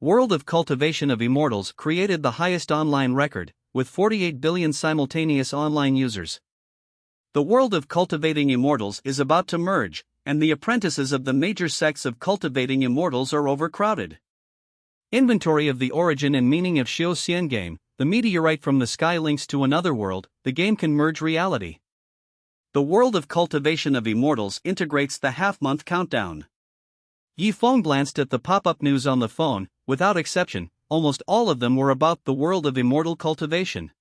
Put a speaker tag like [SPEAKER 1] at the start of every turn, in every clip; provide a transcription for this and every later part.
[SPEAKER 1] World of Cultivation of Immortals created the highest online record, with 48 billion simultaneous online users. The world of Cultivating Immortals is about to merge, and the apprentices of the major sects of Cultivating Immortals are overcrowded. Inventory of the origin and meaning of Xiao Xian game. The meteorite from the sky links to another world. The game can merge reality. The world of Cultivation of Immortals integrates the half-month countdown. Yi Feng glanced at the pop-up news on the phone. Without exception, almost all of them were about the world of immortal cultivation.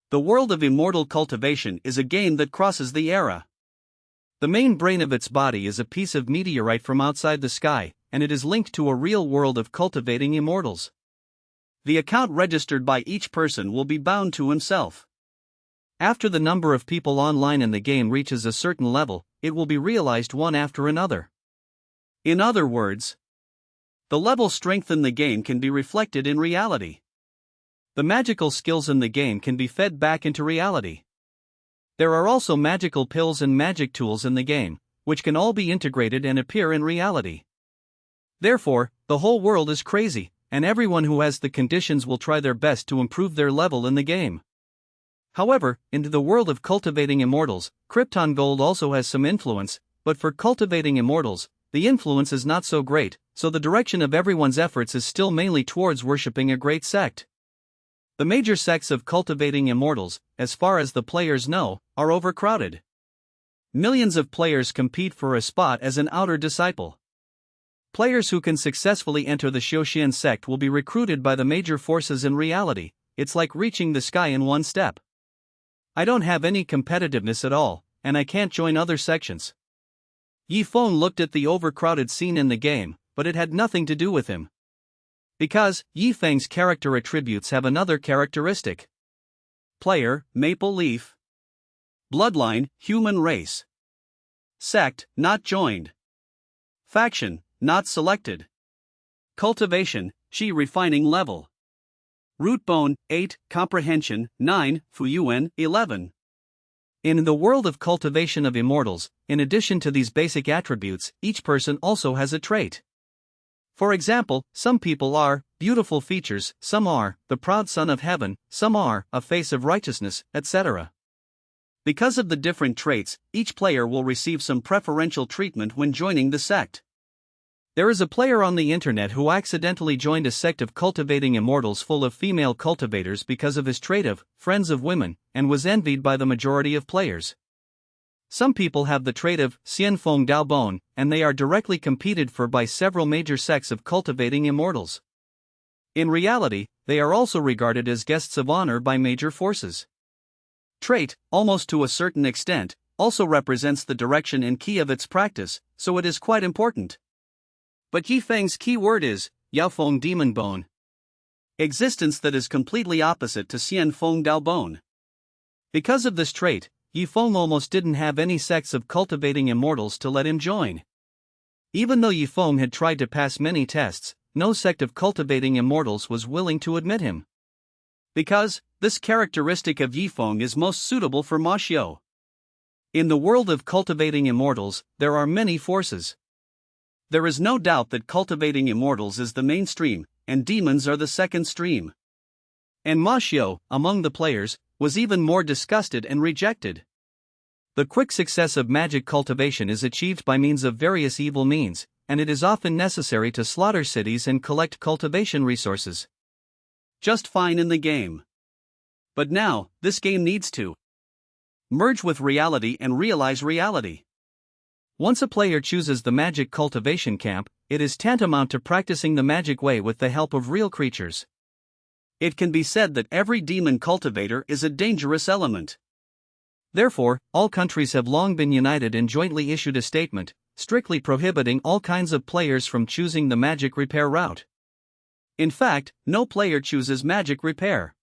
[SPEAKER 1] The world of immortal cultivation is a game that crosses the era. The main brain of its body is a piece of meteorite from outside the sky, and it is linked to a real world of cultivating immortals. The account registered by each person will be bound to himself. After the number of people online in the game reaches a certain level, it will be realized one after another. In other words, the level strength in the game can be reflected in reality. The magical skills in the game can be fed back into reality. There are also magical pills and magic tools in the game, which can all be integrated and appear in reality. Therefore, the whole world is crazy, and everyone who has the conditions will try their best to improve their level in the game. However, in the world of Cultivating Immortals, Krypton Gold also has some influence, but for Cultivating Immortals, the influence is not so great, so the direction of everyone's efforts is still mainly towards worshipping a great sect. The major sects of Cultivating Immortals, as far as the players know, are overcrowded. Millions of players compete for a spot as an outer disciple. Players who can successfully enter the Xiaoxian sect will be recruited by the major forces in reality. It's like reaching the sky in one step. I don't have any competitiveness at all, and I can't join other sections. Yi Feng looked at the overcrowded scene in the game, but it had nothing to do with him. Because Yi Feng's character attributes have another characteristic. Player, Maple Leaf. Bloodline, Human Race. Sect, not joined. Faction, not selected. Cultivation, Qi refining level. Root bone, 8, comprehension, 9, Fuyuan, 11. In the world of Cultivation of Immortals, in addition to these basic attributes, each person also has a trait. For example, some people are beautiful features, some are the proud son of heaven, some are a face of righteousness, etc. Because of the different traits, each player will receive some preferential treatment when joining the sect. There is a player on the internet who accidentally joined a sect of Cultivating Immortals full of female cultivators because of his trait of friends of women, and was envied by the majority of players. Some people have the trait of Xianfeng Daobon, and they are directly competed for by several major sects of Cultivating Immortals. In reality, they are also regarded as guests of honor by major forces. Trait, almost to a certain extent, also represents the direction and key of its practice, so it is quite important. But Yi Feng's key word is Yaofeng Demon Bone. Existence that is completely opposite to Xianfeng Daobon. Because of this trait, Yi Feng almost didn't have any sects of Cultivating Immortals to let him join. Even though Yi Feng had tried to pass many tests, no sect of Cultivating Immortals was willing to admit him. Because this characteristic of Yi Feng is most suitable for Ma Xiao. In the world of Cultivating Immortals, there are many forces. There is no doubt that Cultivating Immortals is the mainstream, and demons are the second stream. And Ma Xiao, among the players, was even more disgusted and rejected. The quick success of magic cultivation is achieved by means of various evil means, and it is often necessary to slaughter cities and collect cultivation resources. Just fine in the game. But now, this game needs to merge with reality and realize reality. Once a player chooses the magic cultivation camp, it is tantamount to practicing the magic way with the help of real creatures. It can be said that every demon cultivator is a dangerous element. Therefore, all countries have long been united and jointly issued a statement, strictly prohibiting all kinds of players from choosing the magic repair route. In fact, no player chooses magic repair.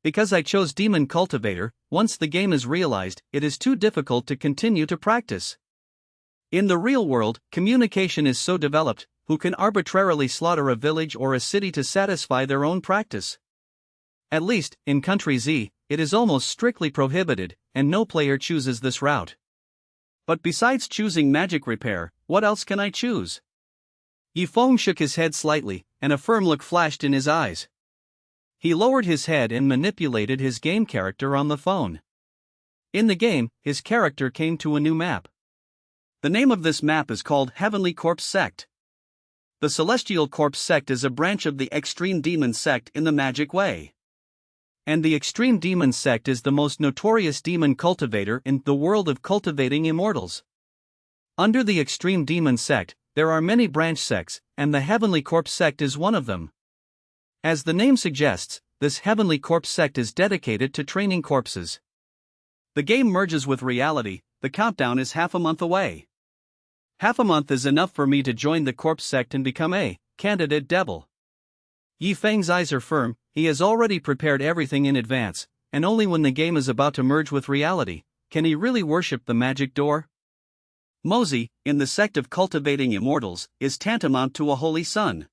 [SPEAKER 1] Because I chose demon cultivator, once the game is realized, it is too difficult to continue to practice. In the real world, communication is so developed, who can arbitrarily slaughter a village or a city to satisfy their own practice. At least, in Country Z, it is almost strictly prohibited, and no player chooses this route. But besides choosing magic repair, what else can I choose? Yi Feng shook his head slightly, and a firm look flashed in his eyes. He lowered his head and manipulated his game character on the phone. In the game, his character came to a new map. The name of this map is called Heavenly Corpse Sect. The Celestial Corpse Sect is a branch of the Extreme Demon Sect in the magic way. And the Extreme Demon Sect is the most notorious demon cultivator in the world of cultivating immortals. Under the Extreme Demon Sect, there are many branch sects, and the Heavenly Corpse Sect is one of them. As the name suggests, this Heavenly Corpse Sect is dedicated to training corpses. The game merges with reality. The countdown is half a month away. Half a month is enough for me to join the corpse sect and become a candidate devil. Yi Feng's eyes are firm. He has already prepared everything in advance, and only when the game is about to merge with reality can he really worship the magic door. Mozi, in the sect of cultivating immortals, is tantamount to a holy son.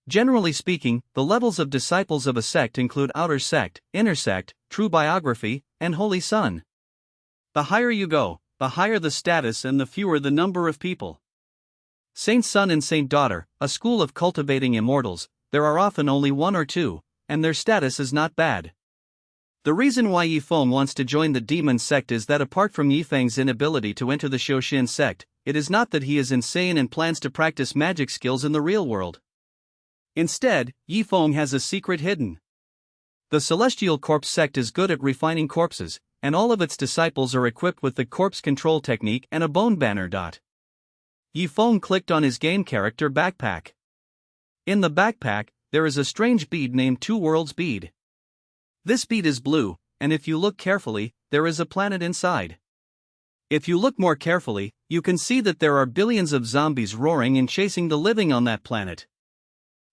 [SPEAKER 1] Generally speaking, the levels of disciples of a sect include outer sect, inner sect, true biography, and holy son. The higher you go, the higher the status and the fewer the number of people. Saint Son and Saint Daughter, a school of cultivating immortals, there are often only one or two, and their status is not bad. The reason why Yi Feng wants to join the demon sect is that apart from Yi Feng's inability to enter the Shoshin sect, it is not that he is insane and plans to practice magic skills in the real world. Instead, Yi Feng has a secret hidden. The Celestial Corpse Sect is good at refining corpses, and all of its disciples are equipped with the corpse control technique and a bone banner. Yi Feng clicked on his game character backpack. In the backpack, there is a strange bead named Two Worlds bead. This bead is blue, and if you look carefully, there is a planet inside. If you look more carefully, you can see that there are billions of zombies roaring and chasing the living on that planet.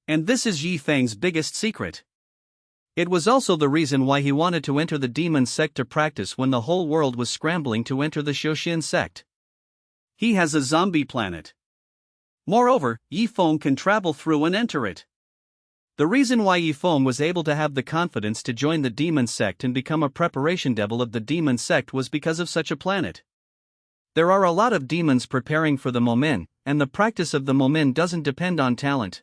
[SPEAKER 1] And this is Yi Feng's biggest secret. It was also the reason why he wanted to enter the demon sect to practice when the whole world was scrambling to enter the Shoshin sect. He has a zombie planet. Moreover, Yi Feng can travel through and enter it. The reason why Yi Feng was able to have the confidence to join the demon sect and become a preparation devil of the demon sect was because of such a planet. There are a lot of demons preparing for the Momen, and the practice of the Momen doesn't depend on talent.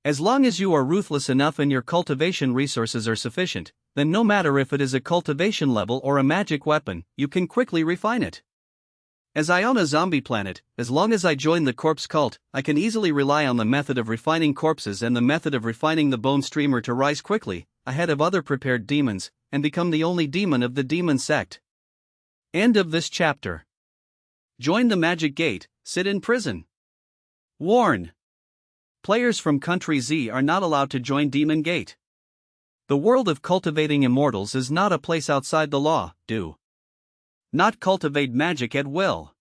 [SPEAKER 1] As long as you are ruthless enough and your cultivation resources are sufficient, then no matter if it is a cultivation level or a magic weapon, you can quickly refine it. As I own a zombie planet, as long as I join the corpse cult, I can easily rely on the method of refining corpses and the method of refining the bone streamer to rise quickly, ahead of other prepared demons, and become the only demon of the demon sect. End of this chapter. Join the magic gate, sit in prison. Warn. Players from Country Z are not allowed to join Demon Gate. The world of cultivating immortals is not a place outside the law. Do not cultivate magic at will.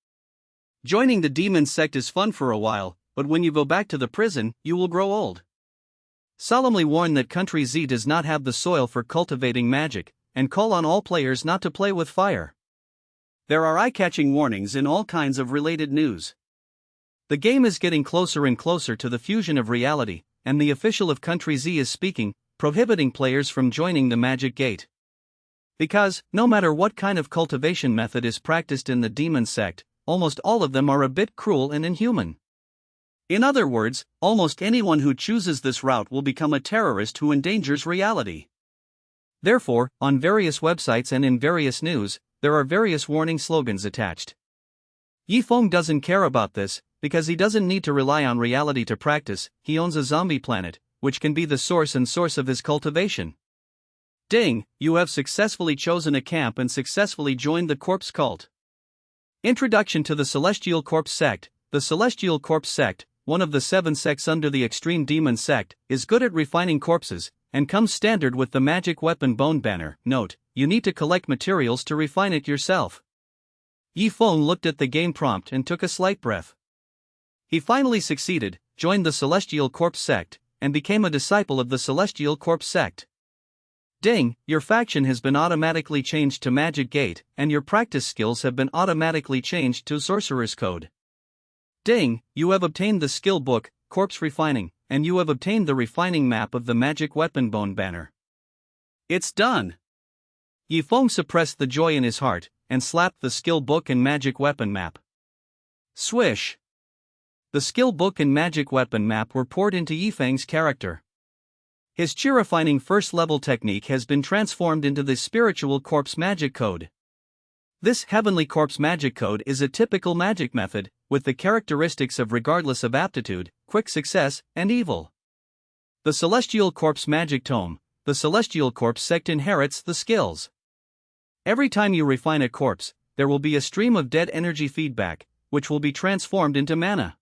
[SPEAKER 1] Joining the demon sect is fun for a while, but when you go back to the prison, you will grow old. Solemnly warn that Country Z does not have the soil for cultivating magic, and call on all players not to play with fire. There are eye-catching warnings in all kinds of related news. The game is getting closer and closer to the fusion of reality, and the official of Country Z is speaking, prohibiting players from joining the Magic Gate. Because, no matter what kind of cultivation method is practiced in the demon sect, almost all of them are a bit cruel and inhuman. In other words, almost anyone who chooses this route will become a terrorist who endangers reality. Therefore, on various websites and in various news, there are various warning slogans attached. Yi Feng doesn't care about this, because he doesn't need to rely on reality to practice. He owns a zombie planet, which can be the source of his cultivation. Ding, you have successfully chosen a camp and successfully joined the corpse cult. Introduction to the Celestial Corpse Sect. The Celestial Corpse Sect, one of the 7 sects under the Extreme Demon Sect, is good at refining corpses, and comes standard with the magic weapon Bone Banner. Note, you need to collect materials to refine it yourself. Yi Feng looked at the game prompt and took a slight breath. He finally succeeded, joined the Celestial Corpse Sect, and became a disciple of the Celestial Corpse Sect. Ding, your faction has been automatically changed to Magic Gate, and your practice skills have been automatically changed to Sorcerer's Code. Ding, you have obtained the skill book, Corpse Refining, and you have obtained the refining map of the magic weapon Bone Banner. It's done! Yi Feng suppressed the joy in his heart, and slapped the skill book and magic weapon map. Swish! The skill book and magic weapon map were poured into Yifeng's character. His chi-refining first-level technique has been transformed into the spiritual corpse magic code. This heavenly corpse magic code is a typical magic method, with the characteristics of regardless of aptitude, quick success, and evil. The celestial corpse magic tome. The celestial corpse sect inherits the skills. Every time you refine a corpse, there will be a stream of dead energy feedback, which will be transformed into mana.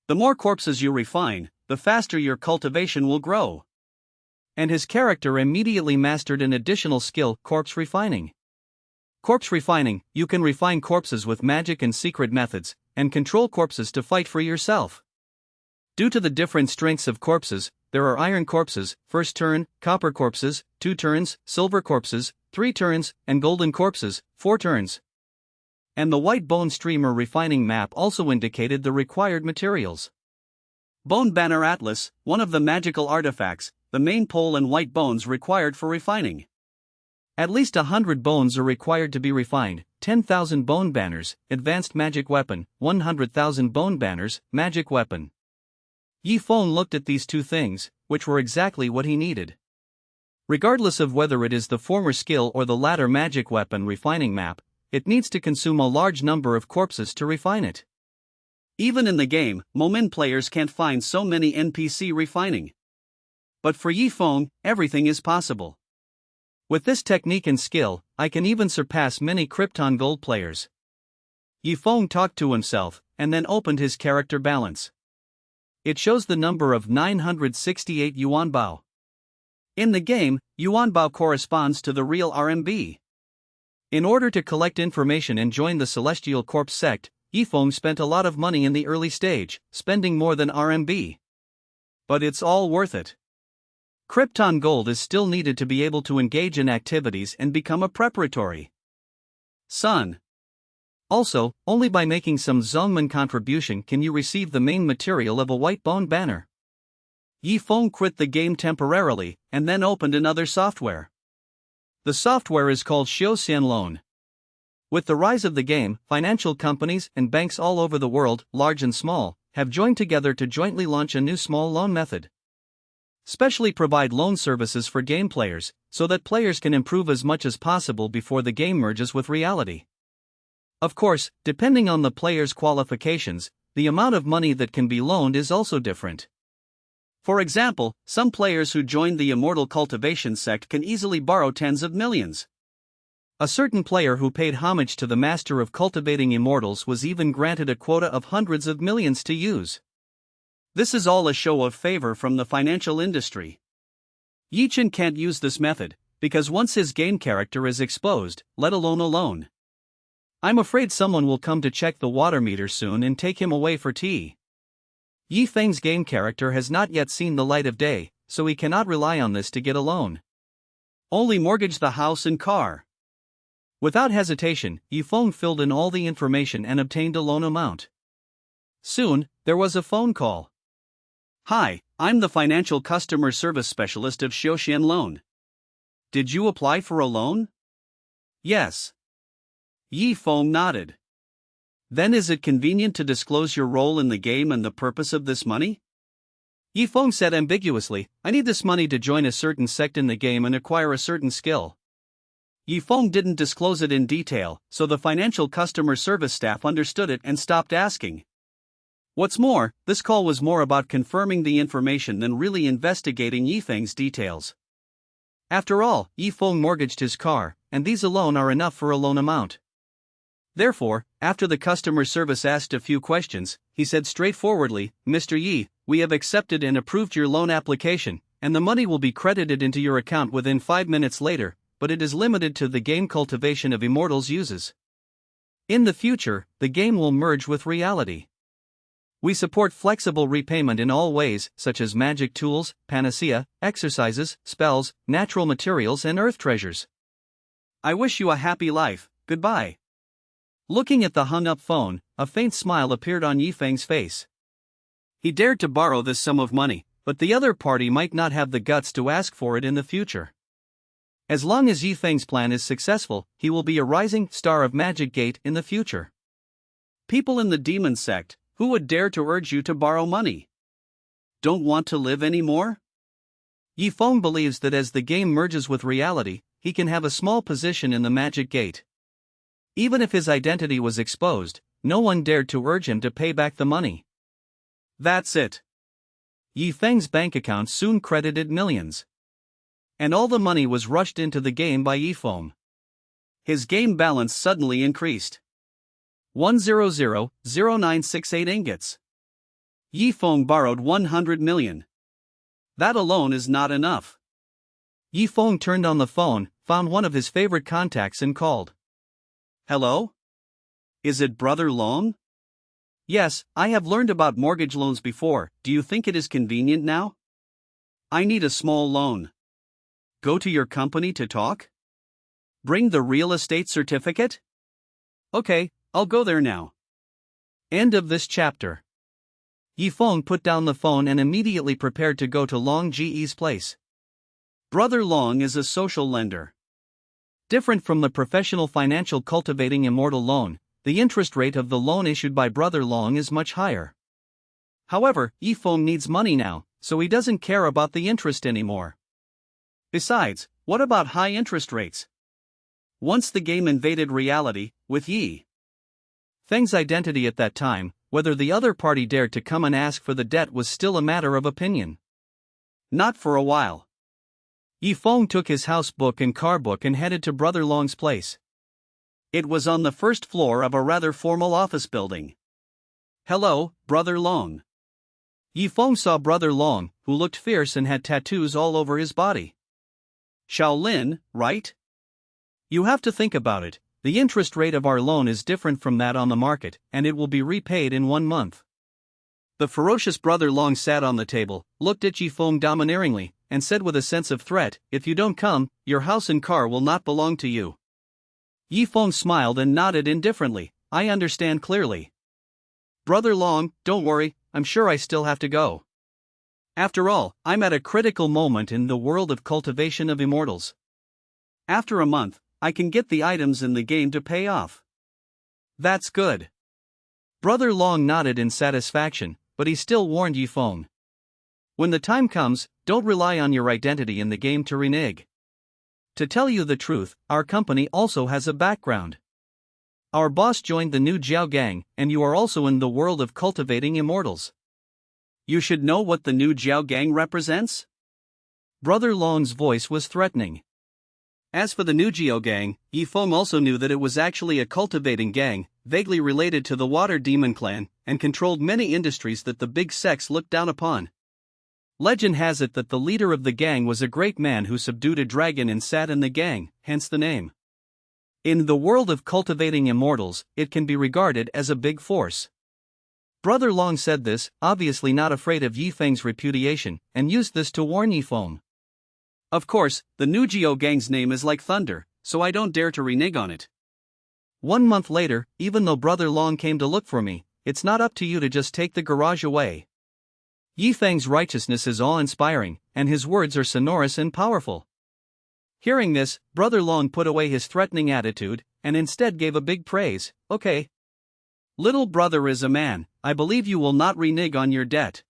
[SPEAKER 1] The more corpses you refine, the faster your cultivation will grow. And his character immediately mastered an additional skill, corpse refining. Corpse refining, you can refine corpses with magic and secret methods, and control corpses to fight for yourself. Due to the different strengths of corpses, there are iron corpses, first turn, copper corpses, 2 turns, silver corpses, 3 turns, and golden corpses, 4 turns. And the white bone streamer refining map also indicated the required materials. Bone Banner Atlas, one of the magical artifacts, the main pole and white bones required for refining. At least 100 bones are required to be refined, 10,000 bone banners, advanced magic weapon, 100,000 bone banners, magic weapon. Yifeng looked at these two things, which were exactly what he needed. Regardless of whether it is the former skill or the latter magic weapon refining map, it needs to consume a large number of corpses to refine it. Even in the game, Momin players can't find so many NPC refining. But for Yifeng, everything is possible. With this technique and skill, I can even surpass many Krypton Gold players. Yifeng talked to himself, and then opened his character balance. It shows the number of 968 Yuanbao. In the game, Yuanbao corresponds to the real RMB. In order to collect information and join the Celestial Corpse sect, Yifeng spent a lot of money in the early stage, spending more than RMB. But it's all worth it. Krypton Gold is still needed to be able to engage in activities and become a preparatory Sun. Also, only by making some Zongmen contribution can you receive the main material of a white bone banner. Yifeng quit the game temporarily, and then opened another software. The software is called Xiaoxian Loan. With the rise of the game, financial companies and banks all over the world, large and small, have joined together to jointly launch a new small loan method. Specially provide loan services for game players, so that players can improve as much as possible before the game merges with reality. Of course, depending on the player's qualifications, the amount of money that can be loaned is also different. For example, some players who joined the Immortal Cultivation sect can easily borrow tens of millions. A certain player who paid homage to the master of cultivating immortals was even granted a quota of hundreds of millions to use. This is all a show of favor from the financial industry. Yichen can't use this method, because once his game character is exposed, let alone a loan. I'm afraid someone will come to check the water meter soon and take him away for tea. Yifeng's game character has not yet seen the light of day, so he cannot rely on this to get a loan. Only mortgage the house and car. Without hesitation, Yifeng filled in all the information and obtained a loan amount. Soon, there was a phone call. Hi, I'm the financial customer service specialist of Xiaoxian Loan. Did you apply for a loan? Yes. Yifeng nodded. Then is it convenient to disclose your role in the game and the purpose of this money? Yifeng said ambiguously, I need this money to join a certain sect in the game and acquire a certain skill. Yifeng didn't disclose it in detail, so the financial customer service staff understood it and stopped asking. What's more, this call was more about confirming the information than really investigating Yifeng's details. After all, Yifeng mortgaged his car, and these alone are enough for a loan amount. Therefore, after the customer service asked a few questions, he said straightforwardly, Mr. Yi, we have accepted and approved your loan application, and the money will be credited into your account within 5 minutes later, but it is limited to the game Cultivation of Immortals uses. In the future, the game will merge with reality. We support flexible repayment in all ways, such as magic tools, panacea, exercises, spells, natural materials and earth treasures. I wish you a happy life, goodbye. Looking at the hung-up phone, a faint smile appeared on Yifeng's face. He dared to borrow this sum of money, but the other party might not have the guts to ask for it in the future. As long as Yifeng's plan is successful, he will be a rising star of Magic Gate in the future. People in the demon sect, Who would dare to urge you to borrow money? Don't want to live anymore? Yifeng believes that as the game merges with reality, he can have a small position in the magic gate. Even if his identity was exposed, no one dared to urge him to pay back the money. That's it. Yifeng's bank account soon credited millions. And all the money was rushed into the game by Yifeng. His game balance suddenly increased. 100,0968 ingots. Yifeng borrowed 100 million. That alone is not enough. Yifeng turned on the phone, found one of his favorite contacts and called. Hello? Is it Brother Long? Yes, I have learned about mortgage loans before. Do you think it is convenient now? I need a small loan. Go to your company to talk? Bring the real estate certificate? Okay, I'll go there now. End of this chapter. Yifeng put down the phone and immediately prepared to go to Long Ji's place. Brother Long is a social lender. Different from the professional financial cultivating immortal loan, the interest rate of the loan issued by Brother Long is much higher. However, Yifeng needs money now, so he doesn't care about the interest anymore. Besides, what about high interest rates? Once the game invaded reality, with Yi Feng's identity at that time, whether the other party dared to come and ask for the debt was still a matter of opinion. Not for a while. Yifeng took his house book and car book and headed to Brother Long's place. It was on the first floor of a rather formal office building. Hello, Brother Long. Yifeng saw Brother Long, who looked fierce and had tattoos all over his body. Shaolin, right? You have to think about it. The interest rate of our loan is different from that on the market, and it will be repaid in 1 month. The ferocious Brother Long sat on the table, looked at Yifeng domineeringly, and said with a sense of threat, if you don't come, your house and car will not belong to you. Yifeng smiled and nodded indifferently, I understand clearly. Brother Long, don't worry, I'm sure I still have to go. After all, I'm at a critical moment in the world of cultivation of immortals. After a month, I can get the items in the game to pay off. That's good. Brother Long nodded in satisfaction, but he still warned Yifeng. When the time comes, don't rely on your identity in the game to renege. To tell you the truth, our company also has a background. Our boss joined the new Jiao gang, and you are also in the world of cultivating immortals. You should know what the new Jiao gang represents? Brother Long's voice was threatening. As for the new Jiao gang, Yifeng also knew that it was actually a cultivating gang, vaguely related to the Water Demon clan, and controlled many industries that the big sects looked down upon. Legend has it that the leader of the gang was a great man who subdued a dragon and sat in the gang, hence the name. In the world of cultivating immortals, it can be regarded as a big force. Brother Long said this, obviously not afraid of Yifeng's repudiation, and used this to warn Yifeng. Of course, the new Jiao gang's name is like thunder, so I don't dare to renege on it. 1 month later, even though Brother Long came to look for me, it's not up to you to just take the garage away. Yifeng's righteousness is awe-inspiring, and his words are sonorous and powerful. Hearing this, Brother Long put away his threatening attitude, and instead gave a big praise, okay. Little brother is a man, I believe you will not renege on your debt.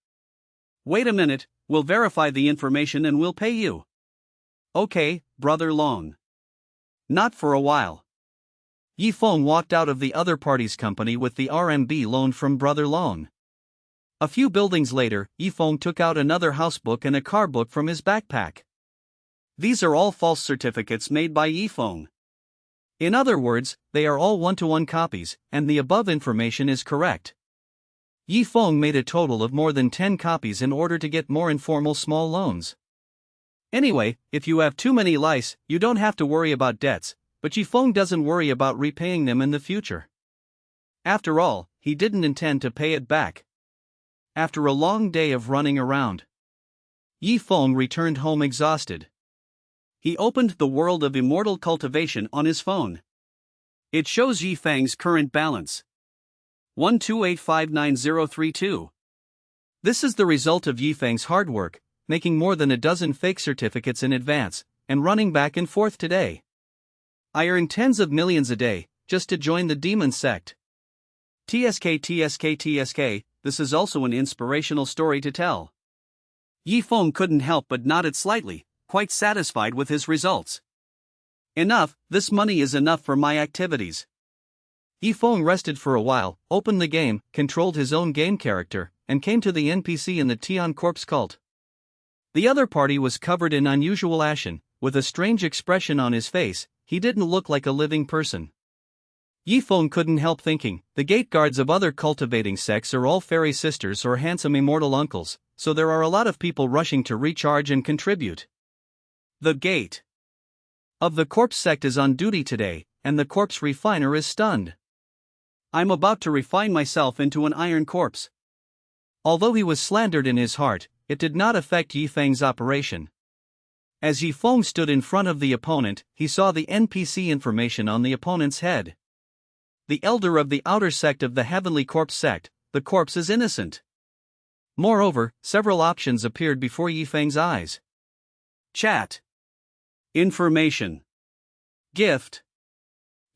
[SPEAKER 1] Wait a minute, we'll verify the information and we'll pay you. Okay, Brother Long. Not for a while. Yifeng walked out of the other party's company with the RMB loan from Brother Long. A few buildings later, Yifeng took out another house book and a car book from his backpack. These are all false certificates made by Yifeng. In other words, they are all one-to-one copies, and the above information is correct. Yifeng made a total of more than 10 copies in order to get more informal small loans. Anyway, if you have too many lice, you don't have to worry about debts, but Yifeng doesn't worry about repaying them in the future. After all, he didn't intend to pay it back. After a long day of running around, Yifeng returned home exhausted. He opened the world of immortal cultivation on his phone. It shows Yifeng's current balance. 12859,032. This is the result of Yifeng's hard work, making more than a dozen fake certificates in advance, and running back and forth today. I earn tens of millions a day, just to join the demon sect. TSK, this is also an inspirational story to tell. Yi Feng couldn't help but nodded slightly, quite satisfied with his results. Enough, this money is enough for my activities. Yi Feng rested for a while, opened the game, controlled his own game character, and came to the NPC in the Tian corpse cult. The other party was covered in unusual ashen, with a strange expression on his face. He didn't look like a living person. Yi Feng couldn't help thinking, the gate guards of other cultivating sects are all fairy sisters or handsome immortal uncles, so there are a lot of people rushing to recharge and contribute. The gate of the corpse sect is on duty today, and the corpse refiner is stunned. I'm about to refine myself into an iron corpse. Although he was slandered in his heart, it did not affect Yi Feng's operation. As Yi Feng stood in front of the opponent, he saw the NPC information on the opponent's head. The elder of the outer sect of the heavenly corpse sect, the corpse is innocent. Moreover, several options appeared before Yi Feng's eyes. Chat. Information. Gift.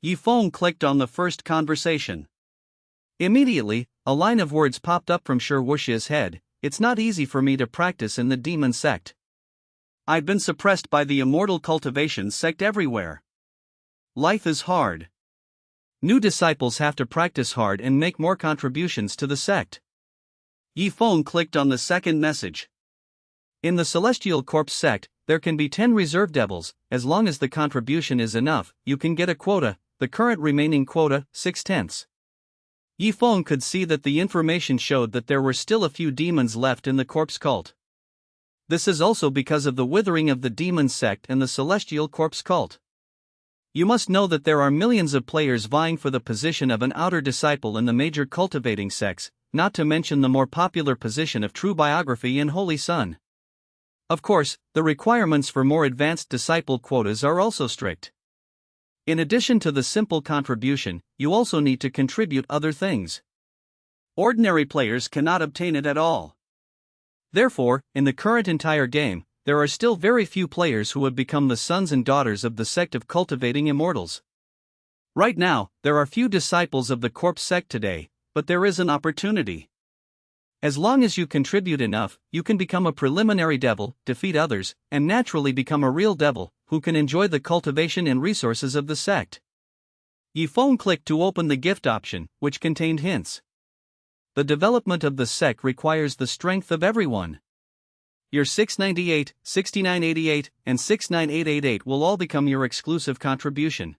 [SPEAKER 1] Yi Feng clicked on the first conversation. Immediately, a line of words popped up from Shi Wuxia's head. It's not easy for me to practice in the demon sect. I've been suppressed by the immortal cultivation sect everywhere. Life is hard. New disciples have to practice hard and make more contributions to the sect. Yi Feng clicked on the second message. In the celestial corpse sect, there can be 10 reserve devils. As long as the contribution is enough, you can get a quota, the current remaining quota, 6/10. Yi Feng could see that the information showed that there were still a few demons left in the corpse cult. This is also because of the withering of the demon sect and the celestial corpse cult. You must know that there are millions of players vying for the position of an outer disciple in the major cultivating sects, not to mention the more popular position of true biography in Holy Sun. Of course, the requirements for more advanced disciple quotas are also strict. In addition to the simple contribution, you also need to contribute other things. Ordinary players cannot obtain it at all. Therefore, in the current entire game, there are still very few players who have become the sons and daughters of the sect of cultivating immortals. Right now, there are few disciples of the corpse sect today, but there is an opportunity. As long as you contribute enough, you can become a preliminary devil, defeat others, and naturally become a real devil, who can enjoy the cultivation and resources of the sect. Yi Feng clicked to open the gift option, which contained hints. The development of the sect requires the strength of everyone. Your 698, 6988, and 69888 will all become your exclusive contribution.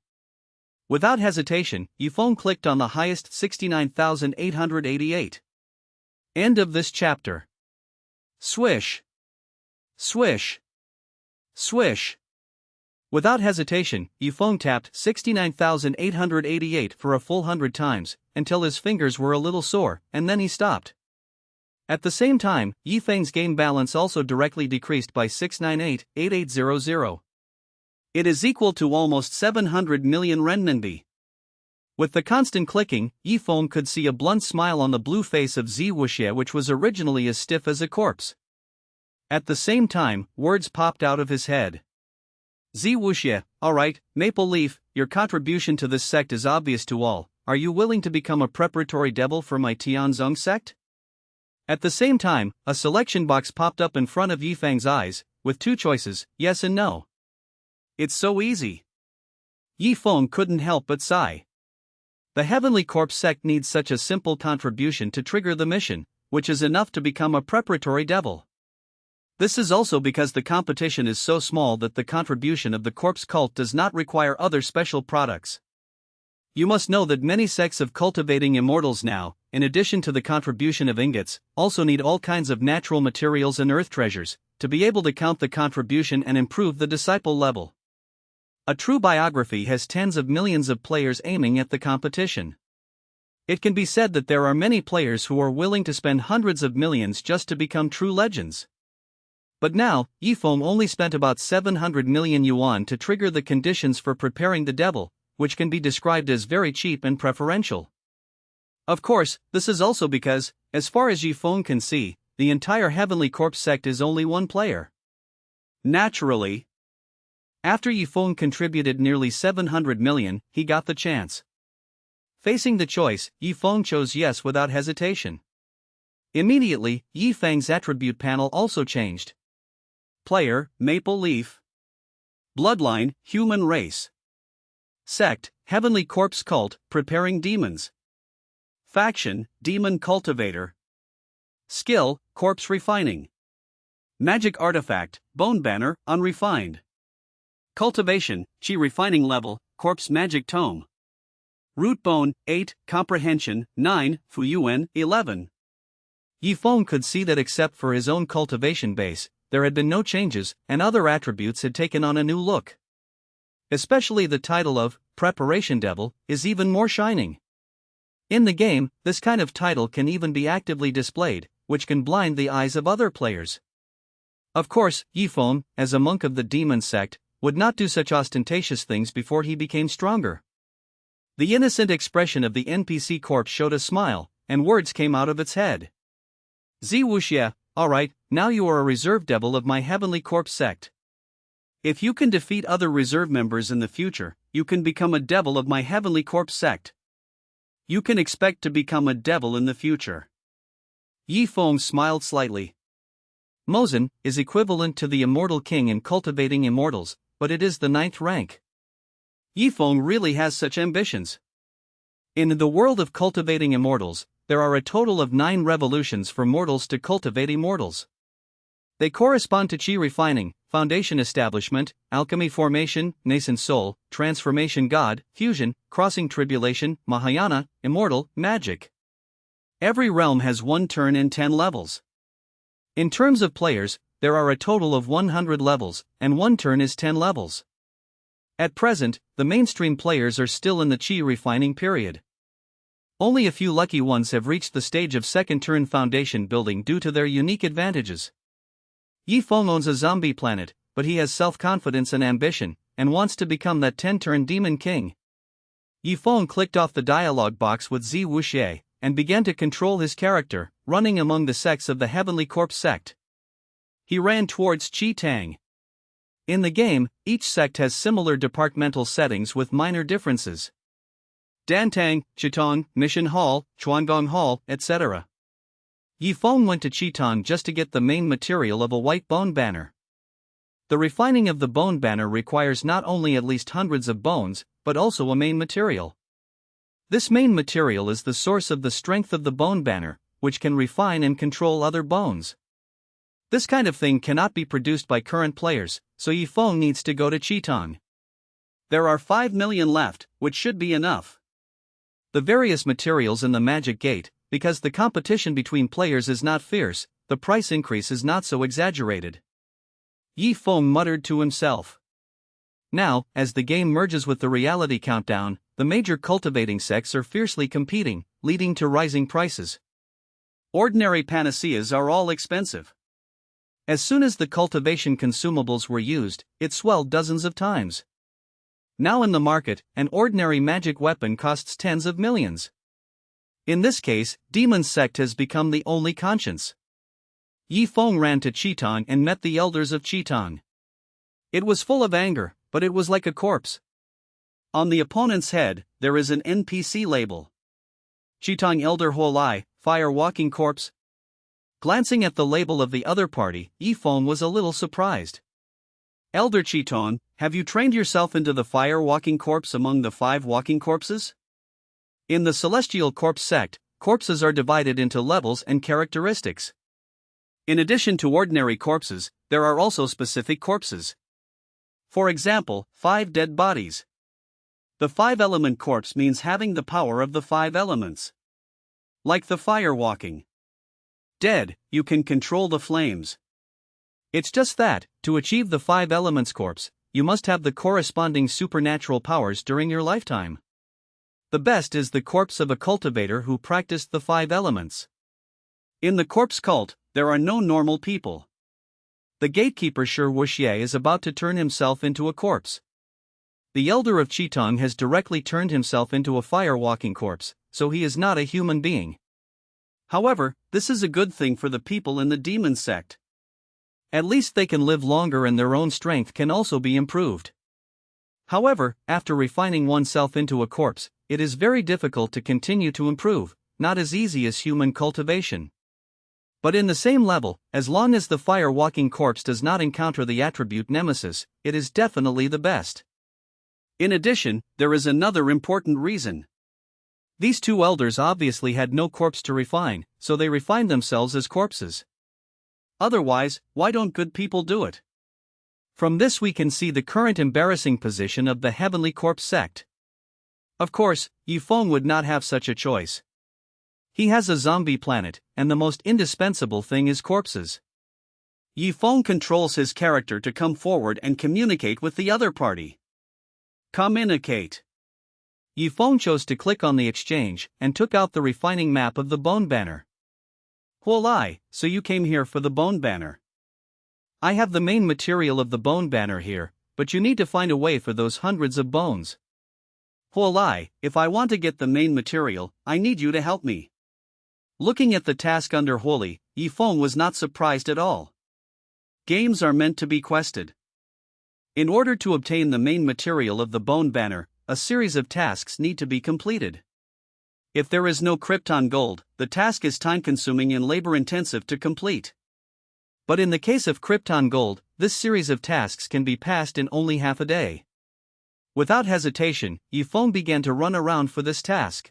[SPEAKER 1] Without hesitation, Yi Feng clicked on the highest 69,888. End of this chapter. Swish. Swish. Swish. Without hesitation, Yi Feng tapped 69,888 for a full 100 times, until his fingers were a little sore, and then he stopped. At the same time, Yi Feng's game balance also directly decreased by 698,8800. It is equal to almost 700 million renminbi. With the constant clicking, Yi Feng could see a blunt smile on the blue face of Zi Wuxia, which was originally as stiff as a corpse. At the same time, words popped out of his head. Zi Wuxia, alright, Maple Leaf, your contribution to this sect is obvious to all. Are you willing to become a preparatory devil for my Tianzong sect? At the same time, a selection box popped up in front of Yi Feng's eyes, with two choices, yes and no. It's so easy. Yi Feng couldn't help but sigh. The Heavenly Corpse sect needs such a simple contribution to trigger the mission, which is enough to become a preparatory devil. This is also because the competition is so small that the contribution of the corpse cult does not require other special products. You must know that many sects of cultivating immortals now, in addition to the contribution of ingots, also need all kinds of natural materials and earth treasures, to be able to count the contribution and improve the disciple level. A true biography has tens of millions of players aiming at the competition. It can be said that there are many players who are willing to spend hundreds of millions just to become true legends. But now, Yi Feng only spent about 700 million yuan to trigger the conditions for preparing the devil, which can be described as very cheap and preferential. Of course, this is also because, as far as Yi Feng can see, the entire Heavenly Corpse sect is only one player. Naturally, after Yi Feng contributed nearly 700 million, he got the chance. Facing the choice, Yi Feng chose yes without hesitation. Immediately, Yi Feng's attribute panel also changed. Player, Maple Leaf. Bloodline, Human Race. Sect, Heavenly Corpse Cult, Preparing Demons. Faction, Demon Cultivator. Skill, Corpse Refining. Magic Artifact, Bone Banner, Unrefined. Cultivation, Chi Refining Level, Corpse Magic Tome. Root Bone, 8, Comprehension, 9, Fuyuan, 11. Yi Feng could see that except for his own cultivation base, there had been no changes, and other attributes had taken on a new look. Especially the title of Preparation Devil is even more shining. In the game, this kind of title can even be actively displayed, which can blind the eyes of other players. Of course, Yi Feng, as a monk of the demon sect, would not do such ostentatious things before he became stronger. The innocent expression of the NPC corpse showed a smile, and words came out of its head. Zi Wuxie, alright, now you are a reserve devil of my heavenly corpse sect. If you can defeat other reserve members in the future, you can become a devil of my heavenly corpse sect. You can expect to become a devil in the future. Yi Feng smiled slightly. Mozen is equivalent to the Immortal King in cultivating immortals, but it is the 9th rank. Yi Feng really has such ambitions. In the world of cultivating immortals, there are a total of 9 revolutions for mortals to cultivate immortals. They correspond to Chi Refining, Foundation Establishment, Alchemy Formation, Nascent Soul, Transformation God, Fusion, Crossing Tribulation, Mahayana, Immortal, Magic. Every realm has 1 turn and 10 levels. In terms of players, there are a total of 100 levels, and 1 turn is 10 levels. At present, the mainstream players are still in the Chi Refining period. Only a few lucky ones have reached the stage of second turn foundation building due to their unique advantages. Yi Feng owns a zombie planet, but he has self-confidence and ambition, and wants to become that 10-turn demon king. Yi Feng clicked off the dialogue box with Zi Wuxie, and began to control his character, running among the sects of the Heavenly Corpse sect. He ran towards Chi Tang. In the game, each sect has similar departmental settings with minor differences. Dantang, Chitong, Mission Hall, Chuangong Hall, etc. Yi Feng went to Chitong just to get the main material of a white bone banner. The refining of the bone banner requires not only at least hundreds of bones, but also a main material. This main material is the source of the strength of the bone banner, which can refine and control other bones. This kind of thing cannot be produced by current players, so Yi Feng needs to go to Chitong. There are 5 million left, which should be enough. The various materials in the Magic Gate, because the competition between players is not fierce, the price increase is not so exaggerated. Yi Feng muttered to himself. Now, as the game merges with the reality countdown, the major cultivating sects are fiercely competing, leading to rising prices. Ordinary panaceas are all expensive. As soon as the cultivation consumables were used, it swelled dozens of times. Now in the market, an ordinary magic weapon costs tens of millions. In this case, Demon Sect has become the only conscience. Yi Feng ran to Chitong and met the elders of Chitong. It was full of anger, but it was like a corpse. On the opponent's head, there is an NPC label. Chitong Elder Huolai, Fire Walking Corpse. Glancing at the label of the other party, Yi Feng was a little surprised. Elder Chitong, have you trained yourself into the Fire Walking Corpse among the 5 walking corpses? In the Celestial Corpse sect, corpses are divided into levels and characteristics. In addition to ordinary corpses, there are also specific corpses. For example, 5 dead bodies. The 5-element corpse means having the power of the 5 elements. Like the fire walking dead, you can control the flames. It's just that, to achieve the 5 elements corpse, you must have the corresponding supernatural powers during your lifetime. The best is the corpse of a cultivator who practiced the 5 elements. In the corpse cult, there are no normal people. The gatekeeper Shi Wuxie is about to turn himself into a corpse. The elder of Chitong has directly turned himself into a fire-walking corpse, so he is not a human being. However, this is a good thing for the people in the demon sect. At least they can live longer and their own strength can also be improved. However, after refining oneself into a corpse, it is very difficult to continue to improve, not as easy as human cultivation. But in the same level, as long as the fire-walking corpse does not encounter the attribute Nemesis, it is definitely the best. In addition, there is another important reason. These two elders obviously had no corpse to refine, so they refined themselves as corpses. Otherwise, why don't good people do it? From this we can see the current embarrassing position of the Heavenly Corpse sect. Of course, Yifeng would not have such a choice. He has a zombie planet, and the most indispensable thing is corpses. Yifeng controls his character to come forward and communicate with the other party. Communicate. Yifeng chose to click on the exchange and took out the refining map of the bone banner. Huolai, so you came here for the bone banner. I have the main material of the bone banner here, but you need to find a way for those hundreds of bones. Huolai, if I want to get the main material, I need you to help me. Looking at the task under Huoli, Yifeng was not surprised at all. Games are meant to be quested. In order to obtain the main material of the bone banner, a series of tasks need to be completed. If there is no Krypton gold, the task is time-consuming and labor-intensive to complete. But in the case of Krypton gold, this series of tasks can be passed in only half a day. Without hesitation, Yifeng began to run around for this task.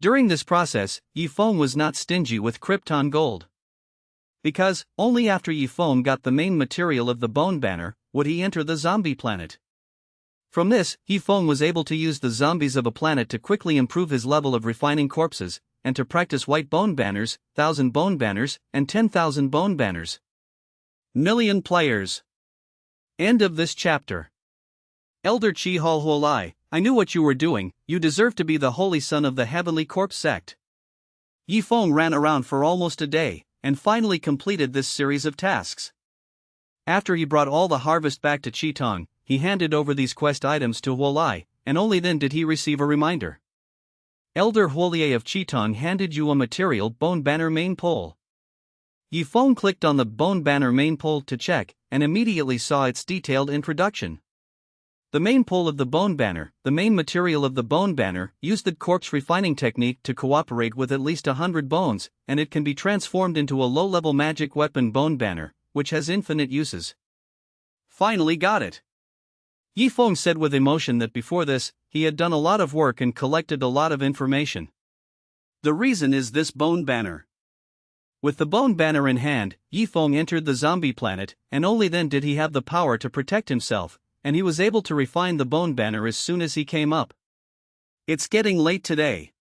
[SPEAKER 1] During this process, Yifeng was not stingy with Krypton gold. Because, only after Yifeng got the main material of the bone banner, would he enter the zombie planet. From this, Yifeng was able to use the zombies of a planet to quickly improve his level of refining corpses, and to practice white bone banners, 1,000 bone banners, and 10,000 bone banners. Million players. End of this chapter. Elder Chi Hal Huolai, I knew what you were doing, you deserve to be the holy son of the Heavenly Corpse sect. Yifeng ran around for almost a day, and finally completed this series of tasks. After he brought all the harvest back to Chitong, he handed over these quest items to Huolai, and only then did he receive a reminder. Elder Huolier of Chitong handed you a material bone banner main pole. Yifeng clicked on the bone banner main pole to check, and immediately saw its detailed introduction. The main pole of the bone banner, the main material of the bone banner, used the corpse refining technique to cooperate with at least 100 bones, and it can be transformed into a low-level magic weapon bone banner, which has infinite uses. Finally got it. Yifeng said with emotion that before this, he had done a lot of work and collected a lot of information. The reason is this bone banner. With the bone banner in hand, Yifeng entered the zombie planet, and only then did he have the power to protect himself, and he was able to refine the bone banner as soon as he came up. It's getting late today.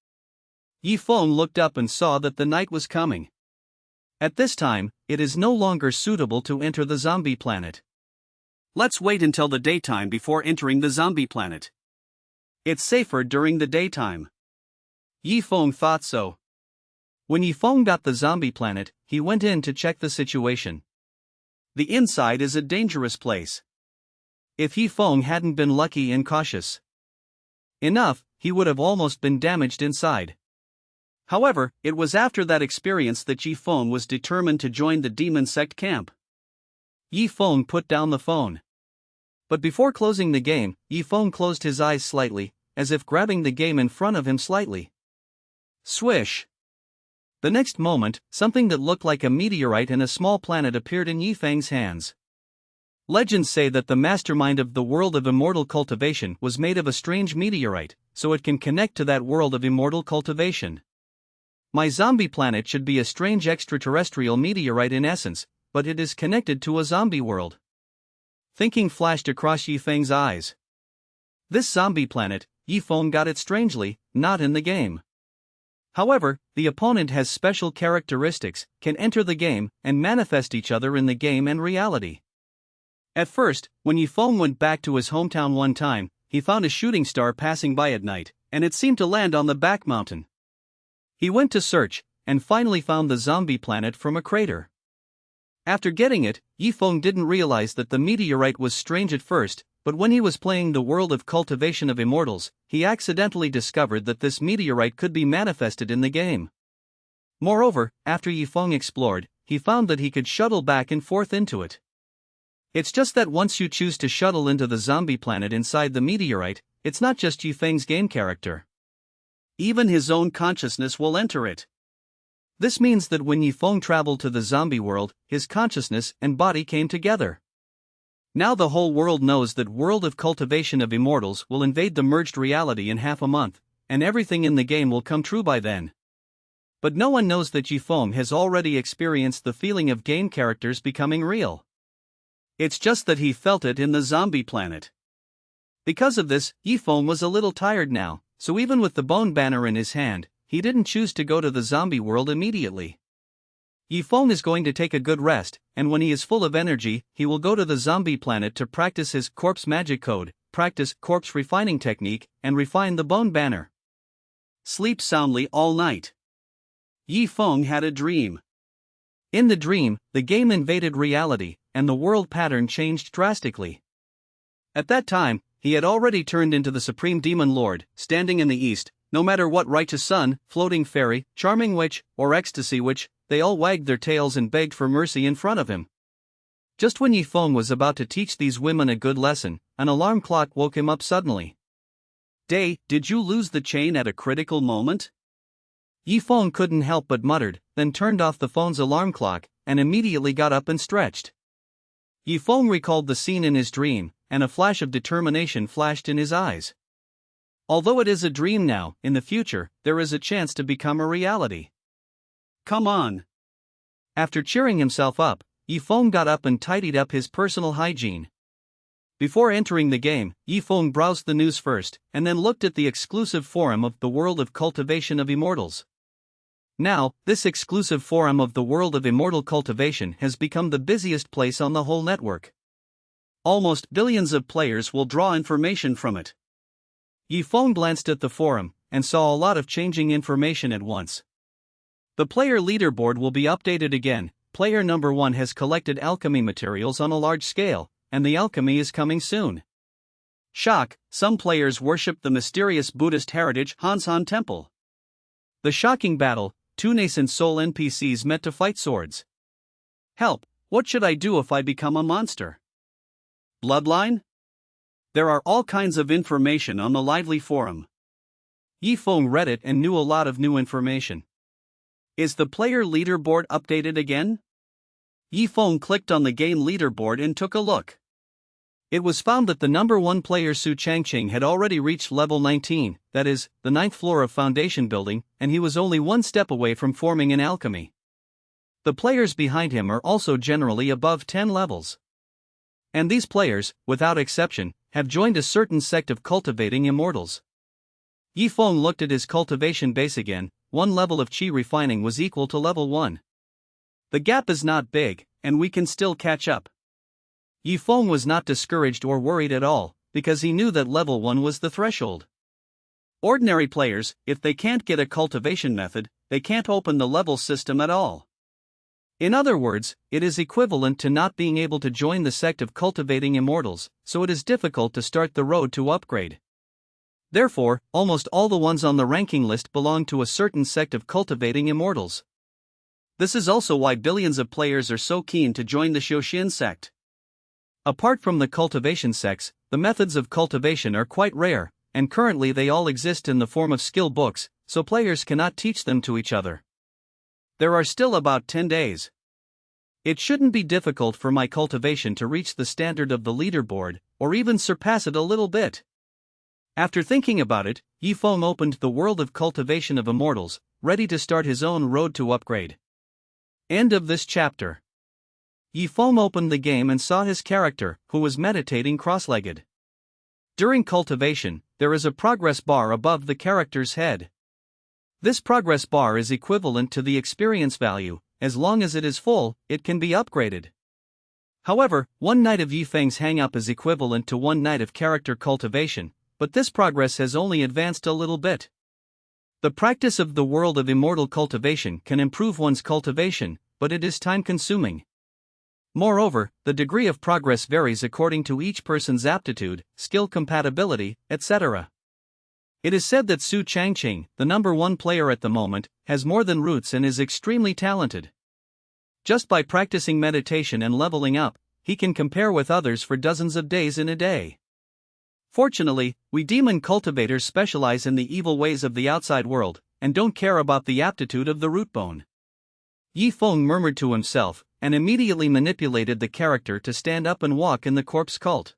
[SPEAKER 1] Yifeng looked up and saw that the night was coming. At this time, it is no longer suitable to enter the zombie planet. Let's wait until the daytime before entering the zombie planet. It's safer during the daytime. Yifeng thought so. When Yifeng got the zombie planet, he went in to check the situation. The inside is a dangerous place. If Yifeng hadn't been lucky and cautious enough, he would have almost been damaged inside. However, it was after that experience that Yifeng was determined to join the demon sect camp. Yifeng put down the phone. But before closing the game, Yifeng closed his eyes slightly, as if grabbing the game in front of him slightly. Swish! The next moment, something that looked like a meteorite and a small planet appeared in Yifeng's hands. Legends say that the mastermind of the world of immortal cultivation was made of a strange meteorite, so it can connect to that world of immortal cultivation. My zombie planet should be a strange extraterrestrial meteorite in essence, but it is connected to a zombie world. Thinking flashed across Yifeng's eyes. This zombie planet, Yifeng got it strangely, not in the game. However, the opponent has special characteristics, can enter the game, and manifest each other in the game and reality. At first, when Yifeng went back to his hometown one time, he found a shooting star passing by at night, and it seemed to land on the back mountain. He went to search, and finally found the zombie planet from a crater. After getting it, Yifeng didn't realize that the meteorite was strange at first, but when he was playing the world of cultivation of immortals, he accidentally discovered that this meteorite could be manifested in the game. Moreover, after Yifeng explored, he found that he could shuttle back and forth into it. It's just that once you choose to shuttle into the zombie planet inside the meteorite, it's not just Yifeng's game character. even his own consciousness will enter it. This means that when Yifeng traveled to the zombie world, his consciousness and body came together. Now the whole world knows that World of Cultivation of Immortals will invade the merged reality in half a month, and everything in the game will come true by then. But no one knows that Yifeng has already experienced the feeling of game characters becoming real. It's just that he felt it in the zombie planet. Because of this, Yifeng was a little tired now, so even with the bone banner in his hand, he didn't choose to go to the zombie world immediately. Yifeng is going to take a good rest, and when he is full of energy, he will go to the zombie planet to practice his corpse magic code, practice corpse refining technique, and refine the bone banner. Sleep soundly all night. Yifeng had a dream. In the dream, the game invaded reality, and the world pattern changed drastically. At that time, he had already turned into the Supreme Demon Lord, standing in the east. No matter what righteous sun, floating fairy, charming witch, or ecstasy witch, they all wagged their tails and begged for mercy in front of him. Just when Yifeng was about to teach these women a good lesson, an alarm clock woke him up suddenly. Day, did you lose the chain at a critical moment? Yifeng couldn't help but muttered, then turned off the phone's alarm clock, and immediately got up and stretched. Yifeng recalled the scene in his dream, and a flash of determination flashed in his eyes. Although it is a dream now, in the future, there is a chance to become a reality. Come on. After cheering himself up, Yifeng got up and tidied up his personal hygiene. Before entering the game, Yifeng browsed the news first, and then looked at the exclusive forum of the World of Cultivation of Immortals. Now, this exclusive forum of the World of Immortal Cultivation has become the busiest place on the whole network. Almost billions of players will draw information from it. Yifeng glanced at the forum, and saw a lot of changing information at once. The player leaderboard will be updated again. Player number 1 has collected alchemy materials on a large scale, and the alchemy is coming soon. Shock, some players worship the mysterious Buddhist heritage Hansan Temple. The shocking battle, 2 nascent soul NPCs met to fight swords. Help, what should I do if I become a monster? Bloodline? There are all kinds of information on the lively forum. Yifeng read it and knew a lot of new information. Is the player leaderboard updated again? Yifeng clicked on the game leaderboard and took a look. It was found that the number 1 player Su Changqing had already reached level 19, that is, the 9th floor of foundation building, and he was only 1 step away from forming an alchemy. The players behind him are also generally above 10 levels. And these players, without exception, have joined a certain sect of cultivating immortals. Yifeng looked at his cultivation base again. 1 level of chi refining was equal to level 1. The gap is not big, and we can still catch up. Yifeng was not discouraged or worried at all, because he knew that level 1 was the threshold. Ordinary players, if they can't get a cultivation method, they can't open the level system at all. In other words, it is equivalent to not being able to join the sect of cultivating immortals, so it is difficult to start the road to upgrade. Therefore, almost all the ones on the ranking list belong to a certain sect of cultivating immortals. This is also why billions of players are so keen to join the Shoshin sect. Apart from the cultivation sects, the methods of cultivation are quite rare, and currently they all exist in the form of skill books, so players cannot teach them to each other. There are still about 10 days. It shouldn't be difficult for my cultivation to reach the standard of the leaderboard, or even surpass it a little bit. After thinking about it, Yifeng opened the World of Cultivation of Immortals, ready to start his own road to upgrade. End of this chapter. Yifeng opened the game and saw his character, who was meditating cross-legged. During cultivation, there is a progress bar above the character's head. This progress bar is equivalent to the experience value. As long as it is full, it can be upgraded. However, 1 night of Yifeng's hang-up is equivalent to 1 night of character cultivation, but this progress has only advanced a little bit. The practice of the World of Immortal Cultivation can improve one's cultivation, but it is time-consuming. Moreover, the degree of progress varies according to each person's aptitude, skill compatibility, etc. It is said that Su Changqing, the number 1 player at the moment, has more than roots and is extremely talented. Just by practicing meditation and leveling up, he can compare with others for dozens of days in a day. Fortunately, we demon cultivators specialize in the evil ways of the outside world, and don't care about the aptitude of the root bone. Yi Feng murmured to himself, and immediately manipulated the character to stand up and walk in the corpse cult.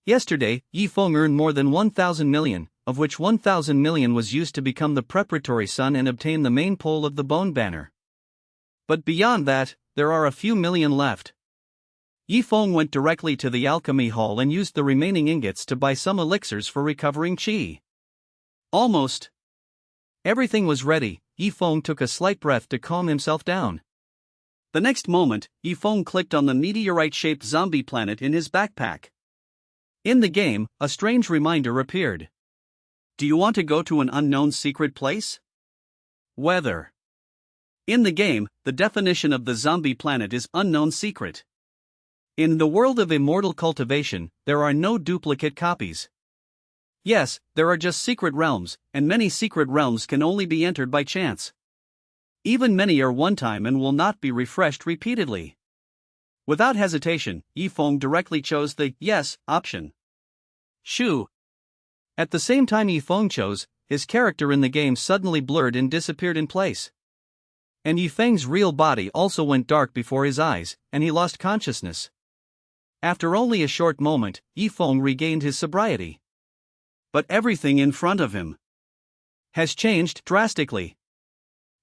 [SPEAKER 1] Yesterday, Yi Feng earned more than 1,000 million, of which 1,000 million was used to become the preparatory son and obtain the main pole of the bone banner. But beyond that, there are a few million left. Yi Feng went directly to the alchemy hall and used the remaining ingots to buy some elixirs for recovering qi. Almost everything was ready. Yi Feng took a slight breath to calm himself down. The next moment, Yi Feng clicked on the meteorite-shaped zombie planet in his backpack. In the game, a strange reminder appeared. Do you want to go to an unknown secret place? Weather. In the game, the definition of the zombie planet is unknown secret. In the world of immortal cultivation, there are no duplicate copies. Yes, there are just secret realms, and many secret realms can only be entered by chance. Even many are one-time and will not be refreshed repeatedly. Without hesitation, Yi Feng directly chose the yes option. Shoo. At the same time Yi Feng chose, his character in the game suddenly blurred and disappeared in place. And Yi Feng's real body also went dark before his eyes, and he lost consciousness. After only a short moment, Yi Feng regained his sobriety. But everything in front of him has changed drastically.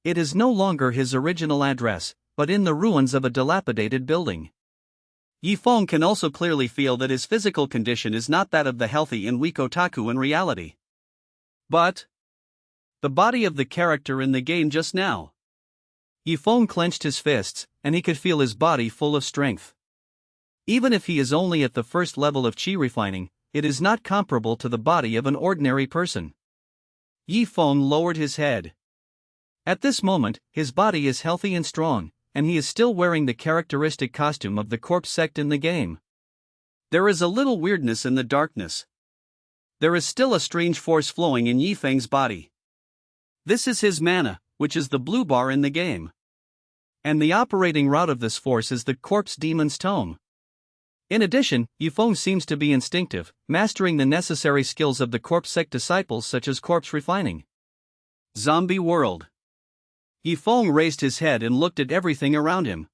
[SPEAKER 1] It is no longer his original address, but in the ruins of a dilapidated building. Yi Feng can also clearly feel that his physical condition is not that of the healthy and weak otaku in reality, but the body of the character in the game just now. Yi Feng clenched his fists, and he could feel his body full of strength. Even if he is only at the first level of qi refining, it is not comparable to the body of an ordinary person. Yi Feng lowered his head. At this moment, his body is healthy and strong, and he is still wearing the characteristic costume of the corpse sect in the game. There is a little weirdness in the darkness. There is still a strange force flowing in Yi Feng's body. This is his mana, which is the blue bar in the game. And the operating route of this force is the corpse demon's tome. In addition, Yi Feng seems to be instinctive, mastering the necessary skills of the corpse sect disciples such as corpse refining. Zombie world. Yi Feng raised his head and looked at everything around him.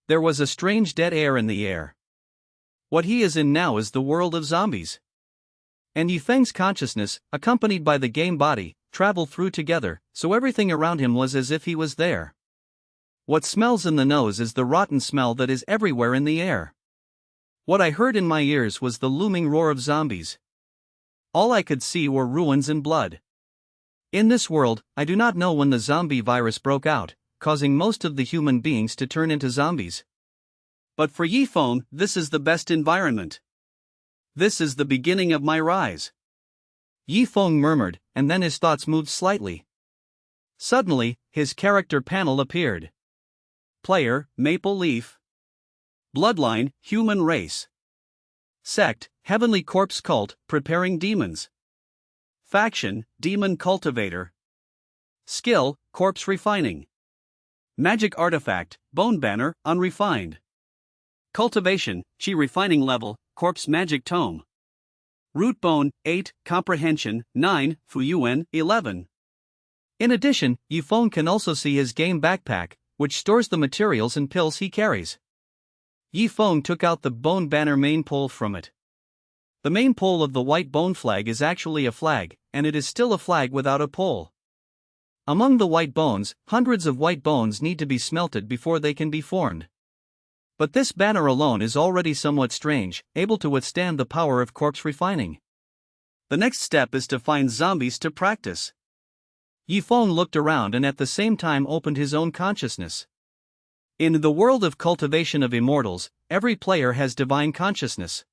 [SPEAKER 1] There was a strange dead air in the air. What he is in now is the world of zombies. And Yi Feng's consciousness, accompanied by the game body, traveled through together, so everything around him was as if he was there. What smells in the nose is the rotten smell that is everywhere in the air. What I heard in my ears was the looming roar of zombies. All I could see were ruins and blood. In this world, I do not know when the zombie virus broke out, causing most of the human beings to turn into zombies. But for Yi Feng, this is the best environment. This is the beginning of my rise. Yi Feng murmured, and then his thoughts moved slightly. Suddenly, his character panel appeared. Player, Maple Leaf. Bloodline, human race. Sect, Heavenly Corpse Cult, preparing demons. Faction, Demon Cultivator. Skill, Corpse Refining. Magic Artifact, Bone Banner, Unrefined. Cultivation, Qi Refining Level, Corpse Magic Tome. Root Bone, 8, Comprehension, 9, Fuyuan, 11. In addition, Yi Feng can also see his game backpack, which stores the materials and pills he carries. Yi Feng took out the bone banner main pole from it. The main pole of the white bone flag is actually a flag, and it is still a flag without a pole. Among the white bones, hundreds of white bones need to be smelted before they can be formed. But this banner alone is already somewhat strange, able to withstand the power of corpse refining. The next step is to find zombies to practice. Yi Feng looked around and at the same time opened his own consciousness. In the world of cultivation of immortals, every player has divine consciousness.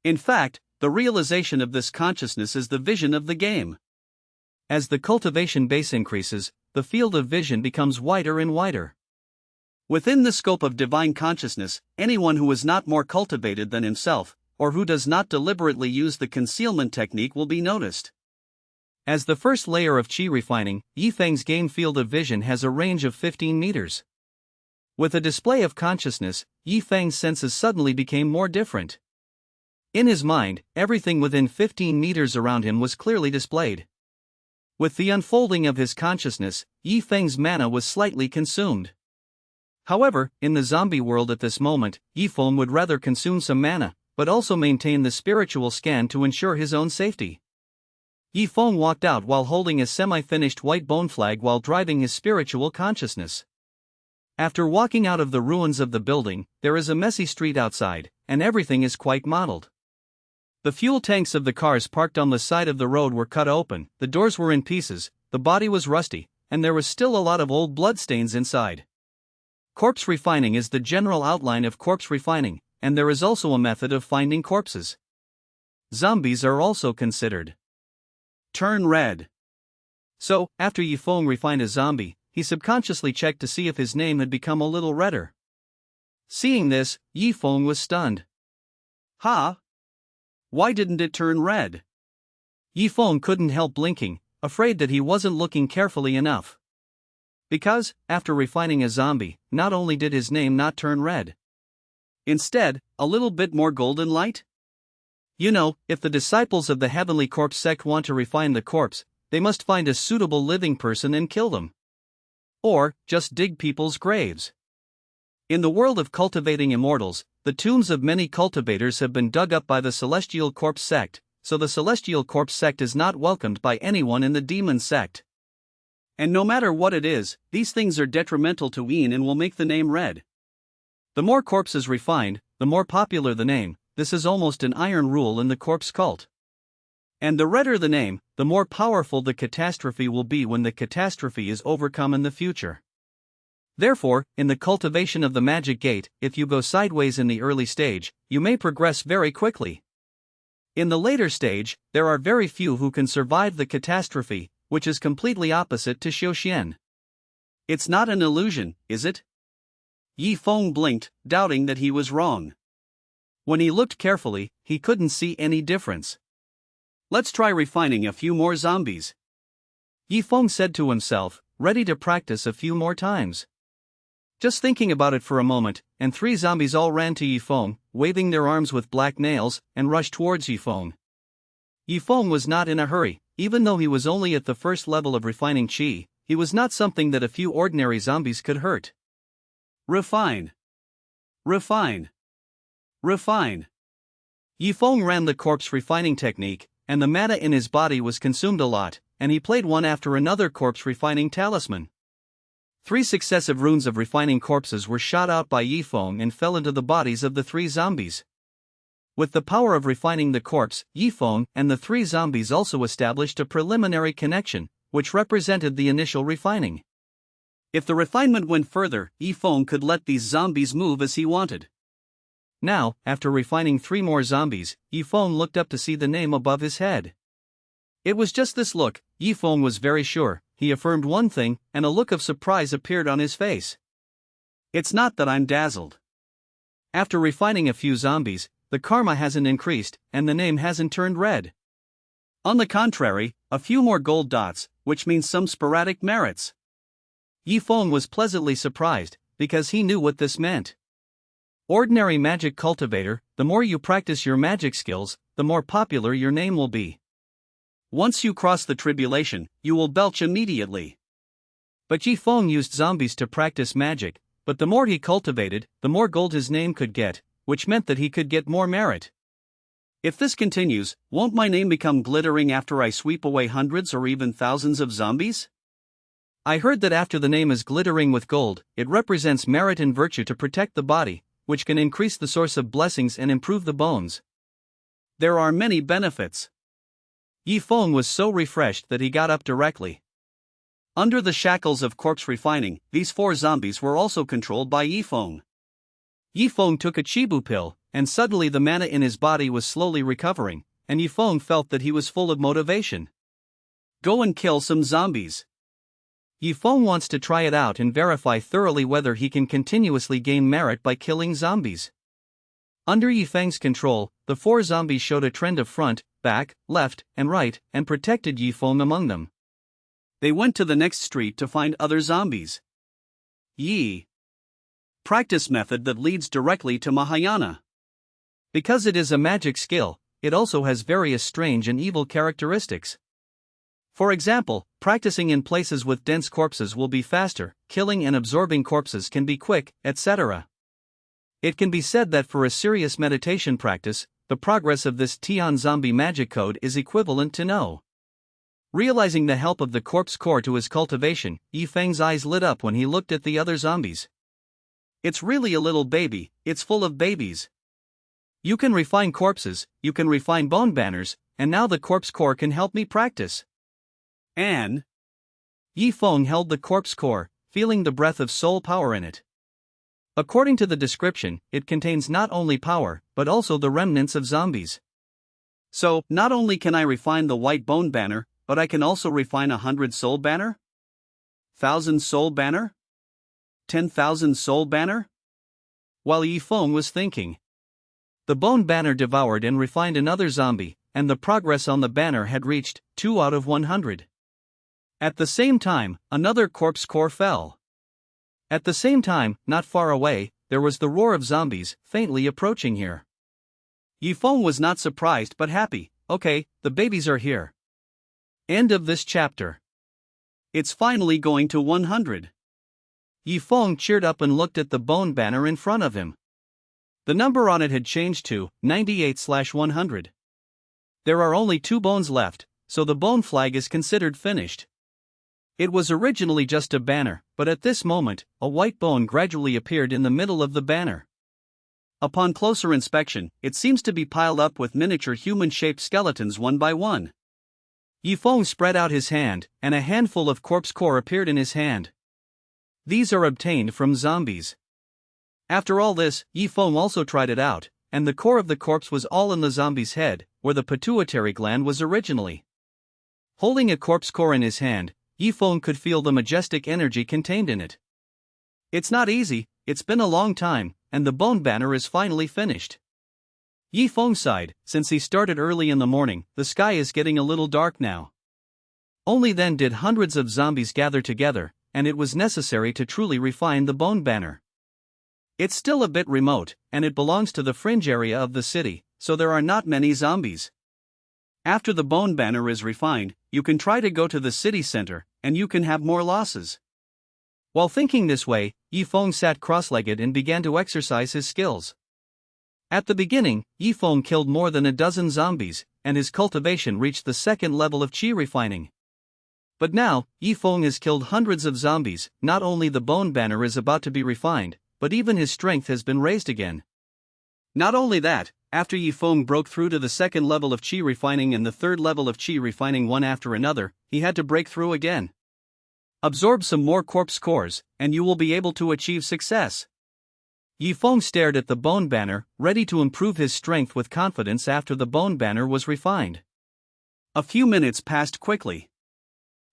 [SPEAKER 1] In fact, the realization of this consciousness is the vision of the game. As the cultivation base increases, the field of vision becomes wider and wider. Within the scope of divine consciousness, anyone who is not more cultivated than himself, or who does not deliberately use the concealment technique will be noticed. As the first layer of qi refining, Yi Feng's game field of vision has a range of 15 meters. With a display of consciousness, Yi Feng's senses suddenly became more different. In his mind, everything within 15 meters around him was clearly displayed. With the unfolding of his consciousness, Yi Feng's mana was slightly consumed. However, in the zombie world at this moment, Yi Feng would rather consume some mana, but also maintain the spiritual scan to ensure his own safety. Yi Feng walked out while holding a semi-finished white bone flag while driving his spiritual consciousness. After walking out of the ruins of the building, there is a messy street outside, and everything is quite mottled. The fuel tanks of the cars parked on the side of the road were cut open, the doors were in pieces, the body was rusty, and there was still a lot of old bloodstains inside. Corpse refining is the general outline of corpse refining, and there is also a method of finding corpses. Zombies are also considered. Turn red. So, after Yi Feng refined a zombie, he subconsciously checked to see if his name had become a little redder. Seeing this, Yi Feng was stunned. Ha! Why didn't it turn red? Yi Feng couldn't help blinking, afraid that he wasn't looking carefully enough. Because, after refining a zombie, not only did his name not turn red. Instead, a little bit more golden light? You know, if the disciples of the Heavenly Corpse sect want to refine the corpse, they must find a suitable living person and kill them. Or, just dig people's graves. In the world of cultivating immortals, the tombs of many cultivators have been dug up by the Celestial Corpse sect, so the Celestial Corpse sect is not welcomed by anyone in the Demon sect. And no matter what it is, these things are detrimental to Yin and will make the name red. The more corpses refined, the more popular the name. This is almost an iron rule in the corpse cult. And the redder the name, the more powerful the catastrophe will be when the catastrophe is overcome in the future. Therefore, in the cultivation of the magic gate, if you go sideways in the early stage, you may progress very quickly. In the later stage, there are very few who can survive the catastrophe, which is completely opposite to Xiuxian. It's not an illusion, is it? Yi Feng blinked, doubting that he was wrong. When he looked carefully, he couldn't see any difference. Let's try refining a few more zombies. Yi Feng said to himself, ready to practice a few more times. Just thinking about it for a moment, and 3 zombies all ran to Yi Feng, waving their arms with black nails, and rushed towards Yi Feng. Yi Feng was not in a hurry, even though he was only at the first level of refining qi, he was not something that a few ordinary zombies could hurt. Refine. Refine. Refine. Yi Feng ran the corpse refining technique, and the mana in his body was consumed a lot, and he played one after another corpse refining talisman. 3 successive runes of refining corpses were shot out by Yi Feng and fell into the bodies of the 3 zombies. With the power of refining the corpse, Yi Feng and the 3 zombies also established a preliminary connection, which represented the initial refining. If the refinement went further, Yi Feng could let these zombies move as he wanted. Now, after refining 3 more zombies, Yi Feng looked up to see the name above his head. It was just this look, Yi Feng was very sure. He affirmed one thing, and a look of surprise appeared on his face. It's not that I'm dazzled. After refining a few zombies, the karma hasn't increased, and the name hasn't turned red. On the contrary, a few more gold dots, which means some sporadic merits. Yi Feng was pleasantly surprised, because he knew what this meant. Ordinary magic cultivator, the more you practice your magic skills, the more popular your name will be. Once you cross the tribulation, you will belch immediately. But Yi Feng used zombies to practice magic, but the more he cultivated, the more gold his name could get, which meant that he could get more merit. If this continues, won't my name become glittering after I sweep away hundreds or even thousands of zombies? I heard that after the name is glittering with gold, it represents merit and virtue to protect the body, which can increase the source of blessings and improve the bones. There are many benefits. Yi Feng was so refreshed that he got up directly. Under the shackles of corpse refining, these 4 zombies were also controlled by Yi Feng. Yi Feng took a Chibu pill, and suddenly the mana in his body was slowly recovering, and Yi Feng felt that he was full of motivation. Go and kill some zombies. Yi Feng wants to try it out and verify thoroughly whether he can continuously gain merit by killing zombies. Under Yi Feng's control, the 4 zombies showed a trend of front, back, left, and right, and protected Yi Feng among them. They went to the next street to find other zombies. Yi. Practice method that leads directly to Mahayana. Because it is a magic skill, it also has various strange and evil characteristics. For example, practicing in places with dense corpses will be faster, killing and absorbing corpses can be quick, etc. It can be said that for a serious meditation practice, the progress of this Tian zombie magic code is equivalent to no. Realizing the help of the corpse core to his cultivation, Yi Feng's eyes lit up when he looked at the other zombies. It's really a little baby, it's full of babies. You can refine corpses, you can refine bone banners, and now the corpse core can help me practice. And Yi Feng held the corpse core, feeling the breath of soul power in it. According to the description, it contains not only power, but also the remnants of zombies. So, not only can I refine the white bone banner, but I can also refine 100 soul banner? 1,000 soul banner? 10,000 soul banner? While Yi Feng was thinking, the bone banner devoured and refined another zombie, and the progress on the banner had reached 2 out of 100. At the same time, another corpse core fell. At the same time, not far away, there was the roar of zombies, faintly approaching here. Yi Feng was not surprised but happy. Okay, the babies are here. End of this chapter. It's finally going to 100. Yi Feng cheered up and looked at the bone banner in front of him. The number on it had changed to 98/100. There are only 2 bones left, so the bone flag is considered finished. It was originally just a banner, but at this moment, a white bone gradually appeared in the middle of the banner. Upon closer inspection, it seems to be piled up with miniature human-shaped skeletons one by one. Yi Feng spread out his hand, and a handful of corpse core appeared in his hand. These are obtained from zombies. After all this, Yi Feng also tried it out, and the core of the corpse was all in the zombie's head, where the pituitary gland was originally. Holding a corpse core in his hand, Yi Feng could feel the majestic energy contained in it. It's not easy, it's been a long time, and the bone banner is finally finished. Yi Feng sighed, since he started early in the morning, the sky is getting a little dark now. Only then did hundreds of zombies gather together, and it was necessary to truly refine the bone banner. It's still a bit remote, and it belongs to the fringe area of the city, so there are not many zombies. After the bone banner is refined, you can try to go to the city center, and you can have more losses. While thinking this way, Yi Feng sat cross-legged and began to exercise his skills. At the beginning, Yi Feng killed more than a dozen zombies, and his cultivation reached the 2nd level of qi refining. But now, Yi Feng has killed hundreds of zombies. Not only the bone banner is about to be refined, but even his strength has been raised again. Not only that, after Yi Feng broke through to the 2nd level of qi refining and the 3rd level of qi refining one after another, he had to break through again. Absorb some more corpse cores, and you will be able to achieve success. Yi Feng stared at the bone banner, ready to improve his strength with confidence after the bone banner was refined. A few minutes passed quickly.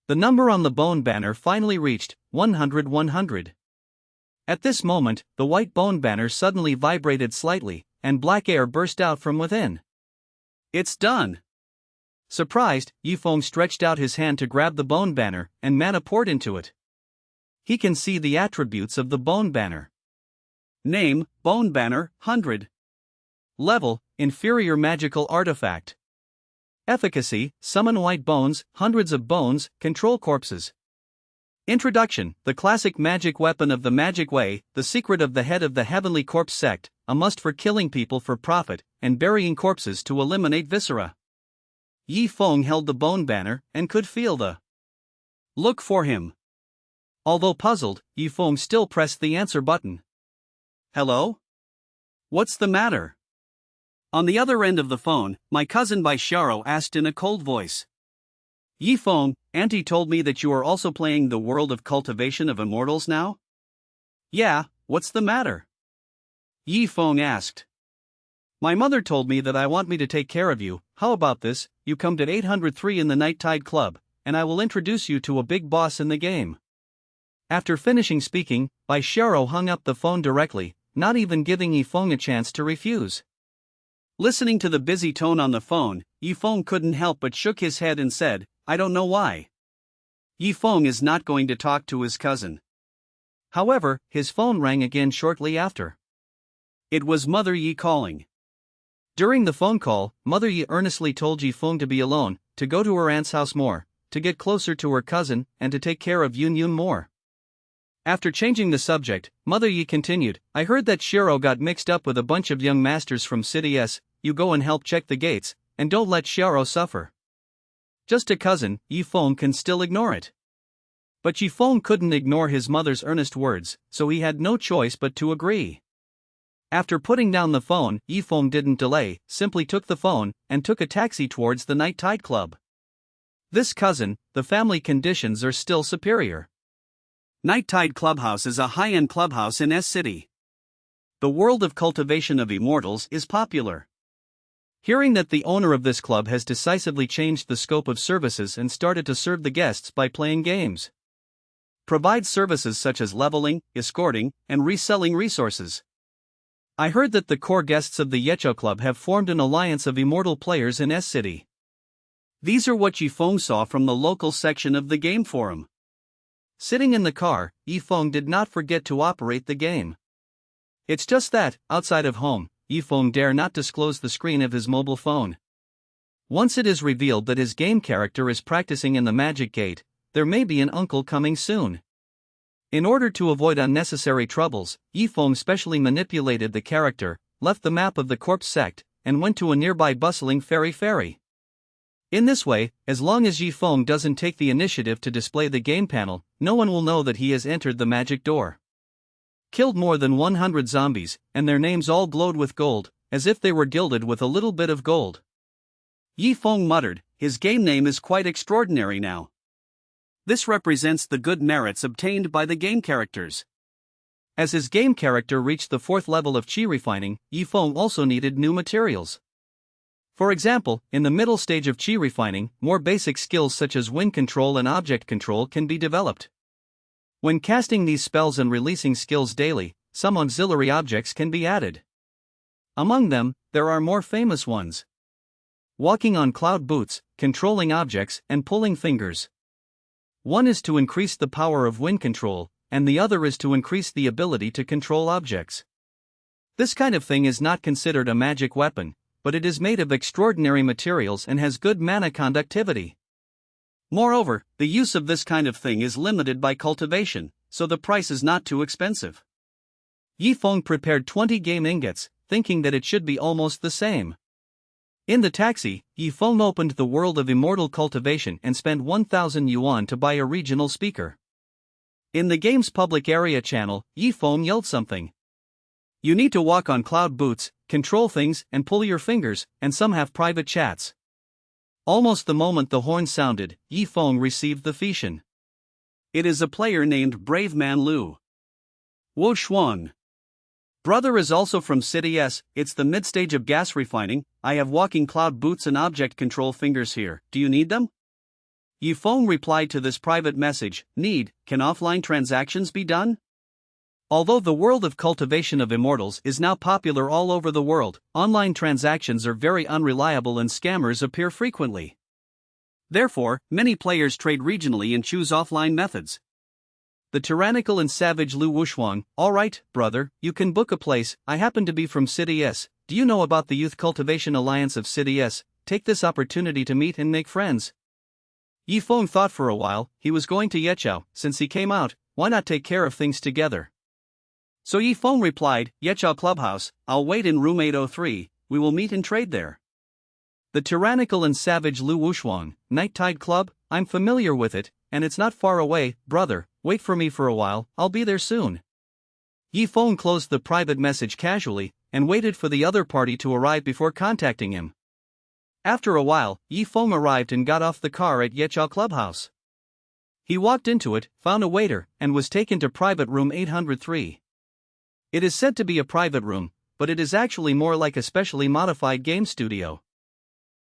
[SPEAKER 1] The number on the bone banner finally reached 100/100. At this moment, the white bone banner suddenly vibrated slightly, and black air burst out from within. It's done! Surprised, Yi Feng stretched out his hand to grab the bone banner, and mana poured into it. He can see the attributes of the bone banner. Name, Bone Banner, 100. Level, Inferior Magical Artifact. Efficacy, Summon white bones, hundreds of bones, control corpses. Introduction, the classic magic weapon of the magic way, the secret of the head of the heavenly corpse sect, a must for killing people for profit, and burying corpses to eliminate viscera. Yi Feng held the bone banner, and could feel the look for him. Although puzzled, Yi Feng still pressed the answer button. Hello? What's the matter? On the other end of the phone, my cousin Baisharo asked in a cold voice. Yi Feng, Auntie told me that you are also playing the World of Cultivation of Immortals now? Yeah, what's the matter? Yi Feng asked. My mother told me that I want me to take care of you. How about this? You come to 803 in the Night Tide Club, and I will introduce you to a big boss in the game. After finishing speaking, Baisharo hung up the phone directly, not even giving Yi Feng a chance to refuse. Listening to the busy tone on the phone, Yi Feng couldn't help but shook his head and said, I don't know why. Yi Feng is not going to talk to his cousin. However, his phone rang again shortly after. It was Mother Yi calling. During the phone call, Mother Yi earnestly told Yi Feng to be alone, to go to her aunt's house more, to get closer to her cousin, and to take care of Yun Yun more. After changing the subject, Mother Yi continued, I heard that Shiro got mixed up with a bunch of young masters from City S, you go and help check the gates, and don't let Shiro suffer. Just a cousin, Yi Feng can still ignore it. But Yi Feng couldn't ignore his mother's earnest words, so he had no choice but to agree. After putting down the phone, Yi Feng didn't delay, simply took the phone, and took a taxi towards the Night Tide Club. This cousin, the family conditions are still superior. Night Tide Clubhouse is a high-end clubhouse in S-City. The world of cultivation of immortals is popular. Hearing that the owner of this club has decisively changed the scope of services and started to serve the guests by playing games. Provides services such as leveling, escorting, and reselling resources. I heard that the core guests of the Yecho Club have formed an alliance of immortal players in S-City. These are what Yi Feng saw from the local section of the game forum. Sitting in the car, Yi Feng did not forget to operate the game. It's just that, outside of home, Yi Feng dare not disclose the screen of his mobile phone. Once it is revealed that his game character is practicing in the Magic Gate, there may be an uncle coming soon. In order to avoid unnecessary troubles, Yi Feng specially manipulated the character, left the map of the corpse sect, and went to a nearby bustling ferry. In this way, as long as Yi Feng doesn't take the initiative to display the game panel, no one will know that he has entered the magic door. Killed more than 100 zombies, and their names all glowed with gold, as if they were gilded with a little bit of gold. Yi Feng muttered, his game name is quite extraordinary now. This represents the good merits obtained by the game characters. As his game character reached the 4th level of chi refining, Yi Feng also needed new materials. For example, in the middle stage of chi refining, more basic skills such as wind control and object control can be developed. When casting these spells and releasing skills daily, some auxiliary objects can be added. Among them, there are more famous ones. Walking on cloud boots, controlling objects, and pulling fingers. One is to increase the power of wind control, and the other is to increase the ability to control objects. This kind of thing is not considered a magic weapon, but it is made of extraordinary materials and has good mana conductivity. Moreover, the use of this kind of thing is limited by cultivation, so the price is not too expensive. Yi Feng prepared 20 game ingots, thinking that it should be almost the same. In the taxi, Yi Feng opened the world of immortal cultivation and spent 1,000 yuan to buy a regional speaker. In the game's public area channel, Yi Feng yelled something. You need to walk on cloud boots, control things, and pull your fingers, and some have private chats. Almost the moment the horn sounded, Yi Feng received the fichen. It is a player named Brave Man Lu. Wu Shuang. Brother is also from City S, it's the mid-stage of gas refining, I have walking cloud boots and object control fingers here, do you need them? Yi Feng replied to this private message, can offline transactions be done? Although the world of cultivation of immortals is now popular all over the world, online transactions are very unreliable and scammers appear frequently. Therefore, many players trade regionally and choose offline methods. The tyrannical and savage Lu Wushuang, alright, brother, you can book a place, I happen to be from City S, do you know about the Youth Cultivation Alliance of City S, take this opportunity to meet and make friends. Yi Feng thought for a while, he was going to Yecho, since he came out, why not take care of things together? So Yi Feng replied, Yecho Clubhouse, I'll wait in room 803, we will meet and trade there. The tyrannical and savage Lu Wushuang, Night Tide Club, I'm familiar with it, and it's not far away, brother, wait for me for a while, I'll be there soon. Yi Feng closed the private message casually, and waited for the other party to arrive before contacting him. After a while, Yi Feng arrived and got off the car at Yecho Clubhouse. He walked into it, found a waiter, and was taken to private room 803. It is said to be a private room, but it is actually more like a specially modified game studio.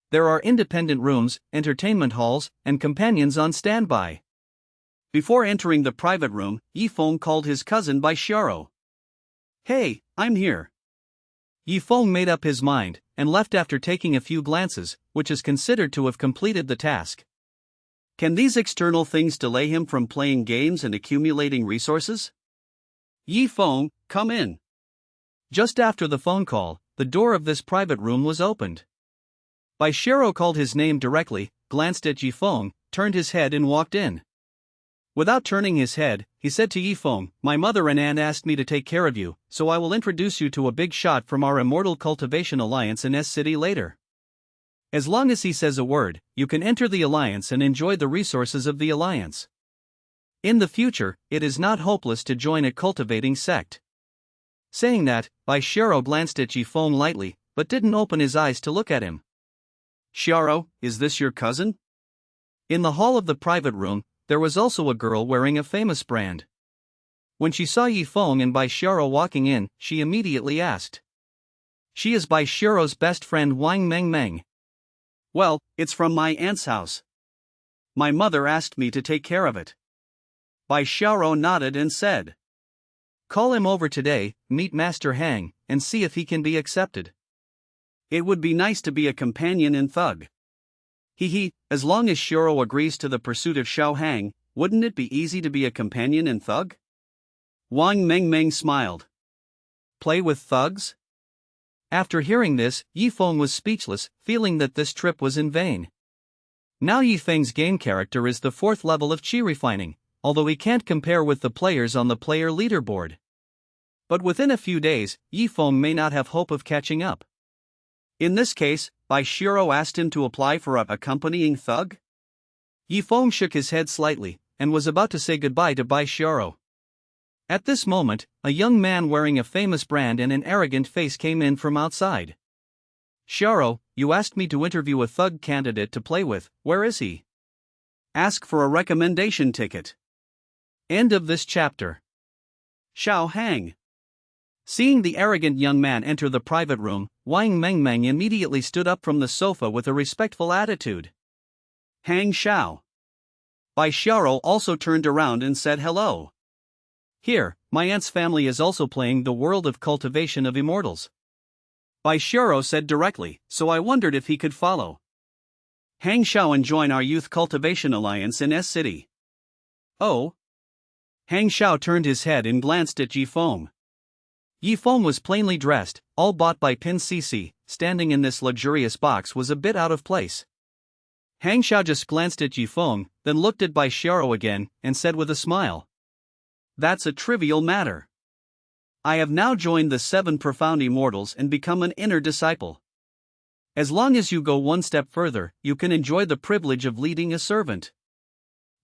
[SPEAKER 1] There are independent rooms, entertainment halls, and companions on standby. Before entering the private room, Yi Feng called his cousin by Shiro. Hey, I'm here. Yi Feng made up his mind, and left after taking a few glances, which is considered to have completed the task. Can these external things delay him from playing games and accumulating resources? Yi Feng, come in. Just after the phone call, the door of this private room was opened. Bai Xiao called his name directly, glanced at Yifeng, turned his head and walked in. Without turning his head, he said to Yifeng, "My mother and aunt asked me to take care of you, so I will introduce you to a big shot from our Immortal Cultivation Alliance in S City later. As long as he says a word, you can enter the alliance and enjoy the resources of the alliance. In the future, it is not hopeless to join a cultivating sect." Saying that, Bai Xiao glanced at Yifeng lightly, but didn't open his eyes to look at him. "Xiao, is this your cousin?" In the hall of the private room, there was also a girl wearing a famous brand. When she saw Yifeng and Bai Xiao walking in, she immediately asked. "She is Bai Xiao's best friend Wang Mengmeng." "Well, it's from my aunt's house. My mother asked me to take care of it." Bai Xiao nodded and said, "Call him over today, meet Master Hang, and see if he can be accepted. It would be nice to be a companion in Thug. As long as Xiao agrees to the pursuit of Xiao Hang, wouldn't it be easy to be a companion in Thug?" Wang Mengmeng smiled. Play with thugs? After hearing this, Yifeng was speechless, feeling that this trip was in vain. Now Yifeng's game character is the 4th level of Qi refining, although he can't compare with the players on the player leaderboard. But within a few days, Yifeng may not have hope of catching up. In this case, Bai Xiao asked him to apply for a accompanying thug? Yifeng shook his head slightly, and was about to say goodbye to Bai Xiao. At this moment, a young man wearing a famous brand and an arrogant face came in from outside. "Xiao, you asked me to interview a thug candidate to play with, where is he? Ask for a recommendation ticket." End of this chapter. Xiao Hang. Seeing the arrogant young man enter the private room, Wang Mengmeng immediately stood up from the sofa with a respectful attitude. "Hang Xiao." Bai Xiao also turned around and said hello. "Here, my aunt's family is also playing the World of Cultivation of Immortals." Bai Xiao said directly, so I wondered if he could follow Hang Xiao and join our Youth Cultivation Alliance in S City. "Oh?" Hang Xiao turned his head and glanced at Yifeng. Yifeng was plainly dressed, all bought by Pin Cc, standing in this luxurious box was a bit out of place. Hang Xiao just glanced at Yifeng, then looked at Bai Xiao again, and said with a smile, "That's a trivial matter. I have now joined the 7 profound immortals and become an inner disciple. As long as you go one step further, you can enjoy the privilege of leading a servant.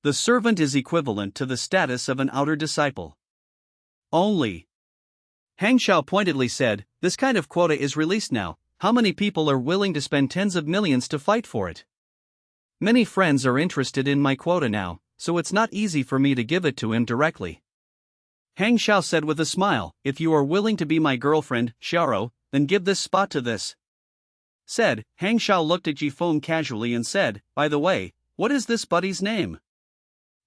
[SPEAKER 1] The servant is equivalent to the status of an outer disciple. Only." Hang Xiao pointedly said, "This kind of quota is released now. How many people are willing to spend tens of millions to fight for it? Many friends are interested in my quota now, so it's not easy for me to give it to him directly." Hang Xiao said with a smile, "If you are willing to be my girlfriend, Xiao, then give this spot to this." Said, Hang Xiao looked at Yifeng casually and said, "By the way, what is this buddy's name?"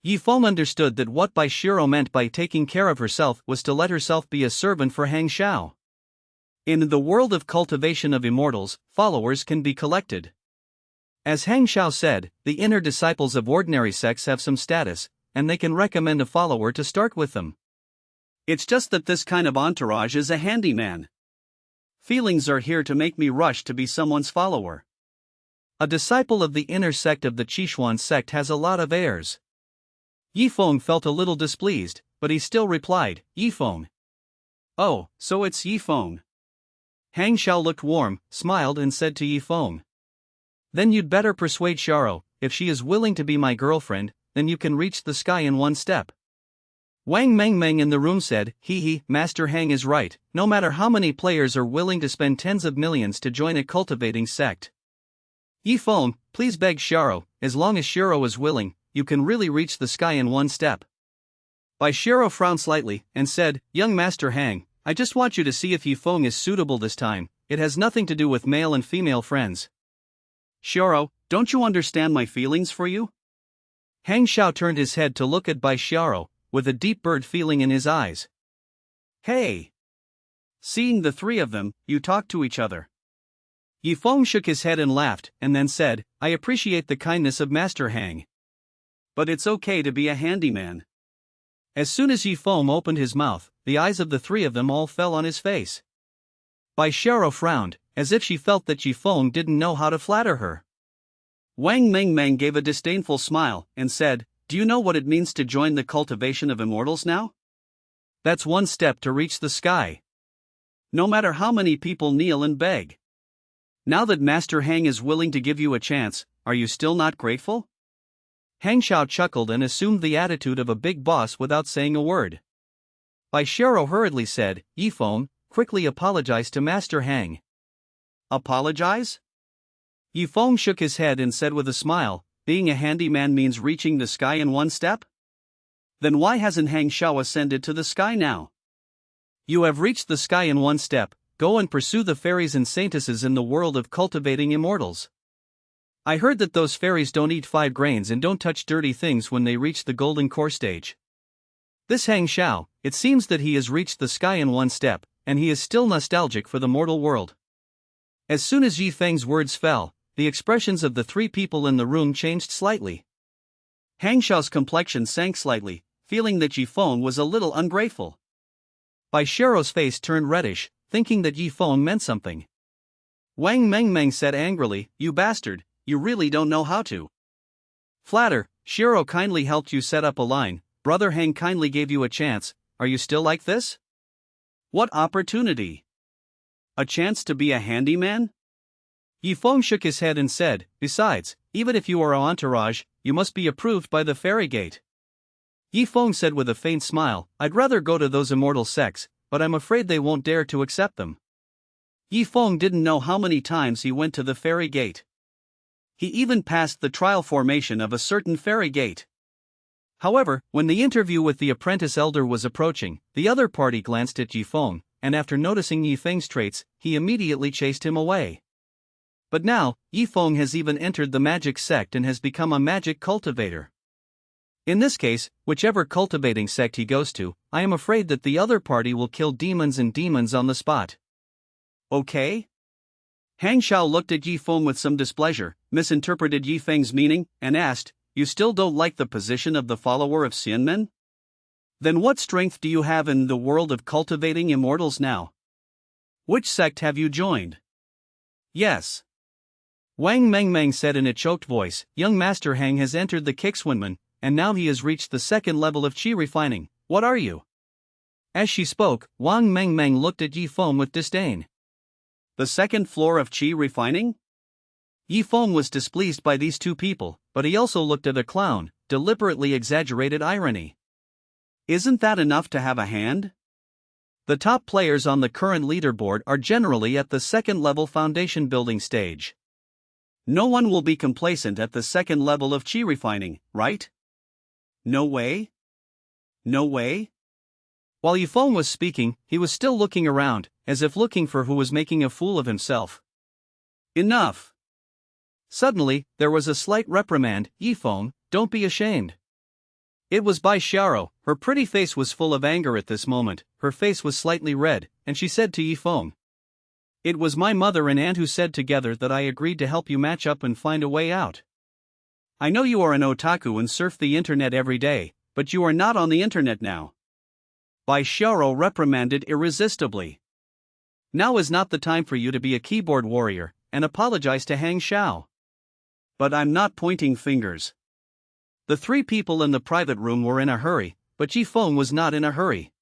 [SPEAKER 1] Yifeng understood that what Bai Xiao meant by taking care of herself was to let herself be a servant for Hang Xiao. In the world of cultivation of immortals, followers can be collected. As Hang Xiao said, the inner disciples of ordinary sects have some status, and they can recommend a follower to start with them. It's just that this kind of entourage is a handyman. Feelings are here to make me rush to be someone's follower. A disciple of the inner sect of the Qishuan sect has a lot of heirs. Yifeng felt a little displeased, but he still replied, "Yifeng." "Oh, so it's Yifeng." Hang Xiao looked warm, smiled and said to Yifeng, "Then you'd better persuade Xiao. If she is willing to be my girlfriend, then you can reach the sky in one step." Wang Mengmeng in the room said, Master Hang is right, no matter how many players are willing to spend tens of millions to join a cultivating sect. Yifeng, please beg Xiao, as long as Xiao is willing, you can really reach the sky in one step." Bai Xiao frowned slightly, and said, "Young Master Hang, I just want you to see if Yifeng is suitable this time, it has nothing to do with male and female friends." "Xiao, don't you understand my feelings for you?" Hang Xiao turned his head to look at Bai Xiao, with a deep bird feeling in his eyes. "Hey!" Seeing the 3 of them, you talk to each other. Yifeng shook his head and laughed, and then said, "I appreciate the kindness of Master Hang. But it's okay to be a handyman." As soon as Yifeng opened his mouth, the eyes of the 3 of them all fell on his face. Bai Xiao frowned, as if she felt that Yi Feng didn't know how to flatter her. Wang Mengmeng gave a disdainful smile and said, "Do you know what it means to join the cultivation of immortals now? That's one step to reach the sky. No matter how many people kneel and beg. Now that Master Hang is willing to give you a chance, are you still not grateful?" Hang Xiao chuckled and assumed the attitude of a big boss without saying a word. Bai Xiao hurriedly said, "Yi Feng, quickly apologize to Master Hang." "Apologize?" Yi Feng shook his head and said with a smile, "Being a handyman means reaching the sky in one step? Then why hasn't Hang Xiao ascended to the sky now? You have reached the sky in one step, go and pursue the fairies and saintesses in the world of cultivating immortals. I heard that those fairies don't eat 5 grains and don't touch dirty things when they reach the golden core stage. This Hang Xiao, it seems that he has reached the sky in one step, and he is still nostalgic for the mortal world." As soon as Yi Feng's words fell, the expressions of the 3 people in the room changed slightly. Hang Xiao's complexion sank slightly, feeling that Yi Feng was a little ungrateful. Bai Xiao's face turned reddish, thinking that Yi Feng meant something. Wang Mengmeng said angrily, "You bastard, you really don't know how to flatter. Xiao kindly helped you set up a line, Brother Hang kindly gave you a chance, are you still like this? What opportunity? A chance to be a handyman?" Yi Feng shook his head and said, "Besides, even if you are an entourage, you must be approved by the fairy gate." Yi Feng said with a faint smile, "I'd rather go to those immortal sects, but I'm afraid they won't dare to accept them." Yi Feng didn't know how many times he went to the fairy gate. He even passed the trial formation of a certain fairy gate. However, when the interview with the apprentice elder was approaching, the other party glanced at Yi Feng, and after noticing Yi Feng's traits, he immediately chased him away. But now, Yi Feng has even entered the magic sect and has become a magic cultivator. In this case, whichever cultivating sect he goes to, I am afraid that the other party will kill demons and demons on the spot. Okay? Hang Xiao looked at Yi Feng with some displeasure, misinterpreted Yi Feng's meaning, and asked, "You still don't like the position of the follower of Xianmen? Then what strength do you have in the world of cultivating immortals now? Which sect have you joined?" "Yes." Wang Mengmeng said in a choked voice, "Young Master Hang has entered the Kixwenman, and now he has reached the 2nd level of qi refining. What are you?" As she spoke, Wang Mengmeng looked at Yi Feng with disdain. "The 2nd floor of qi refining?" Yi Feng was displeased by these 2 people, but he also looked at a clown, deliberately exaggerated irony. "Isn't that enough to have a hand? The top players on the current leaderboard are generally at the 2nd level foundation building stage. No one will be complacent at the 2nd level of qi refining, right? No way? No way?" While Yi Feng was speaking, he was still looking around, as if looking for who was making a fool of himself. "Enough." Suddenly, there was a slight reprimand, "Yi Feng, don't be ashamed." It was Bai Xiao. Her pretty face was full of anger at this moment, her face was slightly red, and she said to Yi Feng, "It was my mother and aunt who said together that I agreed to help you match up and find a way out. I know you are an otaku and surf the internet every day, but you are not on the internet now." Bai Xiao reprimanded irresistibly. "Now is not the time for you to be a keyboard warrior, and apologize to Hang Xiao. But I'm not pointing fingers." The 3 people in the private room were in a hurry, but Yi Feng was not in a hurry.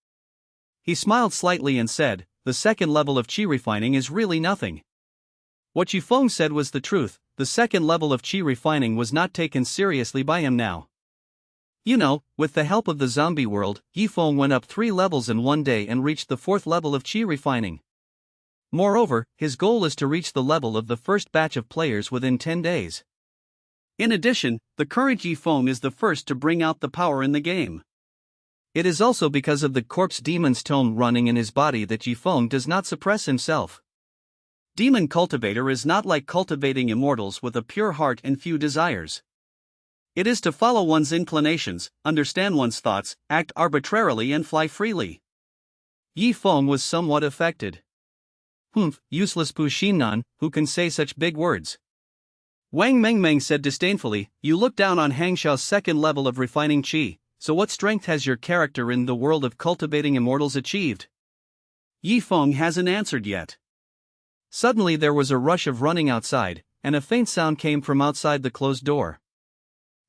[SPEAKER 1] He smiled slightly and said, "The 2nd level of qi refining is really nothing." What Yi Feng said was the truth, the 2nd level of qi refining was not taken seriously by him now. You know, with the help of the zombie world, Yi Feng went up 3 levels in one day and reached the 4th level of qi refining. Moreover, his goal is to reach the level of the first batch of players within 10 days. In addition, the current Yi Feng is the first to bring out the power in the game. It is also because of the corpse demon's tone running in his body that Yi Feng does not suppress himself. Demon cultivator is not like cultivating immortals with a pure heart and few desires. It is to follow one's inclinations, understand one's thoughts, act arbitrarily and fly freely. Yi Feng was somewhat affected. Useless Pu Xinnan, who can say such big words? Wang Mengmeng said disdainfully, "You look down on Hang Xiao's 2nd level of refining qi, so what strength has your character in the world of cultivating immortals achieved?" Yi Feng hasn't answered yet. Suddenly there was a rush of running outside, and a faint sound came from outside the closed door.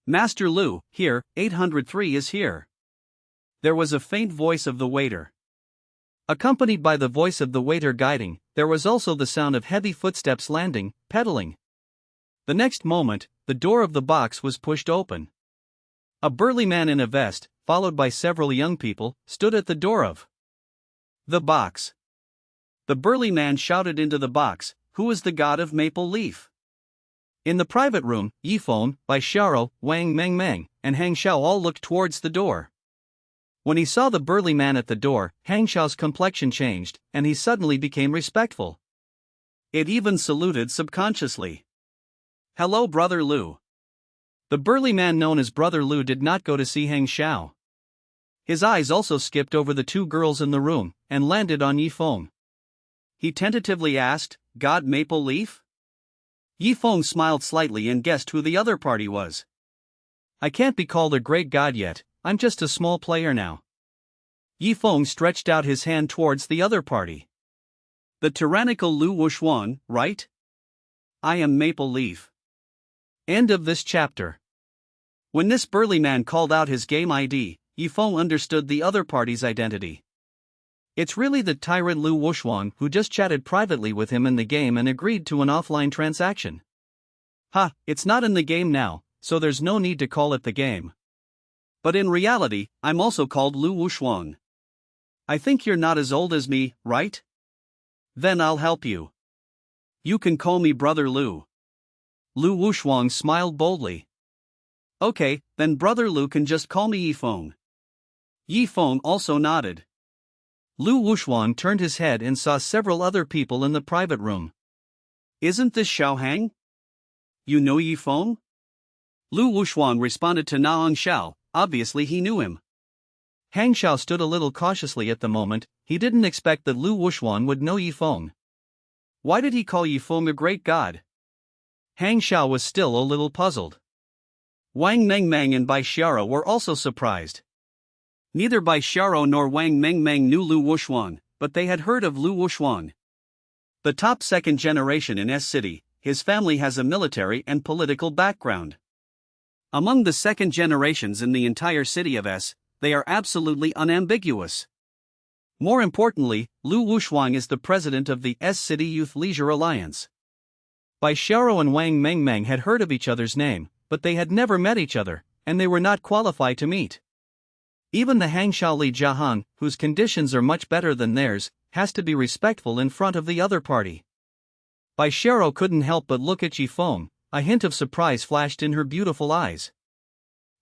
[SPEAKER 1] "Master Lu, here, 803 is here." There was a faint voice of the waiter. Accompanied by the voice of the waiter guiding, there was also the sound of heavy footsteps landing, pedaling. The next moment, the door of the box was pushed open. A burly man in a vest, followed by several young people, stood at the door of the box. The burly man shouted into the box, "Who is the god of maple leaf?" In the private room, Yifeng, Bai Xiao, Wang Mengmeng, and Hang Xiao all looked towards the door. When he saw the burly man at the door, Hang Xiao's complexion changed, and he suddenly became respectful. It even saluted subconsciously. "Hello, Brother Lu." The burly man known as Brother Lu did not go to see Hang Xiao. His eyes also skipped over the two girls in the room, and landed on Yifeng. He tentatively asked, "God Maple Leaf?" Yifeng smiled slightly and guessed who the other party was. "I can't be called a great god yet, I'm just a small player now." Yifeng stretched out his hand towards the other party. "The tyrannical Lu Wushuan, right? I am Maple Leaf." End of this chapter. When this burly man called out his game ID, Yifeng understood the other party's identity. It's really the tyrant Lu Wushuan who just chatted privately with him in the game and agreed to an offline transaction. It's not in the game now, so there's no need to call it the game. But in reality, I'm also called Lu Wushuan. I think you're not as old as me, right? Then I'll help you. You can call me Brother Lu. Lu Wushuan smiled boldly. Okay, then Brother Lu can just call me Yifeng. Yifeng also nodded. Lu Wushuan turned his head and saw several other people in the private room. "Isn't this Xiao Hang? You know Yifeng?" Lu Wushuan responded to Naong Xiao, obviously he knew him. Hang Xiao stood a little cautiously at the moment, he didn't expect that Lu Wushuan would know Yifeng. Why did he call Yifeng a great god? Hang Xiao was still a little puzzled. Wang Mengmeng and Bai Xiao were also surprised. Neither Bai Xiao nor Wang Mengmeng knew Lu Wushuan, but they had heard of Lu Wushuan. The top second generation in S City, his family has a military and political background. Among the second generations in the entire city of S, they are absolutely unambiguous. More importantly, Lu Wushuan is the president of the S City Youth Leisure Alliance. Bai Xiao and Wang Mengmeng had heard of each other's name, but they had never met each other, and they were not qualified to meet. Even the Hangshao Li Jiahang, whose conditions are much better than theirs, has to be respectful in front of the other party. Bai Xiao couldn't help but look at Yifeng, a hint of surprise flashed in her beautiful eyes.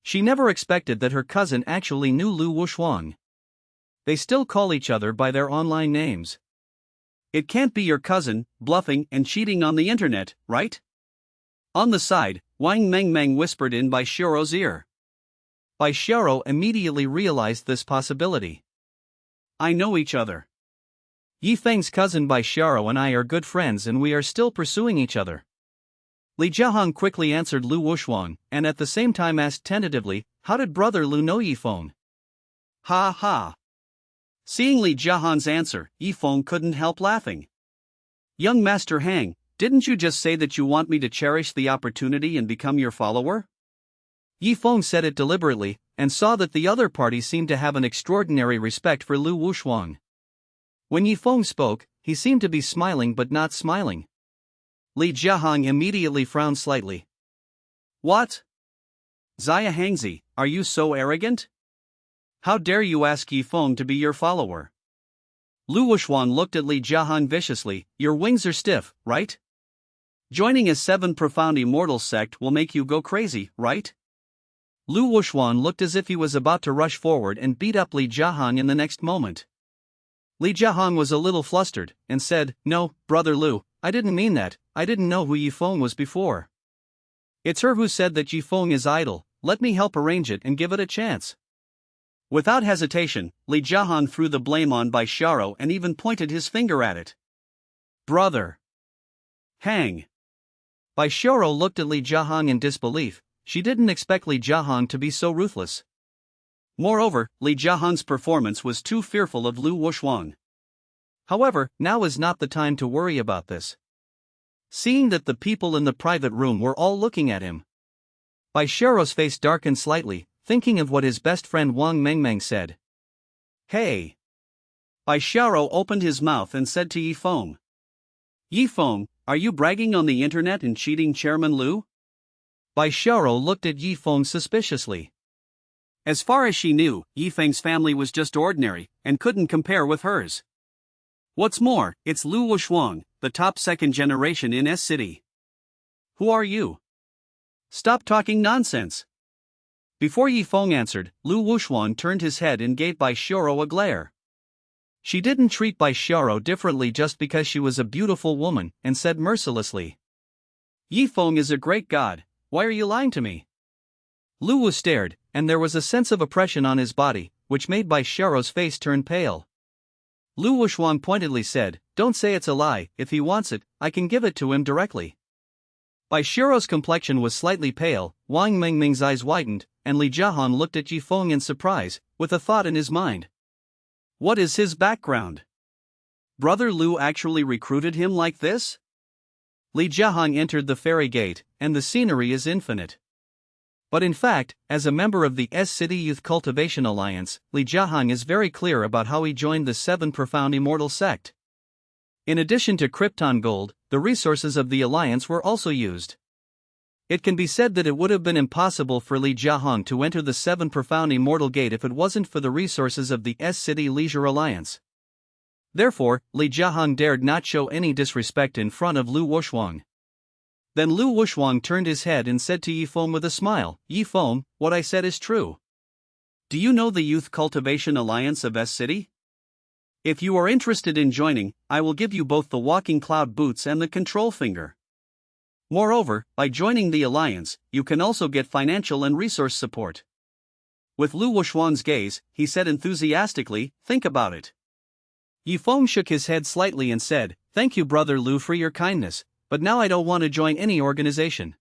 [SPEAKER 1] She never expected that her cousin actually knew Lu Wushuan. They still call each other by their online names. It can't be your cousin, bluffing and cheating on the internet, right? On the side, Wang Mengmeng whispered in Bai Xiao's ear. Bai Xiao immediately realized this possibility. I know each other. Yifeng's cousin Bai Xiao and I are good friends and we are still pursuing each other. Li Jiahang quickly answered Lu Wushuan, and at the same time asked tentatively, how did Brother Lu know Yifeng? Ha ha. Seeing Li Jiahang's answer, Yifeng couldn't help laughing. Young Master Hang, didn't you just say that you want me to cherish the opportunity and become your follower? Yifeng said it deliberately, and saw that the other party seemed to have an extraordinary respect for Lu Wushuan. When Yifeng spoke, he seemed to be smiling but not smiling. Li Jiahang immediately frowned slightly. What? Xia Hangzi, are you so arrogant? How dare you ask Yifeng to be your follower? Lu Wushuan looked at Li Jiahang viciously. Your wings are stiff, right? Joining a 7 profound immortals sect will make you go crazy, right? Lu Wushuan looked as if he was about to rush forward and beat up Li Jiahang in the next moment. Li Jiahang was a little flustered, and said, No, Brother Lu, I didn't mean that, I didn't know who Yifeng was before. It's her who said that Yifeng is idle, let me help arrange it and give it a chance. Without hesitation, Li Jiahang threw the blame on Bai Xiao and even pointed his finger at it. Brother Hang. Bai Xiao looked at Li Jiahang in disbelief. She didn't expect Li Jiahang to be so ruthless. Moreover, Li Jiahang's performance was too fearful of Lu Wushuan. However, now is not the time to worry about this. Seeing that the people in the private room were all looking at him, Baisharo's face darkened slightly, thinking of what his best friend Wang Mengmeng said. Hey! Baisharo opened his mouth and said to Yifeng. Yifeng, are you bragging on the internet and cheating Chairman Liu? Baisharo looked at Yifeng suspiciously. As far as she knew, Yifeng's family was just ordinary, and couldn't compare with hers. What's more, it's Liu Wushuang, the top second generation in S-City. Who are you? Stop talking nonsense. Before Yifeng answered, Liu Wushuang turned his head and gave Baisharo a glare. She didn't treat Baisharo differently just because she was a beautiful woman, and said mercilessly. Yifeng is a great god, why are you lying to me? Liu Wu stared, and there was a sense of oppression on his body, which made Baisharo's face turn pale. Liu Wushuang pointedly said, don't say it's a lie, if he wants it, I can give it to him directly. Baisharo's complexion was slightly pale, Wang Mengming's eyes widened, and Li Jiahan looked at Yifeng in surprise, with a thought in his mind. What is his background? Brother Liu actually recruited him like this? Li Jiahan entered the fairy gate, and the scenery is infinite. But in fact, as a member of the S-City Youth Cultivation Alliance, Li Jiahang is very clear about how he joined the Seven Profound Immortal Sect. In addition to Krypton Gold, the resources of the Alliance were also used. It can be said that it would have been impossible for Li Jiahang to enter the Seven Profound Immortal Gate if it wasn't for the resources of the S-City Leisure Alliance. Therefore, Li Jiahang dared not show any disrespect in front of Liu Wushuang. Then Liu Wushuang turned his head and said to Yifeng with a smile, Yifeng, what I said is true. Do you know the Youth Cultivation Alliance of S-City? If you are interested in joining, I will give you both the Walking Cloud boots and the Control Finger. Moreover, by joining the Alliance, you can also get financial and resource support. With Liu Wushuang's gaze, he said enthusiastically, think about it. Yifeng shook his head slightly and said, thank you brother Liu for your kindness. But now I don't want to join any organization.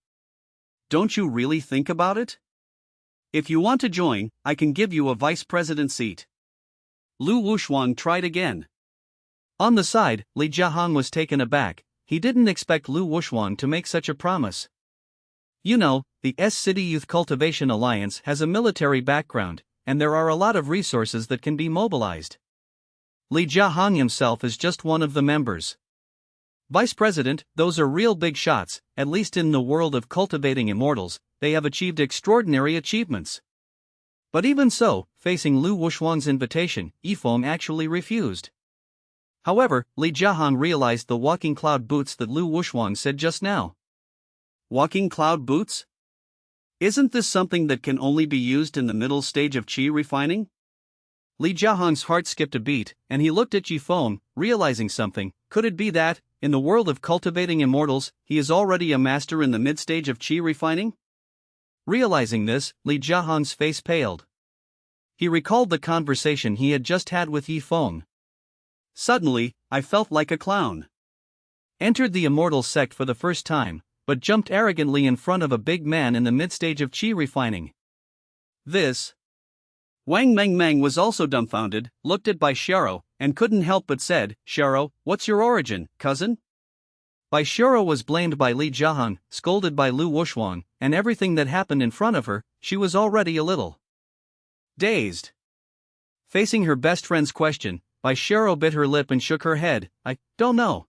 [SPEAKER 1] Don't you really think about it? If you want to join, I can give you a vice president seat. Liu Wushuang tried again. On the side, Li Jiahang was taken aback. He didn't expect Liu Wushuang to make such a promise. You know, the S-City Youth Cultivation Alliance has a military background, and there are a lot of resources that can be mobilized. Li Jiahang himself is just one of the members. Vice President, those are real big shots, at least in the world of cultivating immortals, they have achieved extraordinary achievements. But even so, facing Liu Wushuang's invitation, Yifeng actually refused. However, Li Jiahang realized the walking cloud boots that Liu Wushuang said just now. Walking cloud boots? Isn't this something that can only be used in the middle stage of qi refining? Li Jiahang's heart skipped a beat, and he looked at Yifeng, realizing something. Could it be that, in the world of cultivating immortals, he is already a master in the mid-stage of qi refining? Realizing this, Li Jiahang's face paled. He recalled the conversation he had just had with Yifeng. Suddenly, I felt like a clown. Entered the immortal sect for the first time, but jumped arrogantly in front of a big man in the mid-stage of qi refining. This. Wang Mengmeng was also dumbfounded, looked at Baisharo, and couldn't help but said, Sharo, what's your origin, cousin? Baisharo was blamed by Li Jiahang, scolded by Liu Wushuang, and everything that happened in front of her, she was already a little dazed. Facing her best friend's question, Baisharo bit her lip and shook her head, I don't know.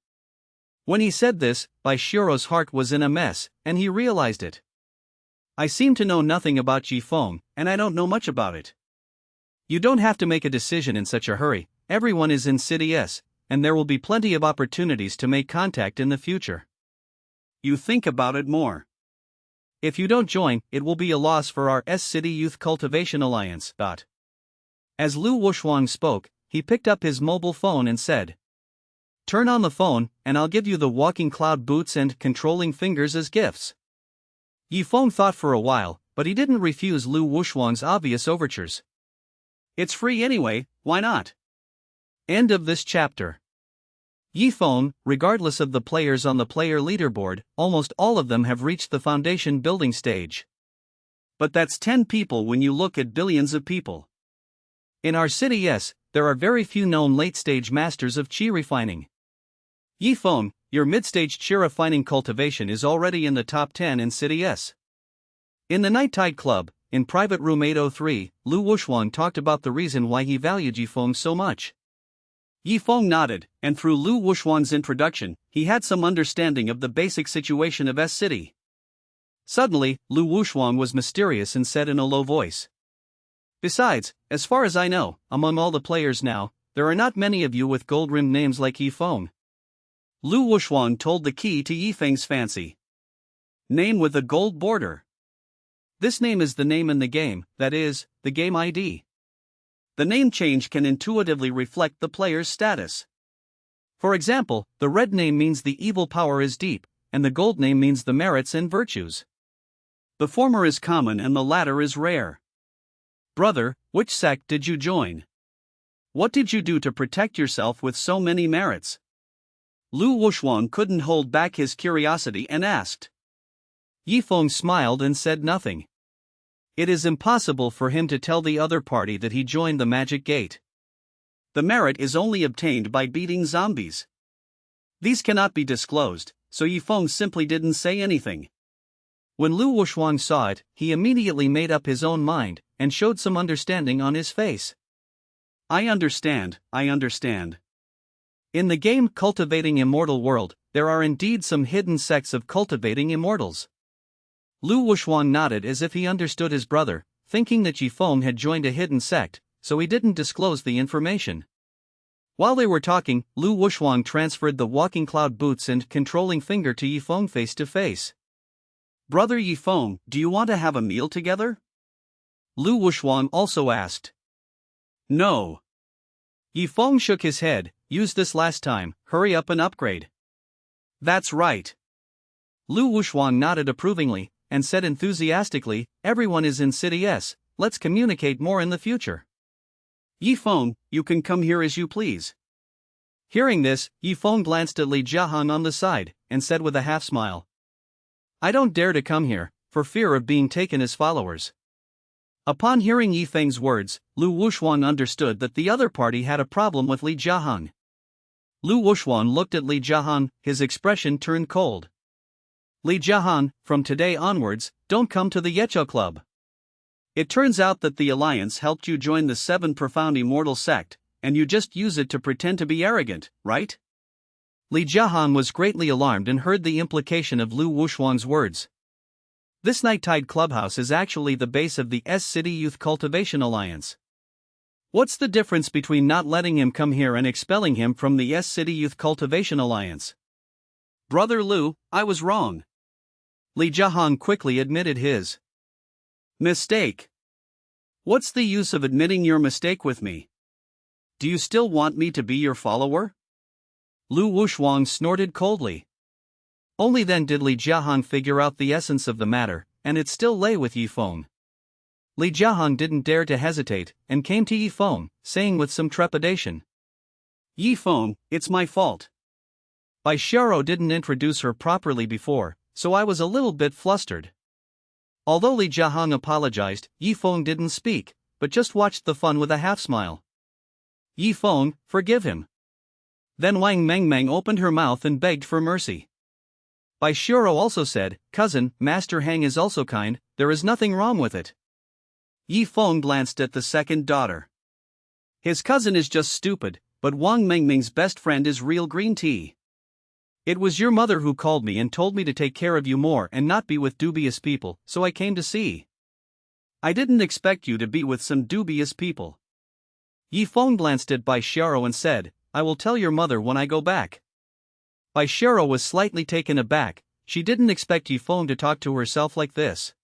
[SPEAKER 1] When he said this, Baisharo's heart was in a mess, and he realized it. I seem to know nothing about Yifeng, and I don't know much about it. You don't have to make a decision in such a hurry, everyone is in City S, and there will be plenty of opportunities to make contact in the future. You think about it more. If you don't join, it will be a loss for our S-City Youth Cultivation Alliance. As Liu Wushuang spoke, he picked up his mobile phone and said, Turn on the phone, and I'll give you the walking cloud boots and controlling fingers as gifts. Yifeng thought for a while, but he didn't refuse Liu Wushuang's obvious overtures. It's free anyway, why not? End of this chapter. Yifeng, regardless of the players on the player leaderboard, almost all of them have reached the foundation building stage. But that's 10 people when you look at billions of people. In our City S, there are very few known late-stage masters of qi refining. Yifeng, your mid-stage qi refining cultivation is already in the top 10 in City S. In the Night Tide Club, in private room 803, Lu Wuxuan talked about the reason why he valued Yifeng so much. Yifeng nodded, and through Lu Wuxuan's introduction, he had some understanding of the basic situation of S City. Suddenly, Lu Wuxuan was mysterious and said in a low voice. Besides, as far as I know, among all the players now, there are not many of you with gold-rimmed names like Yifeng. Lu Wuxuan told the key to Yifeng's fancy. Name with a gold border. This name is the name in the game, that is, the game ID. The name change can intuitively reflect the player's status. For example, the red name means the evil power is deep, and the gold name means the merits and virtues. The former is common and the latter is rare. Brother, which sect did you join? What did you do to protect yourself with so many merits? Lu Wuxuan couldn't hold back his curiosity and asked. Yifeng smiled and said nothing. It is impossible for him to tell the other party that he joined the Magic Gate. The merit is only obtained by beating zombies. These cannot be disclosed, so Yifeng simply didn't say anything. When Lu Wuxuan saw it, he immediately made up his own mind, and showed some understanding on his face. I understand. In the game Cultivating Immortal World, there are indeed some hidden sects of cultivating immortals. Lu Wuxuan nodded as if he understood his brother, thinking that Yifeng had joined a hidden sect, so he didn't disclose the information. While they were talking, Lu Wuxuan transferred the walking cloud boots and controlling finger to Yifeng face to face. Brother Yifeng, do you want to have a meal together? Lu Wuxuan also asked. No. Yifeng shook his head. Used this last time, hurry up and upgrade. That's right. Lu Wuxuan nodded approvingly, and said enthusiastically, everyone is in City S, let's communicate more in the future. Yifeng, you can come here as you please. Hearing this, Yifeng glanced at Li Jiahang on the side, and said with a half-smile. I don't dare to come here, for fear of being taken as followers. Upon hearing Yifeng's words, Lu Wuxuan understood that the other party had a problem with Li Jiahang. Lu Wuxuan looked at Li Jiahang, his expression turned cold. Li Jiahang, from today onwards, don't come to the Yecho Club. It turns out that the Alliance helped you join the 7 Profound Immortal Sect, and you just use it to pretend to be arrogant, right? Li Jiahang was greatly alarmed and heard the implication of Lu Wuxuan's words. This Night Tide Clubhouse is actually the base of the S City Youth Cultivation Alliance. What's the difference between not letting him come here and expelling him from the S City Youth Cultivation Alliance? Brother Lu, I was wrong. Li Jiahang quickly admitted his mistake. What's the use of admitting your mistake with me? Do you still want me to be your follower? Lu Wuxuan snorted coldly. Only then did Li Jiahang figure out the essence of the matter, and it still lay with Yifeng. Li Jiahang didn't dare to hesitate, and came to Yifeng, saying with some trepidation. Yifeng, it's my fault. Bai Xiao didn't introduce her properly before, so I was a little bit flustered. Although Li Jiahang apologized, Yifeng didn't speak, but just watched the fun with a half-smile. Yifeng, forgive him. Then Wang Mengmeng opened her mouth and begged for mercy. Bai Xiao also said, Cousin, Master Hang is also kind, there is nothing wrong with it. Yifeng glanced at the second daughter. His cousin is just stupid, but Wang Mengmeng's best friend is real green tea. It was your mother who called me and told me to take care of you more and not be with dubious people, so I came to see. I didn't expect you to be with some dubious people. Yifeng glanced at Bai Xiao and said, I will tell your mother when I go back. Bai Xiao was slightly taken aback, she didn't expect Yifeng to talk to herself like this.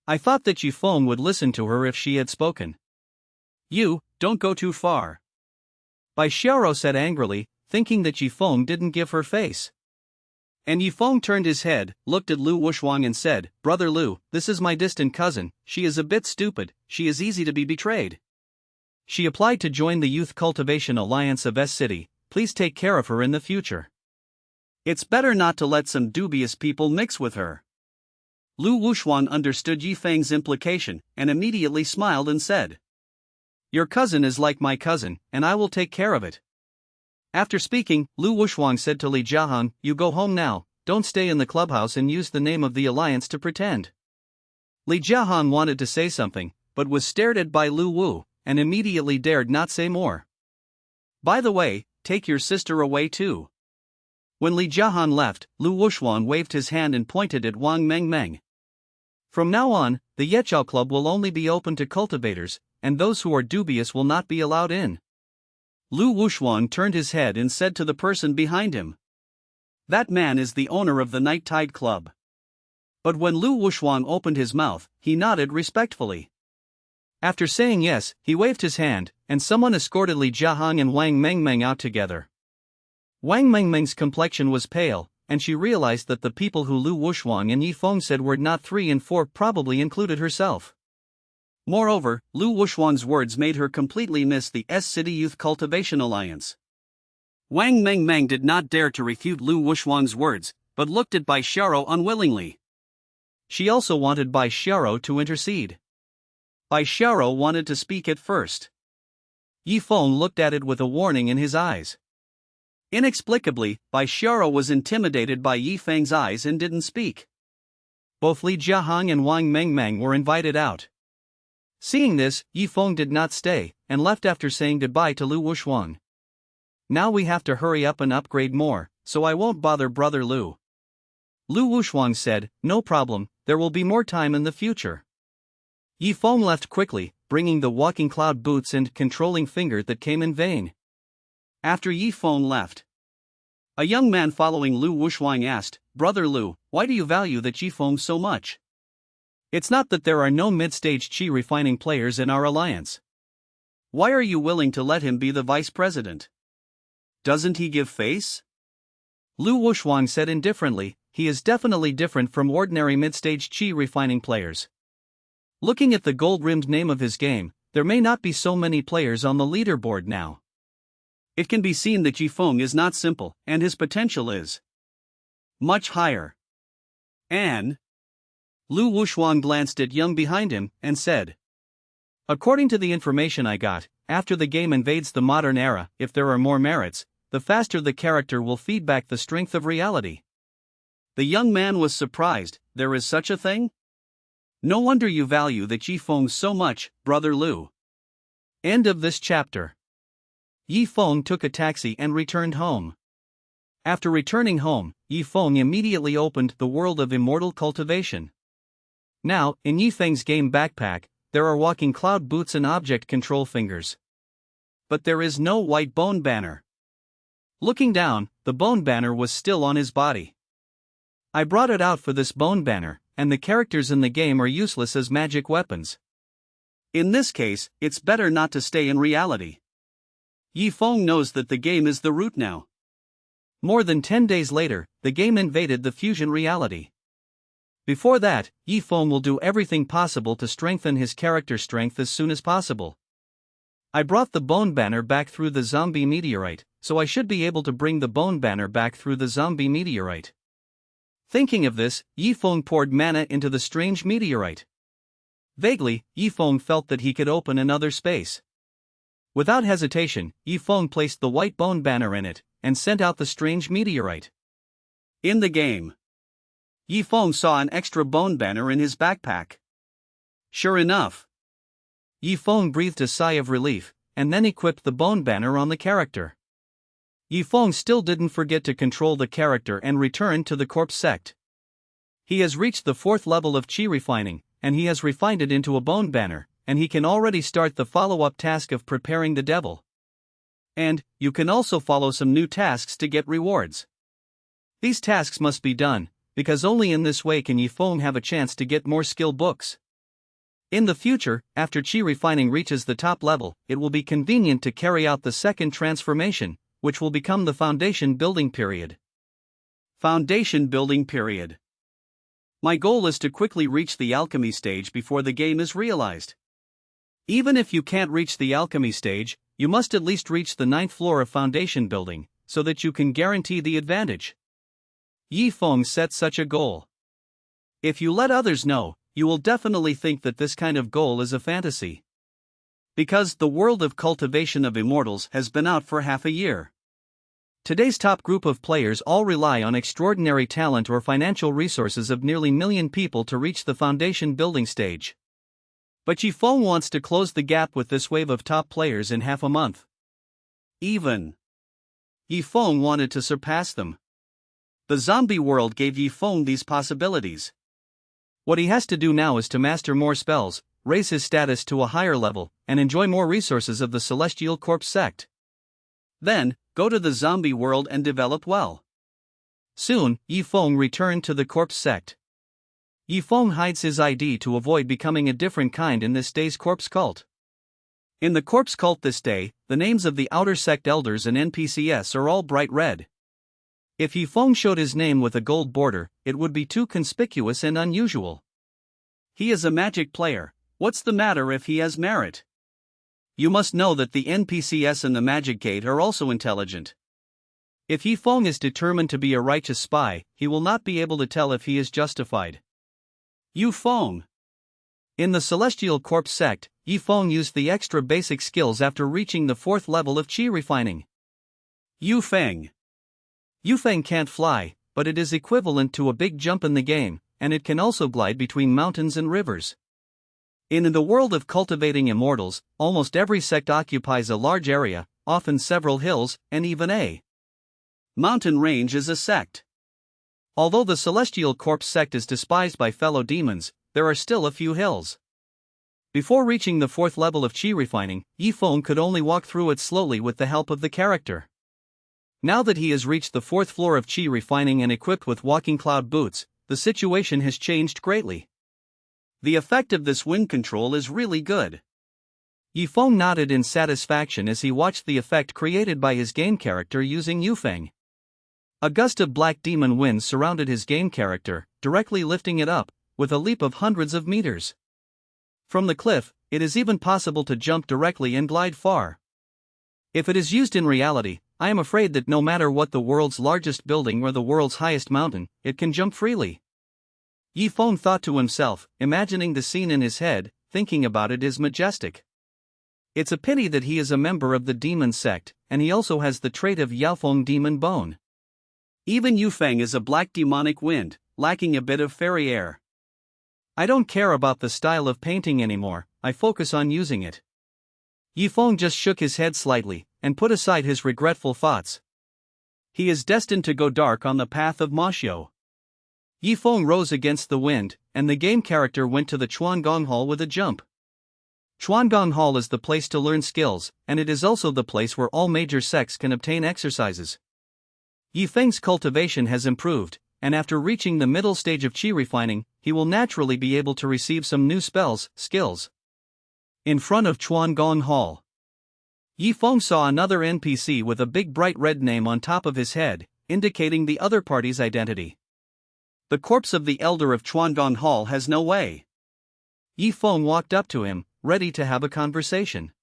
[SPEAKER 1] I thought that Yifeng would listen to her if she had spoken. You, don't go too far. Bai Xiao said angrily, thinking that Yifeng didn't give her face. And Yifeng turned his head, looked at Lu Wuxuan and said, Brother Lu, this is my distant cousin, she is a bit stupid, she is easy to be betrayed. She applied to join the Youth Cultivation Alliance of S City, please take care of her in the future. It's better not to let some dubious people mix with her. Lu Wuxuan understood Yifeng's implication, and immediately smiled and said, Your cousin is like my cousin, and I will take care of it. After speaking, Lu Wushuang said to Li Jiahan, you go home now, don't stay in the clubhouse and use the name of the alliance to pretend. Li Jiahan wanted to say something, but was stared at by Lu Wu, and immediately dared not say more. By the way, take your sister away too. When Li Jiahan left, Lu Wushuang waved his hand and pointed at Wang Mengmeng. From now on, the Yeqiao Club will only be open to cultivators, and those who are dubious will not be allowed in. Lu Wushuang turned his head and said to the person behind him, that man is the owner of the Night Tide Club. But when Lu Wushuang opened his mouth, he nodded respectfully. After saying yes, he waved his hand, and someone escorted Li Jiahan and Wang Mengmeng out together. Wang Mengmeng's complexion was pale, and she realized that the people who Lu Wushuang and Yi Feng said were not 3 and 4 probably included herself. Moreover, Lu Wushuang's words made her completely miss the S-City Youth Cultivation Alliance. Wang Mengmeng did not dare to refute Lu Wushuang's words, but looked at Bai Xiao unwillingly. She also wanted Bai Xiao to intercede. Bai Xiao wanted to speak at first. Yi Feng looked at it with a warning in his eyes. Inexplicably, Bai Xiao was intimidated by Yi Feng's eyes and didn't speak. Both Li Jiahang and Wang Mengmeng were invited out. Seeing this, Yi Feng did not stay, and left after saying goodbye to Lu Wushuang. Now we have to hurry up and upgrade more, so I won't bother Brother Lu. Lu Wushuang said, no problem, there will be more time in the future. Yi Feng left quickly, bringing the walking cloud boots and controlling finger that came in vain. After Yi Feng left, a young man following Lu Wushuang asked, Brother Lu, why do you value the Yi Feng so much? It's not that there are no mid-stage qi refining players in our alliance. Why are you willing to let him be the vice president? Doesn't he give face? Lu Wushuang said indifferently, he is definitely different from ordinary mid-stage qi refining players. Looking at the gold-rimmed name of his game, there may not be so many players on the leaderboard now. It can be seen that Yi Feng is not simple, and his potential is much higher. And Lu Wushuang glanced at Young behind him, and said, according to the information I got, after the game invades the modern era, if there are more merits, the faster the character will feed back the strength of reality. The young man was surprised, there is such a thing? No wonder you value the Yi Feng so much, Brother Lu. End of this chapter. Yi Feng took a taxi and returned home. After returning home, Yi Feng immediately opened the world of immortal cultivation. Now, in Yi Feng's game backpack, there are walking cloud boots and object control fingers. But there is no white bone banner. Looking down, the bone banner was still on his body. I brought it out for this bone banner, and the characters in the game are useless as magic weapons. In this case, it's better not to stay in reality. Yi Feng knows that the game is the root now. More than 10 days later, the game invaded the fusion reality. Before that, Yi Feng will do everything possible to strengthen his character strength as soon as possible. I brought the bone banner back through the zombie meteorite, so I should be able to bring the bone banner back through the zombie meteorite. Thinking of this, Yi Feng poured mana into the strange meteorite. Vaguely, Yi Feng felt that he could open another space. Without hesitation, Yi Feng placed the white bone banner in it, and sent out the strange meteorite. In the game, Yi Feng saw an extra bone banner in his backpack. Sure enough, Yi Feng breathed a sigh of relief, and then equipped the bone banner on the character. Yi Feng still didn't forget to control the character and return to the corpse sect. He has reached the 4th level of qi refining, and he has refined it into a bone banner, and he can already start the follow-up task of preparing the devil. And you can also follow some new tasks to get rewards. These tasks must be done, because only in this way can Yi Feng have a chance to get more skill books. In the future, after qi refining reaches the top level, it will be convenient to carry out the second transformation, which will become the foundation building period. Foundation building period. My goal is to quickly reach the alchemy stage before the game is realized. Even if you can't reach the alchemy stage, you must at least reach the 9th floor of foundation building, so that you can guarantee the advantage. Yi Feng set such a goal. If you let others know, you will definitely think that this kind of goal is a fantasy. Because the world of cultivation of immortals has been out for half a year. Today's top group of players all rely on extraordinary talent or financial resources of nearly million people to reach the foundation building stage. But Yifeng wants to close the gap with this wave of top players in half a month. Even Yifeng wanted to surpass them. The zombie world gave Yifeng these possibilities. What he has to do now is to master more spells, raise his status to a higher level, and enjoy more resources of the Celestial Corpse sect. Then, go to the zombie world and develop well. Soon, Yifeng returned to the corpse sect. Yifeng hides his ID to avoid becoming a different kind in this day's corpse cult. In the corpse cult this day, the names of the outer sect elders and NPCs are all bright red. If Yifeng showed his name with a gold border, it would be too conspicuous and unusual. He is a magic player. What's the matter if he has merit? You must know that the NPCs in the Magic Gate are also intelligent. If Yifeng is determined to be a righteous spy, he will not be able to tell if he is justified. Yifeng. In the Celestial Corpse sect, Yifeng used the extra basic skills after reaching the 4th level of chi refining. Yifeng. Yifeng can't fly, but it is equivalent to a big jump in the game, and it can also glide between mountains and rivers. In the world of cultivating immortals, almost every sect occupies a large area, often several hills, and even a mountain range is a sect. Although the Celestial Corpse sect is despised by fellow demons, there are still a few hills. Before reaching the 4th level of chi refining, Yifeng could only walk through it slowly with the help of the character. Now that he has reached the 4th floor of chi refining and equipped with walking cloud boots, the situation has changed greatly. The effect of this wind control is really good. Yifeng nodded in satisfaction as he watched the effect created by his game character using Yufeng. A gust of black demon wind surrounded his game character, directly lifting it up, with a leap of hundreds of meters. From the cliff, it is even possible to jump directly and glide far. If it is used in reality, I am afraid that no matter what the world's largest building or the world's highest mountain, it can jump freely. Yifeng thought to himself, imagining the scene in his head. Thinking about it is majestic. It's a pity that he is a member of the demon sect, and he also has the trait of Yaofeng demon bone. Even Yufeng is a black demonic wind, lacking a bit of fairy air. I don't care about the style of painting anymore, I focus on using it. Yifeng just shook his head slightly, and put aside his regretful thoughts. He is destined to go dark on the path of Mashio. Yifeng rose against the wind, and the game character went to the Chuangong Hall with a jump. Chuangong Hall is the place to learn skills, and it is also the place where all major sects can obtain exercises. Yifeng's cultivation has improved, and after reaching the middle stage of chi refining, he will naturally be able to receive some new skills. In front of Chuangong Hall, Yifeng saw another NPC with a big bright red name on top of his head, indicating the other party's identity. The corpse of the elder of Chuangong Hall has no way. Yifeng walked up to him, ready to have a conversation.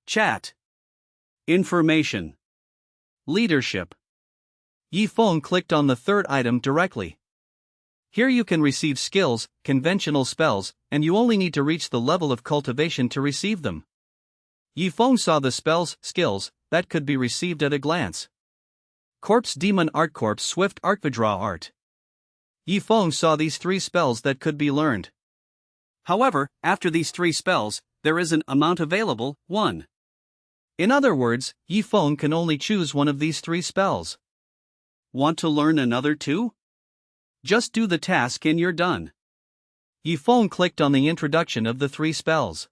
[SPEAKER 1] Chat. Information. Leadership. Yifeng clicked on the third item directly. Here you can receive skills, conventional spells, and you only need to reach the level of cultivation to receive them. Yifeng saw the skills, that could be received at a glance. Corpse Demon Art Corpse Swift Archvidraw Art. Yifeng saw these 3 spells that could be learned. However, after these 3 spells, there is an amount available, 1. In other words, Yifeng can only choose one of these 3 spells. Want to learn another 2? Just do the task and you're done. Yifeng clicked on the introduction of the 3 spells.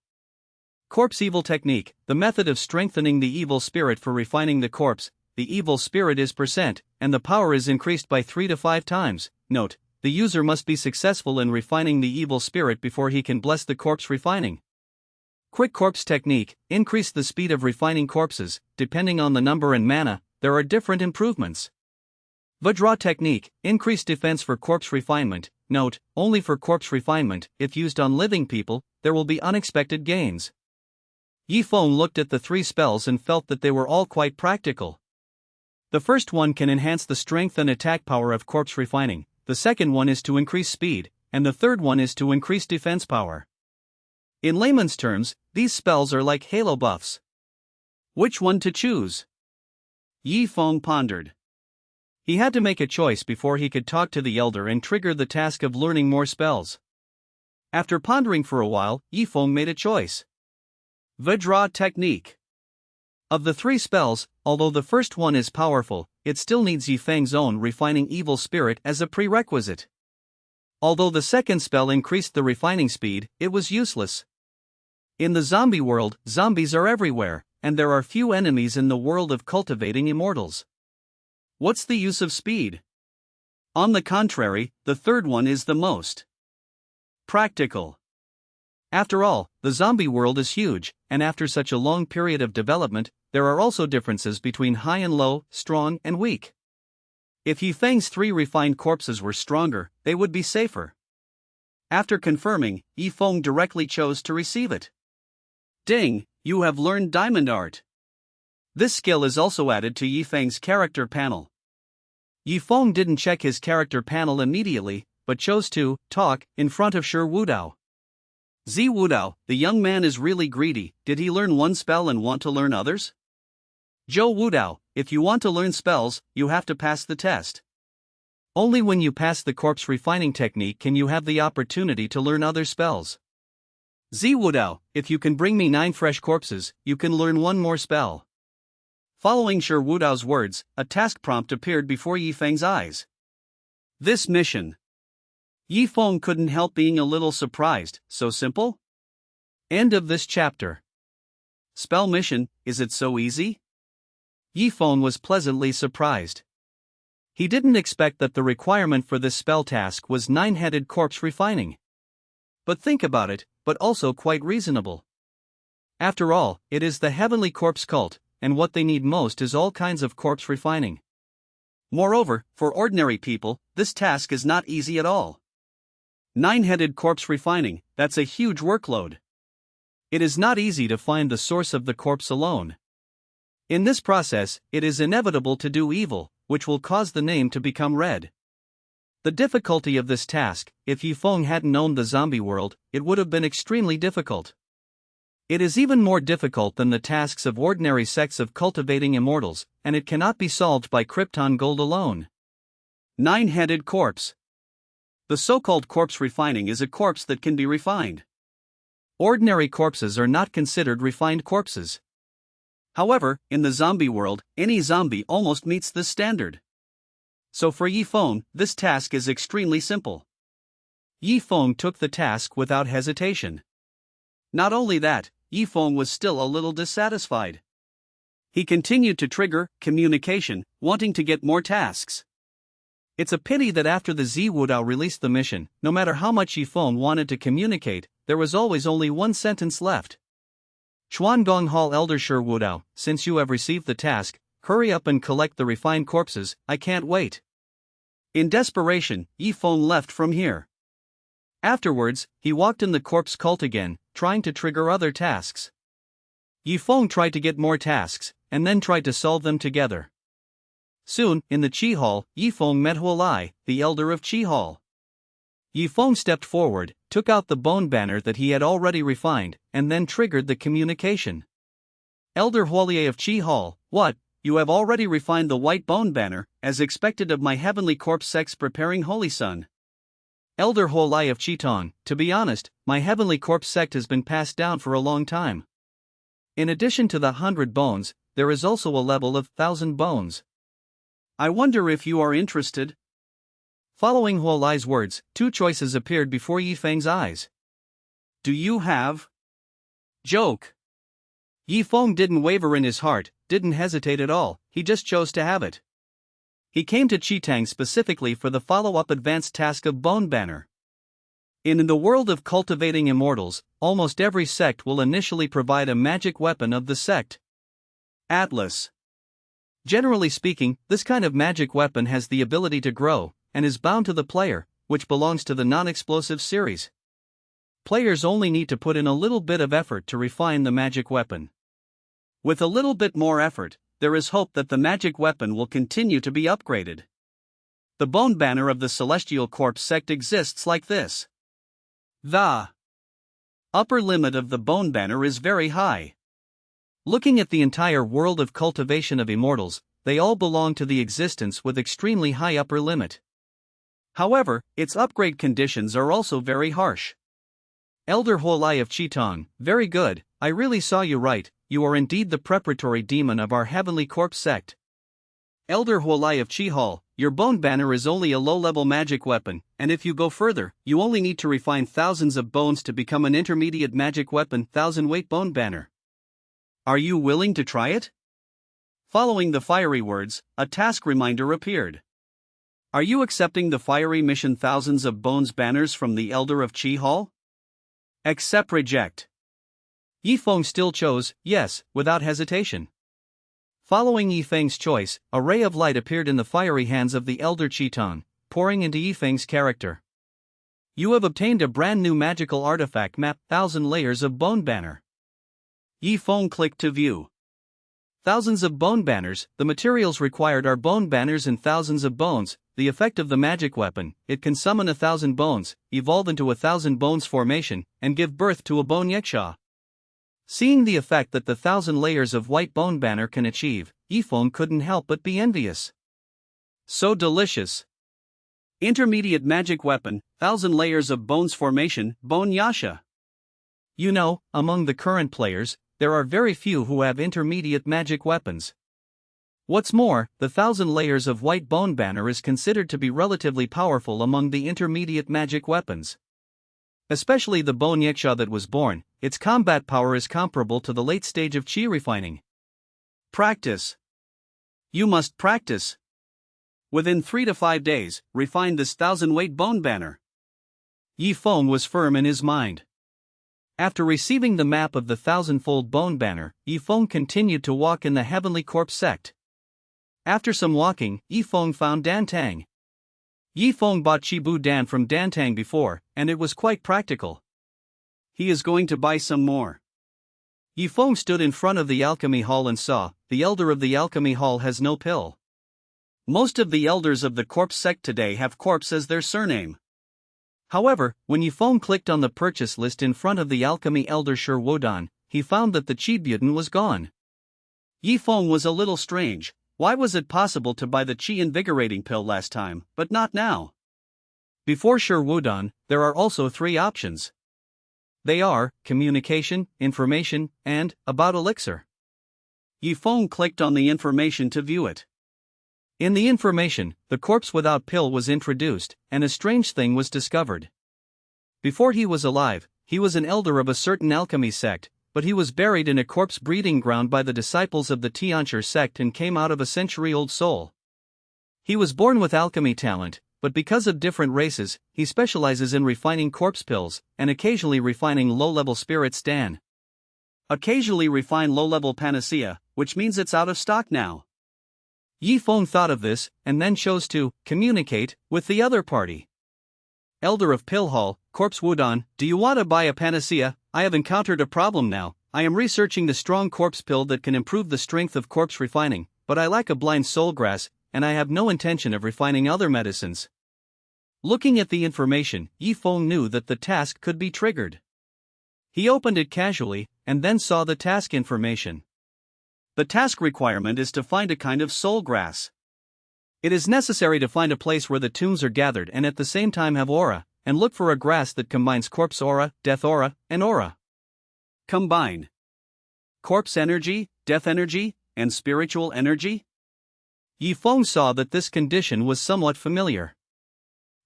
[SPEAKER 1] Corpse Evil Technique, the method of strengthening the evil spirit for refining the corpse. The evil spirit is %, and the power is increased by 3 to 5 times. Note, the user must be successful in refining the evil spirit before he can bless the corpse refining. Quick Corpse Technique, increase the speed of refining corpses. Depending on the number and mana, there are different improvements. Vidraw Technique, increase defense for corpse refinement. Note, only for corpse refinement. If used on living people, there will be unexpected gains. Yifeng looked at the 3 spells and felt that they were all quite practical. The first one can enhance the strength and attack power of corpse refining, the second one is to increase speed, and the third one is to increase defense power. In layman's terms, these spells are like halo buffs. Which one to choose? Yi Feng pondered. He had to make a choice before he could talk to the elder and trigger the task of learning more spells. After pondering for a while, Yi Feng made a choice. Vidra Technique. Of the three spells, although the first one is powerful, it still needs Yi Feng's own refining evil spirit as a prerequisite. Although the second spell increased the refining speed, it was useless. In the zombie world, zombies are everywhere, and there are few enemies in the world of cultivating immortals. What's the use of speed? On the contrary, the third one is the most practical. After all, the zombie world is huge, and after such a long period of development, there are also differences between high and low, strong and weak. If Yi Feng's 3 refined corpses were stronger, they would be safer. After confirming, Yi Feng directly chose to receive it. Ding, you have learned Diamond Art. This skill is also added to Yi Feng's character panel. Yi Feng didn't check his character panel immediately, but chose to talk in front of Shi Wudao. Zi Wudao, the young man is really greedy. Did he learn one spell and want to learn others? Zhou Wudao, if you want to learn spells, you have to pass the test. Only when you pass the corpse refining technique can you have the opportunity to learn other spells. Zi Wudao, if you can bring me 9 fresh corpses, you can learn one more spell. Following Shi Wudao's words, a task prompt appeared before Yi Feng's eyes. This mission. Yi Feng couldn't help being a little surprised. So simple? End of this chapter. Spell mission, is it so easy? Yi Feng was pleasantly surprised. He didn't expect that the requirement for this spell task was 9-headed corpse refining. But think about it, but also quite reasonable. After all, it is the heavenly corpse cult, and what they need most is all kinds of corpse refining. Moreover, for ordinary people, this task is not easy at all. 9-headed corpse refining, that's a huge workload. It is not easy to find the source of the corpse alone. In this process, it is inevitable to do evil, which will cause the name to become red. The difficulty of this task, if Yi Feng hadn't owned the zombie world, it would have been extremely difficult. It is even more difficult than the tasks of ordinary sects of cultivating immortals, and it cannot be solved by Krypton gold alone. 9-headed corpse. The so-called corpse refining is a corpse that can be refined. Ordinary corpses are not considered refined corpses. However, in the zombie world, any zombie almost meets this standard. So for Yi Feng, this task is extremely simple. Yi Feng took the task without hesitation. Not only that, Yi Feng was still a little dissatisfied. He continued to trigger communication, wanting to get more tasks. It's a pity that after the Zi Wudao released the mission, no matter how much Yi Feng wanted to communicate, there was always only one sentence left. Chuangong Hall Elder Shi Wudao, since you have received the task, hurry up and collect the refined corpses, I can't wait. In desperation, Yi Feng left from here. Afterwards, he walked in the corpse cult again, trying to trigger other tasks. Yi Feng tried to get more tasks, and then tried to solve them together. Soon, in the Qi Hall, Yi Feng met Huolai, the elder of Qi Hall. Yi Feng stepped forward, took out the bone banner that he had already refined, and then triggered the communication. Elder Huolai of Qi Hall, what? You have already refined the white bone banner, as expected of my heavenly corpse sects preparing Holy Sun. Elder Huolai of Qitong, to be honest, my heavenly corpse sect has been passed down for a long time. In addition to the 100 bones, there is also a level of 1,000 bones. I wonder if you are interested. Following Huolai's words, 2 choices appeared before Yi Feng's eyes. Do you have? Joke. Yi Feng didn't waver in his heart, didn't hesitate at all, he just chose to have it. He came to Qitang specifically for the follow-up advanced task of Bone Banner. In the world of cultivating immortals, almost every sect will initially provide a magic weapon of the sect. Atlas. Generally speaking, this kind of magic weapon has the ability to grow, and is bound to the player, which belongs to the non-explosive series. Players only need to put in a little bit of effort to refine the magic weapon. With a little bit more effort, there is hope that the magic weapon will continue to be upgraded. The bone banner of the Celestial Corpse sect exists like this. The Upper limit of the bone banner is very high. Looking at the entire world of cultivation of immortals, they all belong to the existence with extremely high upper limit. However, its upgrade conditions are also very harsh. Elder Holai of Chitong, very good, I really saw you right, you are indeed the preparatory demon of our heavenly corpse sect. Elder Holai of Chihal, your bone banner is only a low-level magic weapon, and if you go further, you only need to refine thousands of bones to become an intermediate magic weapon 1000-weight bone banner. Are you willing to try it? Following the fiery words, a task reminder appeared. Are you accepting the fiery mission thousands of bones banners from the Elder of Chihal? Accept reject. Yifeng still chose yes, without hesitation. Following Yifeng's choice, a ray of light appeared in the fiery hands of the Elder Chiton, pouring into Yifeng's character. You have obtained a brand new magical artifact map, 1000 layers of bone banner. Yifeng clicked to view. Thousands of bone banners, the materials required are bone banners and thousands of bones. The effect of the magic weapon, it can summon 1000 bones, evolve into 1000 bones formation, and give birth to a bone yaksha. Seeing the effect that the 1000 layers of white bone banner can achieve, Yifeng couldn't help but be envious. So delicious. Intermediate magic weapon, 1000 layers of bones formation, bone yasha. You know, among the current players, there are very few who have intermediate magic weapons. What's more, the 1000 layers of white bone banner is considered to be relatively powerful among the intermediate magic weapons. Especially the bone yaksha that was born, its combat power is comparable to the late stage of chi refining. Practice. You must practice. Within 3 to 5 days, refine this 1000-weight bone banner. Yifeng was firm in his mind. After receiving the map of the 1000-fold bone banner, Yifeng continued to walk in the heavenly corpse sect. After some walking, Yifeng found Dantang. Yifeng bought Chibu Dan from Dantang before, and it was quite practical. He is going to buy some more. Yifeng stood in front of the alchemy hall and saw, the elder of the alchemy hall has no pill. Most of the elders of the corpse sect today have corpse as their surname. However, when Yifeng clicked on the purchase list in front of the alchemy elder Shi Wodan, he found that the Chi Buten was gone. Yifeng was a little strange. Why was it possible to buy the Chi invigorating pill last time, but not now? Before Shi Wodan, there are also 3 options. They are communication, information, and about elixir. Yifeng clicked on the information to view it. In the information, the corpse without pill was introduced, and a strange thing was discovered. Before he was alive, he was an elder of a certain alchemy sect, but he was buried in a corpse breeding ground by the disciples of the Tiancher sect and came out of a century-old soul. He was born with alchemy talent, but because of different races, he specializes in refining corpse pills, and occasionally refining low-level spirit stan. Occasionally refine low-level panacea, which means it's out of stock now. Yifeng thought of this, and then chose to communicate with the other party. Elder of Pill Hall, Corpse Wudon, do you want to buy a panacea? I have encountered a problem now. I am researching the strong corpse pill that can improve the strength of corpse refining, but I lack a blind soul grass, and I have no intention of refining other medicines. Looking at the information, Yifeng knew that the task could be triggered. He opened it casually, and then saw the task information. The task requirement is to find a kind of soul grass. It is necessary to find a place where the tombs are gathered and at the same time have aura, and look for a grass that combines corpse aura, death aura, and aura. Combine corpse energy, death energy, and spiritual energy? Yifeng saw that this condition was somewhat familiar.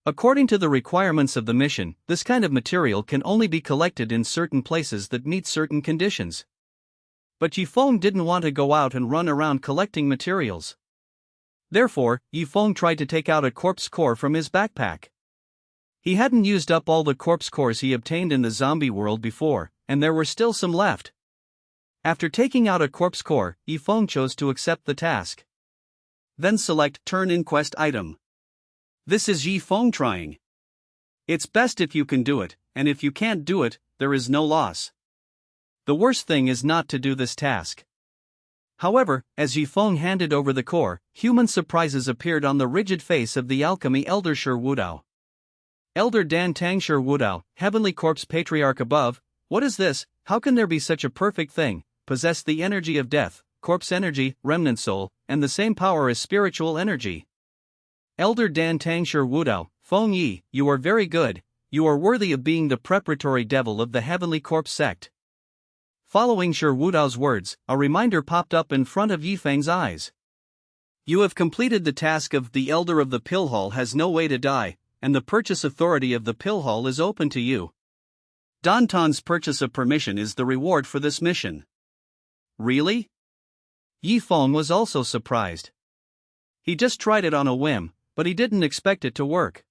[SPEAKER 1] According to the requirements of the mission, this kind of material can only be collected in certain places that meet certain conditions. But Yifeng didn't want to go out and run around collecting materials. Therefore, Yifeng tried to take out a corpse core from his backpack. He hadn't used up all the corpse cores he obtained in the zombie world before, and there were still some left. After taking out a corpse core, Yifeng chose to accept the task. Then select Turn in Quest item. This is Yifeng trying. It's best if you can do it, and if you can't do it, there is no loss. The worst thing is not to do this task. However, as Yifeng handed over the core, human surprises appeared on the rigid face of the alchemy elder Shi Wudao. Elder Dan Tang Shi Wudao, Heavenly Corpse Patriarch above, What is this? How can there be such a perfect thing? Possess the energy of death, corpse energy, remnant soul, and the same power as spiritual energy. Elder Dan Tang Shi Wudao, Feng Yi, you are very good. You are worthy of being the preparatory devil of the Heavenly Corpse sect. Following Shi Wudao's words, a reminder popped up in front of Yifeng's eyes. You have completed the task of the Elder of the Pill Hall has no way to die, and the purchase authority of the Pill Hall is open to you. Danton's purchase of permission is the reward for this mission. Really? Yifeng was also surprised. He just tried it on a whim, but he didn't expect it to work.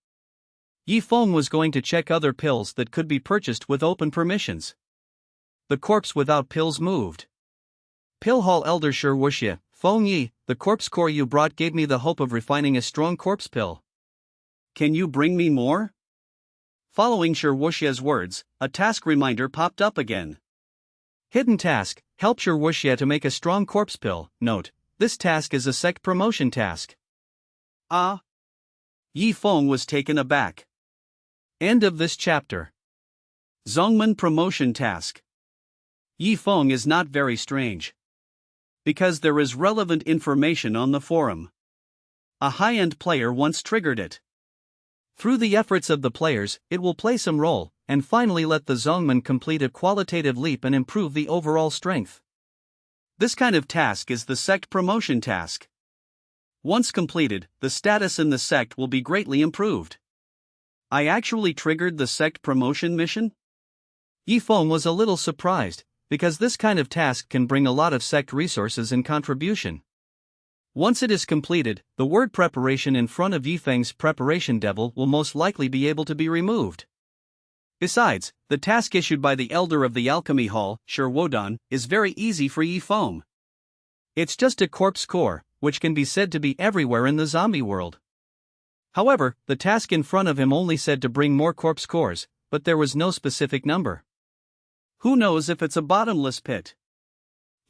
[SPEAKER 1] Yifeng was going to check other pills that could be purchased with open permissions. The corpse without pills moved. Pill Hall Elder Shi Wuxia, Feng Yi, the corpse core you brought gave me the hope of refining a strong corpse pill. Can you bring me more? Following Shi Wuxia's words, a task reminder popped up again. Hidden task, help Shi Wuxia to make a strong corpse pill. Note, this task is a sect promotion task. Ah! Yifeng was taken aback. End of this chapter. Zongmen promotion task. Yifeng is not very strange. Because there is relevant information on the forum. A high-end player once triggered it. Through the efforts of the players, it will play some role, and finally let the Zongmen complete a qualitative leap and improve the overall strength. This kind of task is the sect promotion task. Once completed, the status in the sect will be greatly improved. I actually triggered the sect promotion mission? Yifeng was a little surprised, because this kind of task can bring a lot of sect resources and contribution. Once it is completed, the word preparation in front of Yifeng's preparation devil will most likely be able to be removed. Besides, the task issued by the Elder of the Alchemy Hall, Shi Wudan, is very easy for Yifeng. It's just a corpse core, which can be said to be everywhere in the zombie world. However, the task in front of him only said to bring more corpse cores, but there was no specific number. Who knows if it's a bottomless pit?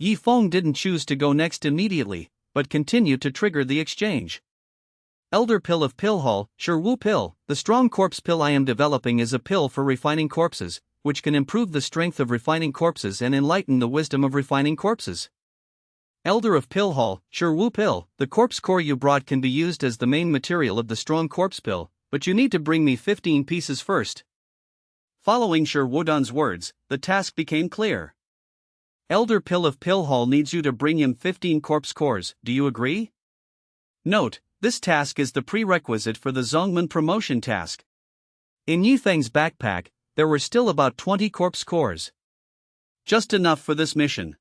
[SPEAKER 1] Yifeng didn't choose to go next immediately, but continued to trigger the exchange. Elder Pill of Pill Hall, Shi Wu Pill, the strong corpse pill I am developing is a pill for refining corpses, which can improve the strength of refining corpses and enlighten the wisdom of refining corpses. Elder of Pill Hall, Shi Wu Pill, the corpse core you brought can be used as the main material of the strong corpse pill, but you need to bring me 15 pieces first. Following Shi Wudan's words, the task became clear. Elder Pill of Pill Hall needs you to bring him 15 corpse cores, do you agree? Note, this task is the prerequisite for the Zongmen promotion task. In Yifeng's backpack, there were still about 20 corpse cores. Just enough for this mission.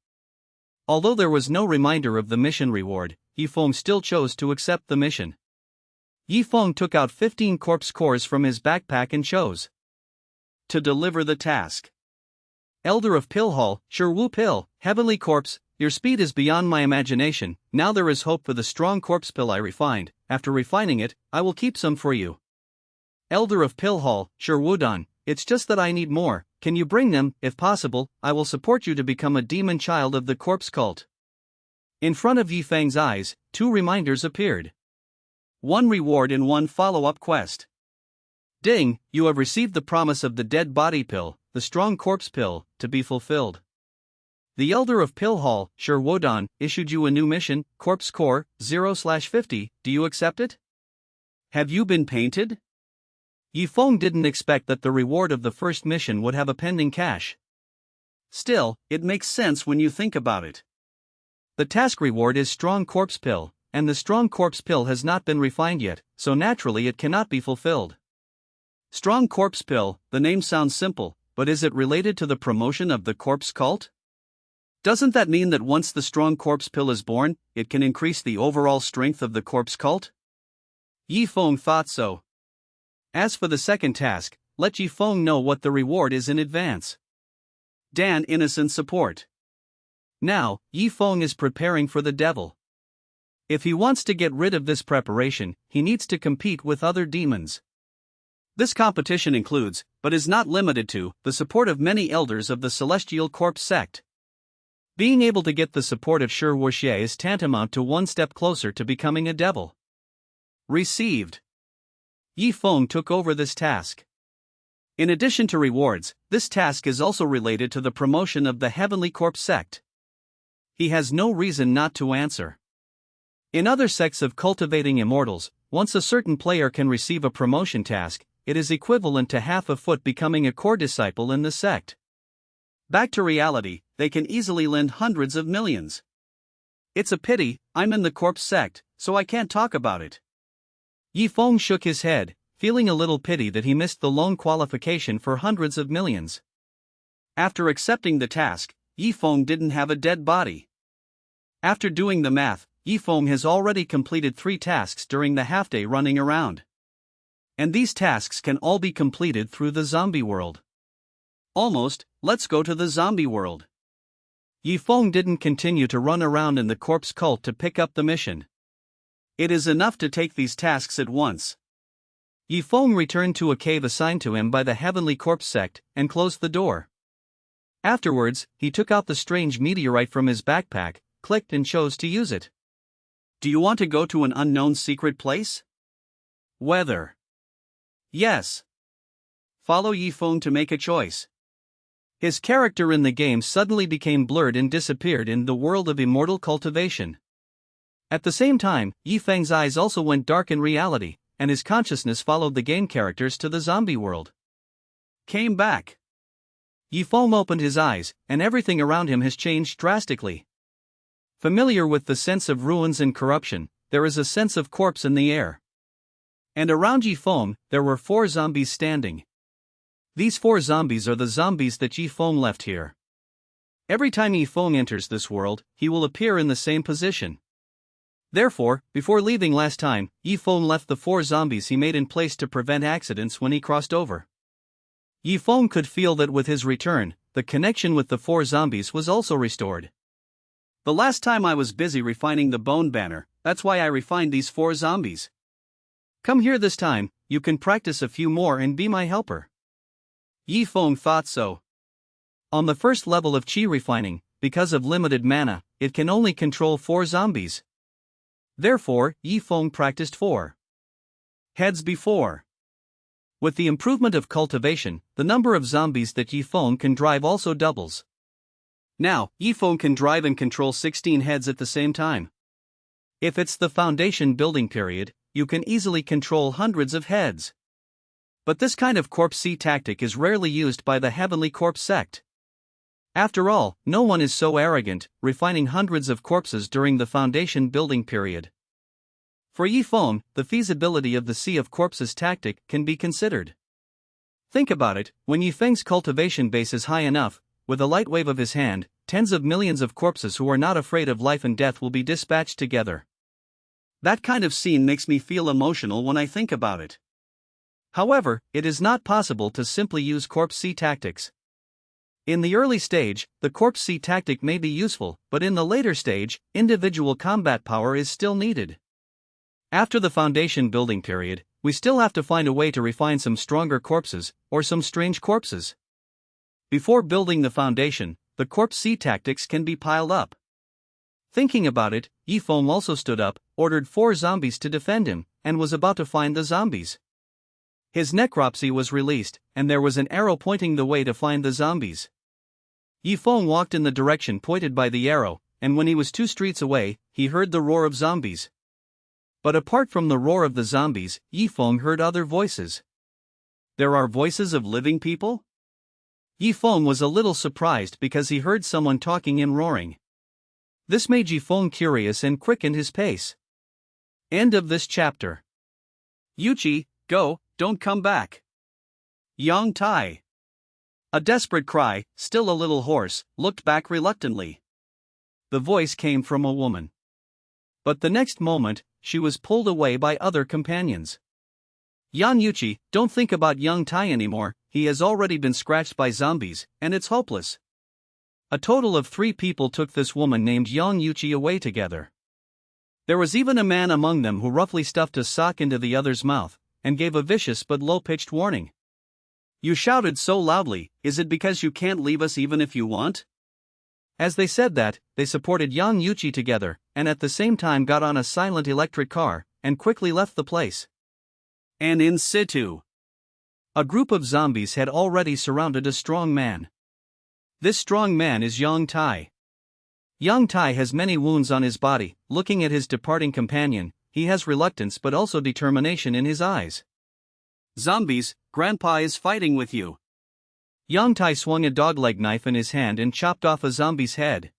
[SPEAKER 1] Although there was no reminder of the mission reward, Yifeng still chose to accept the mission. Yifeng took out 15 corpse cores from his backpack and chose to deliver the task. Elder of Pill Hall, Shi Wu Pill, Heavenly Corpse, your speed is beyond my imagination. Now there is hope for the strong corpse pill I refined. After refining it, I will keep some for you. Elder of Pill Hall, Shi Wudan, it's just that I need more. Can you bring them? If possible, I will support you to become a demon child of the corpse cult. In front of Yifeng's eyes, two reminders appeared. One reward and one follow-up quest. Ding, you have received the promise of the dead body pill, the strong corpse pill, to be fulfilled. The Elder of Pill Hall, Shi Wudan, issued you a new mission, Corpse Core, 0/50, do you accept it? Have you been painted? Yifeng didn't expect that the reward of the first mission would have a pending cache. Still, it makes sense when you think about it. The task reward is Strong Corpse Pill, and the Strong Corpse Pill has not been refined yet, so naturally it cannot be fulfilled. Strong Corpse Pill, the name sounds simple, but is it related to the promotion of the corpse cult? Doesn't that mean that once the Strong Corpse Pill is born, it can increase the overall strength of the corpse cult? Yifeng thought so. As for the second task, let Yifeng know what the reward is in advance. Dan Innocent Support. Now, Yifeng is preparing for the devil. If he wants to get rid of this preparation, he needs to compete with other demons. This competition includes, but is not limited to, the support of many elders of the Celestial Corpse sect. Being able to get the support of Shi Wuxia is tantamount to one step closer to becoming a devil. Received. Yifeng took over this task. In addition to rewards, this task is also related to the promotion of the Heavenly Corpse sect. He has no reason not to answer. In other sects of cultivating immortals, once a certain player can receive a promotion task, it is equivalent to half a foot becoming a core disciple in the sect. Back to reality, they can easily lend hundreds of millions. It's a pity, I'm in the corpse sect, so I can't talk about it. Yi Feng shook his head, feeling a little pity that he missed the loan qualification for hundreds of millions. After accepting the task, Yi Feng didn't have a dead body. After doing the math, Yi Feng has already completed 3 tasks during the half-day running around. And these tasks can all be completed through the zombie world. Almost, let's go to the zombie world. Yi Feng didn't continue to run around in the corpse cult to pick up the mission. It is enough to take these tasks at once. Yi Feng returned to a cave assigned to him by the Heavenly Corpse sect and closed the door. Afterwards, he took out the strange meteorite from his backpack, clicked and chose to use it. Do you want to go to an unknown secret place? Whether. Yes. Follow Yi Feng to make a choice. His character in the game suddenly became blurred and disappeared in the world of immortal cultivation. At the same time, Yi Feng's eyes also went dark in reality, and his consciousness followed the game characters to the zombie world. Came back. Yi Feng opened his eyes, and everything around him has changed drastically. Familiar with the sense of ruins and corruption, there is a sense of corpse in the air. And around Yi Feng, there were 4 zombies standing. These 4 zombies are the zombies that Yi Feng left here. Every time Yi Feng enters this world, he will appear in the same position. Therefore, before leaving last time, Yi Feng left the 4 zombies he made in place to prevent accidents when he crossed over. Yi Feng could feel that with his return, the connection with the 4 zombies was also restored. The last time I was busy refining the bone banner, that's why I refined these 4 zombies. Come here this time, you can practice a few more and be my helper. Yi Feng thought so. On the first level of chi refining, because of limited mana, it can only control 4 zombies. Therefore, Yi Feng practiced 4 heads before. With the improvement of cultivation, the number of zombies that Yi Feng can drive also doubles. Now, Yi Feng can drive and control 16 heads at the same time. If it's the foundation building period, you can easily control hundreds of heads. But this kind of corpse C tactic is rarely used by the Heavenly Corpse sect. After all, no one is so arrogant, refining hundreds of corpses during the foundation building period. For Yi Feng, the feasibility of the Sea of Corpses tactic can be considered. Think about it, when Yi Feng's cultivation base is high enough, with a light wave of his hand, tens of millions of corpses who are not afraid of life and death will be dispatched together. That kind of scene makes me feel emotional when I think about it. However, it is not possible to simply use corpse C tactics. In the early stage, the corpse C tactic may be useful, but in the later stage, individual combat power is still needed. After the foundation building period, we still have to find a way to refine some stronger corpses, or some strange corpses. Before building the foundation, the corpse C tactics can be piled up. Thinking about it, Yi Feng also stood up, ordered 4 zombies to defend him, and was about to find the zombies. His necropsy was released, and there was an arrow pointing the way to find the zombies. Yi Feng walked in the direction pointed by the arrow, and when he was 2 streets away, he heard the roar of zombies. But apart from the roar of the zombies, Yi Feng heard other voices. There are voices of living people? Yi Feng was a little surprised because he heard someone talking and roaring. This made Yi Feng curious and quickened his pace. End of this chapter. Yuchi, go, don't come back. Yang Tai. A desperate cry, still a little hoarse, looked back reluctantly. The voice came from a woman. But the next moment, she was pulled away by other companions. Yan Yuchi, don't think about Yang Tai anymore, he has already been scratched by zombies, and it's hopeless. A total of 3 people took this woman named Yang Yuchi away together. There was even a man among them who roughly stuffed a sock into the other's mouth, and gave a vicious but low-pitched warning. You shouted so loudly, is it because you can't leave us even if you want? As they said that, they supported Yang Yuchi together, and at the same time got on a silent electric car, and quickly left the place. And in situ. A group of zombies had already surrounded a strong man. This strong man is Yang Tai. Yang Tai has many wounds on his body. Looking at his departing companion, he has reluctance but also determination in his eyes. "Zombies, Grandpa is fighting with you." Yang Tai swung a dog-leg knife in his hand and chopped off a zombie's head.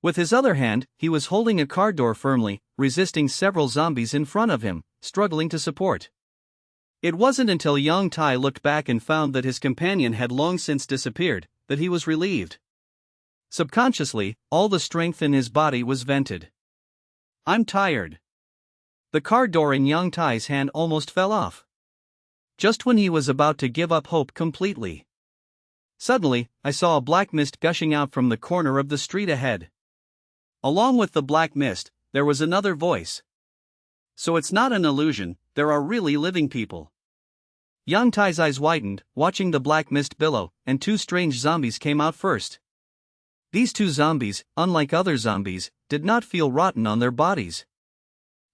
[SPEAKER 1] With his other hand, he was holding a car door firmly, resisting several zombies in front of him, struggling to support. It wasn't until Yang Tai looked back and found that his companion had long since disappeared, that he was relieved. Subconsciously, all the strength in his body was vented. "I'm tired." The car door in Yang Tai's hand almost fell off. Just when he was about to give up hope completely. Suddenly, I saw a black mist gushing out from the corner of the street ahead. Along with the black mist, there was another voice. "So it's not an illusion, there are really living people." Yang Tai's eyes widened, watching the black mist billow, and two strange zombies came out first. These two zombies, unlike other zombies, did not feel rotten on their bodies.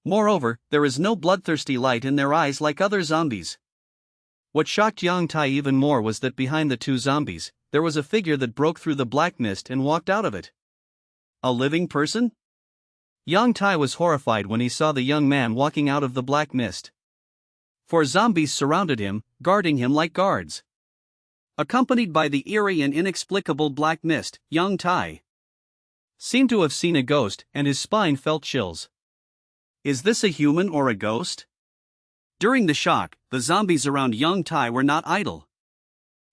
[SPEAKER 1] Moreover, there is no bloodthirsty light in their eyes like other zombies. What shocked Yang Tai even more was that behind the two zombies, there was a figure that broke through the black mist and walked out of it. A living person? Yang Tai was horrified when he saw the young man walking out of the black mist. 4 zombies surrounded him, guarding him like guards. Accompanied by the eerie and inexplicable black mist, Yang Tai seemed to have seen a ghost, and his spine felt chills. Is this a human or a ghost? During the shock, the zombies around Yang Tai were not idle.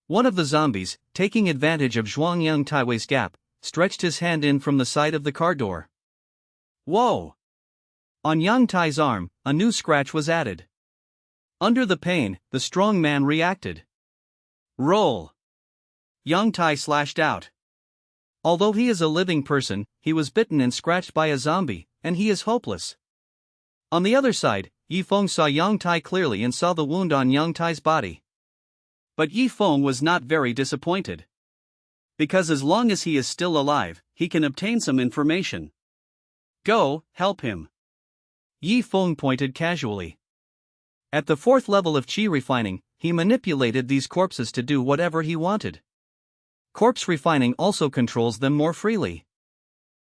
[SPEAKER 1] One of the zombies, taking advantage of Zhuang Yang Taiwei's gap, stretched his hand in from the side of the car door. Whoa! On Yang Tai's arm, a new scratch was added. Under the pain, the strong man reacted. Roll! Yang Tai slashed out. Although he is a living person, he was bitten and scratched by a zombie, and he is hopeless. On the other side, Yi Feng saw Yang Tai clearly and saw the wound on Yang Tai's body. But Yi Feng was not very disappointed. Because as long as he is still alive, he can obtain some information. Go, help him. Yi Feng pointed casually. At the 4th level of qi refining, he manipulated these corpses to do whatever he wanted. Corpse refining also controls them more freely.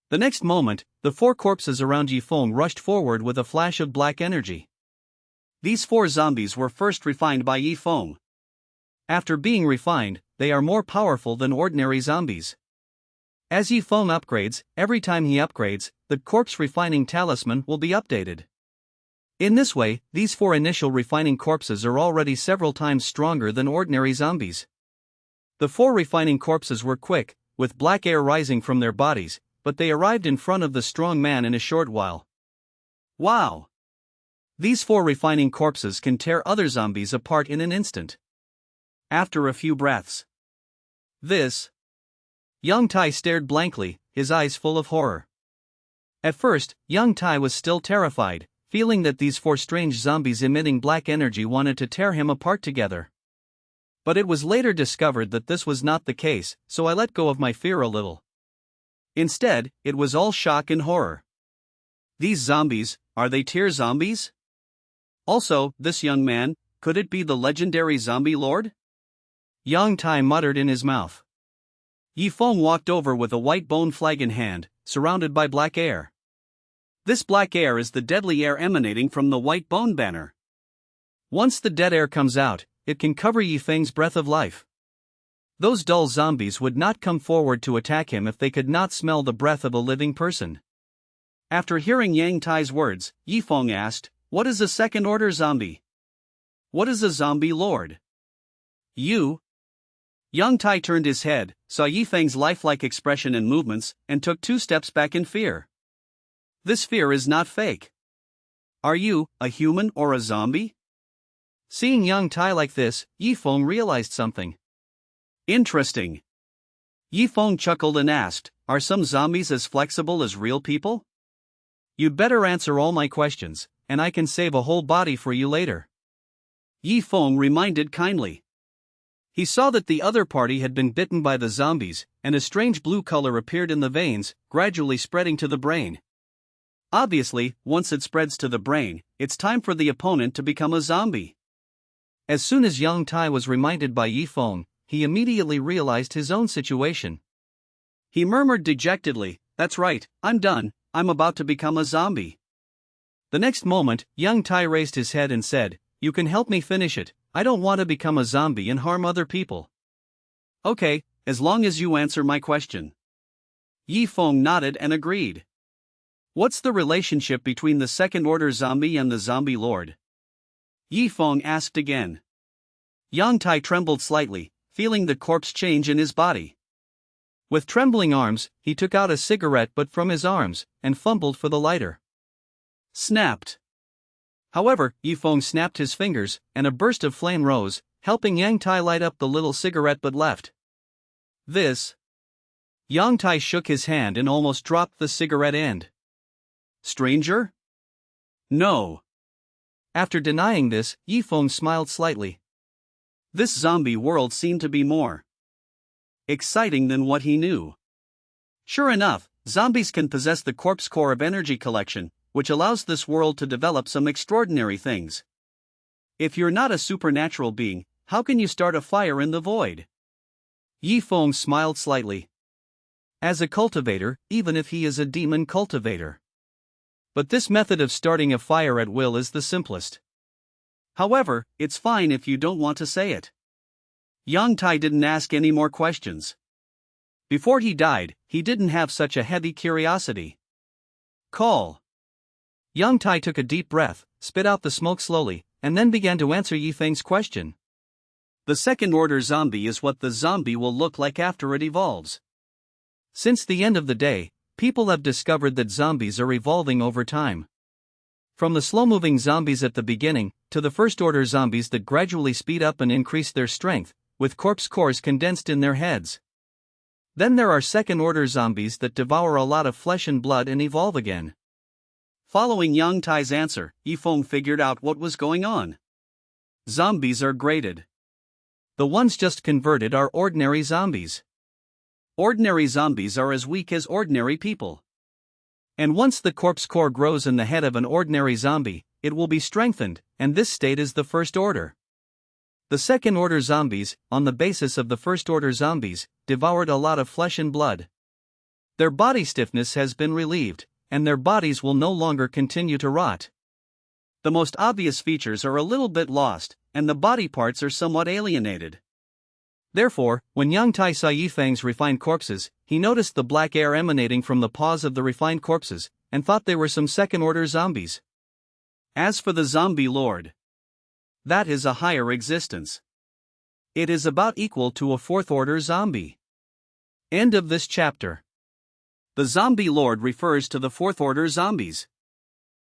[SPEAKER 1] The next moment, the 4 corpses around Yi Feng rushed forward with a flash of black energy. These 4 zombies were first refined by Yi Feng. After being refined, they are more powerful than ordinary zombies. As Yi Feng upgrades, every time he upgrades, the corpse refining talisman will be updated. In this way, these 4 initial refining corpses are already several times stronger than ordinary zombies. The 4 refining corpses were quick, with black air rising from their bodies, but they arrived in front of the strong man in a short while. Wow! These 4 refining corpses can tear other zombies apart in an instant. After a few breaths. This. Yang Tai stared blankly, his eyes full of horror. At first, Yang Tai was still terrified, feeling that these 4 strange zombies emitting black energy wanted to tear him apart together. But it was later discovered that this was not the case, so I let go of my fear a little. Instead, it was all shock and horror. These zombies, are they tear zombies? Also, this young man, could it be the legendary zombie lord? Yang Tai muttered in his mouth. Yi Feng walked over with a white bone flag in hand, surrounded by black air. This black air is the deadly air emanating from the white bone banner. Once the dead air comes out, it can cover Yi Feng's breath of life. Those dull zombies would not come forward to attack him if they could not smell the breath of a living person. After hearing Yang Tai's words, Yi Feng asked, "What is a second-order zombie? What is a zombie lord?" You? Yang Tai turned his head, saw Yi Feng's lifelike expression and movements, and took 2 steps back in fear. This fear is not fake. Are you a human or a zombie? Seeing Yang Tai like this, Yi Feng realized something. Interesting. Yi Feng chuckled and asked, "Are some zombies as flexible as real people?" You'd better answer all my questions, and I can save a whole body for you later. Yi Feng reminded kindly. He saw that the other party had been bitten by the zombies, and a strange blue color appeared in the veins, gradually spreading to the brain. Obviously, once it spreads to the brain, it's time for the opponent to become a zombie. As soon as Yang Tai was reminded by Yi Feng, he immediately realized his own situation. He murmured dejectedly, "That's right, I'm done, I'm about to become a zombie." The next moment, Yang Tai raised his head and said, "You can help me finish it, I don't want to become a zombie and harm other people." "Okay, as long as you answer my question." Yi Feng nodded and agreed. "What's the relationship between the second-order zombie and the zombie lord?" Yi Feng asked again. Yang Tai trembled slightly, feeling the corpse change in his body. With trembling arms, he took out a cigarette butt from his arms, and fumbled for the lighter. Snapped. However, Yi Feng snapped his fingers, and a burst of flame rose, helping Yang Tai light up the little cigarette butt left. This. Yang Tai shook his hand and almost dropped the cigarette end. Stranger? No. After denying this, Yi Feng smiled slightly. This zombie world seemed to be more exciting than what he knew. Sure enough, zombies can possess the corpse core of energy collection, which allows this world to develop some extraordinary things. If you're not a supernatural being, how can you start a fire in the void? Yi Feng smiled slightly. As a cultivator, even if he is a demon cultivator. But this method of starting a fire at will is the simplest. However, it's fine if you don't want to say it. Yang Tai didn't ask any more questions. Before he died, he didn't have such a heavy curiosity. Call. Yang Tai took a deep breath, spit out the smoke slowly, and then began to answer Yi Feng's question. The second-order zombie is what the zombie will look like after it evolves. Since the end of the day, people have discovered that zombies are evolving over time. From the slow-moving zombies at the beginning, to the first-order zombies that gradually speed up and increase their strength, with corpse cores condensed in their heads. Then there are second-order zombies that devour a lot of flesh and blood and evolve again. Following Yang Tai's answer, Yi Feng figured out what was going on. Zombies are graded. The ones just converted are ordinary zombies. Ordinary zombies are as weak as ordinary people. And once the corpse core grows in the head of an ordinary zombie, it will be strengthened, and this state is the first order. The second order zombies, on the basis of the first order zombies, devoured a lot of flesh and blood. Their body stiffness has been relieved, and their bodies will no longer continue to rot. The most obvious features are a little bit lost, and the body parts are somewhat alienated. Therefore, when Yang Tai saw Yi Feng's refined corpses, he noticed the black air emanating from the paws of the refined corpses, and thought they were some second-order zombies. As for the zombie lord, that is a higher existence. It is about equal to a fourth-order zombie. End of this chapter. The zombie lord refers to the fourth-order zombies.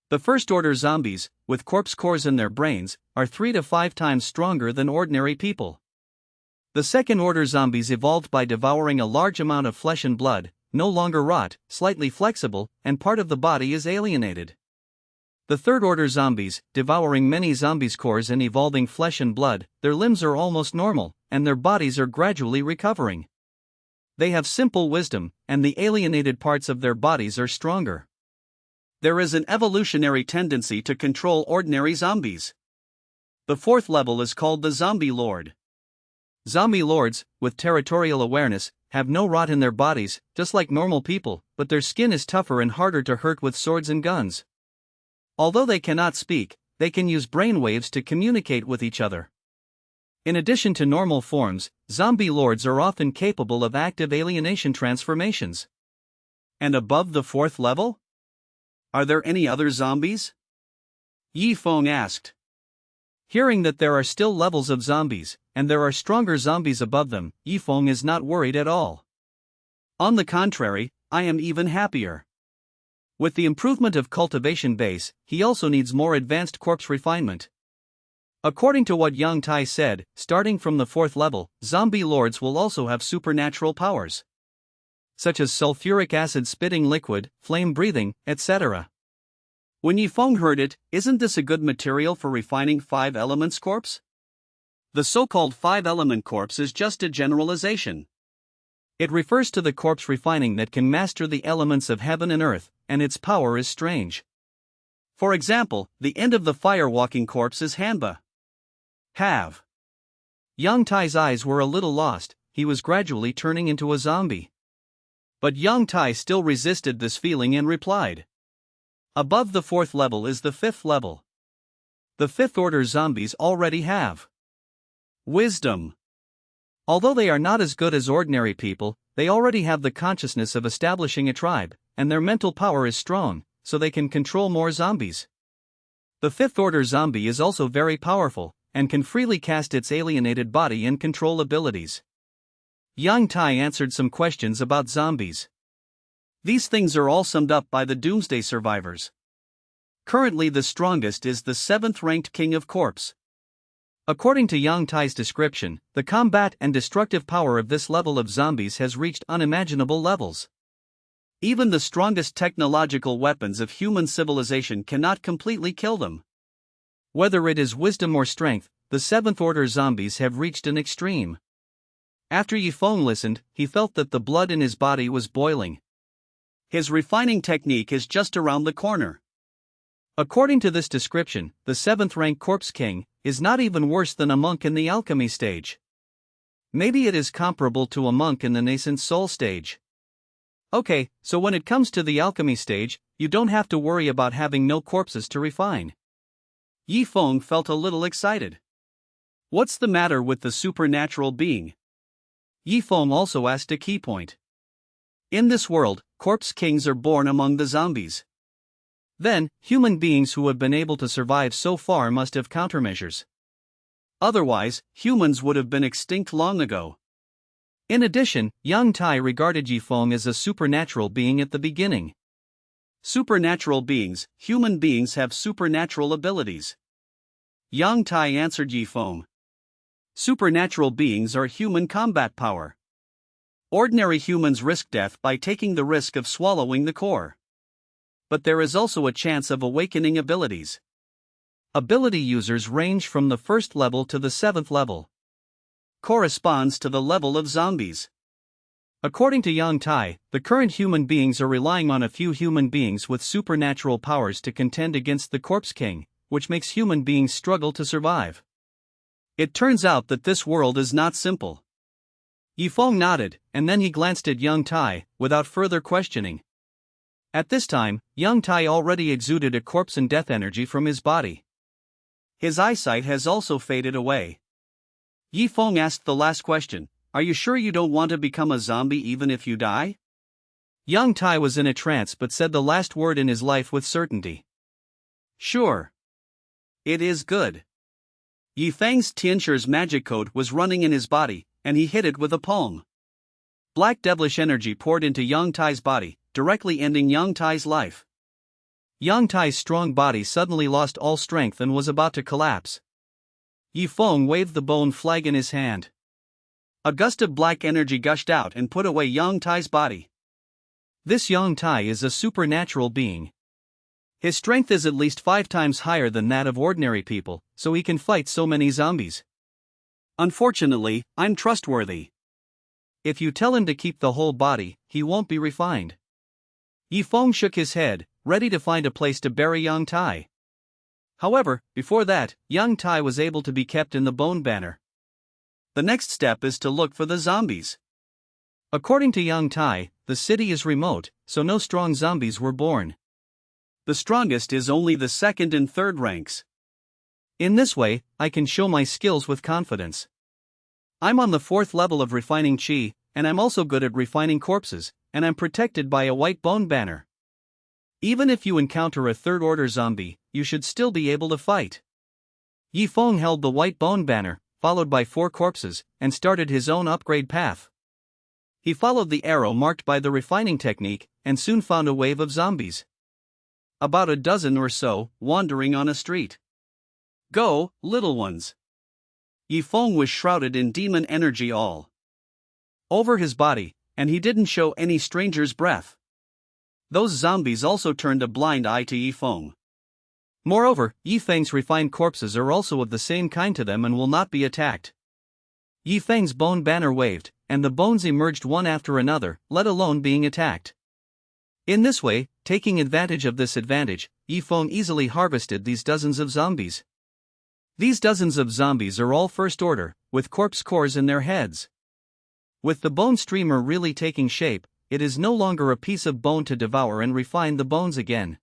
[SPEAKER 1] The first-order zombies, with corpse cores in their brains, are 3 to 5 times stronger than ordinary people. The second-order zombies evolved by devouring a large amount of flesh and blood, no longer rot, slightly flexible, and part of the body is alienated. The third-order zombies, devouring many zombies' cores and evolving flesh and blood, their limbs are almost normal, and their bodies are gradually recovering. They have simple wisdom, and the alienated parts of their bodies are stronger. There is an evolutionary tendency to control ordinary zombies. The fourth level is called the zombie lord. Zombie lords, with territorial awareness, have no rot in their bodies, just like normal people, but their skin is tougher and harder to hurt with swords and guns. Although they cannot speak, they can use brainwaves to communicate with each other. In addition to normal forms, zombie lords are often capable of active alienation transformations. And above the fourth level? Are there any other zombies? Yi Feng asked. Hearing that there are still levels of zombies, and there are stronger zombies above them, Yi Feng is not worried at all. On the contrary, I am even happier. With the improvement of cultivation base, he also needs more advanced corpse refinement. According to what Yang Tai said, starting from the fourth level, zombie lords will also have supernatural powers, such as sulfuric acid spitting liquid, flame breathing, etc. When Yi Feng heard it, isn't this a good material for refining 5 elements corpse? The so-called 5-element corpse is just a generalization. It refers to the corpse refining that can master the elements of heaven and earth, and its power is strange. For example, the end of the fire-walking corpse is Hanba. Have. Yang Tai's eyes were a little lost, he was gradually turning into a zombie. But Yang Tai still resisted this feeling and replied. Above the 4th level is the 5th level. The 5th order zombies already have wisdom. Although they are not as good as ordinary people, they already have the consciousness of establishing a tribe, and their mental power is strong, so they can control more zombies. The 5th order zombie is also very powerful, and can freely cast its alienated body and control abilities. Yang Tai answered some questions about zombies. These things are all summed up by the Doomsday Survivors. Currently the strongest is the 7th ranked King of Corpse. According to Yang Tai's description, the combat and destructive power of this level of zombies has reached unimaginable levels. Even the strongest technological weapons of human civilization cannot completely kill them. Whether it is wisdom or strength, the 7th order zombies have reached an extreme. After Yifeng listened, he felt that the blood in his body was boiling. His refining technique is just around the corner. According to this description, the 7th rank Corpse King is not even worse than a monk in the alchemy stage. Maybe it is comparable to a monk in the nascent soul stage. Okay, so when it comes to the alchemy stage, you don't have to worry about having no corpses to refine. Yifeng felt a little excited. What's the matter with the supernatural being? Yifeng also asked a key point. In this world, corpse kings are born among the zombies. Then, human beings who have been able to survive so far must have countermeasures. Otherwise, humans would have been extinct long ago. In addition, Yang Tai regarded Yifeng as a supernatural being at the beginning. Supernatural beings, human beings have supernatural abilities. Yang Tai answered Yifeng. Supernatural beings are human combat power. Ordinary humans risk death by taking the risk of swallowing the core. But there is also a chance of awakening abilities. Ability users range from the 1st level to the 7th level. Corresponds to the level of zombies. According to Yang Tai, the current human beings are relying on a few human beings with supernatural powers to contend against the Corpse King, which makes human beings struggle to survive. It turns out that this world is not simple. Yifeng nodded, and then he glanced at Yang Tai, without further questioning. At this time, Yang Tai already exuded a corpse and death energy from his body. His eyesight has also faded away. Yifeng asked the last question, are you sure you don't want to become a zombie even if you die? Yang Tai was in a trance but said the last word in his life with certainty. Sure. It is good. Yifeng's Tianchu's magic code was running in his body, and he hit it with a palm. Black devilish energy poured into Yang Tai's body, directly ending Yang Tai's life. Yang Tai's strong body suddenly lost all strength and was about to collapse. Yifeng waved the bone flag in his hand. A gust of black energy gushed out and put away Yang Tai's body. This Yang Tai is a supernatural being. His strength is at least 5 times higher than that of ordinary people, so he can fight so many zombies. Unfortunately, I'm trustworthy. If you tell him to keep the whole body, he won't be refined. Yifeng shook his head, ready to find a place to bury Yang Tai. However, before that, Yang Tai was able to be kept in the bone banner. The next step is to look for the zombies. According to Yang Tai, the city is remote, so no strong zombies were born. The strongest is only the 2nd and 3rd ranks. In this way, I can show my skills with confidence. I'm on the 4th level of refining chi, and I'm also good at refining corpses, and I'm protected by a white bone banner. Even if you encounter a 3rd order zombie, you should still be able to fight. Yifeng held the white bone banner, followed by 4 corpses, and started his own upgrade path. He followed the arrow marked by the refining technique, and soon found a wave of zombies. About a dozen or so, wandering on a street. Go, little ones. Yifeng was shrouded in demon energy all over his body, and he didn't show any stranger's breath. Those zombies also turned a blind eye to Yifeng. Moreover, Yifeng's refined corpses are also of the same kind to them and will not be attacked. Yifeng's bone banner waved, and the bones emerged one after another, let alone being attacked. In this way, taking advantage of this advantage, Yifeng easily harvested these dozens of zombies. These dozens of zombies are all first order, with corpse cores in their heads. With the bone streamer really taking shape, it is no longer a piece of bone to devour and refine the bones again.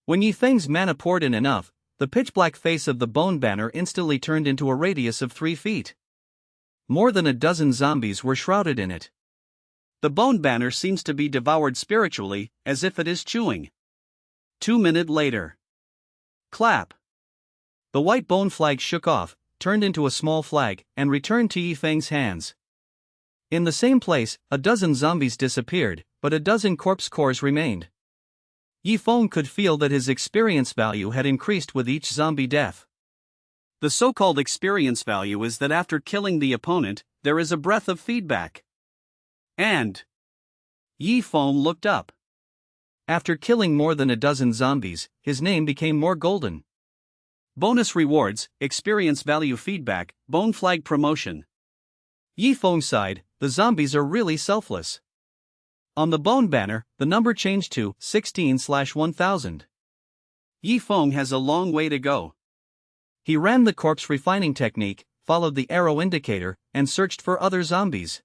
[SPEAKER 1] When Yi Feng's mana poured in enough, the pitch-black face of the bone banner instantly turned into a radius of 3 feet. More than a dozen zombies were shrouded in it. The bone banner seems to be devoured spiritually, as if it is chewing. 2 minutes later. Clap. The white bone flag shook off, turned into a small flag, and returned to Yi Feng's hands. In the same place, a dozen zombies disappeared, but a dozen corpse cores remained. Yi Feng could feel that his experience value had increased with each zombie death. The so-called experience value is that after killing the opponent, there is a breath of feedback. And Yi Feng looked up. After killing more than a dozen zombies, his name became more golden. Bonus rewards, experience value feedback, bone flag promotion. Yi Feng sighed, the zombies are really selfless. On the bone banner, the number changed to 16/1000. Yi Feng has a long way to go. He ran the corpse refining technique, followed the arrow indicator, and searched for other zombies.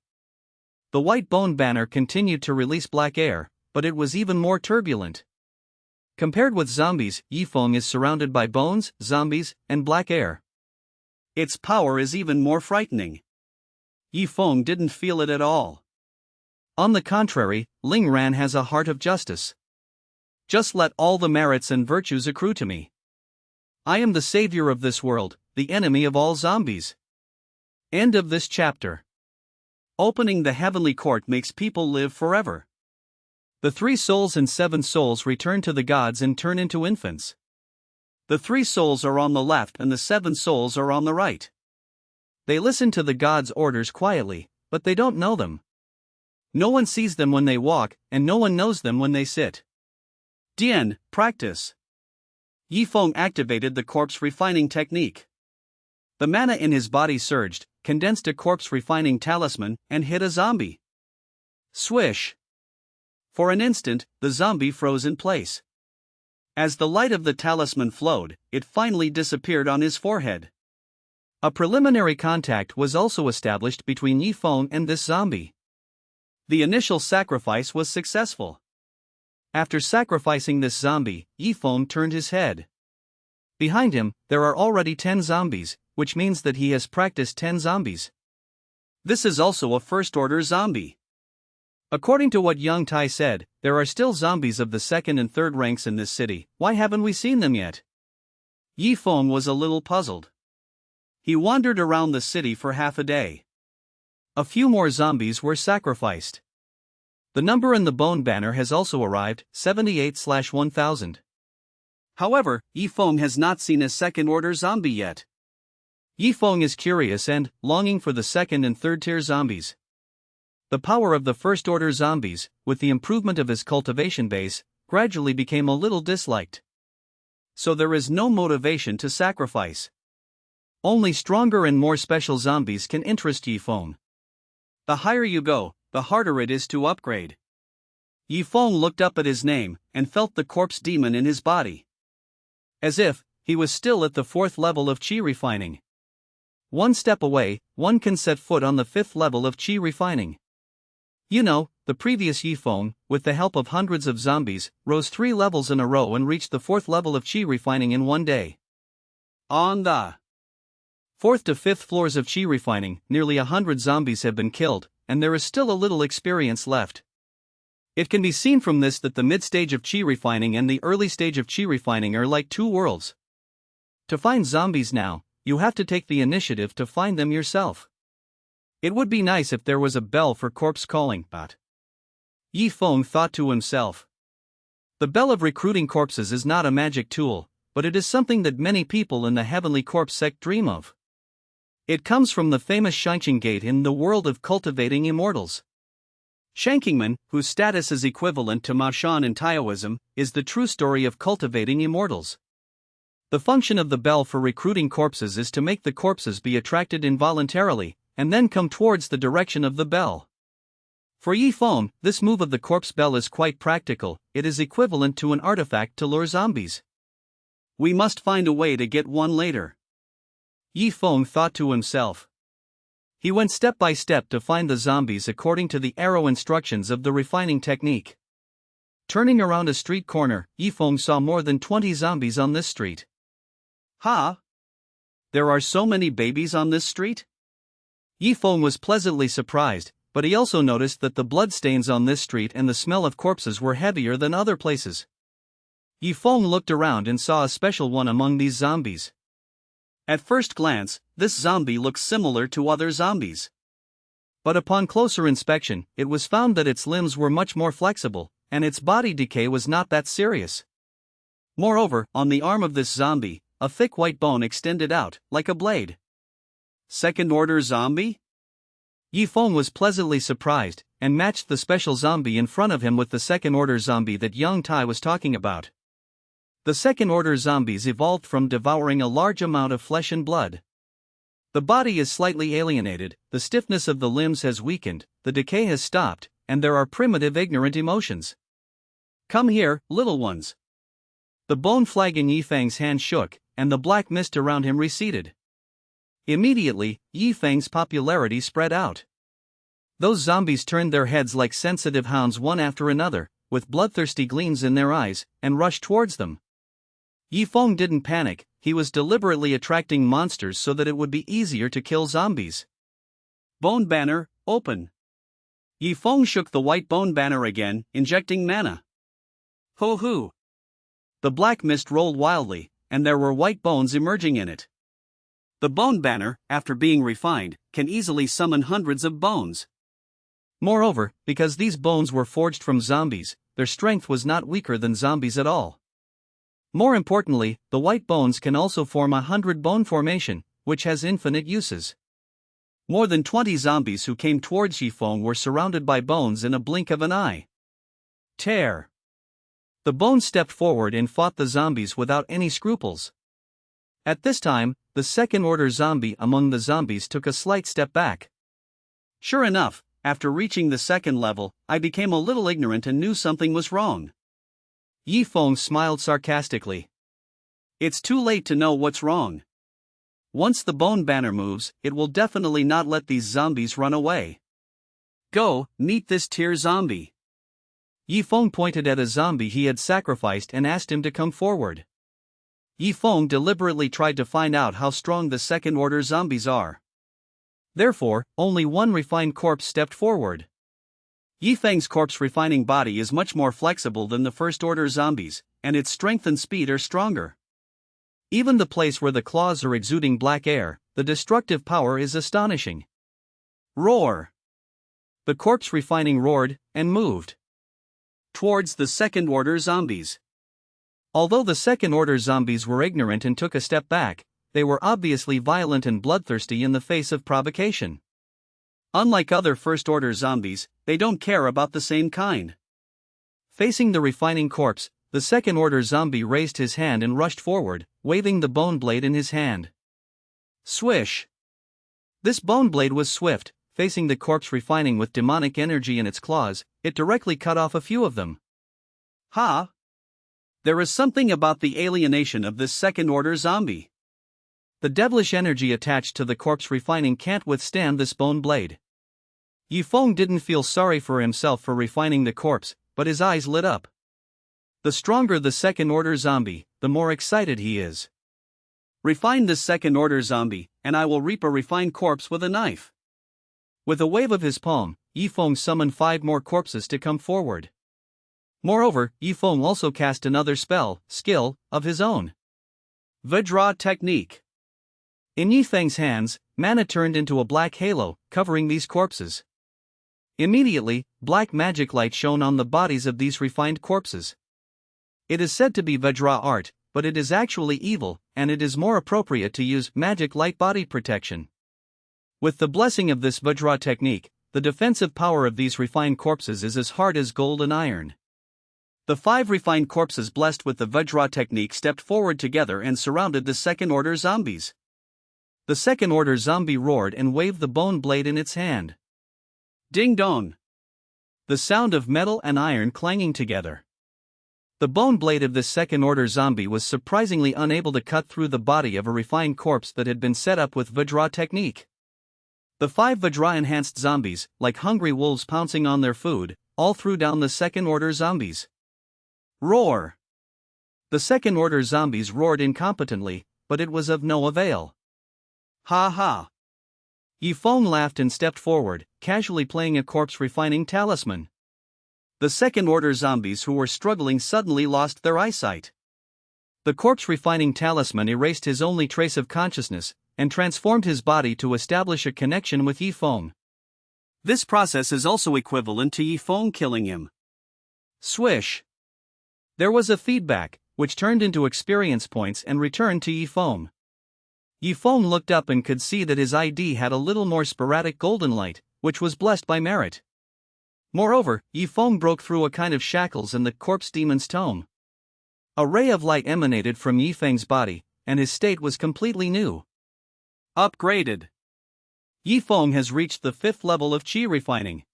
[SPEAKER 1] The white bone banner continued to release black air, but it was even more turbulent. Compared with zombies, Yi Feng is surrounded by bones, zombies, and black air. Its power is even more frightening. Yi Feng didn't feel it at all. On the contrary, Ling Ran has a heart of justice. Just let all the merits and virtues accrue to me. I am the savior of this world, the enemy of all zombies. End of this chapter. Opening the heavenly court makes people live forever. The 3 souls and 7 souls return to the gods and turn into infants. The 3 souls are on the left and the 7 souls are on the right. They listen to the gods' orders quietly, but they don't know them. No one sees them when they walk, and no one knows them when they sit. Dian, practice. Yi Feng activated the corpse refining technique. The mana in his body surged, condensed a corpse refining talisman, and hit a zombie. Swish. For an instant, the zombie froze in place. As the light of the talisman flowed, it finally disappeared on his forehead. A preliminary contact was also established between Yi Feng and this zombie. The initial sacrifice was successful. After sacrificing this zombie, Yi Feng turned his head. Behind him, there are already 10 zombies, which means that he has practiced 10 zombies. This is also a first-order zombie. According to what Yang Tai said, there are still zombies of the 2nd and 3rd ranks in this city. Why haven't we seen them yet? Yi Feng was a little puzzled. He wandered around the city for half a day. A few more zombies were sacrificed. The number in the bone banner has also arrived, 78/1000. However, Yi Feng has not seen a second-order zombie yet. Yi Feng is curious and longing for the 2nd and 3rd-tier zombies. The power of the first-order zombies, with the improvement of his cultivation base, gradually became a little disliked. So there is no motivation to sacrifice. Only stronger and more special zombies can interest Yi Feng. The higher you go, the harder it is to upgrade. Yi Feng looked up at his name, and felt the corpse demon in his body. As if he was still at the 4th level of Qi refining. One step away, one can set foot on the 5th level of Qi refining. You know, the previous Yi Feng, with the help of hundreds of zombies, rose 3 levels in a row and reached the 4th level of Qi refining in one day. On the 4th to 5th floors of Qi refining, nearly 100 zombies have been killed, and there is still a little experience left. It can be seen from this that the mid-stage of Qi refining and the early stage of Qi refining are like 2 worlds. To find zombies now, you have to take the initiative to find them yourself. It would be nice if there was a bell for corpse calling, but Yi Feng thought to himself. The bell of recruiting corpses is not a magic tool, but it is something that many people in the Heavenly Corpse sect dream of. It comes from the famous Shanqing Gate in the world of cultivating immortals. Shankingman, whose status is equivalent to Maoshan in Taoism, is the true story of cultivating immortals. The function of the bell for recruiting corpses is to make the corpses be attracted involuntarily, and then come towards the direction of the bell. For Yi Feng, this move of the corpse bell is quite practical. It is equivalent to an artifact to lure zombies. We must find a way to get one later. Yi Feng thought to himself. He went step by step to find the zombies according to the arrow instructions of the refining technique. Turning around a street corner, Yi Feng saw more than 20 zombies on this street. Ha! There are so many babies on this street? Yi Feng was pleasantly surprised, but he also noticed that the bloodstains on this street and the smell of corpses were heavier than other places. Yi Feng looked around and saw a special one among these zombies. At first glance, this zombie looks similar to other zombies. But upon closer inspection, it was found that its limbs were much more flexible, and its body decay was not that serious. Moreover, on the arm of this zombie, a thick white bone extended out, like a blade. Second-order zombie? Yi Feng was pleasantly surprised, and matched the special zombie in front of him with the second-order zombie that Yang Tai was talking about. The second-order zombies evolved from devouring a large amount of flesh and blood. The body is slightly alienated, the stiffness of the limbs has weakened, the decay has stopped, and there are primitive ignorant emotions. Come here, little ones. The bone flag in Yi Feng's hand shook, and the black mist around him receded. Immediately, Yi Feng's popularity spread out. Those zombies turned their heads like sensitive hounds one after another, with bloodthirsty gleams in their eyes, and rushed towards them. Yi Feng didn't panic, he was deliberately attracting monsters so that it would be easier to kill zombies. Bone banner, open. Yi Feng shook the white bone banner again, injecting mana. Ho-hoo! The black mist rolled wildly, and there were white bones emerging in it. The bone banner, after being refined, can easily summon hundreds of bones. Moreover, because these bones were forged from zombies, their strength was not weaker than zombies at all. More importantly, the white bones can also form a 100-bone formation, which has infinite uses. More than 20 zombies who came towards Yi Feng were surrounded by bones in a blink of an eye. Tear! The bones stepped forward and fought the zombies without any scruples. At this time, the second-order zombie among the zombies took a slight step back. Sure enough, after reaching the second level, I became a little ignorant and knew something was wrong. Yi Feng smiled sarcastically. It's too late to know what's wrong. Once the bone banner moves, it will definitely not let these zombies run away. Go, meet this tier zombie. Yi Feng pointed at a zombie he had sacrificed and asked him to come forward. Yi Feng deliberately tried to find out how strong the second-order zombies are. Therefore, only one refined corpse stepped forward. Yi Feng's corpse refining body is much more flexible than the first-order zombies, and its strength and speed are stronger. Even the place where the claws are exuding black air, the destructive power is astonishing. Roar! The corpse refining roared, and moved towards the second-order zombies. Although the second-order zombies were ignorant and took a step back, they were obviously violent and bloodthirsty in the face of provocation. Unlike other first-order zombies, they don't care about the same kind. Facing the refining corpse, the second-order zombie raised his hand and rushed forward, waving the bone blade in his hand. Swish! This bone blade was swift, facing the corpse refining with demonic energy in its claws, it directly cut off a few of them. Ha! There is something about the alienation of this second-order zombie. The devilish energy attached to the corpse refining can't withstand this bone blade. Yi Feng didn't feel sorry for himself for refining the corpse, but his eyes lit up. The stronger the second-order zombie, the more excited he is. Refine this second-order zombie, and I will reap a refined corpse with a knife. With a wave of his palm, Yi Feng summoned 5 more corpses to come forward. Moreover, Yi Feng also cast another skill, of his own. Vajra technique. In Yi Feng's hands, mana turned into a black halo, covering these corpses. Immediately, black magic light shone on the bodies of these refined corpses. It is said to be Vajra art, but it is actually evil, and it is more appropriate to use magic light body protection. With the blessing of this Vajra technique, the defensive power of these refined corpses is as hard as gold and iron. The 5 refined corpses blessed with the Vajra technique stepped forward together and surrounded the second-order zombies. The second-order zombie roared and waved the bone blade in its hand. Ding dong! The sound of metal and iron clanging together. The bone blade of this second-order zombie was surprisingly unable to cut through the body of a refined corpse that had been set up with Vajra technique. The 5 Vajra-enhanced zombies, like hungry wolves pouncing on their food, all threw down the second-order zombies. Roar! The second-order zombies roared incompetently, but it was of no avail. Ha ha! Yifeng laughed and stepped forward, casually playing a corpse-refining talisman. The second-order zombies who were struggling suddenly lost their eyesight. The corpse-refining talisman erased his only trace of consciousness, and transformed his body to establish a connection with Yifeng. This process is also equivalent to Yifeng killing him. Swish! There was a feedback, which turned into experience points and returned to Yifeng. Yifeng looked up and could see that his ID had a little more sporadic golden light, which was blessed by merit. Moreover, Yifeng broke through a kind of shackles in the corpse demon's tome. A ray of light emanated from Yifeng's body, and his state was completely new. Upgraded. Yifeng has reached the 5th level of Qi refining.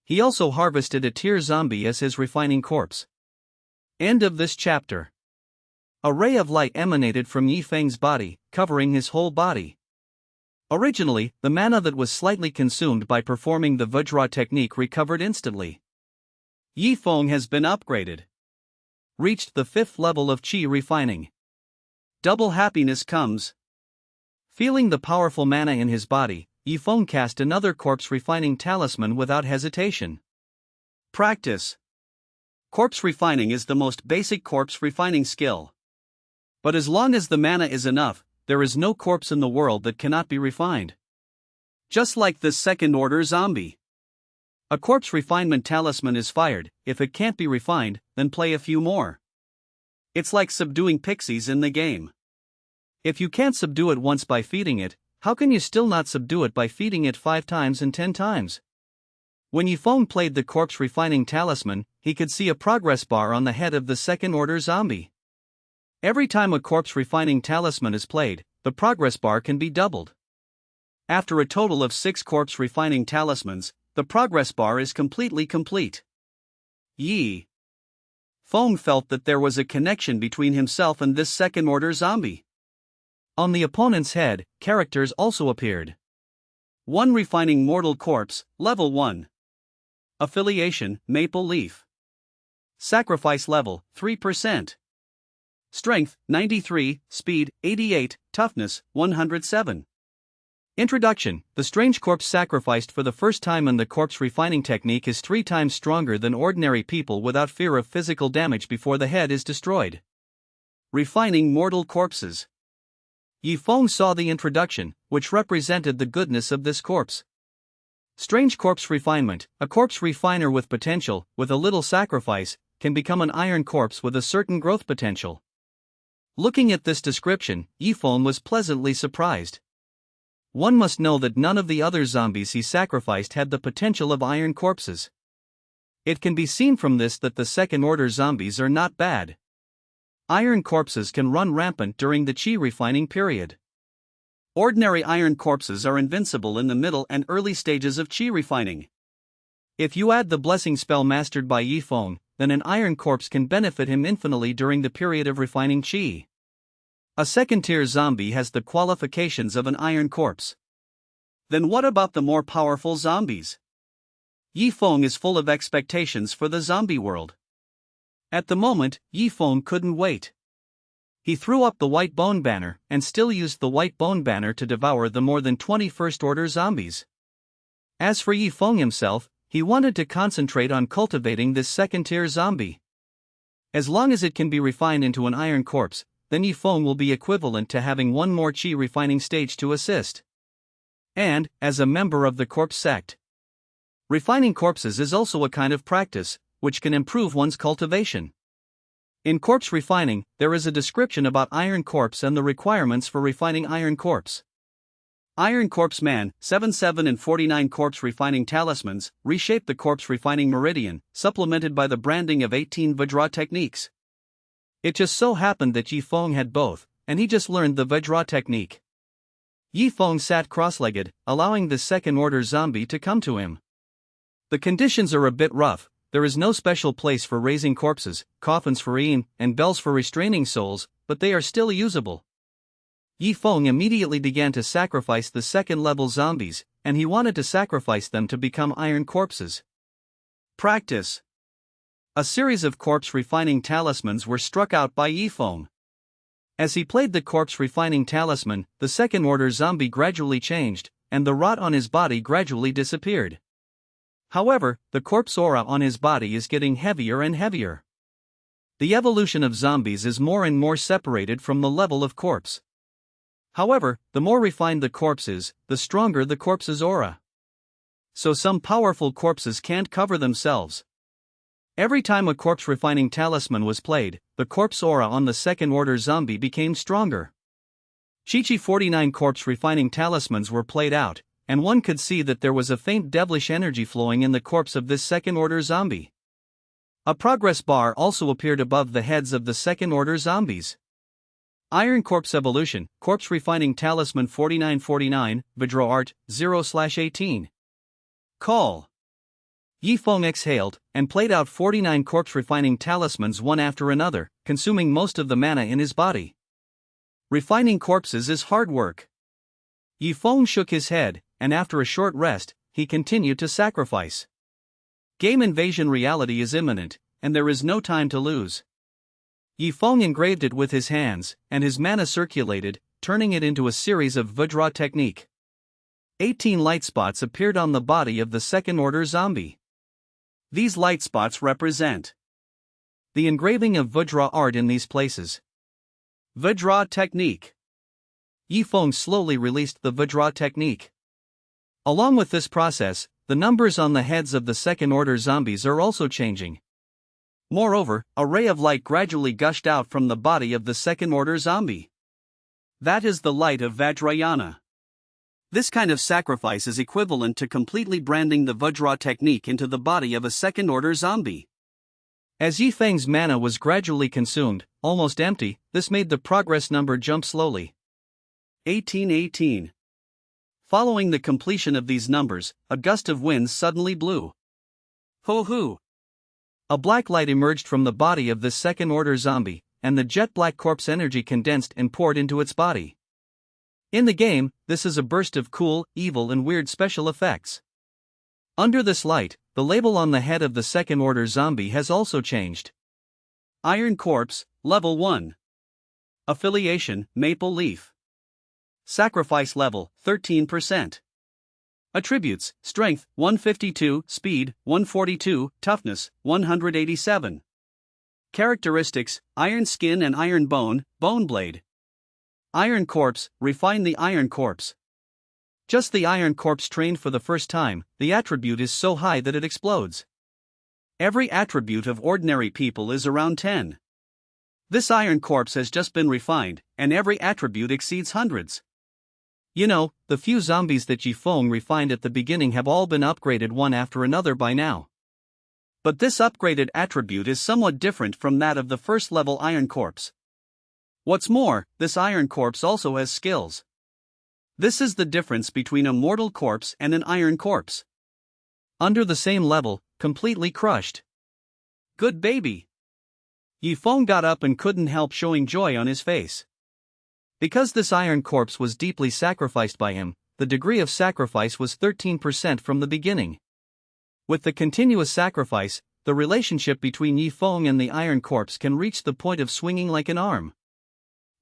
[SPEAKER 1] He also harvested a tier zombie as his refining corpse. End of this chapter. A ray of light emanated from Yifeng's body, covering his whole body. Originally, the mana that was slightly consumed by performing the Vajra technique recovered instantly. Yifeng has been upgraded. Reached the 5th level of Qi refining. Double happiness comes. Feeling the powerful mana in his body, Yifeng cast another corpse refining talisman without hesitation. Practice. Corpse refining is the most basic corpse refining skill. But as long as the mana is enough, there is no corpse in the world that cannot be refined. Just like this second-order zombie. A corpse refinement talisman is fired. If it can't be refined, then play a few more. It's like subduing pixies in the game. If you can't subdue it once by feeding it, how can you still not subdue it by feeding it 5 times and 10 times? When Yifeng played the corpse refining talisman, he could see a progress bar on the head of the second-order zombie. Every time a corpse refining talisman is played, the progress bar can be doubled. After a total of 6 corpse refining talismans, the progress bar is completely complete. Yi Feng felt that there was a connection between himself and this second-order zombie. On the opponent's head, characters also appeared. 1 Refining Mortal Corpse, Level 1. Affiliation, Maple Leaf. Sacrifice level, 3%. Strength, 93, Speed, 88, Toughness, 107. Introduction. The strange corpse sacrificed for the first time in the corpse refining technique is 3 times stronger than ordinary people without fear of physical damage before the head is destroyed. Refining mortal corpses. Yifeng saw the introduction, which represented the goodness of this corpse. Strange corpse refinement. A corpse refiner with potential, with a little sacrifice, can become an iron corpse with a certain growth potential. Looking at this description, Yifeng was pleasantly surprised. One must know that none of the other zombies he sacrificed had the potential of iron corpses. It can be seen from this that the second-order zombies are not bad. Iron corpses can run rampant during the Qi refining period. Ordinary iron corpses are invincible in the middle and early stages of Qi refining. If you add the blessing spell mastered by Yifeng, then an iron corpse can benefit him infinitely during the period of refining Qi. A second-tier zombie has the qualifications of an iron corpse. Then what about the more powerful zombies? Yifeng is full of expectations for the zombie world. At the moment, Yifeng couldn't wait. He threw up the white bone banner and still used the white bone banner to devour the more than 20 first-order zombies. As for Yifeng himself, he wanted to concentrate on cultivating this second-tier zombie. As long as it can be refined into an iron corpse, then Yifeng will be equivalent to having 1 more Qi refining stage to assist. And, as a member of the corpse sect, refining corpses is also a kind of practice, which can improve one's cultivation. In corpse refining, there is a description about iron corpse and the requirements for refining iron corpse. Iron Corpse Man, 77 and 49 corpse refining talismans, reshape the corpse refining meridian, supplemented by the branding of 18 Vajra techniques. It just so happened that Yifeng had both, and he just learned the Vajra technique. Yifeng sat cross-legged, allowing the second-order zombie to come to him. The conditions are a bit rough, There is no special place for raising corpses, coffins for eating, and bells for restraining souls, but they are still usable. Yi Feng immediately began to sacrifice the second-level zombies, and he wanted to sacrifice them to become iron corpses. Practice. A series of corpse-refining talismans were struck out by Yi Feng. As he played the corpse-refining talisman, the second-order zombie gradually changed, and the rot on his body gradually disappeared. However, the corpse aura on his body is getting heavier and heavier. The evolution of zombies is more and more separated from the level of corpse. However, the more refined the corpse is, the stronger the corpse's aura. So some powerful corpses can't cover themselves. Every time a corpse-refining talisman was played, the corpse aura on the second-order zombie became stronger. Chi-Chi 49 corpse-refining talismans were played out, and one could see that there was a faint devilish energy flowing in the corpse of this second-order zombie. A progress bar also appeared above the heads of the second-order zombies. Iron Corpse Evolution, Corpse Refining Talisman 4949, Vidro Art, 0/18. Call. Yi Feng exhaled, and played out 49 corpse-refining talismans one after another, consuming most of the mana in his body. Refining corpses is hard work. Yi Feng shook his head, and after a short rest, he continued to sacrifice. Game invasion reality is imminent, and there is no time to lose. Yi Feng engraved it with his hands, and his mana circulated, turning it into a series of Vidra technique. 18 light spots appeared on the body of the second-order zombie. These light spots represent the engraving of Vidra art in these places. Vidra technique. Yi Feng slowly released the Vidra technique. Along with this process, the numbers on the heads of the second-order zombies are also changing. Moreover, a ray of light gradually gushed out from the body of the second-order zombie. That is the light of Vajrayana. This kind of sacrifice is equivalent to completely branding the Vajra technique into the body of a second-order zombie. As Yi Feng's mana was gradually consumed, almost empty, this made the progress number jump slowly. 1818. Following the completion of these numbers, a gust of wind suddenly blew. Hoo-hoo! A black light emerged from the body of this second-order zombie, and the jet-black corpse energy condensed and poured into its body. In the game, this is a burst of cool, evil and weird special effects. Under this light, the label on the head of the second-order zombie has also changed. Iron Corpse, Level 1. Affiliation, Maple Leaf. Sacrifice level, 13%. Attributes, Strength, 152, Speed, 142, Toughness, 187. Characteristics, Iron Skin and Iron Bone, Bone Blade. Iron Corpse, Refine the Iron Corpse. Just the Iron Corpse trained for the first time, the attribute is so high that it explodes. Every attribute of ordinary people is around 10. This Iron Corpse has just been refined, and every attribute exceeds hundreds. You know, the few zombies that Yi Feng refined at the beginning have all been upgraded one after another by now. But this upgraded attribute is somewhat different from that of the first-level Iron Corpse. What's more, this Iron Corpse also has skills. This is the difference between a mortal corpse and an Iron Corpse. Under the same level, completely crushed. Good baby! Yi Feng got up and couldn't help showing joy on his face. Because this Iron Corpse was deeply sacrificed by him, the degree of sacrifice was 13% from the beginning. With the continuous sacrifice, the relationship between Yi Feng and the Iron Corpse can reach the point of swinging like an arm.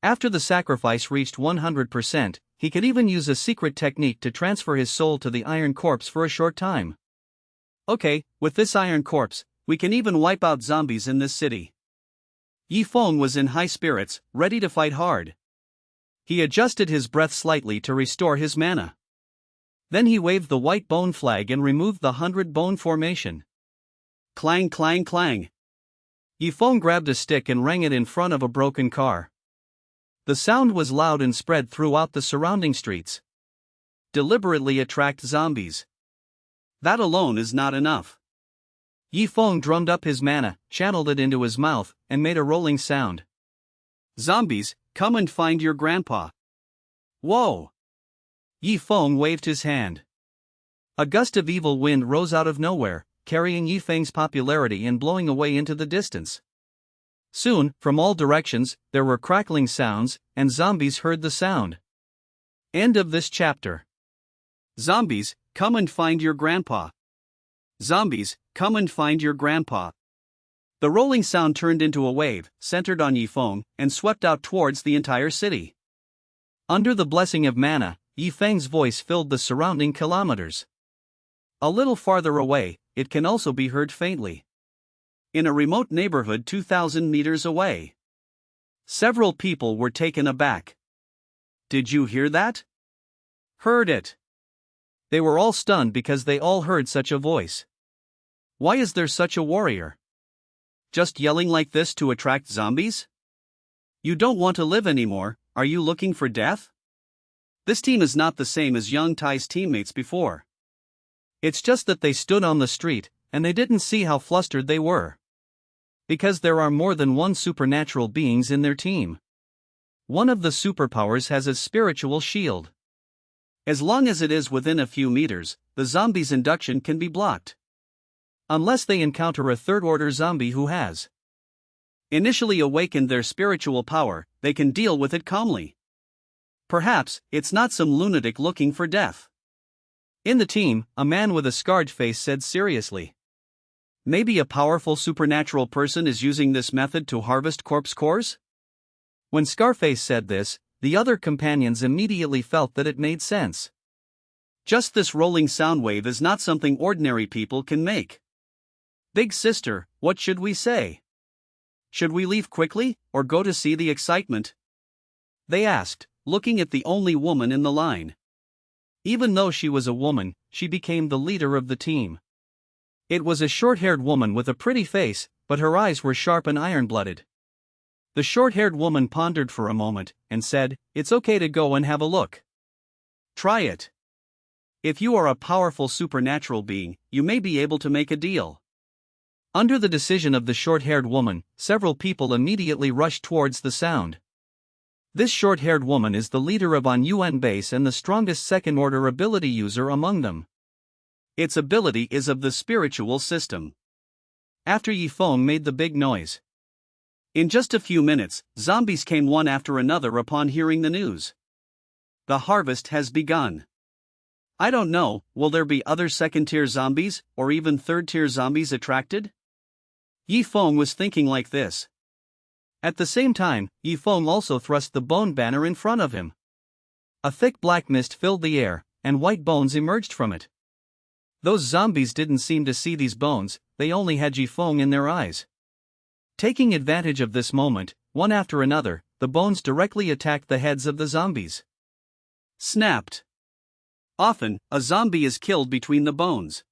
[SPEAKER 1] After the sacrifice reached 100%, he could even use a secret technique to transfer his soul to the Iron Corpse for a short time. Okay, with this Iron Corpse, we can even wipe out zombies in this city. Yi Feng was in high spirits, ready to fight hard. He adjusted his breath slightly to restore his mana. Then he waved the white bone flag and removed the 100-bone formation. Clang clang clang. Yi Feng grabbed a stick and rang it in front of a broken car. The sound was loud and spread throughout the surrounding streets. Deliberately attract zombies. That alone is not enough. Yi Feng drummed up his mana, channeled it into his mouth, and made a rolling sound. Zombies, come and find your grandpa. Whoa! Yi Feng waved his hand. A gust of evil wind rose out of nowhere, carrying Yifeng's popularity and blowing away into the distance. Soon, from all directions, there were crackling sounds, and zombies heard the sound. End of this chapter. Zombies, come and find your grandpa. Zombies, come and find your grandpa. The rolling sound turned into a wave, centered on Yifeng, and swept out towards the entire city. Under the blessing of mana, Yifeng's voice filled the surrounding kilometers. A little farther away, it can also be heard faintly. In a remote neighborhood 2,000 meters away. Several people were taken aback. Did you hear that? Heard it. They were all stunned because they all heard such a voice. Why is there such a warrior? Just yelling like this to attract zombies? You don't want to live anymore, are you looking for death? This team is not the same as Young Tai's teammates before. It's just that they stood on the street, and they didn't see how flustered they were. Because there are more than one supernatural beings in their team. One of the superpowers has a spiritual shield. As long as it is within a few meters, the zombie's induction can be blocked. Unless they encounter a third-order zombie who has initially awakened their spiritual power, they can deal with it calmly. Perhaps, it's not some lunatic looking for death. In the team, a man with a scarred face said seriously. Maybe a powerful supernatural person is using this method to harvest corpse cores? When Scarface said this, the other companions immediately felt that it made sense. Just this rolling sound wave is not something ordinary people can make. Big sister, what should we say? Should we leave quickly, or go to see the excitement? They asked, looking at the only woman in the line. Even though she was a woman, she became the leader of the team. It was a short-haired woman with a pretty face, but her eyes were sharp and iron-blooded. The short-haired woman pondered for a moment, and said, "It's okay to go and have a look. Try it. If you are a powerful supernatural being, you may be able to make a deal." Under the decision of the short-haired woman, several people immediately rushed towards the sound. This short-haired woman is the leader of On Yuan base and the strongest second-order ability user among them. Its ability is of the spiritual system. After Yifeng made the big noise. In just a few minutes, zombies came one after another upon hearing the news. The harvest has begun. I don't know, will there be other second-tier zombies, or even third-tier zombies attracted? Yifeng was thinking like this. At the same time, Yifeng also thrust the bone banner in front of him. A thick black mist filled the air, and white bones emerged from it. Those zombies didn't seem to see these bones, they only had Yifeng in their eyes. Taking advantage of this moment, one after another, the bones directly attacked the heads of the zombies. Snapped. Often, a zombie is killed between the bones.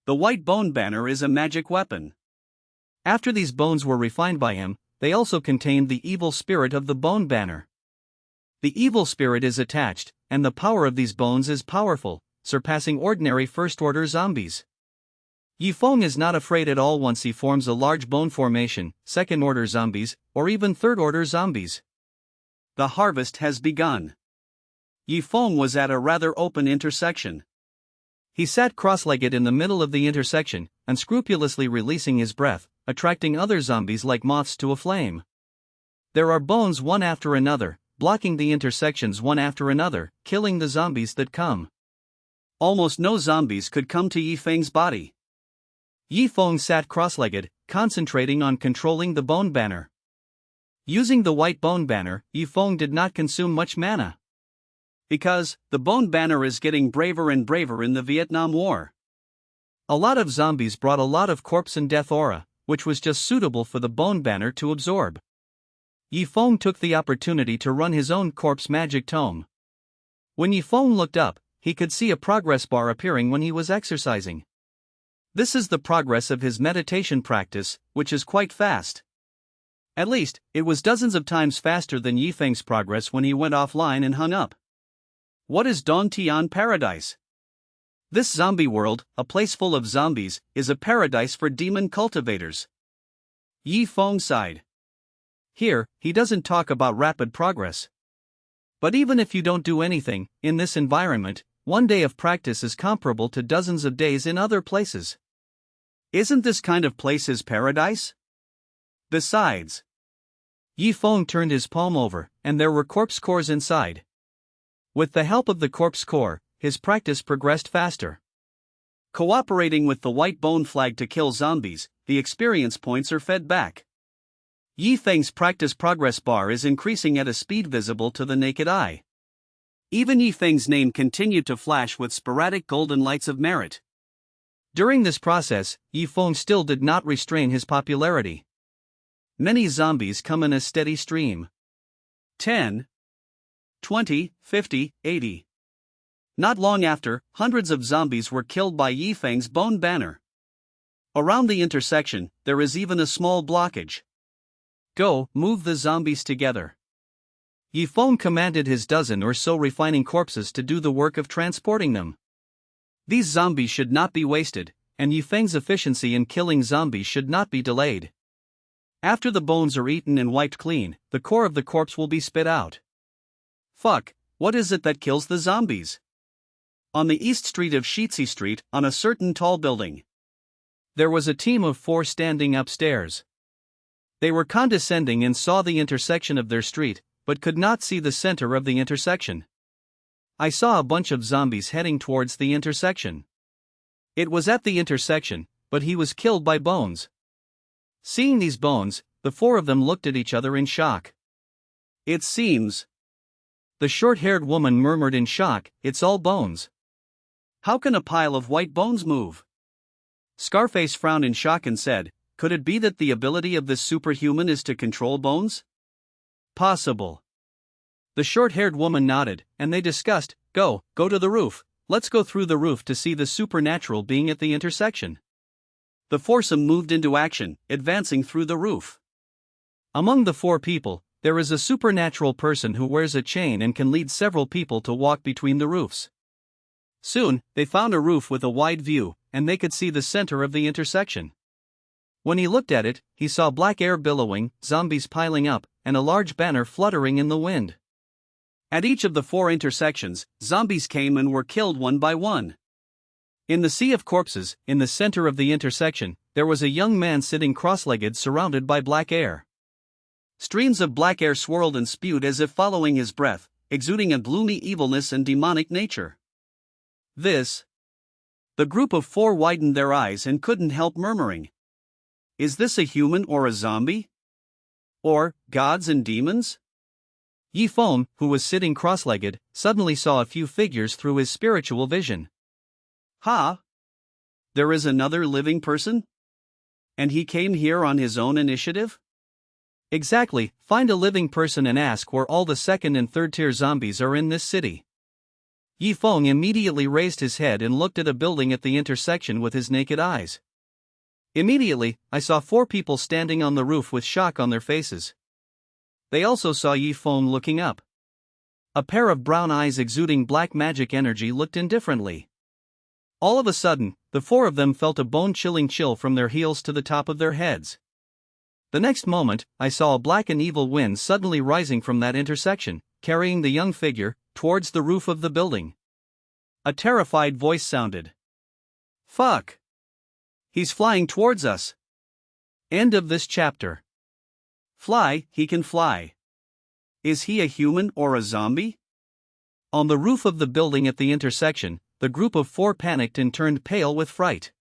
[SPEAKER 1] The white bone banner is a magic weapon. After these bones were refined by him, they also contained the evil spirit of the bone banner. The evil spirit is attached, and the power of these bones is powerful, surpassing ordinary first-order zombies. Yifeng is not afraid at all once he forms a large bone formation, second-order zombies, or even third-order zombies. The harvest has begun. Yifeng was at a rather open intersection. He sat cross-legged in the middle of the intersection, unscrupulously releasing his breath, attracting other zombies like moths to a flame. There are bones one after another, blocking the intersections one after another, killing the zombies that come. Almost no zombies could come to Yifeng's body. Yifeng sat cross-legged, concentrating on controlling the bone banner. Using the white bone banner, Yifeng did not consume much mana. Because, the bone banner is getting braver and braver in the Vietnam War. A lot of zombies brought a lot of corpse and death aura, which was just suitable for the bone banner to absorb. Yifeng took the opportunity to run his own corpse magic tome. When Yifeng looked up, he could see a progress bar appearing when he was exercising. This is the progress of his meditation practice, which is quite fast. At least, it was dozens of times faster than Yifeng's progress when he went offline and hung up. What is Dong Tian Paradise? This zombie world, a place full of zombies, is a paradise for demon cultivators. Yifeng sighed. Here, he doesn't talk about rapid progress. But even if you don't do anything, in this environment, one day of practice is comparable to dozens of days in other places. Isn't this kind of place his paradise? Besides, Yi Feng turned his palm over, and there were corpse cores inside. With the help of the corpse core, his practice progressed faster. Cooperating with the white bone flag to kill zombies, the experience points are fed back. Yi Feng's practice progress bar is increasing at a speed visible to the naked eye. Even Yi Feng's name continued to flash with sporadic golden lights of merit. During this process, Yi Feng still did not restrain his popularity. Many zombies come in a steady stream. 10, 20, 50, 80. Not long after, hundreds of zombies were killed by Yi Feng's bone banner. Around the intersection, there is even a small blockage. Go, move the zombies together. Yi Feng commanded his dozen or so refining corpses to do the work of transporting them. These zombies should not be wasted, and Yi Feng's efficiency in killing zombies should not be delayed. After the bones are eaten and wiped clean, the core of the corpse will be spit out. Fuck, what is it that kills the zombies? On the east street of Sheetsy Street, on a certain tall building, there was a team of 4 standing upstairs. They were condescending and saw the intersection of their street, but could not see the center of the intersection. I saw a bunch of zombies heading towards the intersection. It was at the intersection, but he was killed by bones. Seeing these bones, the 4 of them looked at each other in shock. It seems. The short-haired woman murmured in shock, it's all bones. How can a pile of white bones move? Scarface frowned in shock and said, could it be that the ability of this superhuman is to control bones? Possible. The short-haired woman nodded, and they discussed, go to the roof, let's go through the roof to see the supernatural being at the intersection. The foursome moved into action, advancing through the roof. Among the 4 people, there is a supernatural person who wears a chain and can lead several people to walk between the roofs. Soon, they found a roof with a wide view, and they could see the center of the intersection. When he looked at it, he saw black air billowing, zombies piling up, and a large banner fluttering in the wind. At each of the 4 intersections, zombies came and were killed one by one. In the sea of corpses, in the center of the intersection, there was a young man sitting cross-legged surrounded by black air. Streams of black air swirled and spewed as if following his breath, exuding a gloomy evilness and demonic nature. The group of 4 widened their eyes and couldn't help murmuring. Is this a human or a zombie? Or, gods and demons? Yi Feng, who was sitting cross-legged, suddenly saw a few figures through his spiritual vision. Ha! There is another living person? And he came here on his own initiative? Exactly, find a living person and ask where all the 2nd and 3rd tier zombies are in this city. Yi Feng immediately raised his head and looked at a building at the intersection with his naked eyes. Immediately, I saw 4 people standing on the roof with shock on their faces. They also saw Yi Feng looking up. A pair of brown eyes exuding black magic energy looked indifferently. All of a sudden, the 4 of them felt a bone-chilling chill from their heels to the top of their heads. The next moment, I saw a black and evil wind suddenly rising from that intersection, carrying the young figure towards the roof of the building. A terrified voice sounded. Fuck! He's flying towards us. End of this chapter. Fly, he can fly. Is he a human or a zombie? On the roof of the building at the intersection, the group of 4 panicked and turned pale with fright.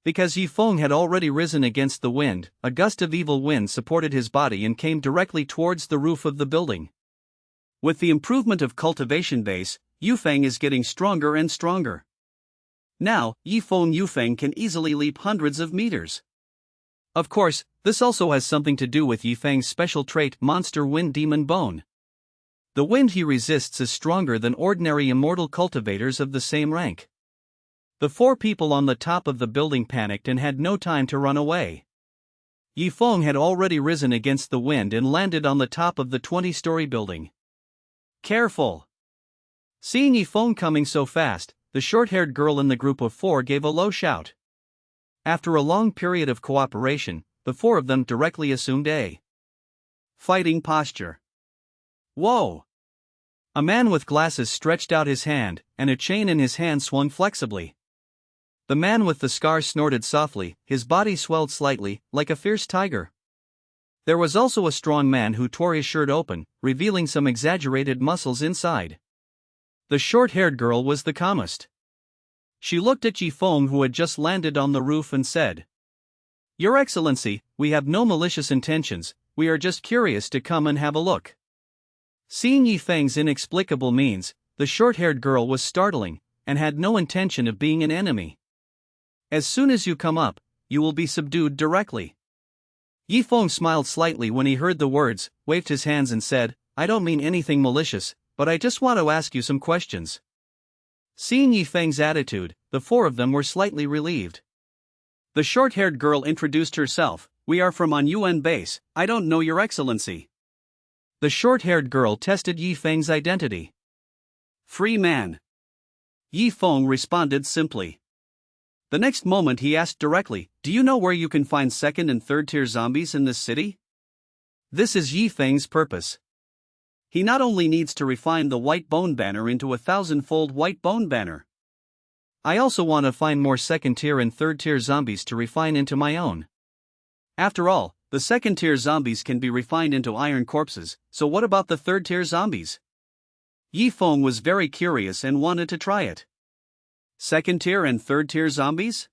[SPEAKER 1] Because Yi Feng had already risen against the wind, a gust of evil wind supported his body and came directly towards the roof of the building. With the improvement of cultivation base, Yufeng is getting stronger and stronger. Now, Yufeng can easily leap hundreds of meters. Of course, this also has something to do with Yifeng's special trait Monster Wind Demon Bone. The wind he resists is stronger than ordinary immortal cultivators of the same rank. The 4 people on the top of the building panicked and had no time to run away. Yi Feng had already risen against the wind and landed on the top of the 20-story building. Careful! Seeing Yi Feng coming so fast, the short-haired girl in the group of 4 gave a low shout. After a long period of cooperation, the 4 of them directly assumed a fighting posture. Whoa! A man with glasses stretched out his hand, and a chain in his hand swung flexibly. The man with the scar snorted softly, his body swelled slightly, like a fierce tiger. There was also a strong man who tore his shirt open, revealing some exaggerated muscles inside. The short-haired girl was the calmest. She looked at Yi Feng, who had just landed on the roof, and said, "Your Excellency, we have no malicious intentions, we are just curious to come and have a look." Seeing Yi Feng's inexplicable means, the short-haired girl was startling, and had no intention of being an enemy. "As soon as you come up, you will be subdued directly." Yi Feng smiled slightly when he heard the words, waved his hands and said, "I don't mean anything malicious, but I just want to ask you some questions." Seeing Yi Feng's attitude, the four of them were slightly relieved. The short-haired girl introduced herself. "We are from Yuan base, I don't know your Excellency." The short-haired girl tested Yi Feng's identity. "Free man." Yi Feng responded simply. The next moment he asked directly, "Do you know where you can find second and third tier zombies in this city?" This is Yi Feng's purpose. He not only needs to refine the white bone banner into a 1,000-fold white bone banner. I also want to find more second tier and third tier zombies to refine into my own. After all, the second tier zombies can be refined into iron corpses, so what about the third tier zombies? Yi Feng was very curious and wanted to try it. Second tier and third tier zombies?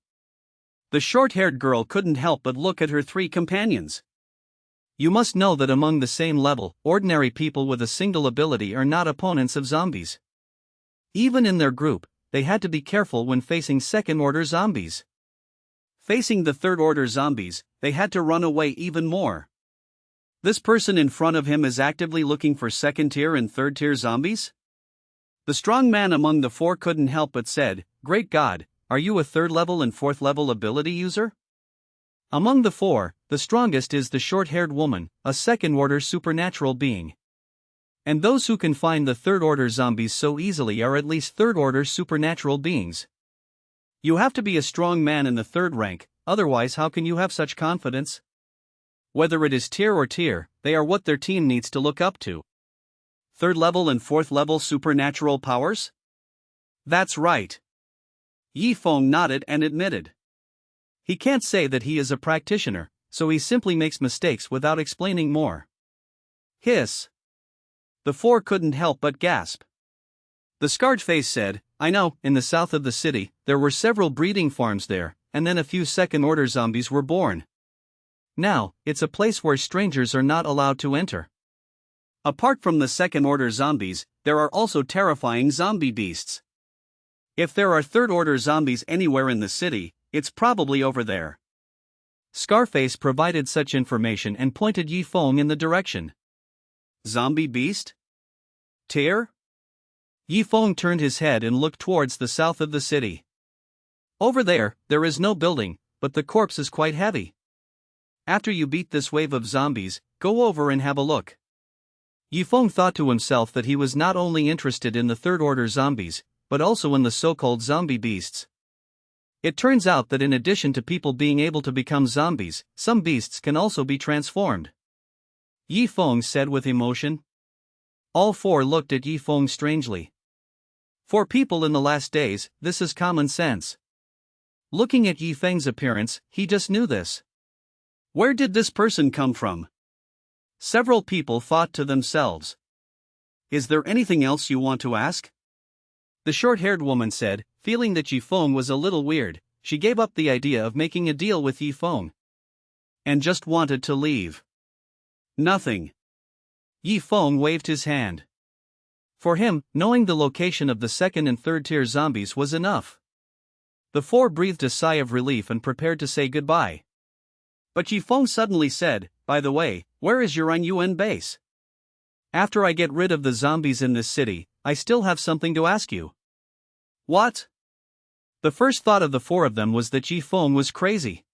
[SPEAKER 1] The short-haired girl couldn't help but look at her three companions. You must know that among the same level, ordinary people with a single ability are not opponents of zombies. Even in their group, they had to be careful when facing second-order zombies. Facing the third-order zombies, they had to run away even more. This person in front of him is actively looking for second-tier and third-tier zombies? The strong man among the four couldn't help but said, "Great God, are you a third-level and fourth-level ability user?" Among the four, the strongest is the short-haired woman, a second-order supernatural being. And those who can find the third-order zombies so easily are at least third-order supernatural beings. You have to be a strong man in the third rank, otherwise how can you have such confidence? Whether it is tier or tier, they are what their team needs to look up to. Third-level and fourth-level supernatural powers? That's right. Yi Feng nodded and admitted. He can't say that he is a practitioner, so he simply makes mistakes without explaining more. Hiss. The four couldn't help but gasp. The scarred face said, "I know, in the south of the city, there were several breeding farms there, and then a few second-order zombies were born. Now, it's a place where strangers are not allowed to enter. Apart from the second-order zombies, there are also terrifying zombie beasts. If there are third-order zombies anywhere in the city, it's probably over there." Scarface provided such information and pointed Yi Feng in the direction. Zombie beast? Tier? Yi Feng turned his head and looked towards the south of the city. Over there is no building, but the corpse is quite heavy. After you beat this wave of zombies, go over and have a look. Yi Feng thought to himself that he was not only interested in the third-order zombies, but also in the so-called zombie beasts. It turns out that in addition to people being able to become zombies, some beasts can also be transformed. Yi Feng said with emotion. All four looked at Yi Feng strangely. For people in the last days, this is common sense. Looking at Yi Feng's appearance, he just knew this. Where did this person come from? Several people thought to themselves. Is there anything else you want to ask? The short-haired woman said, feeling that Yi Feng was a little weird. She gave up the idea of making a deal with Yi Feng and just wanted to leave. Nothing. Yi Feng waved his hand. For him, knowing the location of the second and third tier zombies was enough. The four breathed a sigh of relief and prepared to say goodbye. But Yi Feng suddenly said, by the way, where is your Yuan base? After I get rid of the zombies in this city, I still have something to ask you. What? The first thought of the four of them was that Yi Feng was crazy.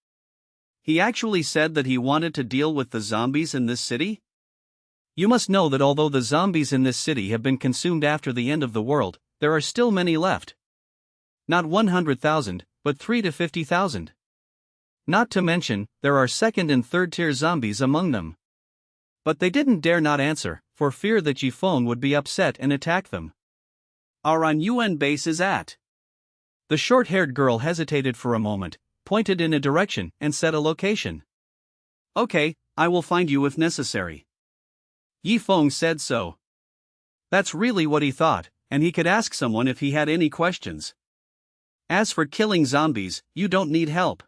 [SPEAKER 1] He actually said that he wanted to deal with the zombies in this city? You must know that although the zombies in this city have been consumed after the end of the world, there are still many left. Not 100,000, but 3 to 50,000. Not to mention, there are second and third tier zombies among them. But they didn't dare not answer, for fear that Yi Feng would be upset and attack them. Our Yuan base is at The short-haired girl hesitated for a moment, pointed in a direction, and set a location. Okay, I will find you if necessary. Yi Feng said so. That's really what he thought, and he could ask someone if he had any questions. As for killing zombies, you don't need help.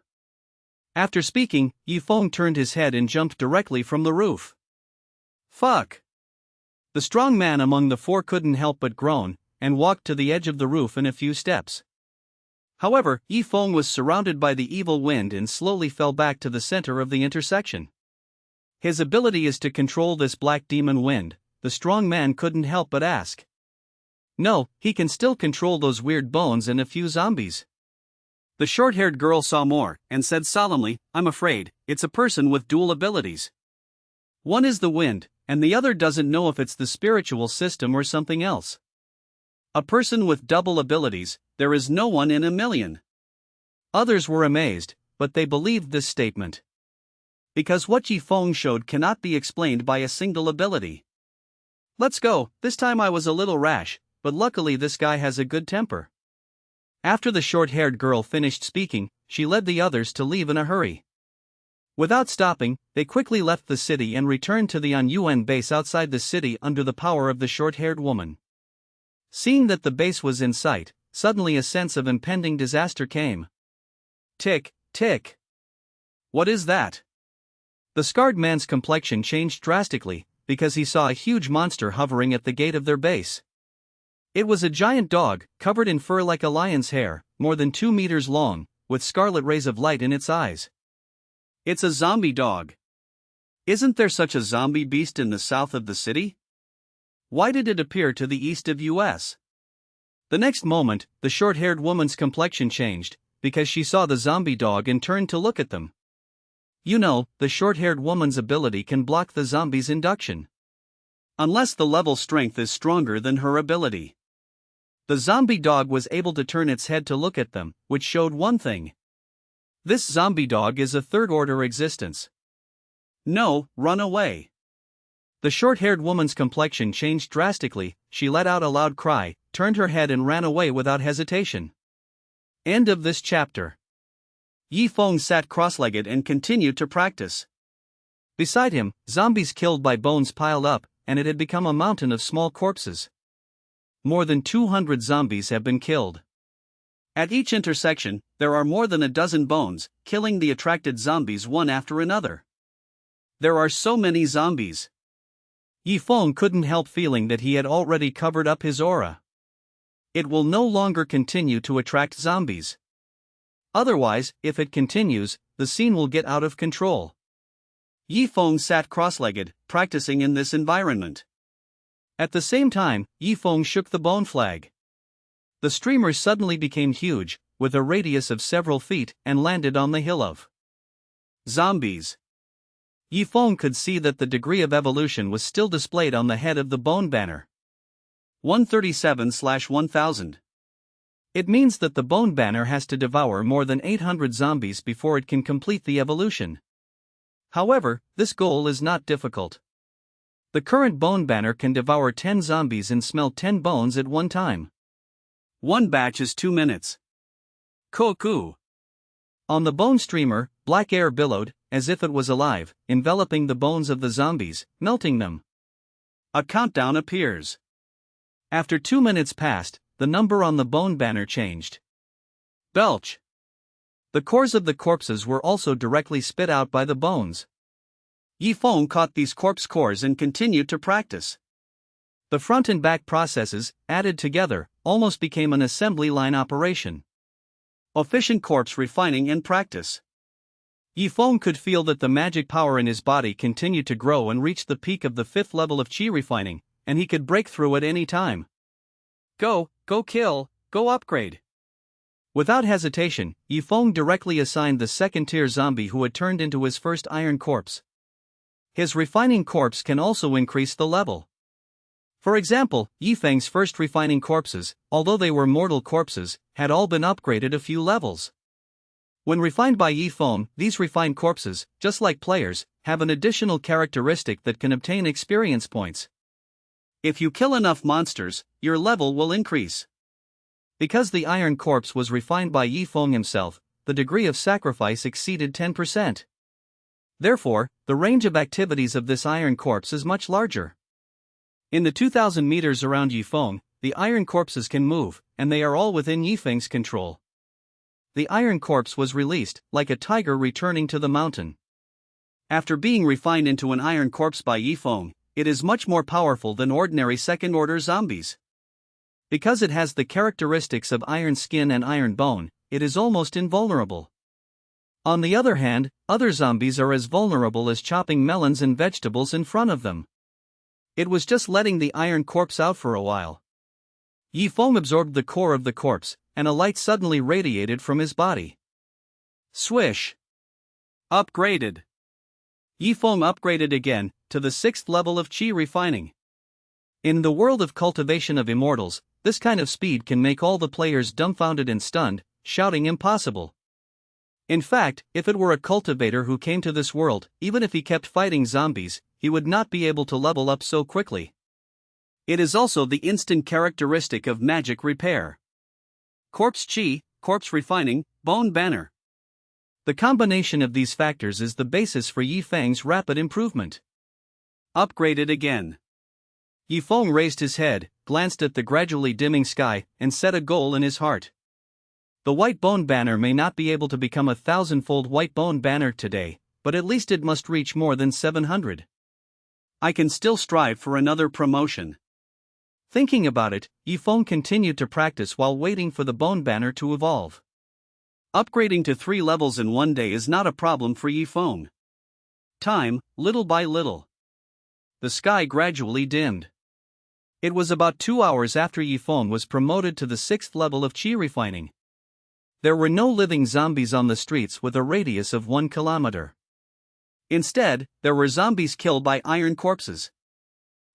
[SPEAKER 1] After speaking, Yi Feng turned his head and jumped directly from the roof. Fuck! The strong man among the four couldn't help but groan, and walked to the edge of the roof in a few steps. However, Yi Feng was surrounded by the evil wind and slowly fell back to the center of the intersection. His ability is to control this black demon wind, the strong man couldn't help but ask. No, he can still control those weird bones and a few zombies. The short-haired girl saw more, and said solemnly, I'm afraid, it's a person with dual abilities. One is the wind, and the other doesn't know if it's the spiritual system or something else. A person with double abilities, there is no one in a million. Others were amazed, but they believed this statement. Because what Yi Feng showed cannot be explained by a single ability. Let's go, this time I was a little rash, but luckily this guy has a good temper. After the short-haired girl finished speaking, she led the others to leave in a hurry. Without stopping, they quickly left the city and returned to the UN base outside the city under the power of the short-haired woman. Seeing that the base was in sight, suddenly a sense of impending disaster came. Tick, tick. What is that? The scarred man's complexion changed drastically, because he saw a huge monster hovering at the gate of their base. It was a giant dog, covered in fur like a lion's hair, more than 2 meters long, with scarlet rays of light in its eyes. It's a zombie dog. Isn't there such a zombie beast in the south of the city? Why did it appear to the east of US? The next moment, the short-haired woman's complexion changed, because she saw the zombie dog and turned to look at them. You know, the short-haired woman's ability can block the zombie's induction. Unless the level strength is stronger than her ability. The zombie dog was able to turn its head to look at them, which showed one thing. This zombie dog is a third-order existence. No, run away. The short-haired woman's complexion changed drastically, she let out a loud cry, turned her head and ran away without hesitation. End of this chapter. Yi Feng sat cross-legged and continued to practice. Beside him, zombies killed by bones piled up, and it had become a mountain of small corpses. More than 200 zombies have been killed. At each intersection, there are more than a dozen bones, killing the attracted zombies one after another. There are so many zombies. Yi Feng couldn't help feeling that he had already covered up his aura. It will no longer continue to attract zombies. Otherwise, if it continues, the scene will get out of control. Yi Feng sat cross-legged, practicing in this environment. At the same time, Yi Feng shook the bone flag. The streamer suddenly became huge, with a radius of several feet, and landed on the hill of zombies. Yi Feng could see that the degree of evolution was still displayed on the head of the bone banner. 137/1000. It means that the bone banner has to devour more than 800 zombies before it can complete the evolution. However, this goal is not difficult. The current bone banner can devour 10 zombies and smell 10 bones at one time. One batch is 2 minutes. Koku. On the bone streamer, black air billowed, as if it was alive, enveloping the bones of the zombies, melting them. A countdown appears. After 2 minutes passed, the number on the bone banner changed. Belch. The cores of the corpses were also directly spit out by the bones. Yi Feng caught these corpse cores and continued to practice. The front and back processes, added together, almost became an assembly line operation. Efficient corpse refining in practice. Yi Feng could feel that the magic power in his body continued to grow and reach the peak of the 5th level of chi refining, and he could break through at any time. Go kill, go upgrade. Without hesitation, Yi Feng directly assigned the second-tier zombie who had turned into his first iron corpse. His refining corpse can also increase the level. For example, Yi Feng's first refining corpses, although they were mortal corpses, had all been upgraded a few levels. When refined by Yi Feng, these refined corpses, just like players, have an additional characteristic that can obtain experience points. If you kill enough monsters, your level will increase. Because the iron corpse was refined by Yifeng himself, the degree of sacrifice exceeded 10%. Therefore, the range of activities of this iron corpse is much larger. In the 2,000 meters around Yifeng, the iron corpses can move, and they are all within Yifeng's control. The iron corpse was released, like a tiger returning to the mountain. After being refined into an iron corpse by Yifeng, it is much more powerful than ordinary second-order zombies. Because it has the characteristics of iron skin and iron bone, it is almost invulnerable. On the other hand, other zombies are as vulnerable as chopping melons and vegetables in front of them. It was just letting the iron corpse out for a while. Yifeng absorbed the core of the corpse, and a light suddenly radiated from his body. Swish! Upgraded. Yifeng upgraded again, to the 6th level of Qi refining. In the world of cultivation of immortals, this kind of speed can make all the players dumbfounded and stunned, shouting impossible. In fact, if it were a cultivator who came to this world, even if he kept fighting zombies, he would not be able to level up so quickly. It is also the instant characteristic of magic repair. Corpse Qi, corpse refining, bone banner. The combination of these factors is the basis for Yifeng's rapid improvement. Upgraded again. Yifeng raised his head, glanced at the gradually dimming sky, and set a goal in his heart. The white bone banner may not be able to become a 1,000-fold white bone banner today, but at least it must reach more than 700. I can still strive for another promotion. Thinking about it, Yifeng continued to practice while waiting for the bone banner to evolve. Upgrading to 3 levels in one day is not a problem for Yifeng. Time, little by little. The sky gradually dimmed. It was about 2 hours after Yifeng was promoted to the 6th level of Qi refining. There were no living zombies on the streets with a radius of 1 kilometer. Instead, there were zombies killed by iron corpses.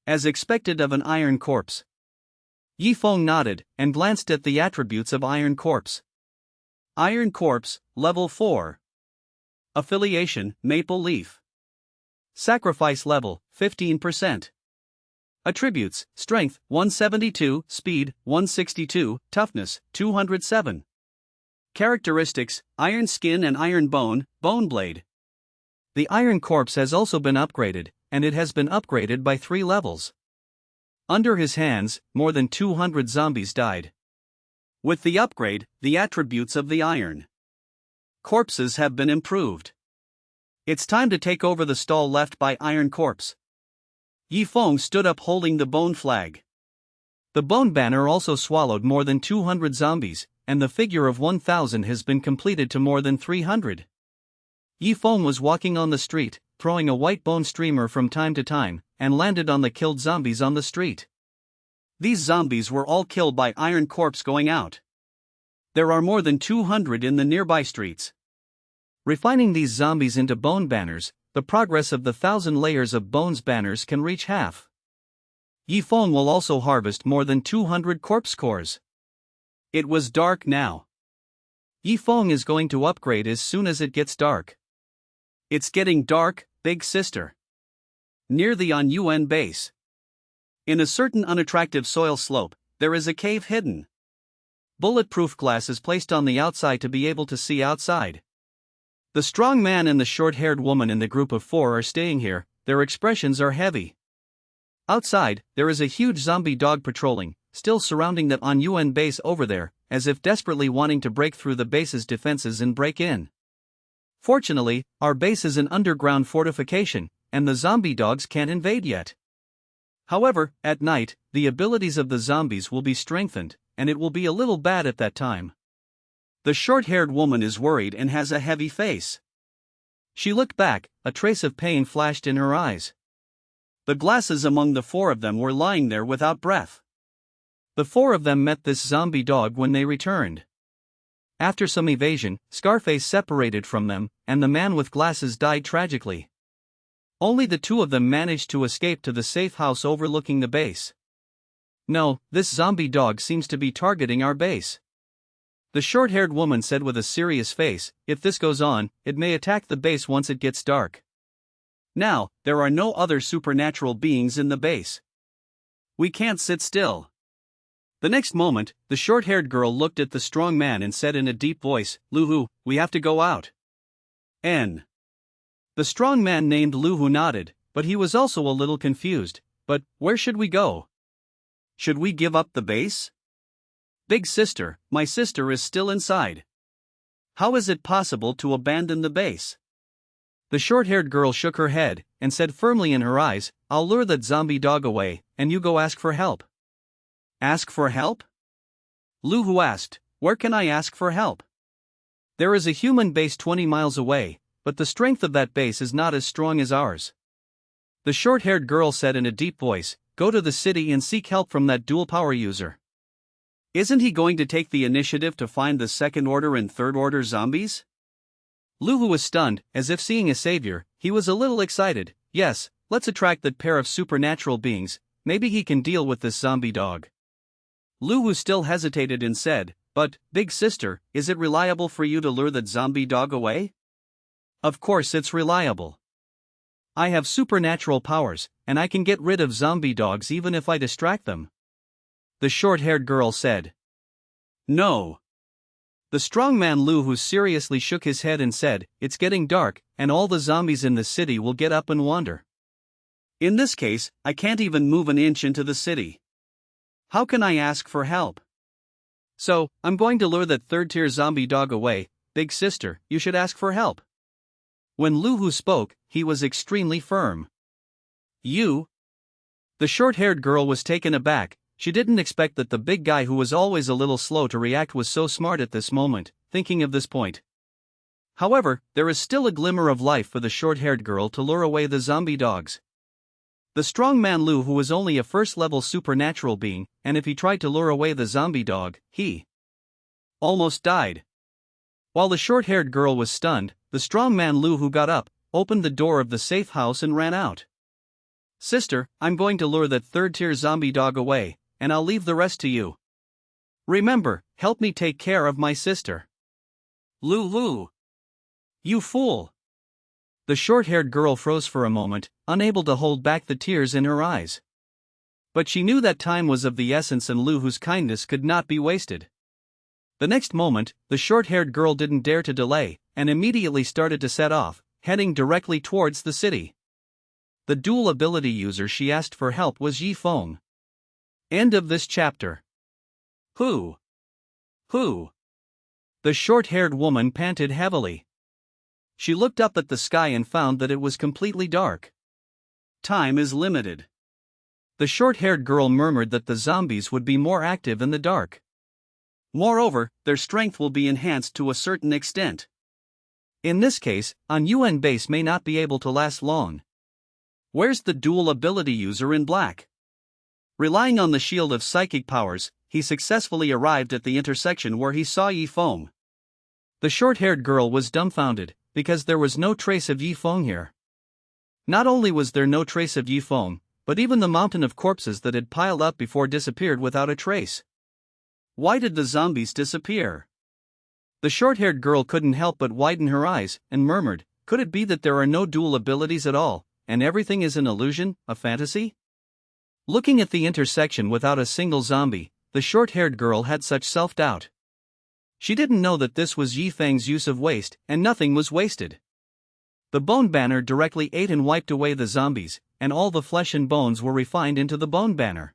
[SPEAKER 1] As expected of an iron corpse. Yifeng nodded and glanced at the attributes of iron corpse. Iron corpse, level 4. Affiliation, maple leaf. Sacrifice level, 15%. Attributes, strength, 172, speed, 162, toughness, 207. Characteristics, iron skin and iron bone, bone blade. The iron corpse has also been upgraded, and it has been upgraded by 3 levels. Under his hands, more than 200 zombies died. With the upgrade, the attributes of the iron corpses have been improved. It's time to take over the stall left by iron corpse. Yifeng stood up holding the bone flag. The bone banner also swallowed more than 200 zombies, and the figure of 1,000 has been completed to more than 300. Yifeng was walking on the street, throwing a white bone streamer from time to time, and landed on the killed zombies on the street. These zombies were all killed by iron corpse going out. There are more than 200 in the nearby streets. Refining these zombies into bone banners, the progress of the 1,000 layers of bones banners can reach half. Yifeng will also harvest more than 200 corpse cores. It was dark now. Yifeng is going to upgrade as soon as it gets dark. It's getting dark, big sister. Near the Anyuan base. In a certain unattractive soil slope, there is a cave hidden. Bulletproof glass is placed on the outside to be able to see outside. The strong man and the short-haired woman in the group of 4 are staying here, their expressions are heavy. Outside, there is a huge zombie dog patrolling, still surrounding the Anyuan base over there, as if desperately wanting to break through the base's defenses and break in. Fortunately, our base is an underground fortification, and the zombie dogs can't invade yet. However, at night, the abilities of the zombies will be strengthened, and it will be a little bad at that time. The short-haired woman is worried and has a heavy face. She looked back, a trace of pain flashed in her eyes. The glasses among the 4 of them were lying there without breath. The 4 of them met this zombie dog when they returned. After some evasion, Scarface separated from them, and the man with glasses died tragically. Only the 2 of them managed to escape to the safe house overlooking the base. No, this zombie dog seems to be targeting our base. The short-haired woman said with a serious face, if this goes on, it may attack the base once it gets dark. Now, there are no other supernatural beings in the base. We can't sit still. The next moment, the short-haired girl looked at the strong man and said in a deep voice, "Luhu, we have to go out." N. The strong man named Luhu nodded, but he was also a little confused. "But, where should we go? Should we give up the base?" "Big sister, my sister is still inside. How is it possible to abandon the base?" The short-haired girl shook her head, and said firmly in her eyes, "I'll lure that zombie dog away, and you go ask for help." "Ask for help?" Luhu asked. "Where can I ask for help? There is a human base 20 miles away, but the strength of that base is not as strong as ours." The short-haired girl said in a deep voice, "Go to the city and seek help from that dual power user. Isn't he going to take the initiative to find the second-order and third-order zombies?" Luhu was stunned, as if seeing a savior. He was a little excited. "Yes, let's attract that pair of supernatural beings, maybe he can deal with this zombie dog." Luhu still hesitated and said, "But, big sister, is it reliable for you to lure that zombie dog away?" "Of course it's reliable. I have supernatural powers, and I can get rid of zombie dogs even if I distract them," the short-haired girl said. "No." The strong man Luhu seriously shook his head and said, "It's getting dark, and all the zombies in the city will get up and wander. In this case, I can't even move an inch into the city. How can I ask for help? So, I'm going to lure that third-tier zombie dog away. Big sister, you should ask for help." When Luhu spoke, he was extremely firm. "You?" The short-haired girl was taken aback. She didn't expect that the big guy who was always a little slow to react was so smart at this moment, thinking of this point. However, there is still a glimmer of life for the short-haired girl to lure away the zombie dogs. The strong man Luhu was only a first-level supernatural being, and if he tried to lure away the zombie dog, he almost died. While the short-haired girl was stunned, the strong man Luhu got up, opened the door of the safe house and ran out. "Sister, I'm going to lure that third-tier zombie dog away, and I'll leave the rest to you. Remember, help me take care of my sister." "Luhu! You fool!" The short-haired girl froze for a moment, unable to hold back the tears in her eyes. But she knew that time was of the essence and Luhu's kindness could not be wasted. The next moment, the short-haired girl didn't dare to delay, and immediately started to set off, heading directly towards the city. The dual ability user she asked for help was Yi Feng. End of this chapter. Who? The short-haired woman panted heavily. She looked up at the sky and found that it was completely dark. Time is limited. The short-haired girl murmured that the zombies would be more active in the dark. Moreover, their strength will be enhanced to a certain extent. In this case, an UN base may not be able to last long. Where's the dual ability user in black? Relying on the shield of psychic powers, he successfully arrived at the intersection where he saw Yi Feng. The short-haired girl was dumbfounded, because there was no trace of Yi Feng here. Not only was there no trace of Yi Feng, but even the mountain of corpses that had piled up before disappeared without a trace. Why did the zombies disappear? The short-haired girl couldn't help but widen her eyes, and murmured, "Could it be that there are no dual abilities at all, and everything is an illusion, a fantasy?" Looking at the intersection without a single zombie, the short-haired girl had such self-doubt. She didn't know that this was Yi Feng's use of waste, and nothing was wasted. The bone banner directly ate and wiped away the zombies, and all the flesh and bones were refined into the bone banner.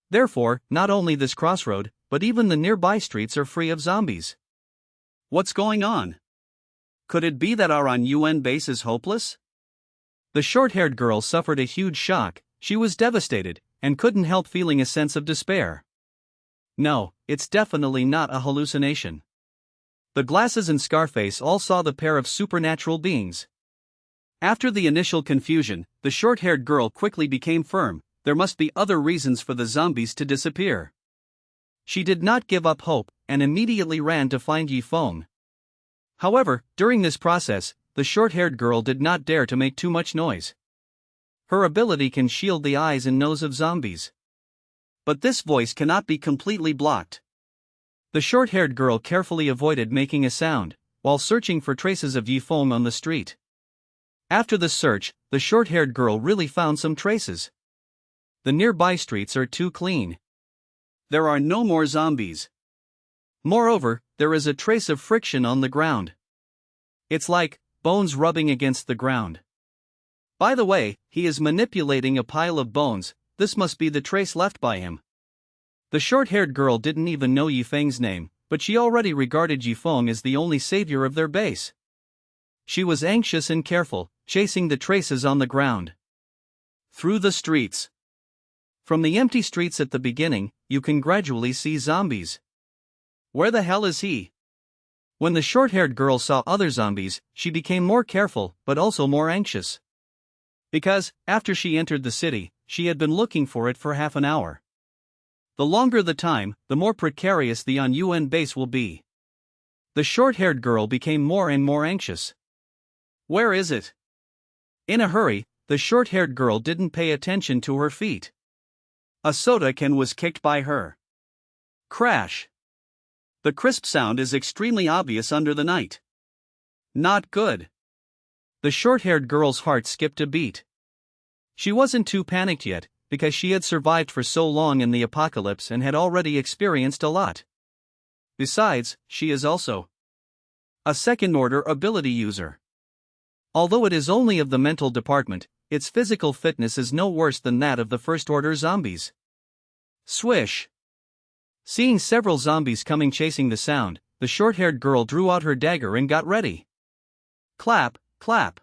[SPEAKER 1] Therefore, not only this crossroad, but even the nearby streets are free of zombies. What's going on? Could it be that our UN base is hopeless? The short-haired girl suffered a huge shock. She was devastated, and couldn't help feeling a sense of despair. No, it's definitely not a hallucination. The glasses and Scarface all saw the pair of supernatural beings. After the initial confusion, the short-haired girl quickly became firm. There must be other reasons for the zombies to disappear. She did not give up hope, and immediately ran to find Yi Feng. However, during this process, the short-haired girl did not dare to make too much noise. Her ability can shield the eyes and nose of zombies. But this voice cannot be completely blocked. The short-haired girl carefully avoided making a sound, while searching for traces of Yi Feng on the street. After the search, the short-haired girl really found some traces. The nearby streets are too clean. There are no more zombies. Moreover, there is a trace of friction on the ground. It's like bones rubbing against the ground. By the way, he is manipulating a pile of bones. This must be the trace left by him. The short-haired girl didn't even know Yifeng's name, but she already regarded Yifeng as the only savior of their base. She was anxious and careful, chasing the traces on the ground. Through the streets. From the empty streets at the beginning, you can gradually see zombies. Where the hell is he? When the short-haired girl saw other zombies, she became more careful, but also more anxious. Because, after she entered the city, she had been looking for it for half an hour. The longer the time, the more precarious the UN base will be. The short-haired girl became more and more anxious. Where is it? In a hurry, the short-haired girl didn't pay attention to her feet. A soda can was kicked by her. Crash. The crisp sound is extremely obvious under the night. Not good. The short-haired girl's heart skipped a beat. She wasn't too panicked yet, because she had survived for so long in the apocalypse and had already experienced a lot. Besides, she is also a second-order ability user. Although it is only of the mental department, its physical fitness is no worse than that of the first-order zombies. Swish! Seeing several zombies coming chasing the sound, the short-haired girl drew out her dagger and got ready. Clap, clap.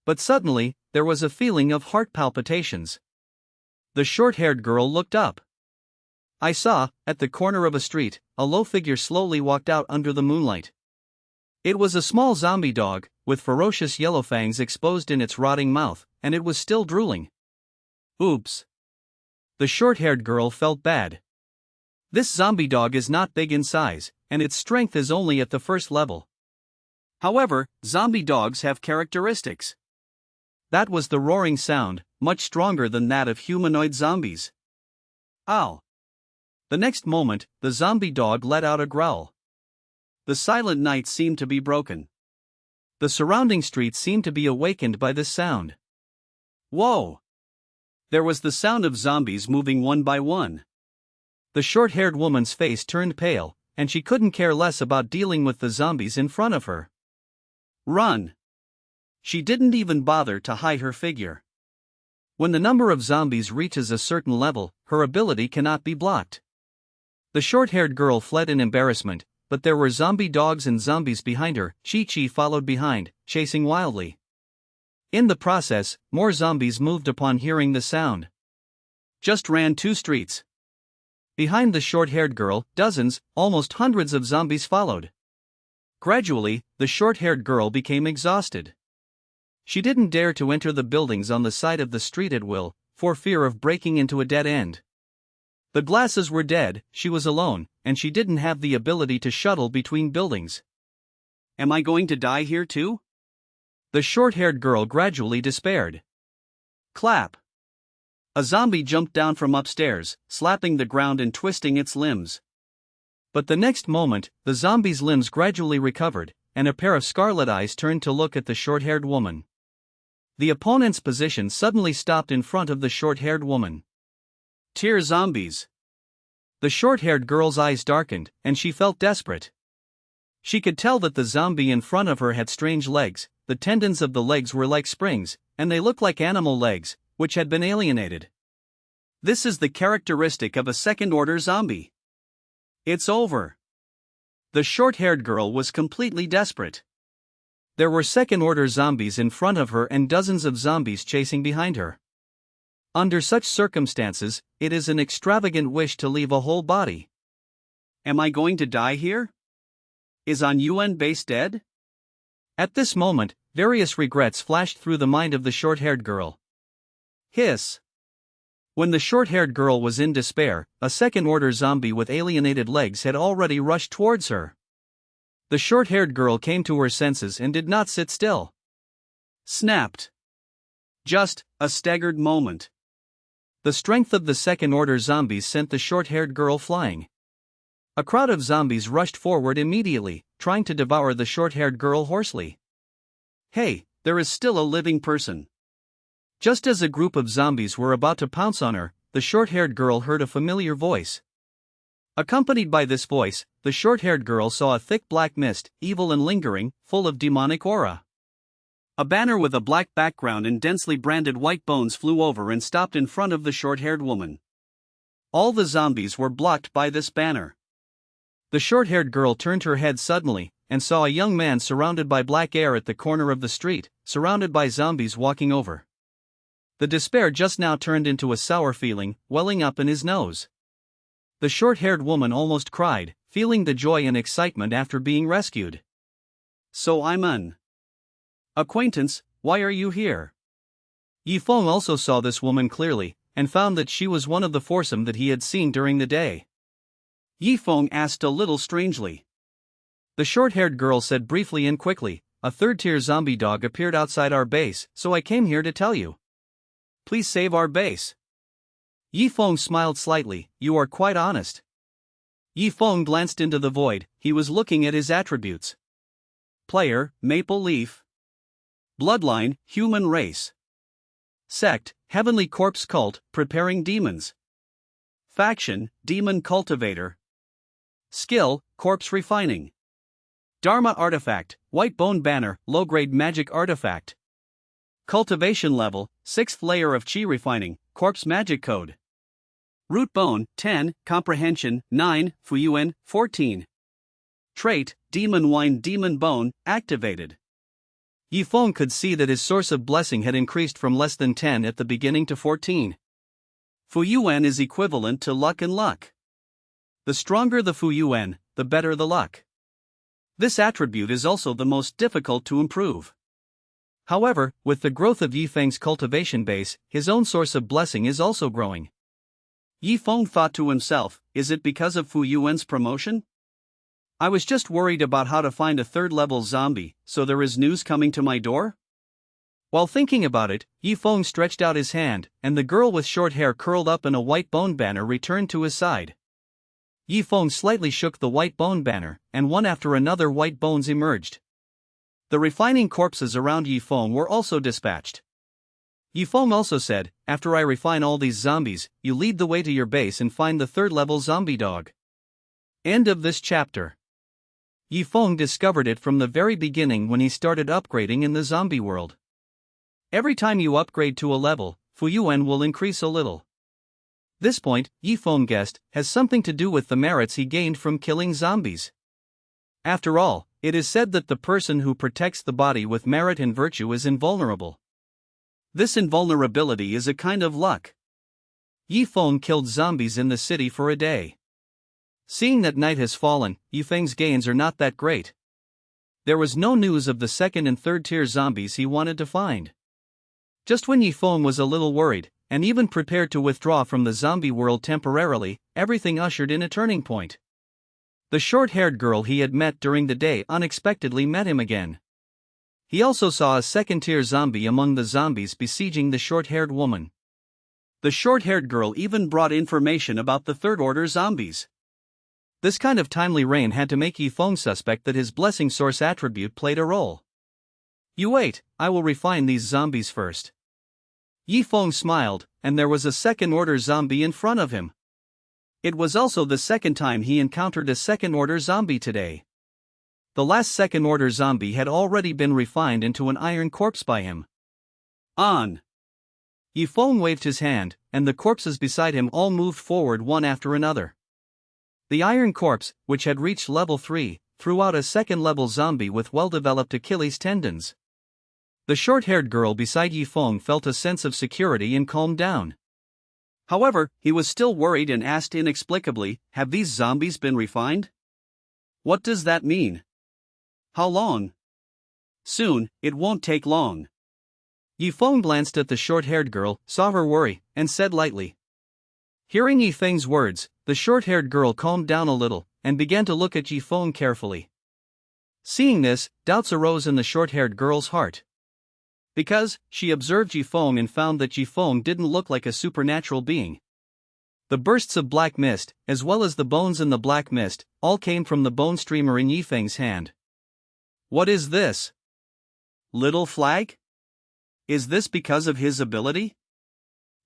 [SPEAKER 1] But suddenly, there was a feeling of heart palpitations. The short-haired girl looked up. I saw, at the corner of a street, a low figure slowly walked out under the moonlight. It was a small zombie dog, with ferocious yellow fangs exposed in its rotting mouth, and it was still drooling. Oops. The short-haired girl felt bad. This zombie dog is not big in size, and its strength is only at the first level. However, zombie dogs have characteristics. That was the roaring sound, much stronger than that of humanoid zombies. Ow! The next moment, the zombie dog let out a growl. The silent night seemed to be broken. The surrounding streets seemed to be awakened by this sound. Whoa! There was the sound of zombies moving one by one. The short-haired woman's face turned pale, and she couldn't care less about dealing with the zombies in front of her. Run! She didn't even bother to hide her figure. When the number of zombies reaches a certain level, her ability cannot be blocked. The short-haired girl fled in embarrassment, but there were zombie dogs and zombies behind her. Chi-Chi followed behind, chasing wildly. In the process, more zombies moved upon hearing the sound. Just ran 2 streets. Behind the short-haired girl, dozens, almost hundreds of zombies followed. Gradually, the short-haired girl became exhausted. She didn't dare to enter the buildings on the side of the street at will, for fear of breaking into a dead end. The glasses were dead, she was alone, and she didn't have the ability to shuttle between buildings. Am I going to die here too? The short-haired girl gradually despaired. Clap! A zombie jumped down from upstairs, slapping the ground and twisting its limbs. But the next moment, the zombie's limbs gradually recovered, and a pair of scarlet eyes turned to look at the short-haired woman. The opponent's position suddenly stopped in front of the short-haired woman. Tear zombies. The short-haired girl's eyes darkened, and she felt desperate. She could tell that the zombie in front of her had strange legs. The tendons of the legs were like springs, and they looked like animal legs, which had been alienated. This is the characteristic of a second-order zombie. It's over. The short-haired girl was completely desperate. There were second-order zombies in front of her and dozens of zombies chasing behind her. Under such circumstances, it is an extravagant wish to leave a whole body. Am I going to die here? Is UN base dead? At this moment, various regrets flashed through the mind of the short-haired girl. Hiss! When the short-haired girl was in despair, a second-order zombie with alienated legs had already rushed towards her. The short-haired girl came to her senses and did not sit still. Snapped. Just a staggered moment. The strength of the second-order zombies sent the short-haired girl flying. A crowd of zombies rushed forward immediately, trying to devour the short-haired girl hoarsely. Hey, there is still a living person. Just as a group of zombies were about to pounce on her, the short-haired girl heard a familiar voice. Accompanied by this voice, the short-haired girl saw a thick black mist, evil and lingering, full of demonic aura. A banner with a black background and densely branded white bones flew over and stopped in front of the short-haired woman. All the zombies were blocked by this banner. The short-haired girl turned her head suddenly, and saw a young man surrounded by black air at the corner of the street, surrounded by zombies walking over. The despair just now turned into a sour feeling, welling up in his nose. The short-haired woman almost cried, feeling the joy and excitement after being rescued. "So I'm an acquaintance, why are you here?" Yifeng also saw this woman clearly, and found that she was one of the foursome that he had seen during the day. Yifeng asked a little strangely. The short-haired girl said briefly and quickly, "A third-tier zombie dog appeared outside our base, so I came here to tell you. Please save our base." Yifeng smiled slightly, "You are quite honest." Yifeng glanced into the void, he was looking at his attributes. Player, Maple Leaf. Bloodline, Human Race. Sect, Heavenly Corpse Cult, Preparing Demons. Faction, Demon Cultivator. Skill, Corpse Refining. Dharma Artifact, White Bone Banner, Low-Grade Magic Artifact. Cultivation Level, 6th Layer of Chi Refining, Corpse Magic Code. Root Bone, 10, Comprehension, 9, Fuyuan, 14. Trait, Demon Wine Demon Bone, activated. Yifeng could see that his source of blessing had increased from less than 10 at the beginning to 14. Fuyuan is equivalent to luck and luck. The stronger the Fuyuan, the better the luck. This attribute is also the most difficult to improve. However, with the growth of Yifeng's cultivation base, his own source of blessing is also growing. Yifeng thought to himself, is it because of Fuyuan's promotion? I was just worried about how to find a third-level zombie, so there is news coming to my door? While thinking about it, Yifeng stretched out his hand, and the girl with short hair curled up in a white bone banner returned to his side. Yifeng slightly shook the white bone banner, and one after another white bones emerged. The refining corpses around Yifeng were also dispatched. Yifeng also said, "After I refine all these zombies, you lead the way to your base and find the third-level zombie dog." End of this chapter. Yifeng discovered it from the very beginning when he started upgrading in the zombie world. Every time you upgrade to a level, Fuyuan will increase a little. This point, Yifeng guessed, has something to do with the merits he gained from killing zombies. After all, it is said that the person who protects the body with merit and virtue is invulnerable. This invulnerability is a kind of luck. Yifeng killed zombies in the city for a day. Seeing that night has fallen, Yifeng's gains are not that great. There was no news of the second and third tier zombies he wanted to find. Just when Yifeng was a little worried, and even prepared to withdraw from the zombie world temporarily, everything ushered in a turning point. The short-haired girl he had met during the day unexpectedly met him again. He also saw a second-tier zombie among the zombies besieging the short-haired woman. The short-haired girl even brought information about the third-order zombies. This kind of timely rain had to make Yifeng suspect that his blessing source attribute played a role. "You wait, I will refine these zombies first." Yifeng smiled, and there was a second-order zombie in front of him. It was also the second time he encountered a second-order zombie today. The last second-order zombie had already been refined into an iron corpse by him. On! Yifeng waved his hand, and the corpses beside him all moved forward one after another. The iron corpse, which had reached level 3, threw out a second-level zombie with well-developed Achilles tendons. The short-haired girl beside Yifeng felt a sense of security and calmed down. However, he was still worried and asked inexplicably, "Have these zombies been refined? What does that mean? How long?" "Soon, it won't take long." Yifeng glanced at the short-haired girl, saw her worry, and said lightly. Hearing Yifeng's words, the short-haired girl calmed down a little, and began to look at Yifeng carefully. Seeing this, doubts arose in the short-haired girl's heart. Because, she observed Yifeng and found that Yifeng didn't look like a supernatural being. The bursts of black mist, as well as the bones in the black mist, all came from the bone streamer in Yifeng's hand. What is this? Little flag? Is this because of his ability?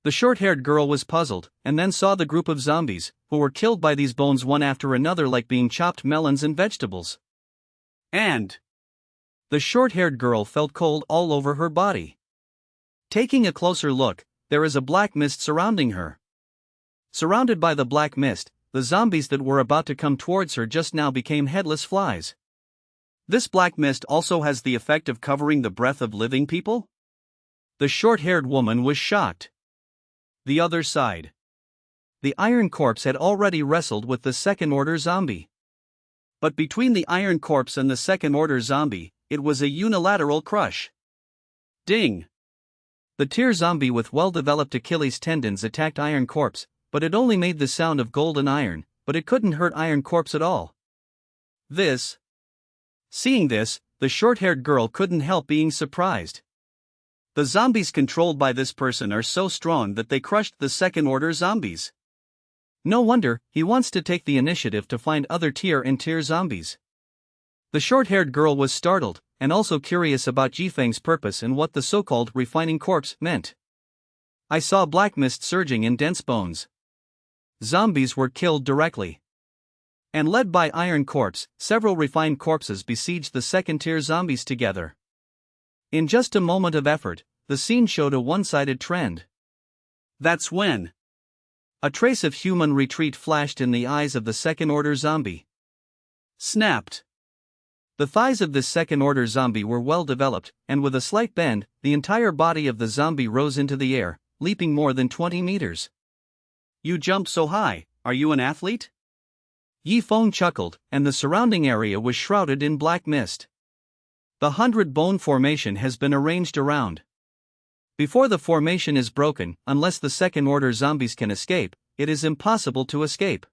[SPEAKER 1] The short-haired girl was puzzled, and then saw the group of zombies, who were killed by these bones one after another like being chopped melons and vegetables. And the short-haired girl felt cold all over her body. Taking a closer look, there is a black mist surrounding her. Surrounded by the black mist, the zombies that were about to come towards her just now became headless flies. This black mist also has the effect of covering the breath of living people? The short-haired woman was shocked. The other side. The Iron Corpse had already wrestled with the second-order zombie. But between the Iron Corpse and the second-order zombie, it was a unilateral crush. Ding! The tier zombie with well-developed Achilles tendons attacked Iron Corpse, but it only made the sound of golden iron, but it couldn't hurt Iron Corpse at all. Seeing this, the short-haired girl couldn't help being surprised. The zombies controlled by this person are so strong that they crushed the second-order zombies. No wonder, he wants to take the initiative to find other tier and tier zombies. The short-haired girl was startled, and also curious about Jifeng's purpose and what the so-called refining corpse meant. I saw black mist surging in dense bones. Zombies were killed directly. And led by Iron Corpse, several refined corpses besieged the second-tier zombies together. In just a moment of effort, the scene showed a one-sided trend. That's when a trace of human retreat flashed in the eyes of the second-order zombie. Snapped. The thighs of this second-order zombie were well developed, and with a slight bend, the entire body of the zombie rose into the air, leaping more than 20 meters. You jump so high, are you an athlete? Yifeng chuckled, and the surrounding area was shrouded in black mist. The 100-bone formation has been arranged around. Before the formation is broken, unless the second-order zombies can escape, it is impossible to escape.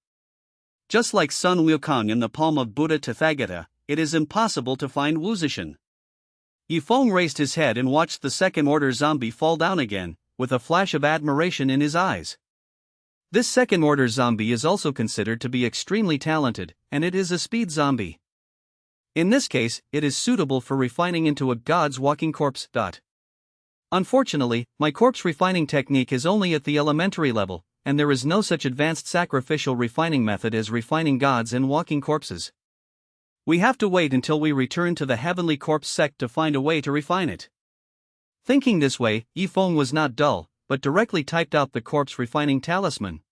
[SPEAKER 1] Just like Sun Wukong in the palm of Buddha Tathagata, it is impossible to find Wuzishan. Yifeng raised his head and watched the second-order zombie fall down again, with a flash of admiration in his eyes. This second-order zombie is also considered to be extremely talented, and it is a speed zombie. In this case, it is suitable for refining into a god's walking corpse. Unfortunately, my corpse refining technique is only at the elementary level, and there is no such advanced sacrificial refining method as refining gods and walking corpses. We have to wait until we return to the heavenly corpse sect to find a way to refine it. Thinking this way, Yifeng was not dull, but directly typed out the corpse refining talisman.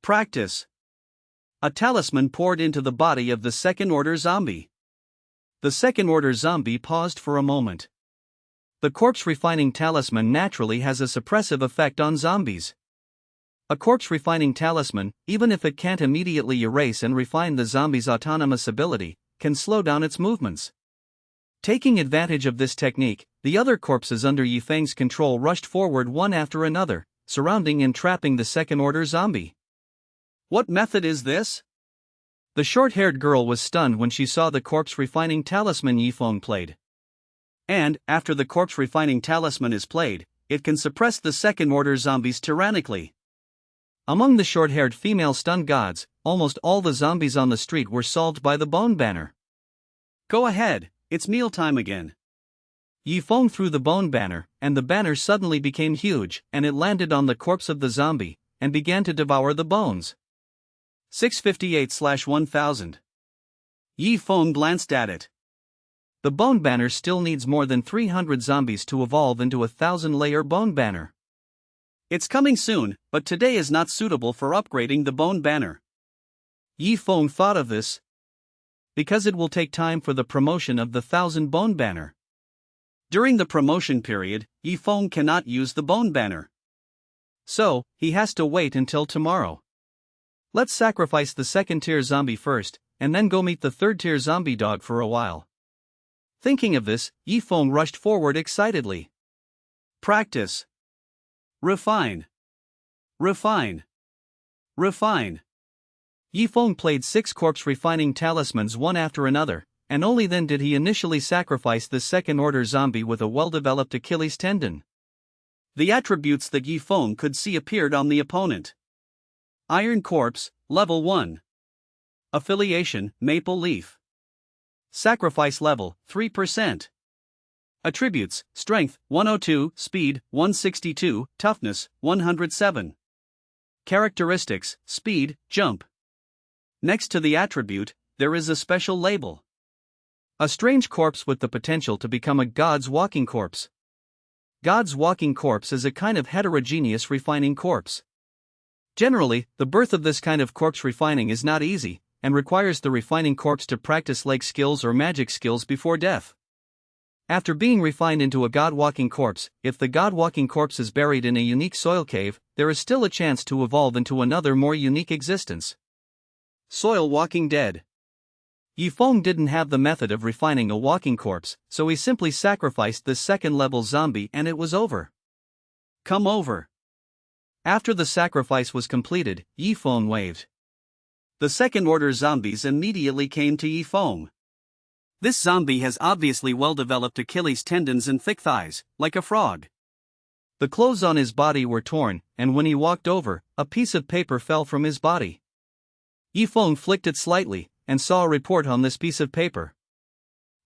[SPEAKER 1] Practice. A talisman poured into the body of the second-order zombie. The second-order zombie paused for a moment. The corpse refining talisman naturally has a suppressive effect on zombies. A corpse refining talisman, even if it can't immediately erase and refine the zombie's autonomous ability, can slow down its movements. Taking advantage of this technique, the other corpses under Yifeng's control rushed forward one after another, surrounding and trapping the second-order zombie. What method is this? The short-haired girl was stunned when she saw the corpse refining talisman Yifeng played. And, after the corpse refining talisman is played, it can suppress the second-order zombies tyrannically. Among the short-haired female stunned gods, almost all the zombies on the street were solved by the bone banner. Go ahead, it's mealtime again. Yifeng threw the bone banner, and the banner suddenly became huge, and it landed on the corpse of the zombie, and began to devour the bones. 658/1000. Yifeng glanced at it. The bone banner still needs more than 300 zombies to evolve into a 1,000-layer bone banner. It's coming soon, but today is not suitable for upgrading the bone banner. Yifeng thought of this because it will take time for the promotion of the 1,000 bone banner. During the promotion period, Yifeng cannot use the bone banner. So, he has to wait until tomorrow. Let's sacrifice the second-tier zombie first, and then go meet the third-tier zombie dog for a while. Thinking of this, Yifeng rushed forward excitedly. Practice. Refine. Refine. Refine. Yifeng played 6 corpse refining talismans one after another, and only then did he initially sacrifice the second-order zombie with a well-developed Achilles tendon. The attributes that Yifeng could see appeared on the opponent. Iron Corpse, Level 1. Affiliation, Maple Leaf. Sacrifice level, 3%. Attributes, Strength, 102, Speed, 162, Toughness, 107. Characteristics: speed, jump. Next to the attribute, there is a special label. A strange corpse with the potential to become a God's walking corpse. God's walking corpse is a kind of heterogeneous refining corpse. Generally, the birth of this kind of corpse refining is not easy, and requires the refining corpse to practice leg skills or magic skills before death. After being refined into a God-walking corpse, if the God-walking corpse is buried in a unique soil cave, there is still a chance to evolve into another more unique existence. Soil walking dead. Yifeng didn't have the method of refining a walking corpse, so he simply sacrificed this second-level zombie and it was over. Come over. After the sacrifice was completed, Yifeng waved. The second-order zombies immediately came to Yifeng. This zombie has obviously well-developed Achilles tendons and thick thighs, like a frog. The clothes on his body were torn, and when he walked over, a piece of paper fell from his body. Yifeng flicked it slightly, and saw a report on this piece of paper.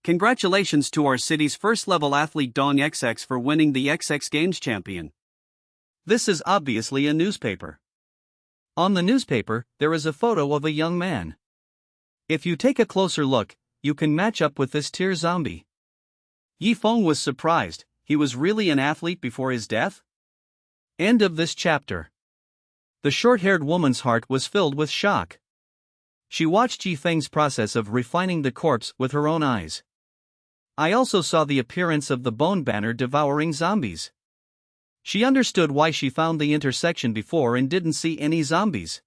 [SPEAKER 1] Congratulations to our city's first-level athlete Dong XX for winning the XX Games champion. This is obviously a newspaper. On the newspaper, there is a photo of a young man. If you take a closer look, you can match up with this tier zombie. Yifeng was surprised. He was really an athlete before his death? End of this chapter. The short-haired woman's heart was filled with shock. She watched Yifeng's process of refining the corpse with her own eyes. I also saw the appearance of the bone banner devouring zombies. She understood why she found the intersection before and didn't see any zombies.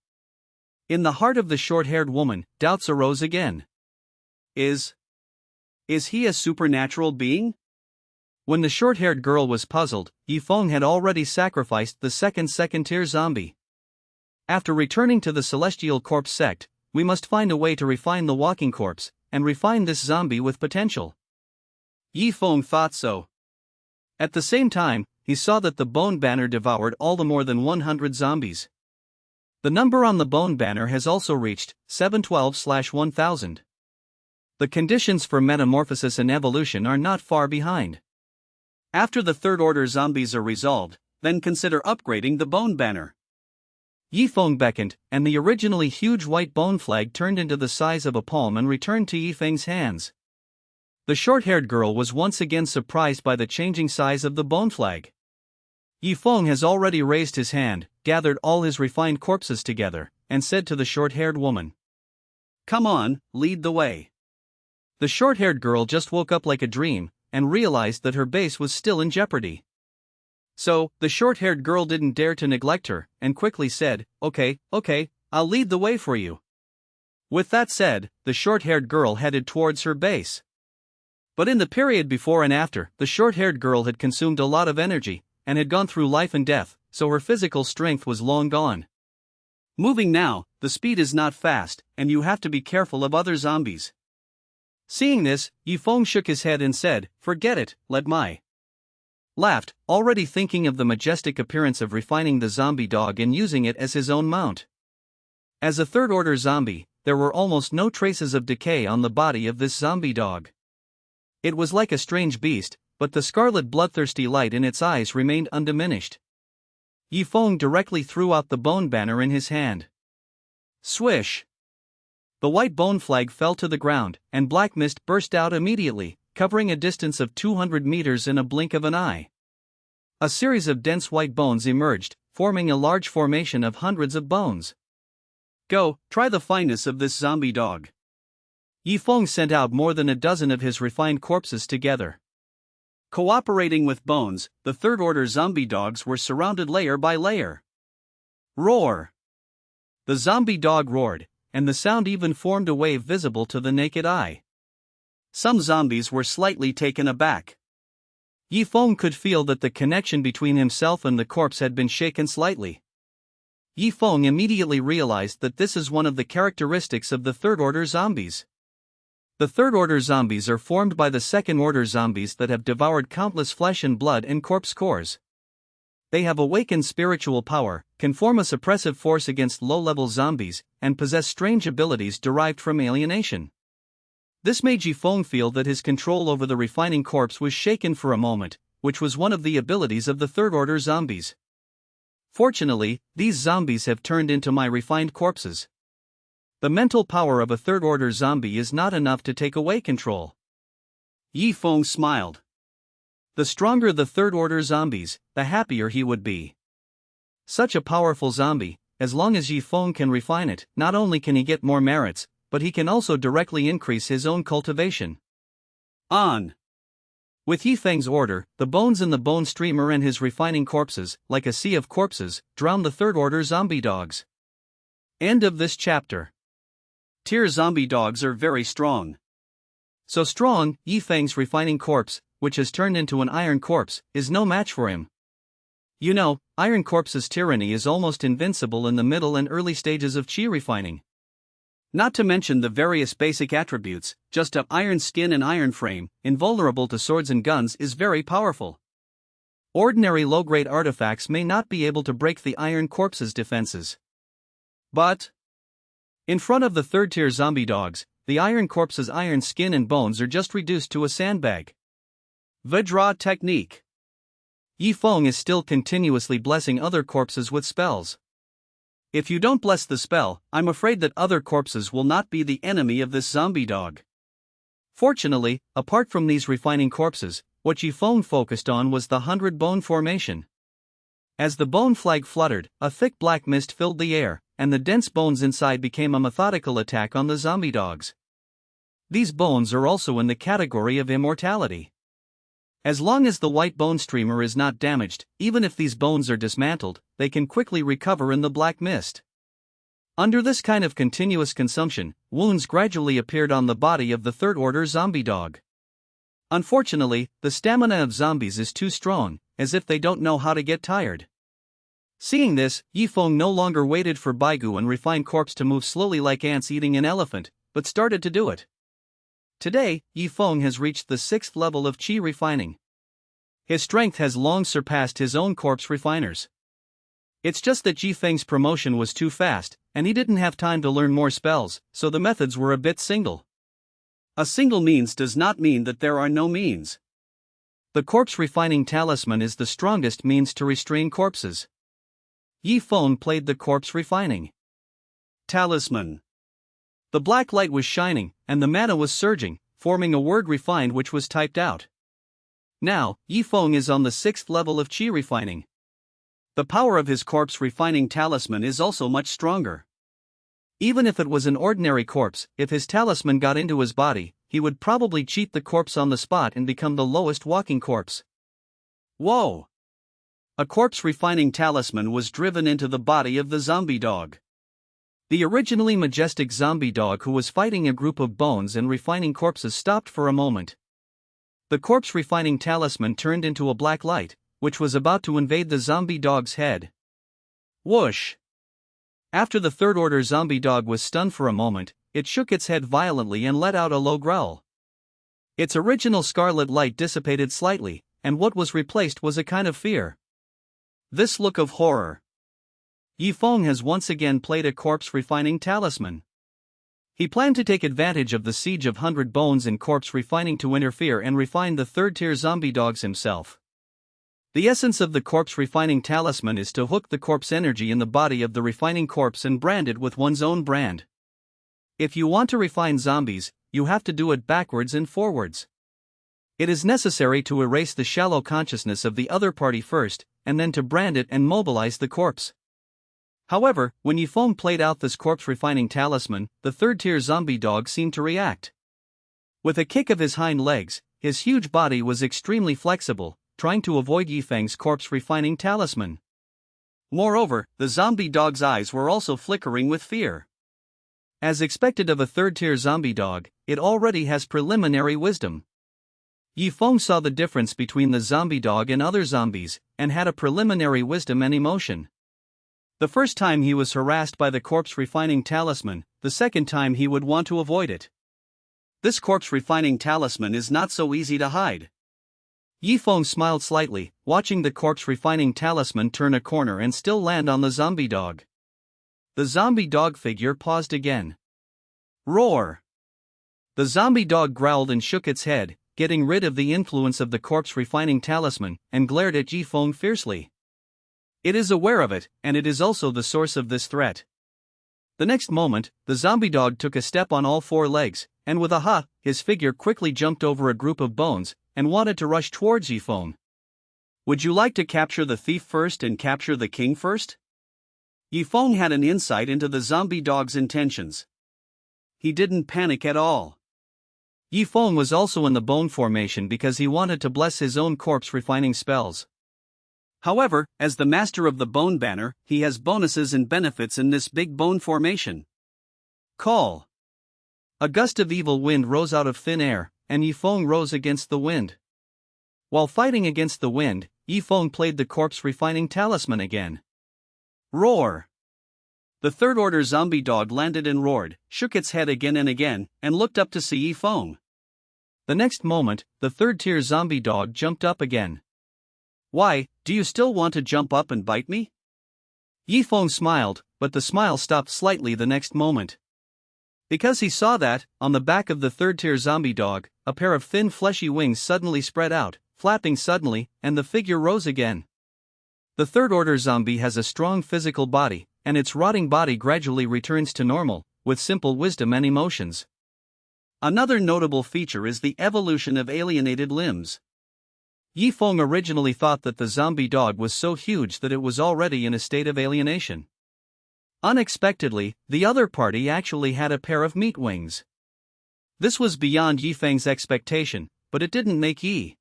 [SPEAKER 1] In the heart of the short-haired woman, doubts arose again. Is he a supernatural being? When the short-haired girl was puzzled, Yifeng had already sacrificed the second-tier zombie. After returning to the Celestial Corpse sect, we must find a way to refine the walking corpse, and refine this zombie with potential. Yifeng thought so. At the same time, he saw that the bone banner devoured all the more than 100 zombies. The number on the bone banner has also reached 712/1000. The conditions for metamorphosis and evolution are not far behind. After the third-order zombies are resolved, then consider upgrading the bone banner. Yifeng beckoned, and the originally huge white bone flag turned into the size of a palm and returned to Yifeng's hands. The short-haired girl was once again surprised by the changing size of the bone flag. Yifeng has already raised his hand, gathered all his refined corpses together, and said to the short-haired woman, "Come on, lead the way." The short-haired girl just woke up like a dream, and realized that her base was still in jeopardy. So, the short-haired girl didn't dare to neglect her, and quickly said, Okay, I'll lead the way for you." With that said, the short-haired girl headed towards her base. But in the period before and after, the short-haired girl had consumed a lot of energy, and had gone through life and death, so her physical strength was long gone. Moving now, the speed is not fast, and you have to be careful of other zombies. Seeing this, Yifeng shook his head and said, "Forget it, let my." Laughed, already thinking of the majestic appearance of refining the zombie dog and using it as his own mount. As a third-order zombie, there were almost no traces of decay on the body of this zombie dog. It was like a strange beast, but the scarlet bloodthirsty light in its eyes remained undiminished. Yifeng directly threw out the bone banner in his hand. Swish! The white bone flag fell to the ground, and black mist burst out immediately, covering a distance of 200 meters in a blink of an eye. A series of dense white bones emerged, forming a large formation of hundreds of bones. Go, try the fineness of this zombie dog. Yifeng sent out more than a dozen of his refined corpses together. Cooperating with bones, the third-order zombie dogs were surrounded layer by layer. Roar! The zombie dog roared, and the sound even formed a wave visible to the naked eye. Some zombies were slightly taken aback. Yifeng could feel that the connection between himself and the corpse had been shaken slightly. Yifeng immediately realized that this is one of the characteristics of the third-order zombies. The third-order zombies are formed by the second-order zombies that have devoured countless flesh and blood and corpse cores. They have awakened spiritual power, can form a suppressive force against low-level zombies, and possess strange abilities derived from alienation. This made Yifeng feel that his control over the refining corpse was shaken for a moment, which was one of the abilities of the third-order zombies. Fortunately, these zombies have turned into my refined corpses. The mental power of a third-order zombie is not enough to take away control. Yi Feng smiled. The stronger the third-order zombies, the happier he would be. Such a powerful zombie, as long as Yi Feng can refine it, not only can he get more merits, but he can also directly increase his own cultivation. On. With Yi Feng's order, the bones in the bone streamer and his refining corpses, like a sea of corpses, drown the third-order zombie dogs. End of this chapter. Tier zombie dogs are very strong. So strong, Yi Feng's refining corpse, which has turned into an iron corpse, is no match for him. You know, Iron Corpse's tyranny is almost invincible in the middle and early stages of chi refining. Not to mention the various basic attributes, just a iron skin and iron frame, invulnerable to swords and guns, is very powerful. Ordinary low-grade artifacts may not be able to break the Iron Corpse's defenses. But in front of the third-tier zombie dogs, the Iron Corpse's iron skin and bones are just reduced to a sandbag. Vidra technique. Yi Feng is still continuously blessing other corpses with spells. If you don't bless the spell, I'm afraid that other corpses will not be the enemy of this zombie dog. Fortunately, apart from these refining corpses, what Yi Feng focused on was the 100-bone formation. As the bone flag fluttered, a thick black mist filled the air, and the dense bones inside became a methodical attack on the zombie dogs. These bones are also in the category of immortality. As long as the white bone streamer is not damaged, even if these bones are dismantled, they can quickly recover in the black mist. Under this kind of continuous consumption, wounds gradually appeared on the body of the third-order zombie dog. Unfortunately, the stamina of zombies is too strong, as if they don't know how to get tired. Seeing this, Yi Feng no longer waited for Baigu and refined corpse to move slowly like ants eating an elephant, but started to do it. Today, Yi Feng has reached the 6th level of chi refining. His strength has long surpassed his own corpse refiners. It's just that Yi Feng's promotion was too fast, and he didn't have time to learn more spells, so the methods were a bit single. A single means does not mean that there are no means. The corpse refining talisman is the strongest means to restrain corpses. Yi Feng played the corpse refining talisman. The black light was shining, and the mana was surging, forming a word refined which was typed out. Now, Yi Feng is on the 6th level of chi refining. The power of his corpse refining talisman is also much stronger. Even if it was an ordinary corpse, if his talisman got into his body, he would probably cheat the corpse on the spot and become the lowest walking corpse. Whoa! A corpse refining talisman was driven into the body of the zombie dog. The originally majestic zombie dog who was fighting a group of bones and refining corpses stopped for a moment. The corpse refining talisman turned into a black light, which was about to invade the zombie dog's head. Whoosh! After the third-order zombie dog was stunned for a moment, it shook its head violently and let out a low growl. Its original scarlet light dissipated slightly, and what was replaced was a kind of fear. This look of horror. Yi Feng has once again played a corpse refining talisman. He planned to take advantage of the siege of 100 bones and corpse refining to interfere and refine the third-tier zombie dogs himself. The essence of the corpse refining talisman is to hook the corpse energy in the body of the refining corpse and brand it with one's own brand. If you want to refine zombies, you have to do it backwards and forwards. It is necessary to erase the shallow consciousness of the other party first, and then to brand it and mobilize the corpse. However, when Yi Feng played out this corpse refining talisman, the third-tier zombie dog seemed to react. With a kick of his hind legs, his huge body was extremely flexible, trying to avoid Yi Feng's corpse refining talisman. Moreover, the zombie dog's eyes were also flickering with fear. As expected of a third-tier zombie dog, it already has preliminary wisdom. Yi Feng saw the difference between the zombie dog and other zombies, and had a preliminary wisdom and emotion. The first time he was harassed by the corpse refining talisman, the second time he would want to avoid it. This corpse refining talisman is not so easy to hide. Yi Feng smiled slightly, watching the corpse refining talisman turn a corner and still land on the zombie dog. The zombie dog figure paused again. Roar! The zombie dog growled and shook its head, getting rid of the influence of the corpse refining talisman, and glared at Yi Feng fiercely. It is aware of it, and it is also the source of this threat. The next moment, the zombie dog took a step on all four legs, and with a ha, his figure quickly jumped over a group of bones, and wanted to rush towards Yifeng. Would you like to capture the thief first and capture the king first? Yifeng had an insight into the zombie dog's intentions. He didn't panic at all. Yifeng was also in the bone formation because he wanted to bless his own corpse refining spells. However, as the master of the bone banner, he has bonuses and benefits in this big bone formation. Call. A gust of evil wind rose out of thin air, and Yifeng rose against the wind. While fighting against the wind, Yifeng played the corpse refining talisman again. Roar. The third order zombie dog landed and roared, shook its head again and again, and looked up to see Yifeng. The next moment, the third tier zombie dog jumped up again. Why, do you still want to jump up and bite me? Yifeng smiled, but the smile stopped slightly the next moment. Because he saw that, on the back of the third tier zombie dog, a pair of thin fleshy wings suddenly spread out, flapping suddenly, and the figure rose again. The third order zombie has a strong physical body, and its rotting body gradually returns to normal, with simple wisdom and emotions. Another notable feature is the evolution of alienated limbs. Yifeng originally thought that the zombie dog was so huge that it was already in a state of alienation. Unexpectedly, the other party actually had a pair of meat wings. This was beyond Yifeng's expectation, but it didn't make Yi.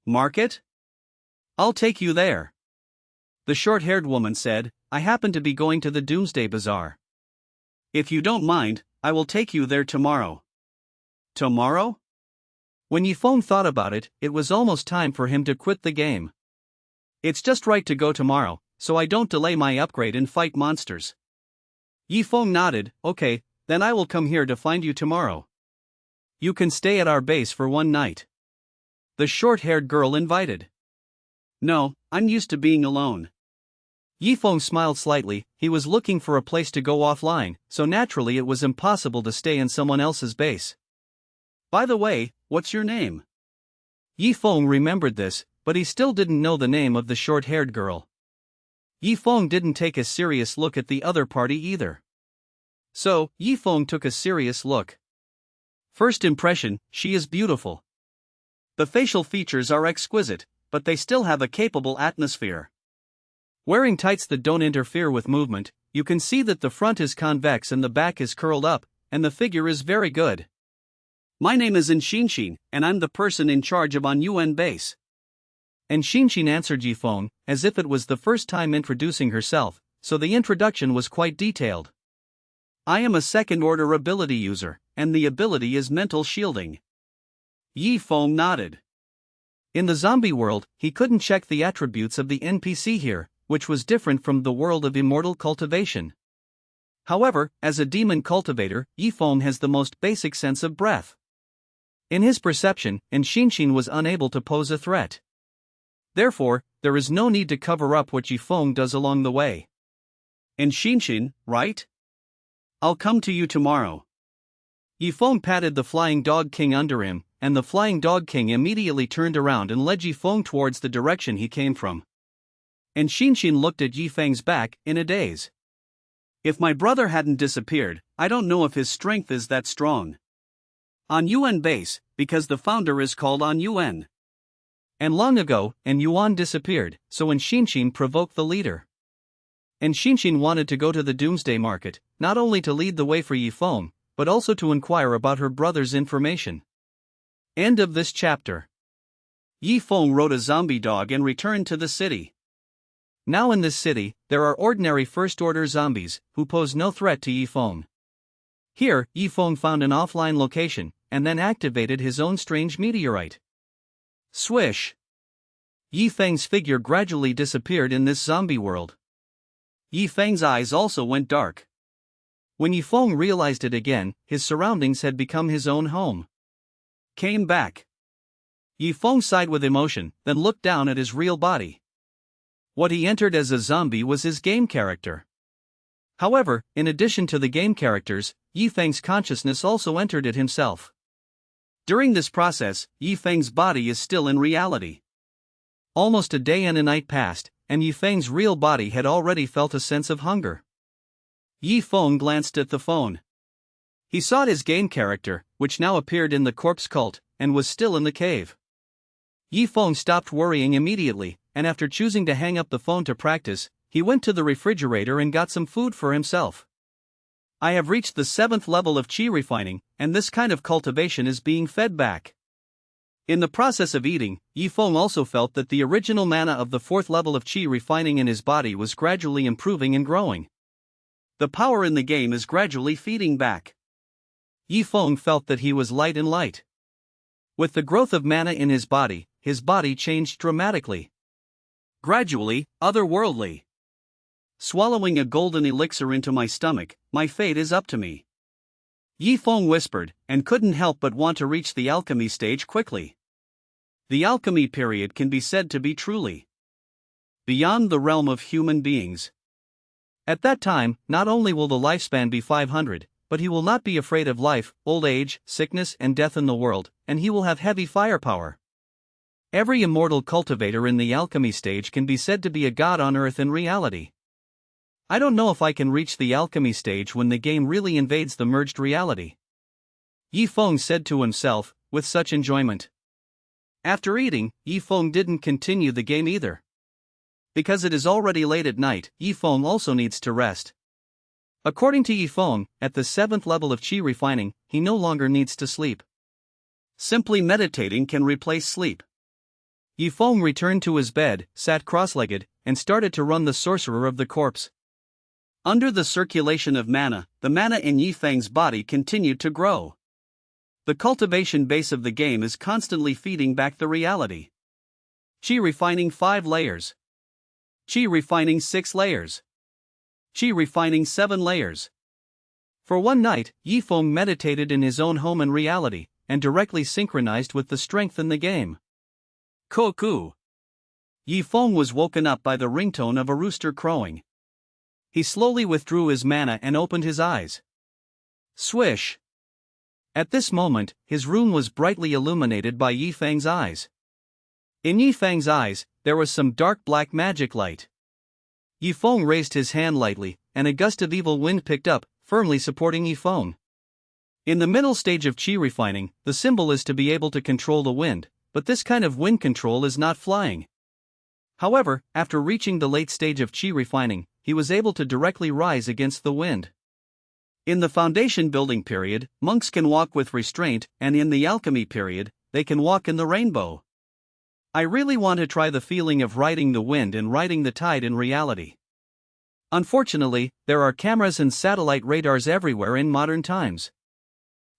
[SPEAKER 1] Market? I'll take you there. The short-haired woman said, I happen to be going to the Doomsday Bazaar. If you don't mind, I will take you there tomorrow. Tomorrow? When Yifeng thought about it, it was almost time for him to quit the game. It's just right to go tomorrow, so I don't delay my upgrade and fight monsters. Yifeng nodded, okay, then I will come here to find you tomorrow. You can stay at our base for one night. The short-haired girl invited. No, I'm used to being alone. Yifeng smiled slightly. He was looking for a place to go offline, so naturally it was impossible to stay in someone else's base. By the way, what's your name? Yifeng remembered this, but he still didn't know the name of the short-haired girl. Yifeng didn't take a serious look at the other party either. So, Yifeng took a serious look. First impression, she is beautiful. The facial features are exquisite, but they still have a capable atmosphere. Wearing tights that don't interfere with movement, you can see that the front is convex and the back is curled up, and the figure is very good. My name is Enshinshin, and I'm the person in charge of on UN base. Enshinshin answered Yifeng, as if it was the first time introducing herself, so the introduction was quite detailed. I am a second-order ability user, and the ability is mental shielding. Yifeng nodded. In the zombie world, he couldn't check the attributes of the NPC here, which was different from the world of immortal cultivation. However, as a demon cultivator, Yifeng has the most basic sense of breath. In his perception, Enshinshin was unable to pose a threat. Therefore, there is no need to cover up what Yifeng does along the way. Enshinshin, right? I'll come to you tomorrow. Yifeng patted the Flying Dog King under him, and the Flying Dog King immediately turned around and led Yifeng towards the direction he came from. Enshinshin looked at Yifeng's back, in a daze. If my brother hadn't disappeared, I don't know if his strength is that strong. On UN base, because the founder is called on UN. And long ago, and Yuan disappeared, so Enshinshin provoked the leader. Enshinshin wanted to go to the Doomsday Market, not only to lead the way for Yifeng, but also to inquire about her brother's information. End of this chapter. Yifeng rode a zombie dog and returned to the city. Now in this city, there are ordinary first-order zombies, who pose no threat to Yifeng. Here, Yifeng found an offline location, and then activated his own strange meteorite. Swish! Yifeng's figure gradually disappeared in this zombie world. Yifeng's eyes also went dark. When Yifeng realized it again, his surroundings had become his own home. Came back. Yifeng sighed with emotion, then looked down at his real body. What he entered as a zombie was his game character. However, in addition to the game characters, Yifeng's consciousness also entered it himself. During this process, Yifeng's body is still in reality. Almost a day and a night passed, and Yi Feng's real body had already felt a sense of hunger. Yi Feng glanced at the phone. He saw his game character, which now appeared in the corpse cult, and was still in the cave. Yi Feng stopped worrying immediately, and after choosing to hang up the phone to practice, he went to the refrigerator and got some food for himself. I have reached the 7th level of qi refining, and this kind of cultivation is being fed back. In the process of eating, Yi Feng also felt that the original mana of the 4th level of qi refining in his body was gradually improving and growing. The power in the game is gradually feeding back. Yi Feng felt that he was light and light. With the growth of mana in his body changed dramatically. Gradually, otherworldly. Swallowing a golden elixir into my stomach, my fate is up to me. Yi Feng whispered, and couldn't help but want to reach the alchemy stage quickly. The alchemy period can be said to be truly beyond the realm of human beings. At that time, not only will the lifespan be 500, but he will not be afraid of life, old age, sickness and death in the world, and he will have heavy firepower. Every immortal cultivator in the alchemy stage can be said to be a god on earth in reality. I don't know if I can reach the alchemy stage when the game really invades the merged reality. Yi Feng said to himself, with such enjoyment. After eating, Yi Feng didn't continue the game either. Because it is already late at night, Yi Feng also needs to rest. According to Yi Feng, at the 7th level of qi refining, he no longer needs to sleep. Simply meditating can replace sleep. Yi Feng returned to his bed, sat cross-legged, and started to run the sorcerer of the corpse. Under the circulation of mana, the mana in Yi Feng's body continued to grow. The cultivation base of the game is constantly feeding back the reality. Qi refining 5 layers. Qi refining 6 layers. Qi refining 7 layers. For one night, Yi Feng meditated in his own home and reality, and directly synchronized with the strength in the game. Koku. Yi Feng was woken up by the ringtone of a rooster crowing. He slowly withdrew his mana and opened his eyes. Swish! At this moment, his room was brightly illuminated by Yi Feng's eyes. In Yi Feng's eyes, there was some dark black magic light. Yi Feng raised his hand lightly, and a gust of evil wind picked up, firmly supporting Yi Feng. In the middle stage of qi refining, the symbol is to be able to control the wind, but this kind of wind control is not flying. However, after reaching the late stage of qi refining, he was able to directly rise against the wind. In the foundation building period, monks can walk with restraint, and in the alchemy period, they can walk in the rainbow. I really want to try the feeling of riding the wind and riding the tide in reality. Unfortunately, there are cameras and satellite radars everywhere in modern times.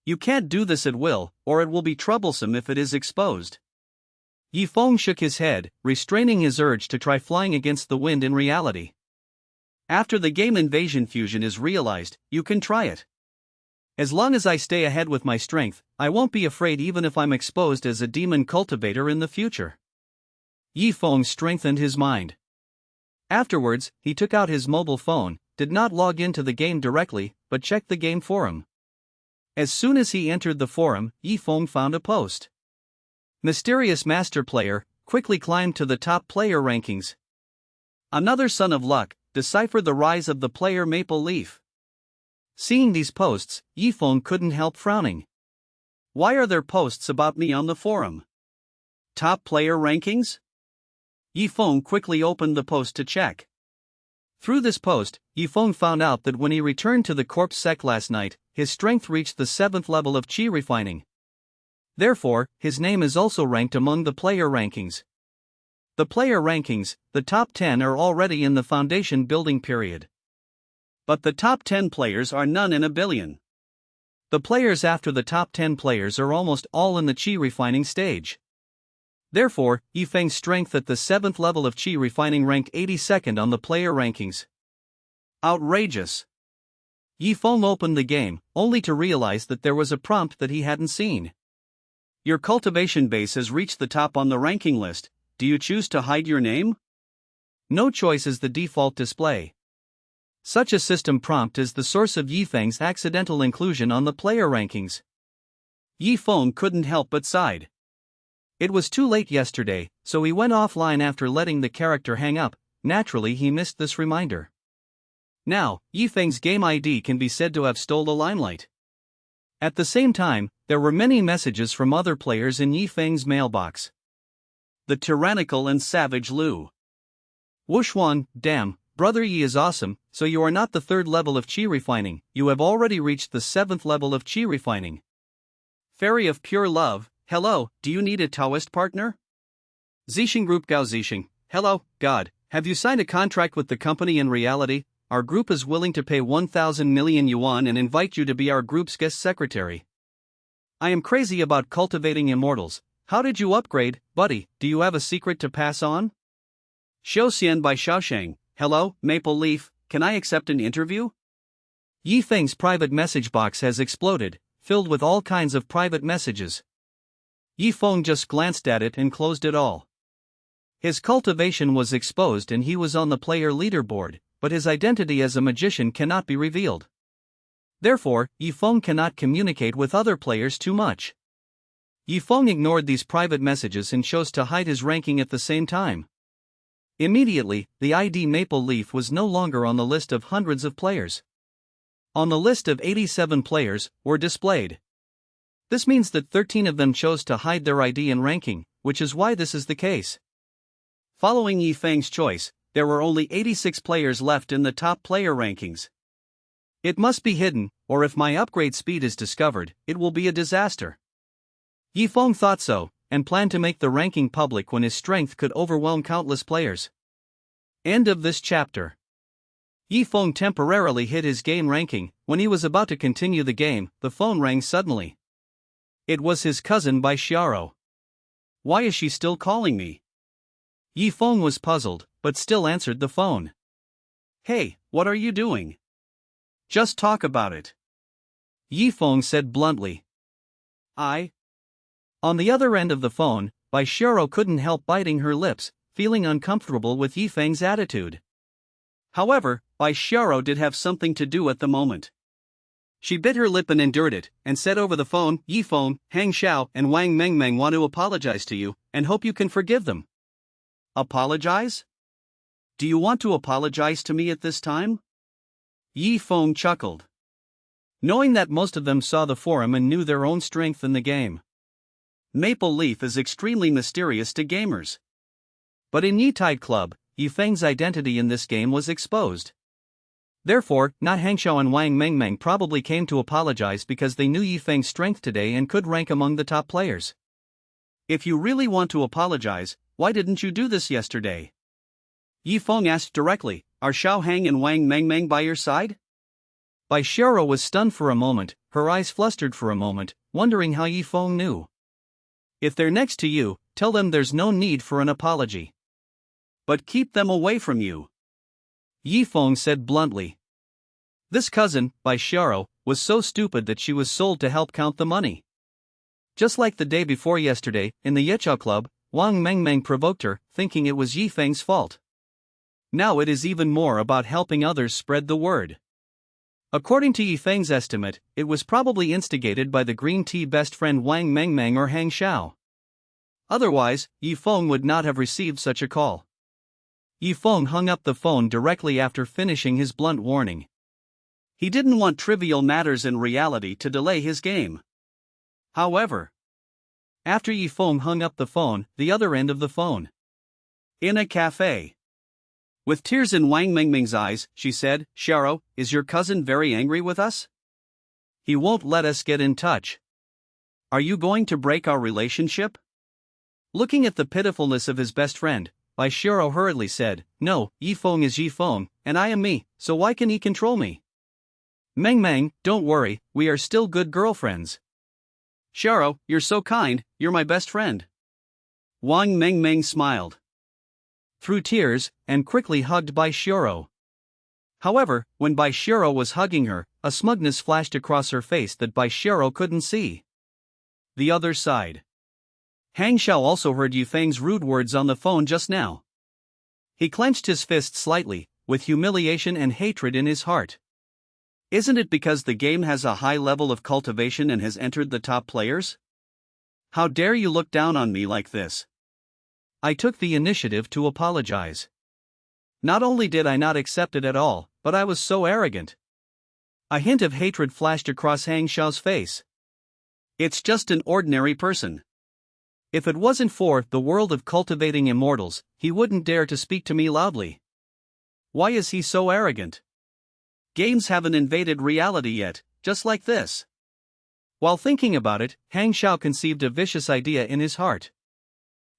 [SPEAKER 1] You can't do this at will, or it will be troublesome if it is exposed. Yi Feng shook his head, restraining his urge to try flying against the wind in reality. After the game Invasion Fusion is realized, you can try it. As long as I stay ahead with my strength, I won't be afraid even if I'm exposed as a demon cultivator in the future. Yi Feng strengthened his mind. Afterwards, he took out his mobile phone, did not log into the game directly, but checked the game forum. As soon as he entered the forum, Yi Feng found a post. Mysterious Master Player, quickly climbed to the top player rankings. Another son of luck, decipher the rise of the player Maple Leaf. Seeing these posts, Yi Feng couldn't help frowning. Why are there posts about me on the forum? Top player rankings? Yi Feng quickly opened the post to check. Through this post, Yi Feng found out that when he returned to the corpse sect last night, his strength reached the 7th level of qi refining. Therefore, his name is also ranked among the player rankings. The player rankings, the top 10 are already in the foundation building period. But the top 10 players are none in a billion. The players after the top 10 players are almost all in the qi refining stage. Therefore, Yi Feng's strength at the 7th level of qi refining ranked 82nd on the player rankings. Outrageous. Yi Feng opened the game, only to realize that there was a prompt that he hadn't seen. Your cultivation base has reached the top on the ranking list. Do you choose to hide your name? No choice is the default display. Such a system prompt is the source of Yi Feng's accidental inclusion on the player rankings. Yi Feng couldn't help but sighed. It was too late yesterday, so he went offline after letting the character hang up, naturally he missed this reminder. Now, Yifeng's game ID can be said to have stole the limelight. At the same time, there were many messages from other players in Yifeng's mailbox. The tyrannical and savage Lu. Wuxuan, damn, brother Yi is awesome, so you are not the 3rd level of qi refining, you have already reached the 7th level of qi refining. Fairy of pure love, hello, do you need a Taoist partner? Zixing Group Gao Zixing, hello, God, have you signed a contract with the company in reality? Our group is willing to pay 1,000 million yuan and invite you to be our group's guest secretary. I am crazy about cultivating immortals. How did you upgrade, buddy? Do you have a secret to pass on? Xiaoxian by Xiaosheng, hello, Maple Leaf, can I accept an interview? Yifeng's private message box has exploded, filled with all kinds of private messages. Yifeng just glanced at it and closed it all. His cultivation was exposed and he was on the player leaderboard, but his identity as a magician cannot be revealed. Therefore, Yifeng cannot communicate with other players too much. Yifeng ignored these private messages and chose to hide his ranking at the same time. Immediately, the ID Maple Leaf was no longer on the list of hundreds of players. On the list of 87 players were displayed. This means that 13 of them chose to hide their ID and ranking, which is why this is the case. Following Yifeng's choice, there were only 86 players left in the top player rankings. It must be hidden, or if my upgrade speed is discovered, it will be a disaster. Yifeng thought so, and planned to make the ranking public when his strength could overwhelm countless players. End of this chapter. Yifeng temporarily hid his game ranking. When he was about to continue the game, the phone rang suddenly. It was his cousin Bai Xiao. Why is she still calling me? Yifeng was puzzled, but still answered the phone. Hey, what are you doing? Just talk about it. Yifeng said bluntly. On the other end of the phone, Bai Xiao couldn't help biting her lips, feeling uncomfortable with Yifeng's attitude. However, Bai Xiao did have something to do at the moment. She bit her lip and endured it, and said over the phone, Yifeng, Hang Xiao and Wang Mengmeng want to apologize to you, and hope you can forgive them. Apologize? Do you want to apologize to me at this time? Yifeng chuckled. Knowing that most of them saw the forum and knew their own strength in the game. Maple Leaf is extremely mysterious to gamers. But in Yi Tide Club, Yifeng's identity in this game was exposed. Therefore, not Hangxiao and Wang Mengmeng probably came to apologize because they knew Yifeng's strength today and could rank among the top players. If you really want to apologize, why didn't you do this yesterday? Yifeng asked directly, are Xiao Hang and Wang Mengmeng by your side? Bai Xiao was stunned for a moment, her eyes flustered for a moment, wondering how Yifeng knew. If they're next to you, tell them there's no need for an apology. But keep them away from you. Yifeng said bluntly. This cousin, Bai Xiao, was so stupid that she was sold to help count the money. Just like the day before yesterday, in the Yeqiao Club, Wang Mengmeng provoked her, thinking it was Yifeng's fault. Now it is even more about helping others spread the word. According to Yifeng's estimate, it was probably instigated by the green tea best friend Wang Mengmeng or Hang Xiao. Otherwise, Yifeng would not have received such a call. Yifeng hung up the phone directly after finishing his blunt warning. He didn't want trivial matters in reality to delay his game. However, after Yifeng hung up the phone, the other end of the phone. In a cafe. With tears in Wang Mengmeng's eyes, she said, Xiao, is your cousin very angry with us? He won't let us get in touch. Are you going to break our relationship? Looking at the pitifulness of his best friend, Bai Xiao hurriedly said, no, Yifeng is Yifeng, and I am me, so why can he control me? Mengmeng, don't worry, we are still good girlfriends. Xiao, you're so kind, you're my best friend. Wang Mengmeng smiled. Through tears, and quickly hugged Bai Xiao. However, when Bai Xiao was hugging her, a smugness flashed across her face that Bai Xiao couldn't see. The other side. Hang Xiao also heard Yifeng's rude words on the phone just now. He clenched his fist slightly, with humiliation and hatred in his heart. Isn't it because the game has a high level of cultivation and has entered the top players? How dare you look down on me like this? I took the initiative to apologize. Not only did I not accept it at all, but I was so arrogant. A hint of hatred flashed across Hang Xiao's face. It's just an ordinary person. If it wasn't for the world of cultivating immortals, he wouldn't dare to speak to me loudly. Why is he so arrogant? Games haven't invaded reality yet, just like this. While thinking about it, Hang Xiao conceived a vicious idea in his heart.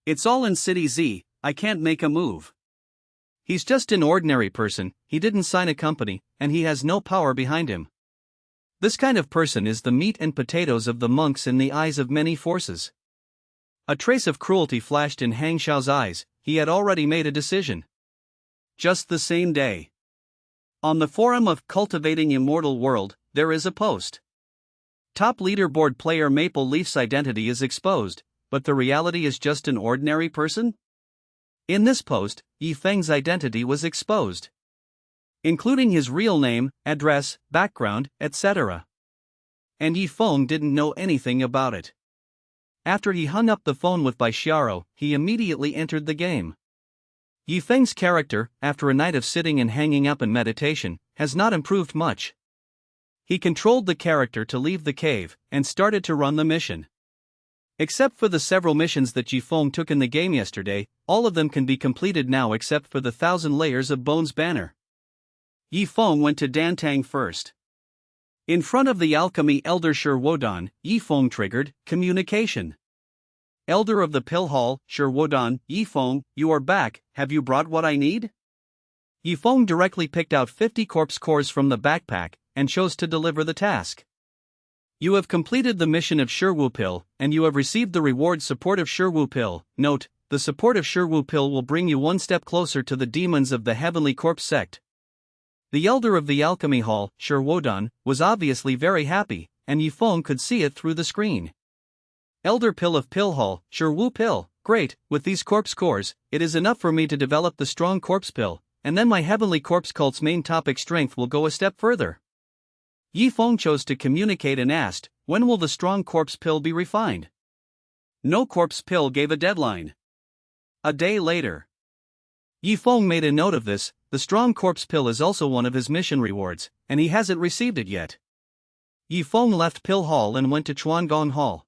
[SPEAKER 1] It's all in City Z, I can't make a move. He's just an ordinary person, he didn't sign a company, and he has no power behind him. This kind of person is the meat and potatoes of the monks in the eyes of many forces. A trace of cruelty flashed in Hang Xiao's eyes, he had already made a decision. Just the same day. On the forum of Cultivating Immortal World, there is a post. Top leaderboard player Maple Leaf's identity is exposed, but the reality is just an ordinary person? In this post, Yi Feng's identity was exposed, including his real name, address, background, etc. And Yi Feng didn't know anything about it. After he hung up the phone with Bai Xiaro, he immediately entered the game. Yi Feng's character, after a night of sitting and hanging up in meditation, has not improved much. He controlled the character to leave the cave, and started to run the mission. Except for the several missions that Yi Feng took in the game yesterday, all of them can be completed now except for the 1,000 layers of Bones banner. Yi Feng went to Dantang first. In front of the alchemy elder Shi Wodan, Yi Feng triggered communication. Elder of the Pill Hall, Shi Wodan, Yi Feng, you are back, have you brought what I need? Yi Feng directly picked out 50 corpse cores from the backpack, and chose to deliver the task. You have completed the mission of Shiwu Pill, and you have received the reward support of Shiwu Pill. Note, the support of Shiwu Pill will bring you one step closer to the demons of the Heavenly Corpse sect. The elder of the Alchemy Hall, Shi Wodan, was obviously very happy, and Yi Feng could see it through the screen. Elder Pill of Pill Hall, Shiwu Pill, great, with these corpse cores, it is enough for me to develop the strong corpse pill, and then my Heavenly Corpse cult's main topic strength will go a step further. Yi Feng chose to communicate and asked, when will the strong corpse pill be refined? No corpse pill gave a deadline. A day later. Yi Feng made a note of this, the strong corpse pill is also one of his mission rewards, and he hasn't received it yet. Yi Feng left Pill Hall and went to Chuangong Hall.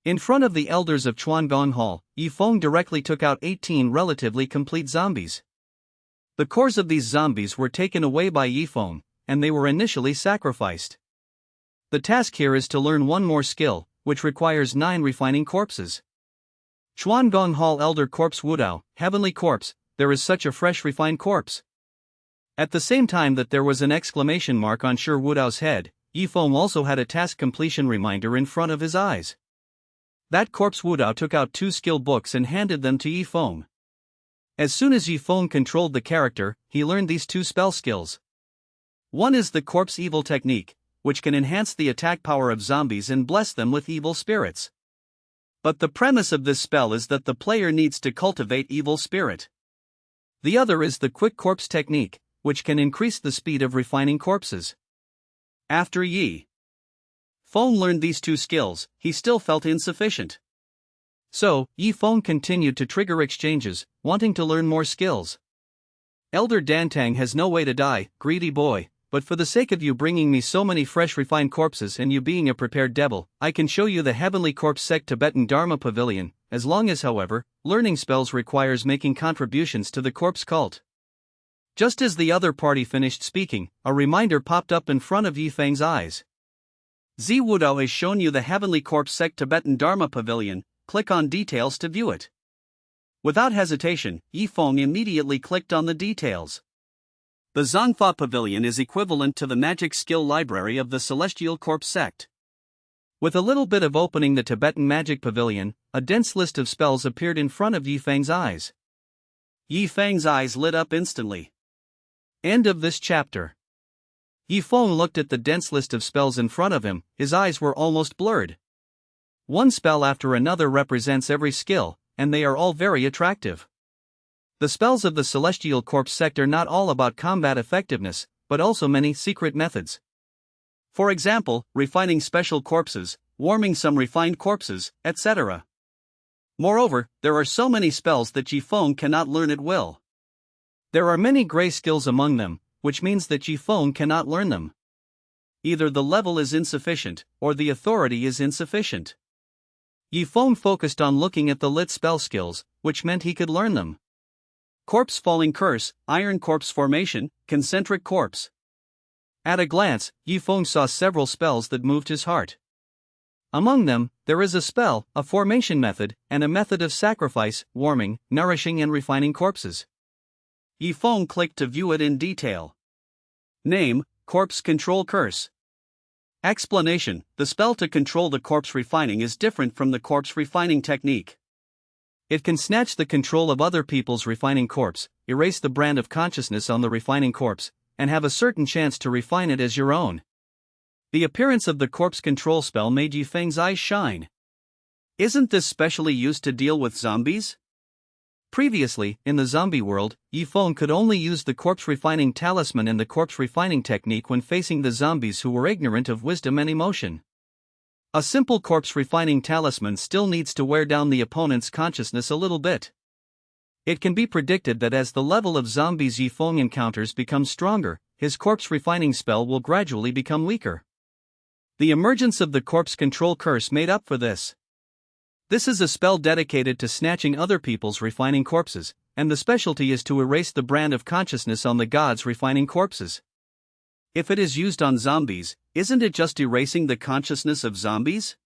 [SPEAKER 1] In front of the elders of Chuangong Hall, Yi Feng directly took out 18 relatively complete zombies. The cores of these zombies were taken away by Yi Feng, and they were initially sacrificed. The task here is to learn one more skill, which requires 9 refining corpses. Chuangong Hall Elder Corpse Wudao, Heavenly Corpse, there is such a fresh refined corpse. At the same time that there was an exclamation mark on Shi Wudao's head, Yi Feng also had a task completion reminder in front of his eyes. That corpse Wudao took out 2 skill books and handed them to Yi Feng. As soon as Yi Feng controlled the character, he learned these 2 spell skills. One is the Corpse Evil Technique, which can enhance the attack power of zombies and bless them with evil spirits. But the premise of this spell is that the player needs to cultivate evil spirit. The other is the Quick Corpse Technique, which can increase the speed of refining corpses. After Yi Feng learned these 2 skills, he still felt insufficient. So, Yi Feng continued to trigger exchanges, wanting to learn more skills. Elder Dantang has no way to die, greedy boy, but for the sake of you bringing me so many fresh refined corpses and you being a prepared devil, I can show you the Heavenly Corpse Sect Tibetan Dharma Pavilion, as long as however, learning spells requires making contributions to the corpse cult. Just as the other party finished speaking, a reminder popped up in front of Yi Feng's eyes. Zi Wudao has shown you the Heavenly Corpse Sect Tibetan Dharma Pavilion, click on details to view it. Without hesitation, Yi Feng immediately clicked on the details. The Zongfa Pavilion is equivalent to the magic skill library of the Celestial Corpse sect. With a little bit of opening the Tibetan Magic Pavilion, a dense list of spells appeared in front of Yi Feng's eyes. Yi Feng's eyes lit up instantly. End of this chapter. Yi Feng looked at the dense list of spells in front of him, his eyes were almost blurred. One spell after another represents every skill, and they are all very attractive. The spells of the Celestial Corpse sect are not all about combat effectiveness, but also many secret methods. For example, refining special corpses, warming some refined corpses, etc. Moreover, there are so many spells that Yi Feng cannot learn at will. There are many gray skills among them, which means that Yifeng cannot learn them. Either the level is insufficient, or the authority is insufficient. Yifeng focused on looking at the lit spell skills, which meant he could learn them. Corpse Falling Curse, Iron Corpse Formation, Concentric Corpse. At a glance, Yifeng saw several spells that moved his heart. Among them, there is a spell, a formation method, and a method of sacrifice, warming, nourishing and refining corpses. Yifeng clicked to view it in detail. Name, Corpse Control Curse. Explanation: the spell to control the corpse refining is different from the corpse refining technique. It can snatch the control of other people's refining corpse, erase the brand of consciousness on the refining corpse, and have a certain chance to refine it as your own. The appearance of the corpse control spell made Yifeng's eyes shine. Isn't this specially used to deal with zombies? Previously, in the zombie world, Yifeng could only use the corpse refining talisman and the corpse refining technique when facing the zombies who were ignorant of wisdom and emotion. A simple corpse refining talisman still needs to wear down the opponent's consciousness a little bit. It can be predicted that as the level of zombies Yifeng encounters becomes stronger, his corpse refining spell will gradually become weaker. The emergence of the corpse control curse made up for this. This is a spell dedicated to snatching other people's refining corpses, and the specialty is to erase the brand of consciousness on the gods' refining corpses. If it is used on zombies, isn't it just erasing the consciousness of zombies?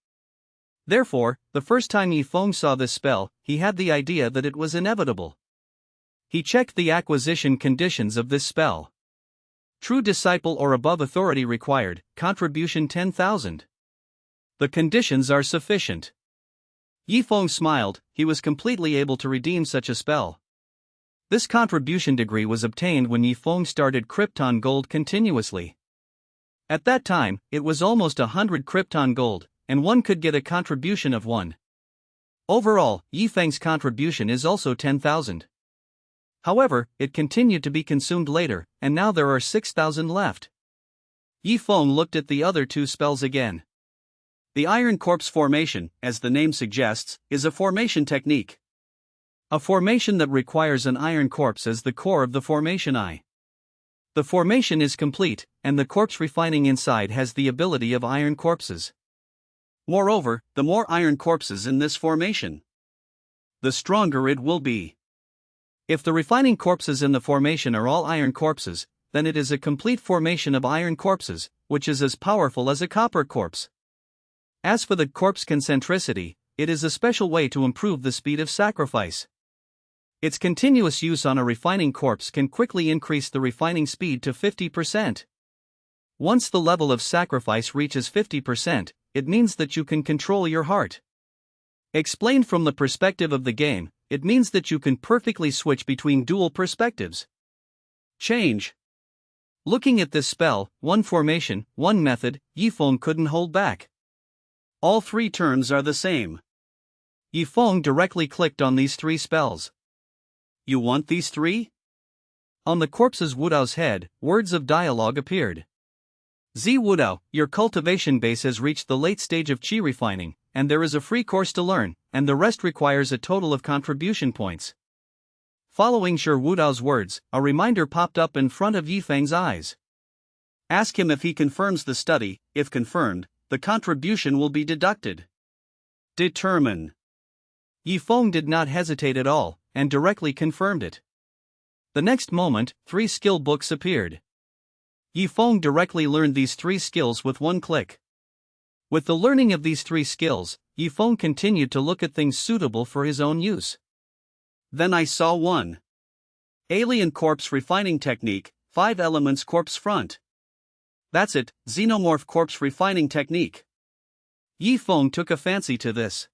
[SPEAKER 1] Therefore, the first time Yifeng saw this spell, he had the idea that it was inevitable. He checked the acquisition conditions of this spell. True disciple or above authority required, contribution 10,000. The conditions are sufficient. Yifeng smiled, he was completely able to redeem such a spell. This contribution degree was obtained when Yifeng started Krypton Gold continuously. At that time, it was almost 100 Krypton Gold, and one could get a contribution of 1. Overall, Yifeng's contribution is also 10,000. However, it continued to be consumed later, and now there are 6,000 left. Yifeng looked at the other two spells again. The Iron Corpse Formation, as the name suggests, is a formation technique. A formation that requires an iron corpse as the core of the formation eye. The formation is complete, and the corpse refining inside has the ability of iron corpses. Moreover, the more iron corpses in this formation, the stronger it will be. If the refining corpses in the formation are all iron corpses, then it is a complete formation of iron corpses, which is as powerful as a copper corpse. As for the corpse concentricity, it is a special way to improve the speed of sacrifice. Its continuous use on a refining corpse can quickly increase the refining speed to 50%. Once the level of sacrifice reaches 50%, it means that you can control your heart. Explained from the perspective of the game, it means that you can perfectly switch between dual perspectives. Change. Looking at this spell, one formation, one method, Yifeng couldn't hold back. All three terms are the same. Yifeng directly clicked on these three spells. You want these three? On the corpse's Wudao's head, words of dialogue appeared. Z Wudao, your cultivation base has reached the late stage of qi refining, and there is a free course to learn, and the rest requires a total of contribution points. Following Shi Wudao's words, a reminder popped up in front of Yifeng's eyes. Ask him if he confirms the study. If confirmed, the contribution will be deducted. Determine. Yifeng did not hesitate at all, and directly confirmed it. The next moment, 3 skill books appeared. Yifeng directly learned these 3 skills with one click. With the learning of these 3 skills, Yifeng continued to look at things suitable for his own use. Then I saw one. Alien Corpse Refining Technique, 5 Elements Corpse Front. That's it, Xenomorph Corpse Refining Technique. Yifeng took a fancy to this.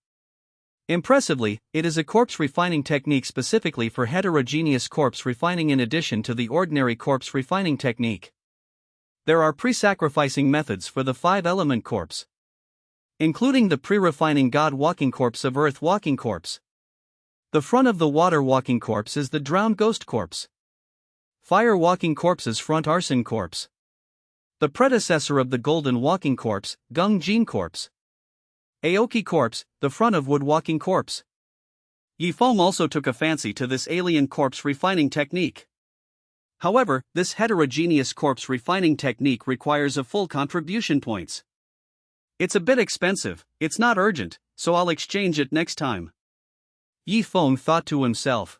[SPEAKER 1] Impressively, it is a corpse refining technique specifically for heterogeneous corpse refining in addition to the ordinary corpse refining technique. There are pre-sacrificing methods for the 5-element corpse, including the pre-refining God walking corpse of Earth walking corpse. The front of the water walking corpse is the drowned ghost corpse. Fire walking corpse's front arson corpse. The predecessor of the golden walking corpse, Gung Jin corpse. Aoki corpse, the front of wood walking corpse. Yifeng also took a fancy to this alien corpse refining technique. However, this heterogeneous corpse refining technique requires a full contribution points. It's a bit expensive, it's not urgent, so I'll exchange it next time. Yi Feng thought to himself.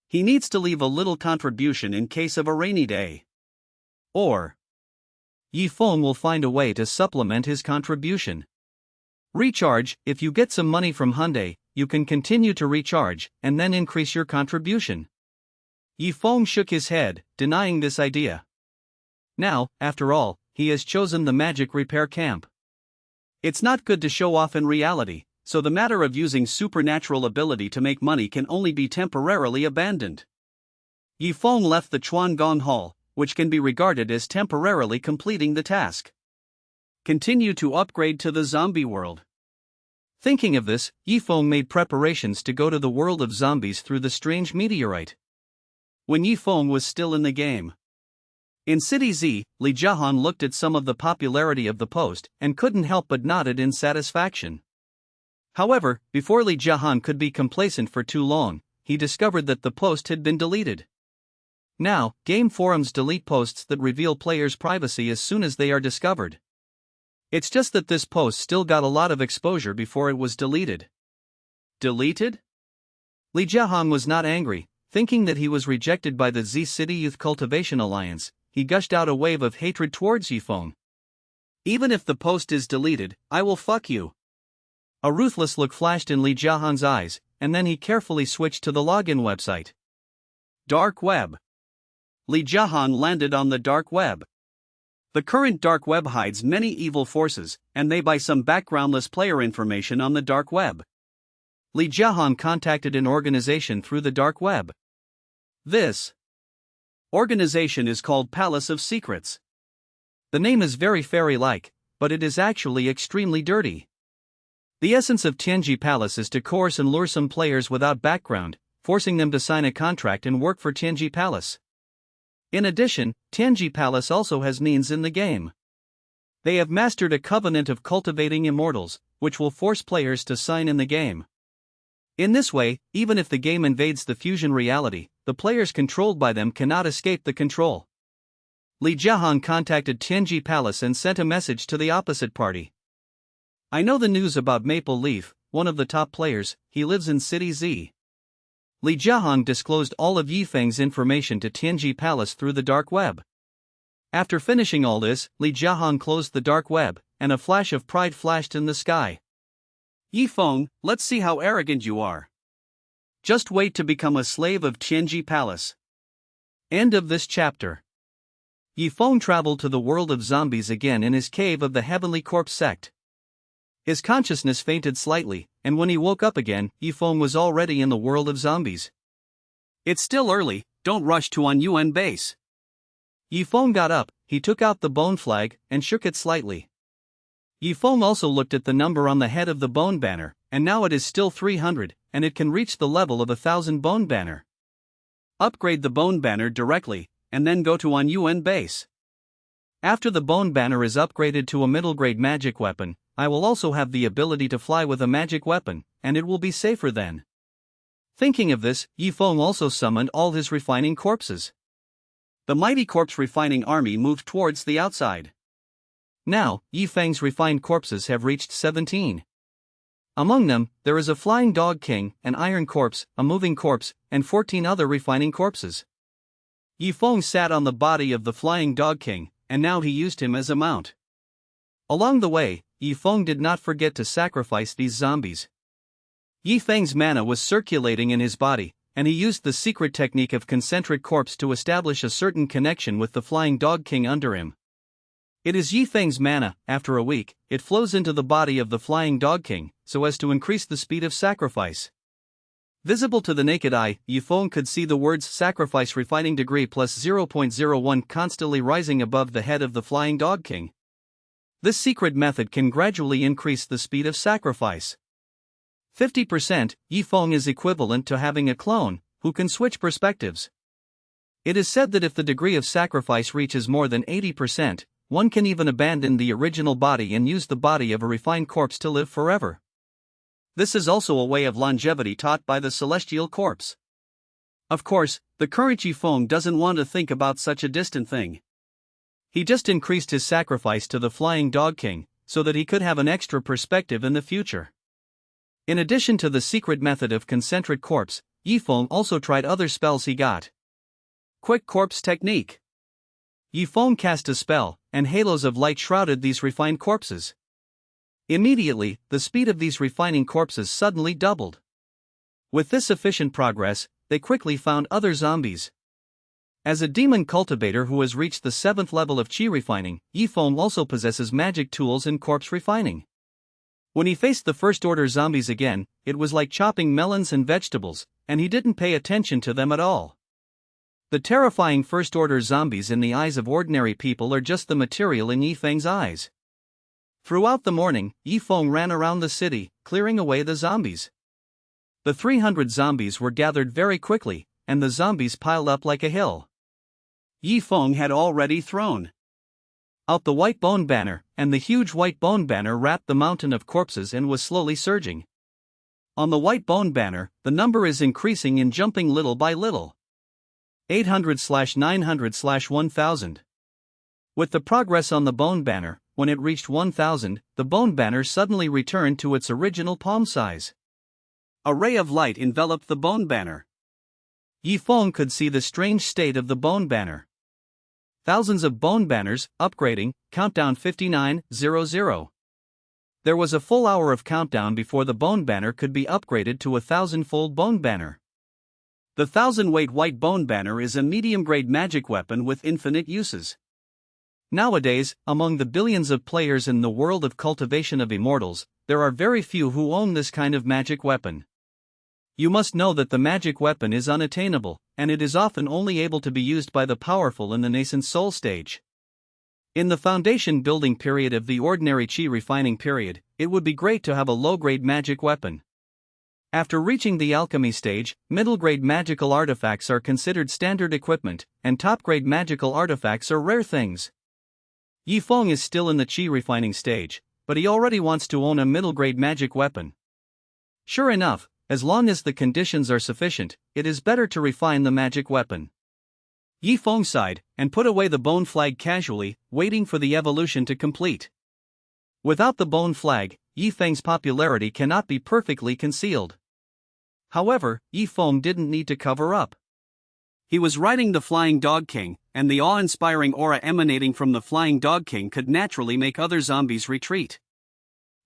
[SPEAKER 1] He needs to leave a little contribution in case of a rainy day. Or Yi Feng will find a way to supplement his contribution. Recharge: if you get some money from Hyundai, you can continue to recharge, and then increase your contribution. Yi Feng shook his head, denying this idea. Now, after all, he has chosen the magic repair camp. It's not good to show off in reality, so the matter of using supernatural ability to make money can only be temporarily abandoned. Yi Feng left the Chuangong Hall, which can be regarded as temporarily completing the task. Continue to upgrade to the zombie world. Thinking of this, Yi Feng made preparations to go to the world of zombies through the strange meteorite. When Yi Feng was still in the game. In City Z, Li Jiahan looked at some of the popularity of the post and couldn't help but nodded in satisfaction. However, before Li Jiahan could be complacent for too long, he discovered that the post had been deleted. Now, game forums delete posts that reveal players' privacy as soon as they are discovered. It's just that this post still got a lot of exposure before it was deleted. Deleted? Li Jiahan was not angry. Thinking that he was rejected by the Z City Youth Cultivation Alliance, he gushed out a wave of hatred towards Yi Feng. Even if the post is deleted, I will fuck you. A ruthless look flashed in Li Jiahan's eyes, and then he carefully switched to the login website. Dark Web. Li Jiahan landed on the dark web. The current dark web hides many evil forces, and they buy some backgroundless player information on the dark web. Li Jiahan contacted an organization through the dark web. This organization is called Palace of Secrets. The name is very fairy-like, but it is actually extremely dirty. The essence of Tianji Palace is to coerce and lure some players without background, forcing them to sign a contract and work for Tianji Palace. In addition, Tianji Palace also has means in the game. They have mastered a covenant of cultivating immortals, which will force players to sign in the game. In this way, even if the game invades the fusion reality, the players controlled by them cannot escape the control. Li Jiahan contacted Tianji Palace and sent a message to the opposite party. I know the news about Maple Leaf, one of the top players. He lives in City Z. Li Jiahan disclosed all of Yi Feng's information to Tianji Palace through the dark web. After finishing all this, Li Jiahan closed the dark web, and a flash of pride flashed in the sky. Yi Feng, let's see how arrogant you are. Just wait to become a slave of Tianji Palace. End of this chapter. Yi Feng traveled to the world of zombies again in his cave of the Heavenly Corpse sect. His consciousness fainted slightly, and when he woke up again, Yi Feng was already in the world of zombies. It's still early, don't rush to on UN base. Yi Feng got up, he took out the bone flag, and shook it slightly. Yi Feng also looked at the number on the head of the bone banner, and now it is still 300, and it can reach the level of 1,000 bone banner. Upgrade the bone banner directly, and then go to on UN base. After the bone banner is upgraded to a middle grade magic weapon, I will also have the ability to fly with a magic weapon, and it will be safer then. Thinking of this, Yi Feng also summoned all his refining corpses. The mighty corpse refining army moved towards the outside. Now, Yi Feng's refined corpses have reached 17. Among them, there is a flying dog king, an iron corpse, a moving corpse, and 14 other refining corpses. Yi Feng sat on the body of the flying dog king, and now he used him as a mount. Along the way, Yi Feng did not forget to sacrifice these zombies. Yi Feng's mana was circulating in his body, and he used the secret technique of concentric corpse to establish a certain connection with the flying dog king under him. It is Yi Feng's mana. After a week, it flows into the body of the flying dog king, so as to increase the speed of sacrifice. Visible to the naked eye, Yi Feng could see the words sacrifice refining degree plus 0.01 constantly rising above the head of the flying dog king. This secret method can gradually increase the speed of sacrifice. 50%, Yi Feng is equivalent to having a clone, who can switch perspectives. It is said that if the degree of sacrifice reaches more than 80%, one can even abandon the original body and use the body of a refined corpse to live forever. This is also a way of longevity taught by the celestial corpse. Of course, the current Yifeng doesn't want to think about such a distant thing. He just increased his sacrifice to the Flying Dog King, so that he could have an extra perspective in the future. In addition to the secret method of concentric corpse, Yifeng also tried other spells he got. Quick corpse technique. Yifeng cast a spell, and halos of light shrouded these refined corpses. Immediately, the speed of these refining corpses suddenly doubled. With this efficient progress, they quickly found other zombies. As a demon cultivator who has reached the 7th level of chi refining, Yifeng also possesses magic tools in corpse refining. When he faced the first order zombies again, it was like chopping melons and vegetables, and he didn't pay attention to them at all. The terrifying first order zombies in the eyes of ordinary people are just the material in Yifeng's eyes. Throughout the morning, Yifeng ran around the city, clearing away the zombies. The 300 zombies were gathered very quickly, and the zombies piled up like a hill. Yifeng had already thrown out the white bone banner, and the huge white bone banner wrapped the mountain of corpses and was slowly surging. On the white bone banner, the number is increasing and jumping little by little. 800/900/1000. With the progress on the bone banner, when it reached 1000, the bone banner suddenly returned to its original palm size. A ray of light enveloped the bone banner. Yifeng could see the strange state of the bone banner. Thousands of bone banners, upgrading, countdown 5900. There was a full hour of countdown before the bone banner could be upgraded to a 1000-fold bone banner. The 1000-weight white bone banner is a medium-grade magic weapon with infinite uses. Nowadays, among the billions of players in the world of cultivation of immortals, there are very few who own this kind of magic weapon. You must know that the magic weapon is unattainable, and it is often only able to be used by the powerful in the nascent soul stage. In the foundation building period of the ordinary chi refining period, it would be great to have a low-grade magic weapon. After reaching the alchemy stage, middle-grade magical artifacts are considered standard equipment, and top-grade magical artifacts are rare things. Yifeng is still in the chi refining stage, but he already wants to own a middle-grade magic weapon. Sure enough, as long as the conditions are sufficient, it is better to refine the magic weapon. Yifeng sighed, and put away the bone flag casually, waiting for the evolution to complete. Without the bone flag, Yifeng's popularity cannot be perfectly concealed. However, Yifeng didn't need to cover up. He was riding the Flying Dog King, and the awe-inspiring aura emanating from the Flying Dog King could naturally make other zombies retreat.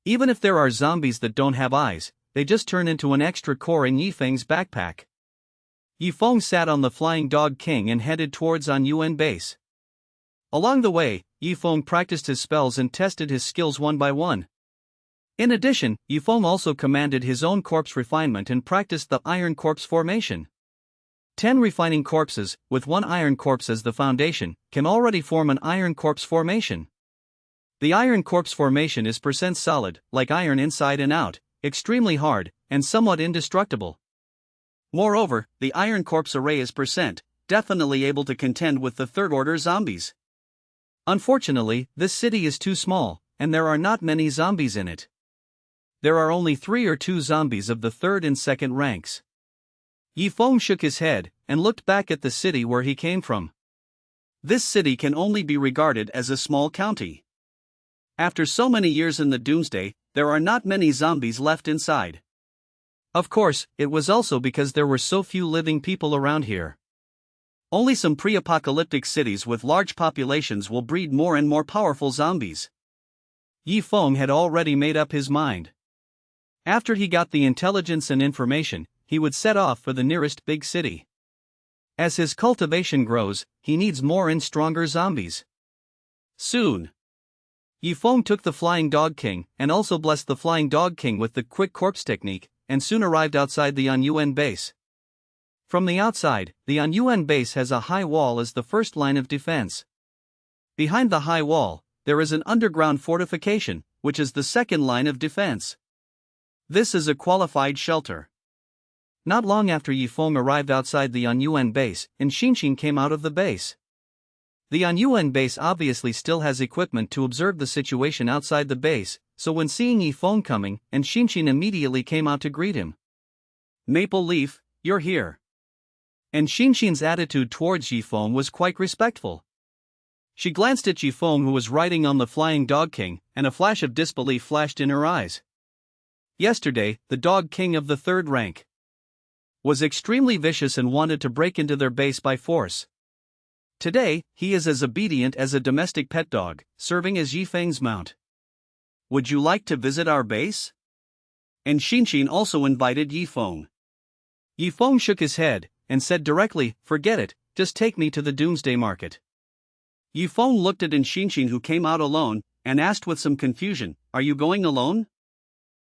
[SPEAKER 1] Even if there are zombies that don't have eyes, they just turn into an extra core in Yifeng's backpack. Yifeng sat on the Flying Dog King and headed towards An Yuan base. Along the way, Yifeng practiced his spells and tested his skills one by one. In addition, Yifeng also commanded his own corpse refinement and practiced the iron corpse formation. 10 refining corpses, with 1 iron corpse as the foundation, can already form an iron corpse formation. The iron corpse formation is percent solid, like iron inside and out, extremely hard, and somewhat indestructible. Moreover, the iron corpse array is percent, definitely able to contend with the third-order zombies. Unfortunately, this city is too small, and there are not many zombies in it. There are only 3 or 2 zombies of the 3rd and 2nd ranks. Yifeng shook his head, and looked back at the city where he came from. This city can only be regarded as a small county. After so many years in the Doomsday, there are not many zombies left inside. Of course, it was also because there were so few living people around here. Only some pre-apocalyptic cities with large populations will breed more and more powerful zombies. Yifeng had already made up his mind. After he got the intelligence and information, he would set off for the nearest big city. As his cultivation grows, he needs more and stronger zombies. Soon, Yifeng took the Flying Dog King and also blessed the Flying Dog King with the quick corpse technique, and soon arrived outside the An Yuan base. From the outside, the An Yuan base has a high wall as the first line of defense. Behind the high wall, there is an underground fortification, which is the second line of defense. This is a qualified shelter. Not long after Yifeng arrived outside the An Yuan base, Xinshin came out of the base. The An Yuan base obviously still has equipment to observe the situation outside the base, so when seeing Yifeng coming, Xinshin immediately came out to greet him. Maple Leaf, you're here. and Xinxin's attitude towards Yifeng was quite respectful. She glanced at Yifeng, who was riding on the flying dog king, and a flash of disbelief flashed in her eyes. Yesterday, the dog king of the third rank was extremely vicious and wanted to break into their base by force. Today, he is as obedient as a domestic pet dog, serving as Yifeng's mount. Would you like to visit our base? And Xinxin also invited Yifeng. Yifeng shook his head, and said directly, forget it, just take me to the Doomsday Market. Yifeng looked at Xinxin, who came out alone, and asked with some confusion, are you going alone?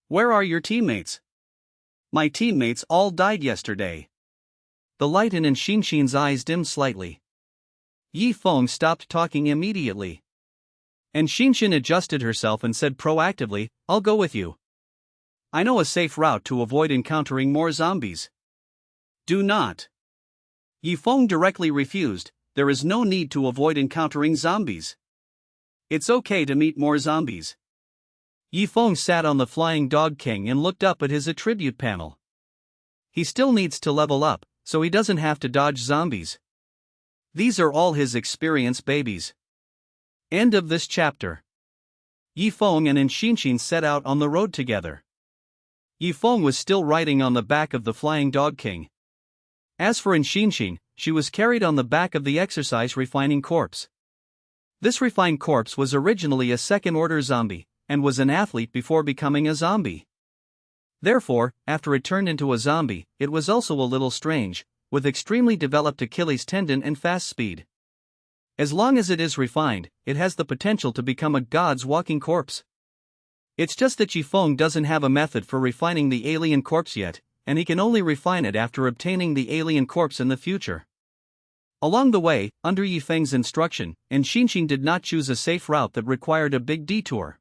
[SPEAKER 1] Where are your teammates? My teammates all died yesterday. The light in Xinxin's eyes dimmed slightly. Yifeng stopped talking immediately. And Xinxin adjusted herself and said proactively, I'll go with you. I know a safe route to avoid encountering more zombies. Do not. Yifeng directly refused, there is no need to avoid encountering zombies. It's okay to meet more zombies. Yifeng sat on the flying dog king and looked up at his attribute panel. He still needs to level up, so he doesn't have to dodge zombies. These are all his experience babies. End of this chapter. Yifeng and Xinxin set out on the road together. Yifeng was still riding on the back of the flying dog king. As for Xinxin, she was carried on the back of the exercise refining corpse. This refined corpse was originally a second-order zombie, and was an athlete before becoming a zombie. Therefore, after it turned into a zombie, it was also a little strange, with extremely developed Achilles tendon and fast speed. As long as it is refined, it has the potential to become a god's walking corpse. It's just that Yifeng doesn't have a method for refining the alien corpse yet, and he can only refine it after obtaining the alien corpse in the future. Along the way, under Yifeng's instruction, Xinxin did not choose a safe route that required a big detour.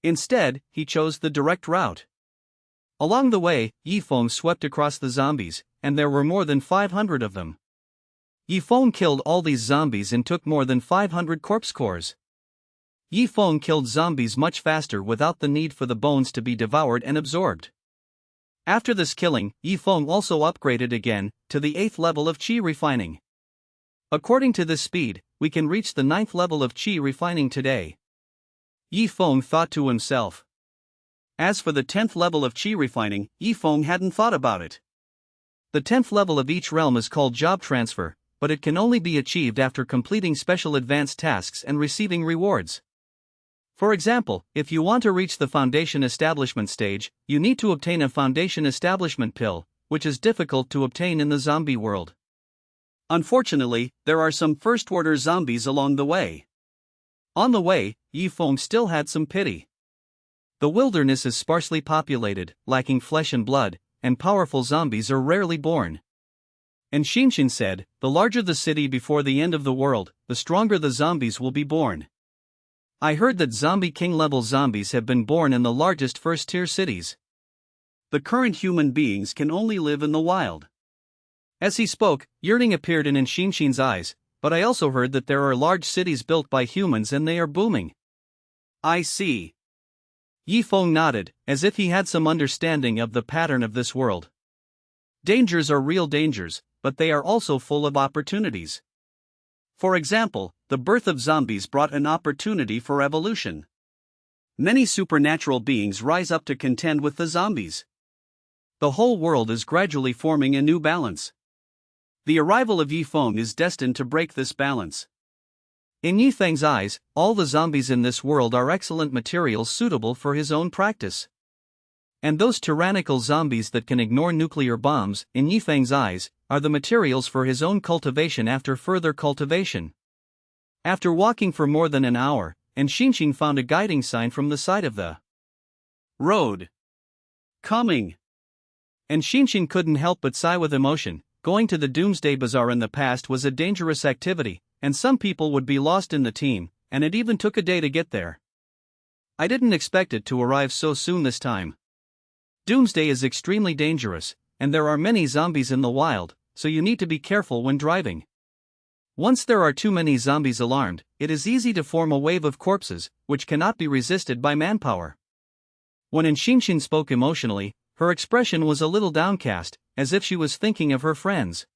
[SPEAKER 1] Instead, he chose the direct route. Along the way, Yifeng swept across the zombies, and there were more than 500 of them. Yifeng killed all these zombies and took more than 500 corpse cores. Yifeng killed zombies much faster without the need for the bones to be devoured and absorbed. After this killing, Yifeng also upgraded again, to the 8th level of Qi refining. According to this speed, we can reach the 9th level of Qi refining today. Yifeng thought to himself. As for the 10th level of Qi refining, Yifeng hadn't thought about it. The 10th level of each realm is called job transfer, but it can only be achieved after completing special advanced tasks and receiving rewards. For example, if you want to reach the foundation establishment stage, you need to obtain a foundation establishment pill, which is difficult to obtain in the zombie world. Unfortunately, there are some first-order zombies along the way. On the way, Yifeng still had some pity. The wilderness is sparsely populated, lacking flesh and blood, and powerful zombies are rarely born. And Xinxin said, the larger the city before the end of the world, the stronger the zombies will be born. I heard that zombie king-level zombies have been born in the largest first-tier cities. The current human beings can only live in the wild. As he spoke, yearning appeared in Xinxin's eyes, but I also heard that there are large cities built by humans and they are booming. I see. Yifeng nodded, as if he had some understanding of the pattern of this world. Dangers are real dangers, but they are also full of opportunities. For example, the birth of zombies brought an opportunity for evolution. Many supernatural beings rise up to contend with the zombies. The whole world is gradually forming a new balance. The arrival of Yifeng is destined to break this balance. In Yifeng's eyes, all the zombies in this world are excellent materials suitable for his own practice. And those tyrannical zombies that can ignore nuclear bombs, in Yifeng's eyes, are the materials for his own cultivation after further cultivation. After walking for more than an hour, Xinxin found a guiding sign from the side of the road. Coming. And Xinxin couldn't help but sigh with emotion. Going to the Doomsday Bazaar in the past was a dangerous activity, and some people would be lost in the team, and it even took a day to get there. I didn't expect it to arrive so soon this time. Doomsday is extremely dangerous, and there are many zombies in the wild, so you need to be careful when driving. Once there are too many zombies alarmed, it is easy to form a wave of corpses, which cannot be resisted by manpower. When Xinxin spoke emotionally, her expression was a little downcast, as if she was thinking of her friends.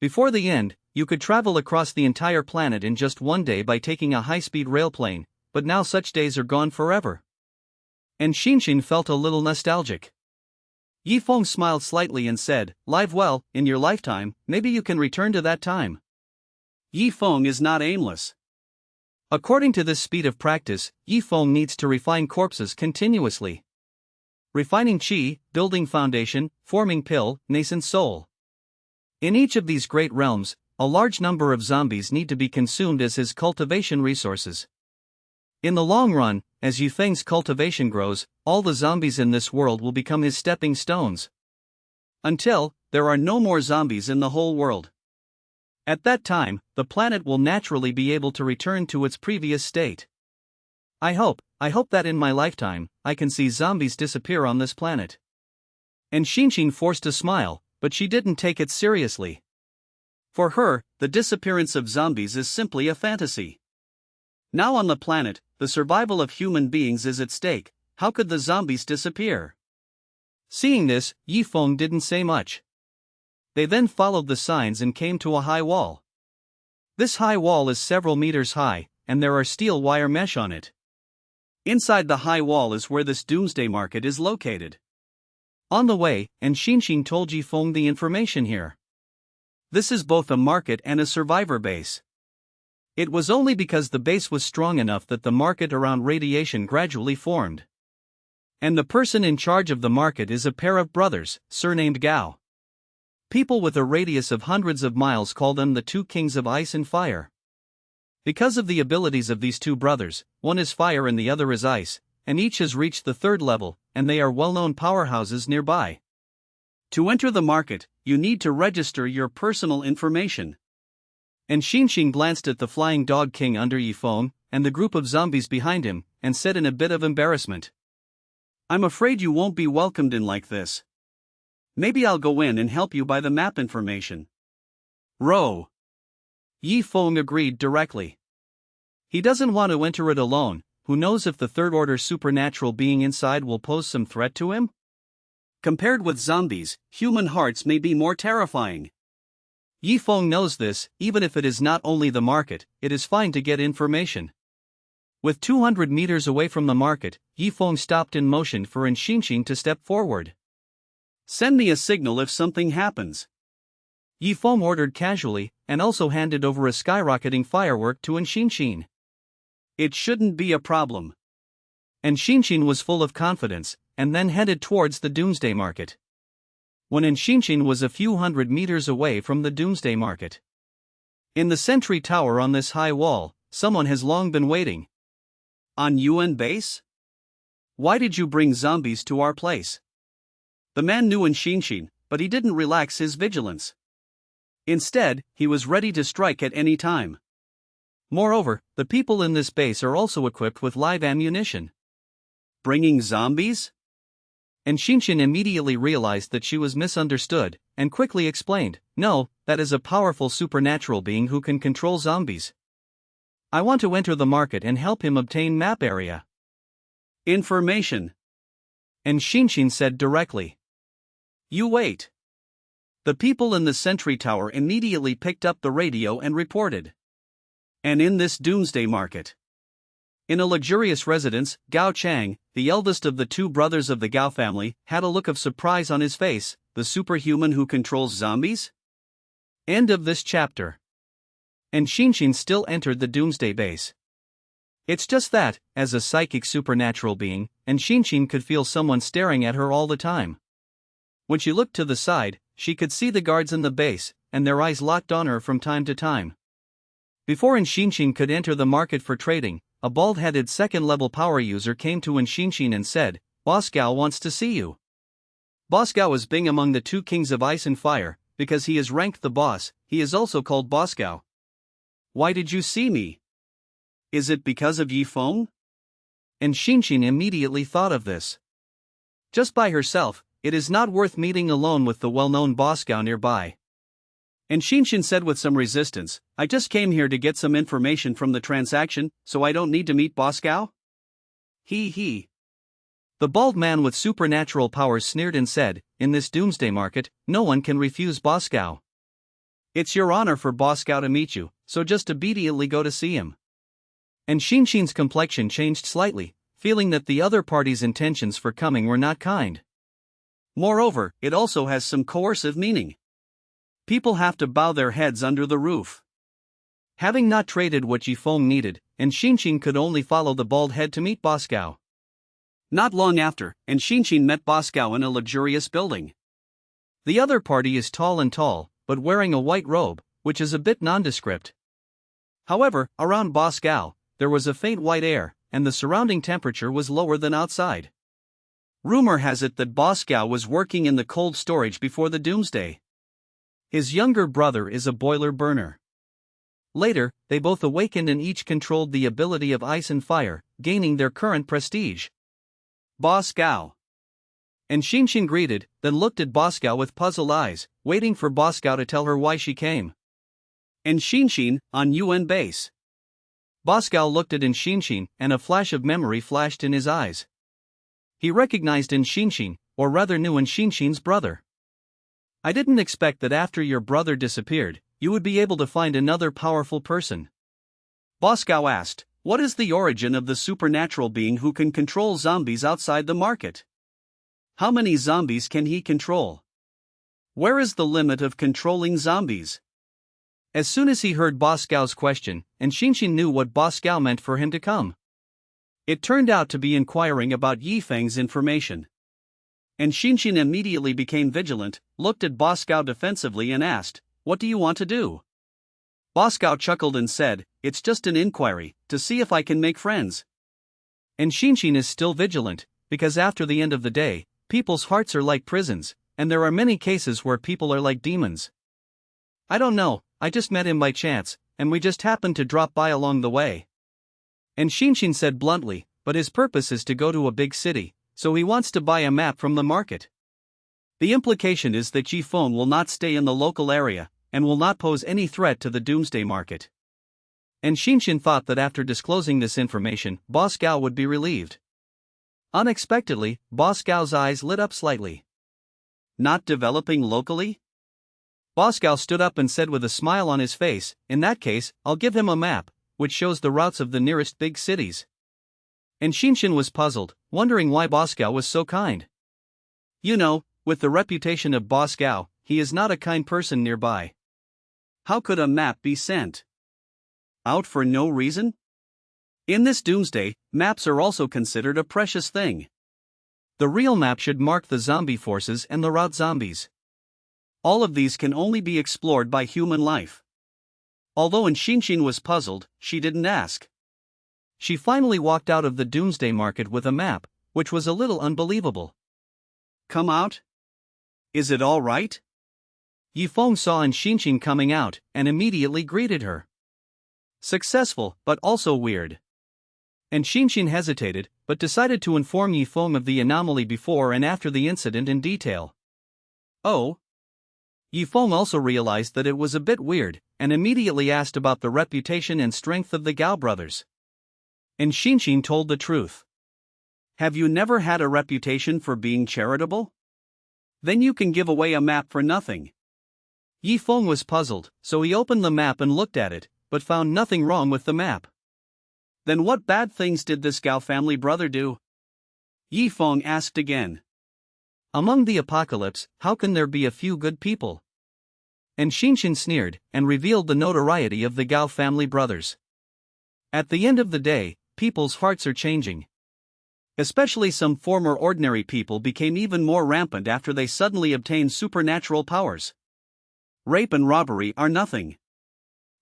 [SPEAKER 1] Before the end, you could travel across the entire planet in just one day by taking a high-speed railplane, but now such days are gone forever. And Xinshin felt a little nostalgic. Yifeng smiled slightly and said, "Live well, in your lifetime, maybe you can return to that time." Yifeng is not aimless. According to this speed of practice, Yifeng needs to refine corpses continuously. Refining qi, building foundation, forming pill, nascent soul. In each of these great realms, a large number of zombies need to be consumed as his cultivation resources. In the long run, as Yifeng's cultivation grows, all the zombies in this world will become his stepping stones. Until, there are no more zombies in the whole world. At that time, the planet will naturally be able to return to its previous state. I hope that in my lifetime, I can see zombies disappear on this planet. And Xinshin forced a smile, but she didn't take it seriously. For her, the disappearance of zombies is simply a fantasy. Now on the planet, the survival of human beings is at stake. How could the zombies disappear? Seeing this, Yifeng didn't say much. They then followed the signs and came to a high wall. This high wall is several meters high, and there are steel wire mesh on it. Inside the high wall is where this doomsday market is located. On the way, and Xinshin told Yifeng the information here. This is both a market and a survivor base. It was only because the base was strong enough that the market around radiation gradually formed. And the person in charge of the market is a pair of brothers, surnamed Gao. People with a radius of hundreds of miles call them the two kings of ice and fire. Because of the abilities of these two brothers, one is fire and the other is ice, and each has reached the third level, and they are well-known powerhouses nearby. To enter the market, you need to register your personal information. And Xinshin glanced at the flying dog king under Yifeng, and the group of zombies behind him, and said in a bit of embarrassment, "I'm afraid you won't be welcomed in like this. Maybe I'll go in and help you buy the map information." Row. Yifeng agreed directly. He doesn't want to enter it alone. Who knows if the third-order supernatural being inside will pose some threat to him? Compared with zombies, human hearts may be more terrifying. Yifeng knows this. Even if it is not only the market, it is fine to get information. With 200 meters away from the market, Yifeng stopped in motion for Xinshin to step forward. "Send me a signal if something happens," Yifeng ordered casually, and also handed over a skyrocketing firework to Xinshin. "It shouldn't be a problem." And Xinshin was full of confidence, and then headed towards the doomsday market. When Xinshin was a few hundred meters away from the doomsday market. In the sentry tower on this high wall, someone has long been waiting. "On UN base? Why did you bring zombies to our place?" The man knew Xinshin, but he didn't relax his vigilance. Instead, he was ready to strike at any time. Moreover, the people in this base are also equipped with live ammunition. "Bringing zombies?" And Xinshin immediately realized that she was misunderstood, and quickly explained, "No, that is a powerful supernatural being who can control zombies. I want to enter the market and help him obtain map area information." And Xinshin said directly, "You wait." The people in the sentry tower immediately picked up the radio and reported. And in this doomsday market, in a luxurious residence, Gao Chang, the eldest of the two brothers of the Gao family, had a look of surprise on his face. The superhuman who controls zombies? End of this chapter. And Xinshin still entered the doomsday base. It's just that, as a psychic supernatural being, and Xinshin could feel someone staring at her all the time. When she looked to the side, she could see the guards in the base, and their eyes locked on her from time to time. Before Xinshin could enter the market for trading, a bald-headed second-level power user came to Xinshin and said, "Boss Gao wants to see you." Boss Gao is being among the two kings of ice and fire. Because he is ranked the boss, he is also called Boss Gao. "Why did you see me? Is it because of Yifeng?" And Xinshin immediately thought of this. Just by herself, it is not worth meeting alone with the well-known Boss Gao nearby. And Xinshin said with some resistance, "I just came here to get some information from the transaction, so I don't need to meet Boss Gao?" He. The bald man with supernatural powers sneered and said, "In this doomsday market, no one can refuse Boss Gao." It's your honor for Boscow to meet you, so just immediately go to see him. And Shinshin's complexion changed slightly, feeling that the other party's intentions for coming were not kind. Moreover, it also has some coercive meaning. People have to bow their heads under the roof. Having not traded what Yifeng needed, and Shinshin could only follow the bald head to meet Boscow. Not long after, and Shinshin met Boscow in a luxurious building. The other party is tall, but wearing a white robe, which is a bit nondescript. However, around Boscow, there was a faint white air, and the surrounding temperature was lower than outside. Rumor has it that Boscow was working in the cold storage before the doomsday. His younger brother is a boiler burner. Later, they both awakened and each controlled the ability of ice and fire, gaining their current prestige. Boscow. And Shinshin greeted, then looked at Boscow with puzzled eyes, waiting for Boscow to tell her why she came. And Shinshin, on UN base. Boscow looked at Shinshin, and a flash of memory flashed in his eyes. He recognized Shinshin, or rather knew Shinshin's brother. I didn't expect that after your brother disappeared, you would be able to find another powerful person. Boscow asked, what is the origin of the supernatural being who can control zombies outside the market? How many zombies can he control? Where is the limit of controlling zombies? As soon as he heard Boscow's question, and Shinshin knew what Boscow meant for him to come. It turned out to be inquiring about Yifeng's information. And Shinshin immediately became vigilant, looked at Boscow defensively and asked, what do you want to do? Boscow chuckled and said, it's just an inquiry, to see if I can make friends. And Shinshin is still vigilant, because after the end of the day, people's hearts are like prisons, and there are many cases where people are like demons. I don't know, I just met him by chance, and we just happened to drop by along the way. And Shinshin said bluntly, but his purpose is to go to a big city, so he wants to buy a map from the market. The implication is that Yifeng will not stay in the local area, and will not pose any threat to the doomsday market. And Shinshin thought that after disclosing this information, Boscow would be relieved. Unexpectedly, Boscow's eyes lit up slightly. Not developing locally? Boscow stood up and said with a smile on his face, in that case, I'll give him a map, which shows the routes of the nearest big cities. And Shinshin was puzzled, wondering why Boscow was so kind. You know, with the reputation of Boscow, he is not a kind person nearby. How could a map be sent out for no reason? In this doomsday, maps are also considered a precious thing. The real map should mark the zombie forces and the route zombies. All of these can only be explored by human life. Although Shinshin was puzzled, she didn't ask. She finally walked out of the doomsday market with a map, which was a little unbelievable. Come out? Is it all right? Yifeng saw Shinshin coming out, and immediately greeted her. Successful, but also weird. And Shinshin hesitated, but decided to inform Yifeng of the anomaly before and after the incident in detail. Oh? Yifeng also realized that it was a bit weird, and immediately asked about the reputation and strength of the Gao brothers. And Shinshin told the truth. Have you never had a reputation for being charitable? Then you can give away a map for nothing. Yifeng was puzzled, so he opened the map and looked at it, but found nothing wrong with the map. Then what bad things did this Gao family brother do? Yifeng asked again. Among the apocalypse, how can there be a few good people? And Shinshin sneered, and revealed the notoriety of the Gao family brothers. At the end of the day, people's hearts are changing. Especially some former ordinary people became even more rampant after they suddenly obtained supernatural powers. Rape and robbery are nothing.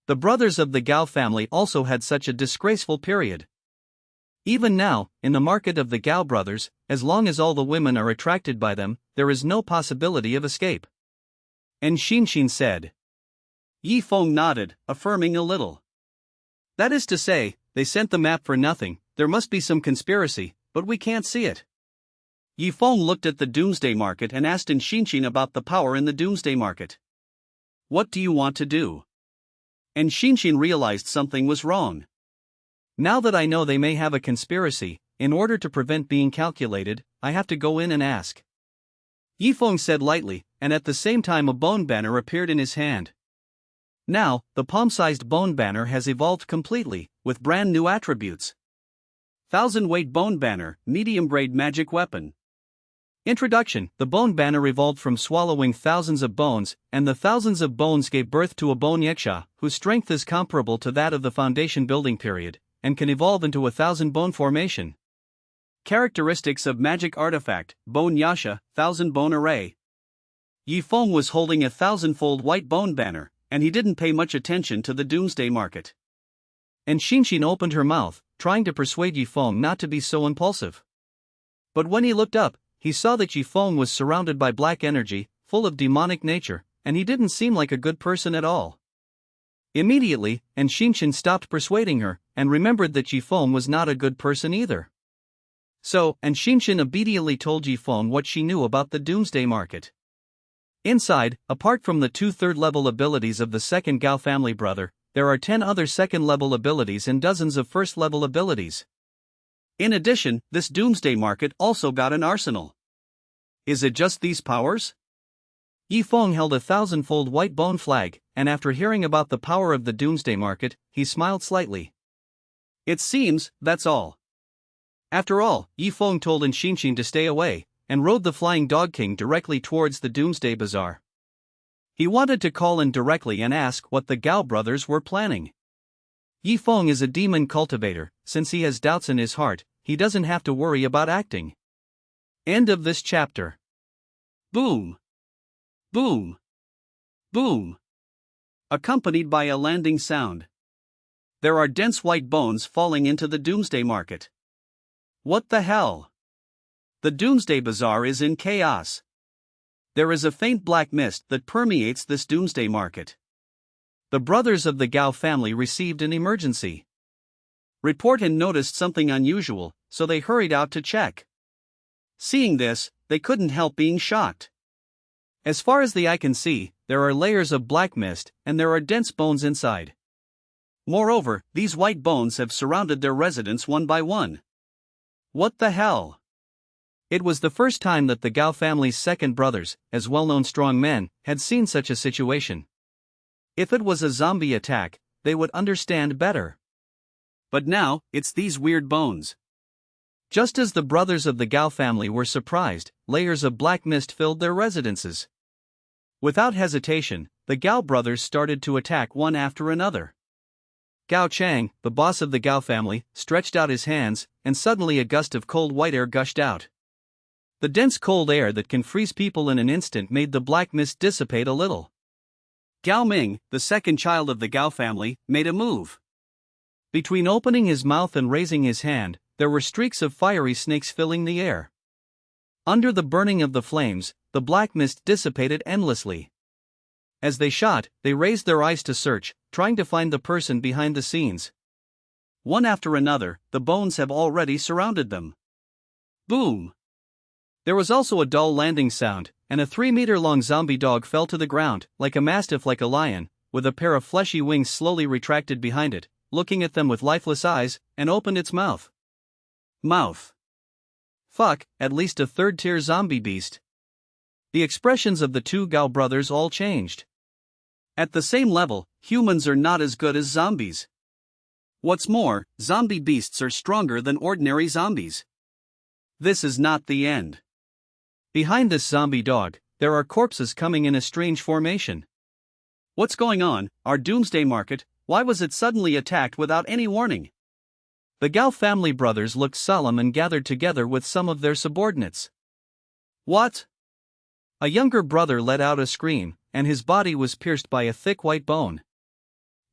[SPEAKER 1] The brothers of the Gao family also had such a disgraceful period. Even now, in the market of the Gao brothers, as long as all the women are attracted by them, there is no possibility of escape. And Shinshin said. Yifeng nodded, affirming a little. That is to say, they sent the map for nothing, there must be some conspiracy, but we can't see it. Yifeng looked at the doomsday market and asked Shinshin about the power in the doomsday market. What do you want to do? And Shinshin realized something was wrong. Now that I know they may have a conspiracy, in order to prevent being calculated, I have to go in and ask. Yifeng said lightly, and at the same time a bone banner appeared in his hand. Now, the palm-sized bone banner has evolved completely, with brand new attributes. 1000-weight bone banner, medium grade magic weapon. Introduction: the bone banner evolved from swallowing thousands of bones, and the thousands of bones gave birth to a bone yaksha, whose strength is comparable to that of the foundation building period, and can evolve into a 1000-bone formation. Characteristics of magic artifact: bone yasha, 1000-bone array. Yi Feng was holding a 1000-fold white bone banner, and he didn't pay much attention to the doomsday market. And Xinshin opened her mouth, trying to persuade Yi Feng not to be so impulsive. But when he looked up, he saw that Yi Feng was surrounded by black energy, full of demonic nature, and he didn't seem like a good person at all. Immediately, and Xinshin stopped persuading her, and remembered that Yi Feng was not a good person either. So, and Xinshin obediently told Yi Feng what she knew about the doomsday market. Inside, apart from the 2 third-level abilities of the second Gao family brother, there are 10 other second-level abilities and dozens of first-level abilities. In addition, this doomsday market also got an arsenal. Is it just these powers? Yi Feng held a 1000-fold white bone flag, and after hearing about the power of the doomsday market, he smiled slightly. It seems that's all. After all, Yi Feng told Xinshin to stay away, and rode the Flying Dog King directly towards the Doomsday Bazaar. He wanted to call in directly and ask what the Gao brothers were planning. Yi Feng is a demon cultivator. Since he has doubts in his heart, he doesn't have to worry about acting. End of this chapter. Boom. Boom. Boom. Accompanied by a landing sound. There are dense white bones falling into the doomsday market. What the hell? The Doomsday Bazaar is in chaos. There is a faint black mist that permeates this doomsday market. The brothers of the Gao family received an emergency report and noticed something unusual, so they hurried out to check. Seeing this, they couldn't help being shocked. As far as the eye can see, there are layers of black mist, and there are dense bones inside. Moreover, these white bones have surrounded their residents one by one. What the hell? It was the first time that the Gao family's second brothers, as well-known strong men, had seen such a situation. If it was a zombie attack, they would understand better. But now, it's these weird bones. Just as the brothers of the Gao family were surprised, layers of black mist filled their residences. Without hesitation, the Gao brothers started to attack one after another. Gao Chang, the boss of the Gao family, stretched out his hands, and suddenly a gust of cold white air gushed out. The dense cold air that can freeze people in an instant made the black mist dissipate a little. Gao Ming, the second child of the Gao family, made a move. Between opening his mouth and raising his hand, there were streaks of fiery snakes filling the air. Under the burning of the flames, the black mist dissipated endlessly. As they shot, they raised their eyes to search, trying to find the person behind the scenes. One after another, the bones have already surrounded them. Boom! There was also a dull landing sound, and a 3-meter-long zombie dog fell to the ground, like a mastiff like a lion, with a pair of fleshy wings slowly retracted behind it, looking at them with lifeless eyes, and opened its mouth. Mouth. Fuck, at least a third-tier zombie beast. The expressions of the two Gao brothers all changed. At the same level, humans are not as good as zombies. What's more, zombie beasts are stronger than ordinary zombies. This is not the end. Behind this zombie dog, there are corpses coming in a strange formation. What's going on? Our doomsday market, why was it suddenly attacked without any warning? The Gao family brothers looked solemn and gathered together with some of their subordinates. What? A younger brother let out a scream, and his body was pierced by a thick white bone.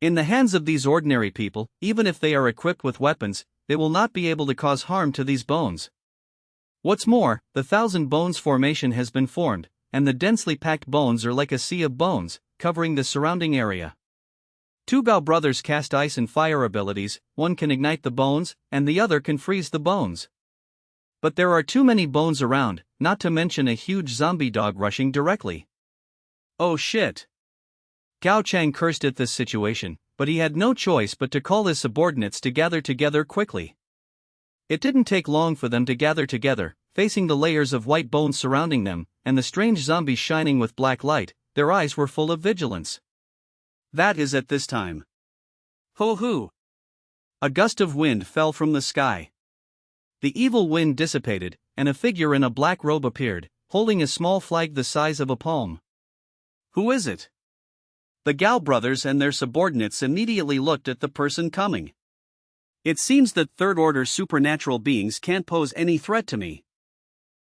[SPEAKER 1] In the hands of these ordinary people, even if they are equipped with weapons, they will not be able to cause harm to these bones. What's more, the 1000 bones formation has been formed, and the densely packed bones are like a sea of bones, covering the surrounding area. Two Gao brothers cast ice and fire abilities, one can ignite the bones, and the other can freeze the bones. But there are too many bones around, not to mention a huge zombie dog rushing directly. Oh shit! Gao Chang cursed at this situation, but he had no choice but to call his subordinates to gather together quickly. It didn't take long for them to gather together, facing the layers of white bones surrounding them, and the strange zombies shining with black light. Their eyes were full of vigilance. That is at this time. Ho-hoo! A gust of wind fell from the sky. The evil wind dissipated, and a figure in a black robe appeared, holding a small flag the size of a palm. Who is it? The Gao brothers and their subordinates immediately looked at the person coming. It seems that third-order supernatural beings can't pose any threat to me.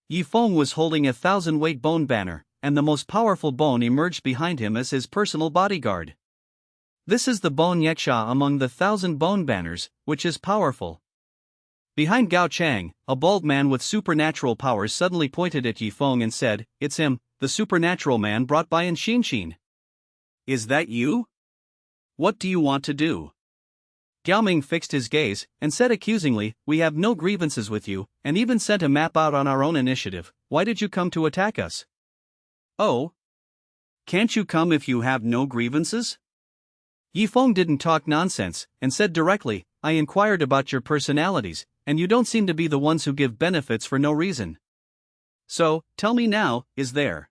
[SPEAKER 1] Yi Feng was holding a 1,000-weight bone banner, and the most powerful bone emerged behind him as his personal bodyguard. This is the bone Yeksha among the 1,000 bone banners, which is powerful. Behind Gao Chang, a bald man with supernatural powers suddenly pointed at Yi Feng and said, "It's him, the supernatural man brought by Xin. Is that you? What do you want to do?" Gao Ming fixed his gaze and said accusingly, "We have no grievances with you, and even sent a map out on our own initiative. Why did you come to attack us?" "Oh? Can't you come if you have no grievances?" Yi Feng didn't talk nonsense, and said directly, "I inquired about your personalities, and you don't seem to be the ones who give benefits for no reason. So, tell me now, is there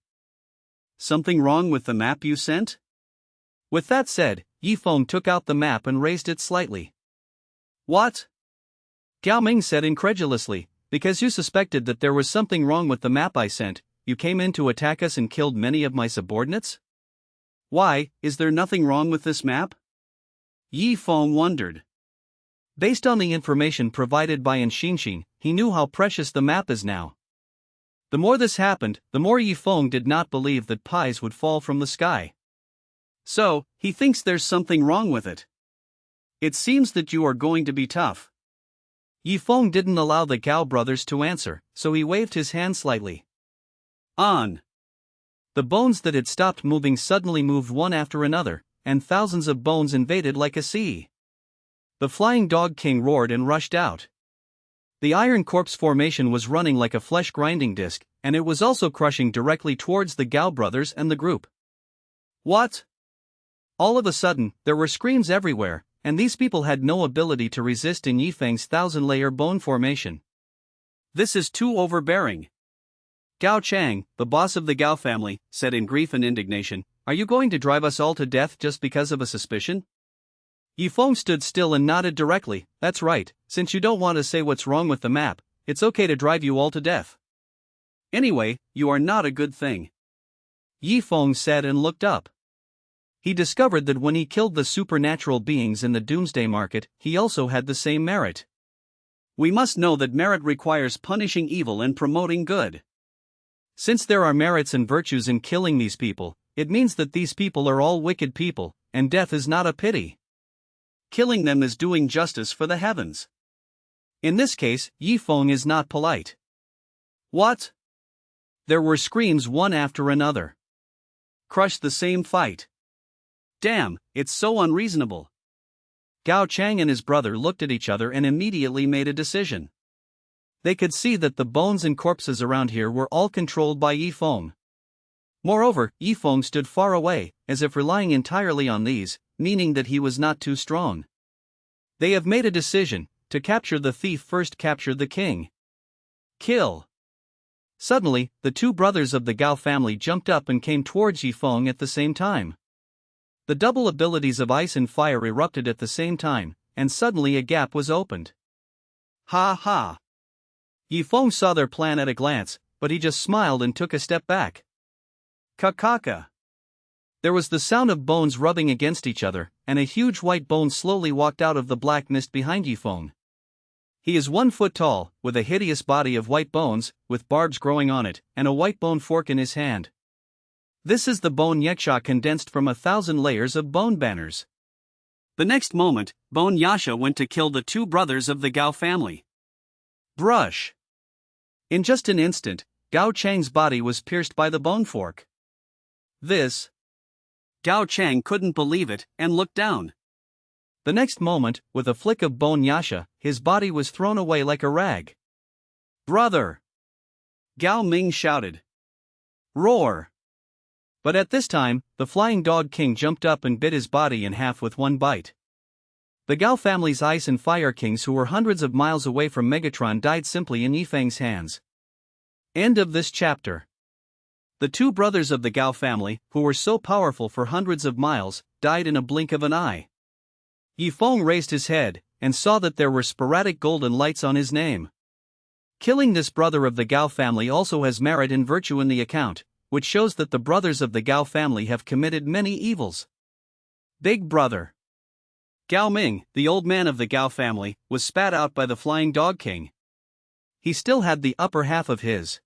[SPEAKER 1] something wrong with the map you sent?" With that said, Yi Feng took out the map and raised it slightly. "What?" Gao Ming said incredulously, "Because you suspected that there was something wrong with the map I sent, you came in to attack us and killed many of my subordinates? Why, is there nothing wrong with this map?" Yi Feng wondered. Based on the information provided by Xin, he knew how precious the map is now. The more this happened, the more Yi Feng did not believe that pies would fall from the sky. "So, he thinks there's something wrong with it. It seems that you are going to be tough." Yi Feng didn't allow the Gao brothers to answer, so he waved his hand slightly. On! The bones that had stopped moving suddenly moved one after another, and thousands of bones invaded like a sea. The Flying Dog King roared and rushed out. The Iron Corpse formation was running like a flesh-grinding disc, and it was also crushing directly towards the Gao brothers and the group. What? All of a sudden, there were screams everywhere, and these people had no ability to resist in Yi Feng's 1,000-layer bone formation. This is too overbearing. Gao Chang, the boss of the Gao family, said in grief and indignation, "Are you going to drive us all to death just because of a suspicion?" Yi Feng stood still and nodded directly. "That's right, since you don't want to say what's wrong with the map, it's okay to drive you all to death. Anyway, you are not a good thing." Yi Feng said and looked up. He discovered that when he killed the supernatural beings in the Doomsday Market, he also had the same merit. We must know that merit requires punishing evil and promoting good. Since there are merits and virtues in killing these people, it means that these people are all wicked people, and death is not a pity. Killing them is doing justice for the heavens. In this case, Yi Feng is not polite. What? There were screams one after another. Crush the same fight. Damn, it's so unreasonable. Gao Chang and his brother looked at each other and immediately made a decision. They could see that the bones and corpses around here were all controlled by Yi Feng. Moreover, Yi Feng stood far away, as if relying entirely on these, meaning that he was not too strong. They have made a decision: to capture the thief first, capture the king. Kill. Suddenly, the two brothers of the Gao family jumped up and came towards Yi Feng at the same time. The double abilities of ice and fire erupted at the same time, and suddenly a gap was opened. Ha ha! Yi Feng saw their plan at a glance, but he just smiled and took a step back. Kakaka! There was the sound of bones rubbing against each other, and a huge white bone slowly walked out of the black mist behind Yi Feng. He is 1 foot tall, with a hideous body of white bones, with barbs growing on it, and a white bone fork in his hand. This is the bone Yeksha condensed from 1,000 layers of bone banners. The next moment, Bone Yasha went to kill the two brothers of the Gao family. Brush! In just an instant, Gao Chang's body was pierced by the bone fork. This. Gao Chang couldn't believe it, and looked down. The next moment, with a flick of Bone Yasha, his body was thrown away like a rag. Brother! Gao Ming shouted. Roar! But at this time, the Flying Dog King jumped up and bit his body in half with one bite. The Gao family's ice and fire kings, who were hundreds of miles away from Megatron, died simply in Yi Feng's hands. End of this chapter. The two brothers of the Gao family, who were so powerful for hundreds of miles, died in a blink of an eye. Yi Feng raised his head, and saw that there were sporadic golden lights on his name. Killing this brother of the Gao family also has merit and virtue in the account, which shows that the brothers of the Gao family have committed many evils. Big Brother Gao Ming, the old man of the Gao family, was spat out by the Flying Dog King. He still had the upper half of his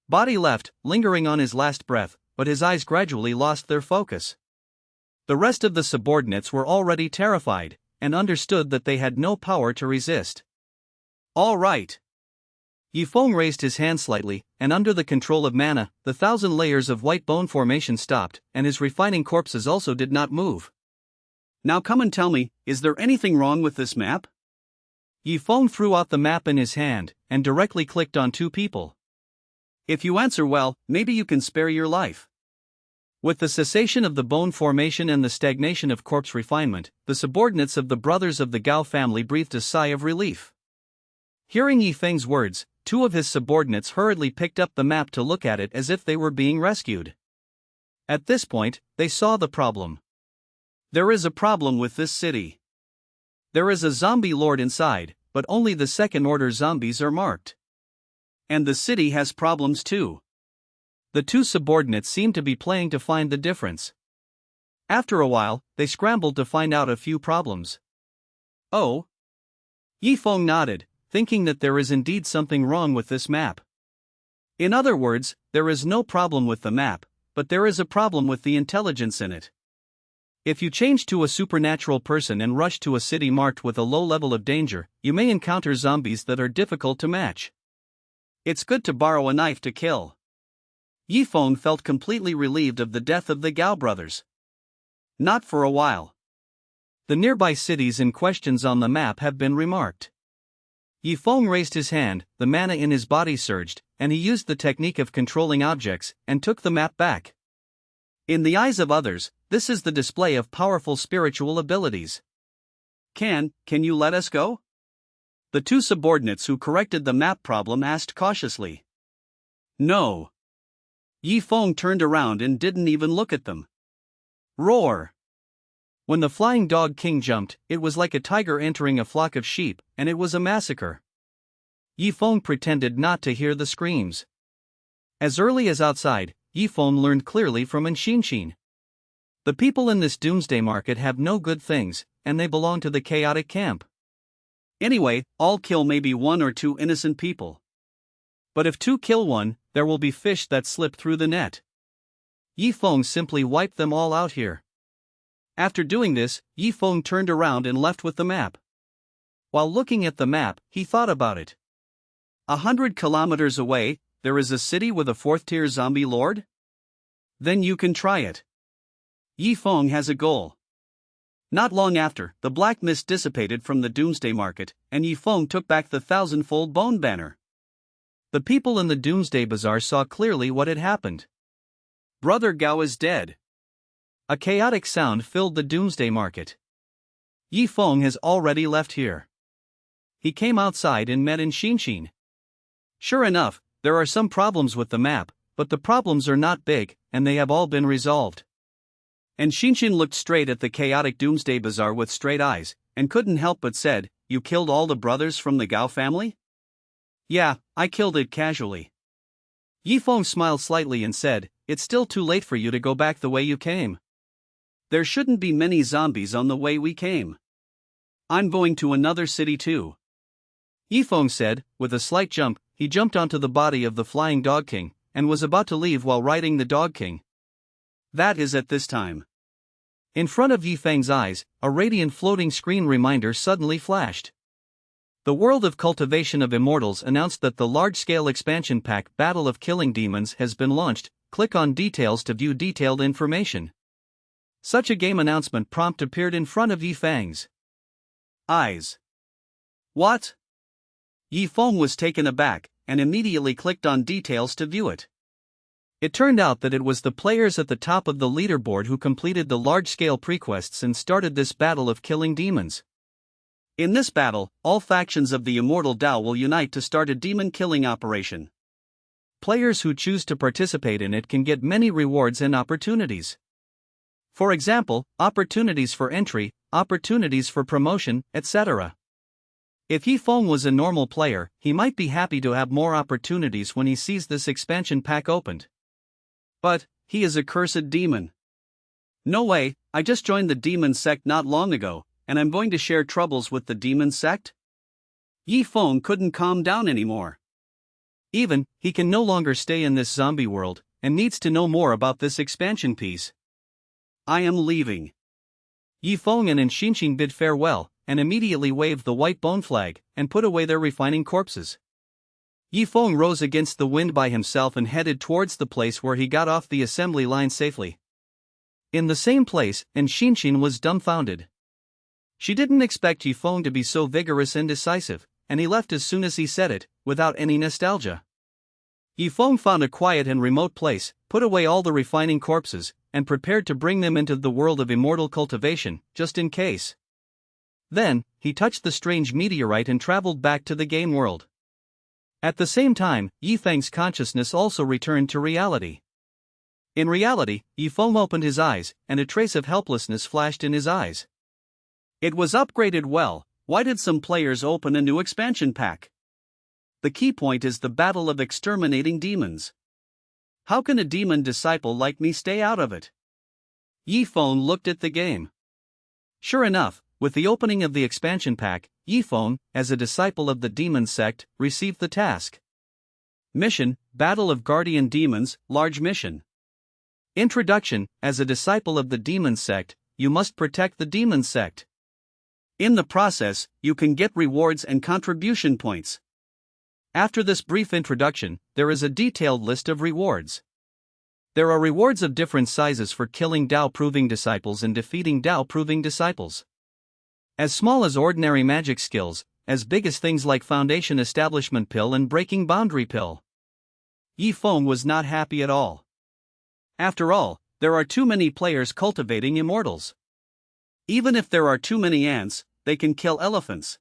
[SPEAKER 1] body left, lingering on his last breath, but his eyes gradually lost their focus. The rest of the subordinates were already terrified, and understood that they had no power to resist. All right. Yi Feng raised his hand slightly, and under the control of mana, the 1,000 layers of white bone formation stopped, and his refining corpses also did not move. Now come and tell me, is there anything wrong with this map? Yi Feng threw out the map in his hand, and directly clicked on two people. If you answer well, maybe you can spare your life. With the cessation of the bone formation and the stagnation of corpse refinement, the subordinates of the brothers of the Gao family breathed a sigh of relief. Hearing Yi Feng's words, two of his subordinates hurriedly picked up the map to look at it as if they were being rescued. At this point, they saw the problem. There is a problem with this city. There is a zombie lord inside, but only the second-order zombies are marked. And the city has problems too. The two subordinates seemed to be playing to find the difference. After a while, they scrambled to find out a few problems. Oh? Yi Feng nodded, thinking that there is indeed something wrong with this map. In other words, there is no problem with the map, but there is a problem with the intelligence in it. If you change to a supernatural person and rush to a city marked with a low level of danger, you may encounter zombies that are difficult to match. It's good to borrow a knife to kill. Yi Feng felt completely relieved of the death of the Gao brothers. Not for a while. The nearby cities in questions on the map have been remarked. Yi Feng raised his hand, the mana in his body surged, and he used the technique of controlling objects, and took the map back. In the eyes of others, this is the display of powerful spiritual abilities. Can you let us go? The two subordinates who corrected the map problem asked cautiously. No. Yi Feng turned around and didn't even look at them. Roar! When the Flying Dog King jumped, it was like a tiger entering a flock of sheep, and it was a massacre. Yi Feng pretended not to hear the screams. As early as outside, Yi Feng learned clearly from Enshinshin. The people in this doomsday market have no good things, and they belong to the chaotic camp. Anyway, all kill maybe one or two innocent people. But if two kill one, there will be fish that slip through the net. Yi Feng simply wiped them all out here. After doing this, Yi Feng turned around and left with the map. While looking at the map, he thought about it. 100 kilometers away, there is a city with a 4th-tier zombie lord? Then you can try it. Yi Feng has a goal. Not long after, the black mist dissipated from the doomsday market, and Yi Feng took back the 1,000-fold bone banner. The people in the doomsday bazaar saw clearly what had happened. Brother Gao is dead. A chaotic sound filled the doomsday market. Yi Feng has already left here. He came outside and met Enshinshin. Sure enough, there are some problems with the map, but the problems are not big, and they have all been resolved. Enshinshin looked straight at the chaotic doomsday bazaar with straight eyes, and couldn't help but said, "You killed all the brothers from the Gao family?" "Yeah, I killed it casually." Yi Feng smiled slightly and said, "It's still too late for you to go back the way you came. There shouldn't be many zombies on the way we came. I'm going to another city too." Yi Feng said, with a slight jump, he jumped onto the body of the Flying Dog King, and was about to leave while riding the Dog King. That is at this time. In front of Yi Feng's eyes, a radiant floating screen reminder suddenly flashed. The World of Cultivation of Immortals announced that the large-scale expansion pack Battle of Killing Demons has been launched. Click on details to view detailed information. Such a game announcement prompt appeared in front of Yi Feng's eyes. What? Yi Feng was taken aback, and immediately clicked on details to view it. It turned out that it was the players at the top of the leaderboard who completed the large-scale prequests and started this Battle of Killing Demons. In this battle, all factions of the Immortal Dao will unite to start a demon-killing operation. players who choose to participate in it can get many rewards and opportunities. For example, opportunities for entry, opportunities for promotion, etc. If Yifeng was a normal player, he might be happy to have more opportunities when he sees this expansion pack opened. But he is a cursed demon. No way, I just joined the demon sect not long ago, and I'm going to share troubles with the demon sect? Yifeng couldn't calm down anymore. Even, he can no longer stay in this zombie world, and needs to know more about this expansion piece. I am leaving. Yifeng and Enshinxing bid farewell, and immediately waved the white bone flag, and put away their refining corpses. Yifeng rose against the wind by himself and headed towards the place where he got off the assembly line safely. In the same place, Enshinxing was dumbfounded. She didn't expect Yifeng to be so vigorous and decisive, and he left as soon as he said it, without any nostalgia. Yifeng found a quiet and remote place, put away all the refining corpses, and prepared to bring them into the world of immortal cultivation, just in case. Then, he touched the strange meteorite and traveled back to the game world. At the same time, Yifeng's consciousness also returned to reality. In reality, Yifeng opened his eyes, and a trace of helplessness flashed in his eyes. It was upgraded well. Why did some players open a new expansion pack? The key point is the battle of exterminating demons. How can a demon disciple like me stay out of it? Yifeng looked at the game. Sure enough, with the opening of the expansion pack, Yifeng, as a disciple of the demon sect, received the task. Mission: Battle of Guardian Demons, Large Mission. Introduction: As a disciple of the demon sect, you must protect the demon sect. In the process, you can get rewards and contribution points. After this brief introduction, there is a detailed list of rewards. There are rewards of different sizes for killing Dao-proving disciples and defeating Dao-proving disciples. As small as ordinary magic skills, as big as things like Foundation Establishment Pill and Breaking Boundary Pill. Yifeng was not happy at all. After all, there are too many players cultivating immortals. Even if there are too many ants, they can kill elephants.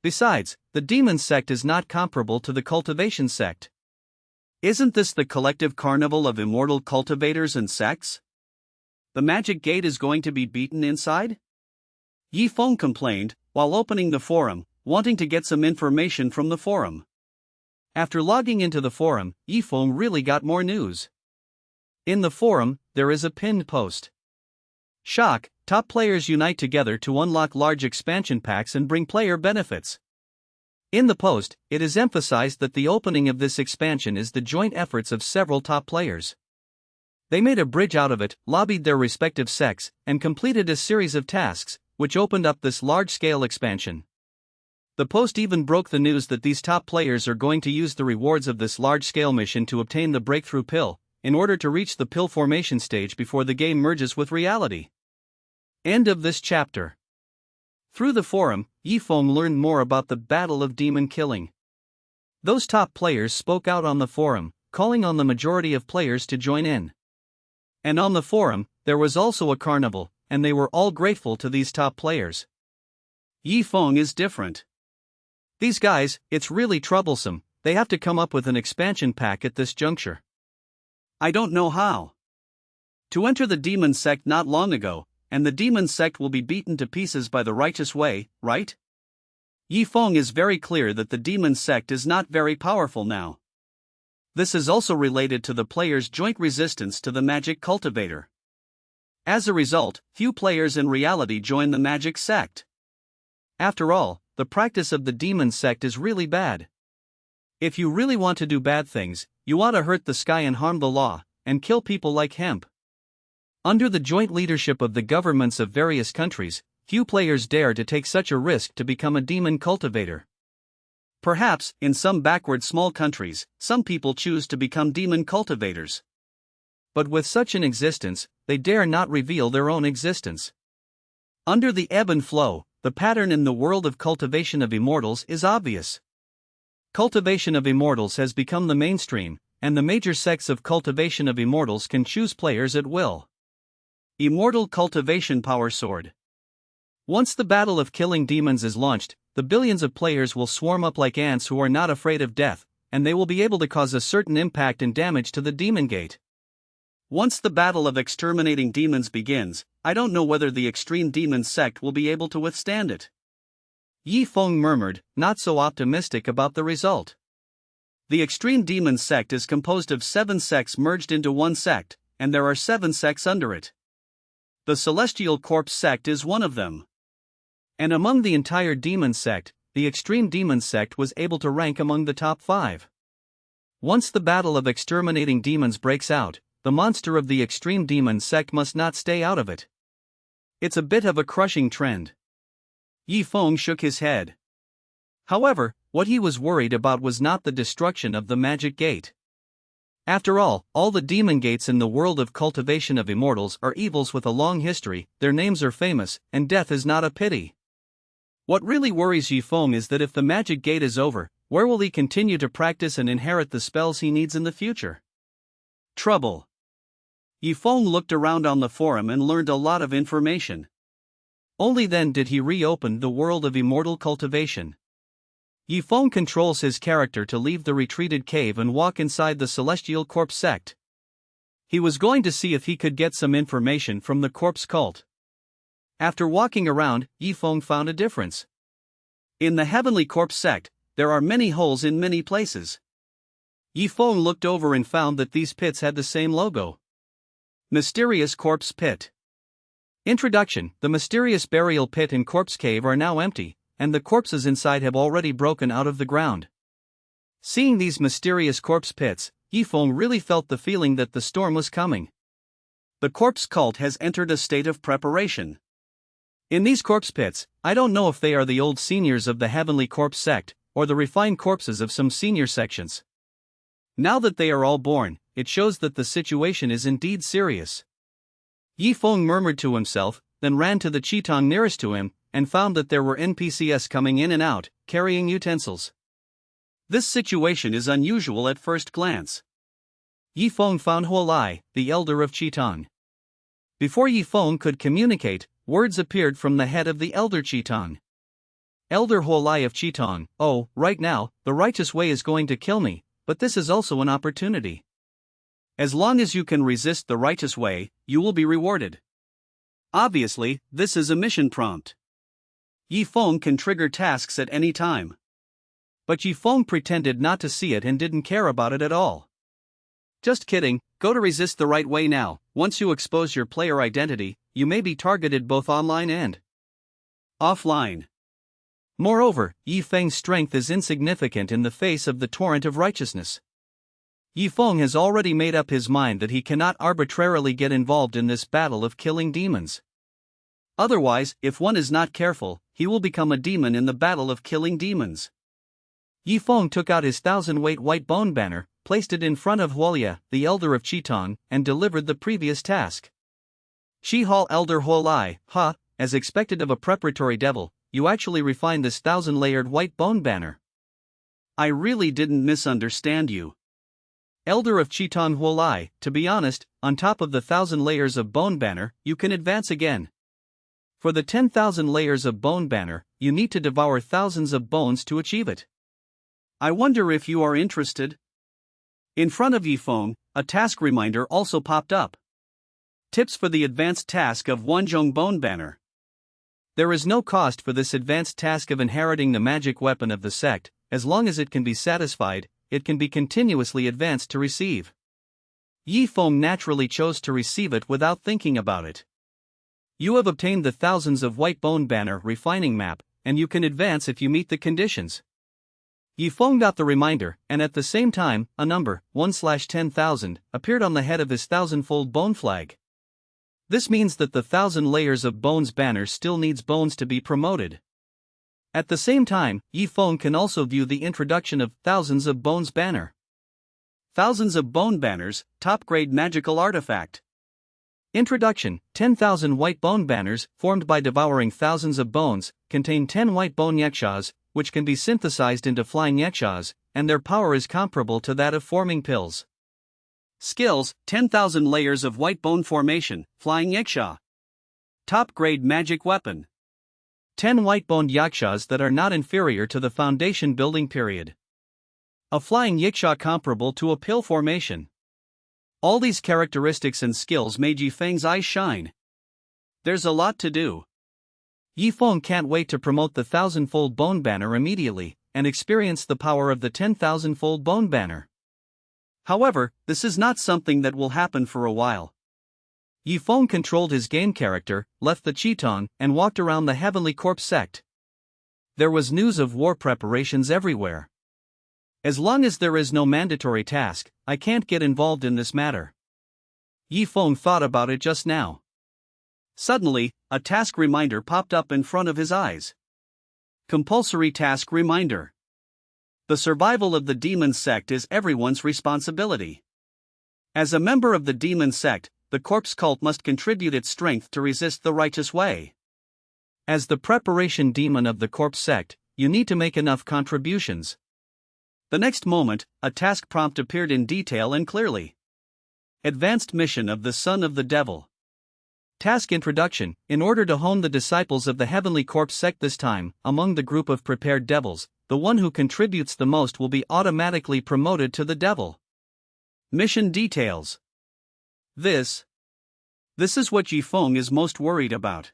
[SPEAKER 1] Besides, the demon sect is not comparable to the cultivation sect. Isn't this the collective carnival of immortal cultivators and sects? The magic gate is going to be beaten inside? Yifeng complained, while opening the forum, wanting to get some information from the forum. After logging into the forum, Yifeng really got more news. In the forum, there is a pinned post. Shock: top players unite together to unlock large expansion packs and bring player benefits. In the post, it is emphasized that the opening of this expansion is the joint efforts of several top players. They made a bridge out of it, lobbied their respective sects, and completed a series of tasks, which opened up this large-scale expansion. The post even broke the news that these top players are going to use the rewards of this large-scale mission to obtain the breakthrough pill, in order to reach the pill formation stage before the game merges with reality. End of this chapter. Through the forum, Yifeng learned more about the battle of demon killing. Those top players spoke out on the forum, calling on the majority of players to join in. And on the forum, there was also a carnival, and they were all grateful to these top players. Yifeng is different. These guys, it's really troublesome, they have to come up with an expansion pack at this juncture. I don't know how. To enter the demon sect not long ago, and the demon sect will be beaten to pieces by the righteous way, right? Yifeng is very clear that the demon sect is not very powerful now. This is also related to the players' joint resistance to the magic cultivator. As a result, few players in reality join the magic sect. After all, the practice of the demon sect is really bad. If you really want to do bad things, you ought to hurt the sky and harm the law, and kill people like hemp. Under the joint leadership of the governments of various countries, few players dare to take such a risk to become a demon cultivator. Perhaps, in some backward small countries, some people choose to become demon cultivators. But with such an existence, they dare not reveal their own existence. Under the ebb and flow, the pattern in the world of cultivation of immortals is obvious. Cultivation of immortals has become the mainstream, and the major sects of cultivation of immortals can choose players at will. Immortal Cultivation Power Sword. Once the battle of killing demons is launched, the billions of players will swarm up like ants who are not afraid of death, and they will be able to cause a certain impact and damage to the demon gate. Once the battle of exterminating demons begins, I don't know whether the extreme demon sect will be able to withstand it. Yi Feng murmured, not so optimistic about the result. The extreme demon sect is composed of 7 sects merged into one sect, and there are 7 sects under it. The Celestial Corpse sect is one of them. And among the entire demon sect, the extreme demon sect was able to rank among the top 5. Once the battle of exterminating demons breaks out, the monster of the extreme demon sect must not stay out of it. It's a bit of a crushing trend. Yi Feng shook his head. However, what he was worried about was not the destruction of the magic gate. After all the demon gates in the world of cultivation of immortals are evils with a long history, their names are famous, and death is not a pity. What really worries Yi Feng is that if the magic gate is over, where will he continue to practice and inherit the spells he needs in the future? Trouble. Yi Feng looked around on the forum and learned a lot of information. Only then did he reopen the world of immortal cultivation. Yi Feng controls his character to leave the retreated cave and walk inside the Celestial Corpse sect. He was going to see if he could get some information from the corpse cult. After walking around, Yi Feng found a difference. In the Heavenly Corpse sect, there are many holes in many places. Yi Feng looked over and found that these pits had the same logo. Mysterious Corpse Pit. Introduction: the mysterious burial pit and corpse cave are now empty, and the corpses inside have already broken out of the ground. Seeing these mysterious corpse pits, Yi Feng really felt the feeling that the storm was coming. The corpse cult has entered a state of preparation. In these corpse pits, I don't know if they are the old seniors of the Heavenly Corpse sect, or the refined corpses of some senior sections. Now that they are all born, it shows that the situation is indeed serious. Yi Feng murmured to himself, then ran to the Qitong nearest to him, and found that there were NPCs coming in and out, carrying utensils. This situation is unusual at first glance. Yi Feng found Huolai, the elder of Qitong. Before Yi Feng could communicate, words appeared from the head of the elder Qitong. Elder Huolai of Qitong, oh, right now, the righteous way is going to kill me, but this is also an opportunity. As long as you can resist the righteous way, you will be rewarded. Obviously, this is a mission prompt. Yi Feng can trigger tasks at any time. But Yi Feng pretended not to see it and didn't care about it at all. Just kidding, go to resist the right way now. Once you expose your player identity, you may be targeted both online and offline. Moreover, Yi Feng's strength is insignificant in the face of the torrent of righteousness. Yi Feng has already made up his mind that he cannot arbitrarily get involved in this battle of killing demons. Otherwise, if one is not careful, he will become a demon in the battle of killing demons. Yi Feng took out his 1,000-weight white bone banner, placed it in front of Huolia, the elder of Qitong, and delivered the previous task. Qihal Elder Huolai, as expected of a preparatory devil, you actually refined this 1,000-layered white bone banner. I really didn't misunderstand you. Elder of Qitong Huolai, to be honest, on top of the 1,000 layers of bone banner, you can advance again. For the 10,000 layers of bone banner, you need to devour thousands of bones to achieve it. I wonder if you are interested? In front of Yi Feng, a task reminder also popped up. Tips for the advanced task of Wanzhong Bone Banner. There is no cost for this advanced task of inheriting the magic weapon of the sect. As long as it can be satisfied, it can be continuously advanced to receive. Yi Feng naturally chose to receive it without thinking about it. You have obtained the thousands of white bone banner refining map, and you can advance if you meet the conditions. Yi Feng got the reminder, and at the same time, a number, 1/10,000, appeared on the head of his 1,000-fold bone flag. This means that the 1,000 layers of bones banner still needs bones to be promoted. At the same time, Yi Feng can also view the introduction of thousands of bones banner. Thousands of bone banners, top-grade magical artifact. Introduction: 10,000 white bone banners, formed by devouring thousands of bones, contain 10 white bone yakshas, which can be synthesized into flying yakshas, and their power is comparable to that of forming pills. Skills: 10,000 layers of white bone formation, flying yaksha. Top-grade magic weapon. 10 white-boned yakshas that are not inferior to the foundation building period. A flying yiksha comparable to a pill formation. All these characteristics and skills made Yifeng's eyes shine. There's a lot to do. Yifeng can't wait to promote the 1,000-fold bone banner immediately, and experience the power of the 10,000-fold bone banner. However, this is not something that will happen for a while. Yifeng controlled his game character, left the Chiton, and walked around the Heavenly Corpse sect. There was news of war preparations everywhere. As long as there is no mandatory task, I can't get involved in this matter. Yifeng thought about it just now. Suddenly, a task reminder popped up in front of his eyes. Compulsory task reminder. The survival of the demon sect is everyone's responsibility. As a member of the demon sect, the corpse cult must contribute its strength to resist the righteous way. As the preparation demon of the corpse sect, you need to make enough contributions. The next moment, a task prompt appeared in detail and clearly. Advanced mission of the Son of the Devil. Task introduction. In order to hone the disciples of the Heavenly Corpse sect this time, among the group of prepared devils, the one who contributes the most will be automatically promoted to the devil. Mission details. This is what Yifeng is most worried about.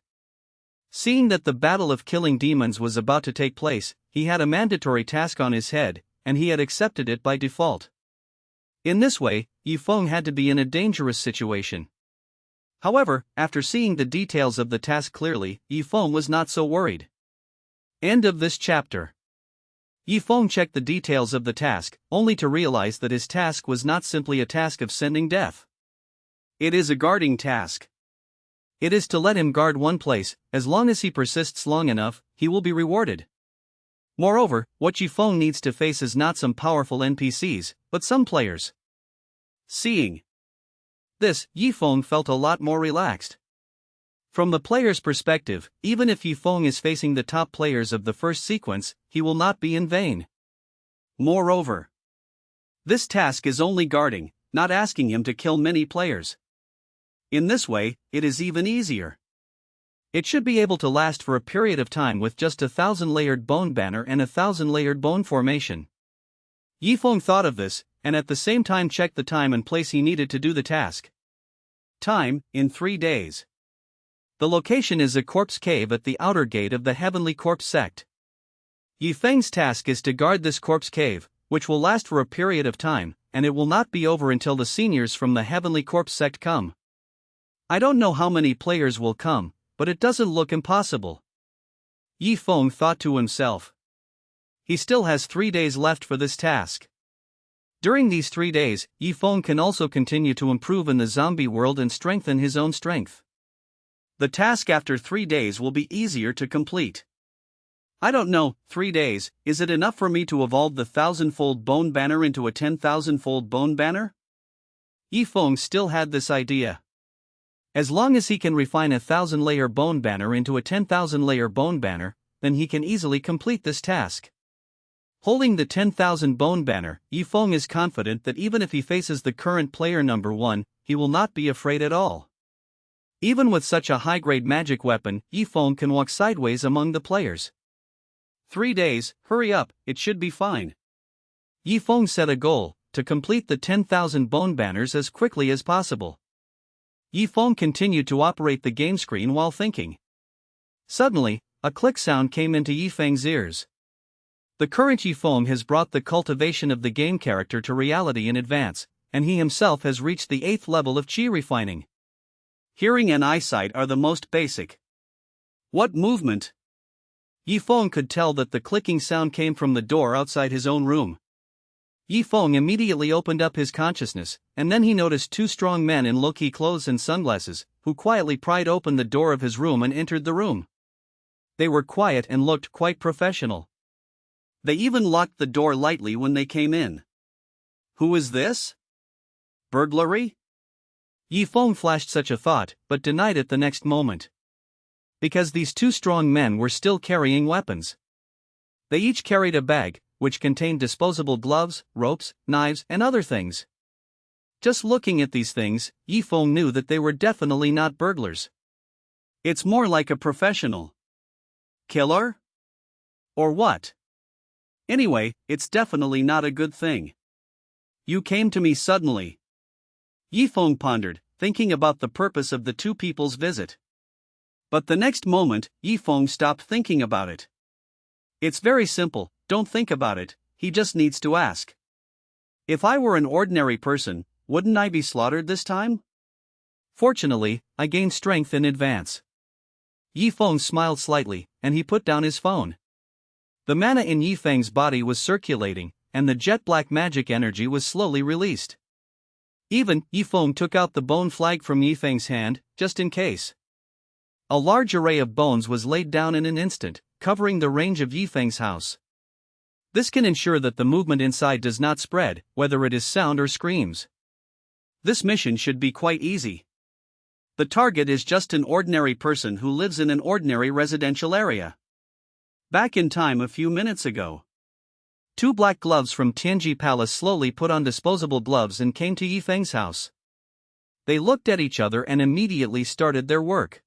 [SPEAKER 1] Seeing that the battle of killing demons was about to take place, he had a mandatory task on his head, and he had accepted it by default. In this way, Yifeng had to be in a dangerous situation. However, after seeing the details of the task clearly, Yifeng was not so worried. End of this chapter. Yifeng checked the details of the task, only to realize that his task was not simply a task of sending death. It is a guarding task. It is to let him guard one place. As long as he persists long enough, he will be rewarded. Moreover, what Yifeng needs to face is not some powerful NPCs, but some players. Seeing this, Yifeng felt a lot more relaxed. From the player's perspective, even if Yifeng is facing the top players of the first sequence, he will not be in vain. Moreover, this task is only guarding, not asking him to kill many players. In this way, it is even easier. It should be able to last for a period of time with just a 1,000-layered bone banner and a 1,000-layered bone formation. Yifeng thought of this, and at the same time checked the time and place he needed to do the task. Time, in 3 days. The location is a corpse cave at the outer gate of the Heavenly Corpse sect. Yifeng's task is to guard this corpse cave, which will last for a period of time, and it will not be over until the seniors from the Heavenly Corpse sect come. I don't know how many players will come, but it doesn't look impossible. Yifeng thought to himself. He still has 3 days left for this task. During these 3 days, Yifeng can also continue to improve in the zombie world and strengthen his own strength. The task after 3 days will be easier to complete. I don't know, 3 days, is it enough for me to evolve the 1,000-fold bone banner into a 10,000-fold bone banner? Yifeng still had this idea. As long as he can refine a 1,000-layer bone banner into a 10,000-layer bone banner, then he can easily complete this task. Holding the 10,000 bone banner, Yifeng is confident that even if he faces the current player number 1, he will not be afraid at all. Even with such a high-grade magic weapon, Yifeng can walk sideways among the players. 3 days, hurry up, it should be fine. Yifeng set a goal, to complete the 10,000 bone banners as quickly as possible. Yifeng continued to operate the game screen while thinking. Suddenly, a click sound came into Yifeng's ears. The current Yifeng has brought the cultivation of the game character to reality in advance, and he himself has reached the 8th level of chi refining. Hearing and eyesight are the most basic. What movement? Yifeng could tell that the clicking sound came from the door outside his own room. Yifeng immediately opened up his consciousness, and then he noticed 2 strong men in low-key clothes and sunglasses, who quietly pried open the door of his room and entered the room. They were quiet and looked quite professional. They even locked the door lightly when they came in. Who is this? Burglary? Yifeng flashed such a thought, but denied it the next moment. Because these 2 strong men were still carrying weapons. They each carried a bag, which contained disposable gloves, ropes, knives, and other things. Just looking at these things, Yifeng knew that they were definitely not burglars. It's more like a professional killer? Or what? Anyway, it's definitely not a good thing. You came to me suddenly. Yifeng pondered, thinking about the purpose of the two people's visit. But the next moment, Yifeng stopped thinking about it. It's very simple, don't think about it, he just needs to ask. If I were an ordinary person, wouldn't I be slaughtered this time? Fortunately, I gained strength in advance. Yifeng smiled slightly, and he put down his phone. The mana in Yifeng's body was circulating, and the jet black magic energy was slowly released. Even, Yifeng took out the bone flag from Yifeng's hand, just in case. A large array of bones was laid down in an instant, covering the range of Yifeng's house. This can ensure that the movement inside does not spread, whether it is sound or screams. This mission should be quite easy. The target is just an ordinary person who lives in an ordinary residential area. Back in time a few minutes ago. Two black gloves from Tianji Palace slowly put on disposable gloves and came to Yifeng's house. They looked at each other and immediately started their work.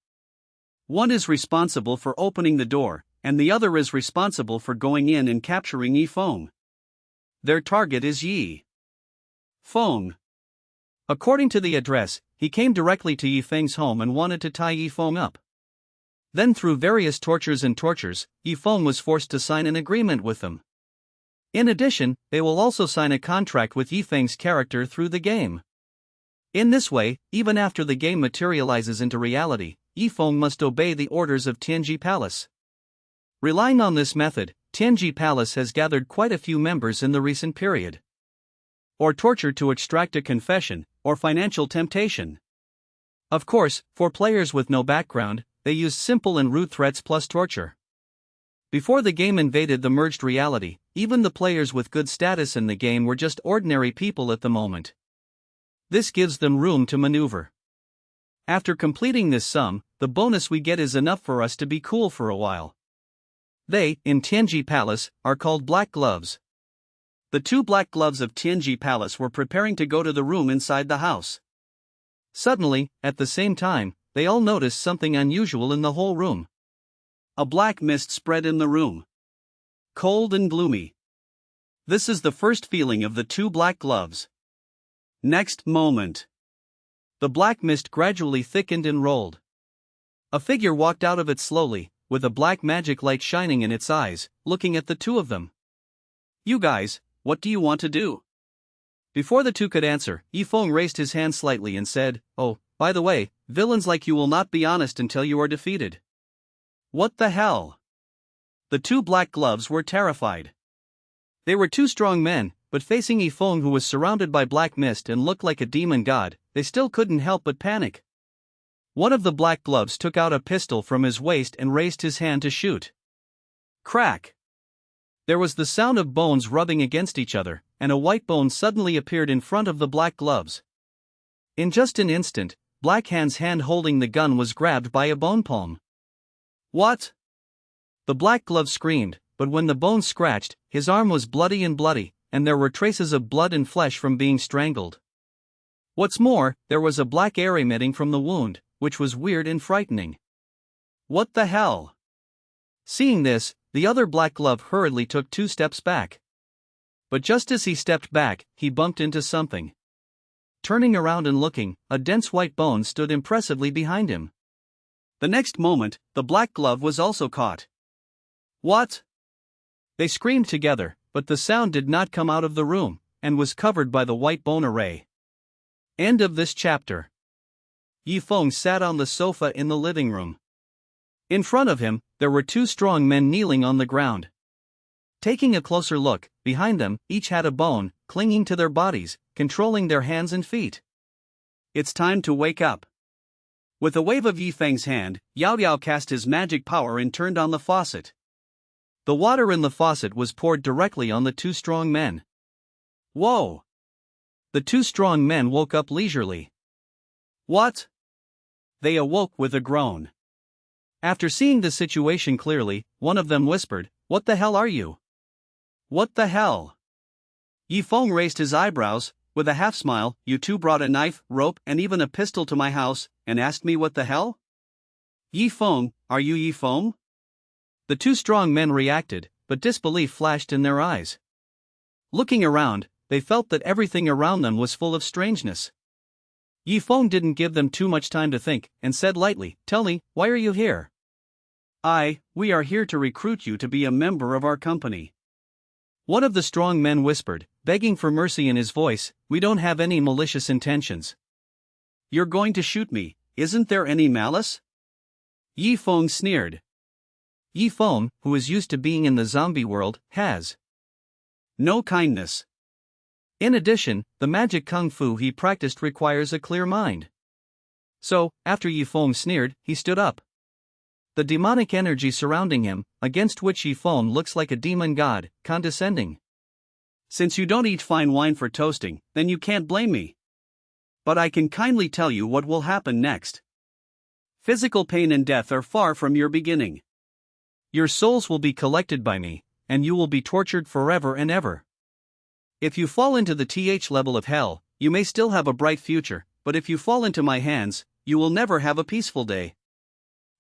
[SPEAKER 1] One is responsible for opening the door, and the other is responsible for going in and capturing Yifeng. Their target is Yi Feng. According to the address, he came directly to Yifeng's home and wanted to tie Yifeng up. Then through various tortures, Yifeng was forced to sign an agreement with them. In addition, they will also sign a contract with Yifeng's character through the game. In this way, even after the game materializes into reality, Yifeng must obey the orders of Tianji Palace. Relying on this method, Tianji Palace has gathered quite a few members in the recent period. Or torture to extract a confession, or financial temptation. Of course, for players with no background, they used simple and rude threats plus torture. Before the game invaded the merged reality, even the players with good status in the game were just ordinary people at the moment. This gives them room to maneuver. After completing this sum, the bonus we get is enough for us to be cool for a while. They, in Tianji Palace, are called Black Gloves. The two black gloves of Tianji Palace were preparing to go to the room inside the house. Suddenly, at the same time, they all noticed something unusual in the whole room. A black mist spread in the room. Cold and gloomy. This is the first feeling of the two black gloves. Next moment. The black mist gradually thickened and rolled. A figure walked out of it slowly, with a black magic light shining in its eyes, looking at the two of them. You guys, what do you want to do? Before the two could answer, Yifeng raised his hand slightly and said, "Oh, by the way, villains like you will not be honest until you are defeated." What the hell? The two black gloves were terrified. They were two strong men, but facing Yifeng, who was surrounded by black mist and looked like a demon god, they still couldn't help but panic. One of the black gloves took out a pistol from his waist and raised his hand to shoot. Crack! There was the sound of bones rubbing against each other, and a white bone suddenly appeared in front of the black gloves. In just an instant, Black Hand's hand holding the gun was grabbed by a bone palm. What? The black glove screamed, but when the bone scratched, his arm was bloody, and there were traces of blood and flesh from being strangled. What's more, there was a black air emitting from the wound, which was weird and frightening. What the hell? Seeing this, the other black glove hurriedly took 2 steps back. But just as he stepped back, he bumped into something. Turning around and looking, a dense white bone stood impressively behind him. The next moment, the black glove was also caught. What? They screamed together, but the sound did not come out of the room, and was covered by the white bone array. End of this chapter. Yifeng sat on the sofa in the living room. In front of him, there were 2 strong men kneeling on the ground. Taking a closer look, behind them, each had a bone, clinging to their bodies, controlling their hands and feet. It's time to wake up. With a wave of Yifeng's hand, Yao Yao cast his magic power and turned on the faucet. The water in the faucet was poured directly on the 2 strong men. Whoa! The 2 strong men woke up leisurely. What? They awoke with a groan. After seeing the situation clearly, one of them whispered, "What the hell are you?" What the hell? Yifeng raised his eyebrows, with a half-smile. You two brought a knife, rope, and even a pistol to my house, and asked me what the hell? Yifeng, are you Yifeng? The 2 strong men reacted, but disbelief flashed in their eyes. Looking around, they felt that everything around them was full of strangeness. Yifeng didn't give them too much time to think, and said lightly, "Tell me, why are you here?" We are here to recruit you to be a member of our company." One of the strong men whispered, begging for mercy in his voice, "We don't have any malicious intentions." "You're going to shoot me, isn't there any malice?" Yifeng sneered. Yifeng, who is used to being in the zombie world, has no kindness. In addition, the magic kung fu he practiced requires a clear mind. So, after Yifeng sneered, he stood up. The demonic energy surrounding him, against which Yifeng looks like a demon god, condescending. "Since you don't eat fine wine for toasting, then you can't blame me. But I can kindly tell you what will happen next. Physical pain and death are far from your beginning. Your souls will be collected by me, and you will be tortured forever and ever. If you fall into the level of hell, you may still have a bright future, but if you fall into my hands, you will never have a peaceful day.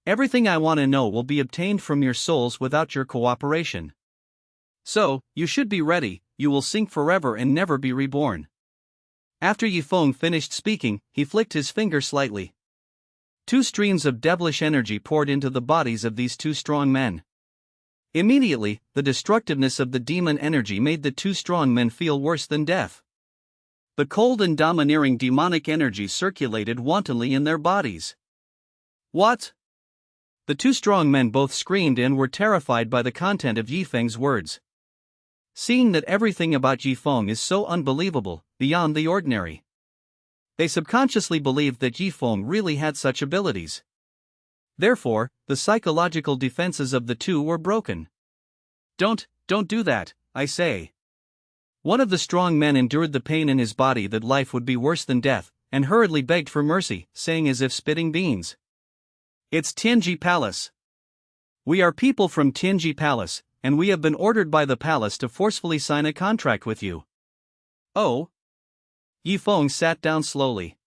[SPEAKER 1] Everything I want to know will be obtained from your souls without your cooperation. So, you should be ready, you will sink forever and never be reborn." After Yifeng finished speaking, he flicked his finger slightly. 2 streams of devilish energy poured into the bodies of these 2 strong men. Immediately, the destructiveness of the demon energy made the 2 strong men feel worse than death. The cold and domineering demonic energy circulated wantonly in their bodies. "What?" The 2 strong men both screamed and were terrified by the content of Yifeng's words. Seeing that everything about Yifeng is so unbelievable, beyond the ordinary, they subconsciously believed that Yifeng really had such abilities. Therefore, the psychological defenses of the 2 were broken. Don't do that, I say." One of the strong men endured the pain in his body that life would be worse than death, and hurriedly begged for mercy, saying as if spitting beans, "It's Tianji Palace. We are people from Tianji Palace, and we have been ordered by the palace to forcefully sign a contract with you." "Oh?" Yifeng sat down slowly.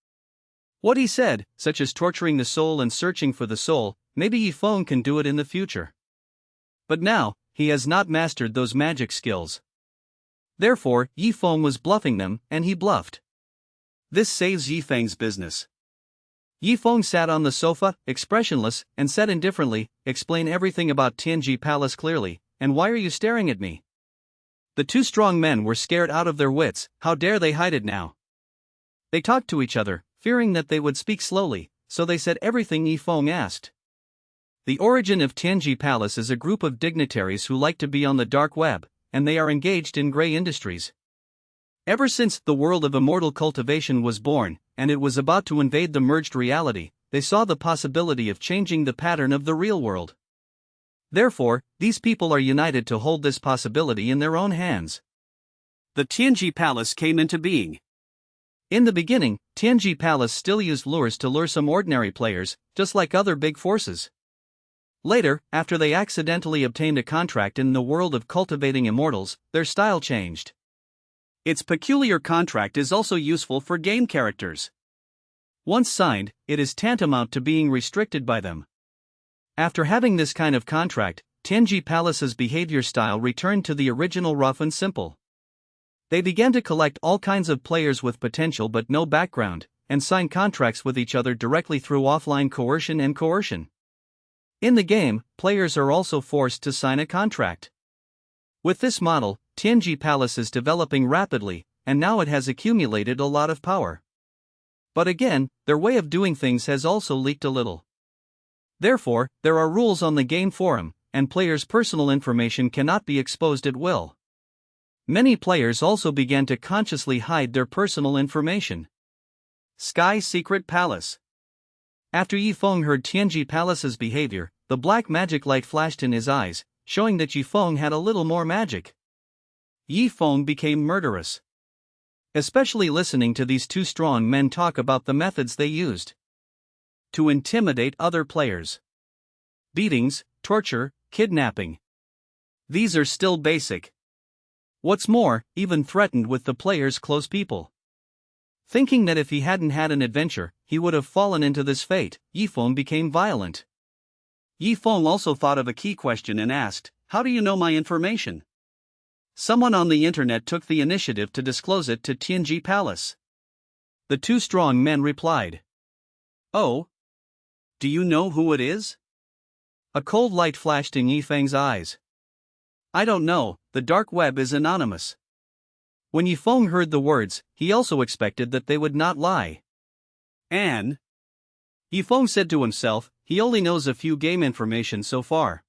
[SPEAKER 1] What he said, such as torturing the soul and searching for the soul, maybe Yifeng can do it in the future. But now, he has not mastered those magic skills. Therefore, Yifeng was bluffing them, and he bluffed. This saves Yifeng's business. Yifeng sat on the sofa, expressionless, and said indifferently, "Explain everything about Tianji Palace clearly, and why are you staring at me?" The 2 strong men were scared out of their wits. How dare they hide it now? They talked to each other, fearing that they would speak slowly, so they said everything Yifeng asked. The origin of Tianji Palace is a group of dignitaries who like to be on the dark web, and they are engaged in grey industries. Ever since the world of immortal cultivation was born, and it was about to invade the merged reality, they saw the possibility of changing the pattern of the real world. Therefore, these people are united to hold this possibility in their own hands. The Tianji Palace came into being. In the beginning, Tianji Palace still used lures to lure some ordinary players, just like other big forces. Later, after they accidentally obtained a contract in the world of cultivating immortals, their style changed. Its peculiar contract is also useful for game characters. Once signed, it is tantamount to being restricted by them. After having this kind of contract, Tianji Palace's behavior style returned to the original rough and simple. They began to collect all kinds of players with potential but no background, and sign contracts with each other directly through offline coercion and coercion. In the game, players are also forced to sign a contract. With this model, Tianji Palace is developing rapidly, and now it has accumulated a lot of power. But again, their way of doing things has also leaked a little. Therefore, there are rules on the game forum, and players' personal information cannot be exposed at will. Many players also began to consciously hide their personal information. Sky Secret Palace. After Yifeng heard Tianji Palace's behavior, the black magic light flashed in his eyes, showing that Yifeng had a little more magic. Yifeng became murderous. Especially listening to these 2 strong men talk about the methods they used to intimidate other players. Beatings, torture, kidnapping. These are still basic. What's more, even threatened with the player's close people. Thinking that if he hadn't had an adventure, he would have fallen into this fate, Yifeng became violent. Yifeng also thought of a key question and asked, How do you know my information? Someone on the internet took the initiative to disclose it to Tianji Palace. The two strong men replied. Oh? Do you know who it is? A cold light flashed in Yifeng's eyes. I don't know, the dark web is anonymous. When Yifeng heard the words, he also expected that they would not lie. And? Yifeng said to himself, he only knows a few game information so far.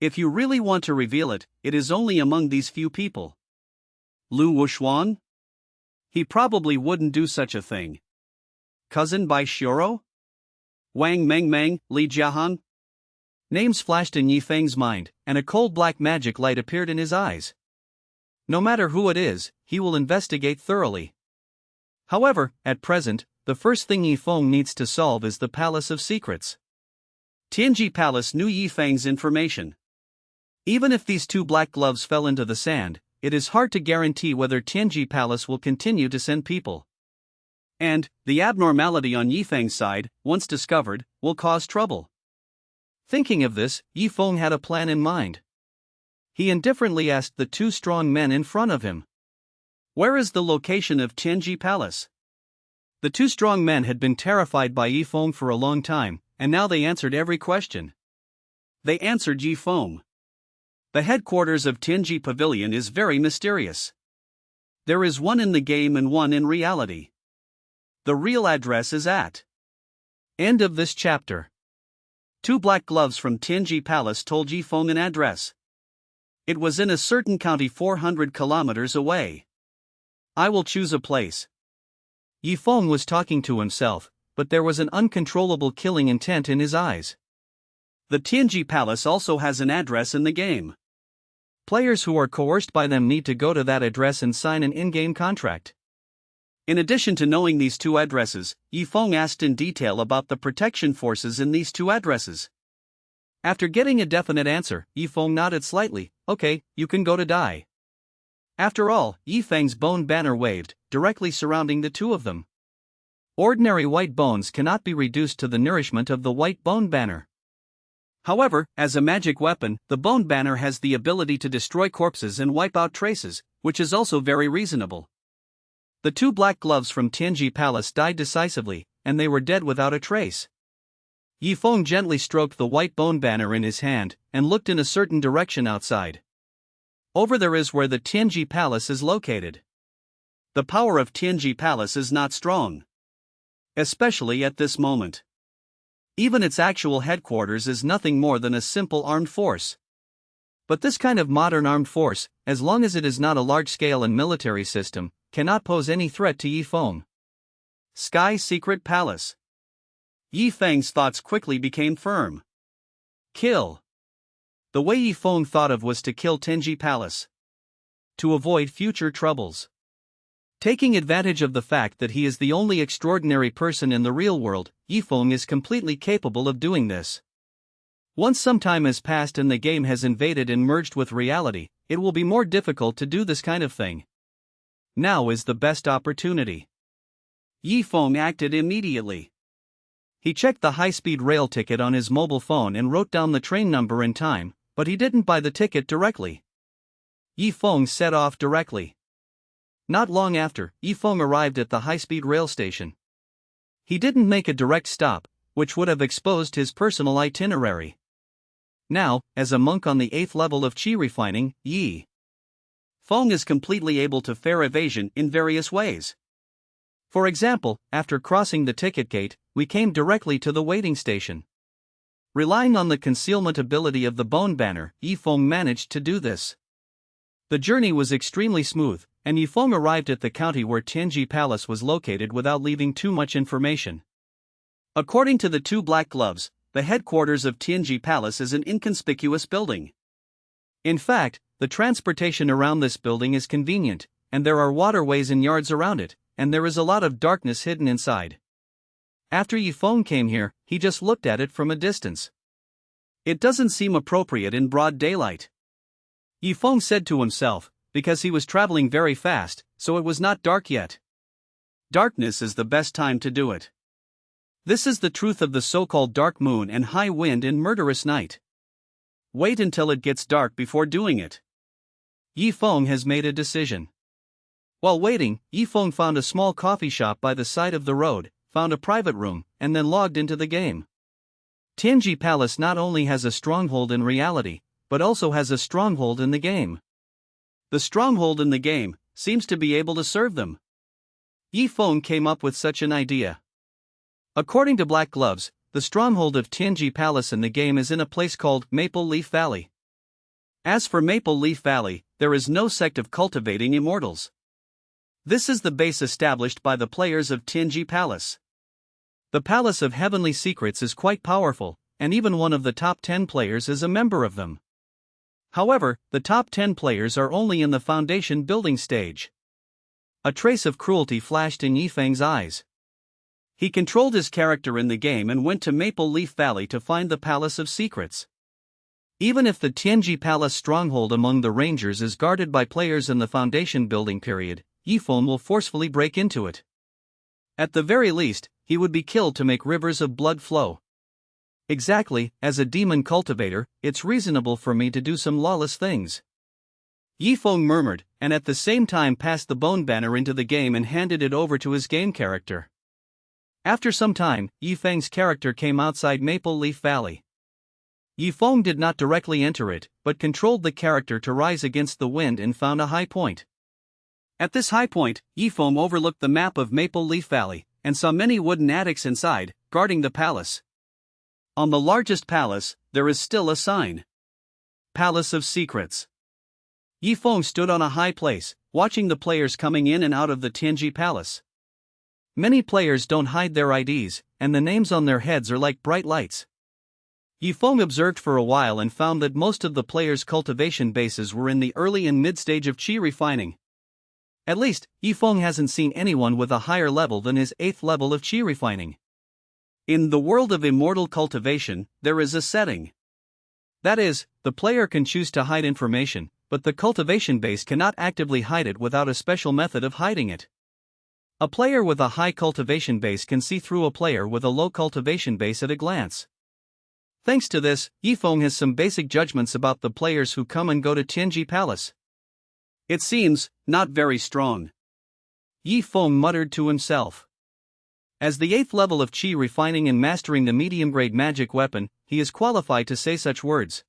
[SPEAKER 1] If you really want to reveal it, it is only among these few people. Lu Wuxuan? He probably wouldn't do such a thing. Cousin Bai Shioro? Wang Mengmeng, Li Jiahan? Names flashed in Yifeng's mind, and a cold black magic light appeared in his eyes. No matter who it is, he will investigate thoroughly. However, at present, the first thing Yifeng needs to solve is the Palace of Secrets. Tianji Palace knew Yifeng's information. Even if these two black gloves fell into the sand, it is hard to guarantee whether Tianji Palace will continue to send people. And, the abnormality on Yifeng's side, once discovered, will cause trouble. Thinking of this, Yifeng had a plan in mind. He indifferently asked the two strong men in front of him. Where is the location of Tianji Palace? The two strong men had been terrified by Yifeng for a long time, and now they answered every question. They answered Yifeng. The headquarters of Tianji Pavilion is very mysterious. There is one in the game and one in reality. The real address is at. End of this chapter. Two black gloves from Tianji Palace told Yifeng an address. It was in a certain county 400 kilometers away. I will choose a place. Yifeng was talking to himself, but there was an uncontrollable killing intent in his eyes. The Tianji Palace also has an address in the game. Players who are coerced by them need to go to that address and sign an in-game contract. In addition to knowing these two addresses, Yifeng asked in detail about the protection forces in these two addresses. After getting a definite answer, Yifeng nodded slightly. Okay, you can go to die. After all, Yifeng's bone banner waved, directly surrounding the two of them. Ordinary white bones cannot be reduced to the nourishment of the white bone banner. However, as a magic weapon, the bone banner has the ability to destroy corpses and wipe out traces, which is also very reasonable. The two black gloves from Tianji Palace died decisively, and they were dead without a trace. Yifeng gently stroked the white bone banner in his hand, and looked in a certain direction outside. Over there is where the Tianji Palace is located. The power of Tianji Palace is not strong. Especially at this moment. Even its actual headquarters is nothing more than a simple armed force. But this kind of modern armed force, as long as it is not a large-scale and military system, cannot pose any threat to Yifeng. Sky Secret Palace. Yifeng's thoughts quickly became firm. Kill. The way Yifeng thought of was to kill Tianji Palace. To avoid future troubles. Taking advantage of the fact that he is the only extraordinary person in the real world, Yifeng is completely capable of doing this. Once some time has passed and the game has invaded and merged with reality, it will be more difficult to do this kind of thing. Now is the best opportunity. Yifeng acted immediately. He checked the high-speed rail ticket on his mobile phone and wrote down the train number and time, but he didn't buy the ticket directly. Yifeng set off directly. Not long after, Yifeng arrived at the high-speed rail station. He didn't make a direct stop, which would have exposed his personal itinerary. Now, as a monk on the 8th level of Qi refining, Yifeng is completely able to fare evasion in various ways. For example, after crossing the ticket gate, we came directly to the waiting station. Relying on the concealment ability of the bone banner, Yifeng managed to do this. The journey was extremely smooth, and Yifeng arrived at the county where Tianji Palace was located without leaving too much information. According to the two black gloves, the headquarters of Tianji Palace is an inconspicuous building. In fact, the transportation around this building is convenient, and there are waterways and yards around it, and there is a lot of darkness hidden inside. After Yifeng came here, he just looked at it from a distance. It doesn't seem appropriate in broad daylight. Yifeng said to himself, because he was traveling very fast, so it was not dark yet. Darkness is the best time to do it. This is the truth of the so-called dark moon and high wind and murderous night. wait until it gets dark before doing it. Yifeng has made a decision. While waiting, Yifeng found a small coffee shop by the side of the road, found a private room, and then logged into the game. Tianji Palace not only has a stronghold in reality, but also has a stronghold in the game. The stronghold in the game seems to be able to serve them. Yifeng came up with such an idea. According to Black Gloves, the stronghold of Tianji Palace in the game is in a place called Maple Leaf Valley. As for Maple Leaf Valley, there is no sect of cultivating immortals. This is the base established by the players of Tianji Palace. The Palace of Heavenly Secrets is quite powerful, and even one of the top 10 players is a member of them. However, the top 10 players are only in the foundation building stage. A trace of cruelty flashed in Yifeng's eyes. He controlled his character in the game and went to Maple Leaf Valley to find the Palace of Secrets. Even if the Tianji Palace stronghold among the Rangers is guarded by players in the foundation building period, Yifeng will forcefully break into it. At the very least, he would be killed to make rivers of blood flow. Exactly, as a demon cultivator, it's reasonable for me to do some lawless things. Yifeng murmured, and at the same time passed the bone banner into the game and handed it over to his game character. After some time, Yifeng's character came outside Maple Leaf Valley. Yifeng did not directly enter it, but controlled the character to rise against the wind and found a high point. At this high point, Yifeng overlooked the map of Maple Leaf Valley, and saw many wooden attics inside, guarding the palace. On the largest palace, there is still a sign. Palace of Secrets. Yifeng stood on a high place, watching the players coming in and out of the Tianji Palace. Many players don't hide their IDs, and the names on their heads are like bright lights. Yifeng observed for a while and found that most of the players' cultivation bases were in the early and mid-stage of qi refining. At least, Yifeng hasn't seen anyone with a higher level than his 8th level of qi refining. In the world of immortal cultivation, there is a setting. That is, the player can choose to hide information, but the cultivation base cannot actively hide it without a special method of hiding it. A player with a high cultivation base can see through a player with a low cultivation base at a glance. Thanks to this, Yifeng has some basic judgments about the players who come and go to Tianji Palace. It seems not very strong. Yifeng muttered to himself. As the 8th level of qi refining and mastering the medium-grade magic weapon, he is qualified to say such words.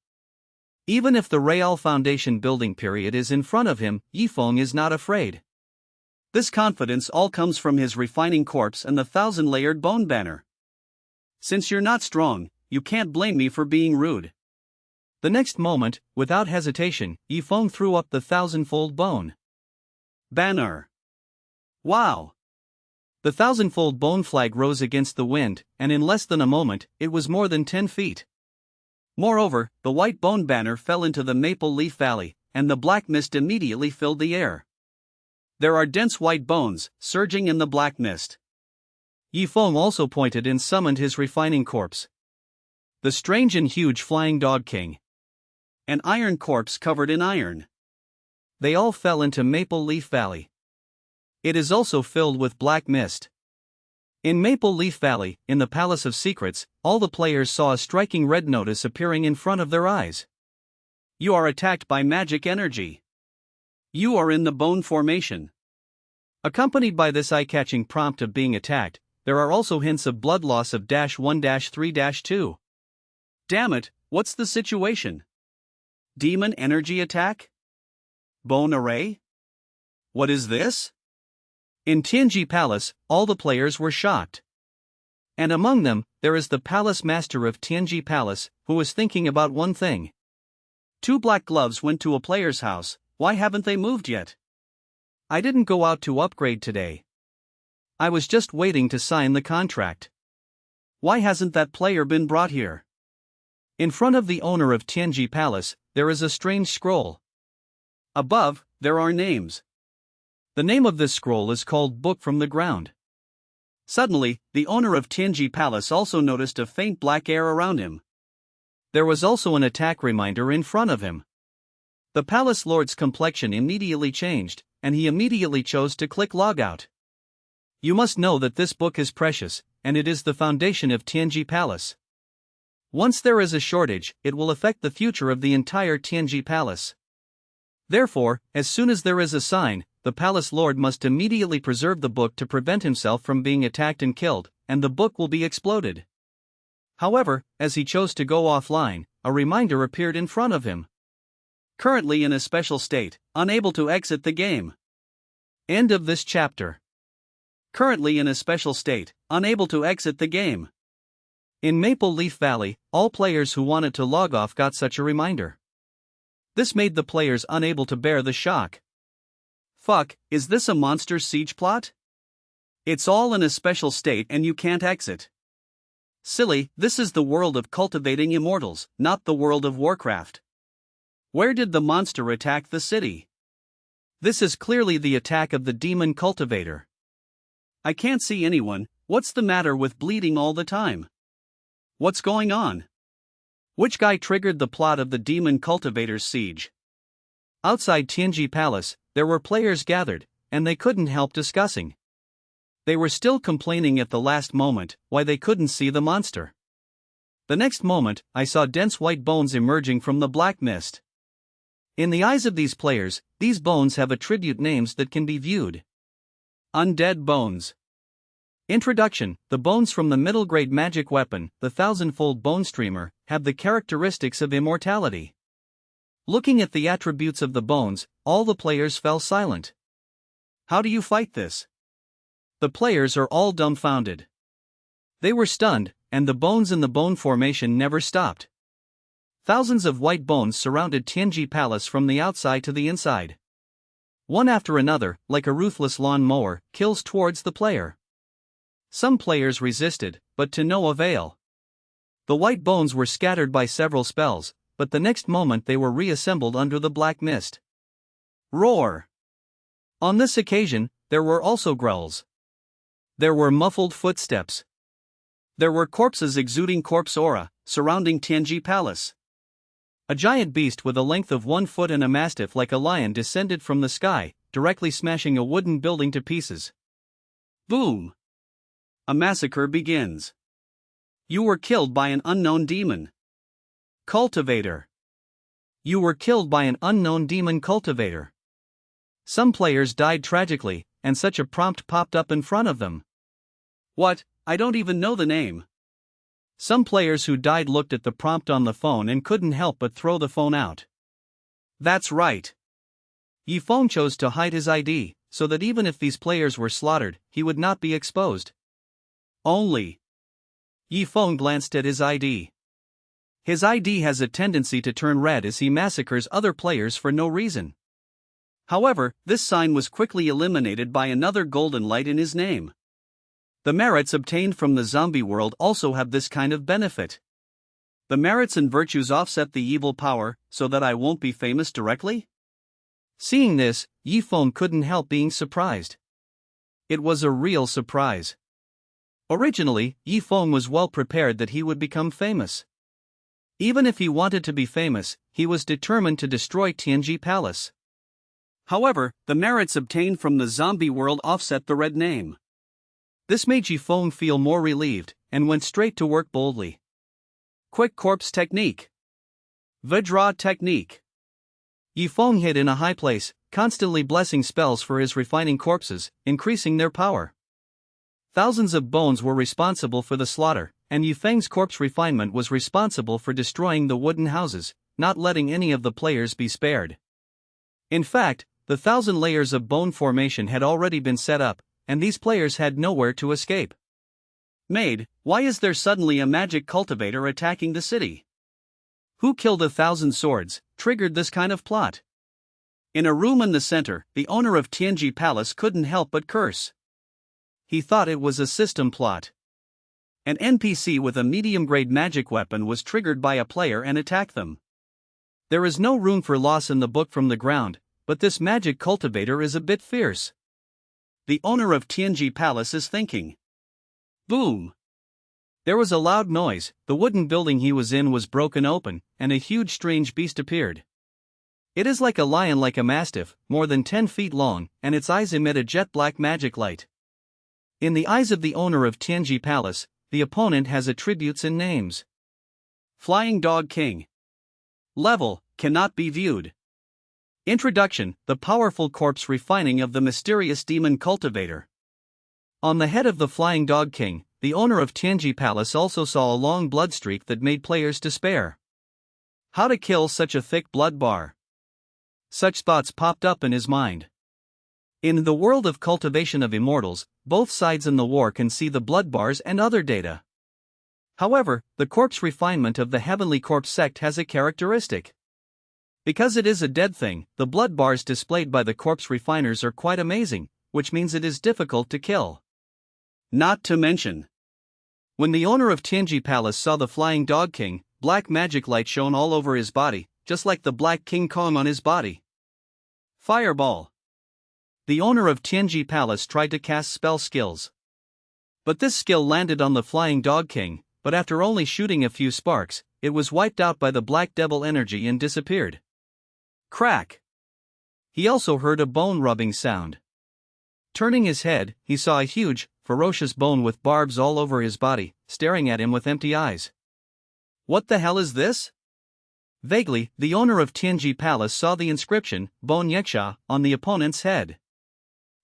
[SPEAKER 1] Even if the Real Foundation building period is in front of him, Yifeng is not afraid. This confidence all comes from his refining corpse and the 1,000-layered bone banner. Since you're not strong, you can't blame me for being rude. The next moment, without hesitation, Yifeng threw up the 1,000-fold bone banner. Wow! The 1,000-fold bone flag rose against the wind, and in less than a moment, it was more than 10 feet. Moreover, the white bone banner fell into the Maple Leaf Valley, and the black mist immediately filled the air. There are dense white bones, surging in the black mist. Yifeng also pointed and summoned his refining corpse. The strange and huge flying dog king. An iron corpse covered in iron. They all fell into Maple Leaf Valley. It is also filled with black mist. In Maple Leaf Valley, in the Palace of Secrets, all the players saw a striking red notice appearing in front of their eyes. You are attacked by magic energy. You are in the bone formation. Accompanied by this eye-catching prompt of being attacked, there are also hints of blood loss of -1-3-2. Damn it, what's the situation? Demon energy attack? Bone array? What is this? In Tianji Palace, all the players were shocked. And among them, there is the palace master of Tianji Palace, who was thinking about one thing. 2 Black Gloves went to a player's house, why haven't they moved yet? I didn't go out to upgrade today. I was just waiting to sign the contract. Why hasn't that player been brought here? In front of the owner of Tianji Palace, there is a strange scroll. Above, there are names. The name of this scroll is called Book from the Ground. Suddenly, the owner of Tianji Palace also noticed a faint black air around him. There was also an attack reminder in front of him. The palace lord's complexion immediately changed, and he immediately chose to click Logout. You must know that this book is precious, and it is the foundation of Tianji Palace. Once there is a shortage, it will affect the future of the entire Tianji Palace. Therefore, as soon as there is a sign, the palace lord must immediately preserve the book to prevent himself from being attacked and killed, and the book will be exploded. However, as he chose to go offline, a reminder appeared in front of him. Currently in a special state, unable to exit the game. End of this chapter. Currently in a special state, unable to exit the game. In Maple Leaf Valley, all players who wanted to log off got such a reminder. This made the players unable to bear the shock. Fuck, is this a Monster Siege plot? It's all in a special state and you can't exit. Silly, this is the world of cultivating immortals, not the world of Warcraft. Where did the monster attack the city? This is clearly the attack of the demon cultivator. I can't see anyone. What's the matter with bleeding all the time? What's going on? Which guy triggered the plot of the demon cultivator's siege? Outside Tianji Palace, there were players gathered, and they couldn't help discussing. They were still complaining at the last moment why they couldn't see the monster. The next moment, I saw dense white bones emerging from the black mist. In the eyes of these players, these bones have attribute names that can be viewed. Undead bones. Introduction: the bones from the middle-grade magic weapon, the thousandfold bone streamer, have the characteristics of immortality. Looking at the attributes of the bones, all the players fell silent. How do you fight this? The players are all dumbfounded. They were stunned, and the bones in the bone formation never stopped. Thousands of white bones surrounded Tianji Palace from the outside to the inside. One after another, like a ruthless lawn mower, kills towards the player. Some players resisted, but to no avail. The white bones were scattered by several spells, but the next moment they were reassembled under the black mist. Roar! On this occasion, there were also growls. There were muffled footsteps. There were corpses exuding corpse aura, surrounding Tianji Palace. A giant beast with a length of 1 foot and a mastiff like a lion descended from the sky, directly smashing a wooden building to pieces. Boom! A massacre begins. You were killed by an unknown demon. Cultivator. You were killed by an unknown demon cultivator. Some players died tragically, and such a prompt popped up in front of them. What? I don't even know the name. Some players who died looked at the prompt on the phone and couldn't help but throw the phone out. That's right. Yifeng chose to hide his ID, so that even if these players were slaughtered, he would not be exposed. Only. Yifeng glanced at his ID. His ID has a tendency to turn red as he massacres other players for no reason. However, this sign was quickly eliminated by another golden light in his name. The merits obtained from the zombie world also have this kind of benefit. The merits and virtues offset the evil power, so that I won't be famous directly? Seeing this, Yifeng couldn't help being surprised. It was a real surprise. Originally, Yifeng was well prepared that he would become famous. Even if he wanted to be famous, he was determined to destroy Tianji Palace. However, the merits obtained from the zombie world offset the red name. This made Yifeng feel more relieved, and went straight to work boldly. Quick corpse technique. Vajra technique. Yifeng hid in a high place, constantly blessing spells for his refining corpses, increasing their power. Thousands of bones were responsible for the slaughter, and Yifeng's corpse refinement was responsible for destroying the wooden houses, not letting any of the players be spared. In fact, the 1,000 layers of bone formation had already been set up, and these players had nowhere to escape. Maid, why is there suddenly a magic cultivator attacking the city? Who killed 1,000 swords, triggered this kind of plot? In a room in the center, the owner of Tianji Palace couldn't help but curse. He thought it was a system plot. An NPC with a medium-grade magic weapon was triggered by a player and attacked them. There is no room for loss in the book from the ground, but this magic cultivator is a bit fierce. The owner of Tianji Palace is thinking. Boom! There was a loud noise, the wooden building he was in was broken open, and a huge strange beast appeared. It is like a lion like a mastiff, more than 10 feet long, and its eyes emit a jet-black magic light. In the eyes of the owner of Tianji Palace, the opponent has attributes and names. Flying Dog King. Level, cannot be viewed. Introduction, the powerful corpse refining of the mysterious demon cultivator. On the head of the Flying Dog King, the owner of Tianji Palace also saw a long blood streak that made players despair. How to kill such a thick blood bar? Such thoughts popped up in his mind. In the world of cultivation of immortals, both sides in the war can see the blood bars and other data. However, the corpse refinement of the Heavenly Corpse sect has a characteristic. Because it is a dead thing, the blood bars displayed by the corpse refiners are quite amazing, which means it is difficult to kill. Not to mention, when the owner of Tianji Palace saw the Flying Dog King, black magic light shone all over his body, just like the Black King Kong on his body. Fireball. The owner of Tianji Palace tried to cast spell skills. But this skill landed on the Flying Dog King, but after only shooting a few sparks, it was wiped out by the Black Devil energy and disappeared. Crack. He also heard a bone-rubbing sound. Turning his head, he saw a huge, ferocious bone with barbs all over his body, staring at him with empty eyes. What the hell is this? Vaguely, the owner of Tianji Palace saw the inscription, Bone Yeksha, on the opponent's head.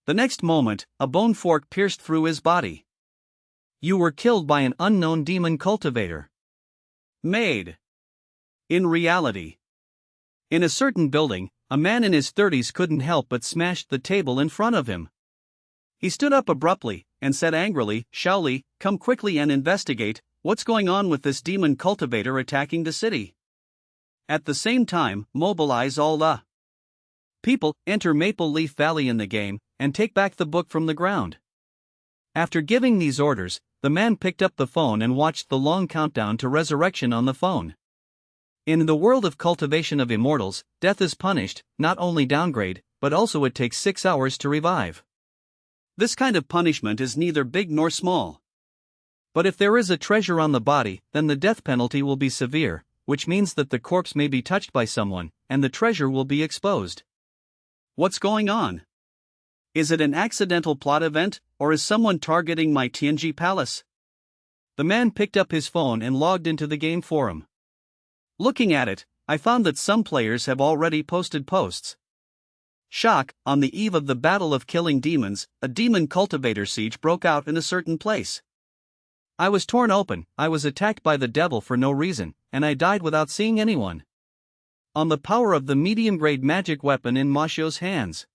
[SPEAKER 1] The next moment, a bone fork pierced through his body. You were killed by an unknown demon cultivator. Made. In reality. In a certain building, a man in his 30s couldn't help but smash the table in front of him. He stood up abruptly, and said angrily, Shaoli, come quickly and investigate, what's going on with this demon cultivator attacking the city. At the same time, mobilize all the people, enter Maple Leaf Valley in the game, and take back the book from the ground. After giving these orders, the man picked up the phone and watched the long countdown to resurrection on the phone. In the world of cultivation of immortals, death is punished, not only downgrade, but also it takes 6 hours to revive. This kind of punishment is neither big nor small. But if there is a treasure on the body, then the death penalty will be severe, which means that the corpse may be touched by someone, and the treasure will be exposed. What's going on? Is it an accidental plot event, or is someone targeting my Tianji Palace? The man picked up his phone and logged into the game forum. Looking at it, I found that some players have already posted posts. Shock, on the eve of the battle of killing demons, a demon cultivator siege broke out in a certain place. I was torn open, I was attacked by the devil for no reason, and I died without seeing anyone. On the power of the medium-grade magic weapon in Mashio's hands.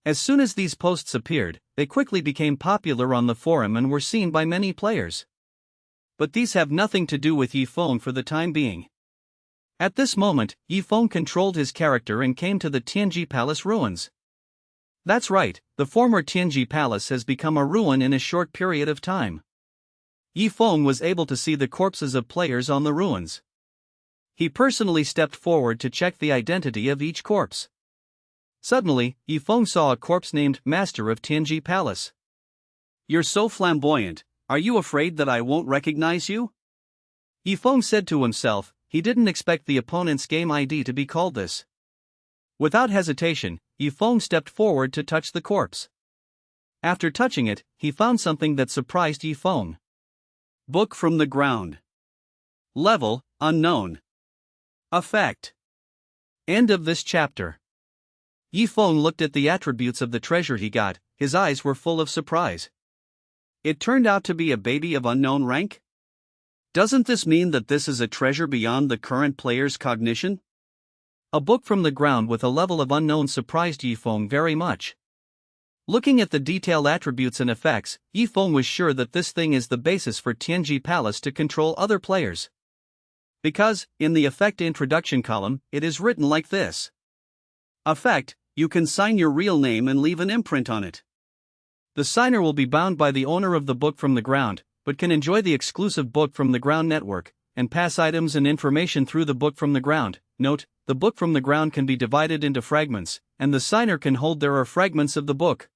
[SPEAKER 1] As soon as these posts appeared, they quickly became popular on the forum and were seen by many players. But these have nothing to do with Yifeng for the time being. At this moment, Yifeng controlled his character and came to the Tianji Palace ruins. That's right, the former Tianji Palace has become a ruin in a short period of time. Yifeng was able to see the corpses of players on the ruins. He personally stepped forward to check the identity of each corpse. Suddenly, Yifeng saw a corpse named Master of Tianji Palace. You're so flamboyant, are you afraid that I won't recognize you? Yifeng said to himself. He didn't expect the opponent's game ID to be called this. Without hesitation, Yifeng stepped forward to touch the corpse. After touching it, he found something that surprised Yifeng. Book from the ground. Level, unknown. Effect. End of this chapter. Yifeng looked at the attributes of the treasure he got, his eyes were full of surprise. It turned out to be a baby of unknown rank? Doesn't this mean that this is a treasure beyond the current player's cognition? A book from the ground with a level of unknown surprised Yifeng very much. Looking at the detailed attributes and effects, Yifeng was sure that this thing is the basis for Tianji Palace to control other players. Because, in the effect introduction column, it is written like this. Effect, you can sign your real name and leave an imprint on it. The signer will be bound by the owner of the book from the ground, but can enjoy the exclusive Book from the Ground network, and pass items and information through the Book from the Ground. Note, the Book from the Ground can be divided into fragments, and the signer can hold there are fragments of the book.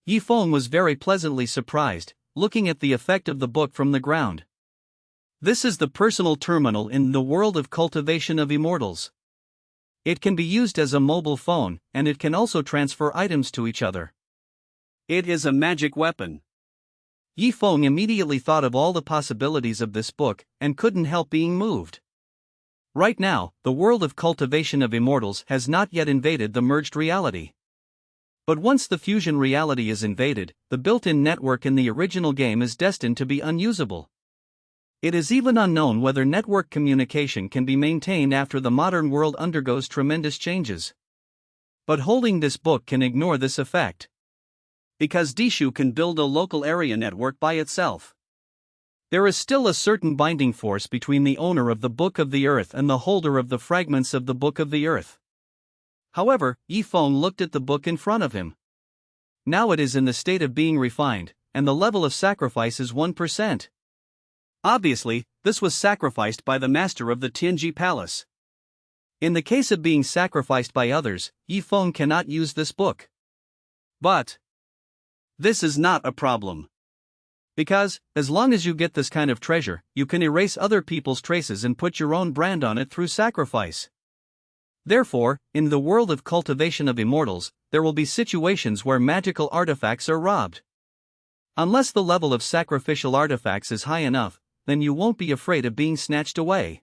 [SPEAKER 1] Yifeng was very pleasantly surprised, looking at the effect of the Book from the Ground. This is the personal terminal in the world of cultivation of immortals. It can be used as a mobile phone, and it can also transfer items to each other. It is a magic weapon. Yi Feng immediately thought of all the possibilities of this book and couldn't help being moved. Right now, the world of cultivation of immortals has not yet invaded the merged reality. But once the fusion reality is invaded, the built-in network in the original game is destined to be unusable. It is even unknown whether network communication can be maintained after the modern world undergoes tremendous changes. But holding this book can ignore this effect, because Dishu can build a local area network by itself. There is still a certain binding force between the owner of the Book of the Earth and the holder of the fragments of the Book of the Earth. However, Yi Feng looked at the book in front of him. Now it is in the state of being refined, and the level of sacrifice is 1%. Obviously, this was sacrificed by the master of the Tianji Palace. In the case of being sacrificed by others, Yi Feng cannot use this book. But this is not a problem. Because, as long as you get this kind of treasure, you can erase other people's traces and put your own brand on it through sacrifice. Therefore, in the world of cultivation of immortals, there will be situations where magical artifacts are robbed. Unless the level of sacrificial artifacts is high enough, then you won't be afraid of being snatched away.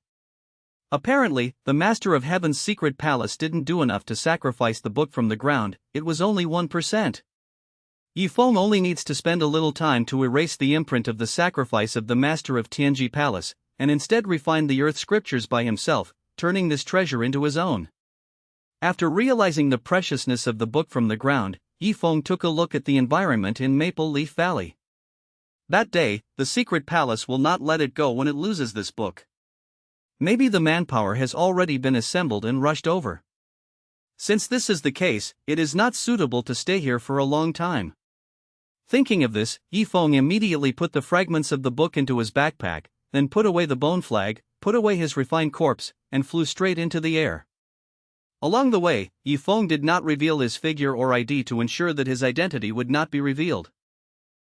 [SPEAKER 1] Apparently, the Master of Heaven's secret palace didn't do enough to sacrifice the book from the ground, it was only 1%. Yi Feng only needs to spend a little time to erase the imprint of the sacrifice of the Master of Tianji Palace, and instead refine the earth scriptures by himself, turning this treasure into his own. After realizing the preciousness of the book from the ground, Yi Feng took a look at the environment in Maple Leaf Valley. That day, the secret palace will not let it go when it loses this book. Maybe the manpower has already been assembled and rushed over. Since this is the case, it is not suitable to stay here for a long time. Thinking of this, Yi Feng immediately put the fragments of the book into his backpack, then put away the bone flag, put away his refined corpse, and flew straight into the air. Along the way, Yi Feng did not reveal his figure or ID to ensure that his identity would not be revealed.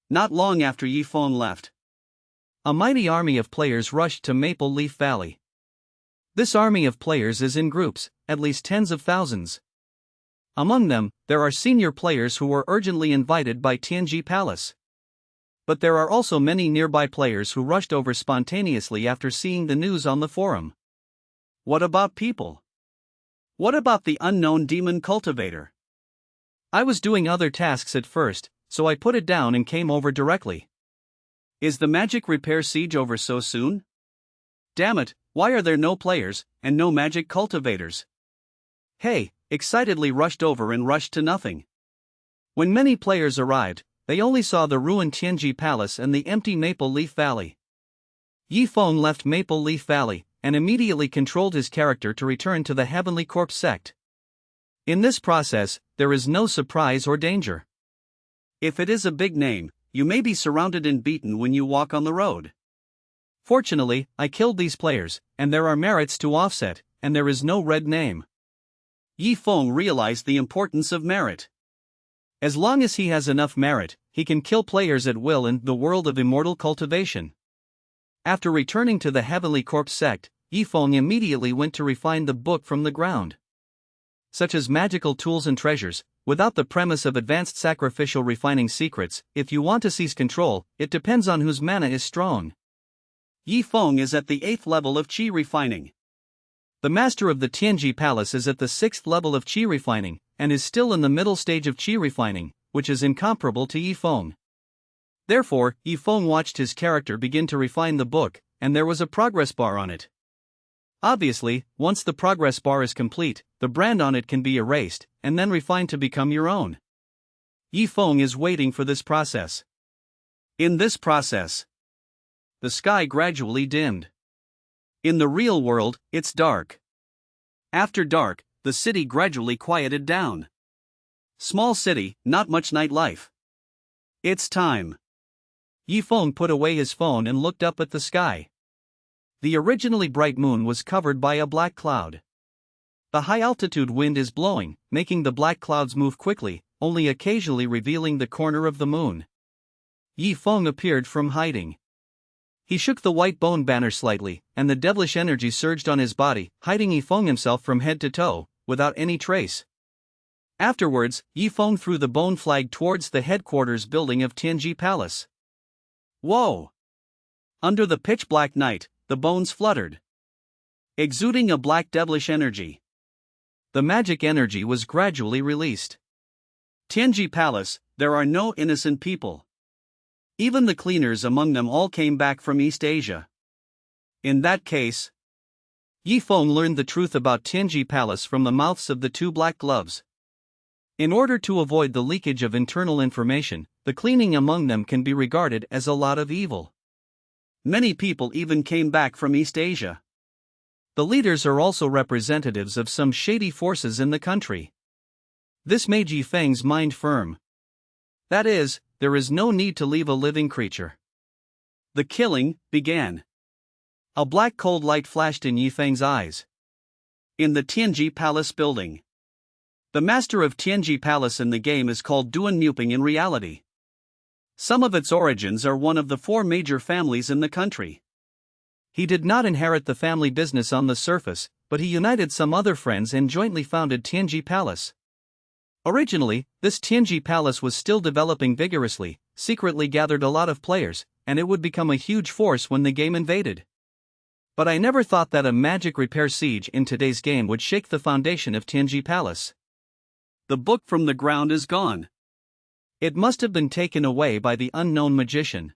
[SPEAKER 1] Not long after Yi Feng left, a mighty army of players rushed to Maple Leaf Valley. This army of players is in groups, at least tens of thousands. Among them, there are senior players who were urgently invited by Tianji Palace. But there are also many nearby players who rushed over spontaneously after seeing the news on the forum. What about people? What about the unknown demon cultivator? I was doing other tasks at first, so I put it down and came over directly. Is the magic repair siege over so soon? Damn it, why are there no players, and no magic cultivators? Hey, excitedly rushed over and rushed to nothing. When many players arrived, they only saw the ruined Tianji Palace and the empty Maple Leaf Valley. Yi Feng left Maple Leaf Valley, and immediately controlled his character to return to the Heavenly Corpse sect. In this process, there is no surprise or danger. If it is a big name, you may be surrounded and beaten when you walk on the road. Fortunately, I killed these players, and there are merits to offset, and there is no red name. Yi Feng realized the importance of merit. As long as he has enough merit, he can kill players at will in the world of immortal cultivation. After returning to the Heavenly Corpse sect, Yi Feng immediately went to refine the book from the ground. Such as magical tools and treasures, without the premise of advanced sacrificial refining secrets, if you want to seize control, it depends on whose mana is strong. Yi Feng is at the 8th level of Qi refining. The master of the Tianji Palace is at the 6th level of Qi refining, and is still in the middle stage of Qi refining, which is incomparable to Yi Feng. Therefore, Yi Feng watched his character begin to refine the book, and there was a progress bar on it. Obviously, once the progress bar is complete, the brand on it can be erased, and then refined to become your own. Yi Feng is waiting for this process. In this process, the sky gradually dimmed. In the real world, it's dark. After dark, the city gradually quieted down. Small city, not much nightlife. It's time. Yi Feng put away his phone and looked up at the sky. The originally bright moon was covered by a black cloud. The high-altitude wind is blowing, making the black clouds move quickly, only occasionally revealing the corner of the moon. Yi Feng appeared from hiding. He shook the white bone banner slightly, and the devilish energy surged on his body, hiding Yi Feng himself from head to toe, without any trace. Afterwards, Yi Feng threw the bone flag towards the headquarters building of Tianji Palace. Whoa! Under the pitch-black night, the bones fluttered, exuding a black devilish energy. The magic energy was gradually released. Tianji Palace, there are no innocent people. Even the cleaners among them all came back from East Asia. In that case, Yi Feng learned the truth about Tianji Palace from the mouths of the two black gloves. In order to avoid the leakage of internal information, the cleaning among them can be regarded as a lot of evil. Many people even came back from East Asia. The leaders are also representatives of some shady forces in the country. This made Yi Feng's mind firm. That is, there is no need to leave a living creature. The killing began. A black cold light flashed in Yi Feng's eyes. In the Tianji Palace building. The master of Tianji Palace in the game is called Duan Nuping in reality. Some of its origins are one of the four major families in the country. He did not inherit the family business on the surface, but he united some other friends and jointly founded Tianji Palace. Originally, this Tianji Palace was still developing vigorously, secretly gathered a lot of players, and it would become a huge force when the game invaded. But I never thought that a magic repair siege in today's game would shake the foundation of Tianji Palace. The book from the ground is gone. It must have been taken away by the unknown magician.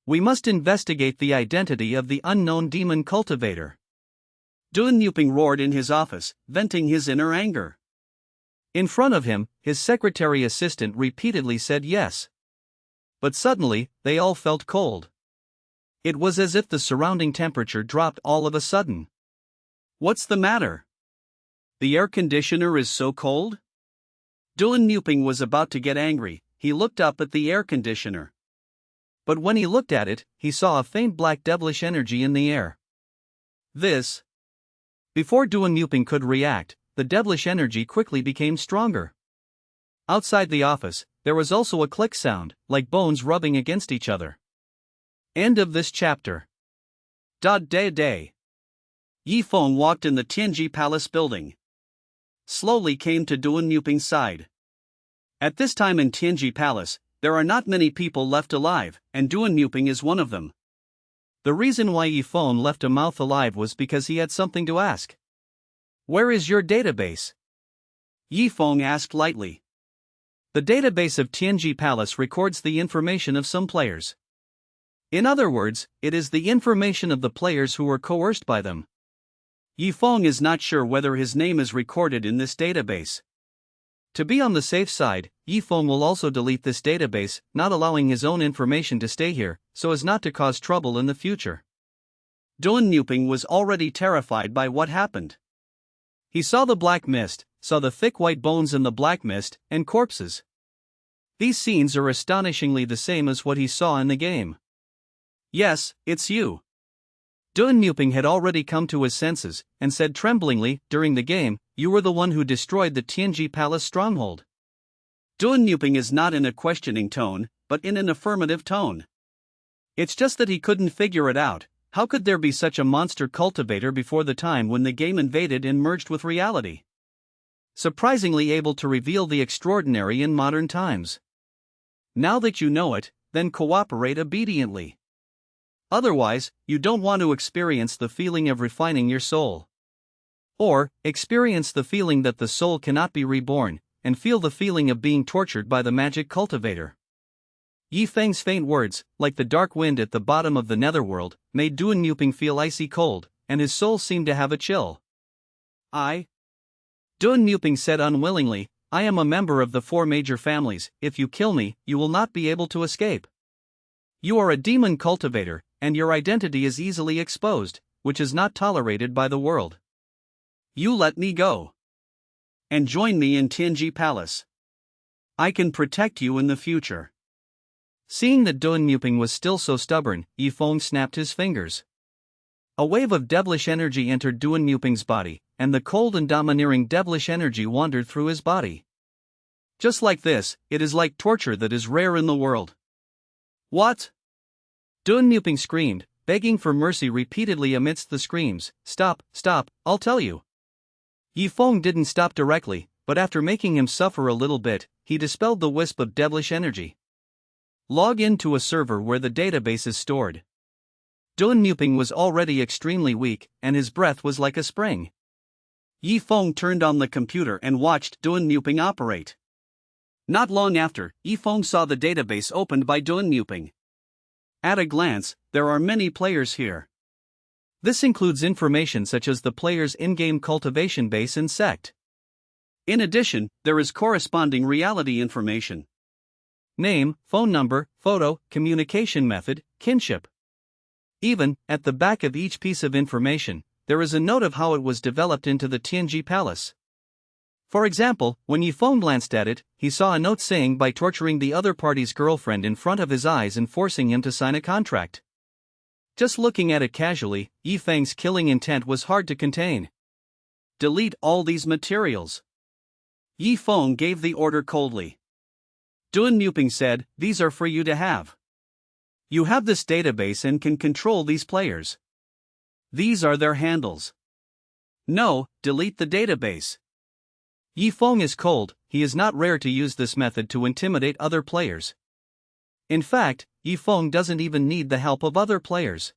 [SPEAKER 1] We must investigate the identity of the unknown demon cultivator. Duan Nuping roared in his office, venting his inner anger. In front of him, his secretary assistant repeatedly said yes. But suddenly, they all felt cold. It was as if the surrounding temperature dropped all of a sudden. What's the matter? The air conditioner is so cold? Duan Nuping was about to get angry. He looked up at the air conditioner. But when he looked at it, he saw a faint black devilish energy in the air. Before Duan Nuping could react, the devilish energy quickly became stronger. Outside the office, there was also a click sound, like bones rubbing against each other. End of this chapter. Day. Yi Feng walked in the Tianji Palace building. Slowly came to Duan Nuping's side. At this time in Tianji Palace, there are not many people left alive, and Duan Nuping is one of them. The reason why Yi Feng left a mouth alive was because he had something to ask. Where is your database? Yi Feng asked lightly. The database of Tianji Palace records the information of some players. In other words, it is the information of the players who were coerced by them. Yi Feng is not sure whether his name is recorded in this database. To be on the safe side, Yi Feng will also delete this database, not allowing his own information to stay here, so as not to cause trouble in the future. Duan Nuping was already terrified by what happened. He saw the black mist, saw the thick white bones in the black mist, and corpses. These scenes are astonishingly the same as what he saw in the game. Yes, it's you. Duan Nuping had already come to his senses, and said tremblingly, during the game, you were the one who destroyed the Tianji Palace stronghold. Duan Nuping is not in a questioning tone, but in an affirmative tone. It's just that he couldn't figure it out. How could there be such a monster cultivator before the time when the game invaded and merged with reality? Surprisingly able to reveal the extraordinary in modern times. Now that you know it, then cooperate obediently. Otherwise, you don't want to experience the feeling of refining your soul. Or, experience the feeling that the soul cannot be reborn, and feel the feeling of being tortured by the magic cultivator. Yi Feng's faint words, like the dark wind at the bottom of the netherworld, made Duan Nuping feel icy cold, and his soul seemed to have a chill. Duan Nuping said unwillingly, I am a member of the four major families. If you kill me, you will not be able to escape. You are a demon cultivator, and your identity is easily exposed, which is not tolerated by the world. You let me go. And join me in Tianji Palace. I can protect you in the future. Seeing that Duan Nuping was still so stubborn, Yi Feng snapped his fingers. A wave of devilish energy entered Duan Nuping's body, and the cold and domineering devilish energy wandered through his body. Just like this, it is like torture that is rare in the world. What? Duan Nuping screamed, begging for mercy repeatedly amidst the screams. Stop, I'll tell you. Yi Feng didn't stop directly, but after making him suffer a little bit, he dispelled the wisp of devilish energy. Log in to a server where the database is stored. Dun Nuping was already extremely weak, and his breath was like a spring. Yi Feng turned on the computer and watched Dun Nuping operate. Not long after, Yi Feng saw the database opened by Dun Nuping. At a glance, there are many players here. This includes information such as the player's in-game cultivation base and sect. In addition, there is corresponding reality information. Name, phone number, photo, communication method, kinship. Even, at the back of each piece of information, there is a note of how it was developed into the Tianji Palace. For example, when Yi Feng glanced at it, he saw a note saying by torturing the other party's girlfriend in front of his eyes and forcing him to sign a contract. Just looking at it casually, Yi Feng's killing intent was hard to contain. Delete all these materials. Yi Feng gave the order coldly. Dun Nuping said, "These are for you to have. You have this database and can control these players. These are their handles. No, delete the database." Yi Feng is cold. He is not rare to use this method to intimidate other players. In fact, Yi Feng doesn't even need the help of other players.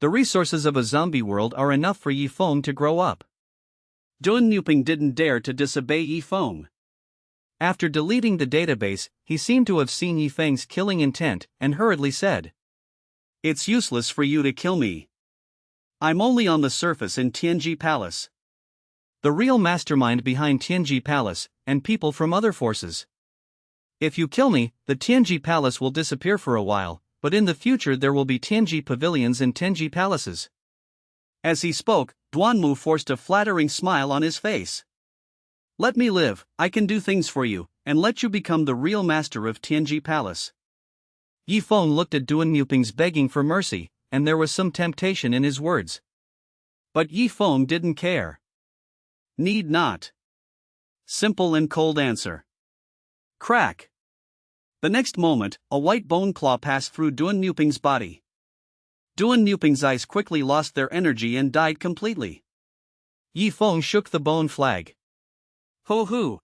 [SPEAKER 1] The resources of a zombie world are enough for Yi Feng to grow up. Dun Nuping didn't dare to disobey Yi Feng. After deleting the database, he seemed to have seen Yi Feng's killing intent and hurriedly said, "It's useless for you to kill me. I'm only on the surface in Tianji Palace. The real mastermind behind Tianji Palace, and people from other forces. If you kill me, the Tianji Palace will disappear for a while, but in the future there will be Tianji pavilions and Tianji palaces." As he spoke, Duanmu forced a flattering smile on his face. "Let me live, I can do things for you, and let you become the real master of Tianji Palace." Yi Feng looked at Dun Nuping's begging for mercy, and there was some temptation in his words. But Yi Feng didn't care. "Need not." Simple and cold answer. Crack. The next moment, a white bone claw passed through Dun Nuping's body. Dun Nuping's eyes quickly lost their energy and died completely. Yi Feng shook the bone flag. Ho-hoo!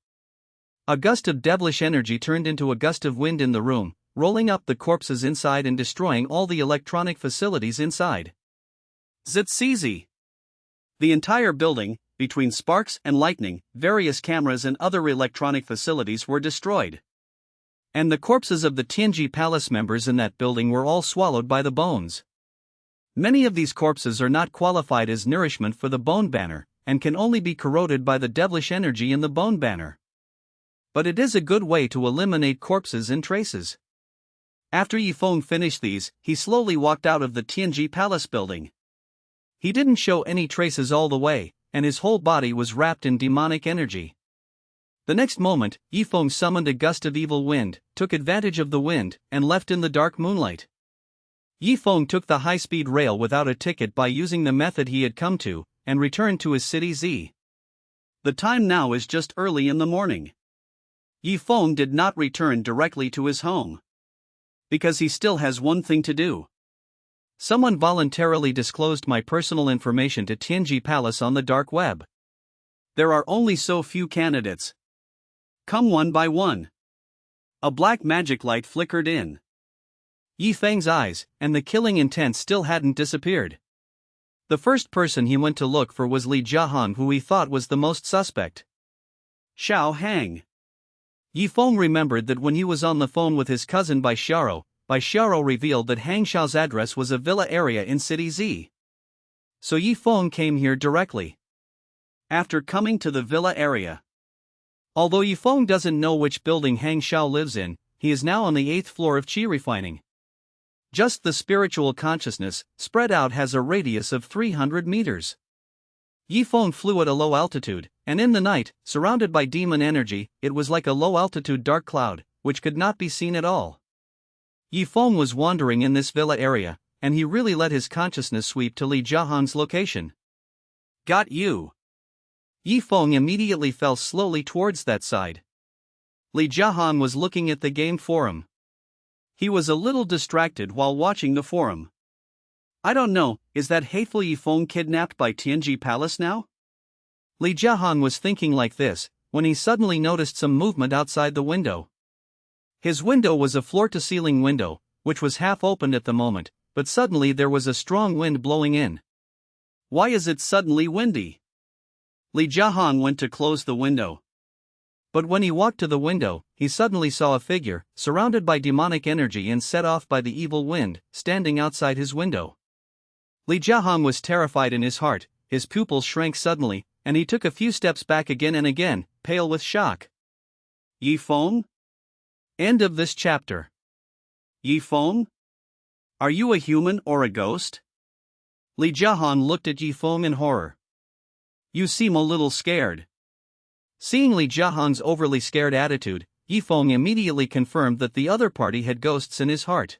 [SPEAKER 1] A gust of devilish energy turned into a gust of wind in the room, rolling up the corpses inside and destroying all the electronic facilities inside. Zitsizi! The entire building, between sparks and lightning, various cameras and other electronic facilities were destroyed. And the corpses of the Tianji Palace members in that building were all swallowed by the bones. Many of these corpses are not qualified as nourishment for the bone banner, and can only be corroded by the devilish energy in the bone banner. But it is a good way to eliminate corpses and traces. After Yi Feng finished these, he slowly walked out of the Tianji Palace building. He didn't show any traces all the way, and his whole body was wrapped in demonic energy. The next moment, Yi Feng summoned a gust of evil wind, took advantage of the wind, and left in the dark moonlight. Yi Feng took the high-speed rail without a ticket by using the method he had come to, and returned to his city Z. The time now is just early in the morning. Yi Feng did not return directly to his home. Because he still has one thing to do. Someone voluntarily disclosed my personal information to Tianji Palace on the dark web. There are only so few candidates. Come one by one. A black magic light flickered in Yi Feng's eyes, and the killing intent still hadn't disappeared. The first person he went to look for was Li Jiahan, who he thought was the most suspect. Xiao Hang. Yi Feng remembered that when he was on the phone with his cousin Bai Xiao revealed that Hang Xiao's address was a villa area in City Z. So Yi Feng came here directly. After coming to the villa area. Although Yi Feng doesn't know which building Hang Xiao lives in, he is now on the 8th floor of Qi refining. Just the spiritual consciousness, spread out, has a radius of 300 meters. Yi Feng flew at a low altitude, and in the night, surrounded by demon energy, it was like a low-altitude dark cloud, which could not be seen at all. Yi Feng was wandering in this villa area, and he really let his consciousness sweep to Li Jiahan's location. Got you. Yi Feng immediately fell slowly towards that side. Li Jiahan was looking at the game forum. He was a little distracted while watching the forum. I don't know, is that hateful Yi Feng kidnapped by Tianji Palace now? Li Jiahan was thinking like this, when he suddenly noticed some movement outside the window. His window was a floor-to-ceiling window, which was half opened at the moment, but suddenly there was a strong wind blowing in. Why is it suddenly windy? Li Jiahong went to close the window. But when he walked to the window, he suddenly saw a figure, surrounded by demonic energy and set off by the evil wind, standing outside his window. Li Jiahong was terrified in his heart, his pupils shrank suddenly, and he took a few steps back again and again, pale with shock. Yi Feng? End of this chapter. Yi Feng? Are you a human or a ghost? Li Jiahong looked at Yi Feng in horror. You seem a little scared. Seeing Li Jiahong's overly scared attitude, Yi Feng immediately confirmed that the other party had ghosts in his heart.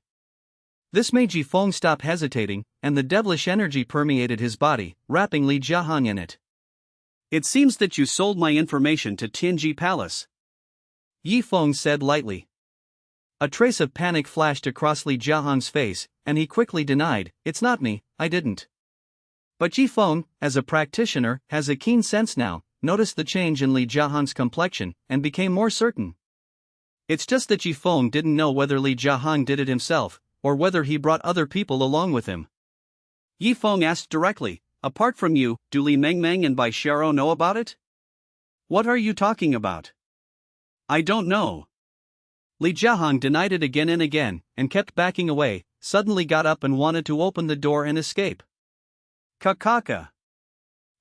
[SPEAKER 1] This made Yi Feng stop hesitating, and the devilish energy permeated his body, wrapping Li Jiahong in it. It seems that you sold my information to Tianji Palace, Yi Feng said lightly. A trace of panic flashed across Li Jiahong's face, and he quickly denied, "It's not me, I didn't." But Yi Feng, as a practitioner, has a keen sense now, noticed the change in Li Jiahong's complexion, and became more certain. It's just that Yi Feng didn't know whether Li Jiahong did it himself, or whether he brought other people along with him. Yi Feng asked directly, "Apart from you, do Li Mengmeng and Bai Xiao know about it?" "What are you talking about?" "I don't know." Li Jiahong denied it again and again, and kept backing away, suddenly got up and wanted to open the door and escape. Kakaka.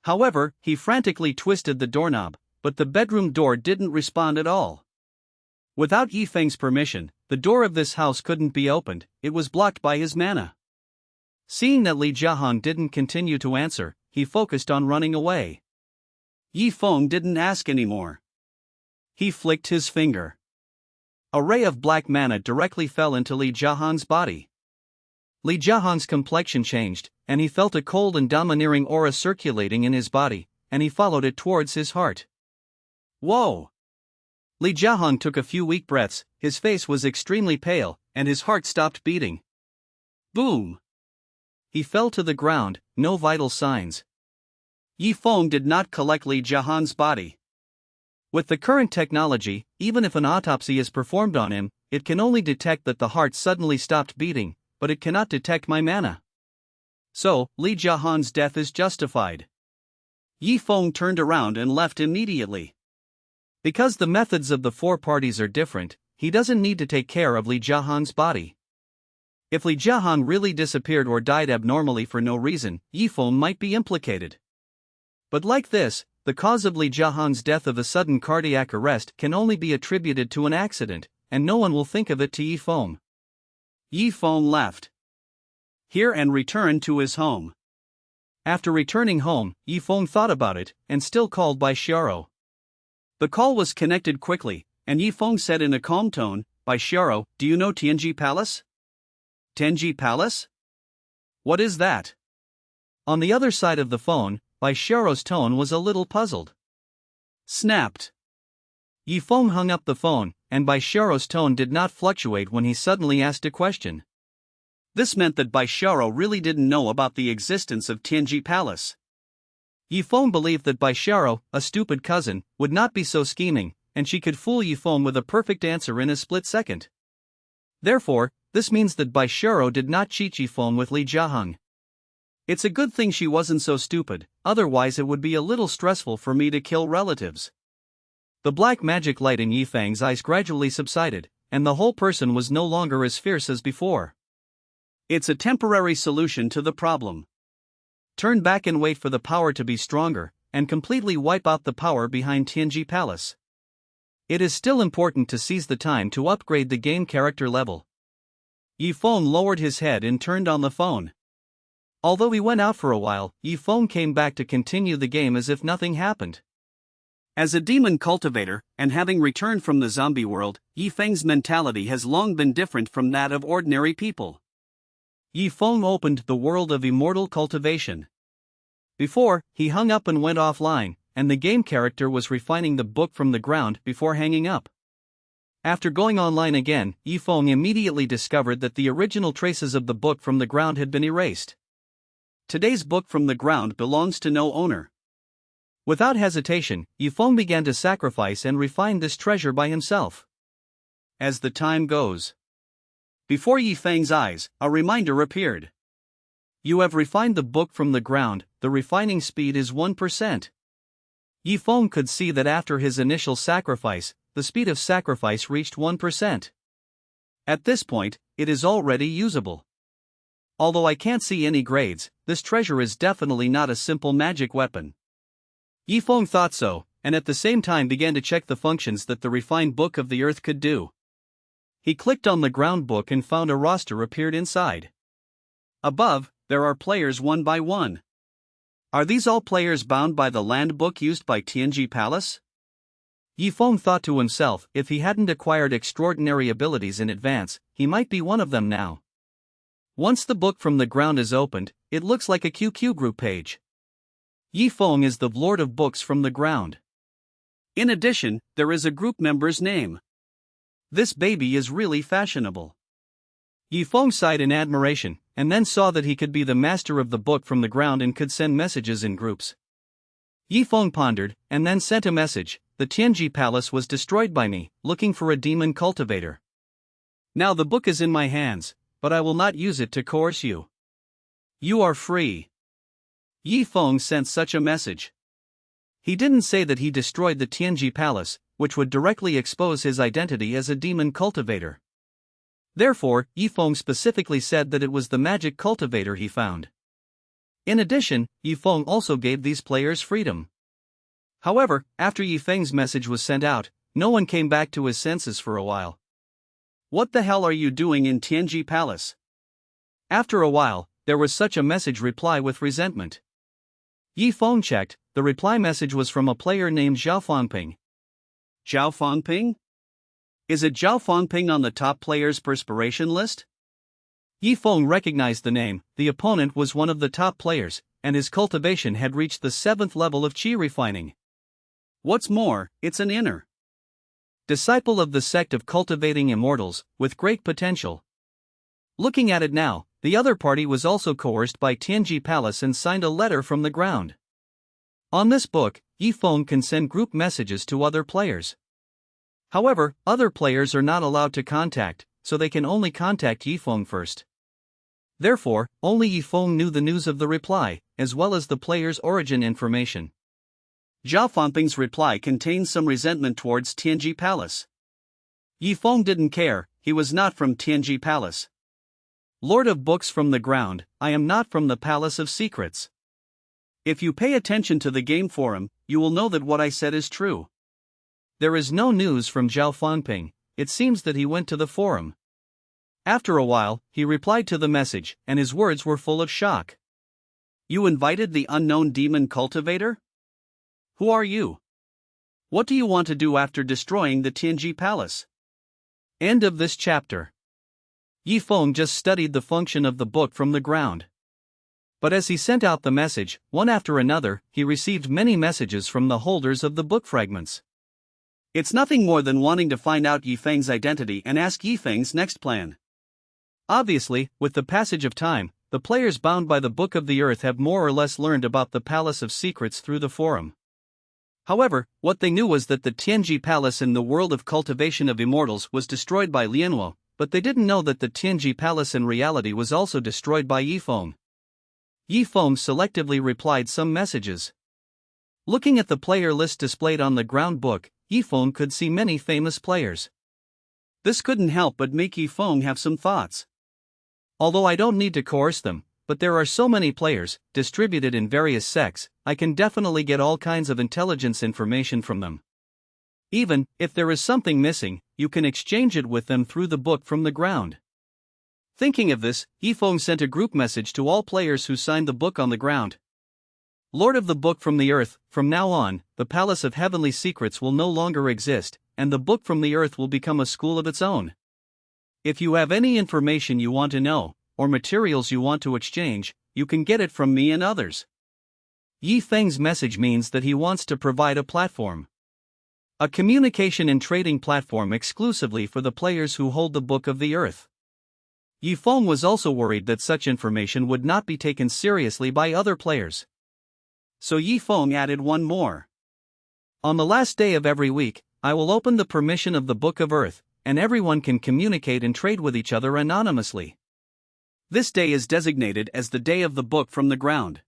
[SPEAKER 1] However, he frantically twisted the doorknob, but the bedroom door didn't respond at all. Without Yi Feng's permission, the door of this house couldn't be opened, it was blocked by his mana. Seeing that Li Jiahong didn't continue to answer, he focused on running away. Yi Feng didn't ask anymore. He flicked his finger. A ray of black mana directly fell into Li Jiahong's body. Li Jiahong's complexion changed, and he felt a cold and domineering aura circulating in his body, and he followed it towards his heart. Whoa! Li Jiahong took a few weak breaths, his face was extremely pale, and his heart stopped beating. Boom! He fell to the ground, no vital signs. Yi Feng did not collect Li Jiahong's body. With the current technology, even if an autopsy is performed on him, it can only detect that the heart suddenly stopped beating, but it cannot detect my mana. So, Li Jiahong's death is justified. Yi Feng turned around and left immediately. Because the methods of the four parties are different, he doesn't need to take care of Li Jiahong's body. If Li Jiahong really disappeared or died abnormally for no reason, Yi Feng might be implicated. But like this, the cause of Li Jiahong's death of a sudden cardiac arrest can only be attributed to an accident, and no one will think of it to Yi Feng. Yi Feng left here and returned to his home. After returning home, Yi Feng thought about it, and still called Bai Xiao. The call was connected quickly, and Yi Feng said in a calm tone, "Bai Xiao, do you know Tianji Palace?" "Tianji Palace? What is that?" On the other side of the phone, Bai Xiao's tone was a little puzzled. Snapped. Yi Feng hung up the phone, and Bai Xiao's tone did not fluctuate when he suddenly asked a question. This meant that Bai Xiao really didn't know about the existence of Tianji Palace. Yi Feng believed that Bai Xiao, a stupid cousin, would not be so scheming, and she could fool Yi Feng with a perfect answer in a split second. Therefore, this means that Bai Xiao did not cheat Yi Feng with Li Jiahong. It's a good thing she wasn't so stupid, otherwise it would be a little stressful for me to kill relatives. The black magic light in Yi Feng's eyes gradually subsided, and the whole person was no longer as fierce as before. It's a temporary solution to the problem. Turn back and wait for the power to be stronger, and completely wipe out the power behind Tianji Palace. It is still important to seize the time to upgrade the game character level. Yi Feng lowered his head and turned on the phone. Although he went out for a while, Yi Feng came back to continue the game as if nothing happened. As a demon cultivator, and having returned from the zombie world, Yi Feng's mentality has long been different from that of ordinary people. Yi Feng opened the world of immortal cultivation. Before, he hung up and went offline, and the game character was refining the book from the ground before hanging up. After going online again, Yi Feng immediately discovered that the original traces of the book from the ground had been erased. Today's book from the ground belongs to no owner. Without hesitation, Yi Feng began to sacrifice and refine this treasure by himself. as the time goes. Before Yi Feng's eyes, a reminder appeared. You have refined the book from the ground, the refining speed is 1%. Yi Feng could see that after his initial sacrifice, the speed of sacrifice reached 1%. At this point, it is already usable. Although I can't see any grades, this treasure is definitely not a simple magic weapon. Yi Feng thought so, and at the same time began to check the functions that the refined book of the earth could do. He clicked on the ground book and found a roster appeared inside. Above, there are players one by one. Are these all players bound by the land book used by Tianji Palace? Yi Feng thought to himself, if he hadn't acquired extraordinary abilities in advance, he might be one of them now. Once the book from the ground is opened, it looks like a QQ group page. Yi Feng is the Lord of Books from the ground. In addition, there is a group member's name. This baby is really fashionable. Yi Feng sighed in admiration, and then saw that he could be the master of the book from the ground and could send messages in groups. Yi Feng pondered, and then sent a message. The Tianji Palace was destroyed by me, looking for a demon cultivator. Now the book is in my hands, but I will not use it to coerce you. You are free. Yi Feng sent such a message. He didn't say that he destroyed the Tianji Palace, which would directly expose his identity as a demon cultivator. Therefore, Yi Feng specifically said that it was the magic cultivator he found. In addition, Yi Feng also gave these players freedom. However, after Yi Feng's message was sent out, no one came back to his senses for a while. What the hell are you doing in Tianji Palace? After a while, there was such a message reply with resentment. Yi Feng checked, the reply message was from a player named Zhao Fangping. Zhao Fangping? Is it Zhao Fangping on the top players' perspiration list? Yi Feng recognized the name. The opponent was one of the top players, and his cultivation had reached the 7th level of qi refining. What's more, it's an inner disciple of the sect of cultivating immortals, with great potential. Looking at it now, the other party was also coerced by Tianji Palace and signed a letter from the ground. On this book, Yi Feng can send group messages to other players. However, other players are not allowed to contact, so they can only contact Yi Feng first. Therefore, only Yi Feng knew the news of the reply, as well as the player's origin information. Zhao Fangping's reply contains some resentment towards Tianji Palace. Yi Feng didn't care, he was not from Tianji Palace. Lord of Books from the ground, I am not from the Palace of Secrets. If you pay attention to the game forum, you will know that what I said is true. There is no news from Zhao Fangping, it seems that he went to the forum. After a while, he replied to the message, and his words were full of shock. You invited the unknown demon cultivator? Who are you? What do you want to do after destroying the Tianji Palace? End of this chapter. Yi Feng just studied the function of the book from the ground. But as he sent out the message, one after another, he received many messages from the holders of the book fragments. It's nothing more than wanting to find out Yi Feng's identity and ask Yi Feng's next plan. Obviously, with the passage of time, the players bound by the Book of the Earth have more or less learned about the Palace of Secrets through the forum. However, what they knew was that the Tianji Palace in the world of cultivation of immortals was destroyed by Lianwo, but they didn't know that the Tianji Palace in reality was also destroyed by Yi Feng. Yi Feng selectively replied some messages. Looking at the player list displayed on the ground book, Yi Feng could see many famous players. This couldn't help but make Yi Feng have some thoughts. Although I don't need to coerce them, but there are so many players, distributed in various sects, I can definitely get all kinds of intelligence information from them. Even if there is something missing, you can exchange it with them through the book from the ground. Thinking of this, Yi Feng sent a group message to all players who signed the book on the ground. Lord of the Book from the Earth, from now on, the Palace of Heavenly Secrets will no longer exist, and the Book from the Earth will become a school of its own. If you have any information you want to know, or materials you want to exchange, you can get it from me and others. Yi Feng's message means that he wants to provide a platform. A communication and trading platform exclusively for the players who hold the Book of the Earth. Yi Feng was also worried that such information would not be taken seriously by other players. So Yi Feng added one more. On the last day of every week, I will open the permission of the Book of Earth, and everyone can communicate and trade with each other anonymously. This day is designated as the Day of the Book from the Ground.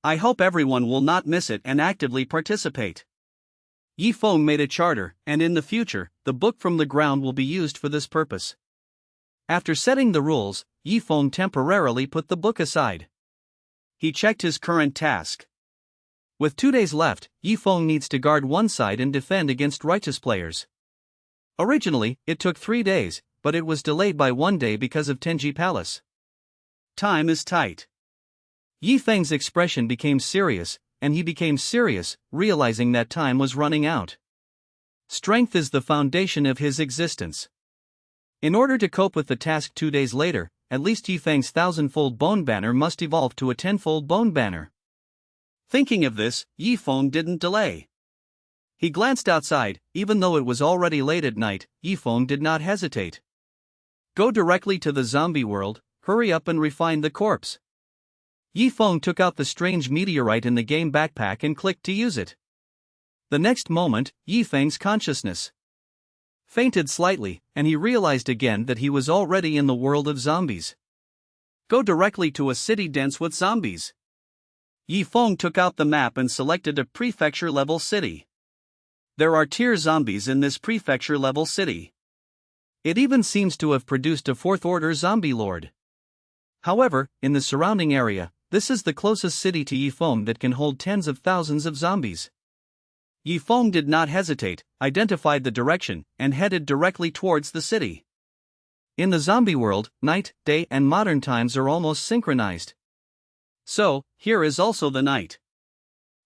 [SPEAKER 1] I hope everyone will not miss it and actively participate. Yifeng made a charter, and in the future, the book from the ground will be used for this purpose. After setting the rules, Yifeng temporarily put the book aside. He checked his current task. With 2 days left, Yifeng needs to guard one side and defend against righteous players. Originally, it took 3 days, but it was delayed by 1 day because of Tenji Palace. Time is tight. Yifeng's expression became serious, and he became serious, realizing that time was running out. Strength is the foundation of his existence. In order to cope with the task 2 days later, at least Yifeng's 1,000-fold bone banner must evolve to a 10-fold bone banner. Thinking of this, Yifeng didn't delay. He glanced outside. Even though it was already late at night, Yifeng did not hesitate. Go directly to the zombie world, hurry up and refine the corpse. Yifeng took out the strange meteorite in the game backpack and clicked to use it. The next moment, Yifeng's consciousness fainted slightly, and he realized again that he was already in the world of zombies. Go directly to a city dense with zombies. Yifeng took out the map and selected a prefecture-level city. There are tier zombies in this prefecture-level city. It even seems to have produced a fourth-order zombie lord. However, in the surrounding area, this is the closest city to Yifeng that can hold tens of thousands of zombies. Yifeng did not hesitate, identified the direction, and headed directly towards the city. In the zombie world, night, day, and modern times are almost synchronized. So, here is also the night.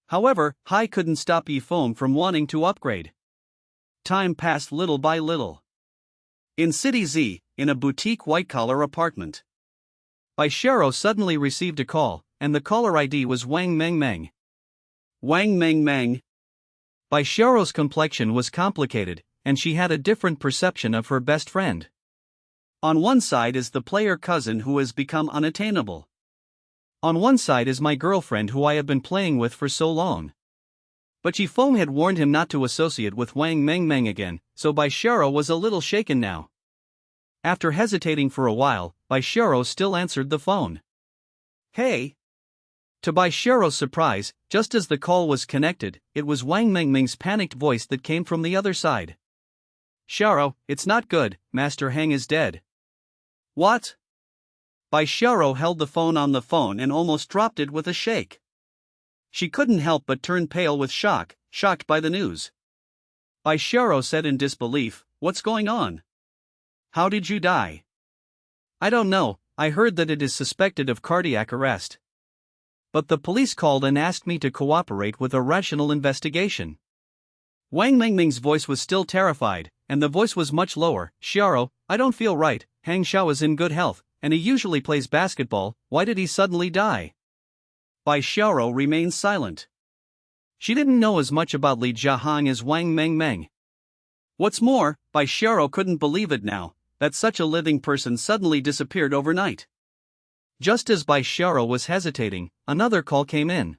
[SPEAKER 1] However, Hai couldn't stop Yifeng from wanting to upgrade. Time passed little by little. In City Z, in a boutique white-collar apartment, Baisharo suddenly received a call, and the caller ID was Wang Meng Meng. Wang Meng Meng. Baisharo's complexion was complicated, and she had a different perception of her best friend. On one side is the player cousin who has become unattainable. On one side is my girlfriend who I have been playing with for so long. But Yifeng had warned him not to associate with Wang Meng Meng again, so Baisharo was a little shaken now. After hesitating for a while, Baisharo still answered the phone. Hey! To Baisharo's surprise, just as the call was connected, it was Wang Meng Meng's panicked voice that came from the other side. Sharo, it's not good, Master Hang is dead. What? Baisharo held the phone on the phone and almost dropped it with a shake. She couldn't help but turn pale with shocked by the news. Baisharo said in disbelief, What's going on? How did you die? I don't know, I heard that it is suspected of cardiac arrest. But the police called and asked me to cooperate with a rational investigation. Wang Mengming's voice was still terrified, and the voice was much lower. Xiaro, I don't feel right. Hang Xiao is in good health, and he usually plays basketball. Why did he suddenly die? Bai Xiaoro remained silent. She didn't know as much about Li Jiahang as Wang Mengmeng. What's more, Bai Xiaoro couldn't believe it now, that such a living person suddenly disappeared overnight. Just as Bai Xiaoro was hesitating, another call came in.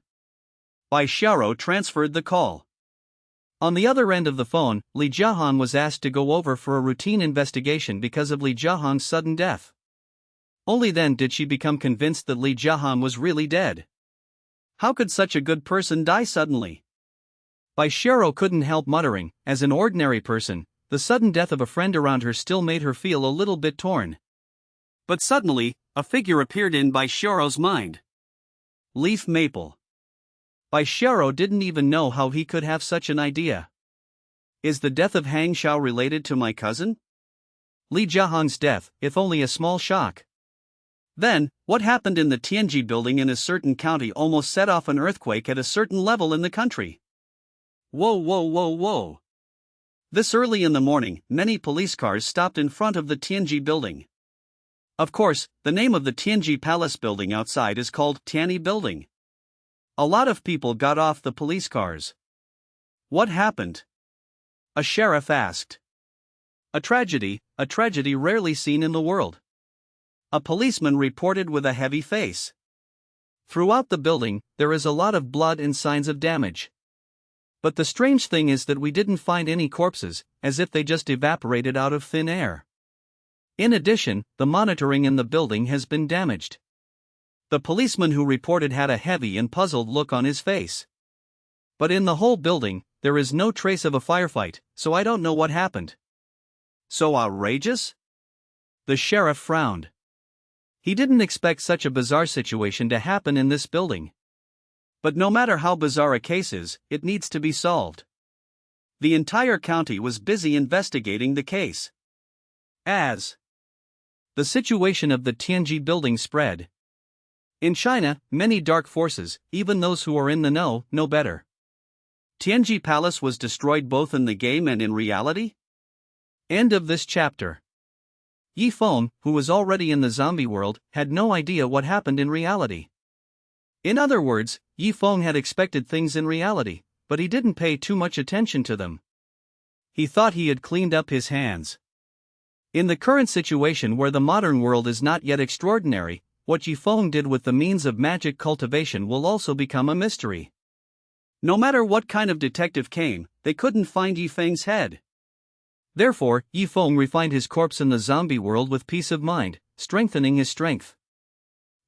[SPEAKER 1] Bai Xiaoro transferred the call. On the other end of the phone, Li Jiahang was asked to go over for a routine investigation because of Li Jiahang's sudden death. Only then did she become convinced that Li Jiahang was really dead. How could such a good person die suddenly? Bai Xiaoro couldn't help muttering, as an ordinary person, the sudden death of a friend around her still made her feel a little bit torn. But suddenly, a figure appeared in Bai Xiaoro's mind. Leaf Maple. Bai Xiaoro didn't even know how he could have such an idea. Is the death of Hang Xiao related to my cousin? Li Jiahang's death, if only a small shock. Then, what happened in the Tianji building in a certain county almost set off an earthquake at a certain level in the country. Whoa. This early in the morning, many police cars stopped in front of the Tianji building. Of course, the name of the Tianji Palace building outside is called Tianyi Building. A lot of people got off the police cars. What happened? A sheriff asked. A tragedy rarely seen in the world. A policeman reported with a heavy face. Throughout the building, there is a lot of blood and signs of damage. But the strange thing is that we didn't find any corpses, as if they just evaporated out of thin air. In addition, the monitoring in the building has been damaged. The policeman who reported had a heavy and puzzled look on his face. But in the whole building, there is no trace of a firefight, so I don't know what happened. So outrageous? The sheriff frowned. He didn't expect such a bizarre situation to happen in this building. But no matter how bizarre a case is, it needs to be solved. The entire county was busy investigating the case. As the situation of the Tianji building spread. In China, many dark forces, even those who are in the know better. Tianji Palace was destroyed both in the game and in reality? End of this chapter. Yi Feng, who was already in the zombie world, had no idea what happened in reality. In other words, Yi Feng had expected things in reality, but he didn't pay too much attention to them. He thought he had cleaned up his hands. In the current situation where the modern world is not yet extraordinary, what Yi Feng did with the means of magic cultivation will also become a mystery. No matter what kind of detective came, they couldn't find Yi Feng's head. Therefore, Yi Feng refined his corpse in the zombie world with peace of mind, strengthening his strength.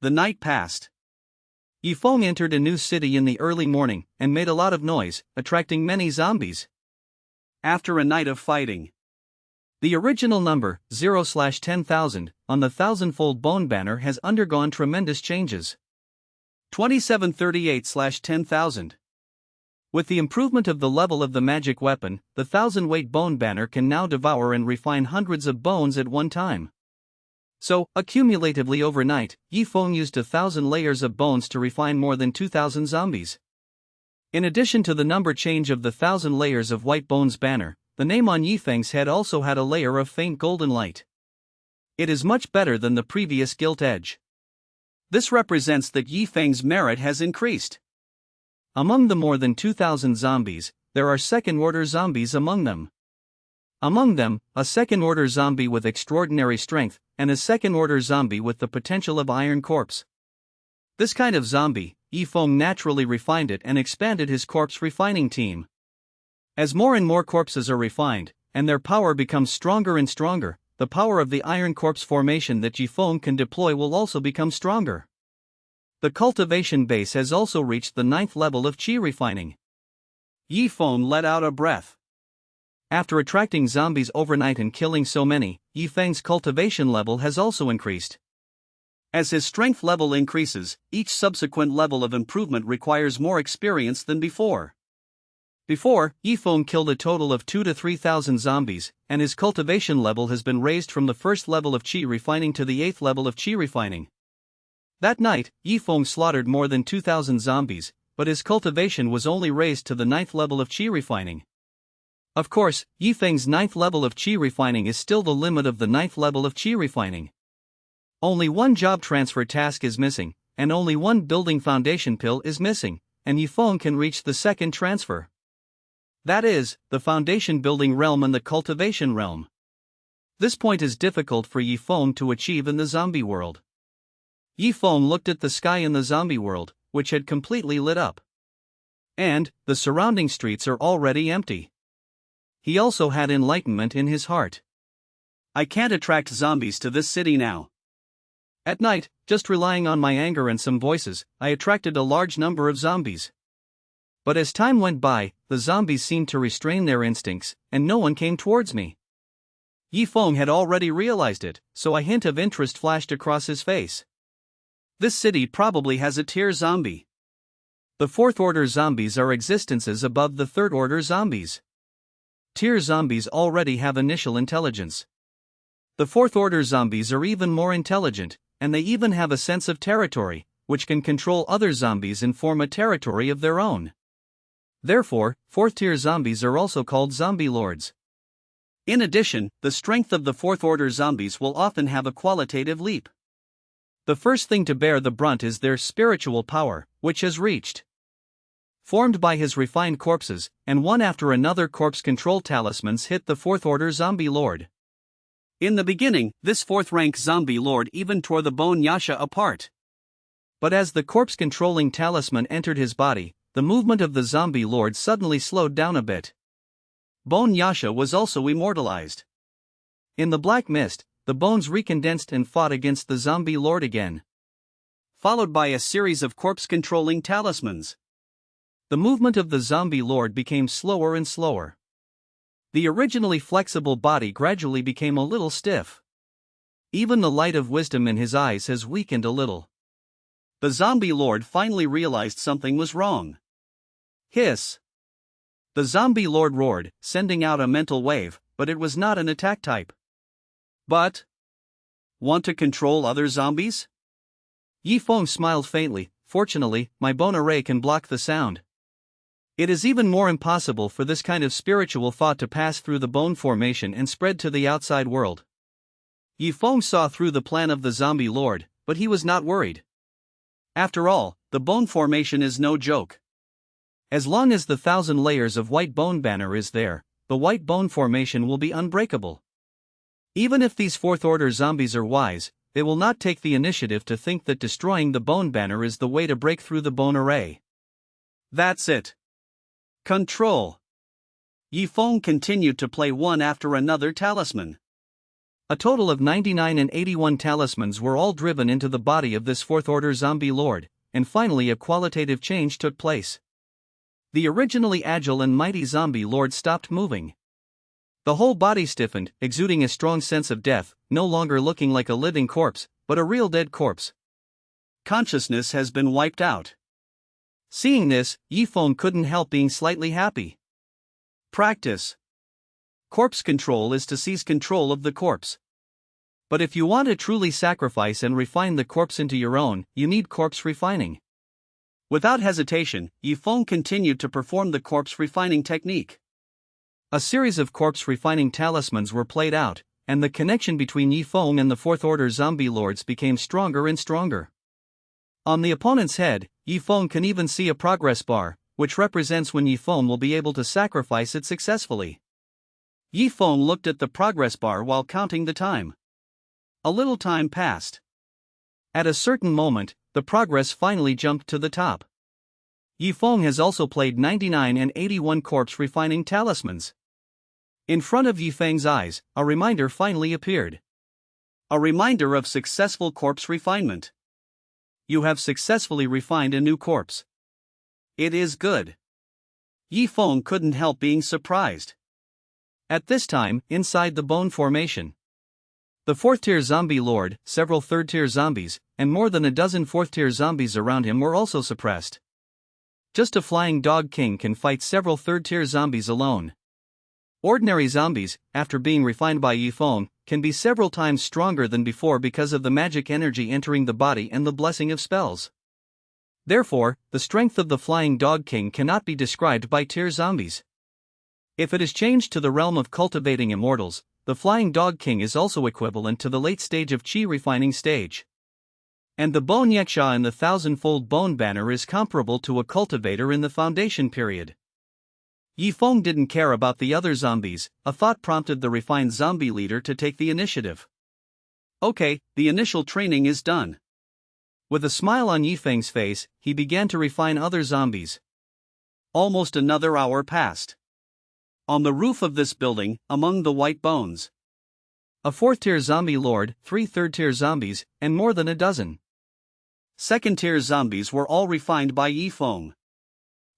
[SPEAKER 1] The night passed. Yi Feng entered a new city in the early morning and made a lot of noise, attracting many zombies. After a night of fighting, the original number, 0/10,000, on the thousandfold bone banner has undergone tremendous changes. 2738/10,000. With the improvement of the level of the magic weapon, the 1000-weight bone banner can now devour and refine hundreds of bones at one time. So, accumulatively overnight, Yi Feng used 1,000 layers of bones to refine more than 2,000 zombies. In addition to the number change of the 1,000 layers of white bones banner, the name on Yi Feng's head also had a layer of faint golden light. It is much better than the previous gilt edge. This represents that Yi Feng's merit has increased. Among the more than 2,000 zombies, there are second-order zombies among them. Among them, a second-order zombie with extraordinary strength, and a second-order zombie with the potential of Iron Corpse. This kind of zombie, Yi Feng naturally refined it and expanded his corpse refining team. As more and more corpses are refined, and their power becomes stronger and stronger, the power of the Iron Corpse formation that Yi Feng can deploy will also become stronger. The cultivation base has also reached the 9th level of Qi refining. Yi Feng let out a breath. After attracting zombies overnight and killing so many, Yi Feng's cultivation level has also increased. As his strength level increases, each subsequent level of improvement requires more experience than before. Before, Yi Feng killed a total of 2,000 to 3,000 zombies, and his cultivation level has been raised from the 1st level of Qi refining to the 8th level of Qi refining. That night, Yi Feng slaughtered more than 2,000 zombies, but his cultivation was only raised to the 9th level of Qi refining. Of course, Yi Feng's 9th level of Qi refining is still the limit of the 9th level of Qi refining. Only one job transfer task is missing, and only one building foundation pill is missing, and Yi Feng can reach the second transfer. That is, the foundation building realm and the cultivation realm. This point is difficult for Yi Feng to achieve in the zombie world. Yi Feng looked at the sky in the zombie world, which had completely lit up. And, the surrounding streets are already empty. He also had enlightenment in his heart. I can't attract zombies to this city now. At night, just relying on my anger and some voices, I attracted a large number of zombies. But as time went by, the zombies seemed to restrain their instincts, and no one came towards me. Yi Feng had already realized it, so a hint of interest flashed across his face. This city probably has a tier zombie. The 4th-order zombies are existences above the 3rd-order zombies. Tier zombies already have initial intelligence. The 4th-order zombies are even more intelligent, and they even have a sense of territory, which can control other zombies and form a territory of their own. Therefore, 4th-tier zombies are also called zombie lords. In addition, the strength of the 4th-order zombies will often have a qualitative leap. The first thing to bear the brunt is their spiritual power, which has reached. Formed by his refined corpses, and one after another corpse control talismans hit the 4th-order zombie lord. In the beginning, this 4th-rank zombie lord even tore the bone Yasha apart. But as the corpse-controlling talisman entered his body, the movement of the zombie lord suddenly slowed down a bit. Bone Yasha was also immortalized. In the black mist, the bones recondensed and fought against the zombie lord again, followed by a series of corpse-controlling talismans. The movement of the zombie lord became slower and slower. The originally flexible body gradually became a little stiff. Even the light of wisdom in his eyes has weakened a little. The zombie lord finally realized something was wrong. Hiss! The zombie lord roared, sending out a mental wave, but it was not an attack type. But want to control other zombies? Yifeng smiled faintly. Fortunately, my bone array can block the sound. It is even more impossible for this kind of spiritual thought to pass through the bone formation and spread to the outside world. Yifeng saw through the plan of the zombie lord, but he was not worried. After all, the bone formation is no joke. As long as the 1,000 layers of white bone banner is there, the white bone formation will be unbreakable. Even if these fourth-order zombies are wise, they will not take the initiative to think that destroying the bone banner is the way to break through the bone array. That's it. Control. Yifeng continued to play one after another talisman. A total of 99 and 81 talismans were all driven into the body of this fourth-order zombie lord, and finally a qualitative change took place. The originally agile and mighty zombie lord stopped moving. The whole body stiffened, exuding a strong sense of death, no longer looking like a living corpse, but a real dead corpse. Consciousness has been wiped out. Seeing this, Yifeng couldn't help being slightly happy. Practice. Corpse control is to seize control of the corpse. But if you want to truly sacrifice and refine the corpse into your own, you need corpse refining. Without hesitation, Yifeng continued to perform the corpse refining technique. A series of corpse refining talismans were played out, and the connection between Yifeng and the fourth-order zombie lords became stronger and stronger. On the opponent's head, Yifeng can even see a progress bar, which represents when Yifeng will be able to sacrifice it successfully. Yifeng looked at the progress bar while counting the time. A little time passed. At a certain moment, the progress finally jumped to the top. Yifeng has also played 99 and 81 corpse refining talismans. In front of Yifeng's eyes, a reminder finally appeared. A reminder of successful corpse refinement. You have successfully refined a new corpse. It is good. Yifeng couldn't help being surprised. At this time, inside the bone formation, the fourth-tier zombie lord, several third-tier zombies, and more than a dozen fourth-tier zombies around him were also suppressed. Just a flying dog king can fight several third-tier zombies alone. Ordinary zombies, after being refined by Yifeng, can be several times stronger than before because of the magic energy entering the body and the blessing of spells. Therefore, the strength of the flying dog king cannot be described by tier zombies. If it is changed to the realm of cultivating immortals, the flying dog king is also equivalent to the late stage of chi refining stage. And the bone yaksha in the 1,000-fold bone banner is comparable to a cultivator in the foundation period. Yifeng didn't care about the other zombies. A thought prompted the refined zombie leader to take the initiative. Okay, the initial training is done. With a smile on Yifeng's face, he began to refine other zombies. Almost another hour passed. On the roof of this building, among the white bones, a fourth-tier zombie lord, 3 third-tier zombies, and more than a dozen second-tier zombies were all refined by Yifeng.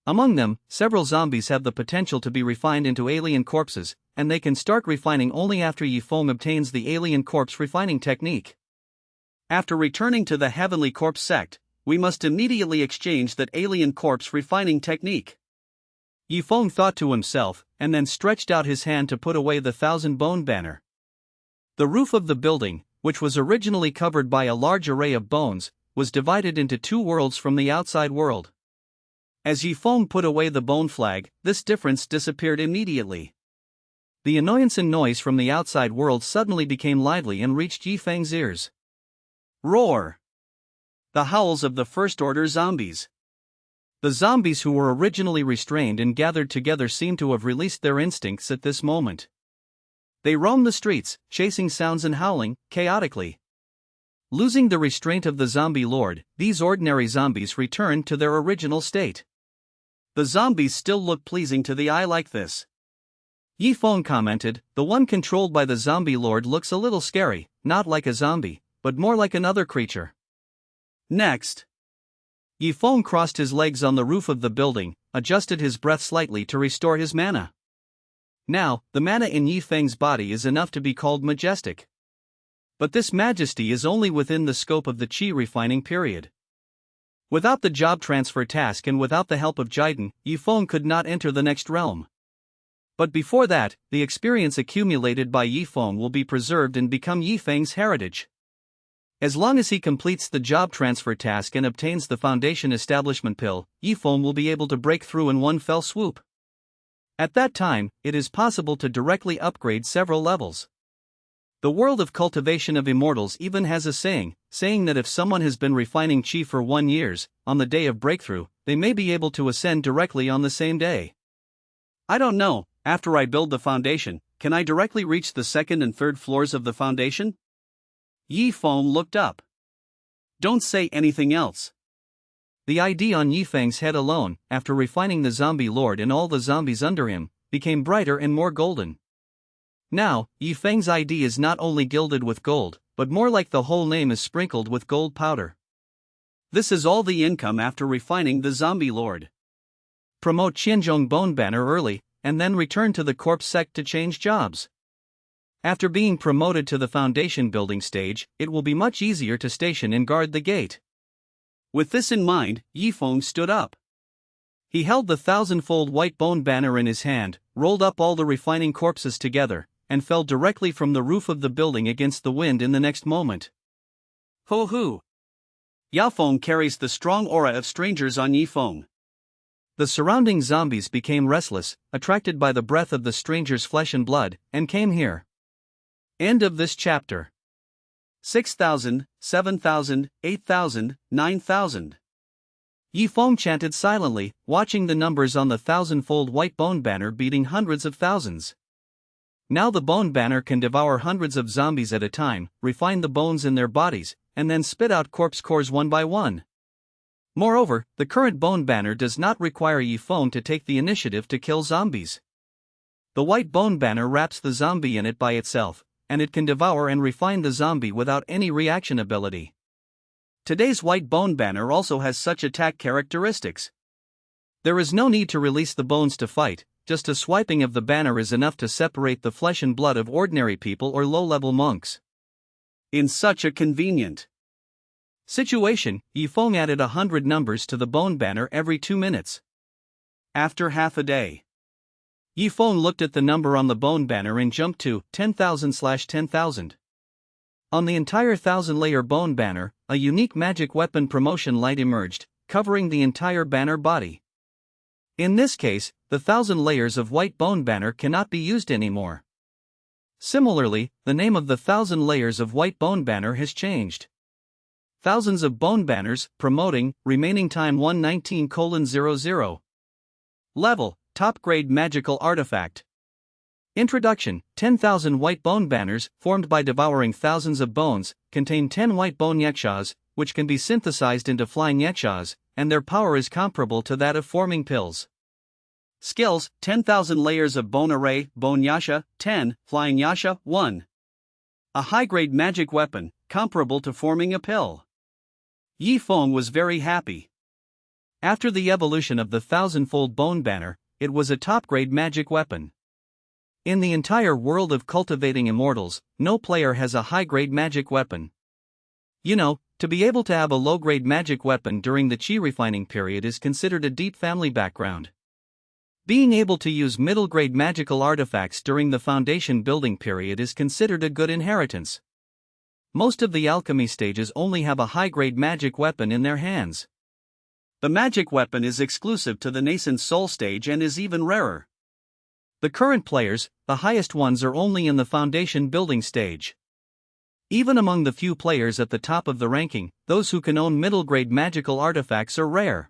[SPEAKER 1] Among them, several zombies have the potential to be refined into alien corpses, and they can start refining only after Yifeng obtains the alien corpse refining technique. After returning to the Heavenly Corpse sect, we must immediately exchange that alien corpse refining technique. Yifeng thought to himself, and then stretched out his hand to put away the 1,000-bone banner. The roof of the building, which was originally covered by a large array of bones, was divided into 2 worlds from the outside world. As Yifeng put away the bone flag, this difference disappeared immediately. The annoyance and noise from the outside world suddenly became lively and reached Yifeng's ears. Roar! The howls of the first-order zombies. The zombies who were originally restrained and gathered together seemed to have released their instincts at this moment. They roamed the streets, chasing sounds and howling, chaotically. Losing the restraint of the zombie lord, these ordinary zombies returned to their original state. The zombies still look pleasing to the eye like this. Yi Feng commented, the one controlled by the zombie lord looks a little scary, not like a zombie, but more like another creature. Next. Yi Feng crossed his legs on the roof of the building, adjusted his breath slightly to restore his mana. Now, the mana in Yi Feng's body is enough to be called majestic. But this majesty is only within the scope of the chi refining period. Without the job transfer task and without the help of Jiden, Yi Feng could not enter the next realm. But before that, the experience accumulated by Yi Feng will be preserved and become Yi Feng's heritage. As long as he completes the job transfer task and obtains the Foundation Establishment Pill, Yi Feng will be able to break through in one fell swoop. At that time, it is possible to directly upgrade several levels. The world of cultivation of immortals even has a saying that if someone has been refining chi for 1 year, on the day of breakthrough, they may be able to ascend directly on the same day. I don't know, after I build the foundation, can I directly reach the second and third floors of the foundation? Yi Feng looked up. Don't say anything else. The ID on Yi Feng's head alone, after refining the zombie lord and all the zombies under him, became brighter and more golden. Now, Yi Feng's ID is not only gilded with gold, but more like the whole name is sprinkled with gold powder. This is all the income after refining the zombie lord. Promote Qianzhong Bone Banner early, and then return to the corpse sect to change jobs. After being promoted to the foundation building stage, it will be much easier to station and guard the gate. With this in mind, Yi Feng stood up. He held the 1,000-fold white bone banner in his hand, rolled up all the refining corpses together, and fell directly from the roof of the building against the wind in the next moment. Ho hoo! Yi Feng carries the strong aura of strangers on Yi Feng. The surrounding zombies became restless, attracted by the breath of the stranger's flesh and blood, and came here. End of this chapter. 6,000, 7,000, 8,000, 9,000. Yi Feng chanted silently, watching the numbers on the 1,000-fold white bone banner beating hundreds of thousands. Now the bone banner can devour hundreds of zombies at a time, refine the bones in their bodies, and then spit out corpse cores one by one. Moreover, the current bone banner does not require Yi Feng to take the initiative to kill zombies. The white bone banner wraps the zombie in it by itself, and it can devour and refine the zombie without any reaction ability. Today's white bone banner also has such attack characteristics. There is no need to release the bones to fight, just a swiping of the banner is enough to separate the flesh and blood of ordinary people or low-level monks. In such a convenient situation, Yi Feng added 100 numbers to the bone banner every 2 minutes. After half a day, Yi Feng looked at the number on the bone banner and jumped to 10,000/10,000. On the entire 1,000-layer bone banner, a unique magic weapon promotion light emerged, covering the entire banner body. In this case, the 1,000 layers of white bone banner cannot be used anymore. Similarly, the name of the 1,000 layers of white bone banner has changed. Thousands of bone banners, promoting, remaining time 119:00. Level, top grade magical artifact. Introduction, 10,000 white bone banners, formed by devouring thousands of bones, contain 10 white bone yakshas, which can be synthesized into flying yakshas, and their power is comparable to that of forming pills. Skills, 10,000 layers of bone array, bone yasha, 10, flying yasha, 1. A high-grade magic weapon, comparable to forming a pill. Yi Feng was very happy. After the evolution of the 1,000-fold bone banner, it was a top-grade magic weapon. In the entire world of cultivating immortals, no player has a high-grade magic weapon. You know, to be able to have a low-grade magic weapon during the chi refining period is considered a deep family background. Being able to use middle-grade magical artifacts during the foundation building period is considered a good inheritance. Most of the alchemy stages only have a high-grade magic weapon in their hands. The magic weapon is exclusive to the nascent soul stage and is even rarer. The current players, the highest ones, are only in the foundation building stage. Even among the few players at the top of the ranking, those who can own middle-grade magical artifacts are rare.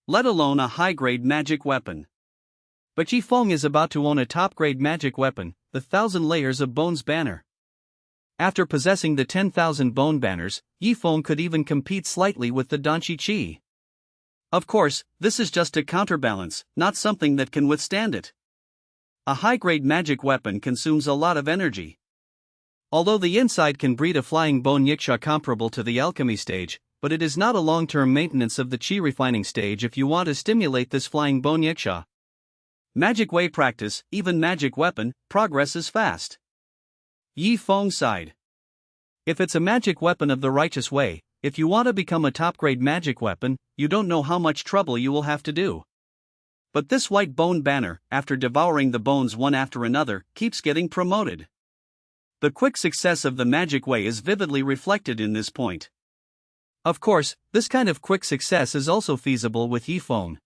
[SPEAKER 1] Let alone a high-grade magic weapon. But Yi Feng is about to own a top-grade magic weapon, the 1,000 layers of bones banner. After possessing the 10,000 bone banners, Yi Feng could even compete slightly with the Danchi Chi. Of course, this is just a counterbalance, not something that can withstand it. A high-grade magic weapon consumes a lot of energy. Although the inside can breed a flying bone yiksha comparable to the alchemy stage, but it is not a long-term maintenance of the chi refining stage if you want to stimulate this flying bone yiksha. Magic way practice, even magic weapon, progress is fast. Yi Feng sighed. If it's a magic weapon of the righteous way, if you want to become a top-grade magic weapon, you don't know how much trouble you will have to do. But this white bone banner, after devouring the bones one after another, keeps getting promoted. The quick success of the magic way is vividly reflected in this point. Of course, this kind of quick success is also feasible with Yi Feng.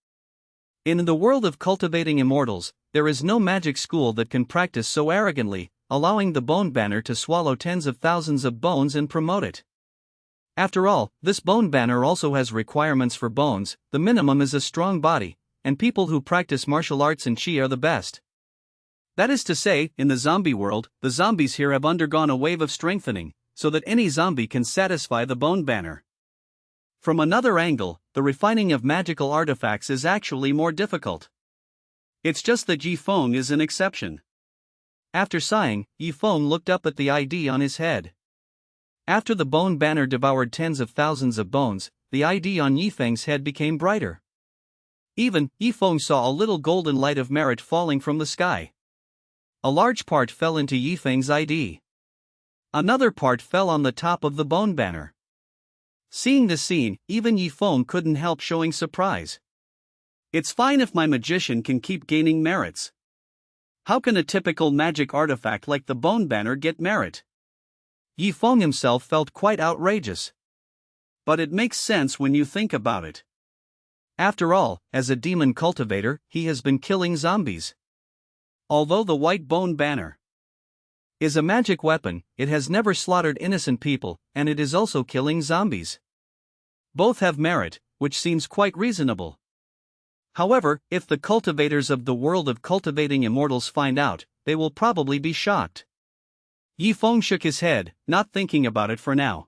[SPEAKER 1] In the world of cultivating immortals, there is no magic school that can practice so arrogantly, allowing the bone banner to swallow tens of thousands of bones and promote it. After all, this bone banner also has requirements for bones. The minimum is a strong body, and people who practice martial arts and chi are the best. That is to say, in the zombie world, the zombies here have undergone a wave of strengthening, so that any zombie can satisfy the bone banner. From another angle, the refining of magical artifacts is actually more difficult. It's just that Yi Feng is an exception. After sighing, Yi Feng looked up at the ID on his head. After the bone banner devoured tens of thousands of bones, the ID on Yi Feng's head became brighter. Even, Yi Feng saw a little golden light of merit falling from the sky. A large part fell into Yi Feng's ID. Another part fell on the top of the bone banner. Seeing the scene, even Yi Feng couldn't help showing surprise. It's fine if my magician can keep gaining merits. How can a typical magic artifact like the bone banner get merit? Yi Feng himself felt quite outrageous. But it makes sense when you think about it. After all, as a demon cultivator, he has been killing zombies. Although the white bone banner is a magic weapon, it has never slaughtered innocent people, and it is also killing zombies. Both have merit, which seems quite reasonable. However, if the cultivators of the world of cultivating immortals find out, they will probably be shocked. Yi Feng shook his head, not thinking about it for now.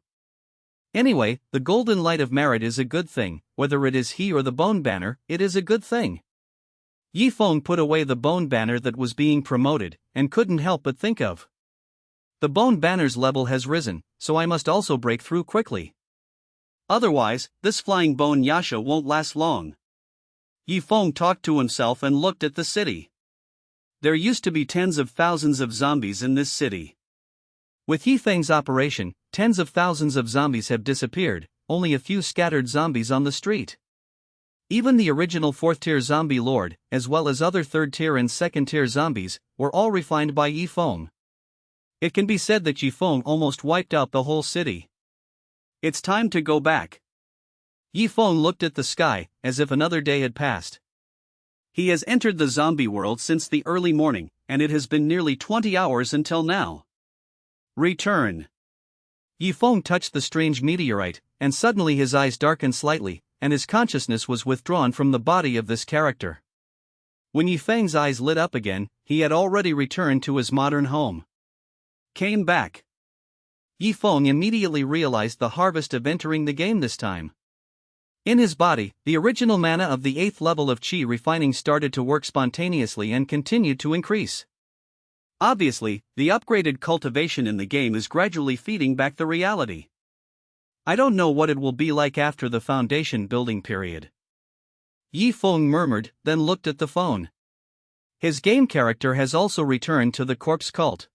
[SPEAKER 1] Anyway, the golden light of merit is a good thing. Whether it is he or the bone banner, it is a good thing. Yi Feng put away the bone banner that was being promoted, and couldn't help but think of. The bone banner's level has risen, so I must also break through quickly. Otherwise, this flying bone yasha won't last long. Yi Feng talked to himself and looked at the city. There used to be tens of thousands of zombies in this city. With Yi Feng's operation, tens of thousands of zombies have disappeared, only a few scattered zombies on the street. Even the original 4th-tier zombie lord, as well as other 3rd-tier and 2nd-tier zombies, were all refined by Yi Feng. It can be said that Yi Feng almost wiped out the whole city. It's time to go back. Yi Feng looked at the sky, as if another day had passed. He has entered the zombie world since the early morning, and it has been nearly 20 hours until now. Return. Yi Feng touched the strange meteorite, and suddenly his eyes darkened slightly, and his consciousness was withdrawn from the body of this character. When Yi Feng's eyes lit up again, he had already returned to his modern home. Came back. Yi Feng immediately realized the harvest of entering the game this time. In his body, the original mana of the 8th level of Qi refining started to work spontaneously and continued to increase. Obviously, the upgraded cultivation in the game is gradually feeding back the reality. I don't know what it will be like after the foundation building period. Yi Feng murmured, then looked at the phone. His game character has also returned to the corpse cult.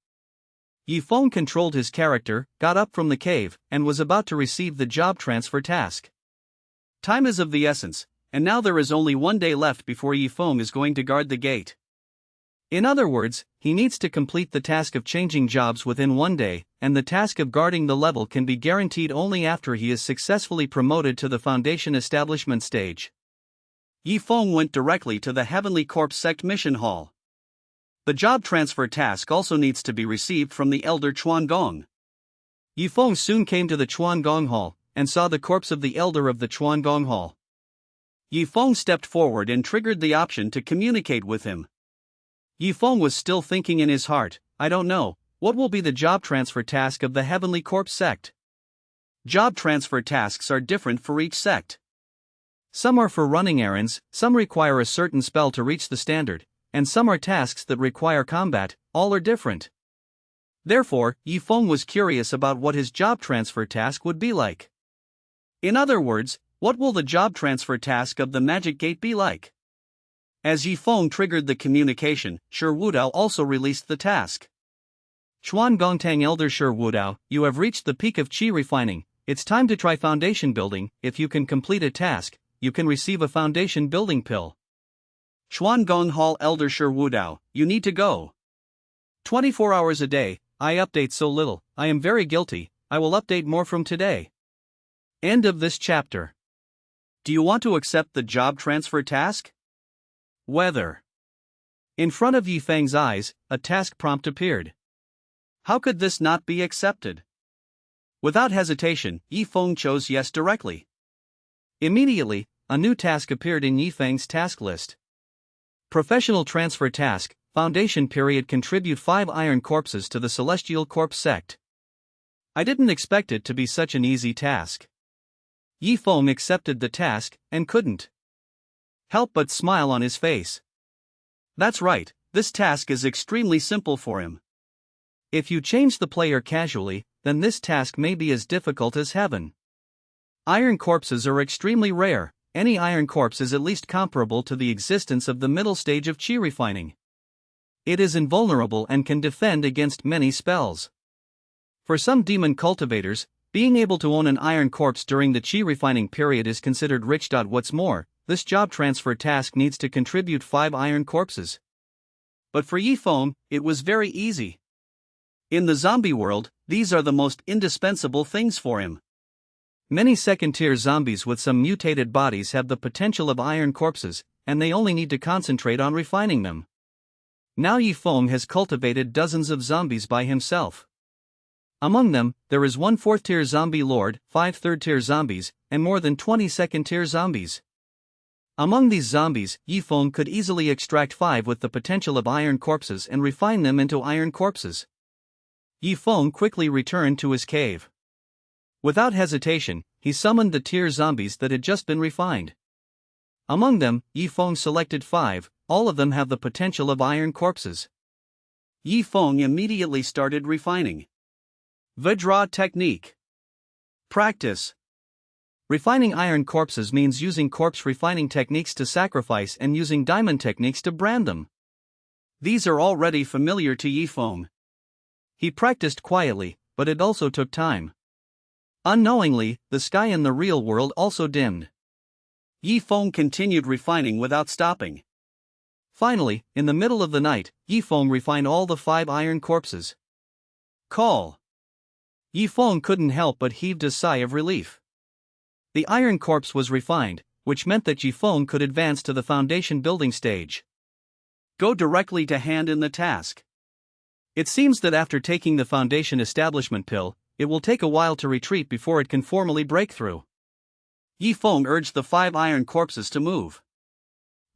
[SPEAKER 1] Yi Feng controlled his character, got up from the cave, and was about to receive the job transfer task. Time is of the essence, and now there is only 1 day left before Yi Feng is going to guard the gate. In other words, he needs to complete the task of changing jobs within 1 day, and the task of guarding the level can be guaranteed only after he is successfully promoted to the foundation establishment stage. Yi Feng went directly to the Heavenly Corpse Sect Mission Hall. The job transfer task also needs to be received from the Elder Chuan Gong. Yi Feng soon came to the Chuan Gong Hall, and saw the corpse of the Elder of the Chuan Gong Hall. Yi Feng stepped forward and triggered the option to communicate with him. Yi Feng was still thinking in his heart, I don't know, what will be the job transfer task of the Heavenly Corpse sect? Job transfer tasks are different for each sect. Some are for running errands, some require a certain spell to reach the standard, and some are tasks that require combat. All are different. Therefore, Yifeng was curious about what his job transfer task would be like. In other words, what will the job transfer task of the Magic Gate be like? As Yifeng triggered the communication, Shi Wudao also released the task. Chuan Gongtang Elder Shi Wudao, you have reached the peak of qi refining. It's time to try foundation building. If you can complete a task, you can receive a foundation building pill. Chuan Gong Hall Elder Shi Wudao, you need to go. 24 hours a day, I update so little, I am very guilty, I will update more from today. End of this chapter. Do you want to accept the job transfer task? Weather. In front of Yifeng's eyes, a task prompt appeared. How could this not be accepted? Without hesitation, Yifeng chose yes directly. Immediately, a new task appeared in Yifeng's task list. Professional transfer task, foundation period, contribute 5 iron corpses to the Celestial Corpse sect. I didn't expect it to be such an easy task. Yifeng accepted the task, and couldn't help but smile on his face. That's right, this task is extremely simple for him. If you change the player casually, then this task may be as difficult as heaven. Iron corpses are extremely rare. Any iron corpse is at least comparable to the existence of the middle stage of qi refining. It is invulnerable and can defend against many spells. For some demon cultivators, being able to own an iron corpse during the qi refining period is considered rich. What's more, this job transfer task needs to contribute 5 iron corpses. But for Yifeng, it was very easy. In the zombie world, these are the most indispensable things for him. Many second-tier zombies with some mutated bodies have the potential of iron corpses, and they only need to concentrate on refining them. Now Yifeng has cultivated dozens of zombies by himself. Among them, there is 1 4th-tier zombie lord, 5 3rd-tier zombies, and more than 20 2nd-tier zombies. Among these zombies, Yifeng could easily extract 5 with the potential of iron corpses and refine them into iron corpses. Yifeng quickly returned to his cave. Without hesitation, he summoned the tier zombies that had just been refined. Among them, Yifeng selected 5, all of them have the potential of iron corpses. Yifeng immediately started refining. Vajra technique. Practice. Refining iron corpses means using corpse refining techniques to sacrifice and using diamond techniques to brand them. These are already familiar to Yifeng. He practiced quietly, but it also took time. Unknowingly, the sky in the real world also dimmed. Yifeng continued refining without stopping. Finally, in the middle of the night, Yifeng refined all the 5 iron corpses. Call. Yifeng couldn't help but heaved a sigh of relief. The iron corpse was refined, which meant that Yifeng could advance to the foundation building stage. Go directly to hand in the task. It seems that after taking the foundation establishment pill, it will take a while to retreat before it can formally break through. Yifeng urged the 5 iron corpses to move.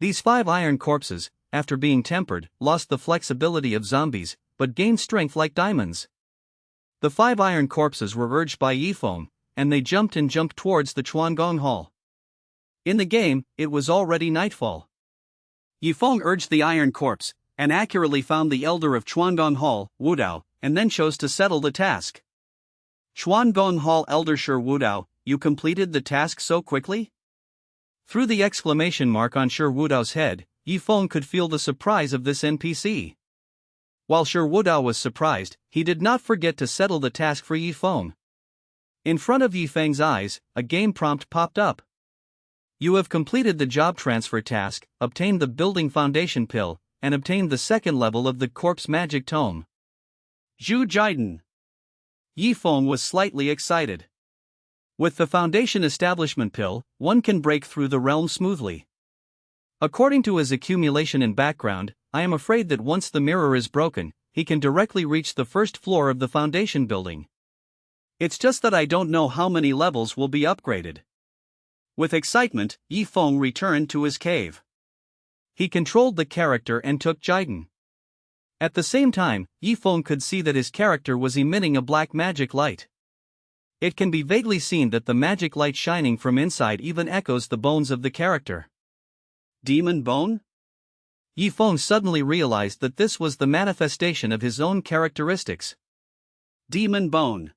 [SPEAKER 1] These 5 iron corpses, after being tempered, lost the flexibility of zombies, but gained strength like diamonds. The 5 iron corpses were urged by Yifeng, and they jumped towards the Chuangong Hall. In the game, it was already nightfall. Yifeng urged the iron corpse, and accurately found the elder of Chuangong Hall, Wudao, and then chose to settle the task. Chuangong Hall Elder Shi Wudao, you completed the task so quickly? Through the exclamation mark on Shi Wudao's head, Yifeng could feel the surprise of this NPC. While Shi Wudao was surprised, he did not forget to settle the task for Yifeng. In front of Yifeng's eyes, a game prompt popped up. You have completed the job transfer task, obtained the building foundation pill, and obtained the 2nd level of the corpse magic tome. Zhu Jidan. Yifeng was slightly excited. With the foundation establishment pill, one can break through the realm smoothly. According to his accumulation in background, I am afraid that once the mirror is broken, he can directly reach the 1st floor of the foundation building. It's just that I don't know how many levels will be upgraded. With excitement, Yifeng returned to his cave. He controlled the character and took Jidan. At the same time, Yifeng could see that his character was emitting a black magic light. It can be vaguely seen that the magic light shining from inside even echoes the bones of the character. Demon bone? Yifeng suddenly realized that this was the manifestation of his own characteristics. Demon bone.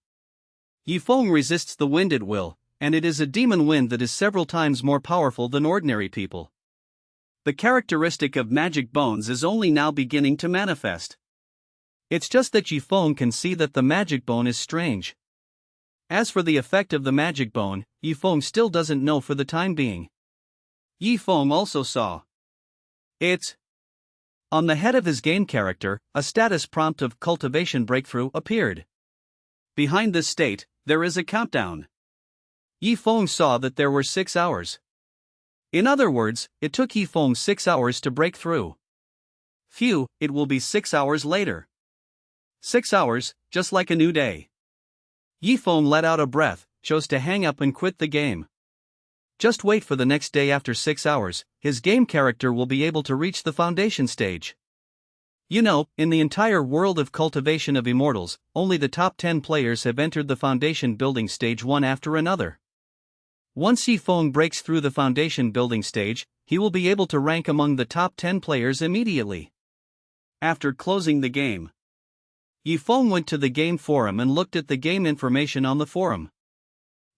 [SPEAKER 1] Yifeng resists the wind at will, and it is a demon wind that is several times more powerful than ordinary people. The characteristic of magic bones is only now beginning to manifest. It's just that Yifeng can see that the magic bone is strange. As for the effect of the magic bone, Yifeng still doesn't know for the time being. Yifeng also saw it. On the head of his game character, a status prompt of cultivation breakthrough appeared. Behind this state, there is a countdown. Yifeng saw that there were 6 hours. In other words, it took Yifeng 6 hours to break through. Phew, it will be 6 hours later. 6 hours, just like a new day. Yifeng let out a breath, chose to hang up and quit the game. Just wait for the next day. After 6 hours, his game character will be able to reach the foundation stage. You know, in the entire world of cultivation of immortals, only the top 10 players have entered the foundation building stage one after another. Once Yifeng breaks through the foundation building stage, he will be able to rank among the top 10 players immediately. After closing the game, Yifeng went to the game forum and looked at the game information on the forum.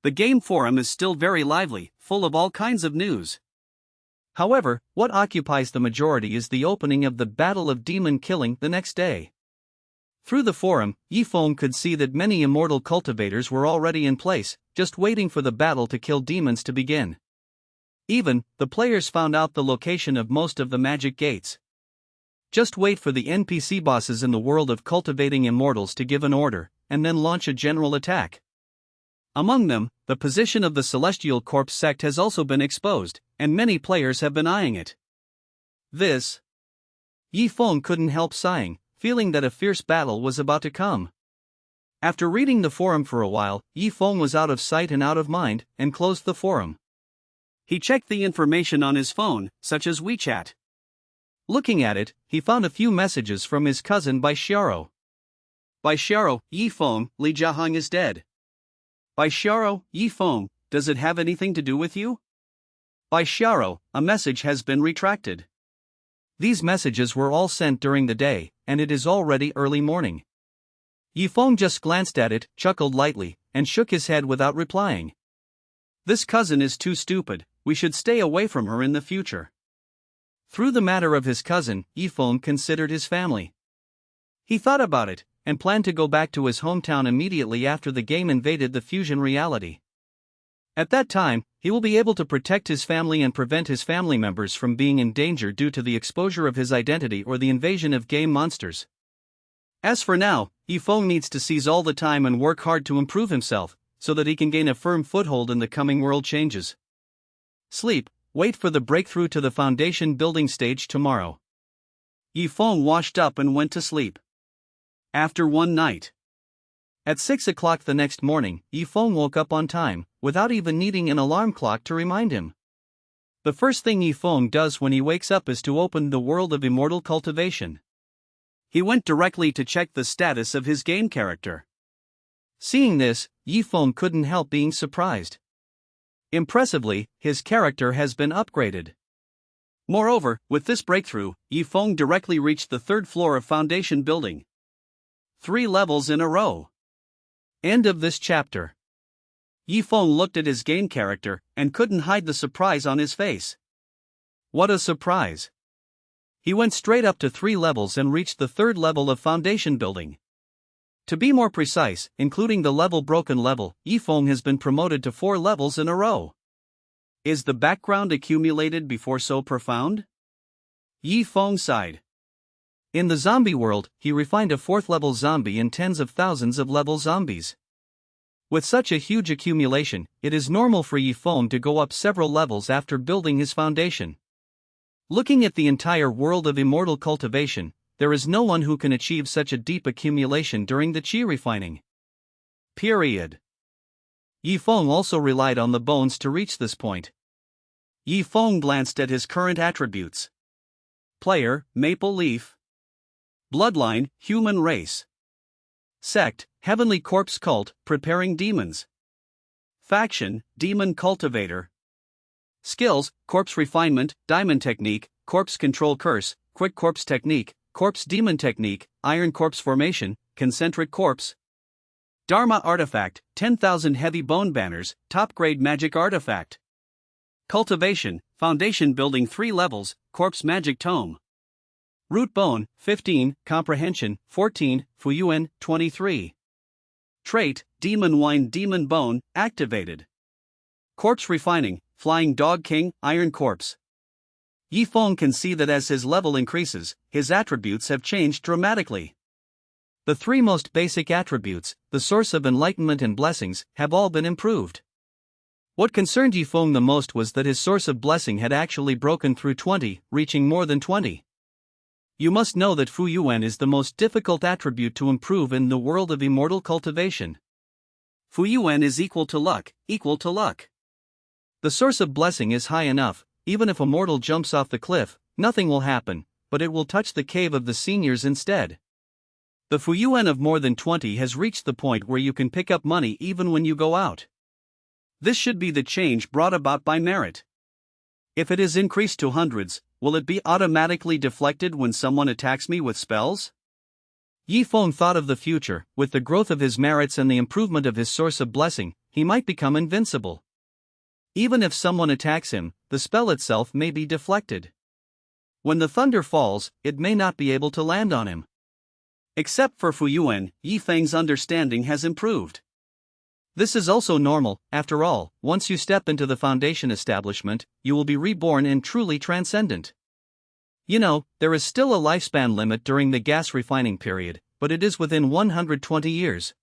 [SPEAKER 1] The game forum is still very lively, full of all kinds of news. However, what occupies the majority is the opening of the Battle of Demon Killing the next day. Through the forum, Yifeng could see that many immortal cultivators were already in place, just waiting for the battle to kill demons to begin. Even, the players found out the location of most of the magic gates. Just wait for the NPC bosses in the world of cultivating immortals to give an order, and then launch a general attack. Among them, the position of the Celestial Corpse sect has also been exposed, and many players have been eyeing it. Yifeng couldn't help sighing, feeling that a fierce battle was about to come. After reading the forum for a while, Yifeng was out of sight and out of mind, and closed the forum. He checked the information on his phone, such as WeChat. Looking at it, he found a few messages from his cousin Bai Xiaro. Bai Xiaro, Yifeng, Li Jiahang is dead. Bai Xiaro, Yifeng, does it have anything to do with you? Bai Xiaro, a message has been retracted. These messages were all sent during the day, and it is already early morning. Yifeng just glanced at it, chuckled lightly, and shook his head without replying. This cousin is too stupid, we should stay away from her in the future. Through the matter of his cousin, Yifeng considered his family. He thought about it, and planned to go back to his hometown immediately after the game invaded the fusion reality. At that time, he will be able to protect his family and prevent his family members from being in danger due to the exposure of his identity or the invasion of game monsters. As for now, Yifeng needs to seize all the time and work hard to improve himself, so that he can gain a firm foothold in the coming world changes. Sleep, wait for the breakthrough to the foundation building stage tomorrow. Yifeng washed up and went to sleep. After one night. At 6 o'clock the next morning, Yifeng woke up on time, without even needing an alarm clock to remind him. The first thing Yifeng does when he wakes up is to open the world of immortal cultivation. He went directly to check the status of his game character. Seeing this, Yifeng couldn't help being surprised. Impressively, his character has been upgraded. Moreover, with this breakthrough, Yifeng directly reached the 3rd floor of foundation building. 3 levels in a row. End of this chapter. Yifeng looked at his game character, and couldn't hide the surprise on his face. What a surprise! He went straight up to 3 levels and reached the 3rd level of foundation building. To be more precise, including the level broken level, Yifeng has been promoted to 4 levels in a row. Is the background accumulated before so profound? Yifeng sighed. In the zombie world, he refined a 4th level zombie and tens of thousands of level zombies. With such a huge accumulation, it is normal for Yifeng to go up several levels after building his foundation. Looking at the entire world of immortal cultivation, there is no one who can achieve such a deep accumulation during the chi refining. Period. Yifeng also relied on the bones to reach this point. Yifeng glanced at his current attributes. Player, Maple Leaf. Bloodline, Human Race. Sect, Heavenly Corpse Cult, Preparing Demons. Faction, Demon Cultivator. Skills, Corpse Refinement, Diamond Technique, Corpse Control Curse, Quick Corpse Technique, Corpse Demon Technique, Iron Corpse Formation, Concentric Corpse. Dharma Artifact, 10,000 Heavy Bone Banners, Top Grade Magic Artifact. Cultivation, Foundation Building 3 levels, Corpse Magic Tome. Root Bone, 15, Comprehension, 14, Fuyuan, 23. Trait, Demon Wine Demon Bone, activated. Corpse Refining, Flying Dog King, Iron Corpse. Yifeng can see that as his level increases, his attributes have changed dramatically. The three most basic attributes, the source of enlightenment and blessings, have all been improved. What concerned Yifeng the most was that his source of blessing had actually broken through 20, reaching more than 20. You must know that Fuyuan is the most difficult attribute to improve in the world of immortal cultivation. Fuyuan is equal to luck, equal to luck. The source of blessing is high enough, even if a mortal jumps off the cliff, nothing will happen, but it will touch the cave of the seniors instead. The Fuyuan of more than 20 has reached the point where you can pick up money even when you go out. This should be the change brought about by merit. If it is increased to hundreds, will it be automatically deflected when someone attacks me with spells? Yifeng thought of the future. With the growth of his merits and the improvement of his source of blessing, he might become invincible. Even if someone attacks him, the spell itself may be deflected. When the thunder falls, it may not be able to land on him. Except for Fuyuan, Yifeng's understanding has improved. This is also normal. After all, once you step into the foundation establishment, you will be reborn and truly transcendent. You know, there is still a lifespan limit during the gas refining period, but it is within 120 years.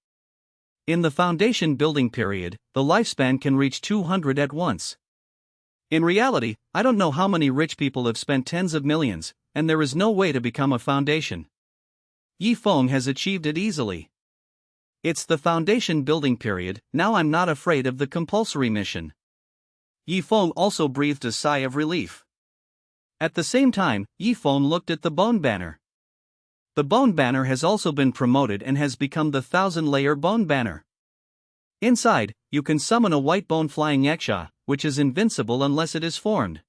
[SPEAKER 1] In the foundation building period, the lifespan can reach 200 at once. In reality, I don't know how many rich people have spent tens of millions, and there is no way to become a foundation. Yifeng has achieved it easily. It's the foundation building period. Now I'm not afraid of the compulsory mission. Yifeng also breathed a sigh of relief. At the same time, Yifeng looked at the Bone Banner. The Bone Banner has also been promoted and has become the 1,000-layer Bone Banner. Inside, you can summon a white bone flying Yaksha, which is invincible unless it is formed.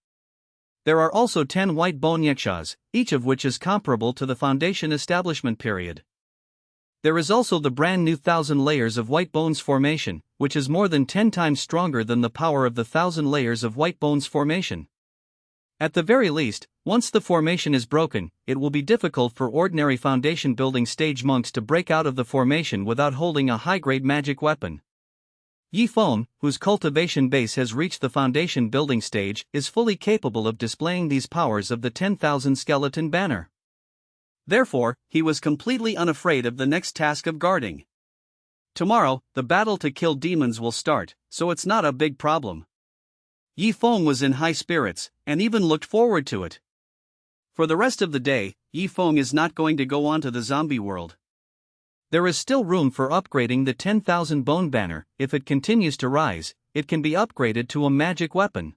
[SPEAKER 1] There are also 10 white bone Yakshas, each of which is comparable to the foundation establishment period. There is also the brand new 1,000 layers of white bones formation, which is more than 10 times stronger than the power of the 1,000 layers of white bones formation. At the very least, once the formation is broken, it will be difficult for ordinary foundation building stage monks to break out of the formation without holding a high-grade magic weapon. Yifeng, whose cultivation base has reached the foundation building stage, is fully capable of displaying these powers of the 10,000 skeleton banner. Therefore, he was completely unafraid of the next task of guarding. Tomorrow, the battle to kill demons will start, so it's not a big problem. Yifeng was in high spirits, and even looked forward to it. For the rest of the day, Yifeng is not going to go on to the zombie world. There is still room for upgrading the 10,000 bone banner. If it continues to rise, it can be upgraded to a magic weapon.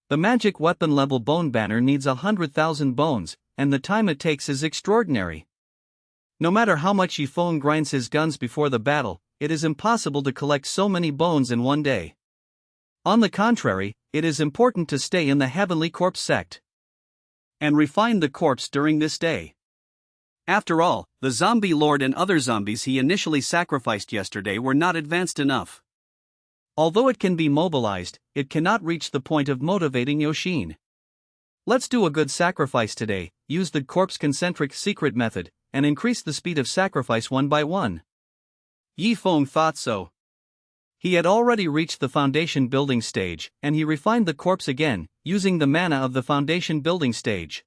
[SPEAKER 1] The magic weapon level bone banner needs 100,000 bones, and the time it takes is extraordinary. No matter how much Yifeng grinds his guns before the battle, it is impossible to collect so many bones in one day. On the contrary, it is important to stay in the Heavenly Corpse sect and refine the corpse during this day. After all, the zombie lord and other zombies he initially sacrificed yesterday were not advanced enough. Although it can be mobilized, it cannot reach the point of motivating Yoshin. Let's do a good sacrifice today, use the corpse-concentric secret method, and increase the speed of sacrifice one by one. Yifeng thought so. He had already reached the foundation building stage, and he refined the corpse again, using the mana of the foundation building stage.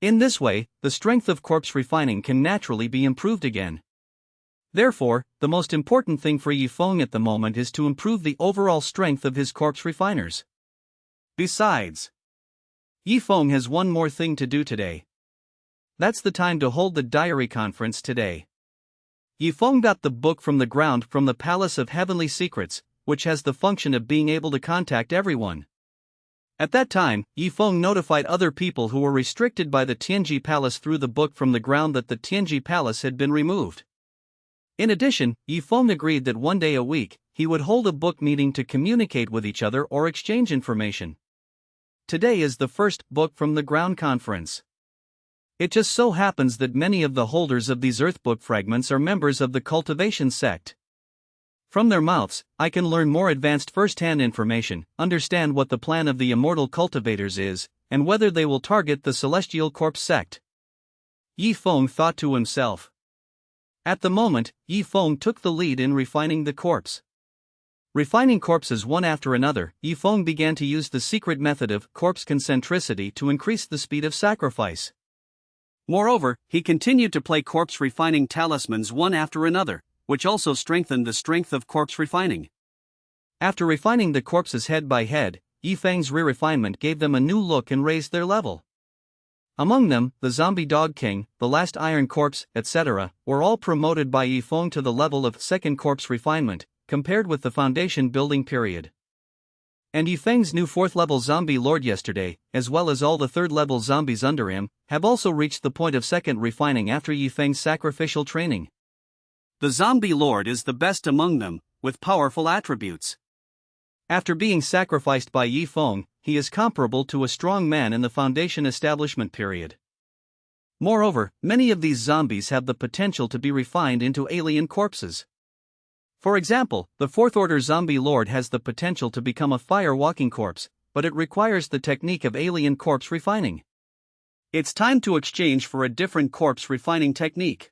[SPEAKER 1] In this way, the strength of corpse refining can naturally be improved again. Therefore, the most important thing for Yifeng at the moment is to improve the overall strength of his corpse refiners. Besides, Yifeng has one more thing to do today. That's the time to hold the diary conference today. Yifeng got the book from the ground from the Palace of Heavenly Secrets, which has the function of being able to contact everyone. At that time, Yifeng notified other people who were restricted by the Tianji Palace through the book from the ground that the Tianji Palace had been removed. In addition, Yifeng agreed that one day a week, he would hold a book meeting to communicate with each other or exchange information. Today is the first Book from the Ground conference. It just so happens that many of the holders of these earth book fragments are members of the cultivation sect. From their mouths, I can learn more advanced first-hand information, understand what the plan of the immortal cultivators is, and whether they will target the celestial corpse sect. Yifeng thought to himself. At the moment, Yifeng took the lead in refining the corpse. Refining corpses one after another, Yifeng began to use the secret method of corpse concentricity to increase the speed of sacrifice. Moreover, he continued to play corpse refining talismans one after another, which also strengthened the strength of corpse refining. After refining the corpses head by head, Yifeng's re-refinement gave them a new look and raised their level. Among them, the Zombie Dog King, the Last Iron Corpse, etc., were all promoted by Yifeng to the level of second corpse refinement, compared with the foundation building period. And Yifeng's new 4th level Zombie Lord yesterday, as well as all the 3rd level zombies under him, have also reached the point of second refining after Yifeng's sacrificial training. The Zombie Lord is the best among them, with powerful attributes. After being sacrificed by Yifeng, he is comparable to a strong man in the foundation establishment period. Moreover, many of these zombies have the potential to be refined into alien corpses. For example, the 4th Order Zombie Lord has the potential to become a fire-walking corpse, but it requires the technique of alien corpse refining. It's time to exchange for a different corpse refining technique.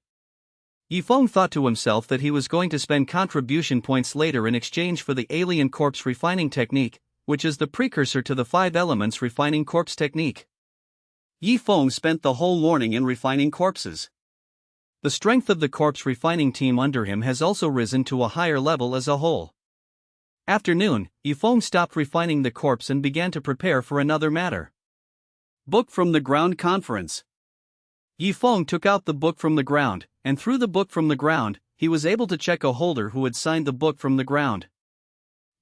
[SPEAKER 1] Yifeng thought to himself that he was going to spend contribution points later in exchange for the alien corpse refining technique, which is the precursor to the 5 elements refining corpse technique. Yifeng spent the whole morning in refining corpses. The strength of the corpse refining team under him has also risen to a higher level as a whole. After noon, Yifeng stopped refining the corpse and began to prepare for another matter. Book from the Ground Conference. Yifeng took out the book from the ground, and through the book from the ground, he was able to check a holder who had signed the book from the ground.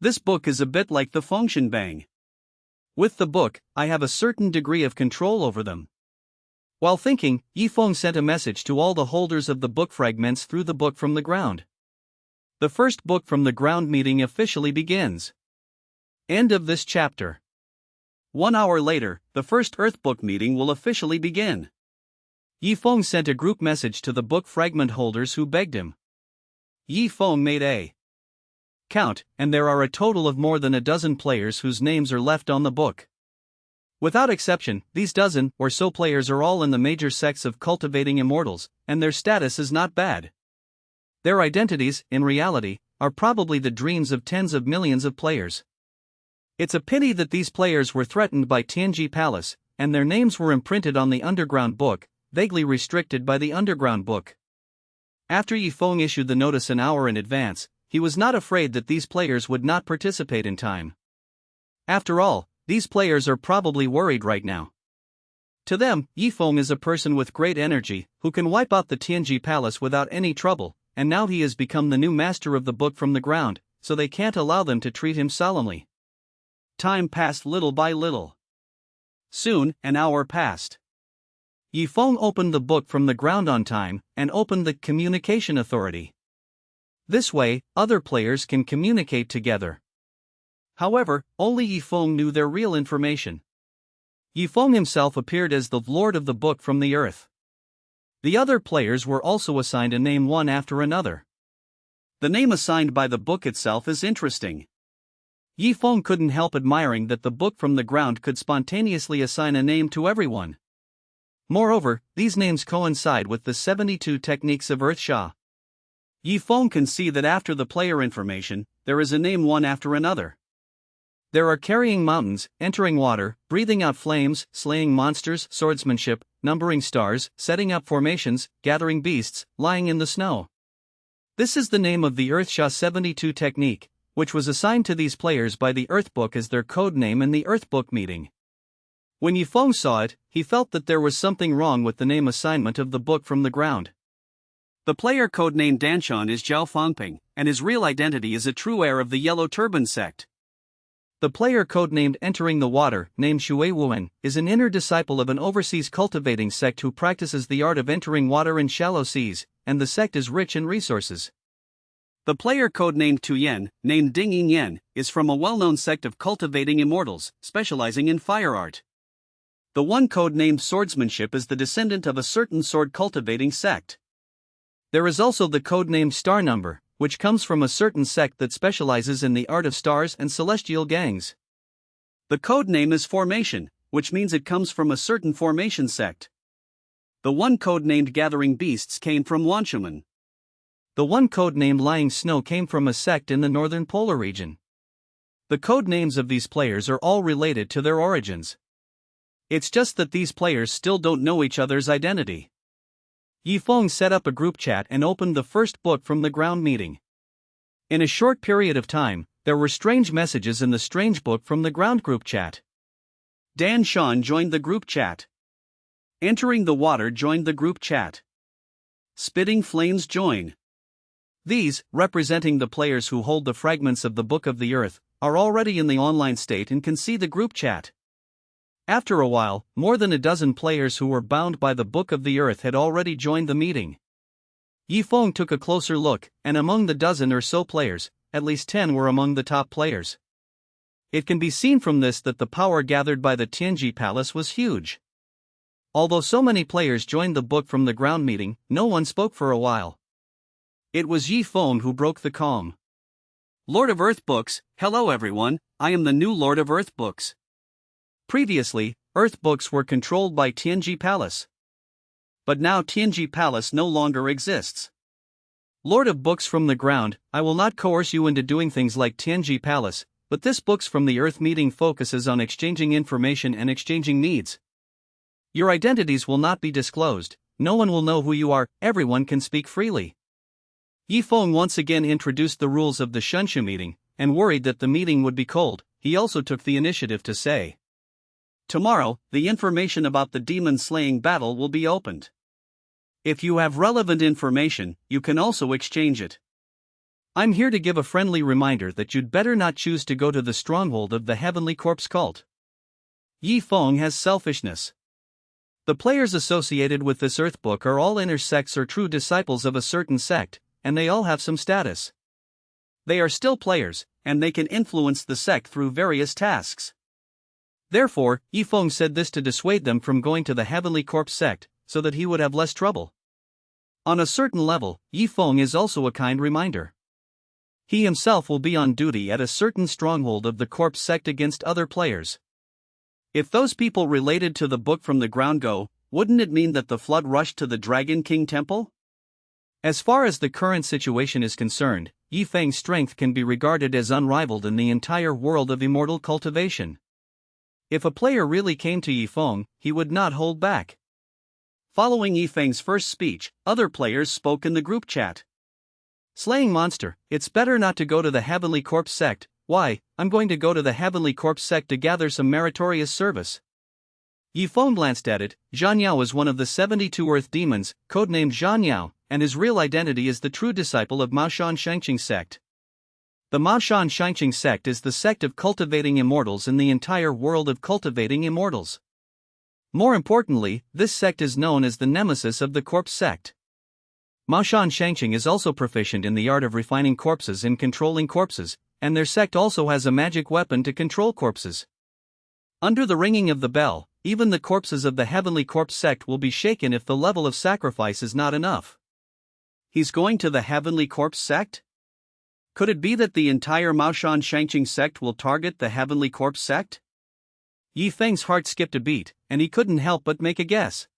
[SPEAKER 1] This book is a bit like the Fengshen Bang. With the book, I have a certain degree of control over them. While thinking, Yifeng sent a message to all the holders of the book fragments through the book from the ground. The first book from the ground meeting officially begins. End of this chapter. 1 hour later, the first Earth book meeting will officially begin. Yifeng sent a group message to the book fragment holders who begged him. Yifeng made a count, and there are a total of more than a dozen players whose names are left on the book. Without exception, these dozen or so players are all in the major sects of cultivating immortals, and their status is not bad. Their identities, in reality, are probably the dreams of tens of millions of players. It's a pity that these players were threatened by Tianji Palace, and their names were imprinted on the underground book, vaguely restricted by the underground book. After Yifeng issued the notice an hour in advance, he was not afraid that these players would not participate in time. After all, these players are probably worried right now. To them, Yifeng is a person with great energy, who can wipe out the Tianji Palace without any trouble, and now he has become the new master of the book from the ground, so they can't allow them to treat him solemnly. Time passed little by little. Soon, an hour passed. Yifeng opened the book from the ground on time, and opened the communication authority. This way, other players can communicate together. However, only Yifeng knew their real information. Yifeng himself appeared as the Lord of the Book from the Earth. The other players were also assigned a name one after another. The name assigned by the book itself is interesting. Yifeng couldn't help admiring that the book from the ground could spontaneously assign a name to everyone. Moreover, these names coincide with the 72 techniques of Earthsha. Yifeng can see that after the player information, there is a name one after another. There are carrying mountains, entering water, breathing out flames, slaying monsters, swordsmanship, numbering stars, setting up formations, gathering beasts, lying in the snow. This is the name of the Earthsha 72 technique, which was assigned to these players by the Earthbook as their code name in the Earthbook meeting. When Yifeng saw it, he felt that there was something wrong with the name assignment of the book from the ground. The player codenamed Danshan is Zhao Fangping, and his real identity is a true heir of the Yellow Turban sect. The player codenamed Entering the Water, named Shui Wuan, is an inner disciple of an overseas cultivating sect who practices the art of entering water in shallow seas, and the sect is rich in resources.
[SPEAKER 2] The player codenamed Tuyen, named Ding Yin Yen, is from a well-known sect of cultivating immortals, specializing in fire art. The one codenamed Swordsmanship is the descendant of a certain sword cultivating sect.
[SPEAKER 1] There is also the codenamed Star Number, which comes from a certain sect that specializes in the art of stars and celestial gangs.
[SPEAKER 2] The codename is Formation, which means it comes from a certain formation sect. The one codenamed Gathering Beasts came from Wanshuman.
[SPEAKER 1] The one codenamed Lying Snow came from a sect in the northern polar region. The codenames of these players are all related to their origins. It's just that these players still don't know each other's identity. Yifeng set up a group chat and opened the first book from the ground meeting. In a short period of time, there were strange messages in the strange book from the ground group chat.
[SPEAKER 2] Dan Shan joined the group chat. Entering the Water joined the group chat. Spitting Flames join.
[SPEAKER 1] These, representing the players who hold the fragments of the Book of the Earth, are already in the online state and can see the group chat. After a while, more than a dozen players who were bound by the Book of the Earth had already joined the meeting. Yifeng took a closer look, and among the dozen or so players, at least 10 were among the top players. It can be seen from this that the power gathered by the Tianji Palace was huge. Although so many players joined the book from the ground meeting, no one spoke for a while. It was Yifeng who broke the calm.
[SPEAKER 2] Lord of Earth Books, hello everyone, I am the new Lord of Earth Books.
[SPEAKER 1] Previously, Earth Books were controlled by Tianji Palace.
[SPEAKER 2] But now Tianji Palace no longer exists.
[SPEAKER 1] Lord of Books from the ground, I will not coerce you into doing things like Tianji Palace, but this Books from the Earth meeting focuses on exchanging information and exchanging needs. Your identities will not be disclosed, no one will know who you are, everyone can speak freely. Yifeng once again introduced the rules of the Shunshu meeting, and worried that the meeting would be cold, he also took the initiative to say,
[SPEAKER 2] tomorrow, the information about the demon-slaying battle will be opened. If you have relevant information, you can also exchange it.
[SPEAKER 1] I'm here to give a friendly reminder that you'd better not choose to go to the stronghold of the Heavenly Corpse cult. Yifeng has selfishness. The players associated with this Earth book are all inner sects or true disciples of a certain sect, and they all have some status.
[SPEAKER 2] They are still players, and they can influence the sect through various tasks.
[SPEAKER 1] Therefore, Yifeng said this to dissuade them from going to the Heavenly Corpse sect, so that he would have less trouble. On a certain level, Yifeng is also a kind reminder. He himself will be on duty at a certain stronghold of the Corpse sect against other players.
[SPEAKER 2] If those people related to the book from the ground go, wouldn't it mean that the flood rushed to the Dragon King Temple?
[SPEAKER 1] As far as the current situation is concerned, Yifeng's strength can be regarded as unrivaled in the entire world of immortal cultivation. If a player really came to Yifeng, he would not hold back.
[SPEAKER 2] Following Yifeng's first speech, other players spoke in the group chat.
[SPEAKER 1] Slaying Monster, it's better not to go to the Heavenly Corpse sect. Why? I'm going to go to the Heavenly Corpse sect to gather some meritorious service. Yifeng glanced at it. Zhan Yao is one of the 72 Earth Demons, codenamed Zhan Yao, and his real identity is the true disciple of Maoshan Shangqing sect. The Maoshan Shangqing sect is the sect of cultivating immortals in the entire world of cultivating immortals. More importantly, this sect is known as the nemesis of the Corpse sect. Maoshan Shangqing is also proficient in the art of refining corpses and controlling corpses, and their sect also has a magic weapon to control corpses. Under the ringing of the bell, even the corpses of the Heavenly Corpse sect will be shaken if the level of sacrifice is not enough.
[SPEAKER 2] He's going to the Heavenly Corpse sect? Could it be that the entire Maoshan Shangqing sect will target the Heavenly Corpse sect?
[SPEAKER 1] Yifeng's heart skipped a beat, and he couldn't help but make a guess.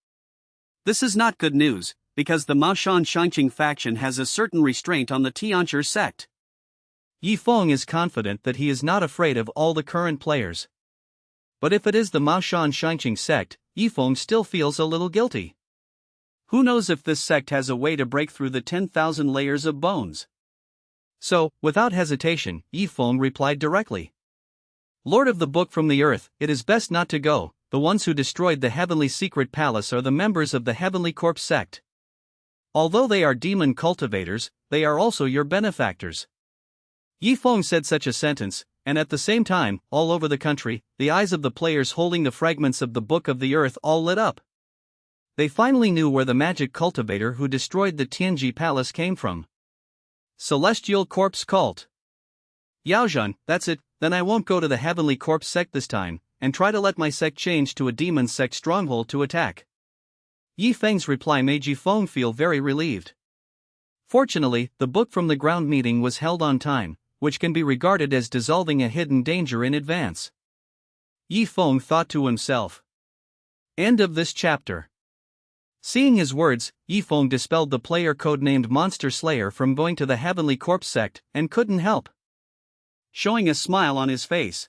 [SPEAKER 2] This is not good news, because the Maoshan Shangqing faction has a certain restraint on the Tianchi sect.
[SPEAKER 1] Yifeng is confident that he is not afraid of all the current players. But if it is the Maoshan Shangqing sect, Yifeng still feels a little guilty.
[SPEAKER 2] Who knows if this sect has a way to break through the 10,000 layers of bones?
[SPEAKER 1] So, without hesitation, Yifeng replied directly. Lord of the Book from the Earth, it is best not to go. The ones who destroyed the Heavenly Secret Palace are the members of the Heavenly Corpse sect. Although they are demon cultivators, they are also your benefactors. Yifeng said such a sentence, and at the same time, all over the country, the eyes of the players holding the fragments of the Book of the Earth all lit up. They finally knew where the magic cultivator who destroyed the Tianji Palace came from. Celestial Corpse Cult. Yaozhan, that's it, then I won't go to the Heavenly Corpse sect this time, and try to let my sect change to a demon sect stronghold to attack. Yi Feng's reply made Yi Feng feel very relieved. Fortunately, the book from the ground meeting was held on time, which can be regarded as dissolving a hidden danger in advance. Yi Feng thought to himself. End of this chapter. Seeing his words, Yi Feng dispelled the player codenamed Monster Slayer from going to the Heavenly Corpse sect and couldn't help showing a smile on his face.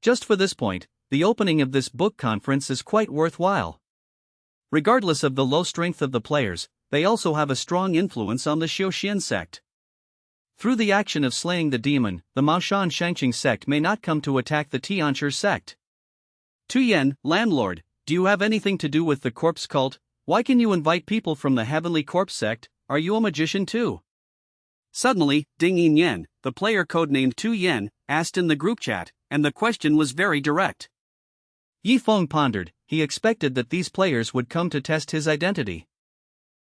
[SPEAKER 1] Just for this point, the opening of this book conference is quite worthwhile. Regardless of the low strength of the players, they also have a strong influence on the Xiuxian sect. Through the action of slaying the demon, the Maoshan Shangqing sect may not come to attack the Tianshi sect. Tuyen, landlord, do you have anything to do with the corpse cult? Why can you invite people from the Heavenly Corpse sect? Are you a magician too? Suddenly, Ding Yin, the player codenamed Tu Yen, asked in the group chat, and the question was very direct. Yi Feng pondered. He expected that these players would come to test his identity.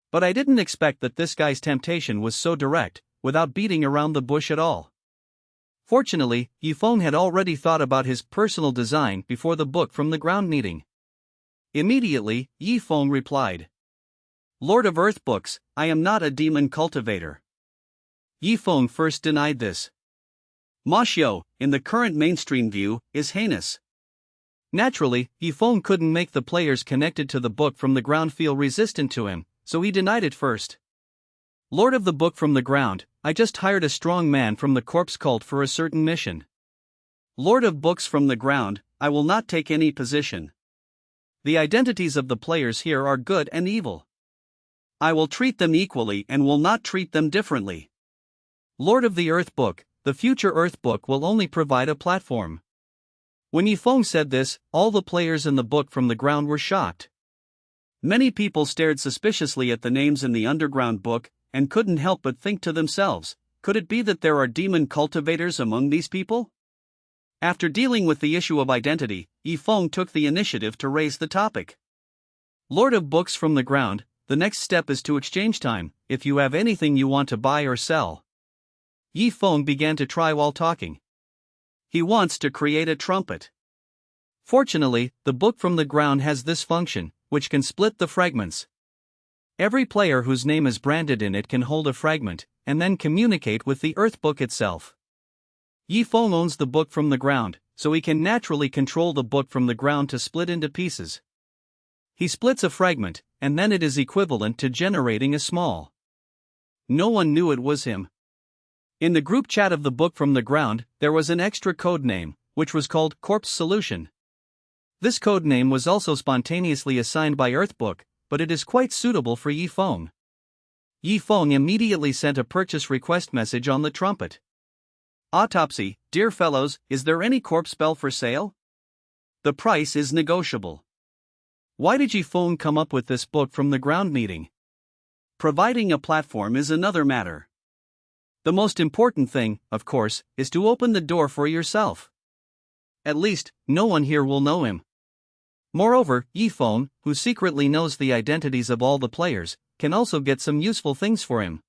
[SPEAKER 1] But I didn't expect that this guy's temptation was so direct, without beating around the bush at all. Fortunately, Yi Feng had already thought about his personal design before the book from the ground meeting. Immediately, Yi Feng replied. Lord of Earth Books, I am not a demon cultivator. Yi Feng first denied this. Ma Xiu, in the current mainstream view, is heinous. Naturally, Yi Feng couldn't make the players connected to the book from the ground feel resistant to him, so he denied it first. Lord of the Book from the Ground, I just hired a strong man from the corpse cult for a certain mission. Lord of Books from the Ground, I will not take any position. The identities of the players here are good and evil. I will treat them equally and will not treat them differently. Lord of the Earth Book, the future Earth Book will only provide a platform. When Yi Feng said this, all the players in the book from the ground were shocked. Many people stared suspiciously at the names in the underground book, and couldn't help but think to themselves, could it be that there are demon cultivators among these people? After dealing with the issue of identity, Yi Feng took the initiative to raise the topic. Lord of Books from the Ground, the next step is to exchange time, if you have anything you want to buy or sell. Yi Feng began to try while talking. He wants to create a trumpet. Fortunately, the book from the ground has this function, which can split the fragments. Every player whose name is branded in it can hold a fragment, and then communicate with the Earth Book itself. Yi Feng owns the book from the ground, so he can naturally control the book from the ground to split into pieces. He splits a fragment, and then it is equivalent to generating a small. No one knew it was him. In the group chat of the book from the ground, there was an extra code name, which was called Corpse Solution. This code name was also spontaneously assigned by Earthbook, but it is quite suitable for Yi Feng. Yi Feng immediately sent a purchase request message on the trumpet. Autopsy, dear fellows, is there any corpse spell for sale? The price is negotiable. Why did Yi Feng come up with this book from the ground meeting? Providing a platform is another matter. The most important thing, of course, is to open the door for yourself. At least, no one here will know him. Moreover, Yi Feng, who secretly knows the identities of all the players, can also get some useful things for him.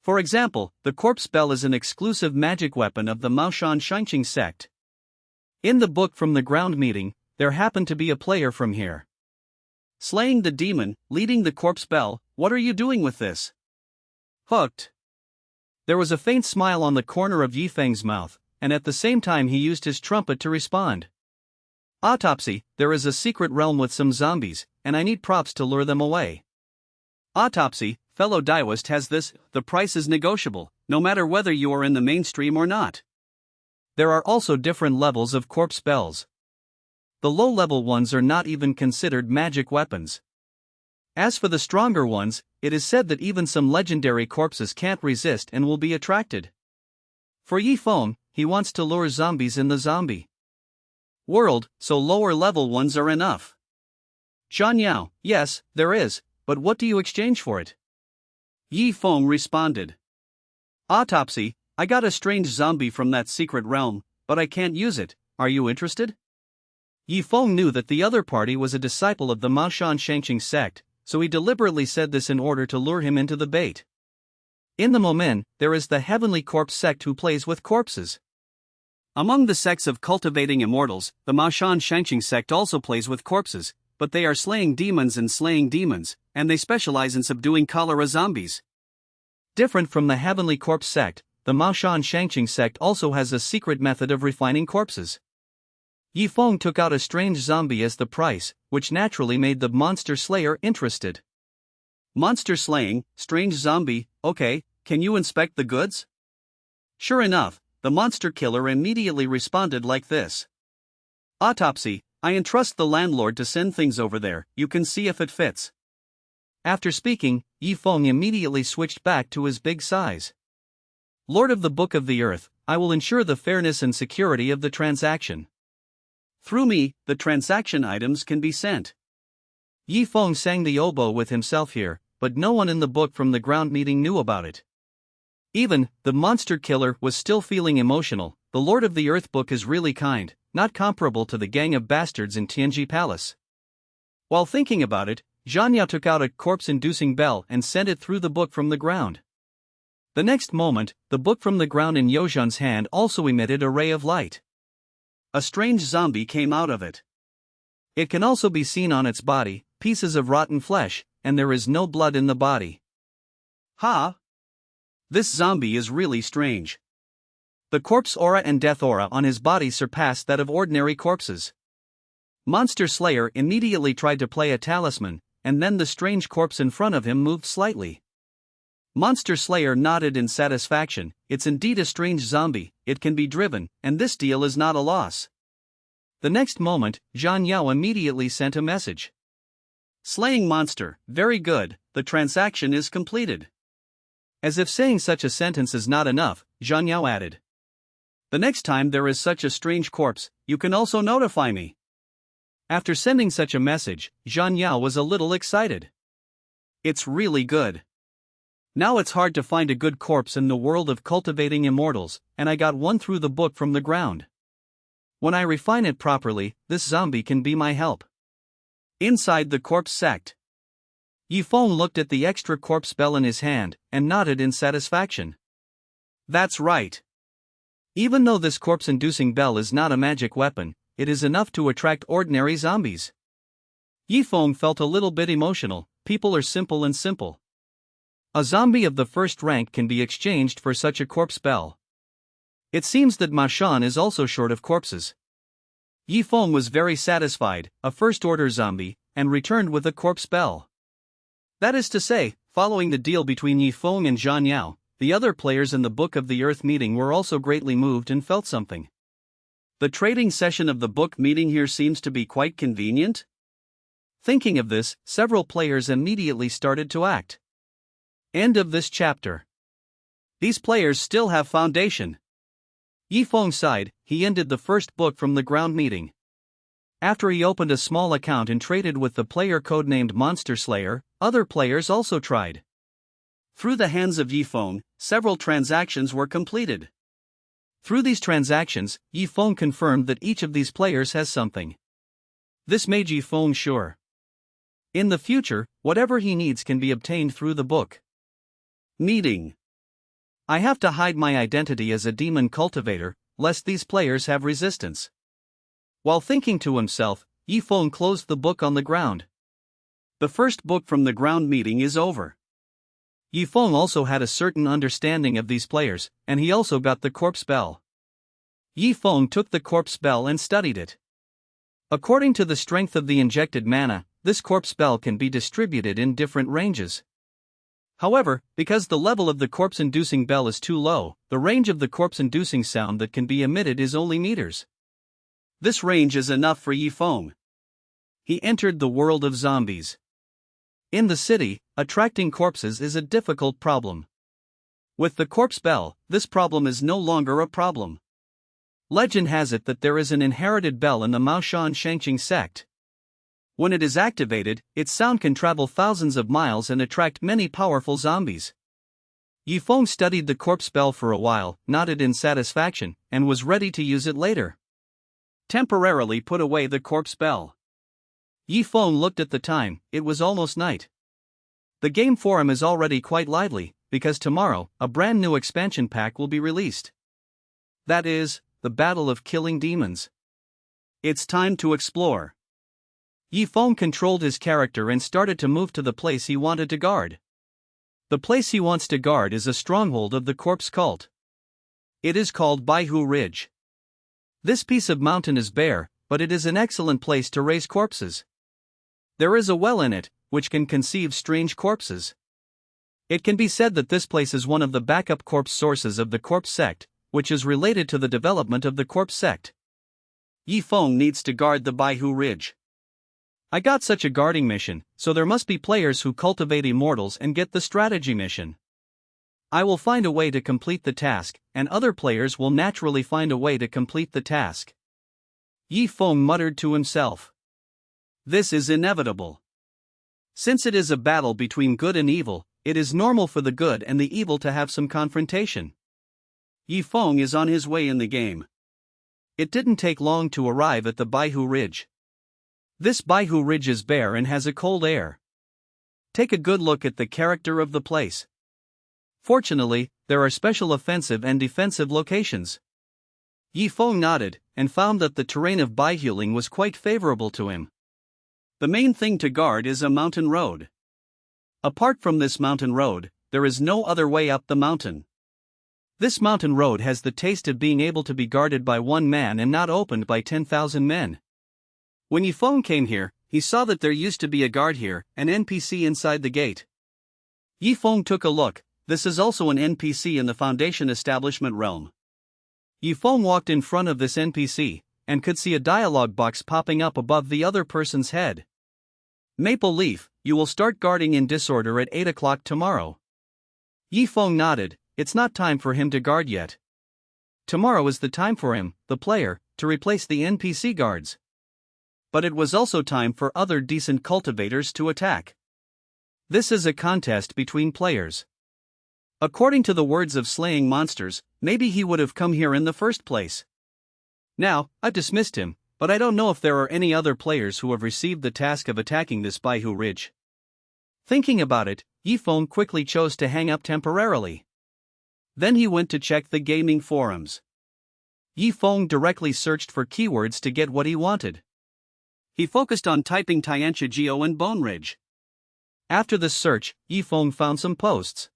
[SPEAKER 1] For example, the corpse spell is an exclusive magic weapon of the Maoshan Shangqing sect. In the book from the ground meeting, there happened to be a player from here. Slaying the demon, leading the corpse spell, what are you doing with this? Hooked. There was a faint smile on the corner of Yi Feng's mouth, and at the same time he used his trumpet to respond. Autopsy, there is a secret realm with some zombies, and I need props to lure them away. Autopsy, fellow Daoist has this, the price is negotiable, no matter whether you are in the mainstream or not. There are also different levels of corpse spells. The low-level ones are not even considered magic weapons. As for the stronger ones, it is said that even some legendary corpses can't resist and will be attracted. For Yi Feng, he wants to lure zombies in the zombie world, so lower-level ones are enough. Zhan Yao, yes, there is, but what do you exchange for it? Yi Feng responded. Autopsy, I got a strange zombie from that secret realm, but I can't use it, are you interested? Yi Feng knew that the other party was a disciple of the Maoshan Shangqing sect, so he deliberately said this in order to lure him into the bait. In the Momen, there is the Heavenly Corpse sect who plays with corpses.
[SPEAKER 2] Among the sects of cultivating immortals, the Maoshan Shangqing sect also plays with corpses, but they are slaying demons, and they specialize in subduing cholera zombies.
[SPEAKER 1] Different from the Heavenly Corpse sect, the Maoshan Shangqing sect also has a secret method of refining corpses. Yi Feng took out a strange zombie as the price, which naturally made the monster slayer interested.
[SPEAKER 2] Monster slaying, strange zombie, okay, can you inspect the goods? Sure enough, the monster killer immediately responded like this. Autopsy, I entrust the landlord to send things over there, you can see if it fits.
[SPEAKER 1] After speaking, Yi Feng immediately switched back to his big size. Lord of the Book of the Earth, I will ensure the fairness and security of the transaction.
[SPEAKER 2] Through me, the transaction items can be sent.
[SPEAKER 1] Yi Feng sang the oboe with himself here, but no one in the book from the ground meeting knew about it. Even the monster killer was still feeling emotional. The Lord of the Earth book is really kind, not comparable to the gang of bastards in Tianji Palace. While thinking about it, Zhang Yao took out a corpse-inducing bell and sent it through the book from the ground. The next moment, the book from the ground in Yozhan's hand also emitted a ray of light.
[SPEAKER 2] A strange zombie came out of it.
[SPEAKER 1] It can also be seen on its body, pieces of rotten flesh, and there is no blood in the body.
[SPEAKER 2] Ha! This zombie is really strange.
[SPEAKER 1] The corpse aura and death aura on his body surpassed that of ordinary corpses. Monster Slayer immediately tried to play a talisman, and then the strange corpse in front of him moved slightly. Monster Slayer nodded in satisfaction. It's indeed a strange zombie, it can be driven, and this deal is not a loss. The next moment, Zhang Yao immediately sent a message.
[SPEAKER 2] Slaying monster, very good, the transaction is completed.
[SPEAKER 1] As if saying such a sentence is not enough, Zhang Yao added.
[SPEAKER 2] The next time there is such a strange corpse, you can also notify me.
[SPEAKER 1] After sending such a message, Zhang Yao was a little excited.
[SPEAKER 2] It's really good.
[SPEAKER 1] Now it's hard to find a good corpse in the world of cultivating immortals, and I got one through the book from the ground. When I refine it properly, this zombie can be my help.
[SPEAKER 2] Inside the corpse sect,
[SPEAKER 1] Yi Feng looked at the extra corpse spell in his hand, and nodded in satisfaction.
[SPEAKER 2] That's right.
[SPEAKER 1] Even though this corpse-inducing bell is not a magic weapon, it is enough to attract ordinary zombies. Yi Feng felt a little bit emotional. People are simple and simple. A zombie of the first rank can be exchanged for such a corpse spell. It seems that Maoshan is also short of corpses. Yi Feng was very satisfied, a first-order zombie, and returned with a corpse spell. That is to say, following the deal between Yi Feng and Zhang Yao, the other players in the Book of the Earth meeting were also greatly moved and felt something.
[SPEAKER 2] The trading session of the book meeting here seems to be quite convenient.
[SPEAKER 1] Thinking of this, several players immediately started to act. End of this chapter.
[SPEAKER 2] These players still have foundation.
[SPEAKER 1] Yi Feng sighed. He ended the first book from the ground meeting. After he opened a small account and traded with the player codenamed Monster Slayer, other players also tried.
[SPEAKER 2] Through the hands of Yi Feng, several transactions were completed.
[SPEAKER 1] Through these transactions, Yi Feng confirmed that each of these players has something. This made Yi Feng sure. In the future, whatever he needs can be obtained through the book.
[SPEAKER 2] Meeting.
[SPEAKER 1] I have to hide my identity as a demon cultivator, lest these players have resistance. While thinking to himself, Yi Feng closed the book on the ground.
[SPEAKER 2] The first book from the ground meeting is over.
[SPEAKER 1] Yi Feng also had a certain understanding of these players, and he also got the corpse spell. Yi Feng took the corpse spell and studied it. According to the strength of the injected mana, this corpse spell can be distributed in different ranges. However, because the level of the corpse-inducing bell is too low, the range of the corpse-inducing sound that can be emitted is only meters.
[SPEAKER 2] This range is enough for Yi Feng.
[SPEAKER 1] He entered the world of zombies. In the city, attracting corpses is a difficult problem. With the corpse bell, this problem is no longer a problem. Legend has it that there is an inherited bell in the Maoshan Shangqing sect. When it is activated, its sound can travel thousands of miles and attract many powerful zombies. Yi Feng studied the corpse spell for a while, nodded in satisfaction, and was ready to use it later.
[SPEAKER 2] Temporarily put away the corpse bell. Yi Feng looked at the time, it was almost night. The game forum is already quite lively, because tomorrow, a brand new expansion pack will be released. That is, the Battle of Killing Demons. It's time to explore. Yi Feng controlled his character and started to move to the place he wanted to guard. The place he wants to guard is a stronghold of the corpse cult. It is called Baihu Ridge. This piece of mountain is bare, but it is an excellent place to raise corpses. There is a well in it, which can conceive strange corpses. It can be said that this place is one of the backup corpse sources of the corpse sect, which is related to the development of the corpse sect. Yi Feng needs to guard the Baihu Ridge. I got such a guarding mission, so there must be players who cultivate immortals and get the strategy mission. I will find a way to complete the task, and other players will naturally find a way to complete the task. Yi Feng muttered to himself. This is inevitable. Since it is a battle between good and evil, it is normal for the good and the evil to have some confrontation. Yi Feng is on his way in the game. It didn't take long to arrive at the Baihu Ridge. This Baihu Ridge is bare and has a cold air. Take a good look at the character of the place. Fortunately, there are special offensive and defensive locations. Yi Feng nodded, and found that the terrain of Baihuling was quite favorable to him. The main thing to guard is a mountain road. Apart from this mountain road, there is no other way up the mountain. This mountain road has the taste of being able to be guarded by one man and not opened by 10,000 men. When Yi Feng came here, he saw that there used to be a guard here, an NPC inside the gate. Yi Feng took a look. This is also an NPC in the Foundation establishment realm. Yi Feng walked in front of this NPC, and could see a dialogue box popping up above the other person's head. Maple Leaf, you will start guarding in disorder at 8 o'clock tomorrow. Yi Feng nodded. It's not time for him to guard yet. Tomorrow is the time for him, the player, to replace the NPC guards. But it was also time for other decent cultivators to attack. This is a contest between players. According to the words of slaying monsters, maybe he would have come here in the first place. Now, I've dismissed him, but I don't know if there are any other players who have received the task of attacking this Baihu Ridge. Thinking about it, Yi Feng quickly chose to hang up temporarily. Then he went to check the gaming forums. Yi Feng directly searched for keywords to get what he wanted. He focused on typing Tiantia Geo and Bone Ridge. After the search, Yi Feng found some posts.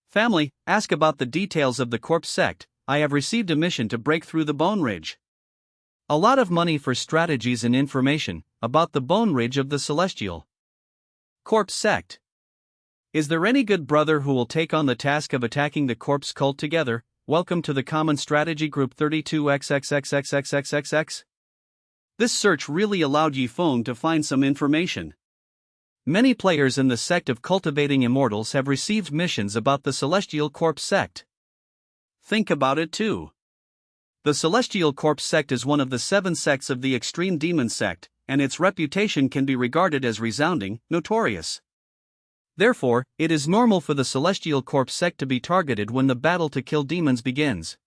[SPEAKER 2] Family, ask about the details of the corpse sect. I have received a mission to break through the Bone Ridge. A lot of money for strategies and information about the Bone Ridge of the Celestial Corpse sect. Is there any good brother who will take on the task of attacking the corpse cult together? Welcome to the Common Strategy Group 32XXXXXXXX. This search really allowed Yi Feng to find some information. Many players in the sect of cultivating immortals have received missions about the Celestial Corpse sect. Think about it too. The Celestial Corpse sect is one of the 7 sects of the Extreme Demon sect, and its reputation can be regarded as resounding, notorious. Therefore, it is normal for the Celestial Corpse sect to be targeted when the battle to kill demons begins.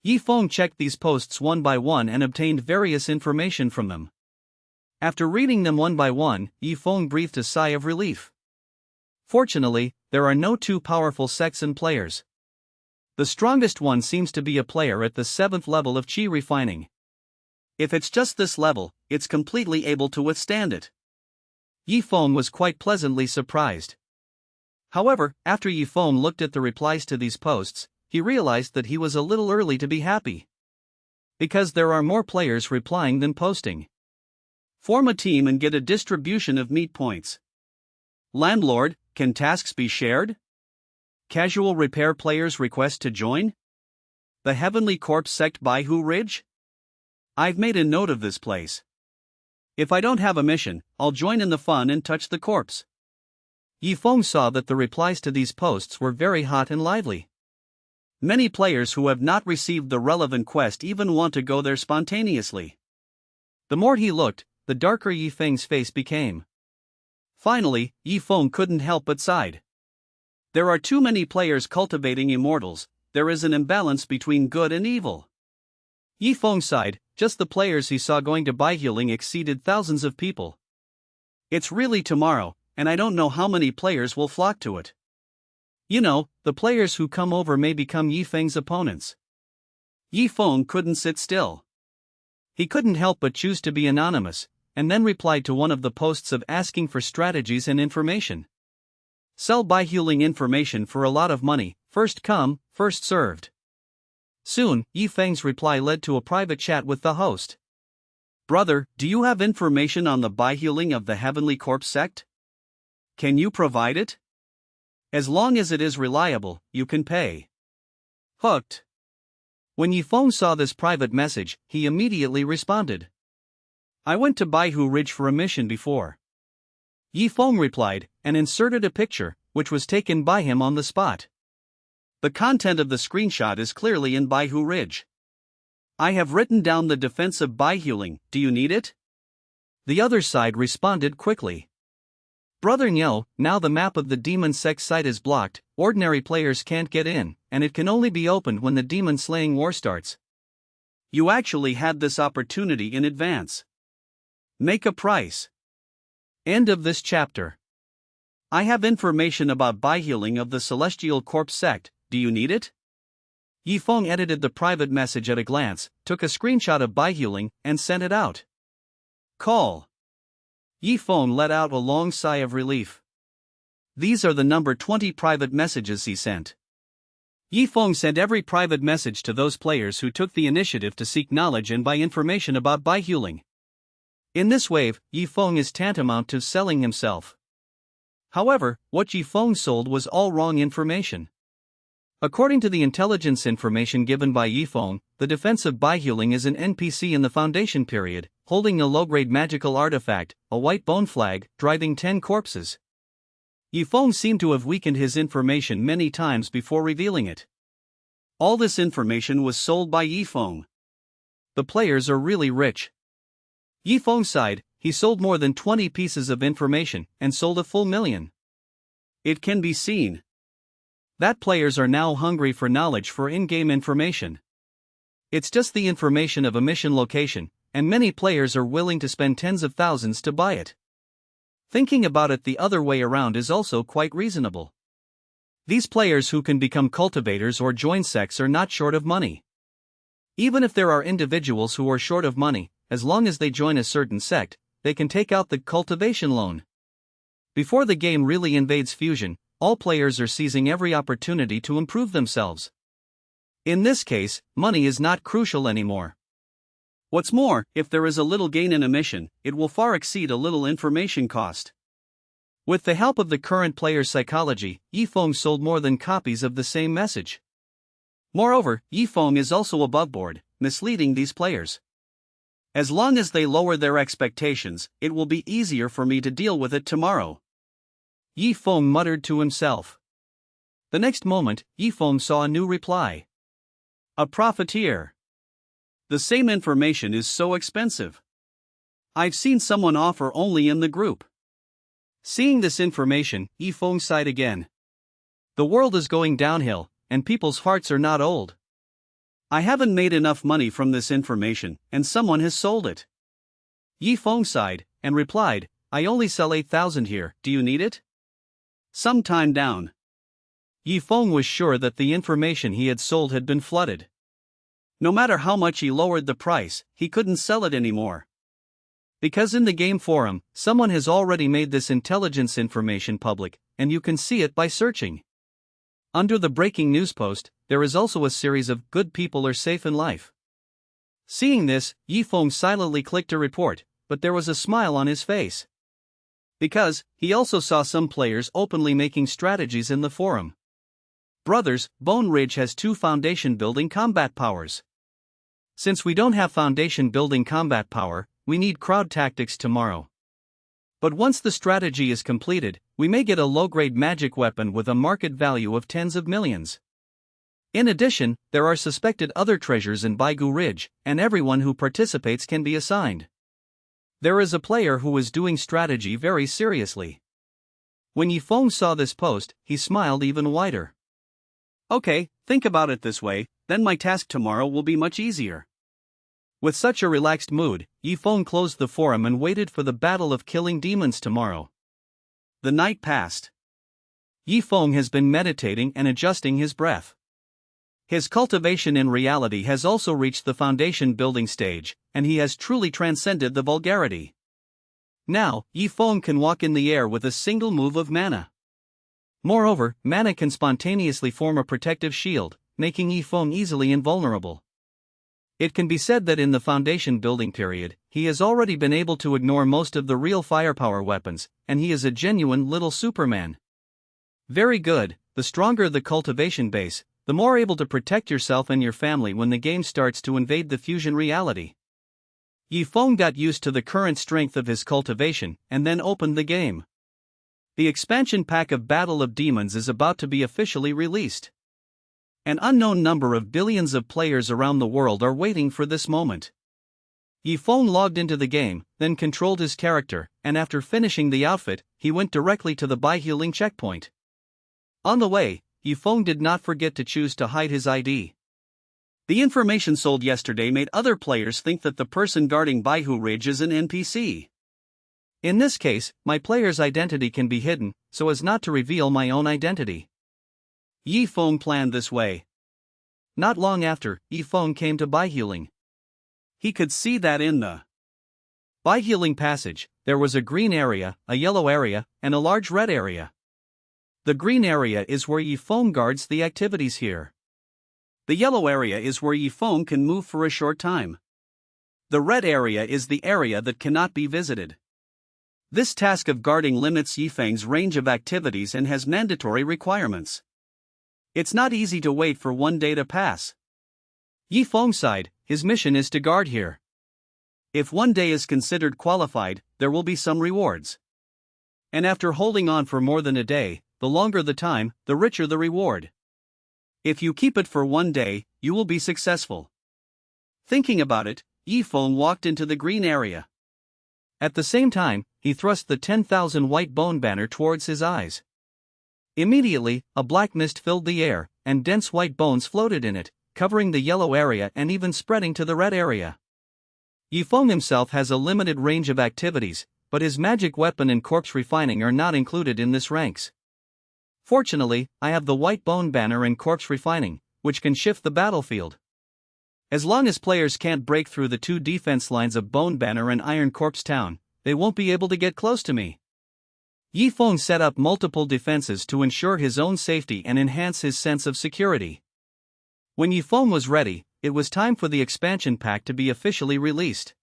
[SPEAKER 2] Yi Feng checked these posts one by one and obtained various information from them. After reading them one by one, Yi Feng breathed a sigh of relief. Fortunately, there are no too powerful sects and players. The strongest one seems to be a player at the 7th level of Qi refining. If it's just this level, it's completely able to withstand it. Yi Feng was quite pleasantly surprised. However, after Yi Feng looked at the replies to these posts, he realized that he was a little early to be happy. Because there are more players replying than posting. Form a team and get a distribution of meat points. Landlord, can tasks be shared? Casual repair players request to join? The Heavenly Corpse sect Baihu Ridge? I've made a note of this place. If I don't have a mission, I'll join in the fun and touch the corpse. Yi Feng saw that the replies to these posts were very hot and lively. Many players who have not received the relevant quest even want to go there spontaneously. The more he looked, the darker Yi Feng's face became. Finally, Yi Feng couldn't help but sighed. There are too many players cultivating immortals, there is an imbalance between good and evil. Yi Feng sighed, just the players he saw going to Baihuling exceeded thousands of people. It's really tomorrow, and I don't know how many players will flock to it. You know, the players who come over may become Yifeng's opponents. Yifeng couldn't sit still. He couldn't help but choose to be anonymous, and then replied to one of the posts of asking for strategies and information. Sell Baihuling information for a lot of money, first come, first served. Soon, Yifeng's reply led to a private chat with the host. Brother, do you have information on the Baihuling of the Heavenly Corpse sect? Can you provide it? As long as it is reliable, you can pay. Hooked. When Yifeng saw this private message, he immediately responded. I went to Baihu Ridge for a mission before. Yifeng replied, and inserted a picture, which was taken by him on the spot. The content of the screenshot is clearly in Baihu Ridge. I have written down the defense of Baihuling, do you need it? The other side responded quickly. Brother Nyo, now the map of the demon sect site is blocked, ordinary players can't get in, and it can only be opened when the demon slaying war starts. You actually had this opportunity in advance. Make a price. End of this chapter. I have information about Baihuling of the Celestial Corpse sect, do you need it? Yifeng edited the private message at a glance, took a screenshot of Baihuling, and sent it out. Call. Yifeng let out a long sigh of relief. These are the number 20 private messages he sent. Yifeng sent every private message to those players who took the initiative to seek knowledge and buy information about Baihuling. In this wave, Yifeng is tantamount to selling himself. However, what Yifeng sold was all wrong information. According to the intelligence information given by Yifeng, the defense of Baihuling is an NPC in the Foundation period, holding a low-grade magical artifact, a white bone flag, driving 10 corpses. Yifeng seemed to have weakened his information many times before revealing it. All this information was sold by Yifeng. The players are really rich. Yifeng sighed, he sold more than 20 pieces of information, and sold a full million. It can be seen that players are now hungry for knowledge for in-game information. It's just the information of a mission location, and many players are willing to spend tens of thousands to buy it. Thinking about it the other way around is also quite reasonable. These players who can become cultivators or join sects are not short of money. Even if there are individuals who are short of money, as long as they join a certain sect, they can take out the cultivation loan. Before the game really invades Fusion, all players are seizing every opportunity to improve themselves. In this case, money is not crucial anymore. What's more, if there is a little gain in a mission, it will far exceed a little information cost. With the help of the current player's psychology, Yifeng sold more than copies of the same message. Moreover, Yifeng is also aboveboard, misleading these players. As long as they lower their expectations, it will be easier for me to deal with it tomorrow. Yifeng muttered to himself. The next moment, Yifeng saw a new reply. A profiteer. The same information is so expensive. I've seen someone offer only in the group. Seeing this information, Yifeng sighed again. The world is going downhill, and people's hearts are not old. I haven't made enough money from this information, and someone has sold it. Yifeng sighed, and replied, I only sell 8,000 here, do you need it? Some time down. Yifeng was sure that the information he had sold had been flooded. No matter how much he lowered the price, he couldn't sell it anymore. Because in the game forum, someone has already made this intelligence information public, and you can see it by searching. Under the breaking news post, there is also a series of good people are safe in life. Seeing this, Yifeng silently clicked a report, but there was a smile on his face. Because, he also saw some players openly making strategies in the forum. Brothers, Bone Ridge has 2 foundation building combat powers. Since we don't have foundation building combat power, we need crowd tactics tomorrow. But once the strategy is completed, we may get a low-grade magic weapon with a market value of tens of millions. In addition, there are suspected other treasures in Baigu Ridge, and everyone who participates can be assigned. There is a player who is doing strategy very seriously. When Yifeng saw this post, he smiled even wider. Okay, think about it this way, then my task tomorrow will be much easier.
[SPEAKER 1] With such a relaxed mood, Yifeng closed the forum and waited for the battle of killing demons tomorrow.
[SPEAKER 2] The night passed.
[SPEAKER 1] Yifeng has been meditating and adjusting his breath. His cultivation in reality has also reached the foundation building stage, and he has truly transcended the vulgarity. Now, Yifeng can walk in the air with a single move of mana. Moreover, mana can spontaneously form a protective shield, making Yifeng easily invulnerable. It can be said that in the foundation building period, he has already been able to ignore most of the real firepower weapons, and he is a genuine little Superman. Very good. The stronger the cultivation base, the more able to protect yourself and your family when the game starts to invade the fusion reality. Yifeng got used to the current strength of his cultivation and then opened the game. The expansion pack of Battle of Demons is about to be officially released. An unknown number of billions of players around the world are waiting for this moment. Yifeng logged into the game, then controlled his character, and after finishing the outfit, he went directly to the buy-healing checkpoint. On the way, Yifeng did not forget to choose to hide his ID.
[SPEAKER 2] The information sold yesterday made other players think that the person guarding Baihu Ridge is an NPC.
[SPEAKER 1] In this case, my player's identity can be hidden, so as not to reveal my own identity.
[SPEAKER 2] Yifeng planned this way.
[SPEAKER 1] Not long after, Yifeng came to buy-healing.
[SPEAKER 2] He could see that in the
[SPEAKER 1] buy-healing passage, there was a green area, a yellow area, and a large red area. The green area is where Yifeng guards the activities here.
[SPEAKER 2] The yellow area is where Yifeng can move for a short time. The red area is the area that cannot be visited. This task of guarding limits Yifeng's range of activities and has mandatory requirements. It's not easy to wait for one day to pass.
[SPEAKER 1] Yifeng's side, his mission is to guard here.
[SPEAKER 2] If one day is considered qualified, there will be some rewards.
[SPEAKER 1] And after holding on for more than a day, the longer the time, the richer the reward.
[SPEAKER 2] If you keep it for one day, you will be successful. Thinking about it, Yifeng walked into the green area.
[SPEAKER 1] At the same time, he thrust the 10,000 white bone banner towards his eyes. Immediately, a black mist filled the air, and dense white bones floated in it, covering the yellow area and even spreading to the red area. Yifeng himself has a limited range of activities, but his magic weapon and corpse refining are not included in this ranks. Fortunately, I have the white bone banner and corpse refining, which can shift the battlefield. As long as players can't break through the two defense lines of Bone Banner and Iron Corpse Town, they won't be able to get close to me. Yifeng set up multiple defenses to ensure his own safety and enhance his sense of security. When Yifeng was ready, it was time for the expansion pack to be officially released.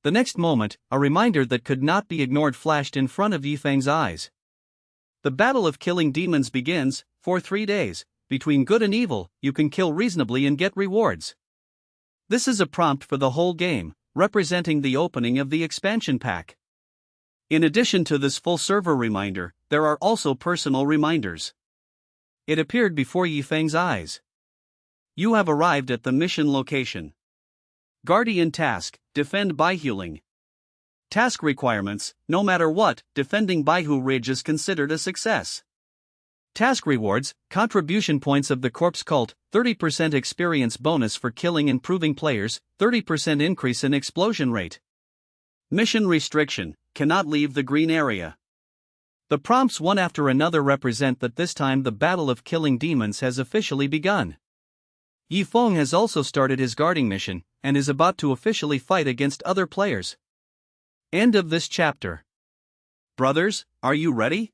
[SPEAKER 1] The next moment, a reminder that could not be ignored flashed in front of Yifeng's eyes. The battle of killing demons begins. For 3 days, between good and evil, you can kill reasonably and get rewards. This is a prompt for the whole game, representing the opening of the expansion pack. In addition to this full server reminder, there are also personal reminders. It appeared before Yifeng's eyes. You have arrived at the mission location. Guardian task, defend buy-healing. Task requirements, no matter what, defending Baihu Ridge is considered a success. Task rewards, contribution points of the Corpse Cult, 30% experience bonus for killing and proving players, 30% increase in explosion rate. Mission restriction, cannot leave the green area. The prompts one after another represent that this time the battle of killing demons has officially begun. Yifeng has also started his guarding mission, and is about to officially fight against other players. End of this chapter.
[SPEAKER 2] Brothers, are you ready?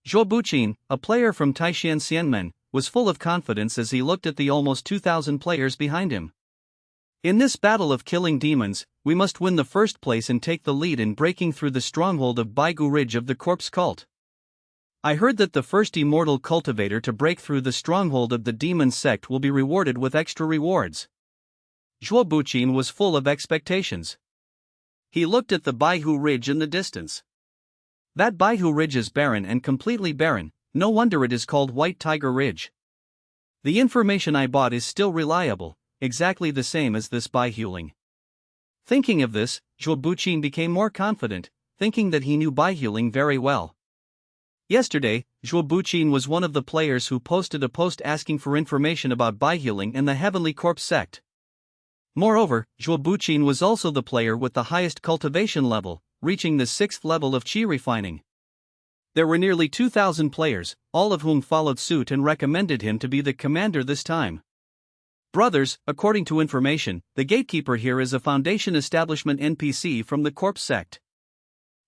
[SPEAKER 1] Zhuo Buqin, a player from Taishan Xianmen, was full of confidence as he looked at the almost 2,000 players behind him. In this battle of killing demons, we must win the first place and take the lead in breaking through the stronghold of Baigu Ridge of the Corpse Cult. I heard that the first immortal cultivator to break through the stronghold of the demon sect will be rewarded with extra rewards. Zhuo Buqin was full of expectations. He looked at the Baihu Ridge in the distance. That Baihu Ridge is barren and completely barren, no wonder it is called White Tiger Ridge. The information I bought is still reliable, exactly the same as this buy-healing. Thinking of this, Zhuo Buqin became more confident, thinking that he knew buy-healing very well. Yesterday, Zhuo Buqin was one of the players who posted a post asking for information about buy-healing and the Heavenly Corpse sect. Moreover, Zhuo Buqin was also the player with the highest cultivation level, reaching the 6th level of qi refining. There were nearly 2,000 players, all of whom followed suit and recommended him to be the commander this time. Brothers, according to information, the gatekeeper here is a Foundation establishment NPC from the Corpse sect.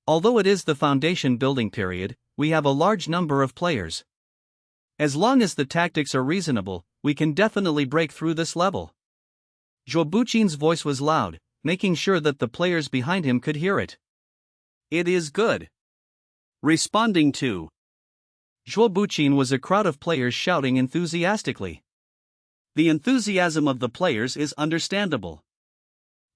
[SPEAKER 1] Although it is the Foundation building period, we have a large number of players. As long as the tactics are reasonable, we can definitely break through this level. Zhuo Buqin's voice was loud, making sure that the players behind him could hear it.
[SPEAKER 2] It is good. Responding to
[SPEAKER 1] Zhuo Buqin was a crowd of players shouting enthusiastically.
[SPEAKER 2] The enthusiasm of the players is understandable.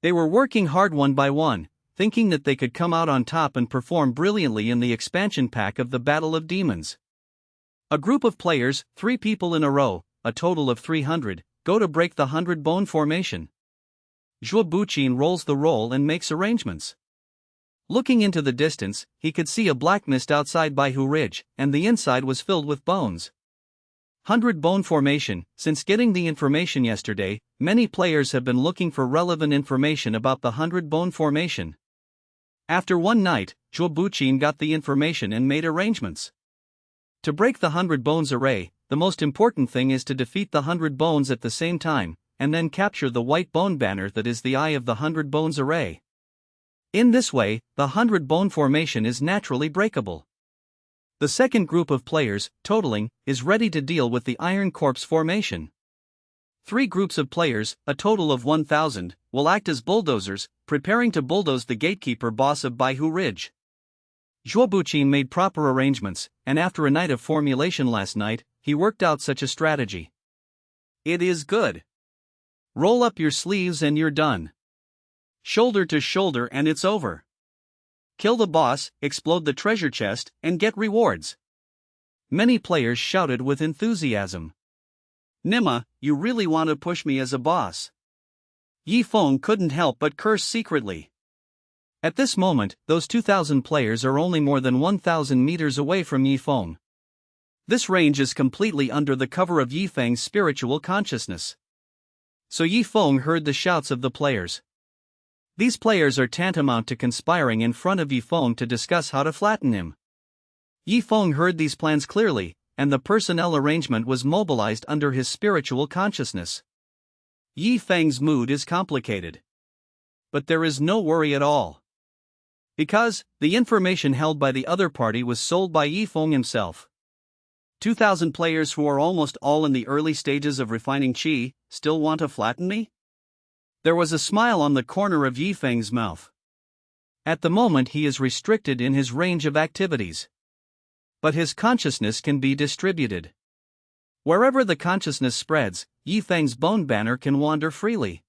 [SPEAKER 1] They were working hard one by one, thinking that they could come out on top and perform brilliantly in the expansion pack of the Battle of Demons. A group of players, 3 people in a row, a total of 300, go to break the 100-bone formation. Zhuo Buqin rolls the roll and makes arrangements. Looking into the distance, he could see a black mist outside Baihu Ridge, and the inside was filled with bones. 100-bone formation. Since getting the information yesterday, many players have been looking for relevant information about the 100-bone formation. After one night, Zhuo Buqin got the information and made arrangements. To break the 100 bones array, the most important thing is to defeat the 100 bones at the same time, and then capture the white bone banner that is the eye of the 100 bones array. In this way, the 100-bone formation is naturally breakable. The second group of players, totaling, is ready to deal with the Iron Corpse formation. 3 groups of players, a total of 1,000, will act as bulldozers, preparing to bulldoze the gatekeeper boss of Baihu Ridge. Zhuo Buqin made proper arrangements, and after a night of formulation last night, he worked out such a strategy.
[SPEAKER 2] It is good.
[SPEAKER 1] Roll up your sleeves and you're done.
[SPEAKER 2] Shoulder to shoulder and it's over. Kill the boss, explode the treasure chest, and get rewards.
[SPEAKER 1] Many players shouted with enthusiasm.
[SPEAKER 2] Nima, you really want to push me as a boss?
[SPEAKER 1] Yi Feng couldn't help but curse secretly. At this moment, those 2,000 players are only more than 1,000 meters away from Yi Feng. This range is completely under the cover of Yi Feng's spiritual consciousness. So Yi Feng heard the shouts of the players. These players are tantamount to conspiring in front of Yi Feng to discuss how to flatten him. Yi Feng heard these plans clearly, and the personnel arrangement was mobilized under his spiritual consciousness. Yi Feng's mood is complicated. But there is no worry at all. Because, the information held by the other party was sold by Yi Feng himself.
[SPEAKER 2] 2,000 players who are almost all in the early stages of refining qi, still want to flatten me?
[SPEAKER 1] There was a smile on the corner of Yi Feng's mouth. At the moment he is restricted in his range of activities. But his consciousness can be distributed. Wherever the consciousness spreads, Yi Feng's bone banner can wander freely.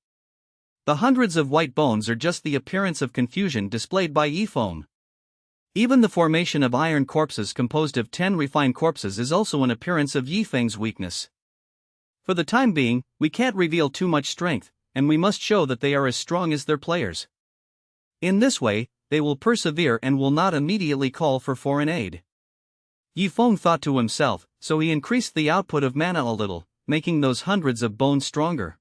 [SPEAKER 1] The hundreds of white bones are just the appearance of confusion displayed by Yi Feng. Even the formation of iron corpses composed of 10 refined corpses is also an appearance of Yi Feng's weakness. For the time being, we can't reveal too much strength, and we must show that they are as strong as their players. In this way, they will persevere and will not immediately call for foreign aid. Yi Feng thought to himself, so he increased the output of mana a little, making those hundreds of bones stronger.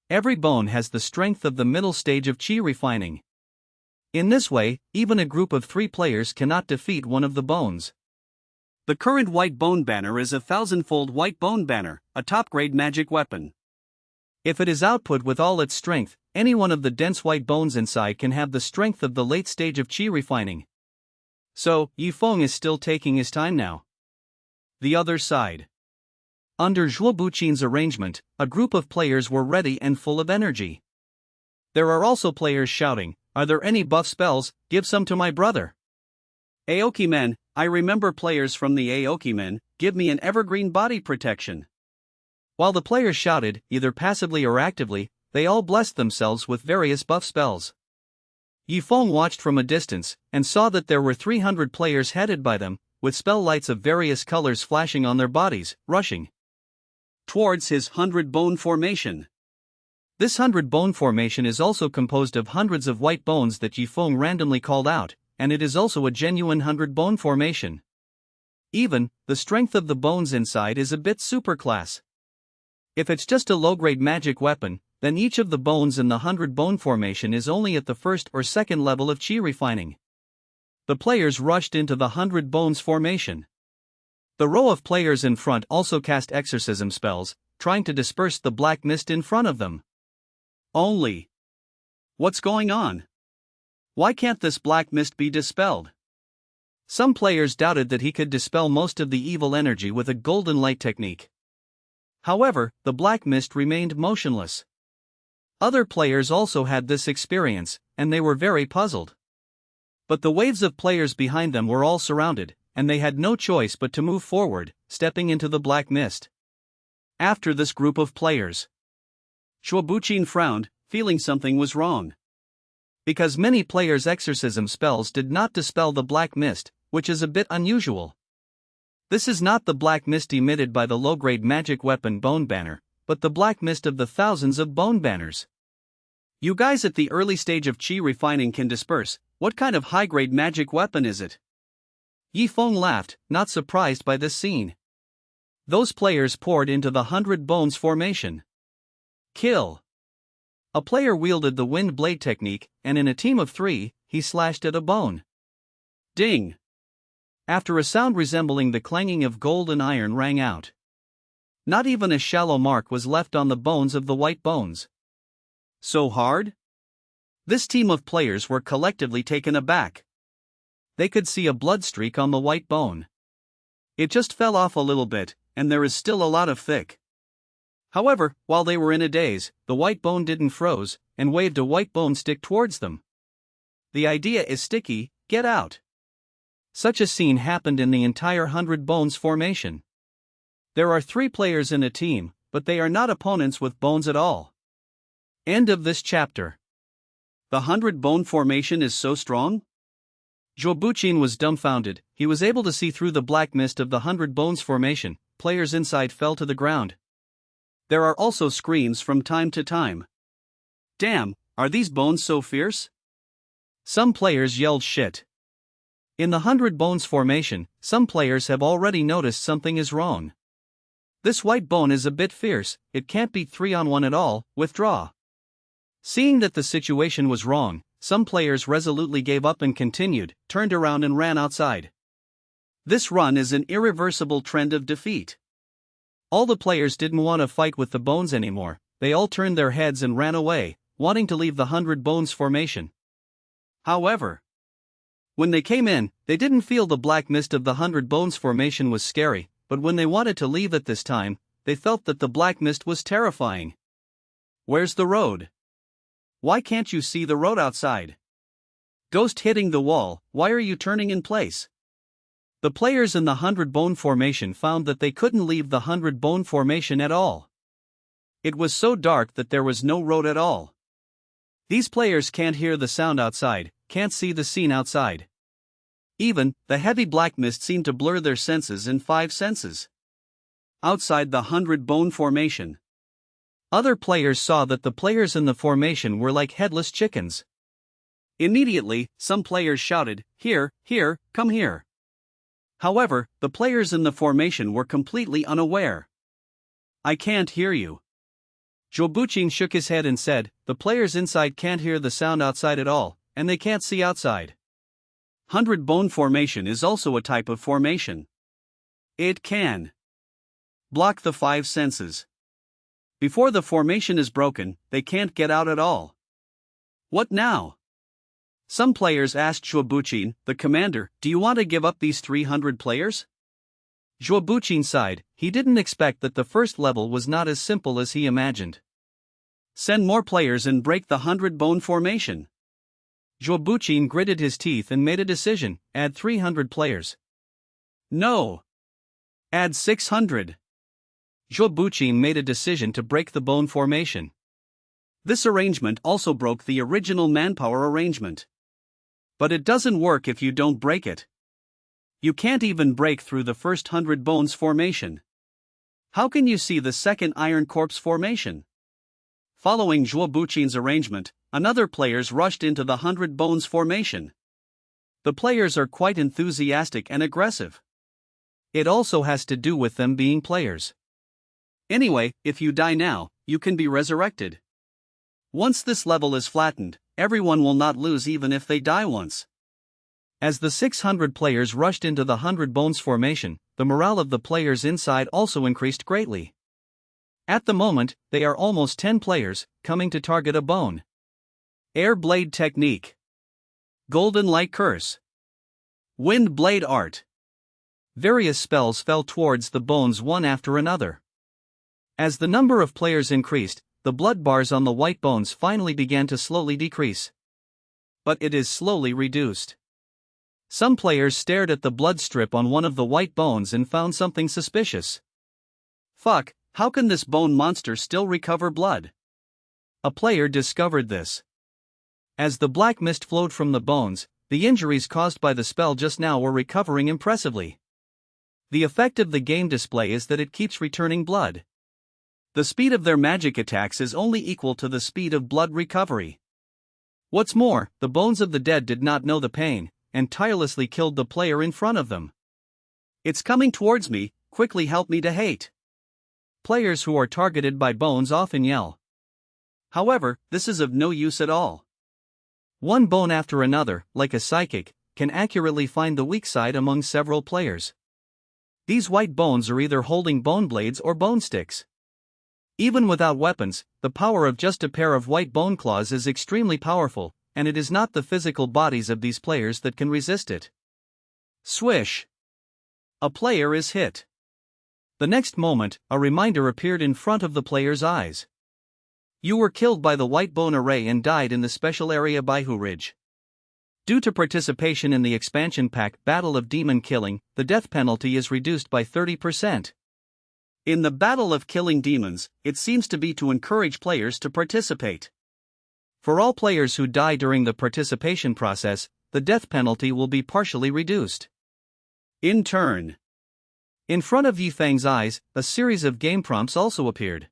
[SPEAKER 1] Every bone has the strength of the middle stage of qi refining. In this way, even a group of 3 players cannot defeat one of the bones.
[SPEAKER 2] The current white bone banner is a 1,000-fold white bone banner, a top-grade magic weapon.
[SPEAKER 1] If it is output with all its strength, any one of the dense white bones inside can have the strength of the late stage of qi refining. So, Yi Feng is still taking his time now. The other side. Under Zhuo Buqin's arrangement, a group of players were ready and full of energy. There are also players shouting, "Are there any buff spells? Give some to my brother."
[SPEAKER 2] Aoki men, I remember players from the Aoki men, give me an evergreen body protection.
[SPEAKER 1] While the players shouted, either passively or actively, they all blessed themselves with various buff spells. Yi Feng watched from a distance, and saw that there were 300 players headed by them, with spell lights of various colors flashing on their bodies, rushing
[SPEAKER 2] towards his 100-bone formation.
[SPEAKER 1] This 100-bone formation is also composed of hundreds of white bones that Yi Feng randomly called out, and it is also a genuine 100-bone formation. Even, the strength of the bones inside is a bit superclass. If it's just a low-grade magic weapon, then each of the bones in the 100 bone formation is only at the first or second level of chi refining. The players rushed into the 100 bones formation. The row of players in front also cast exorcism spells, trying to disperse the black mist in front of them.
[SPEAKER 2] What's going on? Why can't this black mist be dispelled?
[SPEAKER 1] Some players doubted that he could dispel most of the evil energy with a golden light technique. However, the black mist remained motionless. Other players also had this experience, and they were very puzzled. But the waves of players behind them were all surrounded, and they had no choice but to move forward, stepping into the black mist. After this group of players,
[SPEAKER 2] Shuobuqin frowned, feeling something was wrong.
[SPEAKER 1] Because many players' exorcism spells did not dispel the black mist, which is a bit unusual. This is not the black mist emitted by the low-grade magic weapon Bone Banner, but the black mist of the thousands of bone banners.
[SPEAKER 2] You guys at the early stage of chi refining can disperse. What kind of high-grade magic weapon is it?
[SPEAKER 1] Yi Feng laughed, not surprised by this scene. Those players poured into the 100 bones formation. Kill. A player wielded the wind blade technique, and in a team of 3, he slashed at a bone.
[SPEAKER 2] Ding!
[SPEAKER 1] After a sound resembling the clanging of gold and iron rang out. Not even a shallow mark was left on the bones of the white bones.
[SPEAKER 2] So hard?
[SPEAKER 1] This team of players were collectively taken aback. They could see a blood streak on the white bone.
[SPEAKER 2] It just fell off a little bit, and there is still a lot of thick.
[SPEAKER 1] However, while they were in a daze, the white bone didn't froze, and waved a white bone stick towards them. The idea is sticky, get out. Such a scene happened in the entire 100 bones formation. There are 3 players in a team, but they are not opponents with bones at all. End of this chapter.
[SPEAKER 2] The 100 bone formation is so strong?
[SPEAKER 1] Shuobuqin was dumbfounded. He was able to see through the black mist of the 100 bones formation. Players inside fell to the ground.
[SPEAKER 2] There are also screams from time to time. Damn, are these bones so fierce?
[SPEAKER 1] Some players yelled shit. In the 100 bones formation, some players have already noticed something is wrong. This white bone is a bit fierce, it can't beat 3-on-1 at all, withdraw. Seeing that the situation was wrong, some players resolutely gave up and continued, turned around and ran outside.
[SPEAKER 2] This run is an irreversible trend of defeat.
[SPEAKER 1] All the players didn't want to fight with the bones anymore, they all turned their heads and ran away, wanting to leave the 100 bones formation.
[SPEAKER 2] However,
[SPEAKER 1] when they came in, they didn't feel the black mist of the 100 bones formation was scary, but when they wanted to leave at this time, they felt that the black mist was terrifying.
[SPEAKER 2] Where's the road? Why can't you see the road outside? Ghost hitting the wall, why are you turning in place?
[SPEAKER 1] The players in the 100 bone formation found that they couldn't leave the 100 bone formation at all. It was so dark that there was no road at all. These players can't hear the sound outside, can't see the scene outside. Even, the heavy black mist seemed to blur their senses in 5 senses.
[SPEAKER 2] Outside the 100 bone formation,
[SPEAKER 1] other players saw that the players in the formation were like headless chickens.
[SPEAKER 2] Immediately, some players shouted, "Here, here, come here."
[SPEAKER 1] However, the players in the formation were completely unaware.
[SPEAKER 2] I can't hear you.
[SPEAKER 1] Shuobuqin shook his head and said, the players inside can't hear the sound outside at all, and they can't see outside.
[SPEAKER 2] 100 bone formation is also a type of formation. It can block the 5 senses. Before the formation is broken, they can't get out at all. What now?
[SPEAKER 1] Some players asked Shuobuqin, the commander, do you want to give up these 300 players? Shuobuqin sighed, he didn't expect that the first level was not as simple as he imagined.
[SPEAKER 2] Send more players and break the 100 bone formation.
[SPEAKER 1] Shuobuqin gritted his teeth and made a decision, add 300 players.
[SPEAKER 2] No. Add 600.
[SPEAKER 1] Shuobuqin made a decision to break the bone formation.
[SPEAKER 2] This arrangement also broke the original manpower arrangement. But it doesn't work if you don't break it. You can't even break through the first 100 bones formation. How can you see the second Iron Corpse formation? Following Shuobuqin's arrangement, another players rushed into the 100 bones formation.
[SPEAKER 1] The players are quite enthusiastic and aggressive. It also has to do with them being players.
[SPEAKER 2] Anyway, if you die now, you can be resurrected. Once this level is flattened, everyone will not lose even if they die once.
[SPEAKER 1] As the 600 players rushed into the 100 Bones formation, the morale of the players inside also increased greatly. At the moment, they are almost 10 players, coming to target a bone.
[SPEAKER 2] Air Blade Technique. Golden Light Curse. Wind Blade Art.
[SPEAKER 1] Various spells fell towards the bones one after another. As the number of players increased, the blood bars on the white bones finally began to slowly decrease. But it is slowly reduced. Some players stared at the blood strip on one of the white bones and found something suspicious.
[SPEAKER 2] Fuck, how can this bone monster still recover blood?
[SPEAKER 1] A player discovered this. As the black mist flowed from the bones, the injuries caused by the spell just now were recovering impressively. The effect of the game display is that it keeps returning blood. The speed of their magic attacks is only equal to the speed of blood recovery. What's more, the bones of the dead did not know the pain, and tirelessly killed the player in front of them.
[SPEAKER 2] It's coming towards me, quickly help me to hate.
[SPEAKER 1] Players who are targeted by bones often yell.
[SPEAKER 2] However, this is of no use at all.
[SPEAKER 1] One bone after another, like a psychic, can accurately find the weak side among several players. These white bones are either holding bone blades or bone sticks. Even without weapons, the power of just a pair of white bone claws is extremely powerful, and it is not the physical bodies of these players that can resist it.
[SPEAKER 2] Swish! A player is hit.
[SPEAKER 1] The next moment, a reminder appeared in front of the player's eyes. You were killed by the white bone array and died in the special area Baihu Ridge. Due to participation in the expansion pack Battle of Demon Killing, the death penalty is reduced by 30%.
[SPEAKER 2] In the Battle of Killing Demons, it seems to be to encourage players to participate.
[SPEAKER 1] For all players who die during the participation process, the death penalty will be partially reduced.
[SPEAKER 2] In turn,
[SPEAKER 1] in front of Yifeng's eyes, a series of game prompts also appeared.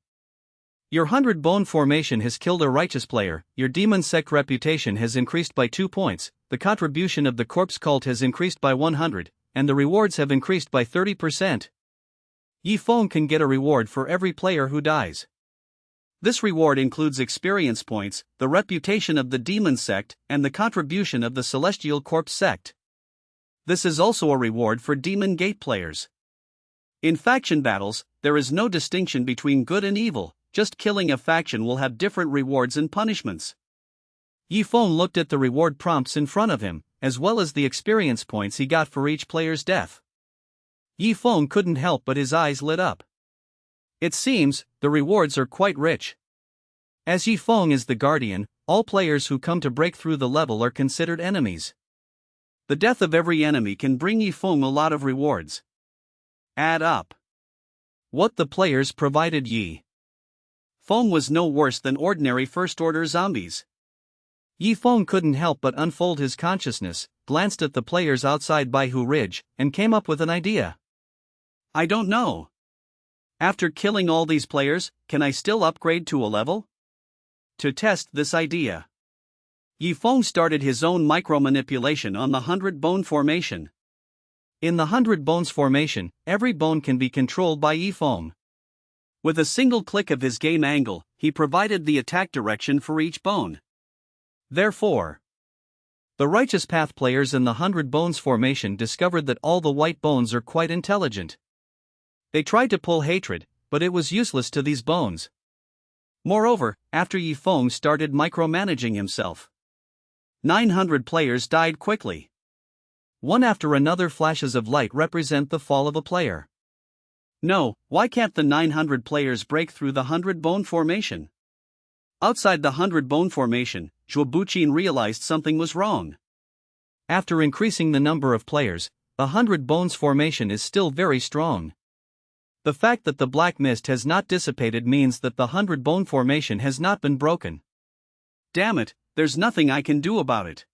[SPEAKER 1] Your 100 Bone formation has killed a righteous player, your demon sect reputation has increased by 2 points, the contribution of the corpse cult has increased by 100, and the rewards have increased by 30%. Yifeng can get a reward for every player who dies.
[SPEAKER 2] This reward includes experience points, the reputation of the demon sect, and the contribution of the celestial corpse sect. This is also a reward for demon gate players. In faction battles, there is no distinction between good and evil. Just killing a faction will have different rewards and punishments.
[SPEAKER 1] Yifeng looked at the reward prompts in front of him, as well as the experience points he got for each player's death. Yifeng couldn't help but his eyes lit up. It seems, the rewards are quite rich. As Yifeng is the guardian, all players who come to break through the level are considered enemies.
[SPEAKER 2] The death of every enemy can bring Yifeng a lot of rewards. Add up
[SPEAKER 1] what the players provided
[SPEAKER 2] Yifeng was no worse than ordinary first-order zombies.
[SPEAKER 1] Yifeng couldn't help but unfold his consciousness, glanced at the players outside Baihu Ridge, and came up with an idea.
[SPEAKER 2] I don't know. After killing all these players, can I still upgrade to a level? To test this idea, Yifeng started his own micro-manipulation on the 100 Bone formation.
[SPEAKER 1] In the 100 Bones formation, every bone can be controlled by Yifeng.
[SPEAKER 2] With a single click of his game angle, he provided the attack direction for each bone.
[SPEAKER 1] Therefore, the Righteous Path players in the 100 Bones formation discovered that all the white bones are quite intelligent. They tried to pull hatred, but it was useless to these bones. Moreover, after Yifeng started micromanaging himself, 900 players died quickly. One after another flashes of light represent the fall of a player.
[SPEAKER 2] No, why can't the 900 players break through the 100 Bone formation? Outside the 100 Bone formation, Zhuobuqin realized something was wrong.
[SPEAKER 1] After increasing the number of players, the 100 Bones formation is still very strong. The fact that the black mist has not dissipated means that the 100 Bone formation has not been broken.
[SPEAKER 2] Damn it, there's nothing I can do about it.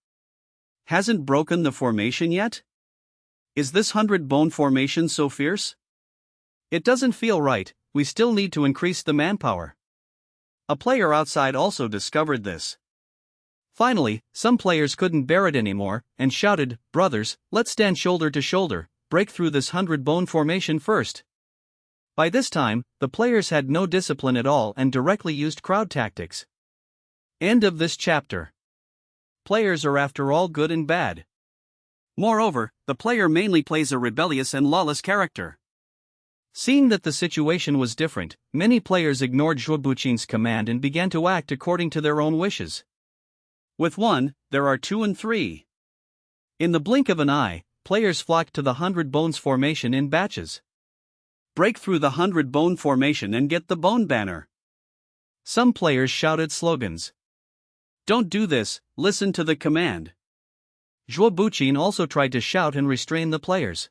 [SPEAKER 2] Hasn't broken the formation yet? Is this 100 Bone formation so fierce?
[SPEAKER 1] It doesn't feel right, we still need to increase the manpower.
[SPEAKER 2] A player outside also discovered this.
[SPEAKER 1] Finally, some players couldn't bear it anymore, and shouted, "Brothers, let's stand shoulder to shoulder, break through this 100 Bone formation first." By this time, the players had no discipline at all and directly used crowd tactics. End of this chapter. Players are after all good and bad.
[SPEAKER 2] Moreover, the player mainly plays a rebellious and lawless character.
[SPEAKER 1] Seeing that the situation was different, many players ignored Zhuobuqin's command and began to act according to their own wishes.
[SPEAKER 2] With one, there are two and three.
[SPEAKER 1] In the blink of an eye, players flocked to the 100 Bones formation in batches.
[SPEAKER 2] Break through the 100 Bone formation and get the bone banner.
[SPEAKER 1] Some players shouted slogans.
[SPEAKER 2] Don't do this, listen to the command.
[SPEAKER 1] Zhuobuqin also tried to shout and restrain the players.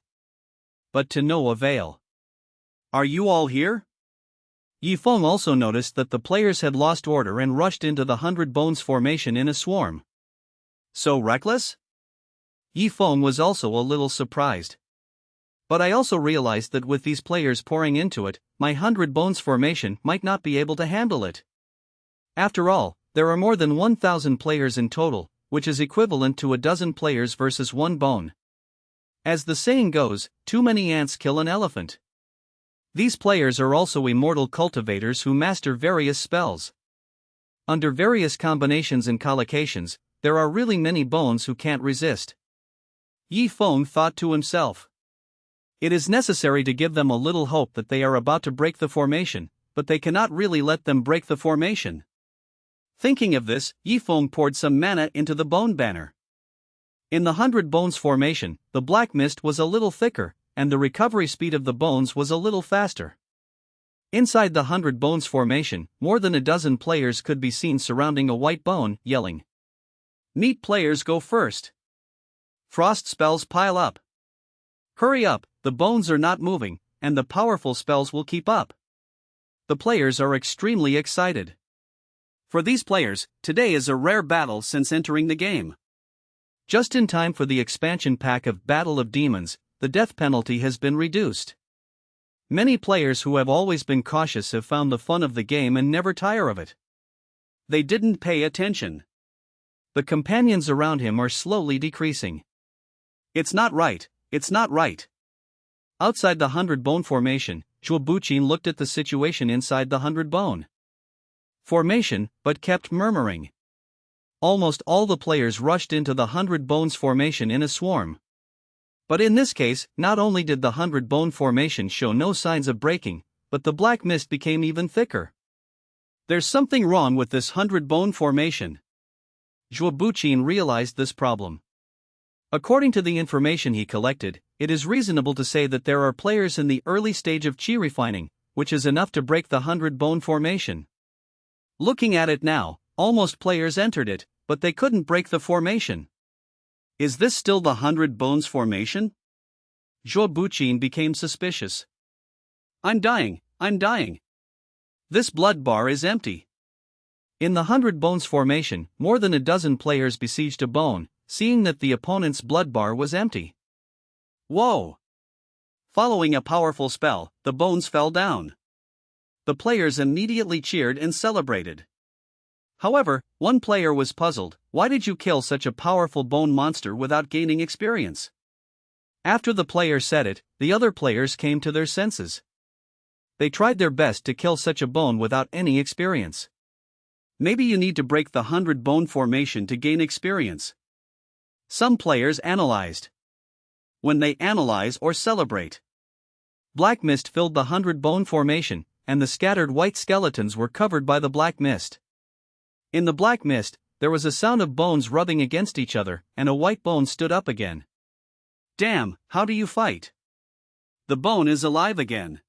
[SPEAKER 1] But to no avail.
[SPEAKER 2] Are you all here?
[SPEAKER 1] Yifeng also noticed that the players had lost order and rushed into the 100 Bones formation in a swarm.
[SPEAKER 2] So reckless?
[SPEAKER 1] Yifeng was also a little surprised. But I also realized that with these players pouring into it, my 100 Bones formation might not be able to handle it. After all, there are more than 1,000 players in total, which is equivalent to a dozen players versus one bone. As the saying goes, too many ants kill an elephant. These players are also immortal cultivators who master various spells. Under various combinations and collocations, there are really many bones who can't resist. Yifeng thought to himself. It is necessary to give them a little hope that they are about to break the formation, but they cannot really let them break the formation. Thinking of this, Yifeng poured some mana into the bone banner. In the 100 Bones formation, the black mist was a little thicker, and the recovery speed of the bones was a little faster. Inside the 100 Bones formation, more than a dozen players could be seen surrounding a white bone, yelling.
[SPEAKER 2] Neat players go first.
[SPEAKER 1] Frost spells pile up. Hurry up, the bones are not moving, and the powerful spells will keep up. The players are extremely excited.
[SPEAKER 2] For these players, today is a rare battle since entering the game.
[SPEAKER 1] Just in time for the expansion pack of Battle of Demons, the death penalty has been reduced. Many players who have always been cautious have found the fun of the game and never tire of it.
[SPEAKER 2] They didn't pay attention.
[SPEAKER 1] The companions around him are slowly decreasing.
[SPEAKER 2] It's not right, it's not right.
[SPEAKER 1] Outside the 100 Bone formation, Zhuobuqin looked at the situation inside the 100 Bone formation, but kept murmuring. Almost all the players rushed into the 100 Bones formation in a swarm. But in this case, not only did the 100 Bone formation show no signs of breaking, but the black mist became even thicker.
[SPEAKER 2] There's something wrong with this 100 Bone formation.
[SPEAKER 1] Zhuobuqin realized this problem. According to the information he collected, it is reasonable to say that there are players in the early stage of chi refining, which is enough to break the 100 Bone formation. Looking at it now, almost players entered it, but they couldn't break the formation.
[SPEAKER 2] Is this still the 100 Bones formation?
[SPEAKER 1] Zhuobuqin became suspicious.
[SPEAKER 2] I'm dying. This blood bar is empty.
[SPEAKER 1] In the 100 Bones formation, more than a dozen players besieged a bone, seeing that the opponent's blood bar was empty.
[SPEAKER 2] Whoa! Following a powerful spell, the bones fell down. The players immediately cheered and celebrated. However, one player was puzzled. Why did you kill such a powerful bone monster without gaining experience?
[SPEAKER 1] After the player said it, the other players came to their senses. They tried their best to kill such a bone without any experience.
[SPEAKER 2] Maybe you need to break the 100 Bone formation to gain experience. Some players analyzed. When they analyze or celebrate,
[SPEAKER 1] black mist filled the 100 Bone formation, and the scattered white skeletons were covered by the black mist. In the black mist, there was a sound of bones rubbing against each other, and a white bone stood up again.
[SPEAKER 2] Damn, how do you fight? The bone is alive again.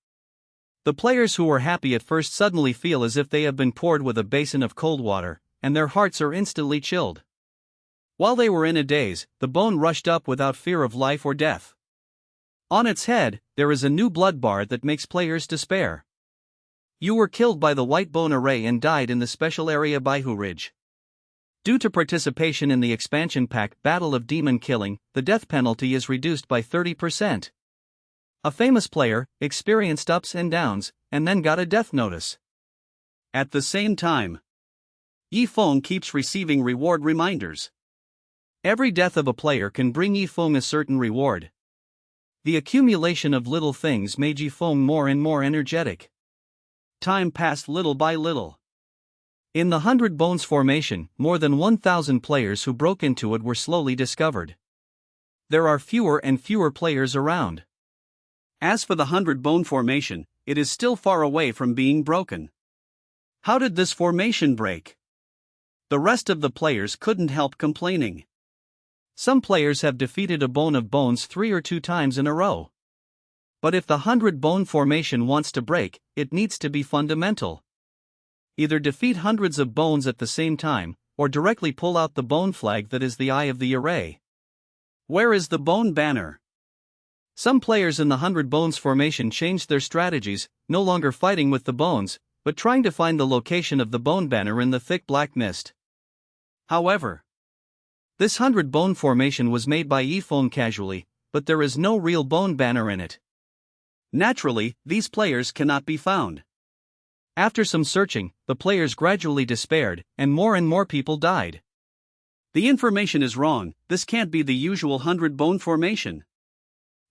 [SPEAKER 1] The players who were happy at first suddenly feel as if they have been poured with a basin of cold water, and their hearts are instantly chilled. While they were in a daze, the bone rushed up without fear of life or death. On its head, there is a new blood bar that makes players despair. You were killed by the white bone array and died in the special area Baihu Ridge. Due to participation in the expansion pack Battle of Demon Killing, the death penalty is reduced by 30%. A famous player experienced ups and downs, and then got a death notice.
[SPEAKER 2] At the same time, Yifeng keeps receiving reward reminders.
[SPEAKER 1] Every death of a player can bring Yifeng a certain reward. The accumulation of little things made Yifeng more and more energetic.
[SPEAKER 2] Time passed little by little.
[SPEAKER 1] In the 100 Bones formation, more than 1,000 players who broke into it were slowly discovered. There are fewer and fewer players around.
[SPEAKER 2] As for the 100 Bone formation, it is still far away from being broken. How did this formation break? The rest of the players couldn't help complaining.
[SPEAKER 1] Some players have defeated a Bone of Bones 3 or 2 times in a row. But if the 100 Bone formation wants to break, it needs to be fundamental. Either defeat hundreds of bones at the same time, or directly pull out the bone flag that is the eye of the array.
[SPEAKER 2] Where is the bone banner?
[SPEAKER 1] Some players in the 100 Bones formation changed their strategies, no longer fighting with the bones, but trying to find the location of the bone banner in the thick black mist.
[SPEAKER 2] However,
[SPEAKER 1] this 100 Bone formation was made by Yifeng casually, but there is no real bone banner in it.
[SPEAKER 2] Naturally, these players cannot be found.
[SPEAKER 1] After some searching, the players gradually despaired, and more people died.
[SPEAKER 2] The information is wrong. This can't be the usual 100 Bone formation.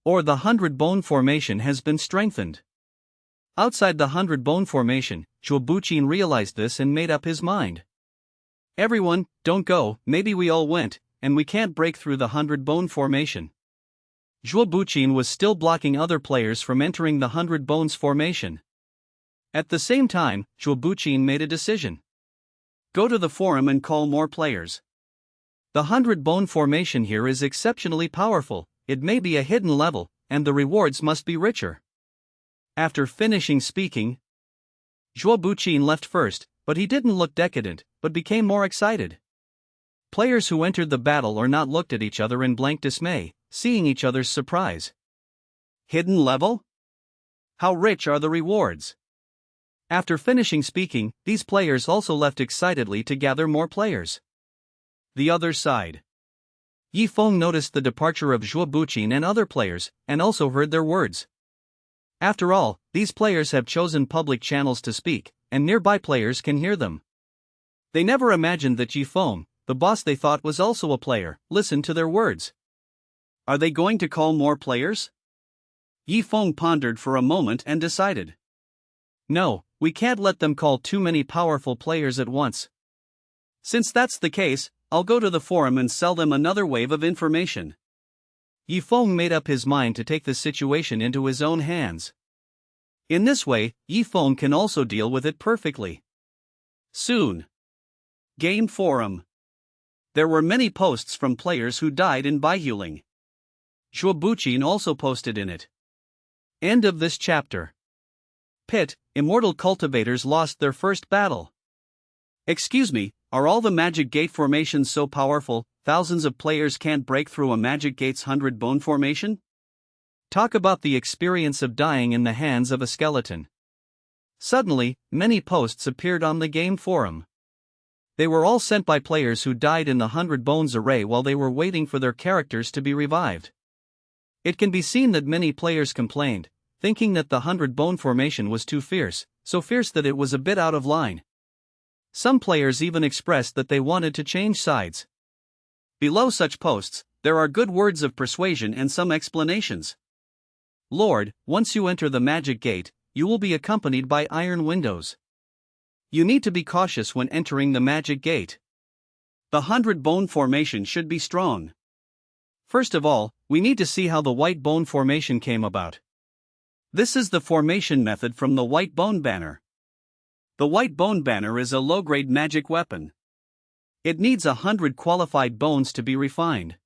[SPEAKER 1] Or the 100 Bone formation has been strengthened. Outside the 100 Bone formation, Zhuo Buqin realized this and made up his mind. Everyone, don't go, maybe we all went, and we can't break through the 100 Bone formation. Zhuo Buqin was still blocking other players from entering the 100 Bones formation. At the same time, Zhuo Buqin made a decision.
[SPEAKER 2] Go to the forum and call more players.
[SPEAKER 1] The 100 Bone formation here is exceptionally powerful, it may be a hidden level, and the rewards must be richer. After finishing speaking, Zhuo Buqin left first, but he didn't look decadent, but became more excited. Players who entered the battle or not looked at each other in blank dismay, seeing each other's surprise.
[SPEAKER 2] Hidden level? How rich are the rewards?
[SPEAKER 1] After finishing speaking, these players also left excitedly to gather more players.
[SPEAKER 2] The other side.
[SPEAKER 1] Yifeng noticed the departure of Zhuo Buqin and other players, and also heard their words. After all, these players have chosen public channels to speak, and nearby players can hear them. They never imagined that Yifeng, the boss they thought was also a player, listened to their words.
[SPEAKER 2] Are they going to call more players? Yifeng pondered for a moment and decided.
[SPEAKER 1] No, we can't let them call too many powerful players at once.
[SPEAKER 2] Since that's the case, I'll go to the forum and sell them another wave of information.
[SPEAKER 1] Yifeng made up his mind to take the situation into his own hands. In this way, Yifeng can also deal with it perfectly.
[SPEAKER 2] Soon. Game forum. There were many posts from players who died in Baihuling.
[SPEAKER 1] Zhuo Buqin also posted in it. End of this chapter. Pit, immortal cultivators lost their first battle.
[SPEAKER 2] Excuse me, are all the Magic Gate formations so powerful, thousands of players can't break through a Magic Gate's 100 Bone formation?
[SPEAKER 1] Talk about the experience of dying in the hands of a skeleton. Suddenly, many posts appeared on the game forum. They were all sent by players who died in the 100 Bones array while they were waiting for their characters to be revived. It can be seen that many players complained, thinking that the 100 Bone formation was too fierce, so fierce that it was a bit out of line. Some players even expressed that they wanted to change sides. Below such posts, there are good words of persuasion and some explanations. Lord, once you enter the Magic Gate, you will be accompanied by iron windows. You need to be cautious when entering the Magic Gate.
[SPEAKER 2] The 100 Bone formation should be strong.
[SPEAKER 1] First of all, we need to see how the White Bone formation came about.
[SPEAKER 2] This is the formation method from the White Bone banner. The White Bone banner is a low-grade magic weapon. It needs 100 qualified bones to be refined.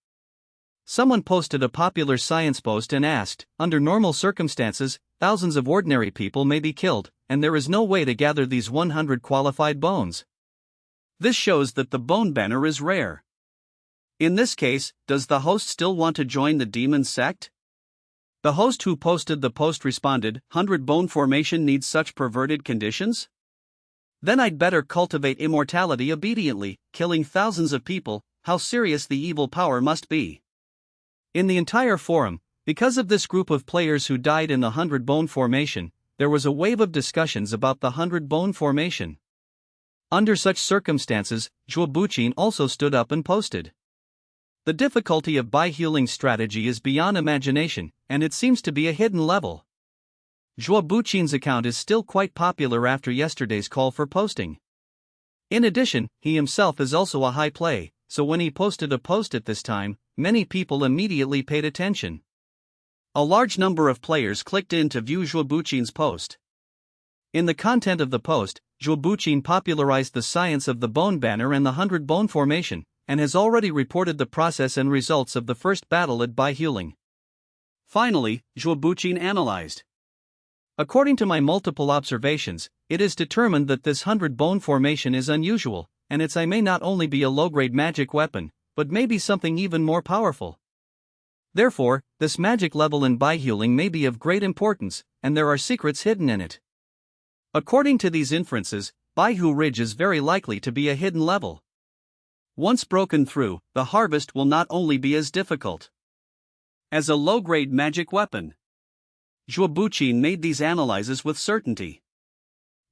[SPEAKER 1] Someone posted a popular science post and asked, under normal circumstances, thousands of ordinary people may be killed, and there is no way to gather these 100 qualified bones.
[SPEAKER 2] This shows that the bone banner is rare. In this case, does the host still want to join the demon sect? The host who posted the post responded, 100 Bone formation needs such perverted conditions? Then I'd better cultivate immortality obediently, killing thousands of people. How serious the evil power must be.
[SPEAKER 1] In the entire forum, because of this group of players who died in the 100 Bone formation, there was a wave of discussions about the 100 Bone formation. Under such circumstances, Zhuo Buqin also stood up and posted. The difficulty of Baihuling strategy is beyond imagination, and it seems to be a hidden level. Zhuo Buqin's account is still quite popular after yesterday's call for posting. In addition, he himself is also a high play, so when he posted a post at this time, many people immediately paid attention. A large number of players clicked in to view Zhuo Buqin's post. In the content of the post, Zhuo Buqin popularized the science of the bone banner and the 100-bone formation, and has already reported the process and results of the first battle at Bai Huling.
[SPEAKER 2] Finally, Zhuo Buqin analyzed.
[SPEAKER 1] According to my multiple observations, it is determined that this 100-bone formation is unusual, and its I may not only be a low-grade magic weapon, but may be something even more powerful. Therefore, this magic level in Bai Huling may be of great importance, and there are secrets hidden in it. According to these inferences, Baihu Ridge is very likely to be a hidden level. Once broken through, the harvest will not only be as difficult
[SPEAKER 2] as a low-grade magic weapon. Zhuo Buqin made these analyses with certainty.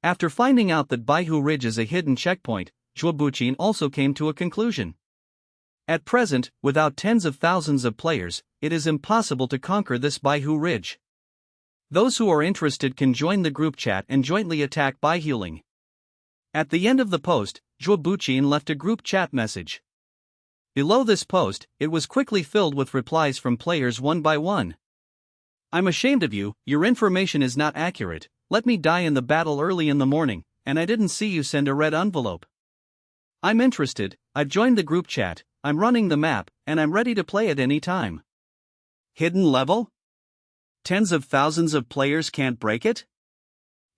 [SPEAKER 1] After finding out that Baihu Ridge is a hidden checkpoint, Zhuo Buqin also came to a conclusion. At present, without tens of thousands of players, it is impossible to conquer this Baihu Ridge. Those who are interested can join the group chat and jointly attack Bai Huling. At the end of the post, Zhuo Buqin left a group chat message. Below this post, it was quickly filled with replies from players one by one. I'm ashamed of you, your information is not accurate, let me die in the battle early in the morning, and I didn't see you send a red envelope. I'm interested, I've joined the group chat, I'm running the map, and I'm ready to play at any time.
[SPEAKER 2] Hidden level? Tens of thousands of players can't break it?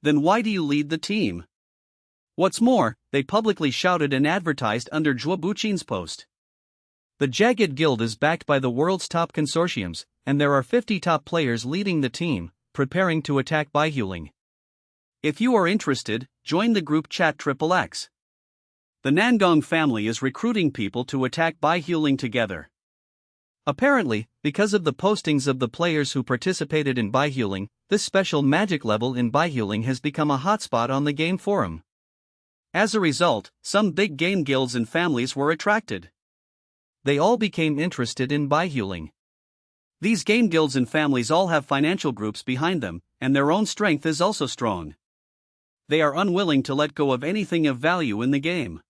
[SPEAKER 2] Then why do you lead the team? What's more, they publicly shouted and advertised under Zhuo Buqin's post.
[SPEAKER 1] The Jagged Guild is backed by the world's top consortiums, and there are 50 top players leading the team, preparing to attack Bai Huling.
[SPEAKER 2] If you are interested, join the group chat XXX. The Nangong family is recruiting people to attack Bai Huling together.
[SPEAKER 1] Apparently, because of the postings of the players who participated in Bai Huling, this special magic level in Bai Huling has become a hotspot on the game forum.
[SPEAKER 2] As a result, some big game guilds and families were attracted.
[SPEAKER 1] They all became interested in Bai Huling.
[SPEAKER 2] These game guilds and families all have financial groups behind them, and their own strength is also strong. They are unwilling to let go of anything of value in the game.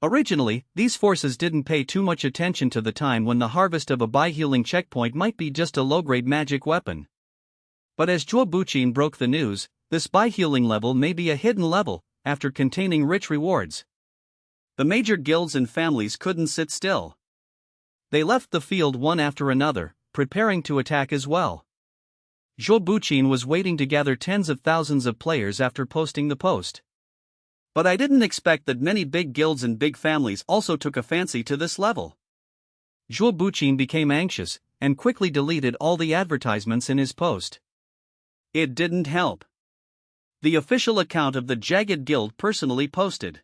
[SPEAKER 1] Originally, these forces didn't pay too much attention to the time when the harvest of a Bai Huling checkpoint might be just a low-grade magic weapon. But as Zhuo Buqin broke the news, this Bai Huling level may be a hidden level, after containing rich rewards.
[SPEAKER 2] The major guilds and families couldn't sit still.
[SPEAKER 1] They left the field one after another, preparing to attack as well. Zhuo Buqin was waiting to gather tens of thousands of players after posting the post.
[SPEAKER 2] But I didn't expect that many big guilds and big families also took a fancy to this level.
[SPEAKER 1] Zhuo Buqin became anxious, and quickly deleted all the advertisements in his post.
[SPEAKER 2] It didn't help. The official account of the Jagged Guild personally posted.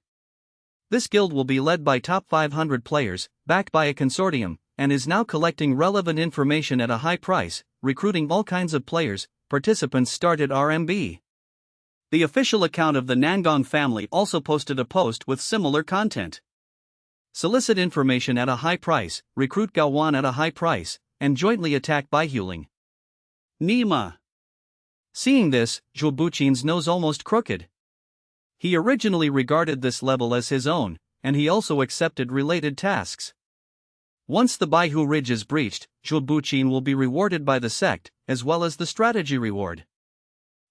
[SPEAKER 1] This guild will be led by top 500 players, backed by a consortium, and is now collecting relevant information at a high price, recruiting all kinds of players. Participants start at RMB.
[SPEAKER 2] The official account of the Nangong family also posted a post with similar content.
[SPEAKER 1] Solicit information at a high price, recruit Gaowan at a high price, and jointly attack Bai Huling.
[SPEAKER 2] Nima.
[SPEAKER 1] Seeing this, Zhuo Buqin's nose almost crooked. He originally regarded this level as his own, and he also accepted related tasks. Once the Baihu Ridge is breached, Zhuo Buqin will be rewarded by the sect, as well as the strategy reward.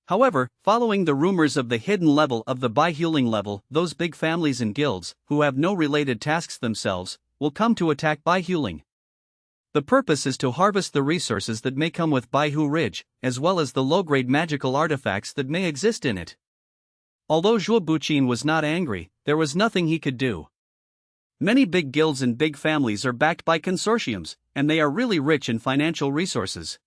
[SPEAKER 1] However, following the rumors of the hidden level of the Bai Huling level, those big families and guilds, who have no related tasks themselves, will come to attack Bai Huling. The purpose is to harvest the resources that may come with Baihu Ridge, as well as the low-grade magical artifacts that may exist in it. Although Zhuo Buqin was not angry, there was nothing he could do. Many big guilds and big families are backed by consortiums, and they are really rich in financial resources.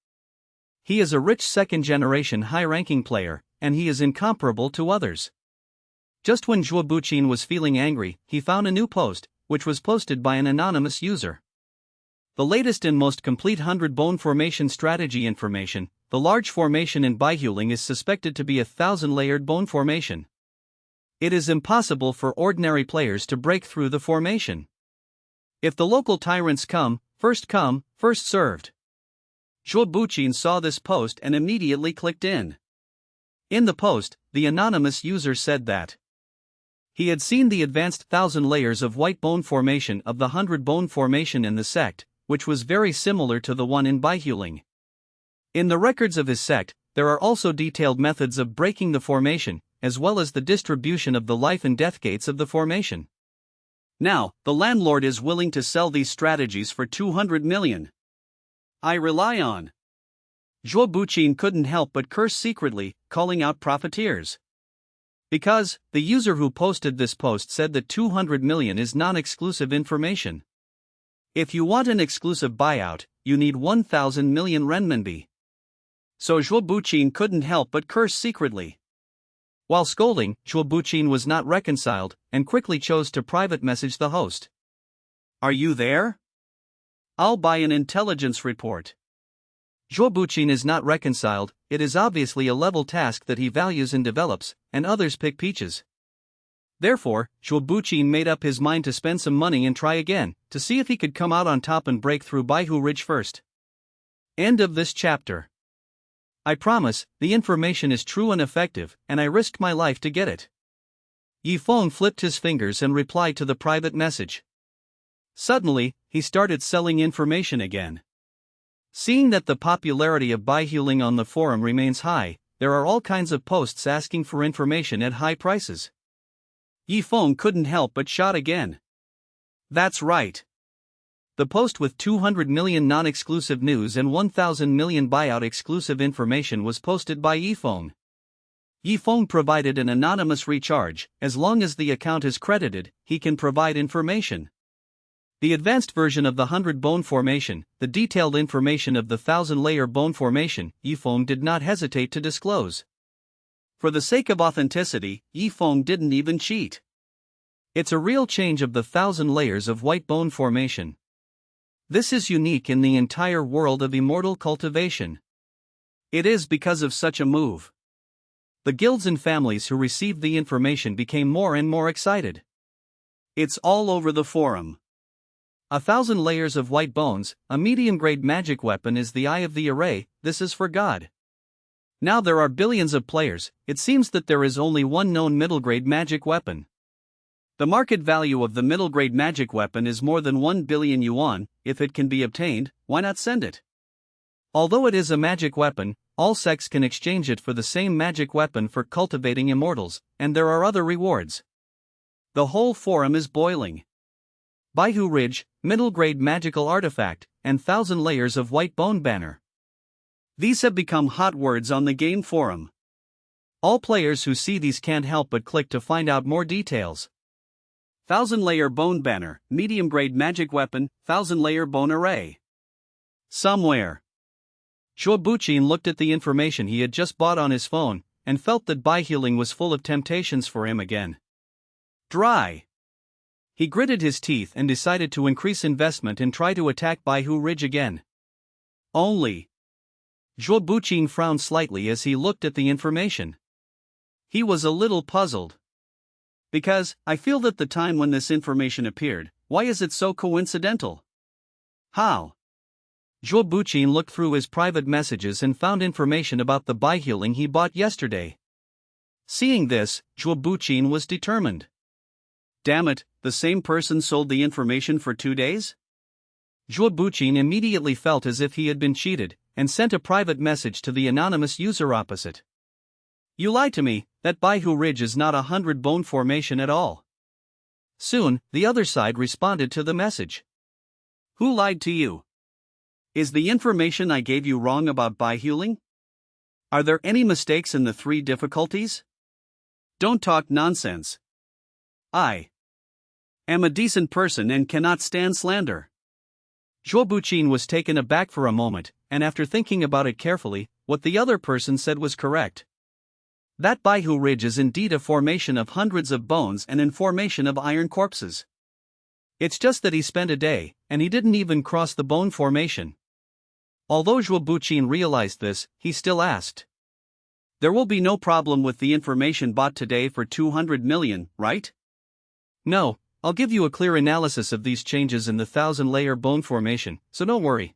[SPEAKER 1] He is a rich second-generation high-ranking player, and he is incomparable to others. Just when Zhuo Buqin was feeling angry, he found a new post, which was posted by an anonymous user. The latest and most complete 100-bone formation strategy information. The large formation in Bai Huling is suspected to be a 1,000-layered bone formation. It is impossible for ordinary players to break through the formation. If the local tyrants come, first served. Zhuo Buqin saw this post and immediately clicked in. In the post, the anonymous user said that He had seen the advanced 1,000 layers of white bone formation of the 100 bone formation in the sect, which was very similar to the one in Baihuling. In the records of his sect, there are also detailed methods of breaking the formation, as well as the distribution of the life and death gates of the formation. Now, the landlord is willing to sell these strategies for 200 million. I rely on. Zhuo Buqin couldn't help but curse secretly, calling out profiteers. Because, the user who posted this post said that 200 million is non-exclusive information. If you want an exclusive buyout, you need 1,000 million renminbi. So Zhuo Buqin couldn't help but curse secretly. While scolding, Zhuo Buqin was not reconciled, and quickly chose to private message the host. Are you there? I'll buy an intelligence report. Zhuo Buqin is not reconciled. It is obviously a level task that he values and develops, and others pick peaches. Therefore, Zhuo Buqin made up his mind to spend some money and try again, to see if he could come out on top and break through Baihu Ridge first. End of this chapter. I promise, the information is true and effective, and I risked my life to get it. Yifeng flipped his fingers and replied to the private message. Suddenly, he started selling information again. Seeing that the popularity of Baihuling on the forum remains high, there are all kinds of posts asking for information at high prices. Yifeng couldn't help but shout again. That's right. The post with 200 million non-exclusive news and 1,000 million buyout exclusive information was posted by Yifeng. Yifeng provided an anonymous recharge. As long as the account is credited, he can provide information. The advanced version of the 100 bone formation, the detailed information of the 1,000-layer bone formation, Yifeng did not hesitate to disclose. For the sake of authenticity, Yifeng didn't even cheat. It's a real change of the 1,000 layers of white bone formation. This is unique in the entire world of immortal cultivation. It is because of such a move. The guilds and families who received the information became more and more excited. It's all over the forum. 1,000 layers of white bones, a medium-grade magic weapon is the eye of the array. This is for God. Now there are billions of players. It seems that there is only one known middle-grade magic weapon. The market value of the middle-grade magic weapon is more than 1 billion yuan. If it can be obtained, why not send it? Although it is a magic weapon, all sects can exchange it for the same magic weapon for cultivating immortals, and there are other rewards. The whole forum is boiling. Baihu Ridge, middle-grade magical artifact, and 1,000 layers of white bone banner. These have become hot words on the game forum. All players who see these can't help but click to find out more details. 1,000-layer bone banner, medium-grade magic weapon, 1,000-layer bone array. Somewhere. Zhuo Buqin looked at the information he had just bought on his phone, and felt that Baihuling was full of temptations for him again. Dry. He gritted his teeth and decided to increase investment and try to attack Baihu Ridge again. Only. Zhuo Buqin frowned slightly as he looked at the information. He was a little puzzled. Because, I feel that the time when this information appeared, why is it so coincidental? How? Zhuo Buqin looked through his private messages and found information about the Baihuling he bought yesterday. Seeing this, Zhuo Buqin was determined. Damn it, the same person sold the information for 2 days? Zhuo Buqin immediately felt as if he had been cheated, and sent a private message to the anonymous user opposite. You lied to me, that Baihu Ridge is not 100 bone formation at all. Soon, the other side responded to the message. Who lied to you? Is the information I gave you wrong about Baihuling? Are there any mistakes in the 3 difficulties? Don't talk nonsense. I am a decent person and cannot stand slander. Zhuo Buqin was taken aback for a moment, and after thinking about it carefully, what the other person said was correct. That Baihu Ridge is indeed a formation of hundreds of bones and in formation of iron corpses. It's just that he spent a day, and he didn't even cross the bone formation. Although Zhuo Buqin realized this, he still asked. There will be no problem with the information bought today for 200 million, right? No, I'll give you a clear analysis of these changes in the 1,000-layer bone formation, so don't worry.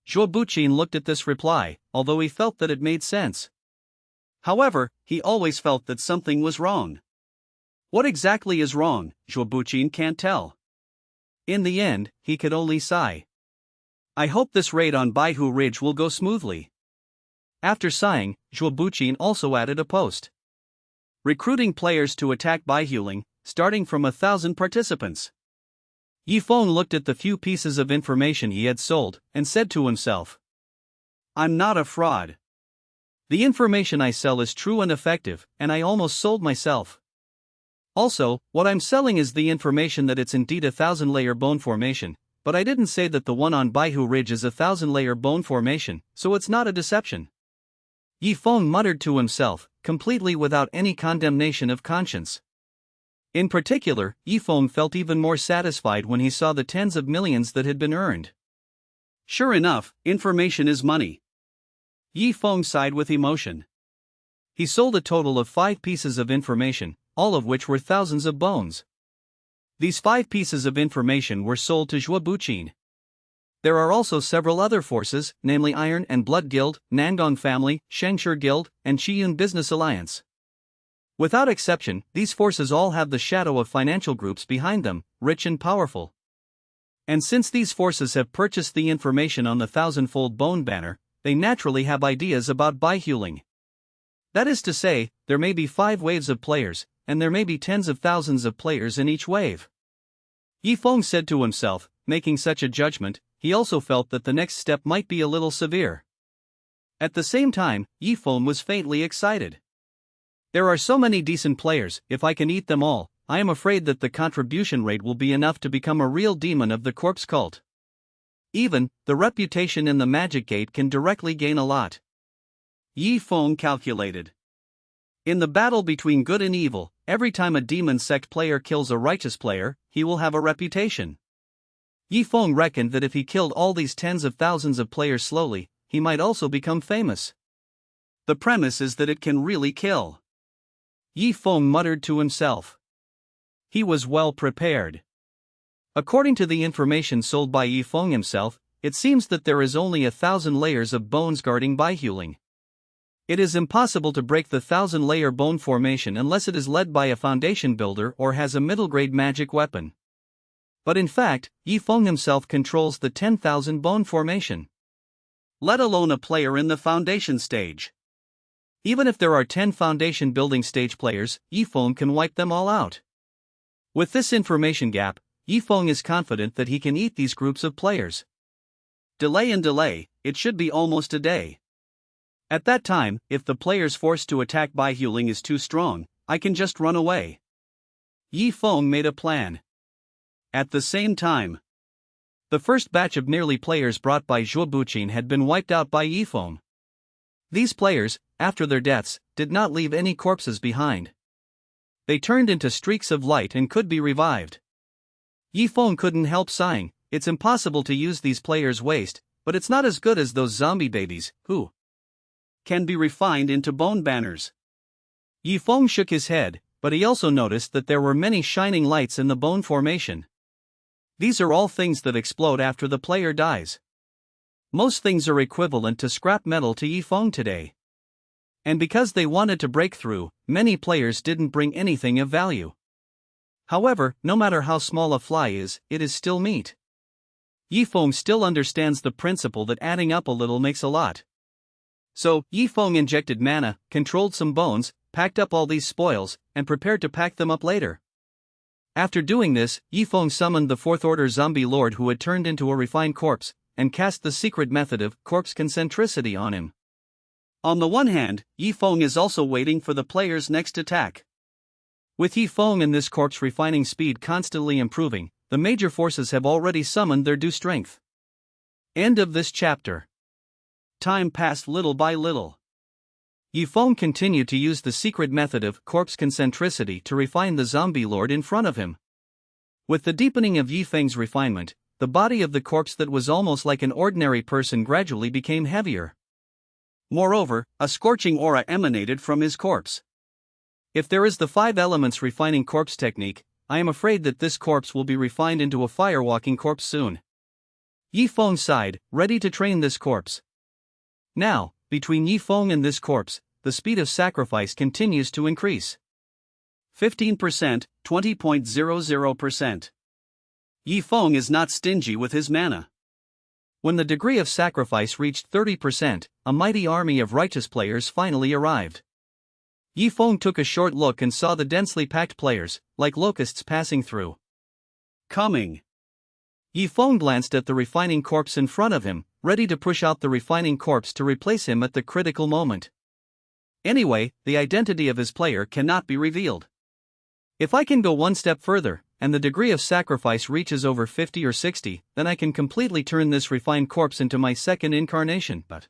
[SPEAKER 1] Zhuo Buqin looked at this reply, although he felt that it made sense. However, he always felt that something was wrong.
[SPEAKER 2] What exactly is wrong, Zhuobuqin can't tell. In the end, he could only sigh. I hope this raid on Baihu Ridge will go smoothly. After sighing, Zhuobuqin also added a post. Recruiting players to attack Baihuling, starting from 1,000 participants. Yifeng looked at the few pieces of information he had sold, and said to himself, I'm not a fraud. The information I sell is true and effective, and I almost sold myself. Also, what I'm selling is the information that it's indeed a 1,000-layer bone formation, but I didn't say that the one on Baihu Ridge is a 1,000-layer bone formation, so it's not a deception. Yifeng muttered to himself, completely without any condemnation of conscience. In particular, Yifeng felt even more satisfied when he saw the tens of millions that had been earned. Sure enough, information is money. Yifeng sighed with emotion. He sold a total of 5 pieces of information, all of which were thousands of bones. These 5 pieces of information were sold to Zhuobuqin. There are also several other forces, namely Iron and Blood Guild, Nangong Family, Shengshi Guild, and Qiyun Business Alliance. Without exception, these forces all have the shadow of financial groups behind them, rich and powerful. And since these forces have purchased the information on the 1,000-fold bone banner, they naturally have ideas about Baihuling. That is to say, there may be 5 waves of players, and there may be tens of thousands of players in each wave. Yifeng said to himself, making such a judgment, he also felt that the next step might be a little severe. At the same time, Yifeng was faintly excited. There are so many decent players, if I can eat them all, I am afraid that the contribution rate will be enough to become a real demon of the corpse cult. Even, the reputation in the Magic Gate can directly gain a lot. Yifeng calculated. In the battle between good and evil, every time a demon sect player kills a righteous player, he will have a reputation. Yifeng reckoned that if he killed all these tens of thousands of players slowly, he might also become famous. The premise is that it can really kill. Yifeng muttered to himself. He was well prepared. According to the information sold by Yifeng himself, it seems that there is only 1,000 layers of bones guarding Baihuling. It is impossible to break the 1,000-layer bone formation unless it is led by a foundation builder or has a middle-grade magic weapon. But in fact, Yifeng himself controls the 10,000 bone formation. Let alone a player in the foundation stage. Even if there are 10 foundation building stage players, Yifeng can wipe them all out. With this information gap, Yifeng is confident that he can eat these groups of players. Delay and delay, it should be almost a day. At that time, if the players forced to attack Baihuling is too strong, I can just run away. Yifeng made a plan. At the same time, the first batch of nearly players brought by Zhuobuqin had been wiped out by Yifeng. These players, after their deaths, did not leave any corpses behind. They turned into streaks of light and could be revived. Yifeng couldn't help sighing. It's impossible to use these players' waste, but it's not as good as those zombie babies, who can be refined into bone banners. Yifeng shook his head, but he also noticed that there were many shining lights in the bone formation. These are all things that explode after the player dies. Most things are equivalent to scrap metal to Yifeng today. And because they wanted to break through, many players didn't bring anything of value. However, no matter how small a fly is, it is still meat. Yifeng still understands the principle that adding up a little makes a lot. So, Yifeng injected mana, controlled some bones, packed up all these spoils, and prepared to pack them up later. After doing this, Yifeng summoned the 4th Order Zombie Lord who had turned into a refined corpse, and cast the secret method of corpse concentricity on him. On the one hand, Yifeng is also waiting for the player's next attack. With Yifeng and this corpse refining speed constantly improving, the major forces have already summoned their due strength. End of this chapter. Time passed little by little. Yifeng continued to use the secret method of corpse concentricity to refine the zombie lord in front of him. With the deepening of Yifeng's refinement, the body of the corpse that was almost like an ordinary person gradually became heavier. Moreover, a scorching aura emanated from his corpse. If there is the 5 elements refining corpse technique, I am afraid that this corpse will be refined into a fire-walking corpse soon. Yifeng sighed, ready to train this corpse. Now, between Yifeng and this corpse, the speed of sacrifice continues to increase. 15%, 20.00%. Yi Feng is not stingy with his mana.
[SPEAKER 1] When the degree of sacrifice reached 30%, a mighty army of righteous players finally arrived. Yi Feng took a short look and saw the densely packed players, like locusts passing through.
[SPEAKER 2] Coming.
[SPEAKER 1] Yi Feng glanced at the refining corpse in front of him, ready to push out the refining corpse to replace him at the critical moment. Anyway, the identity of his player cannot be revealed. If I can go one step further, and the degree of sacrifice reaches over 50 or 60, then I can completely turn this refined corpse into my second incarnation. But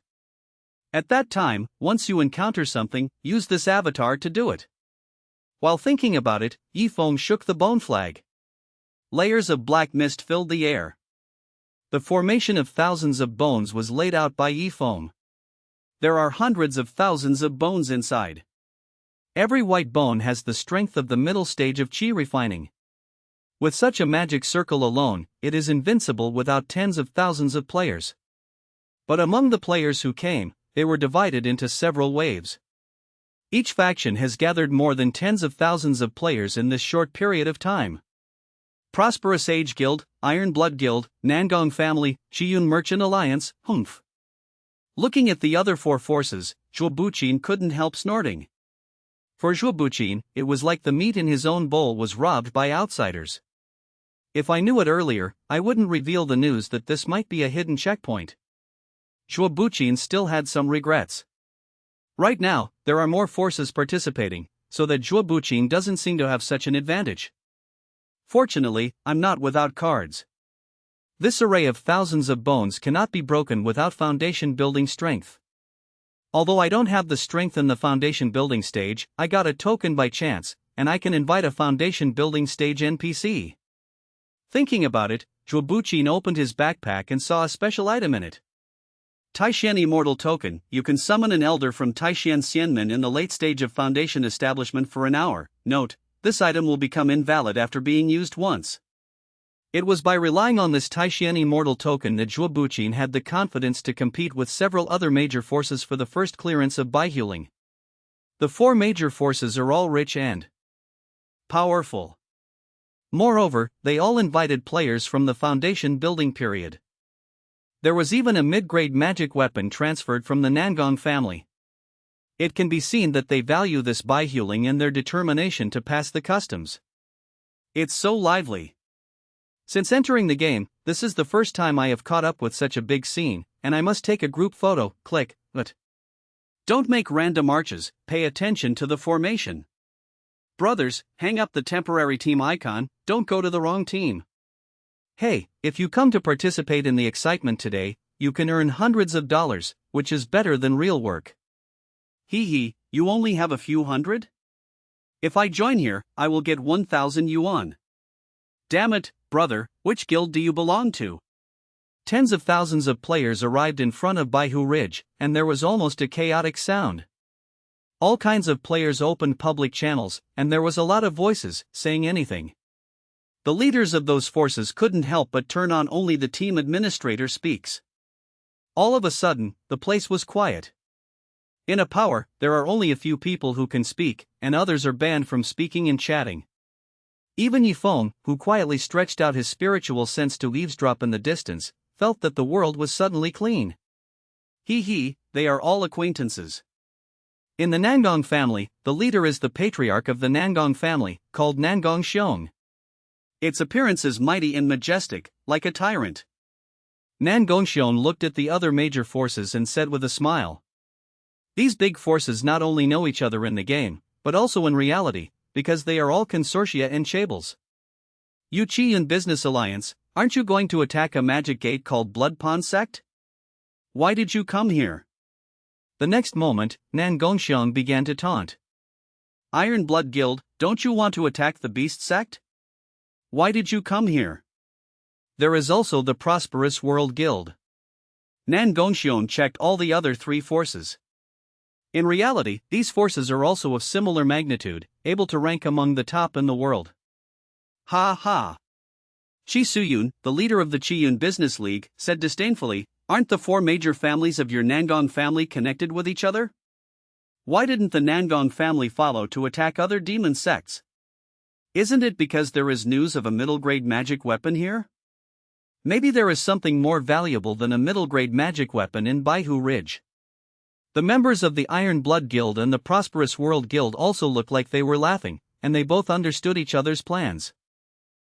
[SPEAKER 1] at that time, once you encounter something, use this avatar to do it. While thinking about it, Yi Feng shook the bone flag. Layers of black mist filled the air. The formation of thousands of bones was laid out by Yi Feng. There are hundreds of thousands of bones inside. Every white bone has the strength of the middle stage of qi refining. With such a magic circle alone, it is invincible without tens of thousands of players. But among the players who came, they were divided into several waves. Each faction has gathered more than tens of thousands of players in this short period of time. Prosperous Age Guild, Iron Blood Guild, Nangong Family, Qiyun Merchant Alliance, Humph. Looking at the other four forces, Zhuo Buqin couldn't help snorting. For Zhuo Buqin, it was like the meat in his own bowl was robbed by outsiders. If I knew it earlier, I wouldn't reveal the news that this might be a hidden checkpoint. Zhuo Buqin still had some regrets. Right now, there are more forces participating, so that Zhuo Buqin doesn't seem to have such an advantage. Fortunately, I'm not without cards. This array of thousands of bones cannot be broken without foundation building strength. Although I don't have the strength in the foundation building stage, I got a token by chance, and I can invite a foundation building stage NPC. Thinking about it, Zhuo Buqin opened his backpack and saw a special item in it. Taishan Immortal Token. You can summon an elder from Taishan Xianmen in the late stage of foundation establishment for an hour. Note, this item will become invalid after being used once. It was by relying on this Taishan Immortal Token that Zhuo Buqin had the confidence to compete with several other major forces for the first clearance of Baihuling. The four major forces are all rich and powerful. Moreover, they all invited players from the foundation building period. There was even a mid-grade magic weapon transferred from the Nangong family. It can be seen that they value this Baihuling and their determination to pass the customs. It's so lively. Since entering the game, this is the first time I have caught up with such a big scene, and I must take a group photo. Click, but don't make random arches, pay attention to the formation. Brothers, hang up the temporary team icon, don't go to the wrong team. Hey, if you come to participate in the excitement today, you can earn hundreds of dollars, which is better than real work. Hee, you only have a few hundred? If I join here, I will get 1,000 yuan. Damn it, brother, which guild do you belong to? Tens of thousands of players arrived in front of Baihu Ridge, and there was almost a chaotic sound. All kinds of players opened public channels, and there was a lot of voices, saying anything. The leaders of those forces couldn't help but turn on only the team administrator speaks. All of a sudden, the place was quiet. In a power, there are only a few people who can speak, and others are banned from speaking and chatting. Even Yi Feng, who quietly stretched out his spiritual sense to eavesdrop in the distance, felt that the world was suddenly clean. Hee, they are all acquaintances. In the Nangong family, the leader is the patriarch of the Nangong family, called Nangong Xiong. Its appearance is mighty and majestic, like a tyrant. Nangong Xiong looked at the other major forces and said with a smile. These big forces not only know each other in the game, but also in reality, because they are all consortia and chables. You Qiyun Business Alliance, aren't you going to attack a magic gate called Blood Pond Sect? Why did you come here? The next moment, Nangong Xiong began to taunt. Iron Blood Guild, don't you want to attack the Beast Sect? Why did you come here? There is also the Prosperous World Guild. Nangong Xiong checked all the other three forces. In reality, these forces are also of similar magnitude, able to rank among the top in the world. Ha. Chi Suyun, the leader of the Qiyun Business League, said disdainfully, aren't the four major families of your Nangong family connected with each other? Why didn't the Nangong family follow to attack other demon sects?
[SPEAKER 2] Isn't it because there is news of a middle-grade magic weapon here? Maybe there is something more valuable than a middle-grade magic weapon in Baihu Ridge. The members of the Iron Blood Guild and the Prosperous World Guild also looked like they were laughing, and they both understood each other's plans.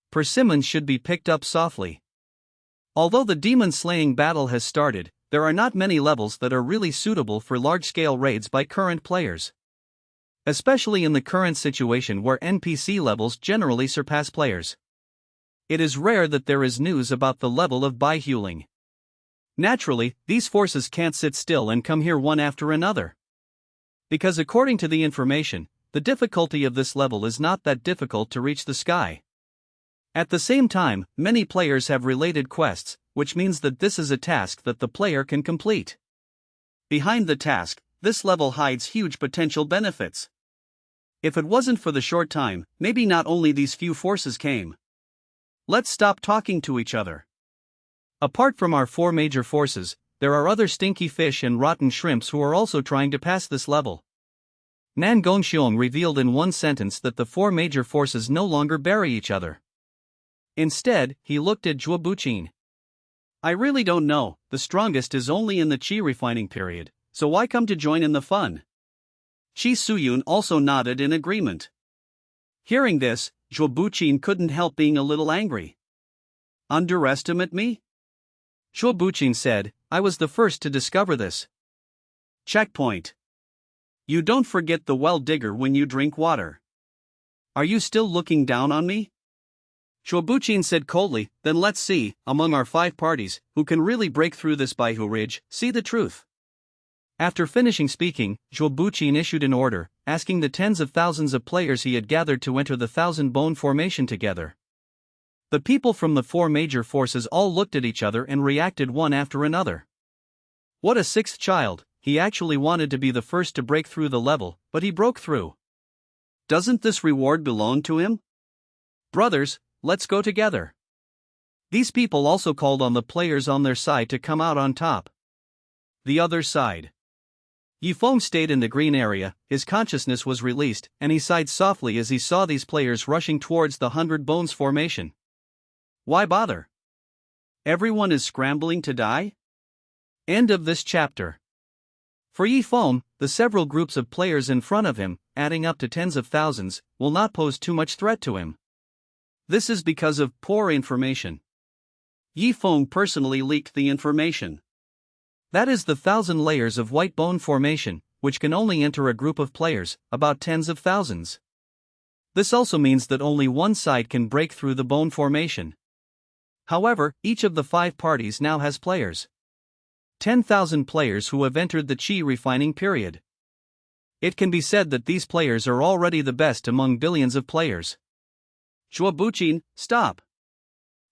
[SPEAKER 2] Persimmons should be picked up softly. Although the demon-slaying battle has started, there are not many levels that are really suitable for large-scale raids by current players. Especially in the current situation where NPC levels generally surpass players. It is rare that there is news about the level of Baihuling. Naturally, these forces can't sit still and come here one after another. Because according to the information, the difficulty of this level is not that difficult to reach the sky. At the same time, many players have related quests, which means that this is a task that the player can complete. Behind the task, this level hides huge potential benefits. If it wasn't for the short time, maybe not only these few forces came. Let's stop talking to each other. Apart from our 4 major forces, there are other stinky fish and rotten shrimps who are also trying to pass this level. Nan Gongxiong revealed in one sentence that the 4 major forces no longer bury each other. Instead, he looked at Zhuo Buqin. I really don't know, the strongest is only in the qi refining period, so why come to join in the fun? Qi Suyun also nodded in agreement. Hearing this, Zhuo Buqin couldn't help being a little angry. Underestimate me? Zhuo Buqin said, I was the first to discover this. Checkpoint. You don't forget the well digger when you drink water. Are you still looking down on me? Zhuo Buqin said coldly, then let's see, among our 5 parties, who can really break through this Baihu Ridge, see the truth. After finishing speaking, Zhuo Buqin issued an order, asking the tens of thousands of players he had gathered to enter the Thousand Bone formation together. The people from the 4 major forces all looked at each other and reacted one after another. What a 6th child, he actually wanted to be the first to break through the level, but he broke through. Doesn't this reward belong to him? Brothers, let's go together. These people also called on the players on their side to come out on top. The other side. Yifeng stayed in the green area, his consciousness was released, and he sighed softly as he saw these players rushing towards the 100 Bones formation. Why bother? Everyone is scrambling to die? End of this chapter. For Yifeng, the several groups of players in front of him, adding up to tens of thousands, will not pose too much threat to him. This is because of poor information. Yifeng personally leaked the information. That is the 1,000 layers of white bone formation, which can only enter a group of players, about tens of thousands. This also means that only one side can break through the bone formation. However, each of the 5 parties now has players. 10,000 players who have entered the qi refining period. It can be said that these players are already the best among billions of players. Zhuo Buqin, stop.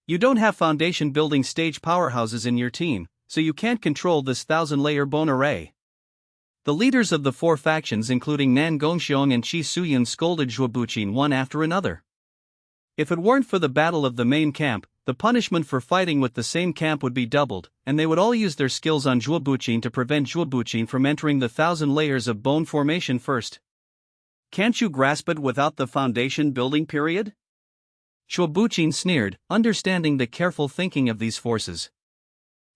[SPEAKER 2] You don't have foundation building stage powerhouses in your team, so you can't control this 1,000-layer bone array. The leaders of the 4 factions including Nan Gongxiong and Qi Suyun scolded Zhuo Buqin one after another. If it weren't for the battle of the main camp, the punishment for fighting with the same camp would be doubled, and they would all use their skills on Zhuo Buqin to prevent Zhuo Buqin from entering the 1,000 layers of bone formation first. Can't you grasp it without the foundation building period? Zhuo Buqin sneered, understanding the careful thinking of these forces.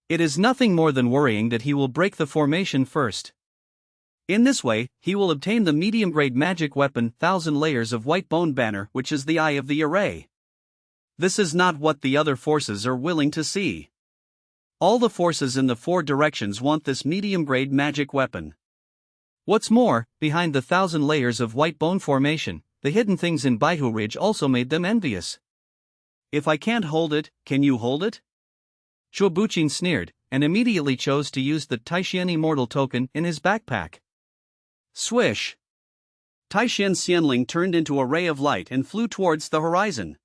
[SPEAKER 2] It is nothing more than worrying that he will break the formation first. In this way, he will obtain the medium-grade magic weapon 1,000 layers of white bone banner, which is the eye of the array. This is not what the other forces are willing to see. All the forces in the 4 directions want this medium-grade magic weapon. What's more, behind the 1,000 layers of white bone formation, the hidden things in Baihu Ridge also made them envious. If I can't hold it, can you hold it? Zhuo Buqin sneered, and immediately chose to use the Taishian Immortal token in his backpack. Swish! Taishian Xianling turned into a ray of light and flew towards the horizon.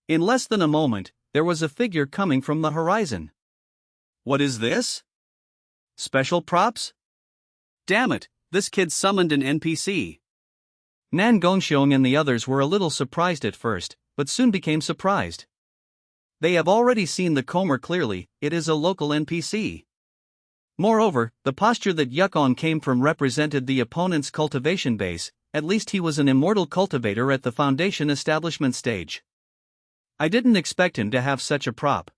[SPEAKER 2] In less than a moment, there was a figure coming from the horizon. What is this? Special props? Damn it, this kid summoned an NPC. Nan Gongxiong and the others were a little surprised at first, but soon became surprised. They have already seen the Comer clearly, it is a local NPC. Moreover, the posture that Yukon came from represented the opponent's cultivation base,
[SPEAKER 1] at least he was an immortal cultivator at the Foundation establishment stage. I didn't expect him to have such a prop.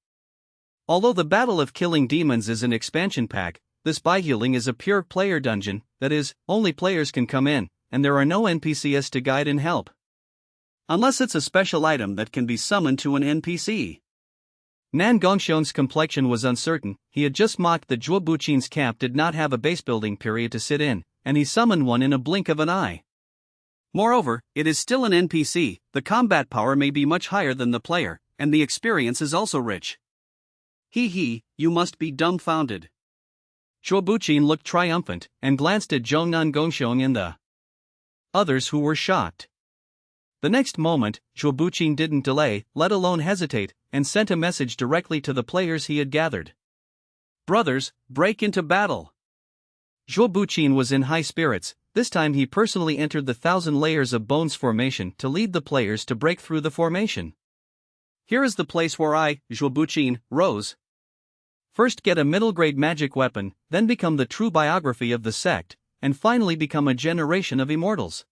[SPEAKER 1] Although the Battle of Killing Demons is an expansion pack, this Bihooling is a pure player dungeon, that is, only players can come in, and there are no NPCs to guide and help. Unless it's a special item that can be summoned to an NPC. Nan Gongxiong's complexion was uncertain. He had just mocked that Zhuo Buqin's camp did not have a base building period to sit in, and he summoned one in a blink of an eye. Moreover, it is still an NPC, the combat power may be much higher than the player, and the experience is also rich. You must be dumbfounded. Zhuo Buqin looked triumphant, and glanced at Zhong Nan Gongxiong and the others who were shocked. The next moment, Zhuo Buqin didn't delay, let alone hesitate, and sent a message directly to the players he had gathered. Brothers, break into battle! Zhuo Buqin was in high spirits. This time he personally entered the 1,000 layers of bones formation to lead the players to break through the formation. Here is the place where I, Zhuo Buqin, rose. First get a middle-grade magic weapon, then become the true biography of the sect, and finally become a generation of immortals.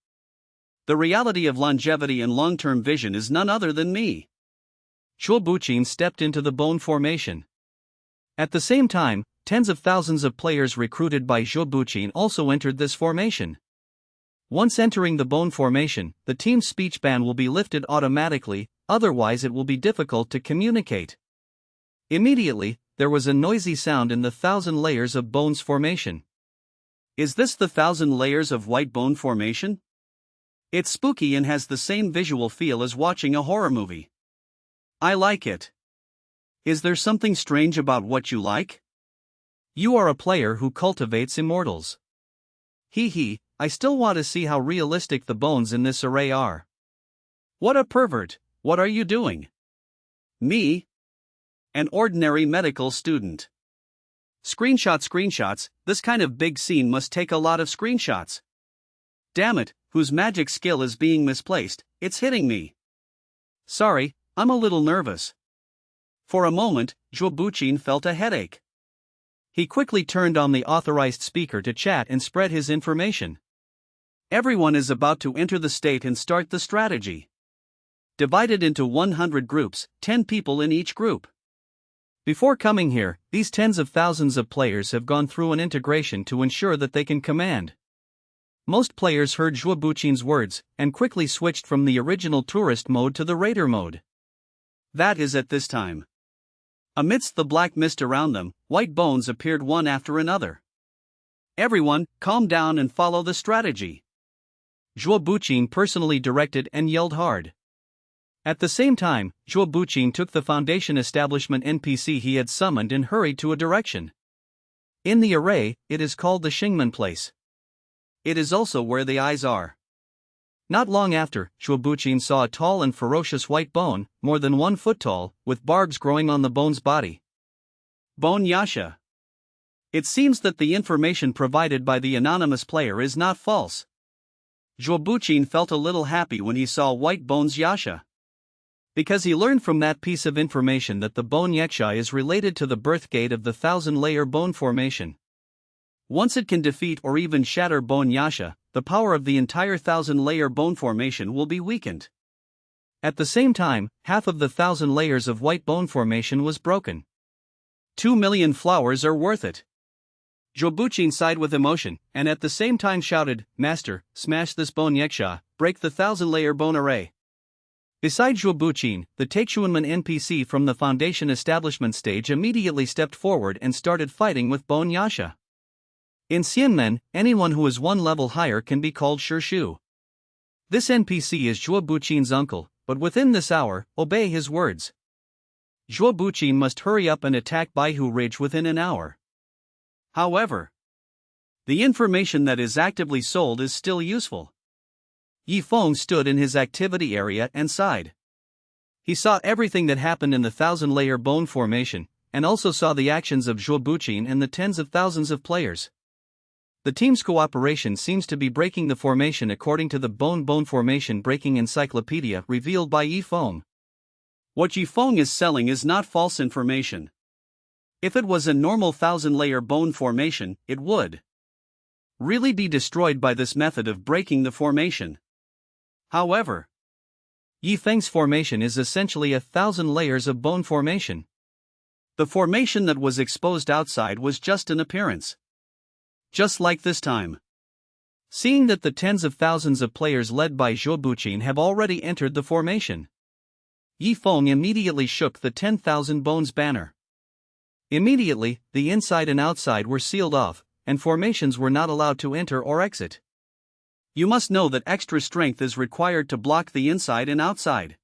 [SPEAKER 1] The reality of longevity and long-term vision is none other than me. Zhuo Buqin stepped into the bone formation. At the same time, tens of thousands of players recruited by Zhuo Buqin also entered this formation. Once entering the bone formation, the team's speech ban will be lifted automatically, otherwise it will be difficult to communicate. Immediately, there was a noisy sound in the 1,000 layers of bones formation. Is this the 1,000 layers of white bone formation? It's spooky and has the same visual feel as watching a horror movie. I like it. Is there something strange about what you like? You are a player who cultivates immortals. I still want to see how realistic the bones in this array are. What a pervert, what are you doing? Me? An ordinary medical student. Screenshots, this kind of big scene must take a lot of screenshots. Damn it, whose magic skill is being misplaced, it's hitting me. Sorry, I'm a little nervous. For a moment, Zhuo Buqin felt a headache. He quickly turned on the authorized speaker to chat and spread his information. Everyone is about to enter the state and start the strategy. Divided into 100 groups, 10 people in each group. Before coming here, these tens of thousands of players have gone through an integration to ensure that they can command. Most players heard Zhuo Buqin's words, and quickly switched from the original tourist mode to the raider mode. That is at this time. Amidst the black mist around them, white bones appeared one after another. Everyone, calm down and follow the strategy. Zhuo Buqin personally directed and yelled hard. At the same time, Zhuo Buqin took the Foundation establishment NPC he had summoned and hurried to a direction. In the array, it is called the Xingmen place. It is also where the eyes are. Not long after, Zhuo Buqin saw a tall and ferocious white bone, more than 1 foot tall, with barbs growing on the bone's body. Bone Yasha. It seems that the information provided by the anonymous player is not false. Zhuo Buqin felt a little happy when he saw white bone's Yasha. Because he learned from that piece of information that the bone Yaksha is related to the birth gate of the 1,000-layer bone formation. Once it can defeat or even shatter bone Yasha, the power of the entire 1,000-layer bone formation will be weakened. At the same time, half of the 1,000 layers of white bone formation was broken. 2 million flowers are worth it. Zhuo Buqin sighed with emotion, and at the same time shouted, Master, smash this bone Yaksha, break the 1,000-layer bone array. Beside Zhuo Buqin, the Taixuanmen NPC from the Foundation establishment stage immediately stepped forward and started fighting with bone Yasha. In Xianmen, anyone who is 1 level higher can be called Shishu. This NPC is Zhuo Buqin's uncle, but within this hour, obey his words. Zhuo Buqin must hurry up and attack Baihu Ridge within an hour. However, the information that is actively sold is still useful. Yi Feng stood in his activity area and sighed. He saw everything that happened in the 1,000-layer bone formation, and also saw the actions of Zhuo Buqin and the tens of thousands of players. The team's cooperation seems to be breaking the formation according to the bone formation breaking encyclopedia revealed by Yi Feng. What Yi Feng is selling is not false information. If it was a normal 1,000-layer bone formation, it would
[SPEAKER 2] really be destroyed by this method of breaking the formation. However,
[SPEAKER 1] Yifeng's formation is essentially 1,000 layers of bone formation.
[SPEAKER 2] the formation that was exposed outside was just an appearance. Just like this time.
[SPEAKER 1] Seeing that the tens of thousands of players led by Zhou Buqin have already entered the formation, Yifeng immediately shook the 10,000 bones banner. Immediately, the inside and outside were sealed off, and formations were not allowed to enter or exit.
[SPEAKER 2] You must know that extra strength is required to block the inside and outside.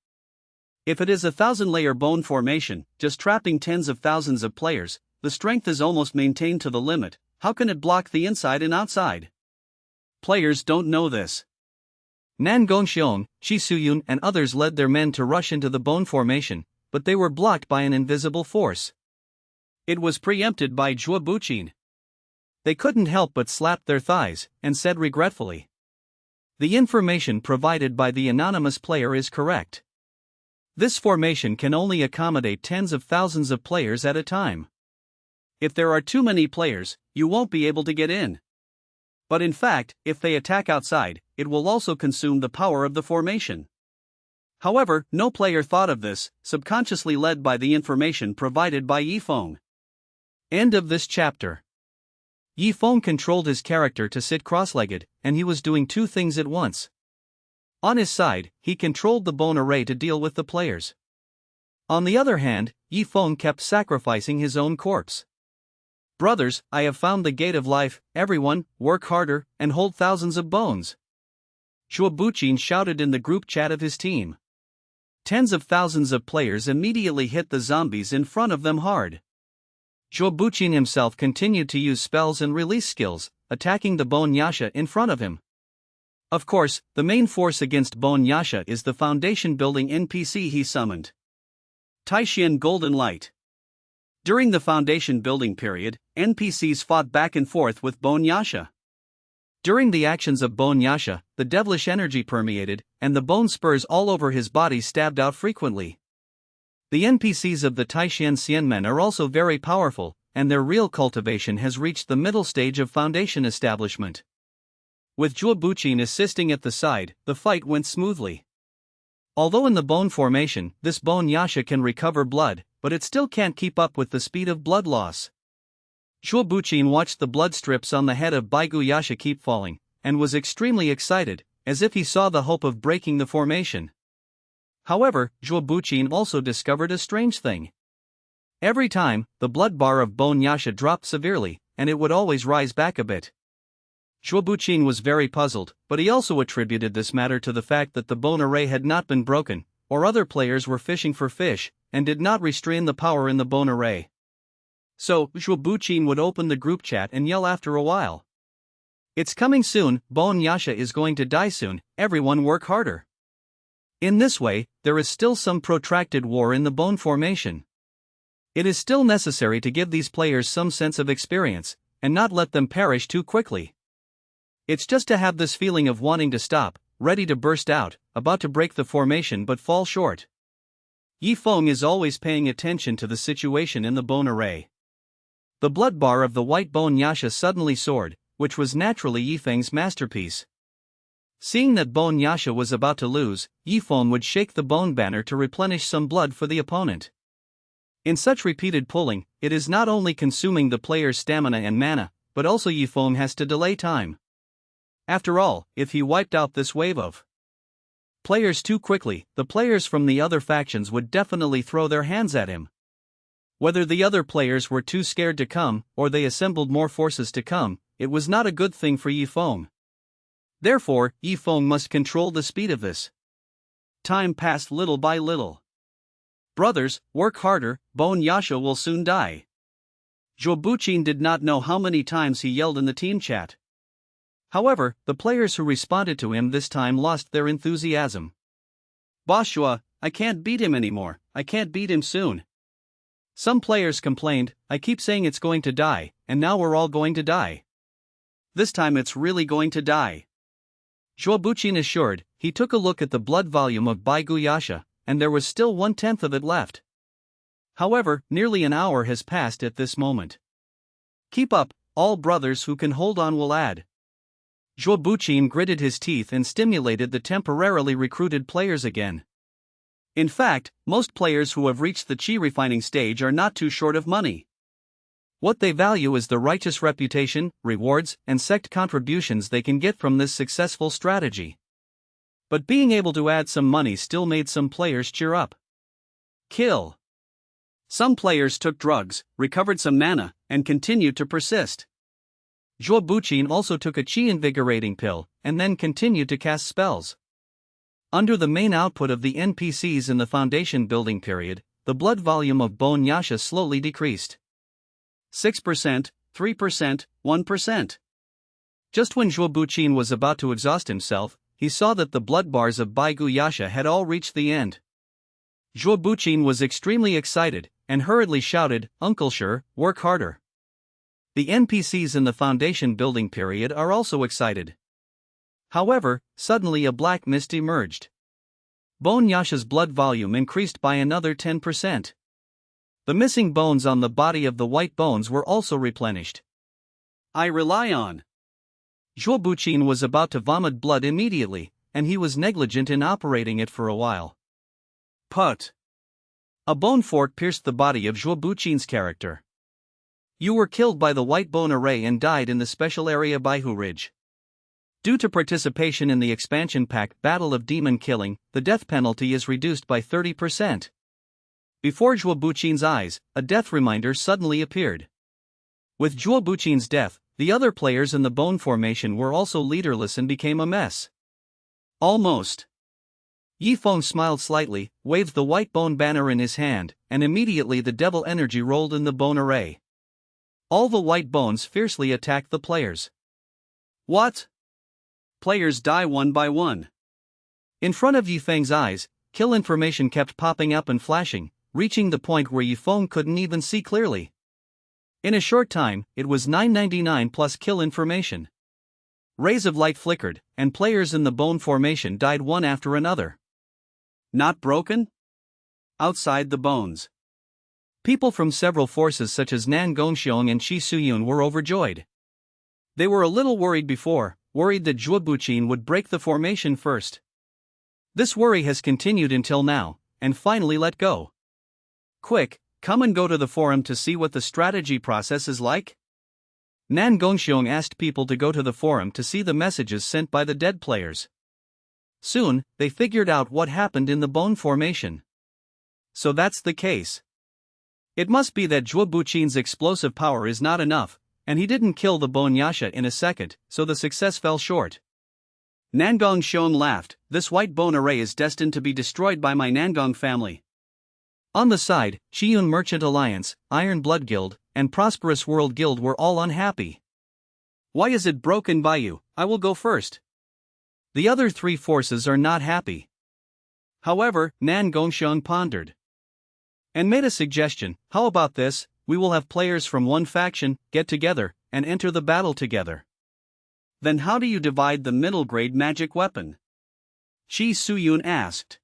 [SPEAKER 2] If it is a 1,000-layer bone formation, just trapping tens of thousands of players, the strength is almost maintained to the limit. How can it block the inside and outside? Players don't know this.
[SPEAKER 1] Nan Gongxiong, Shi Suyun and others led their men to rush into the bone formation, but they were blocked by an invisible force.
[SPEAKER 2] It was preempted by Zhou Buqin.
[SPEAKER 1] They couldn't help but slap their thighs, and said regretfully, "The information provided by the anonymous player is correct. This formation can only accommodate tens of thousands of players at a time.
[SPEAKER 2] If there are too many players, you won't be able to get in. But in fact, if they attack outside, it will also consume the power of the formation." However, no player thought of this, subconsciously led by the information provided by Yifeng.
[SPEAKER 1] End of this chapter. Yifeng controlled his character to sit cross-legged, and he was doing two things at once. On his side, he controlled the bone array to deal with the players. On the other hand, Yifeng kept sacrificing his own corpse. "Brothers, I have found the gate of life. Everyone, work harder, and hold thousands of bones," Zhou Buqin shouted in the group chat of his team. Tens of thousands of players immediately hit the zombies in front of them hard. Zhou Buqin himself continued to use spells and release skills, attacking the Bone Yasha in front of him. Of course, the main force against Bone Yasha is the foundation-building NPC he summoned, Taishian Golden Light. During the foundation building period, NPCs fought back and forth with Bone Yasha. During the actions of Bone Yasha, the devilish energy permeated, and the bone spurs all over his body stabbed out frequently. The NPCs of the Taishian Xianmen are also very powerful, and their real cultivation has reached the middle stage of foundation establishment. With Zhou Buqin assisting at the side, the fight went smoothly. Although in the bone formation, this Bone Yasha can recover blood, but it still can't keep up with the speed of blood loss. Zhou Buqin watched the blood strips on the head of Baigu Yasha keep falling, and was extremely excited, as if he saw the hope of breaking the formation. However, Zhou Buqin also discovered a strange thing. Every time, the blood bar of Bone Yasha dropped severely, and it would always rise back a bit. Zhou Buqin was very puzzled, but he also attributed this matter to the fact that the bone array had not been broken, or other players were fishing for fish, and did not restrain the power in the bone array. So, Zhou Buqin would open the group chat and yell after a while, "It's coming soon, Bone Yasha is going to die soon, everyone work harder." In this way, there is still some protracted war in the bone formation. It is still necessary to give these players some sense of experience, and not let them perish too quickly. It's just to have this feeling of wanting to stop, ready to burst out, about to break the formation but fall short. Yifeng is always paying attention to the situation in the bone array. The blood bar of the white Bone Yasha suddenly soared, which was naturally Yifeng's masterpiece. Seeing that Bone Yasha was about to lose, Yifeng would shake the bone banner to replenish some blood for the opponent. In such repeated pulling, it is not only consuming the player's stamina and mana, but also Yifeng has to delay time. After all, if he wiped out this wave of players too quickly, the players from the other factions would definitely throw their hands at him. Whether the other players were too scared to come, or they assembled more forces to come, it was not a good thing for Yifeng. Therefore, Yifeng must control the speed of this. Time passed little by little. "Brothers, work harder, Bone Yasha will soon die." Zhou Buqin did not know how many times he yelled in the team chat. However, the players who responded to him this time lost their enthusiasm. "Boss Shua, I can't beat him anymore, I can't beat him soon." Some players complained, "I keep saying it's going to die, and now we're all going to die. This time it's really going to die." Zhou Buqin assured. He took a look at the blood volume of Baigu Yasha, and there was still 1/10 of it left. However, nearly an hour has passed at this moment. "Keep up, all brothers who can hold on will add." Zhuo Buqin gritted his teeth and stimulated the temporarily recruited players again.
[SPEAKER 2] In fact, most players who have reached the qi refining stage are not too short of money.
[SPEAKER 1] What they value is the righteous reputation, rewards, and sect contributions they can get from this successful strategy. But being able to add some money still made some players cheer up.
[SPEAKER 2] Kill. Some players took drugs, recovered some mana, and continued to persist.
[SPEAKER 1] Zhuo Buqin also took a qi invigorating pill, and then continued to cast spells. Under the main output of the NPCs in the foundation building period, the blood volume of Bone Yasha slowly decreased.
[SPEAKER 2] 6%, 3%, 1%.
[SPEAKER 1] Just when Zhuo Buqin was about to exhaust himself, he saw that the blood bars of Baigu Yasha had all reached the end. Zhuo Buqin was extremely excited, and hurriedly shouted, "Uncle Sure, work harder." The NPCs in the foundation building period are also excited. However, suddenly a black mist emerged. Bone Yasha's blood volume increased by another 10%. The missing bones on the body of the white bones were also replenished.
[SPEAKER 2] I rely on.
[SPEAKER 1] Zhuo Buqin was about to vomit blood immediately, and he was negligent in operating it for a while.
[SPEAKER 2] Put.
[SPEAKER 1] A bone fork pierced the body of Zhuo Buqin's character. You were killed by the white bone array and died in the special area Baihu Ridge. Due to participation in the expansion pack Battle of Demon Killing, the death penalty is reduced by 30%. Before Zhuo Buqin's eyes, a death reminder suddenly appeared. With Zhuo Buqin's death, the other players in the bone formation were also leaderless and became a mess.
[SPEAKER 2] Almost.
[SPEAKER 1] Yifeng smiled slightly, waved the white bone banner in his hand, and immediately the devil energy rolled in the bone array. All the white bones fiercely attacked the players.
[SPEAKER 2] What? Players die one by one.
[SPEAKER 1] In front of Yifeng's eyes, kill information kept popping up and flashing, reaching the point where Yifeng couldn't even see clearly. In a short time, it was 999 plus kill information. Rays of light flickered, and players in the bone formation died one after another.
[SPEAKER 2] Not broken? Outside the bones.
[SPEAKER 1] People from several forces such as Nan Gongxiong and Shi Suyun were overjoyed. They were a little worried before, worried that Zhuo Buqin would break the formation first. This worry has continued until now, and finally let go. Quick, come and go to the forum to see what the strategy process is like? Nan Gongxiong asked people to go to the forum to see the messages sent by the dead players. Soon, they figured out what happened in the bone formation. So that's the case. It must be that Zhuo Buqin's explosive power is not enough, and he didn't kill the bone Yasha in a second, so the success fell short.
[SPEAKER 2] Nangong Xiong laughed, this white bone array is destined to be destroyed by my Nangong family.
[SPEAKER 1] On the side, Shiyun Merchant Alliance, Iron Blood Guild, and Prosperous World Guild were all unhappy.
[SPEAKER 2] Why is it broken by you? I will go first.
[SPEAKER 1] The other three forces are not happy. However, Nan Gongxiong pondered and made a suggestion. How about this? We will have players from one faction get together and enter the battle together.
[SPEAKER 2] Then how do you divide the middle grade magic weapon? Shi Suyun asked.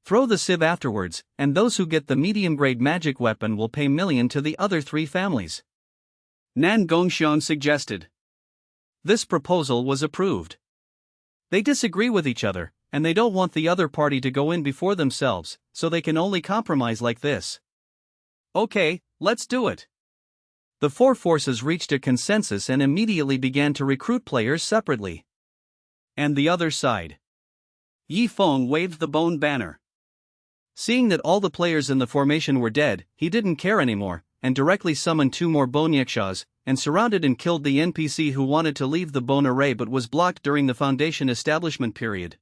[SPEAKER 1] Throw the sieve afterwards, and those who get the medium grade magic weapon will pay million to the other three families.
[SPEAKER 2] Nan Gongxiong suggested.
[SPEAKER 1] This proposal was approved. They disagree with each other, and they don't want the other party to go in before themselves, so they can only compromise like this.
[SPEAKER 2] Okay, let's do it.
[SPEAKER 1] The four forces reached a consensus and immediately began to recruit players separately.
[SPEAKER 2] And the other side. Yifeng waved the bone banner.
[SPEAKER 1] Seeing that all the players in the formation were dead, he didn't care anymore, and directly summoned two more bone yakshas, and surrounded and killed the NPC who wanted to leave the bone array but was blocked during the foundation establishment period.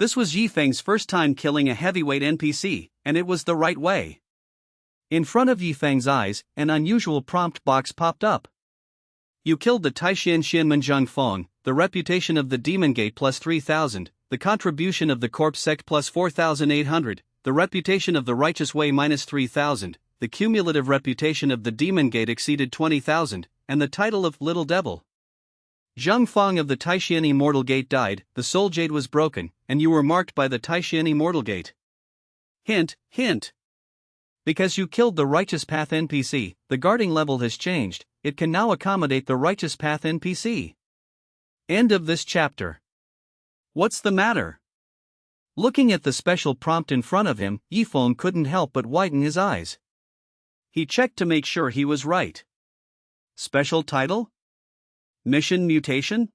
[SPEAKER 2] This was Yifeng's first time killing a heavyweight NPC, and it was the right way.
[SPEAKER 1] In front of Yifeng's eyes, an unusual prompt box popped up. You killed the Taishan Xianmen Zhangfeng, the reputation of the Demon Gate plus 3,000, the contribution of the Corpse Sect plus 4,800, the reputation of the Righteous Way minus 3,000, the cumulative reputation of the Demon Gate exceeded 20,000, and the title of Little Devil. Zhang Fang of the Taishan Immortal Gate died, the Soul Jade was broken, and you were marked by the Taishan Immortal Gate.
[SPEAKER 2] Hint, hint.
[SPEAKER 1] Because you killed the Righteous Path NPC, the guarding level has changed, it can now accommodate the Righteous Path NPC. End of this chapter.
[SPEAKER 2] What's the matter?
[SPEAKER 1] Looking at the special prompt in front of him, Yifeng couldn't help but widen his eyes.
[SPEAKER 2] He checked to make sure he was right. Special title? Mission mutation?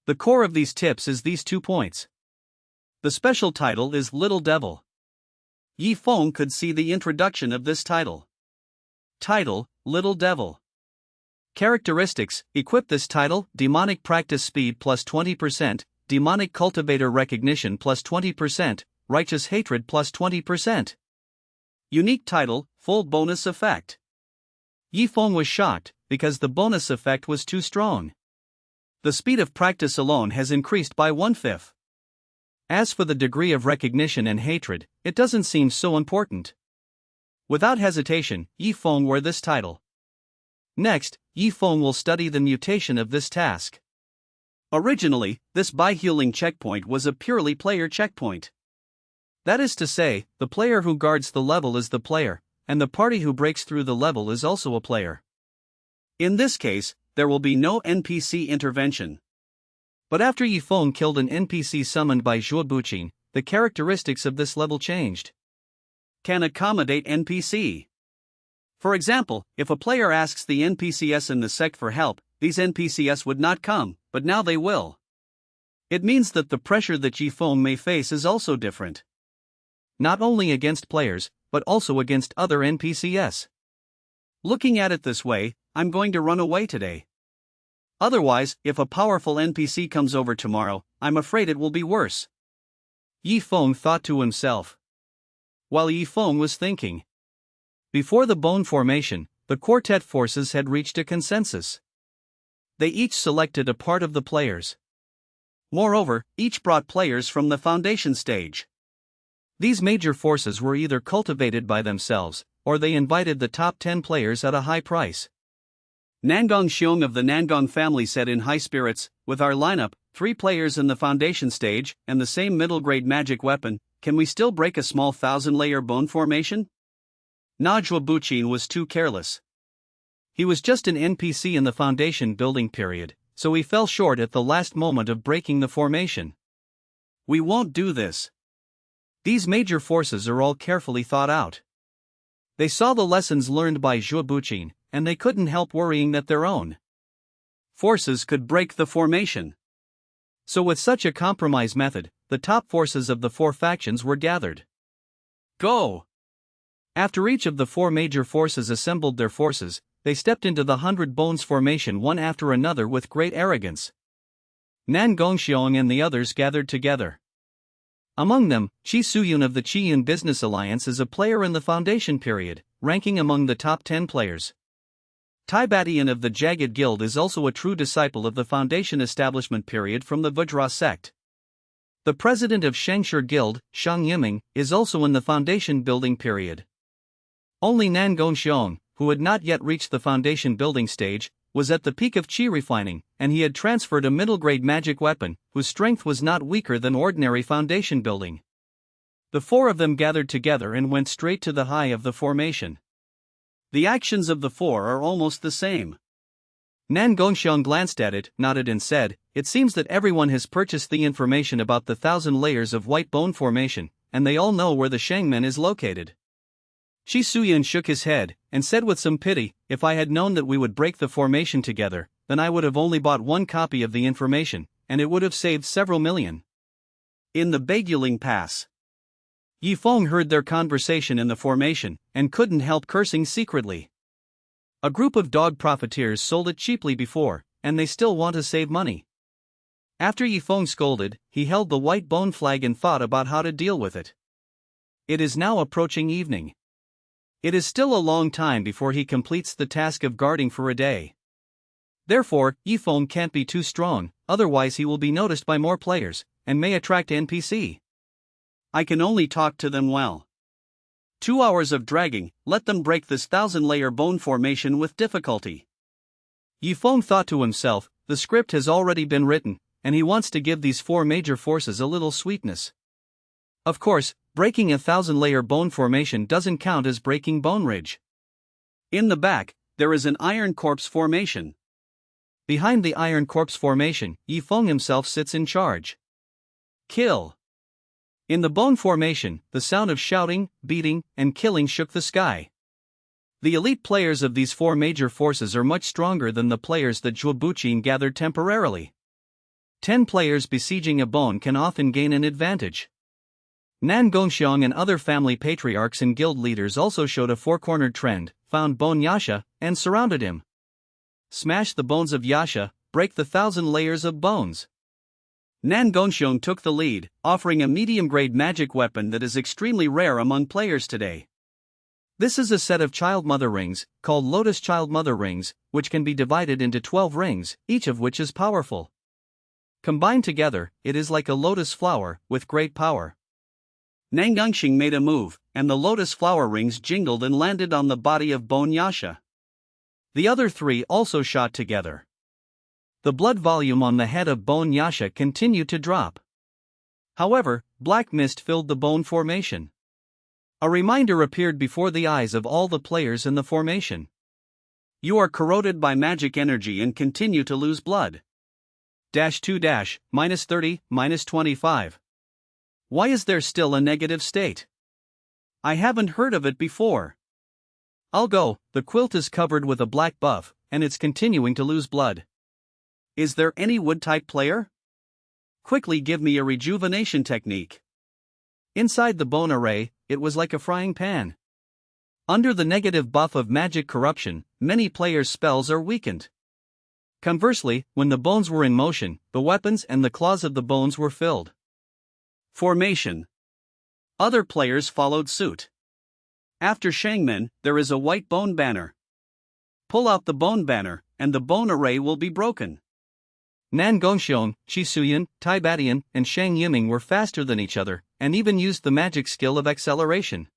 [SPEAKER 1] The core of these tips is these 2 points.
[SPEAKER 2] The special title is Little Devil. Yifeng could see the introduction of this title. Title, Little Devil.
[SPEAKER 1] Characteristics: equip this title, demonic practice speed plus 20%, demonic cultivator recognition plus 20%, righteous hatred plus 20%.
[SPEAKER 2] Unique title, full bonus effect.
[SPEAKER 1] Yifeng was shocked, because the bonus effect was too strong.
[SPEAKER 2] The speed of practice alone has increased by 1/5.
[SPEAKER 1] As for the degree of recognition and hatred, it doesn't seem so important.
[SPEAKER 2] Without hesitation, Yifeng wore this title.
[SPEAKER 1] Next, Yifeng will study the mutation of this task.
[SPEAKER 2] Originally, this by-healing checkpoint was a purely player checkpoint.
[SPEAKER 1] That is to say, the player who guards the level is the player, and the party who breaks through the level is also a player.
[SPEAKER 2] In this case, there will be no NPC intervention.
[SPEAKER 1] But after Yifeng killed an NPC summoned by Zhuo Buqin, the characteristics of this level changed.
[SPEAKER 2] Can accommodate NPC. For example, if a player asks the NPCs in the sect for help, these NPCs would not come, but now they will. It means that the pressure that Yifeng may face is also different.
[SPEAKER 1] Not only against players, but also against other NPCs.
[SPEAKER 2] Looking at it this way, I'm going to run away today. Otherwise, if a powerful NPC comes over tomorrow, I'm afraid it will be worse.
[SPEAKER 1] Yifeng thought to himself. While Yifeng was thinking, before the bone formation, the quartet forces had reached a consensus. They each selected a part of the players.
[SPEAKER 2] Moreover, each brought players from the foundation stage.
[SPEAKER 1] These major forces were either cultivated by themselves, or they invited the top 10 players at a high price.
[SPEAKER 2] Nangong Xiong of the Nangong family said in high spirits, "With our lineup, 3 players in the foundation stage, and the same middle-grade magic weapon, can we still break a small 1,000-layer bone formation?" Zhuo Buqin was too careless.
[SPEAKER 1] He was just an NPC in the foundation building period, so he fell short at the last moment of breaking the formation.
[SPEAKER 2] We won't do this.
[SPEAKER 1] These major forces are all carefully thought out. They saw the lessons learned by Zhuo Buqin, and they couldn't help worrying that their own
[SPEAKER 2] forces could break the formation.
[SPEAKER 1] So with such a compromise method, the top forces of the 4 factions were gathered.
[SPEAKER 2] Go!
[SPEAKER 1] After each of the 4 major forces assembled their forces, they stepped into the 100 Bones formation one after another with great arrogance. Nan Gongxiong and the others gathered together. Among them, Qi Suyun of the Qiyun Business Alliance is a player in the foundation period, ranking among the top 10 players. Tai Batian of the Jagged Guild is also a true disciple of the foundation establishment period from the Vajra sect. The president of Shengshi Guild, Shang Yiming, is also in the foundation building period. Only Nan Gongxiong, who had not yet reached the foundation building stage, was at the peak of qi refining, and he had transferred a middle-grade magic weapon, whose strength was not weaker than ordinary foundation building. The 4 of them gathered together and went straight to the high of the formation.
[SPEAKER 2] The actions of the 4 are almost the same.
[SPEAKER 1] Nan Gongxiong glanced at it, nodded and said, "It seems that everyone has purchased the information about the 1,000 layers of white bone formation, and they all know where the Shangmen is located." Qi Suyun shook his head, and said with some pity, "If I had known that we would break the formation together, then I would have only bought 1 copy of the information, and it would have saved several million."
[SPEAKER 2] In the Beguiling Pass,
[SPEAKER 1] Yifeng heard their conversation in the formation, and couldn't help cursing secretly. A group of dog profiteers sold it cheaply before, and they still want to save money. After Yifeng scolded, he held the white bone flag and thought about how to deal with it. It is now approaching evening. It is still a long time before he completes the task of guarding for a day. Therefore, Yifeng can't be too strong, otherwise he will be noticed by more players, and may attract NPC.
[SPEAKER 2] I can only talk to them well. 2 hours of dragging, let them break this 1,000-layer bone formation with difficulty.
[SPEAKER 1] Yifeng thought to himself, the script has already been written, and he wants to give these 4 major forces a little sweetness. Of course, breaking a 1,000-layer bone formation doesn't count as breaking Bone Ridge.
[SPEAKER 2] In the back, there is an Iron Corpse formation.
[SPEAKER 1] Behind the Iron Corpse formation, Yifeng himself sits in charge. Kill. In the Bone formation, the sound of shouting, beating, and killing shook the sky. The elite players of these four major forces are much stronger than the players that Zhuobuqin gathered temporarily. 10 players besieging a bone can often gain an advantage. Nan Gongxiang and other family patriarchs and guild leaders also showed a four-cornered trend, found Bone Yasha, and surrounded him. Smash the bones of Yasha, break the 1,000 layers of bones. Nan Gongxiang took the lead, offering a medium-grade magic weapon that is extremely rare among players today. This is a set of Child Mother rings, called Lotus Child Mother rings, which can be divided into 12 rings, each of which is powerful. Combined together, it is like a lotus flower, with great power. Nan Gongxiang made a move, and the lotus flower rings jingled and landed on the body of Bone Yasha. The other 3 also shot together. The blood volume on the head of Bone Yasha continued to drop. However, black mist filled the bone formation. A reminder appeared before the eyes of all the players in the formation. You are corroded by magic energy and continue to lose blood. -2 -30 -25. Why is there still a negative state? I haven't heard of it before. I'll go, the quilt is covered with a black buff, and it's continuing to lose blood. Is there any wood-type player? Quickly give me a rejuvenation technique. Inside the bone array, it was like a frying pan. Under the negative buff of magic corruption, many players' spells are weakened. Conversely, when the bones were in motion, the weapons and the claws of the bones were filled. Formation. Other players followed suit. After Shangmen, there is a white bone banner. Pull out the bone banner, and the bone array will be broken. Nan Gongxiang, Qi Suyan, Tai Badian, and Shang Yiming were faster than each other, and even used the magic skill of acceleration.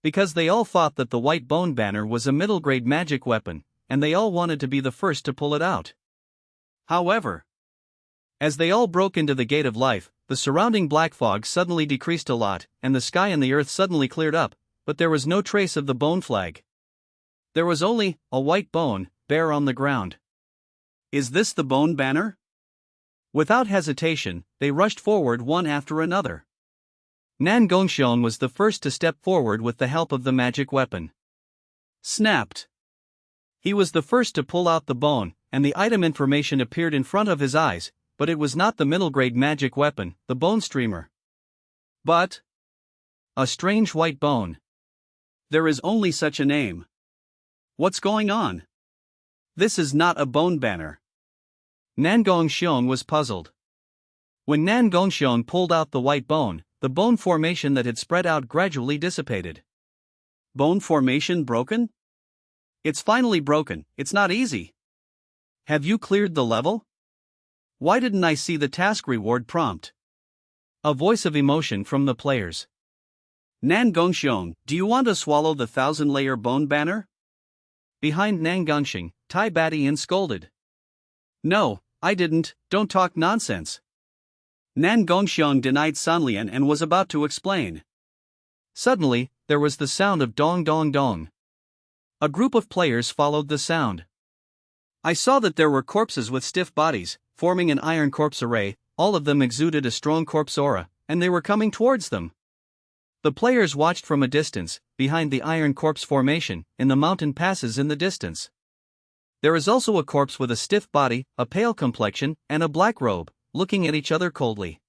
[SPEAKER 1] Because they all thought that the white bone banner was a middle-grade magic weapon, and they all wanted to be the first to pull it out. However, as they all broke into the gate of life, the surrounding black fog suddenly decreased a lot, and the sky and the earth suddenly cleared up, but there was no trace of the bone flag. There was only a white bone, bare on the ground. Is this the bone banner? Without hesitation, they rushed forward one after another. Nan Gongxiang was the first to step forward with the help of the magic weapon. Snapped. He was the first to pull out the bone, and the item information appeared in front of his eyes, but it was not the middle-grade magic weapon, the bone streamer. But a strange white bone. There is only such a name. What's going on? This is not a bone banner. Nan Gongxiang was puzzled. When Nan Gongxiang pulled out the white bone, the bone formation that had spread out gradually dissipated. Bone formation broken? It's finally broken, it's not easy. Have you cleared the level? Why didn't I see the task reward prompt? A voice of emotion from the players. Nan Gongxiang, do you want to swallow the 1,000-layer bone banner? Behind Nan Gongxiang, Tai Badian scolded. No, I didn't, don't talk nonsense. Nan Gongxiang denied Sanlian and was about to explain. Suddenly, there was the sound of dong dong dong. A group of players followed the sound. I saw that there were corpses with stiff bodies, forming an iron corpse array, all of them exuded a strong corpse aura, and they were coming towards them. The players watched from a distance, behind the iron corpse formation, in the mountain passes in the distance. There is also a corpse with a stiff body, a pale complexion, and a black robe, looking at each other coldly.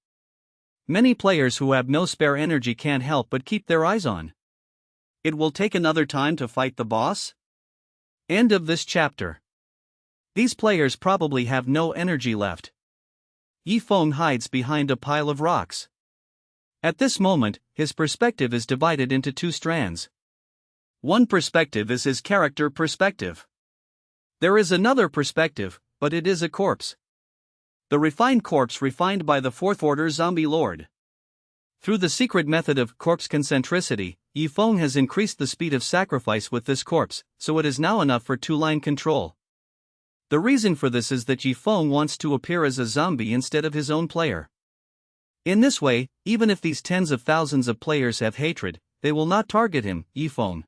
[SPEAKER 1] Many players who have no spare energy can't help but keep their eyes on. It will take another time to fight the boss? End of this chapter. These players probably have no energy left. Yifeng hides behind a pile of rocks. At this moment, his perspective is divided into 2 strands. One perspective is his character perspective. There is another perspective, but it is a corpse. The refined corpse refined by the 4th Order Zombie Lord. Through the secret method of corpse concentricity, Yifeng has increased the speed of sacrifice with this corpse, so it is now enough for 2-line control. The reason for this is that Yifeng wants to appear as a zombie instead of his own player. In this way, even if these tens of thousands of players have hatred, they will not target him, Yifeng.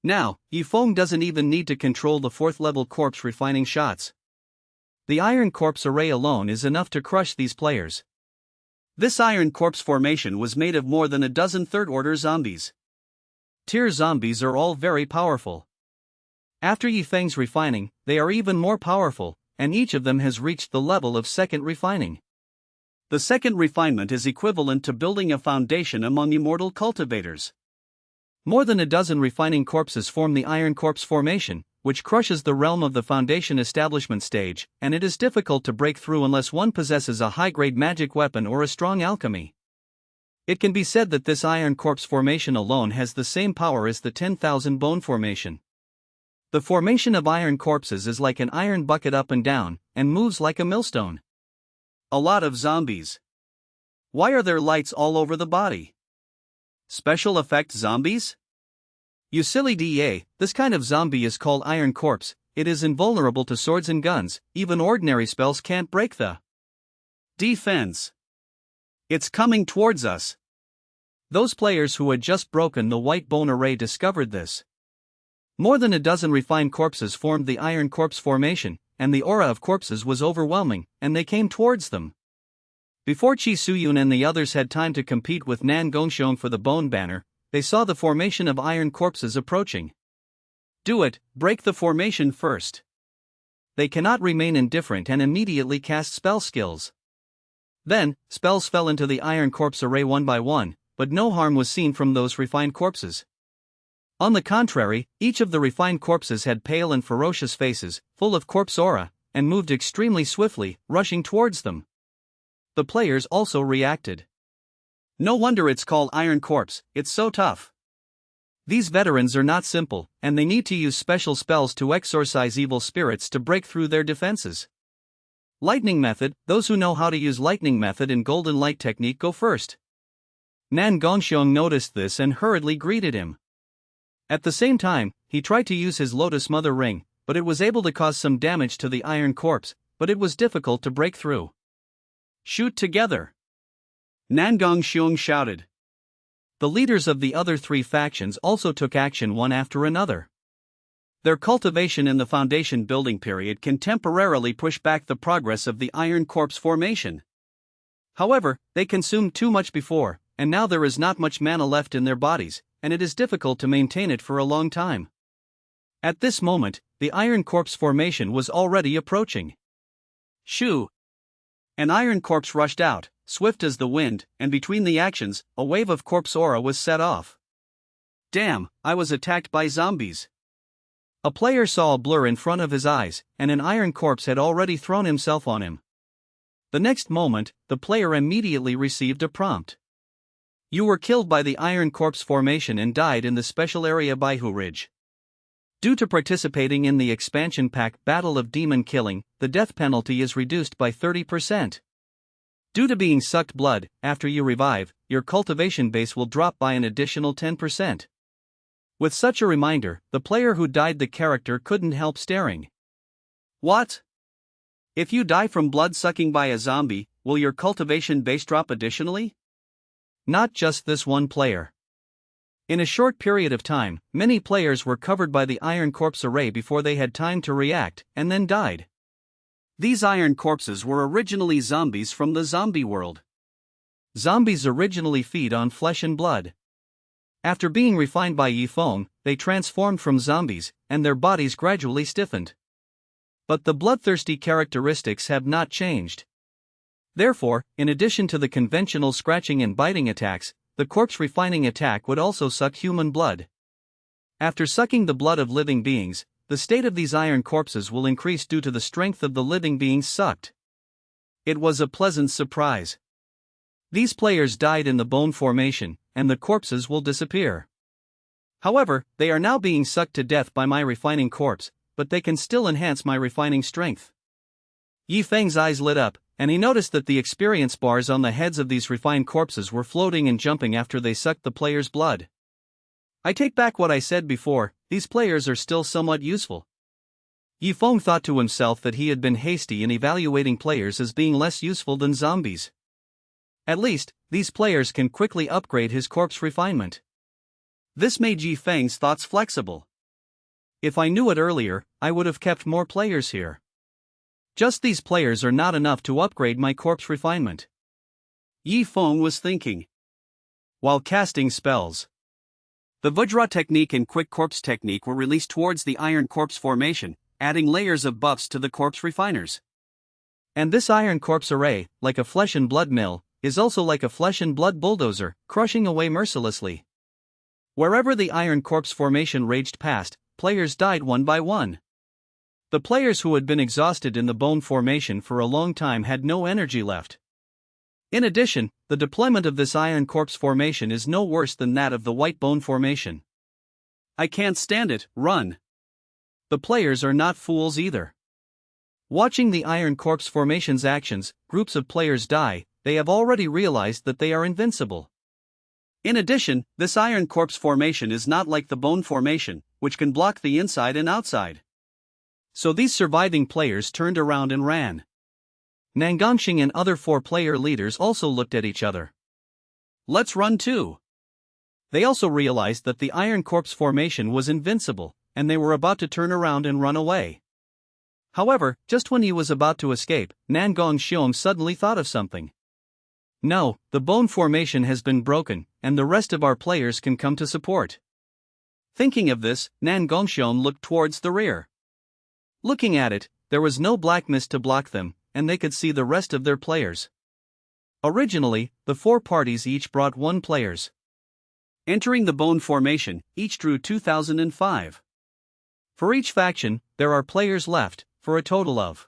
[SPEAKER 1] Now, Yifeng doesn't even need to control the 4th level corpse refining shots. The Iron Corpse array alone is enough to crush these players.
[SPEAKER 2] This Iron Corpse formation was made of more than a dozen third-order zombies.
[SPEAKER 1] Tier zombies are all very powerful. After Yifeng's refining, they are even more powerful, and each of them has reached the level of second refining.
[SPEAKER 2] The second refinement is equivalent to building a foundation among immortal cultivators.
[SPEAKER 1] More than a dozen refining corpses form the Iron Corpse formation, which crushes the realm of the foundation establishment stage, and it is difficult to break through unless one possesses a high-grade magic weapon or a strong alchemy. It can be said that this Iron Corpse formation alone has the same power as the 10,000 bone formation. The formation of iron corpses is like an iron bucket up and down, and moves like a millstone.
[SPEAKER 2] A lot of zombies. Why are there lights all over the body? Special effect zombies?
[SPEAKER 1] You silly DA, this kind of zombie is called Iron Corpse. It is invulnerable to swords and guns, even ordinary spells can't break the
[SPEAKER 2] defense. It's coming towards us.
[SPEAKER 1] Those players who had just broken the white bone array discovered this. More than a dozen refined corpses formed the Iron Corpse formation, and the aura of corpses was overwhelming, and they came towards them. Before Chi Suyun and the others had time to compete with Nan Gongxiong for the bone banner, they saw the formation of iron corpses approaching.
[SPEAKER 2] Do it, break the formation first.
[SPEAKER 1] They cannot remain indifferent and immediately cast spell skills. Then, spells fell into the Iron Corpse array one by one, but no harm was seen from those refined corpses. On the contrary, each of the refined corpses had pale and ferocious faces, full of corpse aura, and moved extremely swiftly, rushing towards them. The players also reacted.
[SPEAKER 2] No wonder it's called Iron Corpse, it's so tough.
[SPEAKER 1] These veterans are not simple, and they need to use special spells to exorcise evil spirits to break through their defenses. Lightning method, those who know how to use lightning method and golden light technique go first. Nan Gongxiong noticed this and hurriedly greeted him. At the same time, he tried to use his Lotus Mother Ring, but it was able to cause some damage to the Iron Corpse, but it was difficult to break through.
[SPEAKER 2] Shoot together! Nan Gongxiong shouted.
[SPEAKER 1] The leaders of the other three factions also took action one after another.
[SPEAKER 2] Their cultivation in the foundation building period can temporarily push back the progress of the Iron Corpse formation.
[SPEAKER 1] However, they consumed too much before, and now there is not much mana left in their bodies, and it is difficult to maintain it for a long time. At this moment, the Iron Corpse formation was already approaching.
[SPEAKER 2] Shoo! An Iron Corpse rushed out, swift as the wind, and between the actions, a wave of corpse aura was set off. Damn, I was attacked by zombies.
[SPEAKER 1] A player saw a blur in front of his eyes, and an Iron Corpse had already thrown himself on him. The next moment, the player immediately received a prompt. You were killed by the Iron Corpse formation and died in the special area Baihu Ridge. Due to participating in the expansion pack Battle of Demon Killing, the death penalty is reduced by 30%. Due to being sucked blood, after you revive, your cultivation base will drop by an additional 10%. With such a reminder, the player who died the character couldn't help staring.
[SPEAKER 2] What? If you die from blood sucking by a zombie, will your cultivation base drop additionally?
[SPEAKER 1] Not just this one player. In a short period of time, many players were covered by the Iron Corpse array before they had time to react, and then died.
[SPEAKER 2] These Iron Corpses were originally zombies from the zombie world.
[SPEAKER 1] Zombies originally feed on flesh and blood. After being refined by Yifeng, they transformed from zombies, and their bodies gradually stiffened. But the bloodthirsty characteristics have not changed. Therefore, in addition to the conventional scratching and biting attacks, the corpse refining attack would also suck human blood. After sucking the blood of living beings, the state of these Iron Corpses will increase due to the strength of the living beings sucked. It was a pleasant surprise. These players died in the bone formation, and the corpses will disappear. However, they are now being sucked to death by my refining corpse, but they can still enhance my refining strength. Yifeng's eyes lit up, and he noticed that the experience bars on the heads of these refined corpses were floating and jumping after they sucked the player's blood. I take back what I said before, these players are still somewhat useful. Yifeng thought to himself that he had been hasty in evaluating players as being less useful than zombies. At least, these players can quickly upgrade his corpse refinement.
[SPEAKER 2] This made Yifeng's thoughts flexible.
[SPEAKER 1] If I knew it earlier, I would have kept more players here. Just these players are not enough to upgrade my corpse refinement,
[SPEAKER 2] Yi Feng was thinking while casting spells. The Vajra technique and Quick Corpse technique were released towards the Iron Corpse formation, adding layers of buffs to the corpse refiners.
[SPEAKER 1] And this Iron Corpse array, like a flesh and blood mill, is also like a flesh and blood bulldozer, crushing away mercilessly. Wherever the Iron Corpse formation raged past, players died one by one. The players who had been exhausted in the bone formation for a long time had no energy left. In addition, the deployment of this Iron Corpse formation is no worse than that of the White Bone formation.
[SPEAKER 2] I can't stand it, run.
[SPEAKER 1] The players are not fools either. Watching the Iron Corpse formation's actions, groups of players die, they have already realized that they are invincible.
[SPEAKER 2] In addition, this Iron Corpse formation is not like the Bone formation, which can block the inside and outside.
[SPEAKER 1] So these surviving players turned around and ran. Nangongxing and other 4-player leaders also looked at each other.
[SPEAKER 2] Let's run too.
[SPEAKER 1] They also realized that the Iron Corpse formation was invincible, and they were about to turn around and run away. However, just when he was about to escape, Nangongxiong suddenly thought of something. No, the bone formation has been broken, and the rest of our players can come to support. Thinking of this, Nangongxiong looked towards the rear. Looking at it, there was no black mist to block them, and they could see the rest of their players. Originally, the 4 parties each brought 1 players.
[SPEAKER 2] Entering the bone formation, each drew 2005.
[SPEAKER 1] For each faction, there are players left, for a total of.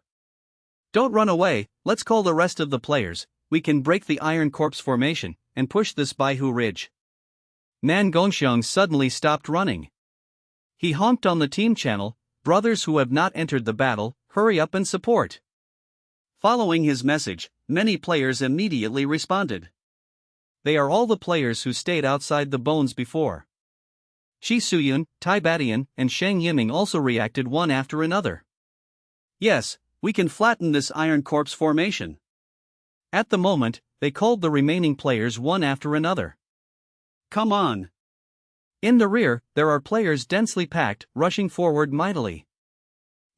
[SPEAKER 1] Don't run away, let's call the rest of the players. We can break the Iron Corpse formation, and push this Baihu Ridge. Nangongxiong suddenly stopped running. He honked on the team channel, brothers who have not entered the battle, hurry up and support.
[SPEAKER 2] Following his message, many players immediately responded.
[SPEAKER 1] They are all the players who stayed outside the bones before. Shi Suyun, Tai Badian, and Sheng Yiming also reacted one after another.
[SPEAKER 2] Yes, we can flatten this Iron Corpse formation.
[SPEAKER 1] At the moment, they called the remaining players one after another.
[SPEAKER 2] Come on.
[SPEAKER 1] In the rear, there are players densely packed, rushing forward mightily.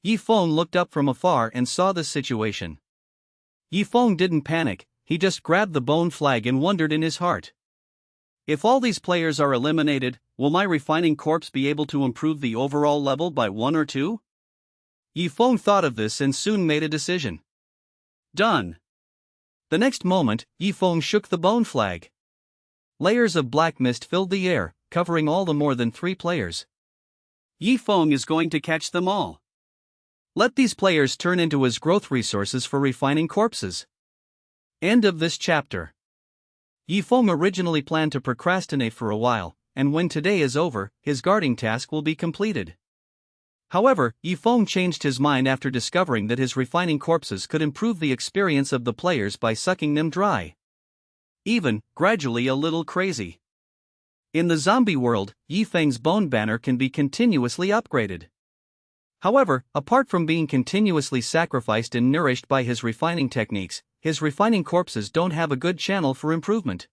[SPEAKER 1] Yi Feng looked up from afar and saw this situation. Yi Feng didn't panic, he just grabbed the bone flag and wondered in his heart. If all these players are eliminated, will my refining corpse be able to improve the overall level by 1 or 2? Yi Feng thought of this and soon made a decision.
[SPEAKER 2] Done.
[SPEAKER 1] The next moment, Yi Feng shook the bone flag. Layers of black mist filled the air, covering all the more than 3 players.
[SPEAKER 2] Yi Feng is going to catch them all.
[SPEAKER 1] Let these players turn into his growth resources for refining corpses. End of this chapter. Yi Feng originally planned to procrastinate for a while, and when today is over, his guarding task will be completed. However, Yi Feng changed his mind after discovering that his refining corpses could improve the experience of the players by sucking them dry. Even, gradually a little crazy. In the zombie world, Yi Feng's bone banner can be continuously upgraded. However, apart from being continuously sacrificed and nourished by his refining techniques, his refining corpses don't have a good channel for improvement.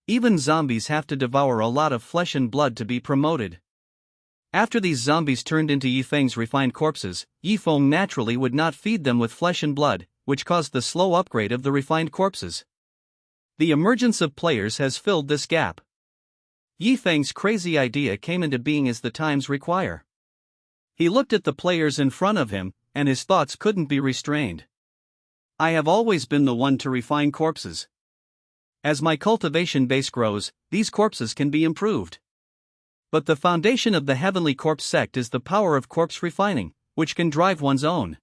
[SPEAKER 1] Even zombies have to devour a lot of flesh and blood to be promoted. After these zombies turned into Yi Feng's refined corpses, Yi Feng naturally would not feed them with flesh and blood, which caused the slow upgrade of the refined corpses. The emergence of players has filled this gap. Yi Feng's crazy idea came into being as the times require. He looked at the players in front of him, and his thoughts couldn't be restrained. I have always been the one to refine corpses. As my cultivation base grows, these corpses can be improved. But the foundation of the Heavenly Corpse sect is the power of corpse refining, which can drive one's own.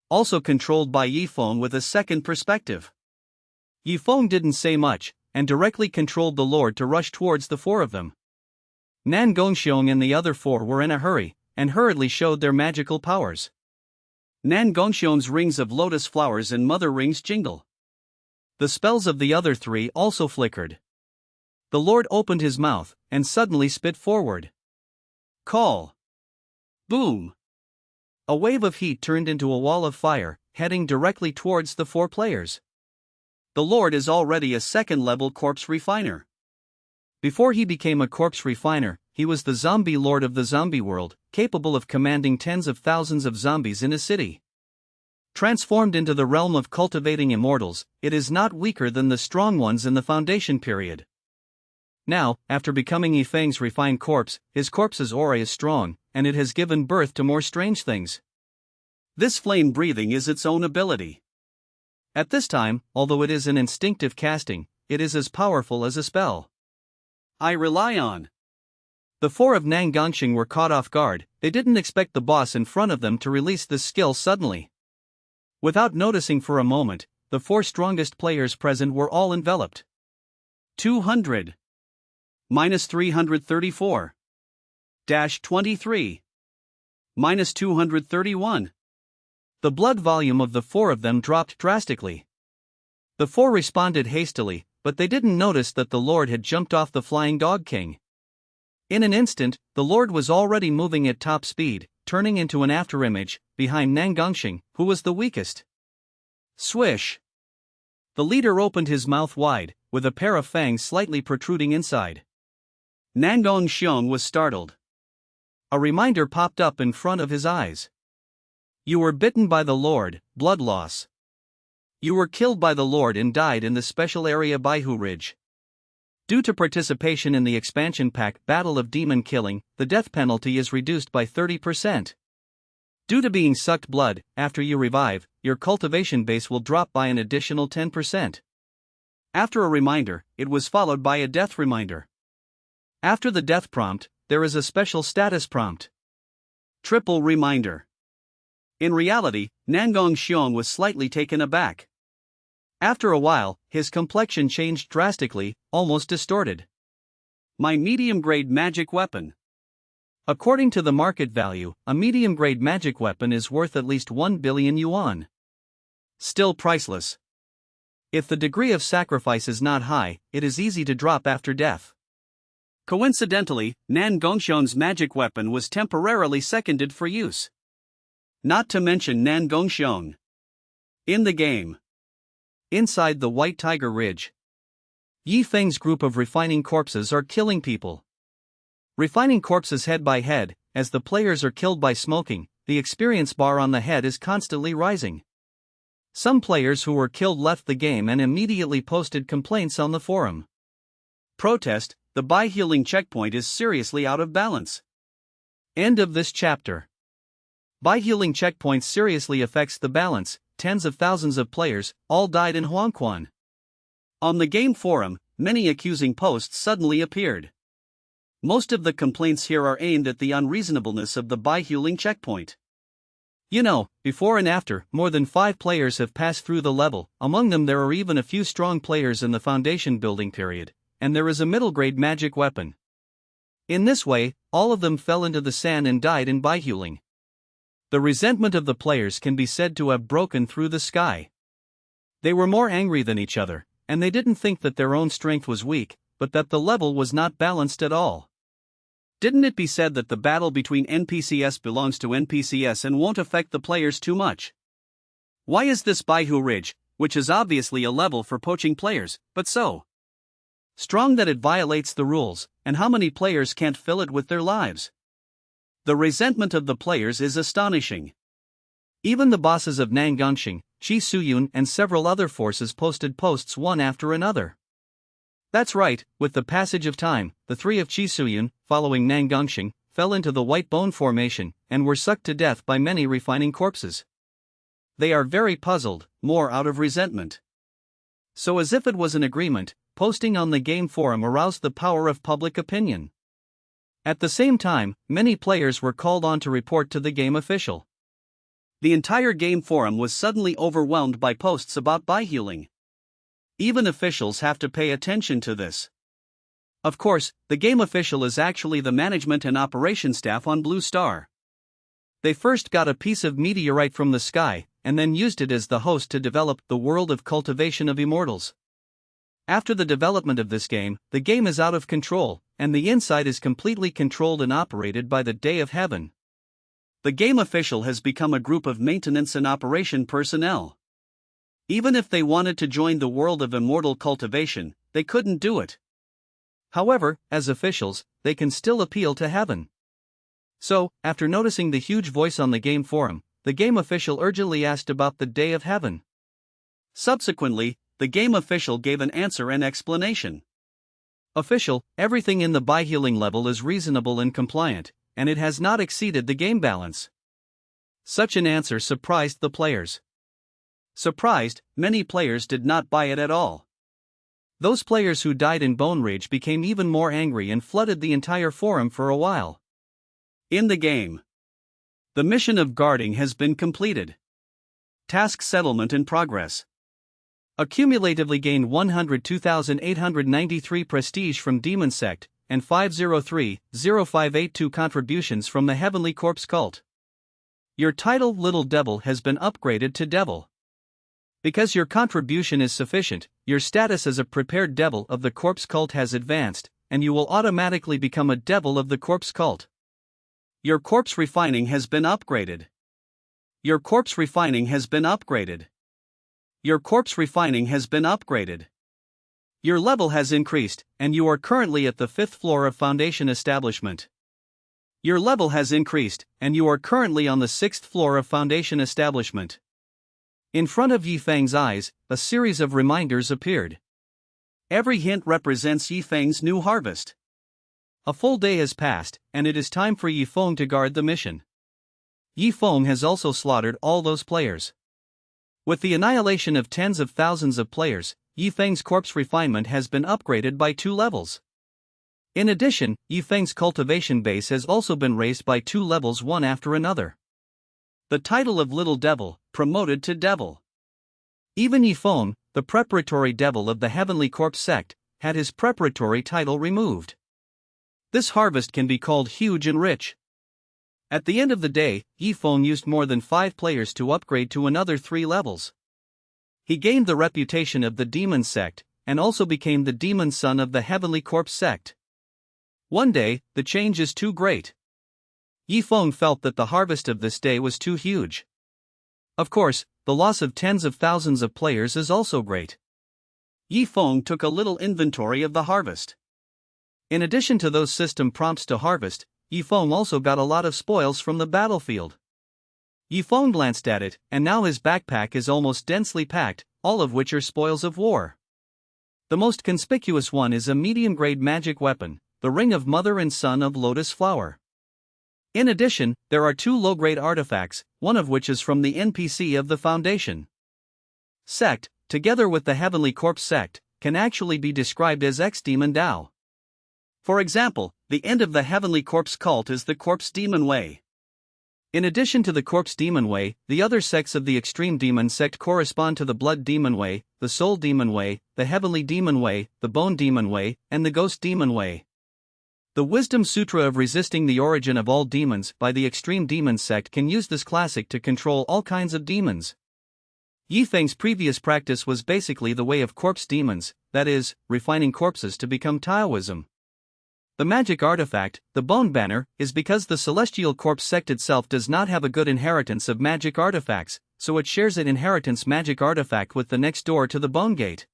[SPEAKER 1] Also controlled by Yi Feng with a second perspective. Yi Feng didn't say much, and directly controlled the Lord to rush towards the 4 of them. Nangongxiong and the other 4 were in a hurry, and hurriedly showed their magical powers.
[SPEAKER 2] Nangongxiong's rings of lotus flowers and mother rings jingle.
[SPEAKER 1] The spells of the other 3 also flickered. The Lord opened his mouth, and suddenly spit forward.
[SPEAKER 2] Call. Boom.
[SPEAKER 1] A wave of heat turned into a wall of fire, heading directly towards the 4 players.
[SPEAKER 2] The Lord is already a second-level corpse refiner.
[SPEAKER 1] Before he became a corpse refiner, he was the zombie lord of the zombie world, capable of commanding tens of thousands of zombies in a city. Transformed into the realm of cultivating immortals, it is not weaker than the strong ones in the foundation period. Now, after becoming Yifeng's refined corpse, his corpse's aura is strong, and it has given birth to more strange things.
[SPEAKER 2] This flame breathing is its own ability.
[SPEAKER 1] At this time, although it is an instinctive casting, it is as powerful as a spell.
[SPEAKER 2] I rely on.
[SPEAKER 1] The four of Nang Gongxing were caught off guard. They didn't expect the boss in front of them to release this skill suddenly. Without noticing for a moment, the four strongest players present were all enveloped.
[SPEAKER 2] 200. Minus 334. Dash 23. Minus 231.
[SPEAKER 1] The blood volume of the four of them dropped drastically. The four responded hastily, but they didn't notice that the Lord had jumped off the Flying Dog King. In an instant, the Lord was already moving at top speed, turning into an afterimage, behind Nang Gongxing, who was the weakest.
[SPEAKER 2] Swish!
[SPEAKER 1] The leader opened his mouth wide, with a pair of fangs slightly protruding inside.
[SPEAKER 2] Nang Gongxiang was startled.
[SPEAKER 1] A reminder popped up in front of his eyes. You were bitten by the Lord, blood loss. You were killed by the Lord and died in the special area Baihu Ridge. Due to participation in the expansion pack Battle of Demon Killing, the death penalty is reduced by 30%. Due to being sucked blood, after you revive, your cultivation base will drop by an additional 10%.
[SPEAKER 2] After a reminder, it was followed by a death reminder.
[SPEAKER 1] After the death prompt, there is a special status prompt.
[SPEAKER 2] Triple reminder. In reality, Nang Gongxiang was slightly taken aback.
[SPEAKER 1] After a while, his complexion changed drastically, almost distorted.
[SPEAKER 2] My medium-grade magic weapon.
[SPEAKER 1] According to the market value, a medium-grade magic weapon is worth at least 1 billion yuan.
[SPEAKER 2] Still priceless.
[SPEAKER 1] If the degree of sacrifice is not high, it is easy to drop after death.
[SPEAKER 2] Coincidentally, Nang Gongxiang's magic weapon was temporarily seconded for use. Not to mention Nang Gongxiang. In the game.
[SPEAKER 1] Inside the White Tiger Ridge, Yifeng's group of refining corpses are killing people. Refining corpses head by head, as the players are killed by smoking, the experience bar on the head is constantly rising. Some players who were killed left the game and immediately posted complaints on the forum.
[SPEAKER 2] Protest, the buy healing checkpoint is seriously out of balance.
[SPEAKER 1] End of this chapter. Buy healing checkpoint seriously affects the balance. Tens of thousands of players, all died in Huangquan.
[SPEAKER 2] On the game forum, many accusing posts suddenly appeared. Most of the complaints here are aimed at the unreasonableness of the buy healing checkpoint.
[SPEAKER 1] You know, before and after, more than 5 players have passed through the level, among them there are even a few strong players in the foundation building period, and there is a middle grade magic weapon. In this way, all of them fell into the sand and died in buy healing. The resentment of the players can be said to have broken through the sky. They were more angry than each other, and they didn't think that their own strength was weak, but that the level was not balanced at all.
[SPEAKER 2] Didn't it be said that the battle between NPCs belongs to NPCs and won't affect the players too much? Why is this Baihu Ridge, which is obviously a level for poaching players, but so strong that it violates the rules, and how many players can't fill it with their lives? The resentment of the players is astonishing.
[SPEAKER 1] Even the bosses of Nang Gongxing, Qi Suyun and several other forces posted posts one after another. That's right, with the passage of time, the 3 of Qi Suyun, following Nang Gongxing, fell into the White Bone Formation, and were sucked to death by many refining corpses. They are very puzzled, more out of resentment. So as if it was an agreement, posting on the game forum aroused the power of public opinion. At the same time, many players were called on to report to the game official.
[SPEAKER 2] The entire game forum was suddenly overwhelmed by posts about buy healing. Even officials have to pay attention to this. Of course, the game official is actually the management and operation staff on Blue Star.
[SPEAKER 1] They first got a piece of meteorite from the sky, and then used it as the host to develop the world of cultivation of immortals. After the development of this game, the game is out of control, and the inside is completely controlled and operated by the Day of Heaven.
[SPEAKER 2] The game official has become a group of maintenance and operation personnel. Even if they wanted to join the world of immortal cultivation, they couldn't do it.
[SPEAKER 1] However, as officials, they can still appeal to heaven. So, after noticing the huge voice on the game forum, the game official urgently asked about the Day of Heaven.
[SPEAKER 2] Subsequently, the game official gave an answer and explanation.
[SPEAKER 1] Official, everything in the by-healing level is reasonable and compliant, and it has not exceeded the game balance. Such an answer surprised the players. Surprised, many players did not buy it at all. Those players who died in Bone Rage became even more angry and flooded the entire forum for a while.
[SPEAKER 2] In the game, the mission of guarding has been completed. Task settlement in progress.
[SPEAKER 1] Accumulatively gained 102,893 prestige from Demon Sect, and 503,0582 contributions from the Heavenly Corpse Cult. Your title Little Devil has been upgraded to Devil. Because your contribution is sufficient, your status as a prepared Devil of the Corpse Cult has advanced, and you will automatically become a Devil of the Corpse Cult.
[SPEAKER 2] Your corpse refining has been upgraded. Your corpse refining has been upgraded. Your corpse refining has been upgraded. Your level has increased, and you are currently at the 5th floor of Foundation Establishment. Your level has increased, and you are currently on the 6th floor of Foundation Establishment. In front of Yifeng's eyes, a series of reminders appeared. Every hint represents Yifeng's new harvest. A full day has passed, and it is time for Yifeng to guard the mission. Yifeng has also slaughtered all those players. With the annihilation of tens of thousands of players, Yifeng's corpse refinement has been upgraded by 2 levels. In addition, Yifeng's cultivation base has also been raised by 2 levels one after another. The title of Little Devil, promoted to Devil. Even Yifeng, the preparatory devil of the Heavenly Corpse sect, had his preparatory title removed. This harvest can be called huge and rich. At the end of the day, Yifeng used more than 5 players to upgrade to another 3 levels. He gained the reputation of the Demon Sect, and also became the Demon Son of the Heavenly Corpse sect. One day, the change is too great. Yifeng felt that the harvest of this day was too huge. Of course, the loss of tens of thousands of players is also great. Yifeng took a little inventory of the harvest. In addition to those system prompts to harvest, Yifeng also got a lot of spoils from the battlefield. Yifeng glanced at it, and now his backpack is almost densely packed, all of which are spoils of war. The most conspicuous one is a medium-grade magic weapon, the Ring of Mother and Son of Lotus Flower. In addition, there are 2 low-grade artifacts, one of which is from the NPC of the Foundation Sect, together with the Heavenly Corpse Sect, can actually be described as X-Demon Dao. For example, the end of the Heavenly Corpse cult is the Corpse Demon Way. In addition to the Corpse Demon Way, the other sects of the Extreme Demon Sect correspond to the Blood Demon Way, the Soul Demon Way, the Heavenly Demon Way, the Bone Demon Way, and the Ghost Demon Way. The Wisdom Sutra of Resisting the Origin of All Demons by the Extreme Demon Sect can use this classic to control all kinds of demons. Yifeng's previous practice was basically the way of corpse demons, that is, refining corpses to become Taoism. The magic artifact, the Bone Banner, is because the Celestial Corpse sect itself does not have a good inheritance of magic artifacts, so it shares an inheritance magic artifact with the next door to the Bone Gate.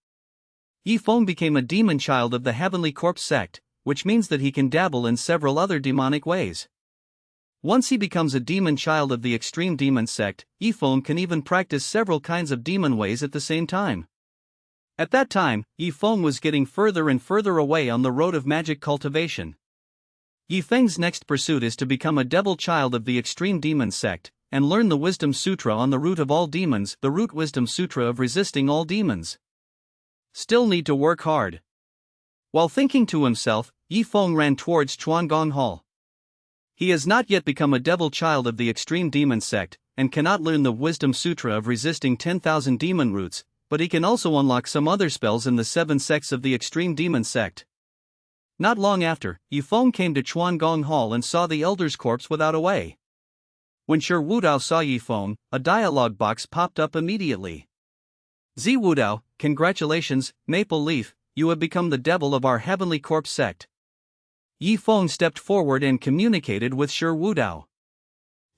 [SPEAKER 2] Yifeng became a demon child of the Heavenly Corpse sect, which means that he can dabble in several other demonic ways. Once he becomes a demon child of the Extreme Demon Sect, Yifeng can even practice several kinds of demon ways at the same time. At that time, Yifeng was getting further and further away on the road of magic cultivation. Yifeng's next pursuit is to become a devil child of the Extreme Demon Sect, and learn the Wisdom Sutra on the root of all demons, the Root Wisdom Sutra of Resisting All Demons. Still need to work hard. While thinking to himself, Yifeng ran towards Chuangong Hall. He has not yet become a devil child of the Extreme Demon Sect, and cannot learn the Wisdom Sutra of Resisting 10,000 Demon Roots, but he can also unlock some other spells in the 7 sects of the Extreme Demon Sect. Not long after, Yifeng came to Chuangong Hall and saw the Elder's corpse without a way. When Shi Wudao saw Yifeng, a dialogue box popped up immediately. Zi Wudao, congratulations, Maple Leaf, you have become the devil of our Heavenly Corpse sect. Yifeng stepped forward and communicated with Shi Wudao.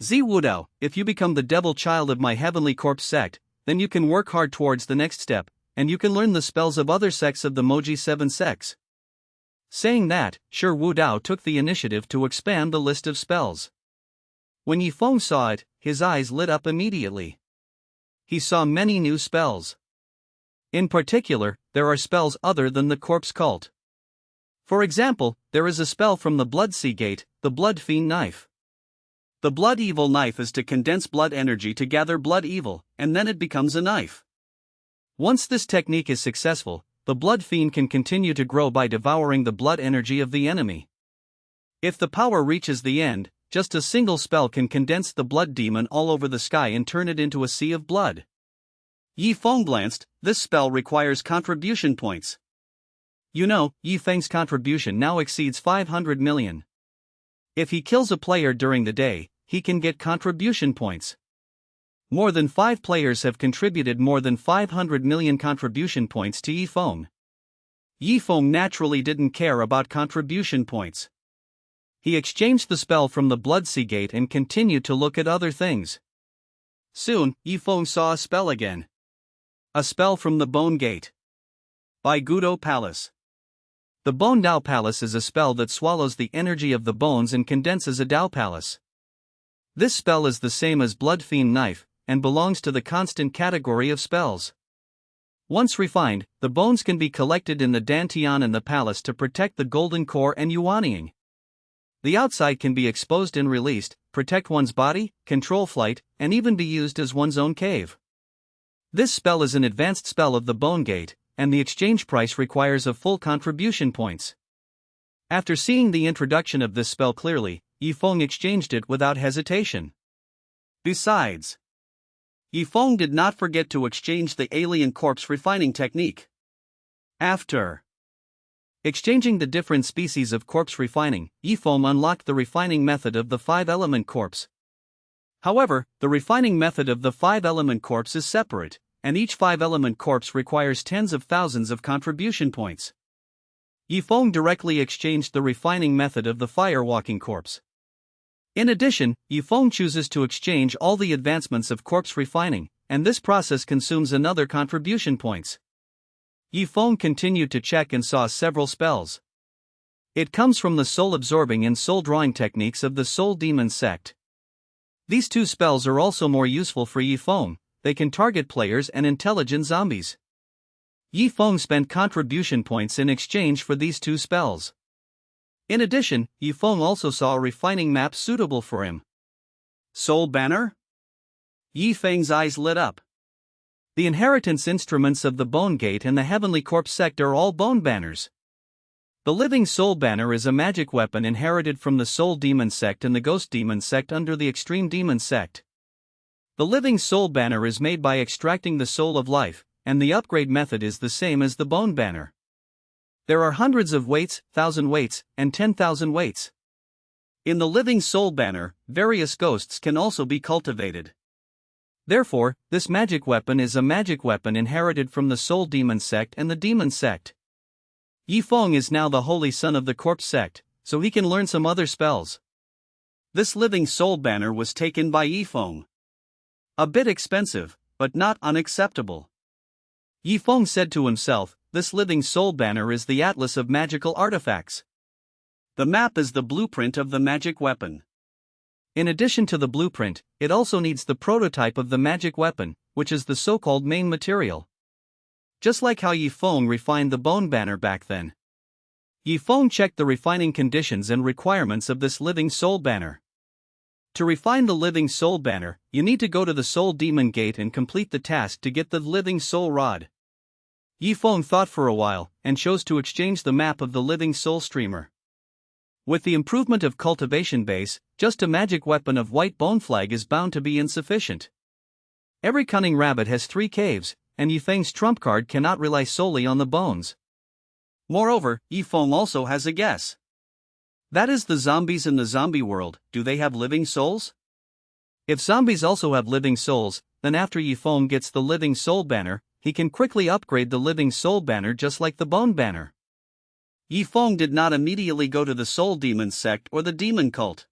[SPEAKER 2] Zi Wudao, if you become the devil child of my Heavenly Corpse sect, then you can work hard towards the next step, and you can learn the spells of other sects of the Moji 7 sects. Saying that, Shi Wudao took the initiative to expand the list of spells.
[SPEAKER 1] When Yifeng saw it, his eyes lit up immediately. He saw many new spells. In particular, there are spells other than the corpse cult. For example, there is a spell from the Blood Sea Gate, the Blood Fiend Knife. The Blood Evil Knife is to condense blood energy to gather blood evil, and then it becomes a knife. Once this technique is successful, the Blood Fiend can continue to grow by devouring the blood energy of the enemy. If the power reaches the end, just a single spell can condense the blood demon all over the sky and turn it into a sea of blood. Yifeng glanced. This spell requires contribution points. You know, Yifeng's contribution now exceeds 500 million. If he kills a player during the day, he can get contribution points. More than 5 players have contributed more than 500 million contribution points to Yifeng. Yifeng naturally didn't care about contribution points. He exchanged the spell from the Blood Sea Gate and continued to look at other things. Soon, Yifeng saw a spell again. A spell from the Bone Gate. By Gudo Palace. The Bone Dao Palace is a spell that swallows the energy of the bones and condenses a Dao Palace. This spell is the same as Blood Fiend Knife, and belongs to the constant category of spells. Once refined, the bones can be collected in the Dantian and the palace to protect the Golden Core and Yuanying. The outside can be exposed and released, protect one's body, control flight, and even be used as one's own cave. This spell is an advanced spell of the Bone Gate, and the exchange price requires a full contribution points. After seeing the introduction of this spell clearly, Yifeng exchanged it without hesitation. Besides, Yifeng did not forget to exchange the alien corpse refining technique. After exchanging the different species of corpse refining, Yifeng unlocked the refining method of the 5-element corpse. However, the refining method of the 5-element corpse is separate, and each 5-element corpse requires tens of thousands of contribution points. Yifeng directly exchanged the refining method of the fire-walking corpse. In addition, Yifeng chooses to exchange all the advancements of corpse refining, and this process consumes another contribution points. Yifeng continued to check and saw several spells. It comes from the soul-absorbing and soul-drawing techniques of the Soul Demon sect. These two spells are also more useful for Yifeng. They can target players and intelligent zombies. Yifeng spent contribution points in exchange for these two spells. In addition, Yifeng also saw a refining map suitable for him. Soul Banner? Yifeng's eyes lit up. The inheritance instruments of the Bone Gate and the Heavenly Corpse sect are all bone banners. The Living Soul Banner is a magic weapon inherited from the Soul Demon sect and the Ghost Demon sect under the Extreme Demon sect. The Living Soul Banner is made by extracting the soul of life, and the upgrade method is the same as the Bone Banner. There are hundreds of weights, 1,000 weights, and 10,000 weights. In the Living Soul Banner, various ghosts can also be cultivated. Therefore, this magic weapon is a magic weapon inherited from the Soul Demon sect and the Demon sect. Yifeng is now the holy son of the Corpse sect, so he can learn some other spells. This Living Soul Banner was taken by Yifeng. A bit expensive, but not unacceptable. Yifeng said to himself, this Living Soul Banner is the atlas of magical artifacts. The map is the blueprint of the magic weapon. In addition to the blueprint, it also needs the prototype of the magic weapon, which is the so-called main material. Just like how Yifeng refined the Bone Banner back then. Yifeng checked the refining conditions and requirements of this Living Soul Banner. To refine the Living Soul Banner, you need to go to the Soul Demon Gate and complete the task to get the Living Soul Rod. Yifeng thought for a while, and chose to exchange the map of the Living Soul Streamer. With the improvement of cultivation base, just a magic weapon of white bone flag is bound to be insufficient. Every cunning rabbit has 3 caves, and Yifeng's trump card cannot rely solely on the bones. Moreover, Yifeng also has a guess. That is the zombies in the zombie world, do they have living souls? If zombies also have living souls, then after Yifeng gets the Living Soul Banner, he can quickly upgrade the Living Soul Banner just like the Bone Banner. Yifeng did not immediately go to the Soul Demon sect or the Demon cult.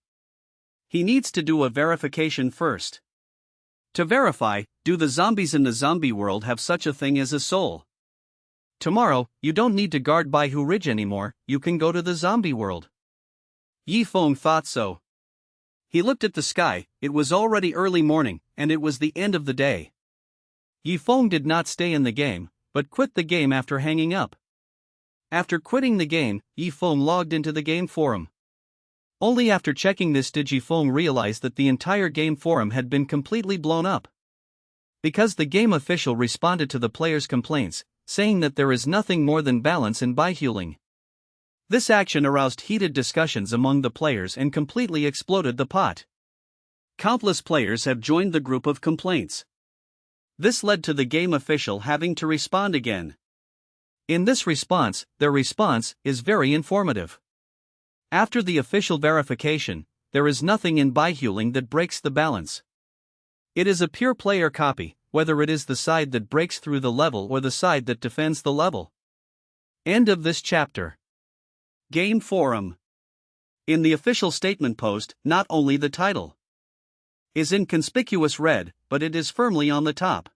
[SPEAKER 1] He needs to do a verification first. To verify, do the zombies in the zombie world have such a thing as a soul? Tomorrow, you don't need to guard Baihu Ridge anymore, you can go to the zombie world. Yifeng thought so.
[SPEAKER 2] He looked at the sky. It was already early morning, and it was the end of the day. Yifeng did not stay in the game, but quit the game after hanging up. After quitting the game, Yifeng logged into the game forum. Only after checking this did Yifeng realize that the entire game forum had been completely blown up. Because the game official responded to the players' complaints, saying that there is nothing more than balance in baihuling. This action aroused heated discussions among the players and completely exploded the pot. Countless players have joined the group of complaints. This led to the game official having to respond again. In this response, their response is very informative. After the official verification, there is nothing in baihuling that breaks the balance. It is a pure player copy, whether it is the side that breaks through the level or the side that defends the level. End of this chapter. Game Forum. In the official statement post, not only the title is in conspicuous red, but it is firmly on the top.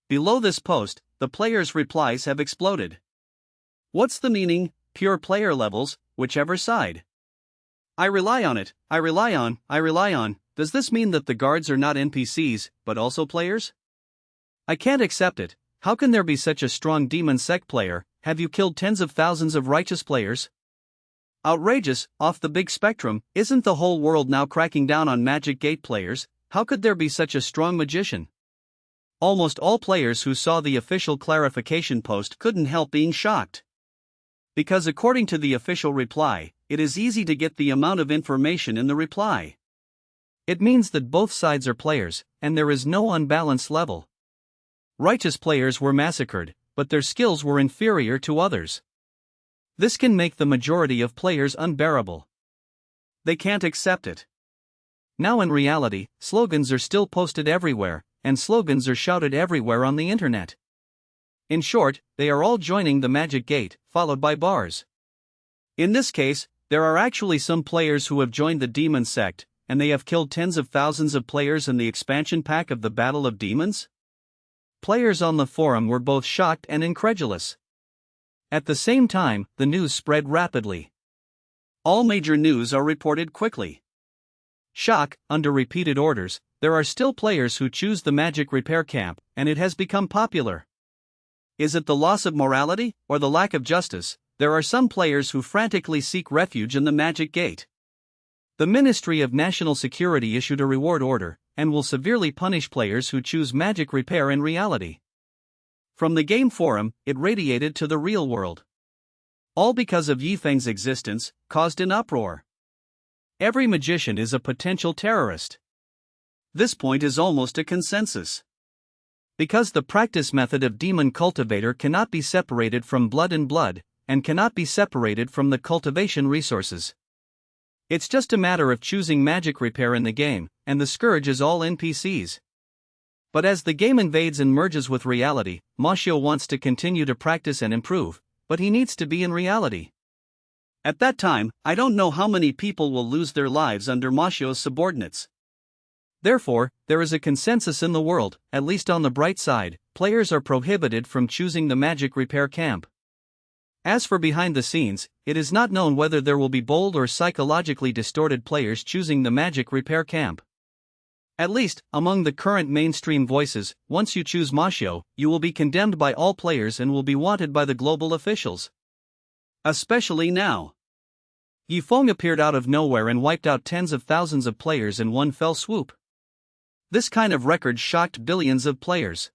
[SPEAKER 2] Below this post, the players' replies have exploded. What's the meaning? Pure player levels, whichever side. I rely on it, I rely on. Does this mean that the guards are not NPCs, but also players? I can't accept it. How can there be such a strong demon sect player? Have you killed tens of thousands of righteous players? Outrageous, off the big spectrum. Isn't the whole world now cracking down on Magic Gate players? How could there be such a strong magician? Almost all players who saw the official clarification post couldn't help being shocked. Because according to the official reply, it is easy to get the amount of information in the reply. It means that both sides are players, and there is no unbalanced level. Righteous players were massacred, but their skills were inferior to others. This can make the majority of players unbearable. They can't accept it. Now in reality, slogans are still posted everywhere, and slogans are shouted everywhere on the internet. In short, they are all joining the Magic Gate, followed by bars. In this case, there are actually some players who have joined the Demon Sect, and they have killed tens of thousands of players in the expansion pack of the Battle of Demons? Players on the forum were both shocked and incredulous. At the same time, the news spread rapidly. All major news are reported quickly. Shock, under repeated orders, there are still players who choose the magic repair camp, and it has become popular. Is it the loss of morality, or the lack of justice? There are some players who frantically seek refuge in the Magic Gate. The Ministry of National Security issued a reward order, and will severely punish players who choose magic repair in reality. From the game forum, it radiated to the real world. All because of Yifeng's existence, caused an uproar. Every magician is a potential terrorist. This point is almost a consensus. Because the practice method of demon cultivator cannot be separated from blood and blood, and cannot be separated from the cultivation resources. It's just a matter of choosing magic repair in the game, and the scourge is all NPCs. But as the game invades and merges with reality, Mashio wants to continue to practice and improve, but he needs to be in reality. At that time, I don't know how many people will lose their lives under Mashio's subordinates. Therefore, there is a consensus in the world, at least on the bright side, players are prohibited from choosing the magic repair camp. As for behind the scenes, it is not known whether there will be bold or psychologically distorted players choosing the magic repair camp. At least, among the current mainstream voices, once you choose Mashio, you will be condemned by all players and will be wanted by the global officials. Especially now. Yifeng appeared out of nowhere and wiped out tens of thousands of players in one fell swoop. This kind of record shocked billions of players.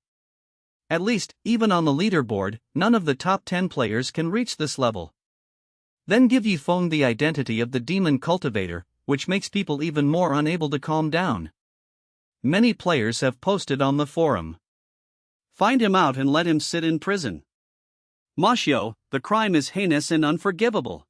[SPEAKER 2] At least, even on the leaderboard, none of the top 10 players can reach this level. Then give Yifeng the identity of the demon cultivator, which makes people even more unable to calm down. Many players have posted on the forum. Find him out and let him sit in prison. Mashio, the crime is heinous and unforgivable.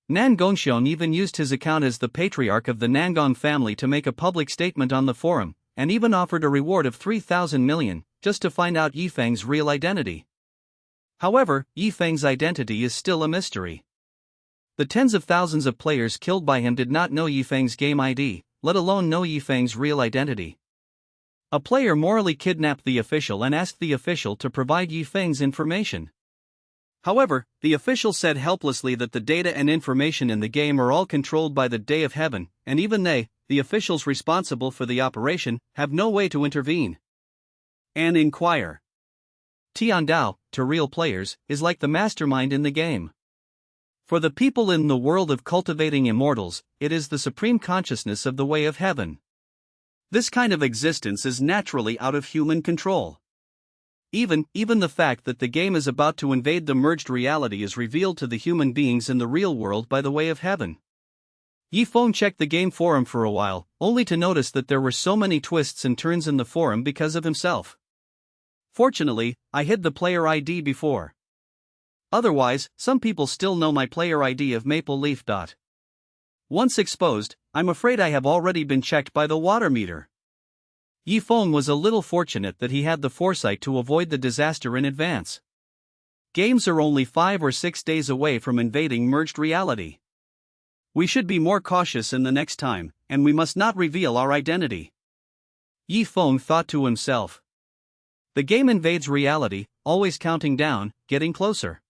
[SPEAKER 2] Nan Gongxiong even used his account as the patriarch of the Nangong family to make a public statement on the forum, and even offered a reward of 3,000 million, just to find out Yifeng's real identity. However, Yifeng's identity is still a mystery. The tens of thousands of players killed by him did not know Yifeng's game ID, let alone know Yifeng's real identity. A player morally kidnapped the official and asked the official to provide Yifeng's information. However, the official said helplessly that the data and information in the game are all controlled by the Day of Heaven, and even they the officials responsible for the operation have no way to intervene. An inquire.
[SPEAKER 1] Tian Dao, to real players, is like the mastermind in the game. For the people in the world of cultivating immortals, it is the supreme consciousness of the way of heaven.
[SPEAKER 2] This kind of existence is naturally out of human control. Even the fact that the game is about to invade the merged reality is revealed to the human beings in the real world by the way of heaven. Yifeng checked the game forum for a while, only to notice that there were so many twists and turns in the forum because of himself. Fortunately, I hid the player ID before. Otherwise, some people still know my player ID of Maple Leaf. Once exposed, I'm afraid I have already been checked by the water meter. Yifeng was a little fortunate that he had the foresight to avoid the disaster in advance. Games are only 5 or 6 days away from invading merged reality. We should be more cautious in the next time, and we must not reveal our identity. Yifeng thought to himself. The game invades reality, always counting down, getting closer.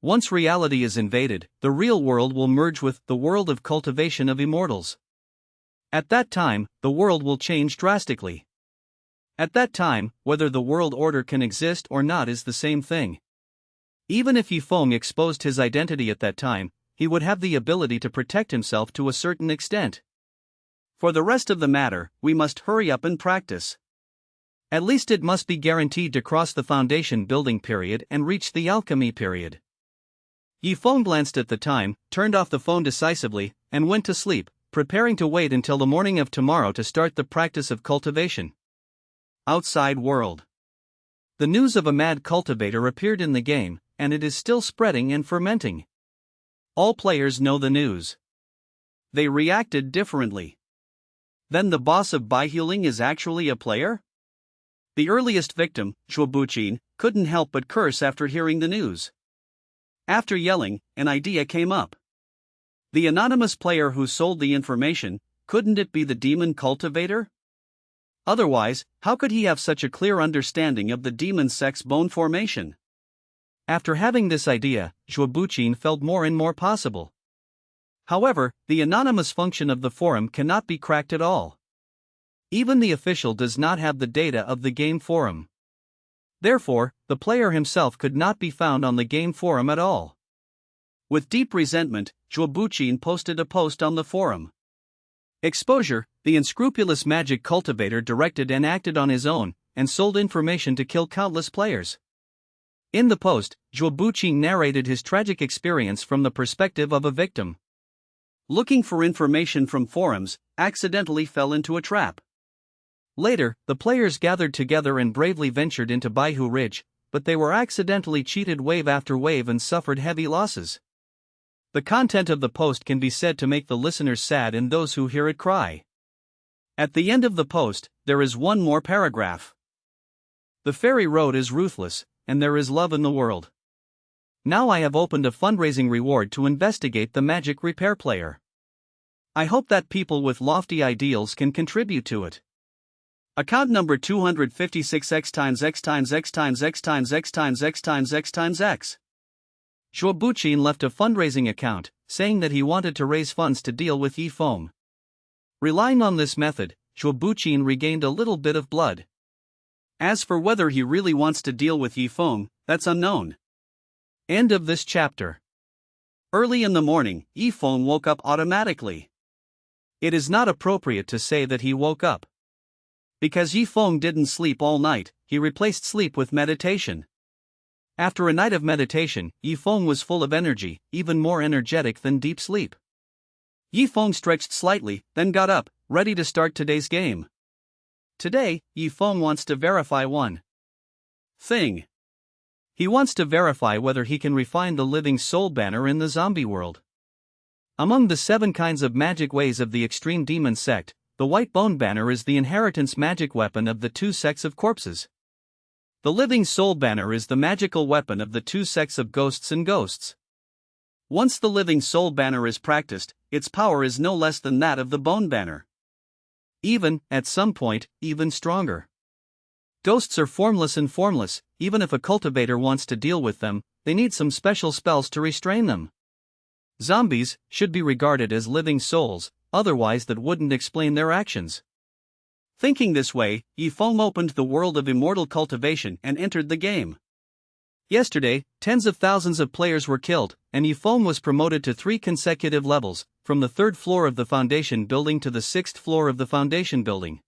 [SPEAKER 2] Once reality is invaded, the real world will merge with the world of cultivation of immortals. At that time, the world will change drastically. At that time, whether the world order can exist or not is the same thing. Even if Yifeng exposed his identity at that time, he would have the ability to protect himself to a certain extent. For the rest of the matter, we must hurry up and practice. At least it must be guaranteed to cross the foundation building period and reach the alchemy period. Yifeng glanced at the time, turned off the phone decisively, and went to sleep, preparing to wait until the morning of tomorrow to start the practice of cultivation. Outside world. The news of a mad cultivator appeared in the game, and it is still spreading and fermenting. All players know the news. They reacted differently. Then the boss of Baihuling is actually a player? The earliest victim, Zhuobuqin, couldn't help but curse after hearing the news. After yelling, an idea came up. The anonymous player who sold the information, couldn't it be the demon cultivator? Otherwise, how could he have such a clear understanding of the demon sex bone formation? After having this idea, Zhuobuqin felt more and more possible. However, the anonymous function of the forum cannot be cracked at all. Even the official does not have the data of the game forum. Therefore, the player himself could not be found on the game forum at all. With deep resentment, Zhuobuqin posted a post on the forum. Exposure: the unscrupulous magic cultivator directed and acted on his own, and sold information to kill countless players. In the post, Zhuobuqin narrated his tragic experience from the perspective of a victim. Looking for information from forums, accidentally fell into a trap. Later, the players gathered together and bravely ventured into Baihu Ridge, but they were accidentally cheated wave after wave and suffered heavy losses. The content of the post can be said to make the listeners sad and those who hear it cry. At the end of the post, there is one more paragraph. The fairy road is ruthless, and there is love in the world. Now I have opened a fundraising reward to investigate the magic repair player. I hope that people with lofty ideals can contribute to it. Account number 256x times x times x times x times x times x times x times x. Zhuobuqin left a fundraising account, saying that he wanted to raise funds to deal with Yifeng. Relying on this method, Zhuobuqin regained a little bit of blood. As for whether he really wants to deal with Yifeng, that's unknown. End of this chapter. Early in the morning, Yifeng woke up automatically. It is not appropriate to say that he woke up. Because Yifeng didn't sleep all night, he replaced sleep with meditation. After a night of meditation, Yifeng was full of energy, even more energetic than deep sleep. Yifeng stretched slightly, then got up, ready to start today's game. Today, Yifeng wants to verify one thing. He wants to verify whether he can refine the living soul banner in the zombie world. Among the 7 kinds of magic ways of the extreme demon sect, the white bone banner is the inheritance magic weapon of the 2 sects of corpses. The living soul banner is the magical weapon of the 2 sects of ghosts and ghosts. Once the living soul banner is practiced, its power is no less than that of the bone banner. Even, at some point, even stronger. Ghosts are formless and formless. Even if a cultivator wants to deal with them, they need some special spells to restrain them. Zombies should be regarded as living souls,
[SPEAKER 1] otherwise that wouldn't explain their actions.
[SPEAKER 2] Thinking this way, Yifeng opened the world of immortal cultivation and entered the game.
[SPEAKER 1] Yesterday, tens of thousands of players were killed, and Yifeng was promoted to 3 consecutive levels, from the 3rd floor of the foundation building to the 6th floor of the foundation building.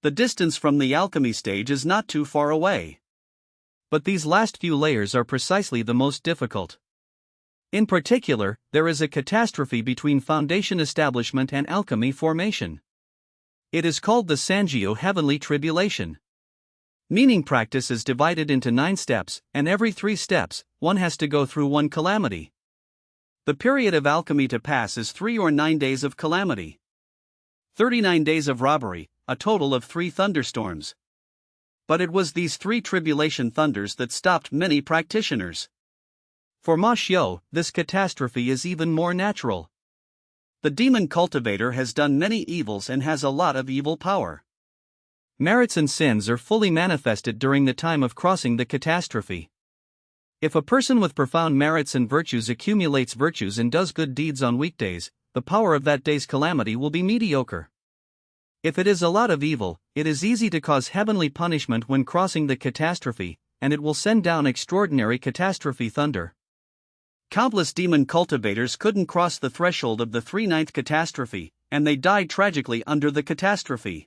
[SPEAKER 2] The distance from the alchemy stage is not too far away.
[SPEAKER 1] But these last few layers are precisely the most difficult. In particular, there is a catastrophe between foundation establishment and alchemy formation. It is called the Sanjiu Heavenly Tribulation. Meaning practice is divided into 9 steps, and every 3 steps, one has to go through one calamity. The period of alchemy to pass is 3 or 9 days of calamity. 39 days of robbery, a total of 3 thunderstorms. But it was these 3 tribulation thunders that stopped many practitioners. For Ma Xiu, this catastrophe is even more natural.
[SPEAKER 2] The demon cultivator has done many evils and has a lot of evil power.
[SPEAKER 1] Merits and sins are fully manifested during the time of crossing the catastrophe. If a person with profound merits and virtues accumulates virtues and does good deeds on weekdays, the power of that day's calamity will be mediocre. If it is a lot of evil, it is easy to cause heavenly punishment when crossing the catastrophe, and it will send down extraordinary catastrophe thunder.
[SPEAKER 2] Countless demon cultivators couldn't cross the threshold of the 39th catastrophe, and they died tragically under the catastrophe.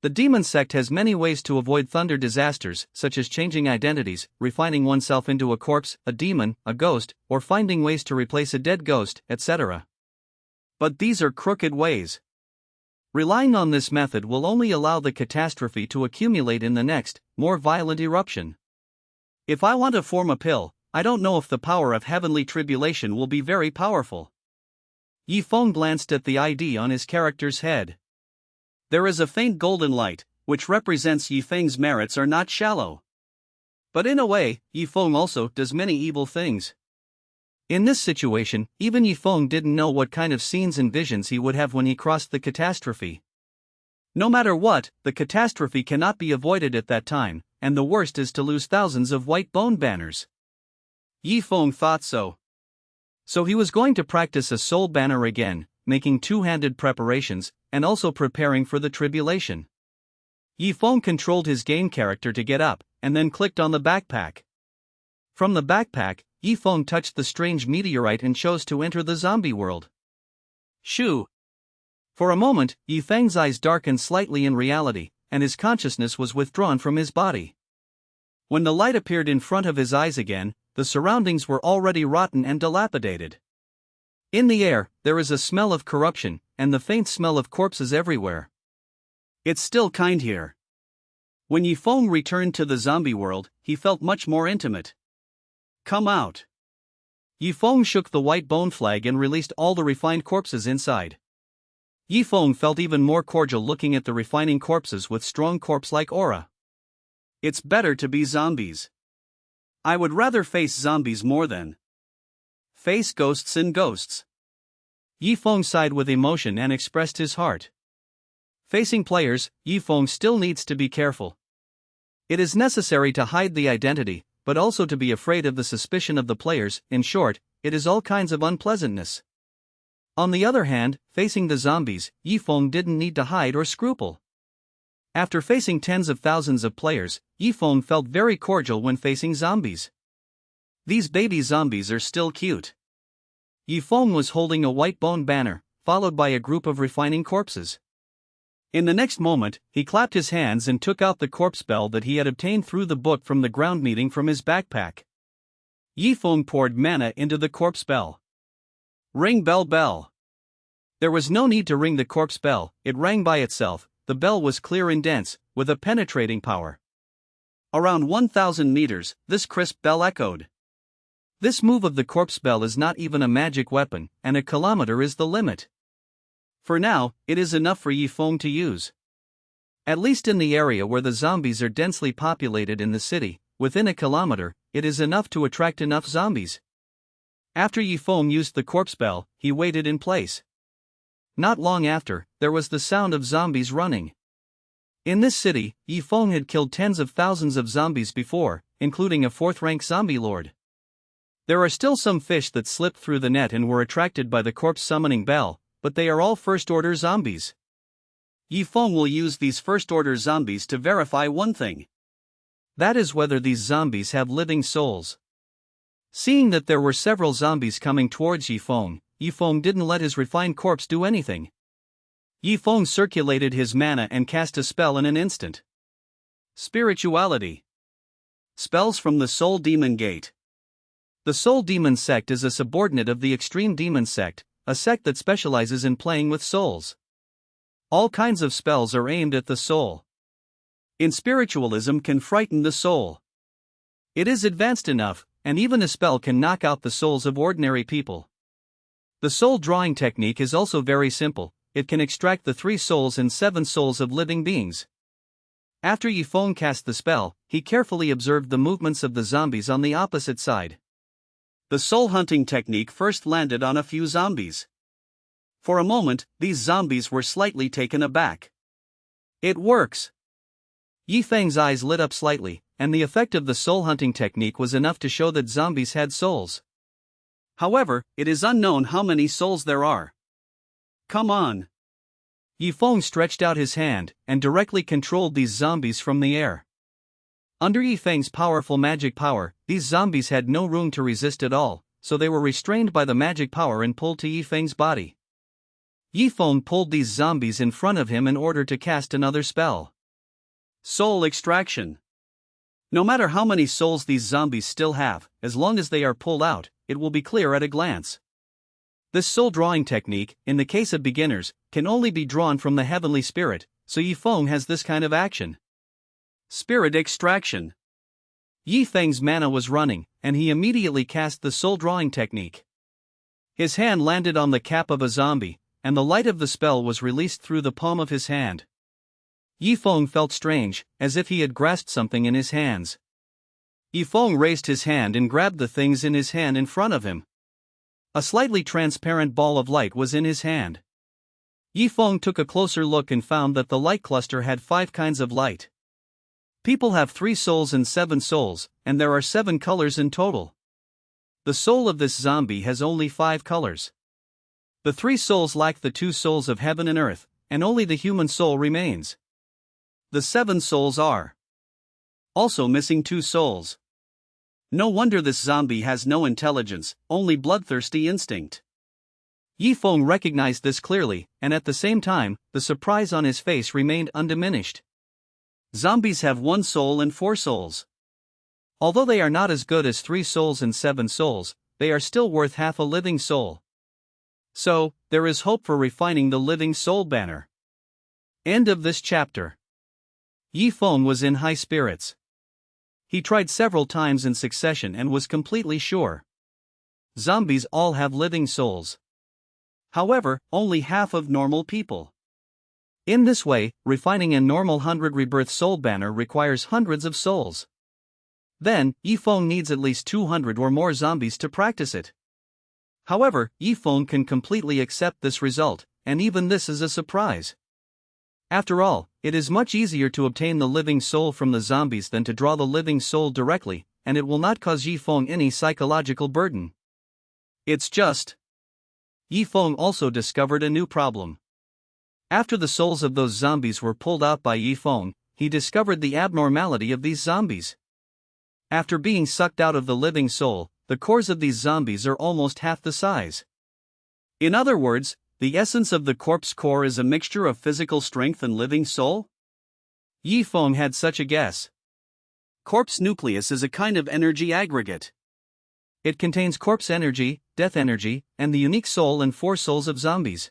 [SPEAKER 1] The demon sect has many ways to avoid thunder disasters, such as changing identities, refining oneself into a corpse, a demon, a ghost, or finding ways to replace a dead ghost, etc.
[SPEAKER 2] But these are crooked ways.
[SPEAKER 1] Relying on this method will only allow the catastrophe to accumulate in the next, more violent eruption.
[SPEAKER 2] If I want to form a pill, I don't know if the power of heavenly tribulation will be very powerful.
[SPEAKER 1] Yifeng glanced at the ID on his character's head.
[SPEAKER 2] There is a faint golden light, which represents Yifeng's merits are not shallow. But in a way, Yifeng also does many evil things.
[SPEAKER 1] In this situation, even Yifeng didn't know what kind of scenes and visions he would have when he crossed the catastrophe.
[SPEAKER 2] No matter what, the catastrophe cannot be avoided at that time, and the worst is to lose thousands of white bone banners. Yifeng thought so.
[SPEAKER 1] So he was going to practice a soul banner again, making 2-handed preparations, and also preparing for the tribulation. Yifeng controlled his game character to get up, and then clicked on the backpack. From the backpack, Yifeng touched the strange meteorite and chose to enter the zombie world.
[SPEAKER 2] Shoo!
[SPEAKER 1] For a moment, Yifeng's eyes darkened slightly in reality, and his consciousness was withdrawn from his body. When the light appeared in front of his eyes again, the surroundings were already rotten and dilapidated. In the air, there is a smell of corruption, and the faint smell of corpses everywhere.
[SPEAKER 2] It's still kind here. When Yifeng returned to the zombie world, he felt much more intimate. Come out.
[SPEAKER 1] Yifeng shook the white bone flag and released all the refined corpses inside. Yifeng felt even more cordial looking at the refining corpses with strong corpse-like aura.
[SPEAKER 2] It's better to be zombies. I would rather face zombies more than face ghosts and ghosts.
[SPEAKER 1] Yifeng sighed with emotion and expressed his heart. Facing players, Yifeng still needs to be careful. It is necessary to hide the identity, but also to be afraid of the suspicion of the players. In short, it is all kinds of unpleasantness. On the other hand, facing the zombies, Yifeng didn't need to hide or scruple. After facing tens of thousands of players, Yifeng felt very cordial when facing zombies. These baby zombies are still cute. Yifeng was holding a white bone banner, followed by a group of refining corpses. In the next moment, he clapped his hands and took out the corpse bell that he had obtained through the book from the ground meeting from his backpack. Yifeng poured mana into the corpse bell.
[SPEAKER 2] Ring bell bell.
[SPEAKER 1] There was no need to ring the corpse bell, it rang by itself. The bell was clear and dense, with a penetrating power.
[SPEAKER 2] Around 1,000 meters, this crisp bell echoed.
[SPEAKER 1] This move of the corpse bell is not even a magic weapon, and a kilometer is the limit. For now, it is enough for Yifeng to use. At least in the area where the zombies are densely populated in the city, within a kilometer, it is enough to attract enough zombies. After Yifeng used the corpse bell, he waited in place. Not long after, there was the sound of zombies running. In this city, Yifeng had killed tens of thousands of zombies before, including a 4th-rank zombie lord. There are still some fish that slipped through the net and were attracted by the corpse summoning bell,
[SPEAKER 2] but they are all first-order zombies. Yifeng will use these first-order zombies to verify one thing. That is whether these zombies have living souls. Seeing that there were several zombies coming towards Yifeng didn't let his refined corpse do anything. Yifeng circulated his mana and cast a spell in an instant. Spirituality. Spells from the Soul Demon Gate. The Soul Demon sect is a subordinate of the Extreme Demon sect, a sect that specializes in playing with souls. All kinds of spells are aimed at the soul. In spiritualism can frighten the soul. It is advanced enough, and even a spell can knock out the souls of ordinary people. The soul drawing technique is also very simple. It can extract the 3 souls and 7 souls of living beings. After Yifeng cast the spell, he carefully observed the movements of the zombies on the opposite side. The soul hunting technique first landed on a few zombies. For a moment, these zombies were slightly taken aback. It works! Yifeng's eyes lit up slightly, and the effect of the soul hunting technique was enough to show that zombies had souls. However, it is unknown how many souls there are. Come on! Yifeng stretched out his hand and directly controlled these zombies from the air. Under Yifeng's powerful magic power, these zombies had no room to resist at all, so they were restrained by the magic power and pulled to Yifeng's body. Yifeng pulled these zombies in front of him in order to cast another spell. Soul extraction. No matter how many souls these zombies still have, as long as they are pulled out, it will be clear at a glance. This soul drawing technique, in the case of beginners, can only be drawn from the heavenly spirit, so Yifeng has this kind of action. Spirit extraction. Yifeng's mana was running, and he immediately cast the soul drawing technique. His hand landed on the cap of a zombie, and the light of the spell was released through the palm of his hand. Yifeng felt strange, as if he had grasped something in his hands. Yifeng raised his hand and grabbed the things in his hand in front of him. A slightly transparent ball of light was in his hand. Yifeng took a closer look and found that the light cluster had 5 kinds of light. People have 3 souls and 7 souls, and there are 7 colors in total. The soul of this zombie has only 5 colors. The 3 souls lack the 2 souls of heaven and earth, and only the human soul remains. The 7 souls are also missing 2 souls. No wonder this zombie has no intelligence, only bloodthirsty instinct. Yifeng recognized this clearly, and at the same time, the surprise on his face remained undiminished. Zombies have 1 soul and 4 souls. Although they are not as good as 3 souls and 7 souls, they are still worth half a living soul. So, there is hope for refining the living soul banner. End of this chapter. Yifeng was in high spirits. He tried several times in succession and was completely sure. Zombies all have living souls. However, only half of normal people. In this way, refining a normal 100 rebirth soul banner requires hundreds of souls. Then, Yifeng needs at least 200 or more zombies to practice it. However, Yifeng can completely accept this result, and even this is a surprise. After all, it is much easier to obtain the living soul from the zombies than to draw the living soul directly, and it will not cause Yifeng any psychological burden. It's just. Yifeng also discovered a new problem. After the souls of those zombies were pulled out by Yifeng, he discovered the abnormality of these zombies. After being sucked out of the living soul, the cores of these zombies are almost half the size. In other words, the essence of the corpse core is a mixture of physical strength and living soul? Yifeng had such a guess. Corpse nucleus is a kind of energy aggregate. It contains corpse energy, death energy, and the unique soul and 4 souls of zombies.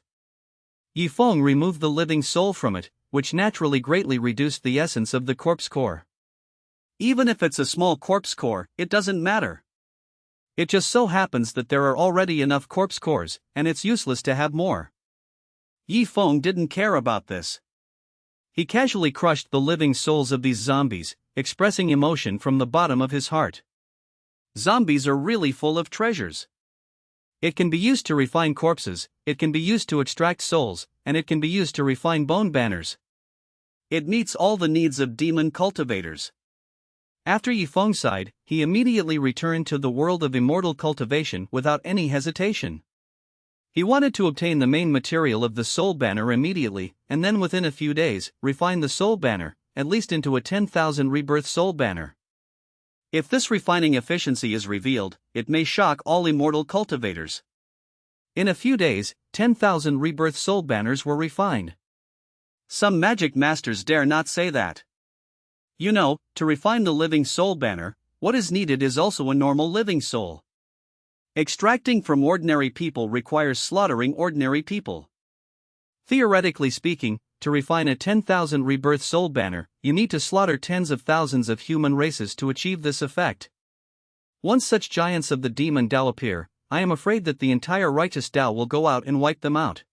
[SPEAKER 2] Yifeng removed the living soul from it, which naturally greatly reduced the essence of the corpse core. Even if it's a small corpse core, it doesn't matter. It just so happens that there are already enough corpse cores, and it's useless to have more. Yifeng didn't care about this. He casually crushed the living souls of these zombies, expressing emotion from the bottom of his heart. Zombies are really full of treasures. It can be used to refine corpses, it can be used to extract souls, and it can be used to refine bone banners. It meets all the needs of demon cultivators. After Yifeng sighed, he immediately returned to the world of immortal cultivation without any hesitation.
[SPEAKER 1] He wanted to obtain the main material of the soul banner immediately, and then within a few days, refine the soul banner, at least into a 10,000 rebirth soul banner. If this refining efficiency is revealed, it may shock all immortal cultivators. In a few days, 10,000 rebirth soul banners were refined. Some magic masters dare not say that. You know, to refine the living soul banner, what is needed is also a normal living soul. Extracting from ordinary people requires slaughtering ordinary people. Theoretically speaking, to refine a 10,000 rebirth soul banner, you need to slaughter tens of thousands of human races to achieve this effect. Once such giants of the demon Dao appear, I am afraid that the entire righteous Dao will go out and wipe them out.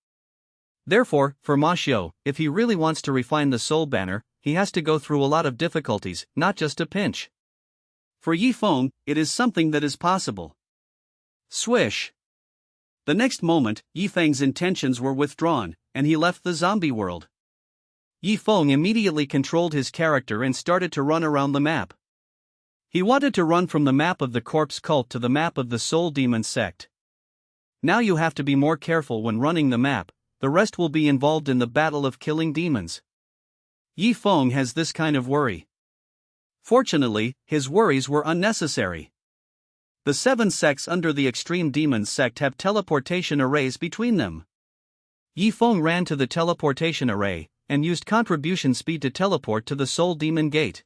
[SPEAKER 1] Therefore, for Ma Xiao, if he really wants to refine the soul banner, he has to go through a lot of difficulties, not just a pinch. For Yi Feng, it is something that is possible. Swish! The next moment, Yi Feng's intentions were withdrawn, and he left the zombie world. Yi Feng immediately controlled his character and started to run around the map. He wanted to run from the map of the corpse cult to the map of the soul demon sect. Now you have to be more careful when running the map, the rest will be involved in the battle of killing demons. Yi Feng has this kind of worry. Fortunately, his worries were unnecessary. The 7 sects under the extreme demon sect have teleportation arrays between them. Yi Feng ran to the teleportation array, and used contribution speed to teleport to the soul demon gate.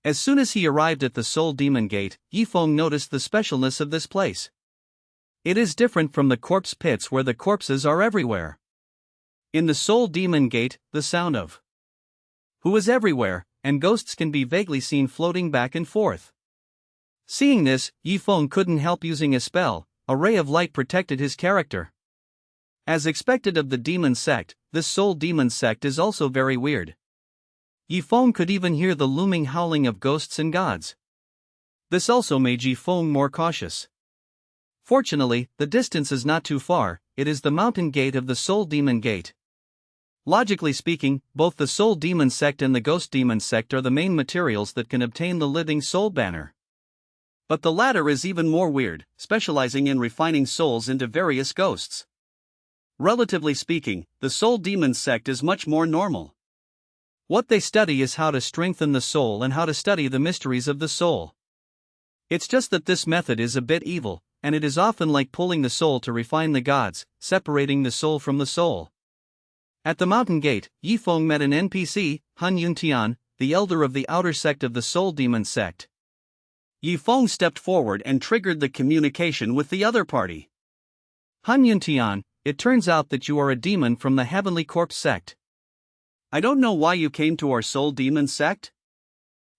[SPEAKER 1] As soon as he arrived at the soul demon gate, Yi Feng noticed the specialness of this place. It is different from the corpse pits where the corpses are everywhere. In the soul demon gate, the sound of who is everywhere, and ghosts can be vaguely seen floating back and forth. Seeing this, Yi Feng couldn't help using a spell. A ray of light protected his character. As expected of the demon sect, this soul demon sect is also very weird. Yi Feng could even hear the looming howling of ghosts and gods. This also made Yi Feng more cautious. Fortunately, the distance is not too far. It is the mountain gate of the soul demon gate. Logically speaking, both the soul demon sect and the ghost demon sect are the main materials that can obtain the living soul banner. But the latter is even more weird, specializing in refining souls into various ghosts. Relatively speaking, the soul demon sect is much more normal. What they study is how to strengthen the soul and how to study the mysteries of the soul. It's just that this method is a bit evil, and it is often like pulling the soul to refine the gods, separating the soul from the soul. At the mountain gate, Yi Feng met an NPC, Han Yuntian, the elder of the outer sect of the soul demon sect. Yi Feng stepped forward and triggered the communication with the other party. Han Yuntian, it turns out that you are a demon from the Heavenly Corpse sect. I don't know why you came to our soul demon sect.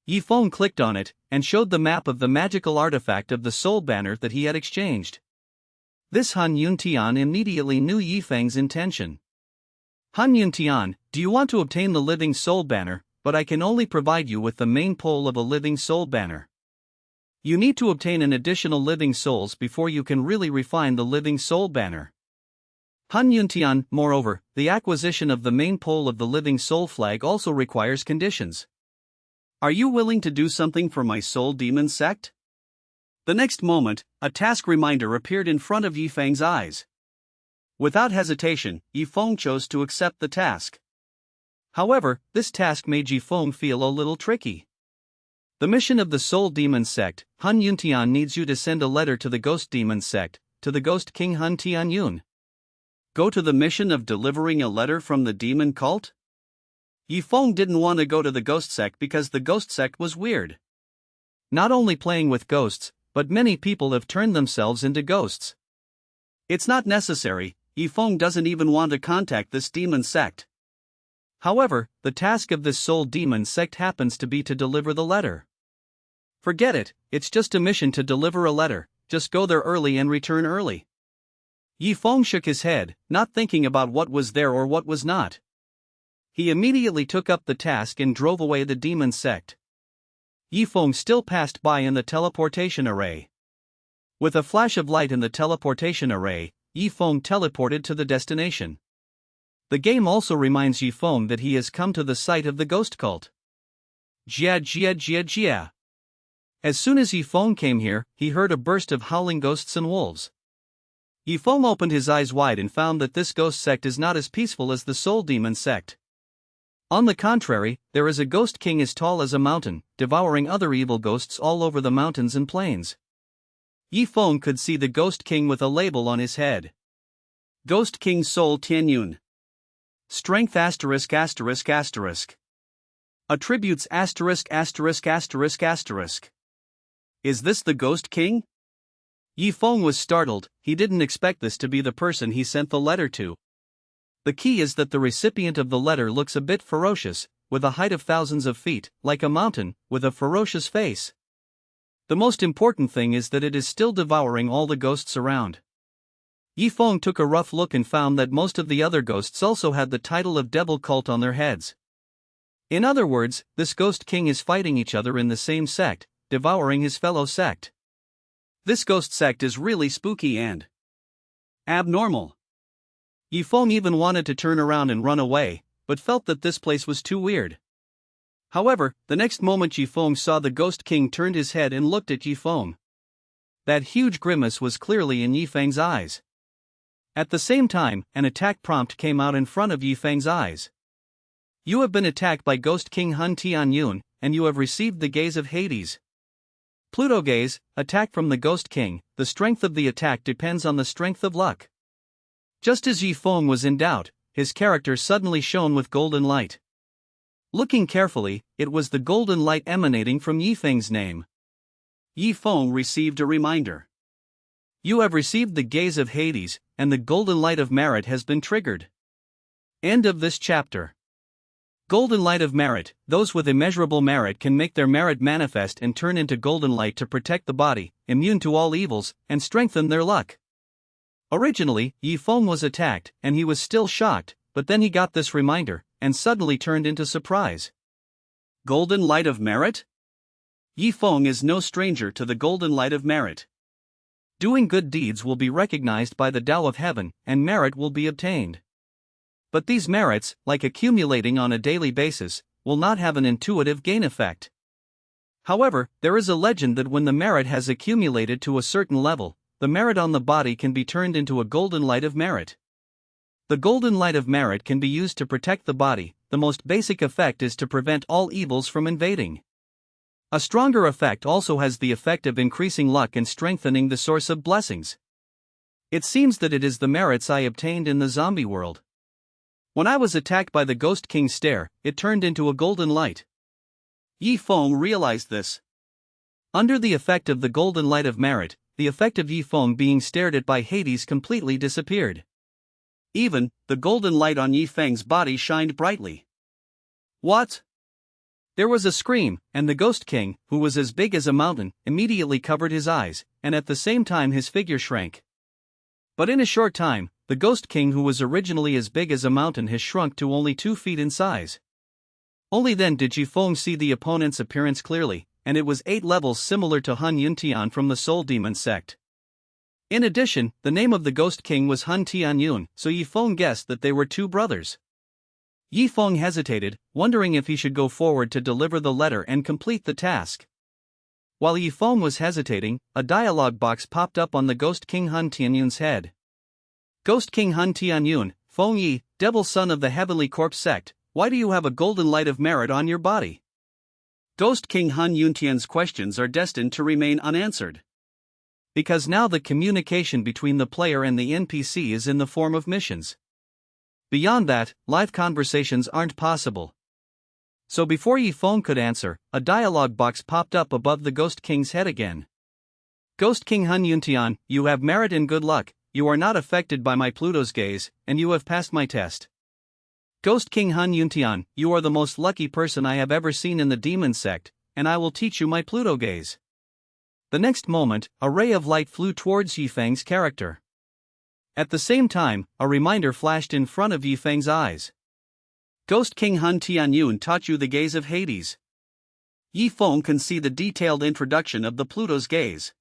[SPEAKER 1] Yi Feng clicked on it, and showed the map of the magical artifact of the soul banner that he had exchanged. This Han Yuntian immediately knew Yi Feng's intention. Han Yuntian, do you want to obtain the living soul banner, but I can only provide you with the main pole of a living soul banner. You need to obtain an additional living souls before you can really refine the living soul banner. Han Yuntian, moreover, the acquisition of the main pole of the living soul flag also requires conditions. Are you willing to do something for my soul demon sect? The next moment, a task reminder appeared in front of Yi Feng's eyes. Without hesitation, Yi Feng chose to accept the task. However, this task made Yi Feng feel a little tricky. The mission of the soul demon sect, Han Yuntian needs you to send a letter to the ghost demon sect, to the ghost king Han Tianyun. Go to the mission of delivering a letter from the demon cult? Yi Feng didn't want to go to the ghost sect because the ghost sect was weird. Not only playing with ghosts, but many people have turned themselves into ghosts. It's not necessary. Yi Feng doesn't even want to contact this demon sect. However, the task of this soul demon sect happens to be to deliver the letter. Forget it, it's just a mission to deliver a letter, just go there early and return early. Yi Feng shook his head, not thinking about what was there or what was not. He immediately took up the task and drove away the demon sect. Yi Feng still passed by in the teleportation array. With a flash of light in the teleportation array, Yi Feng teleported to the destination. The game also reminds Yi Feng that he has come to the site of the ghost cult. Jia jia jia jia. As soon as Yi Feng came here, he heard a burst of howling ghosts and wolves. Yifeng opened his eyes wide and found that this ghost sect is not as peaceful as the Soul Demon sect. On the contrary, there is a ghost king as tall as a mountain, devouring other evil ghosts all over the mountains and plains. Yifeng could see the ghost king with a label on his head. Ghost King Soul Tianyun. Strength *****. Attributes ******. Is this the Ghost King? Yifeng was startled. He didn't expect this to be the person he sent the letter to. The key is that the recipient of the letter looks a bit ferocious, with a height of thousands of feet, like a mountain, with a ferocious face. The most important thing is that it is still devouring all the ghosts around. Yifeng took a rough look and found that most of the other ghosts also had the title of Devil Cult on their heads. In other words, this Ghost King is fighting each other in the same sect, devouring his fellow sect. This ghost sect is really spooky and abnormal. Yifeng even wanted to turn around and run away, but felt that this place was too weird. However, the next moment Yifeng saw the Ghost King turned his head and looked at Yifeng. That huge grimace was clearly in Yifeng's eyes. At the same time, an attack prompt came out in front of Yifeng's eyes. You have been attacked by Ghost King Hun Tianyun, and you have received the gaze of Hades. Pluto gaze, attack from the Ghost King. The strength of the attack depends on the strength of luck. Just as Yifeng was in doubt, his character suddenly shone with golden light. Looking carefully, it was the golden light emanating from Yifeng's name. Yifeng received a reminder. You have received the gaze of Hades, and the golden light of merit has been triggered. End of this chapter. Golden light of merit. Those with immeasurable merit can make their merit manifest and turn into golden light to protect the body, immune to all evils, and strengthen their luck. Originally, Yifeng was attacked, and he was still shocked, but then he got this reminder, and suddenly turned into surprise. Golden light of merit? Yifeng is no stranger to the golden light of merit. Doing good deeds will be recognized by the Tao of Heaven, and merit will be obtained. But these merits, like accumulating on a daily basis, will not have an intuitive gain effect. However, there is a legend that when the merit has accumulated to a certain level, the merit on the body can be turned into a golden light of merit. The golden light of merit can be used to protect the body. The most basic effect is to prevent all evils from invading. A stronger effect also has the effect of increasing luck and strengthening the source of blessings. It seems that it is the merits I obtained in the zombie world. When I was attacked by the Ghost King's stare, it turned into a golden light. Yifeng realized this. Under the effect of the golden light of merit, the effect of Yifeng being stared at by Hades completely disappeared. Even, the golden light on Yifeng's body shined brightly. What? There was a scream, and the Ghost King, who was as big as a mountain, immediately covered his eyes, and at the same time his figure shrank. But in a short time, the Ghost King who was originally as big as a mountain has shrunk to only 2 feet in size. Only then did Yifeng see the opponent's appearance clearly, and it was 8 levels similar to Hun Yuntian from the Soul Demon sect. In addition, the name of the Ghost King was Hun Tianyun, so Yifeng guessed that they were 2 brothers. Yifeng hesitated, wondering if he should go forward to deliver the letter and complete the task. While Yifeng was hesitating, a dialogue box popped up on the Ghost King Hun Tianyun's head. Ghost King Hun Tianyun, Feng Yi, Devil Son of the Heavenly Corpse sect, why do you have a golden light of merit on your body? Ghost King Hun Yuntian's questions are destined to remain unanswered. Because now the communication between the player and the NPC is in the form of missions. Beyond that, live conversations aren't possible. So before Yifeng could answer, a dialogue box popped up above the Ghost King's head again. Ghost King Hun Yuntian, you have merit and good luck, you are not affected by my Pluto's gaze, and you have passed my test. Ghost King Hun Yuntian, you are the most lucky person I have ever seen in the demon sect, and I will teach you my Pluto gaze. The next moment, a ray of light flew towards Yifeng's character. At the same time, a reminder flashed in front of Yifeng's eyes. Ghost King Hun Tianyun taught you the gaze of Hades. Yifeng can see the detailed introduction of the Pluto's gaze.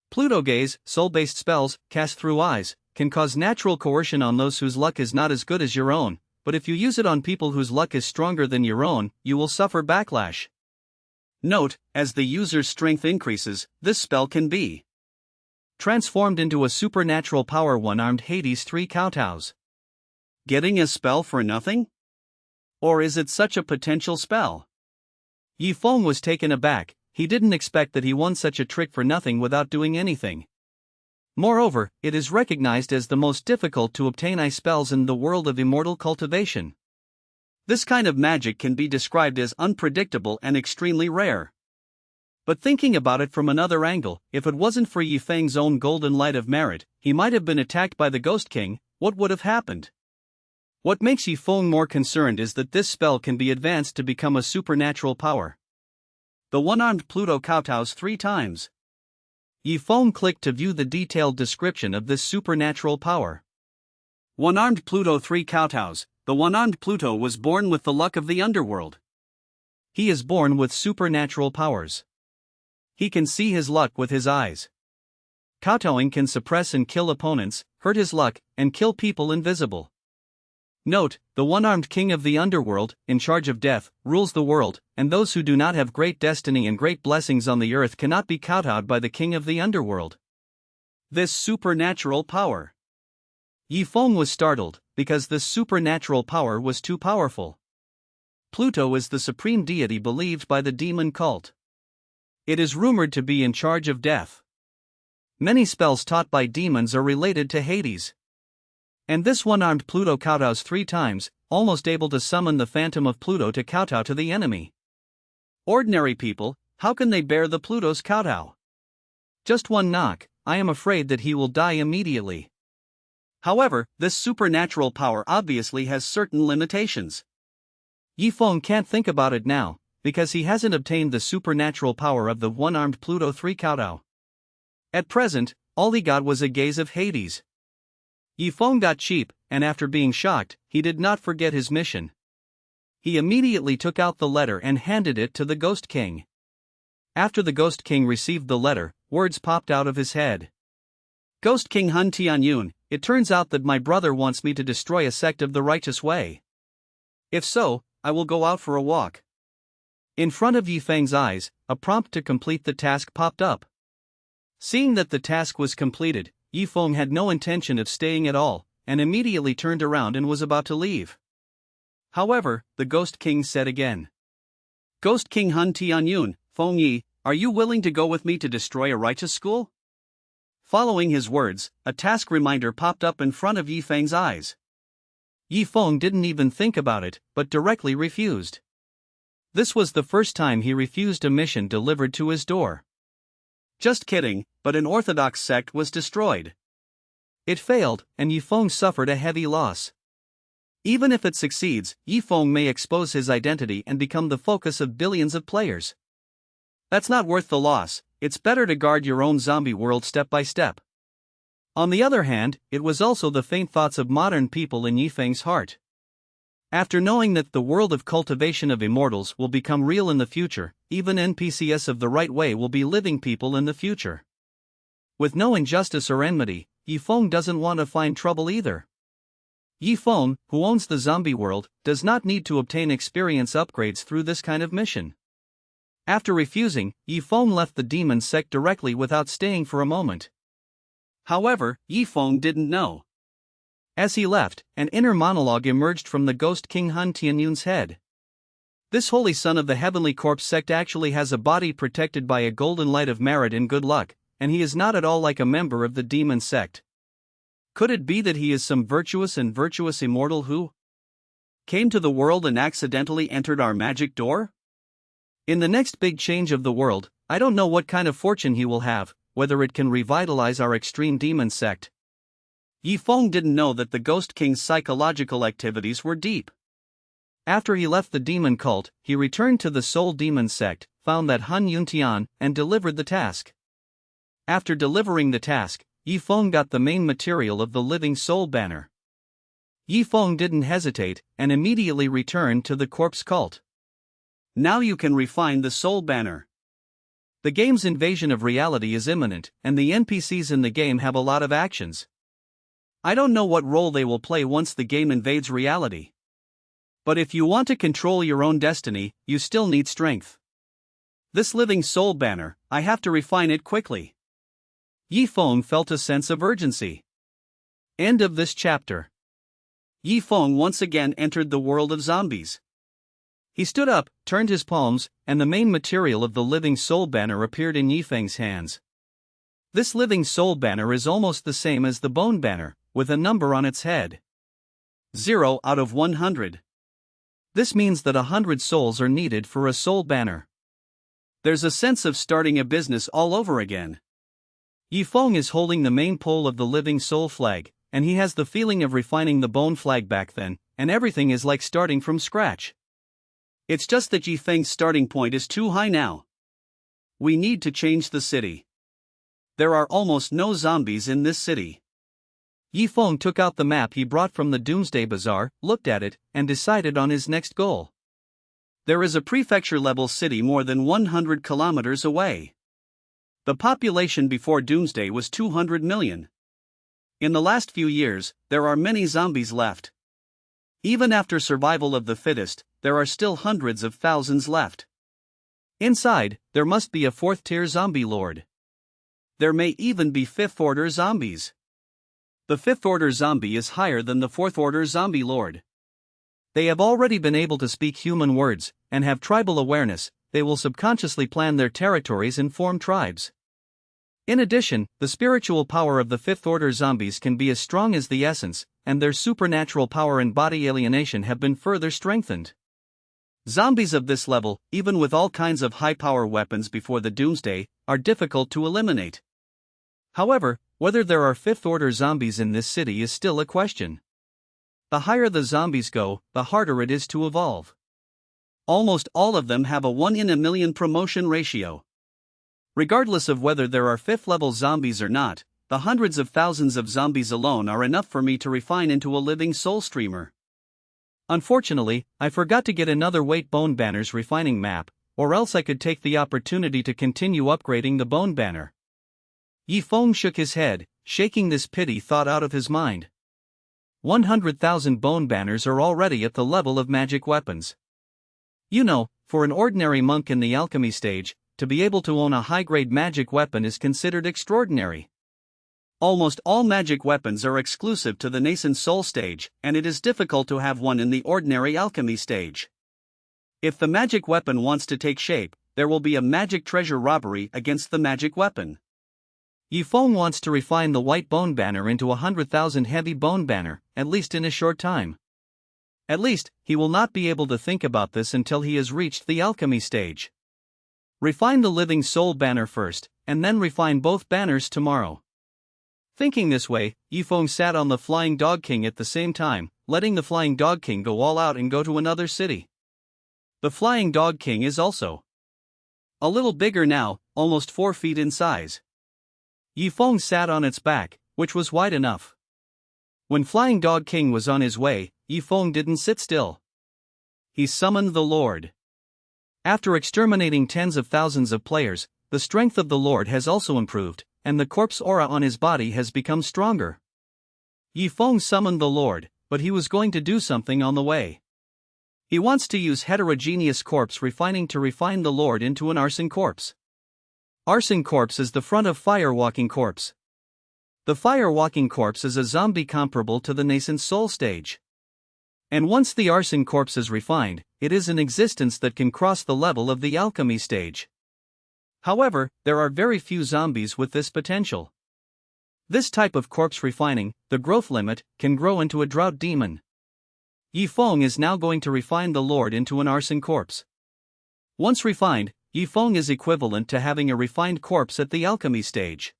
[SPEAKER 1] Pluto gaze, soul-based spells, cast through eyes, can cause natural coercion on those whose luck is not as good as your own, but if you use it on people whose luck is stronger than your own, you will suffer backlash. Note, as the user's strength increases, this spell can be transformed into a supernatural power one-armed Hades 3 kowtows.
[SPEAKER 2] Getting a spell for nothing? Or is it such a potential spell?
[SPEAKER 1] Yifeng was taken aback. He didn't expect that he won such a trick for nothing without doing anything. Moreover, it is recognized as the most difficult to obtain ice spells in the world of immortal cultivation.
[SPEAKER 2] This kind of magic can be described as unpredictable and extremely rare. But thinking about it from another angle, if it wasn't for Yifeng's own golden light of merit, he might have been attacked by the Ghost King. What would have happened? What makes Yifeng more concerned is that this spell can be advanced to become a supernatural power. The one-armed Pluto kowtows 3 times.
[SPEAKER 1] Yifeng clicked to view the detailed description of this supernatural power.
[SPEAKER 2] One-armed Pluto 3 kowtows. The one-armed Pluto was born with the luck of the underworld.
[SPEAKER 1] He is born with supernatural powers. He can see his luck with his eyes. Kowtowing can suppress and kill opponents, hurt his luck, and kill people invisible. Note, the one-armed king of the underworld, in charge of death, rules the world, and those who do not have great destiny and great blessings on the earth cannot be kowtowed by the king of the underworld.
[SPEAKER 2] This supernatural power.
[SPEAKER 1] Yifeng was startled, because this supernatural power was too powerful. Pluto is the supreme deity believed by the demon cult. It is rumored to be in charge of death. Many spells taught by demons are related to Hades. And this one-armed Pluto kowtows 3 times, almost able to summon the phantom of Pluto to kowtow to the enemy.
[SPEAKER 2] Ordinary people, how can they bear the Pluto's kowtow?
[SPEAKER 1] Just one knock, I am afraid that he will die immediately.
[SPEAKER 2] However, this supernatural power obviously has certain limitations.
[SPEAKER 1] Yifeng can't think about it now, because he hasn't obtained the supernatural power of the one-armed Pluto 3 kowtow. At present, all he got was a gaze of Hades. Yifeng got cheap, and after being shocked, he did not forget his mission. He immediately took out the letter and handed it to the Ghost King. After the Ghost King received the letter, words popped out of his head.
[SPEAKER 2] Ghost King Hun Tianyun, it turns out that my brother wants me to destroy a sect of the righteous way. If so, I will go out for a walk.
[SPEAKER 1] In front of Yifeng's eyes, a prompt to complete the task popped up. Seeing that the task was completed, Yifeng had no intention of staying at all, and immediately turned around and was about to leave. However, the Ghost King said again.
[SPEAKER 2] Ghost King Hun Tianyun, Feng Yi, are you willing to go with me to destroy a righteous school? Following his words, a task reminder popped up in front of Yifeng's eyes.
[SPEAKER 1] Yifeng didn't even think about it, but directly refused. This was the first time he refused a mission delivered to his door.
[SPEAKER 2] Just kidding, but an orthodox sect was destroyed.
[SPEAKER 1] It failed, and Yifeng suffered a heavy loss. Even if it succeeds, Yifeng may expose his identity and become the focus of billions of players.
[SPEAKER 2] That's not worth the loss. It's better to guard your own zombie world step by step.
[SPEAKER 1] On the other hand, it was also the faint thoughts of modern people in Yifeng's heart. After knowing that the world of cultivation of immortals will become real in the future, even NPCs of the right way will be living people in the future. With no injustice or enmity, Yifeng doesn't want to find trouble either. Yifeng, who owns the zombie world, does not need to obtain experience upgrades through this kind of mission. After refusing, Yifeng left the demon sect directly without staying for a moment.
[SPEAKER 2] However, Yifeng didn't know.
[SPEAKER 1] As he left, an inner monologue emerged from the Ghost King Hun Tianyun's head. This holy son of the Heavenly Corpse sect actually has a body protected by a golden light of merit and good luck, and he is not at all like a member of the demon sect. Could it be that he is some virtuous immortal who
[SPEAKER 2] came to the world and accidentally entered our magic door?
[SPEAKER 1] In the next big change of the world, I don't know what kind of fortune he will have, whether it can revitalize our extreme demon sect.
[SPEAKER 2] Yifeng didn't know that the Ghost King's psychological activities were deep.
[SPEAKER 1] After he left the demon cult, he returned to the Soul Demon sect, found that Hun Yuntian, and delivered the task. After delivering the task, Yifeng got the main material of the Living Soul banner. Yifeng didn't hesitate, and immediately returned to the corpse cult.
[SPEAKER 2] Now you can refine the soul banner.
[SPEAKER 1] The game's invasion of reality is imminent, and the NPCs in the game have a lot of actions. I don't know what role they will play once the game invades reality. But if you want to control your own destiny, you still need strength. This Living Soul banner, I have to refine it quickly. Yi Feng felt a sense of urgency. End of this chapter. Yi Feng once again entered the world of zombies. He stood up, turned his palms, and the main material of the living soul banner appeared in Yi Feng's hands. This living soul banner is almost the same as the bone banner, with a number on its head. 0 out of 100. This means that 100 souls are needed for a soul banner. There's a sense of starting a business all over again. Yi Feng is holding the main pole of the living soul flag, and he has the feeling of refining the bone flag back then, and everything is like starting from scratch. It's just that Yi Feng's starting point is too high now. We need to change the city. There are almost no zombies in this city. Yi Feng took out the map he brought from the Doomsday Bazaar, looked at it, and decided on his next goal. There is a prefecture-level city more than 100 kilometers away. The population before Doomsday was 200 million. In the last few years, there are many zombies left. Even after survival of the fittest, there are still hundreds of thousands left. Inside, there must be a 4th-tier zombie lord. There may even be 5th-order zombies. The 5th-order zombie is higher than the 4th-order zombie lord. They have already been able to speak human words, and have tribal awareness. They will subconsciously plan their territories and form tribes. In addition, the spiritual power of the 5th-order zombies can be as strong as the essence, and their supernatural power and body alienation have been further strengthened. Zombies of this level, even with all kinds of high-power weapons before the Doomsday, are difficult to eliminate. However, whether there are 5th-order zombies in this city is still a question. The higher the zombies go, the harder it is to evolve. Almost all of them have a 1 in a million promotion ratio. Regardless of whether there are 5th-level zombies or not, the hundreds of thousands of zombies alone are enough for me to refine into a living soul streamer. Unfortunately, I forgot to get another weight bone banner's refining map, or else I could take the opportunity to continue upgrading the bone banner. Yi Feng shook his head, shaking this pity thought out of his mind. 100,000 bone banners are already at the level of magic weapons. You know, for an ordinary monk in the alchemy stage, to be able to own a high-grade magic weapon is considered extraordinary. Almost all magic weapons are exclusive to the nascent soul stage, and it is difficult to have one in the ordinary alchemy stage. If the magic weapon wants to take shape, there will be a magic treasure robbery against the magic weapon. Yi Feng wants to refine the white bone banner into 100,000 heavy bone banner, at least in a short time. At least, he will not be able to think about this until he has reached the alchemy stage. Refine the living soul banner first, and then refine both banners tomorrow. Thinking this way, Yi Feng sat on the Flying Dog King at the same time, letting the Flying Dog King go all out and go to another city. The Flying Dog King is also a little bigger now, almost 4 feet in size. Yi Feng sat on its back, which was wide enough. When Flying Dog King was on his way, Yi Feng didn't sit still. He summoned the Lord. After exterminating tens of thousands of players, the strength of the Lord has also improved, and the corpse aura on his body has become stronger. Yi Feng summoned the Lord, but he was going to do something on the way. He wants to use heterogeneous corpse refining to refine the Lord into an arson corpse. Arson corpse is the front of fire-walking corpse. The fire-walking corpse is a zombie comparable to the nascent soul stage. And once the arson corpse is refined, it is an existence that can cross the level of the alchemy stage. However, there are very few zombies with this potential. This type of corpse refining, the growth limit, can grow into a drought demon. Yi Feng is now going to refine the Lord into an arson corpse. Once refined, Yi Feng is equivalent to having a refined corpse at the alchemy stage.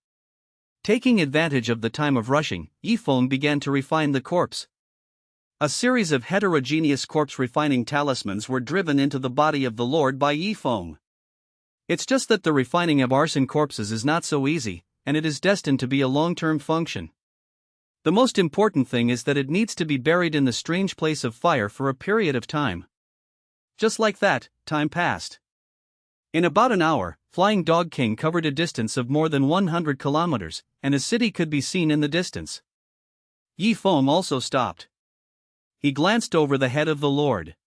[SPEAKER 1] Taking advantage of the time of rushing, Yi Feng began to refine the corpse. A series of heterogeneous corpse refining talismans were driven into the body of the Lord by Yi Feng. It's just that the refining of arson corpses is not so easy, and it is destined to be a long-term function. The most important thing is that it needs to be buried in the strange place of fire for a period of time. Just like that, time passed. In about an hour, Flying Dog King covered a distance of more than 100 kilometers, and a city could be seen in the distance. Yi Feng also stopped. He glanced over the head of the Lord.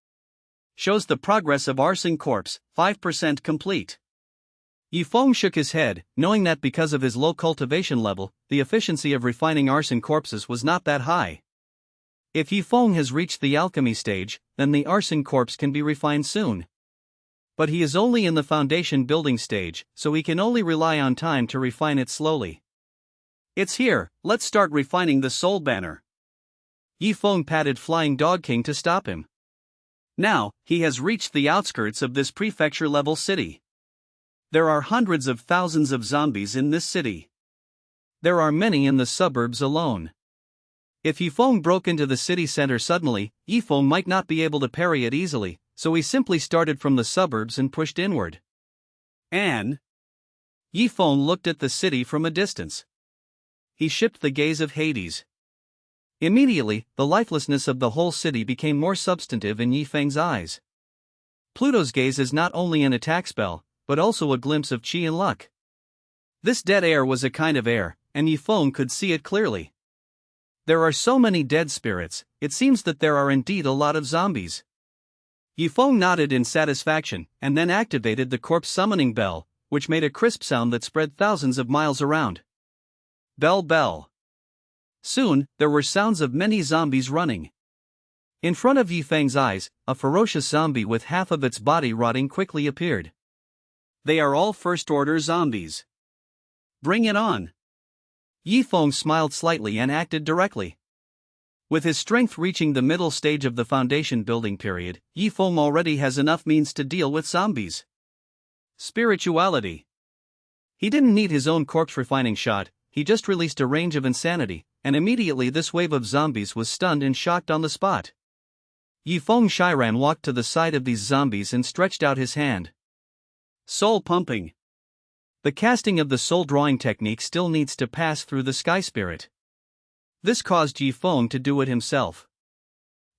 [SPEAKER 1] Shows the progress of arson corpse, 5% complete. Yifeng shook his head, knowing that because of his low cultivation level, the efficiency of refining arson corpses was not that high. If Yifeng has reached the alchemy stage, then the arson corpse can be refined soon. But he is only in the foundation building stage, so he can only rely on time to refine it slowly. It's here, let's start refining the soul banner. Yifeng patted Flying Dog King to stop him. Now, he has reached the outskirts of this prefecture-level city. There are hundreds of thousands of zombies in this city. There are many in the suburbs alone. If Yifeng broke into the city center suddenly, Yifeng might not be able to parry it easily, so he simply started from the suburbs and pushed inward. And Yifeng looked at the city from a distance. He shipped the gaze of Hades. Immediately, the lifelessness of the whole city became more substantive in Yifeng's eyes. Pluto's gaze is not only an attack spell, but also a glimpse of chi and luck. This dead air was a kind of air, and Yifeng could see it clearly. There are so many dead spirits, it seems that there are indeed a lot of zombies. Yifeng nodded in satisfaction, and then activated the corpse summoning bell, which made a crisp sound that spread thousands of miles around. Bell bell. Soon, there were sounds of many zombies running. In front of Yifeng's eyes, a ferocious zombie with half of its body rotting quickly appeared. They are all first-order zombies. Bring it on. Yifeng smiled slightly and acted directly. With his strength reaching the middle stage of the foundation building period, Yifeng already has enough means to deal with zombies. Spirituality. He didn't need his own corpse refining shot, he just released a range of insanity, and immediately this wave of zombies was stunned and shocked on the spot. Yifeng Shiran walked to the side of these zombies and stretched out his hand. Soul pumping. The casting of the soul drawing technique still needs to pass through the sky spirit. This caused Yifeng to do it himself.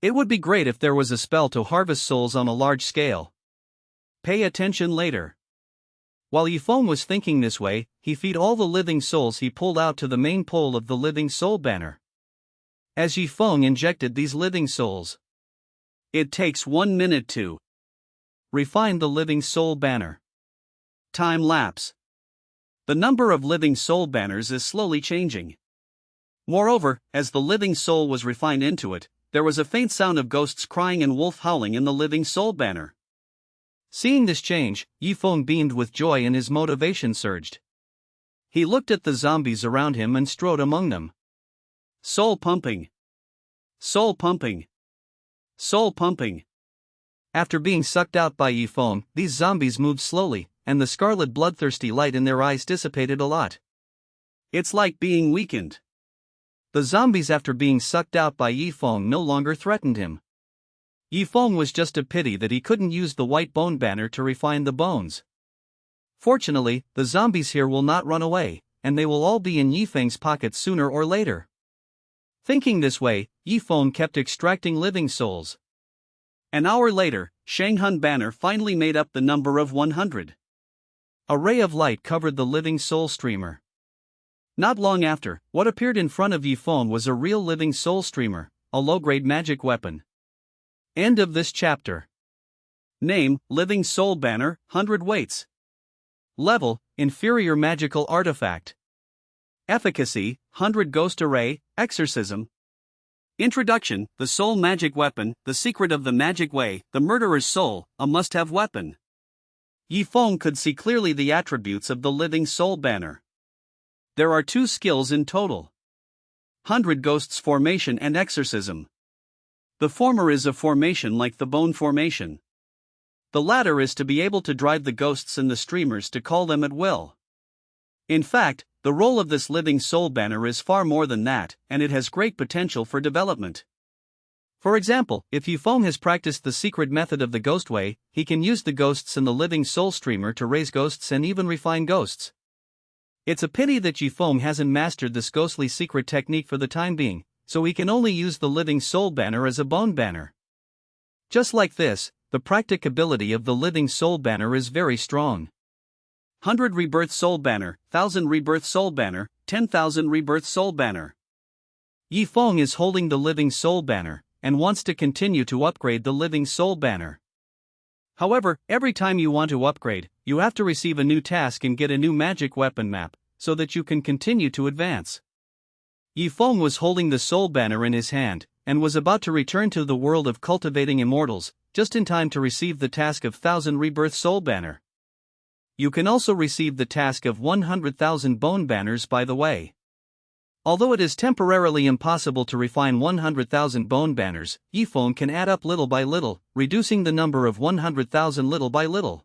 [SPEAKER 1] It would be great if there was a spell to harvest souls on a large scale. Pay attention later. While Yifeng was thinking this way, he fed all the living souls he pulled out to the main pole of the living soul banner. As Yifeng injected these living souls, it takes 1 minute to refine the living soul banner. Time lapse. The number of living soul banners is slowly changing. Moreover, as the living soul was refined into it, there was a faint sound of ghosts crying and wolf howling in the living soul banner. Seeing this change, Yifeng beamed with joy and his motivation surged. He looked at the zombies around him and strode among them. Soul pumping. Soul pumping. Soul pumping. After being sucked out by Yifeng, these zombies moved slowly, and the scarlet bloodthirsty light in their eyes dissipated a lot. It's like being weakened. The zombies after being sucked out by Yifeng no longer threatened him. Yifeng was just a pity that he couldn't use the white bone banner to refine the bones. Fortunately, the zombies here will not run away, and they will all be in Yifeng's pockets sooner or later. Thinking this way, Yifeng kept extracting living souls. An hour later, Shanghun banner finally made up the number of 100. A ray of light covered the living soul streamer. Not long after, what appeared in front of Yifeng was a real living soul streamer, a low-grade magic weapon. End of this chapter. Name, Living Soul Banner, 100 weights. Level, Inferior Magical Artifact. Efficacy, 100 Ghost Array, Exorcism. Introduction, the Soul Magic Weapon, the secret of the magic way, the murderer's soul, a must-have weapon. Yifeng could see clearly the attributes of the Living Soul Banner. There are 2 skills in total. 100 Ghosts Formation and Exorcism. The former is a formation like the bone formation. The latter is to be able to drive the ghosts and the streamers to call them at will. In fact, the role of this Living Soul Banner is far more than that, and it has great potential for development. For example, if Yifeng has practiced the secret method of the Ghost Way, he can use the ghosts in the Living Soul Streamer to raise ghosts and even refine ghosts. It's a pity that Yifeng hasn't mastered this ghostly secret technique for the time being, so he can only use the Living Soul Banner as a bone banner. Just like this, the practicability of the Living Soul Banner is very strong. 100 Rebirth Soul Banner, 1000 Rebirth Soul Banner, 10,000 Rebirth Soul Banner. Yifeng is holding the Living Soul Banner, and wants to continue to upgrade the Living Soul Banner. However, every time you want to upgrade, you have to receive a new task and get a new magic weapon map, so that you can continue to advance. Yifeng was holding the soul banner in his hand, and was about to return to the world of cultivating immortals, just in time to receive the task of 1000 Rebirth Soul Banner. You can also receive the task of 100,000 Bone Banners by the way. Although it is temporarily impossible to refine 100,000 Bone Banners, Yifeng can add up little by little, reducing the number of 100,000 little by little.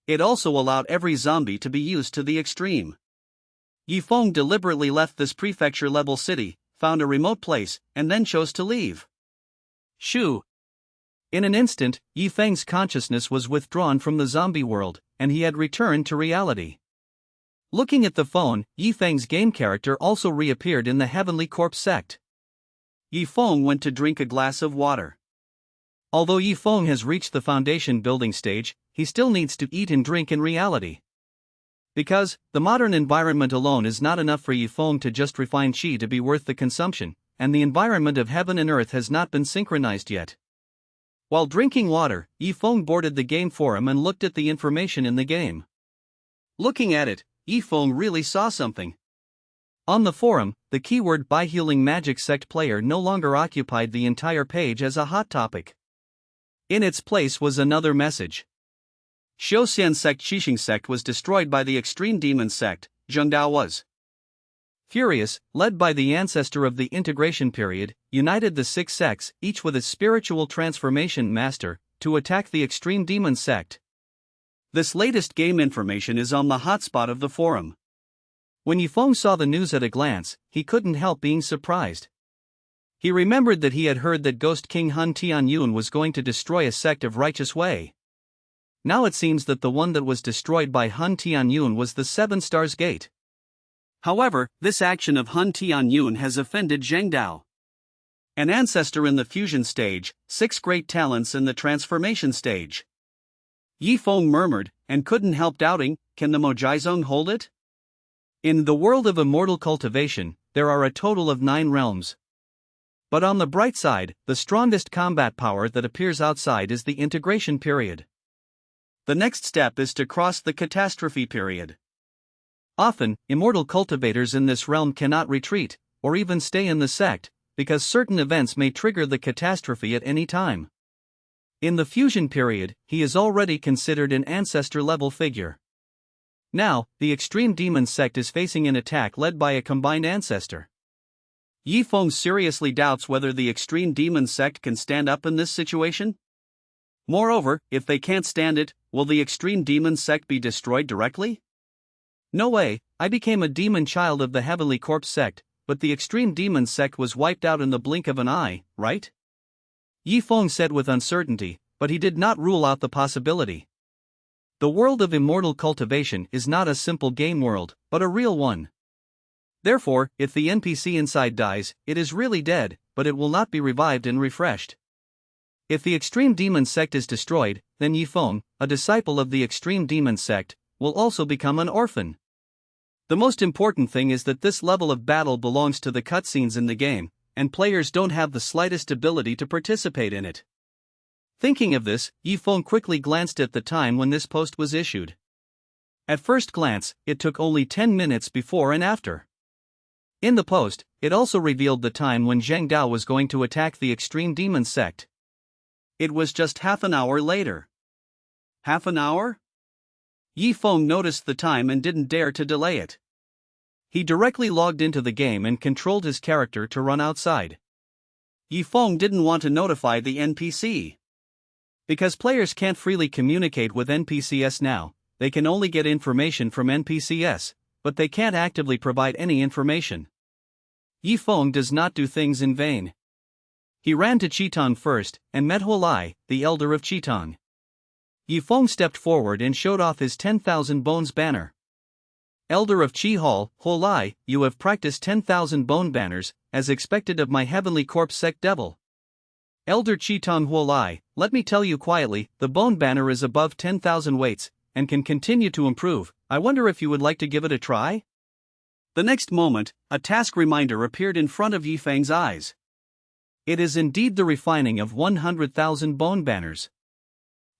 [SPEAKER 1] It also allowed every zombie to be used to the extreme. Yifeng deliberately left this prefecture-level city, found a remote place, and then chose to leave. Shoo! In an instant, Yifeng's consciousness was withdrawn from the zombie world, and he had returned to reality. Looking at the phone, Yifeng's game character also reappeared in the Heavenly Corpse sect. Yifeng went to drink a glass of water. Although Yifeng has reached the foundation building stage, he still needs to eat and drink in reality. Because, the modern environment alone is not enough for Yifeng to just refine Qi to be worth the consumption, and the environment of heaven and earth has not been synchronized yet. While drinking water, Yifeng boarded the game forum and looked at the information in the game. Looking at it, Yifeng really saw something. On the forum, the keyword "by healing magic sect player" no longer occupied the entire page as a hot topic. In its place was another message. Xiuxian sect Qixing sect was destroyed by the extreme demon sect, Zhengdao was. Furious, led by the ancestor of the integration period, united the 6 sects, each with its spiritual transformation master, to attack the extreme demon sect. This latest game information is on the hotspot of the forum. When Yifeng saw the news at a glance, he couldn't help being surprised. He remembered that he had heard that Ghost King Hun Tianyun was going to destroy a sect of Righteous Way. Now it seems that the one that was destroyed by Hun Tianyun was the 7 Stars Gate. However, this action of Hun Tianyun has offended Zhengdao. An ancestor in the fusion stage, 6 great talents in the transformation stage. Yifeng murmured, and couldn't help doubting, can the Mojaizong hold it? In the world of immortal cultivation, there are a total of 9 realms. But on the bright side, the strongest combat power that appears outside is the integration period. The next step is to cross the catastrophe period. Often, immortal cultivators in this realm cannot retreat, or even stay in the sect, because certain events may trigger the catastrophe at any time. In the fusion period, he is already considered an ancestor-level figure. Now, the extreme demon sect is facing an attack led by a combined ancestor. Yifeng seriously doubts whether the extreme demon sect can stand up in this situation. Moreover, if they can't stand it, will the extreme demon sect be destroyed directly? No way, I became a demon child of the Heavenly Corpse sect, but the extreme demon sect was wiped out in the blink of an eye, right? Yifeng said with uncertainty, but he did not rule out the possibility. The world of immortal cultivation is not a simple game world, but a real one. Therefore, if the NPC inside dies, it is really dead, but it will not be revived and refreshed. If the extreme demon sect is destroyed, then Yifeng, a disciple of the extreme demon sect, will also become an orphan. The most important thing is that this level of battle belongs to the cutscenes in the game, and players don't have the slightest ability to participate in it. Thinking of this, Yifeng quickly glanced at the time when this post was issued. At first glance, it took only 10 minutes before and after. In the post, it also revealed the time when Zhengdao was going to attack the extreme demon sect. It was just half an hour later. Half an hour? Yifeng noticed the time and didn't dare to delay it. He directly logged into the game and controlled his character to run outside. Yifeng didn't want to notify the NPC. Because players can't freely communicate with NPCs now, they can only get information from NPCs, but they can't actively provide any information. Yifeng does not do things in vain. He ran to Qitong first, and met Huolai, the elder of Qitong. Yifeng stepped forward and showed off his 10,000 bones banner. Elder of Qi Hall, Huolai, you have practiced 10,000 bone banners, as expected of my Heavenly Corpse sect devil. Elder Qitong Huolai, let me tell you quietly, the bone banner is above 10,000 weights, and can continue to improve. I wonder if you would like to give it a try? The next moment, a task reminder appeared in front of Yifeng's eyes. It is indeed the refining of 100,000 bone banners.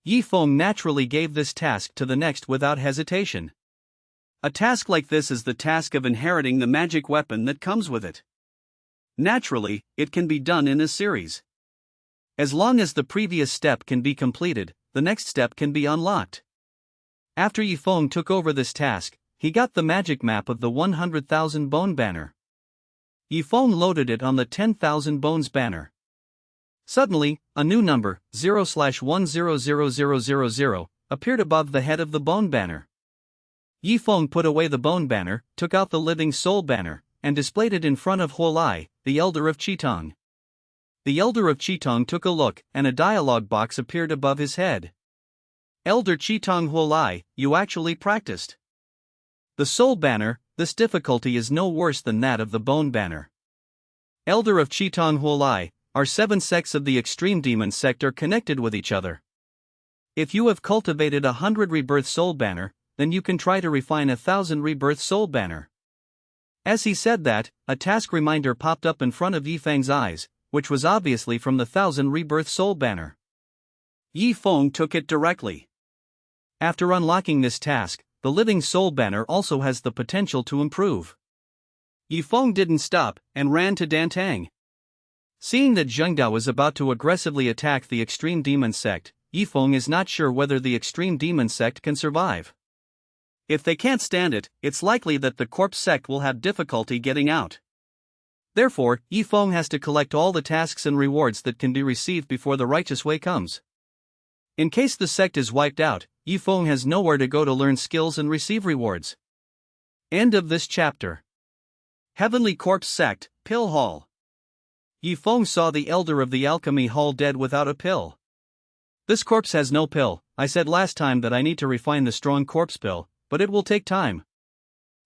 [SPEAKER 1] Yifeng naturally gave this task to the next without hesitation.
[SPEAKER 2] A task like this is the task of inheriting the magic weapon that comes with it. Naturally, it can be done in a series. As long as the previous step can be completed, the next step can be unlocked. After Yifeng took over this task, he got the magic map of the 100,000 bone banner. Yifeng loaded it on the 10,000 bones banner. Suddenly, a new number, 0/100000, appeared above the head of the bone banner. Yifeng put away the bone banner, took out the living soul banner, and displayed it in front of Huolai, the elder of Qitong. The elder of Qitong took a look, and a dialogue box appeared above his head. Elder Qitong Huolai, you actually practiced. The soul banner, this difficulty is no worse than that of the bone banner. Elder of Qitong Huolai, our 7 sects of the extreme demon sect are connected with each other. If you have cultivated 100 rebirth soul banner, then you can try to refine 1,000 rebirth soul banner. As he said that, a task reminder popped up in front of Yifeng's eyes, which was obviously from the 1,000 rebirth soul banner. Yifeng took it directly. After unlocking this task, the living soul banner also has the potential to improve. Yifeng didn't stop, and ran to Dantang. Seeing that Zhengdao was about to aggressively attack the extreme demon sect, Yifeng is not sure whether the extreme demon sect can survive. If they can't stand it, it's likely that the corpse sect will have difficulty getting out. Therefore, Yifeng has to collect all the tasks and rewards that can be received before the righteous way comes. In case the sect is wiped out, Yifeng has nowhere to go to learn skills and receive rewards. End of this chapter. Heavenly Corpse Sect, Pill Hall. Yifeng saw the elder of the alchemy hall dead without a pill. This corpse has no pill. I said last time that I need to refine the strong corpse pill, but it will take time.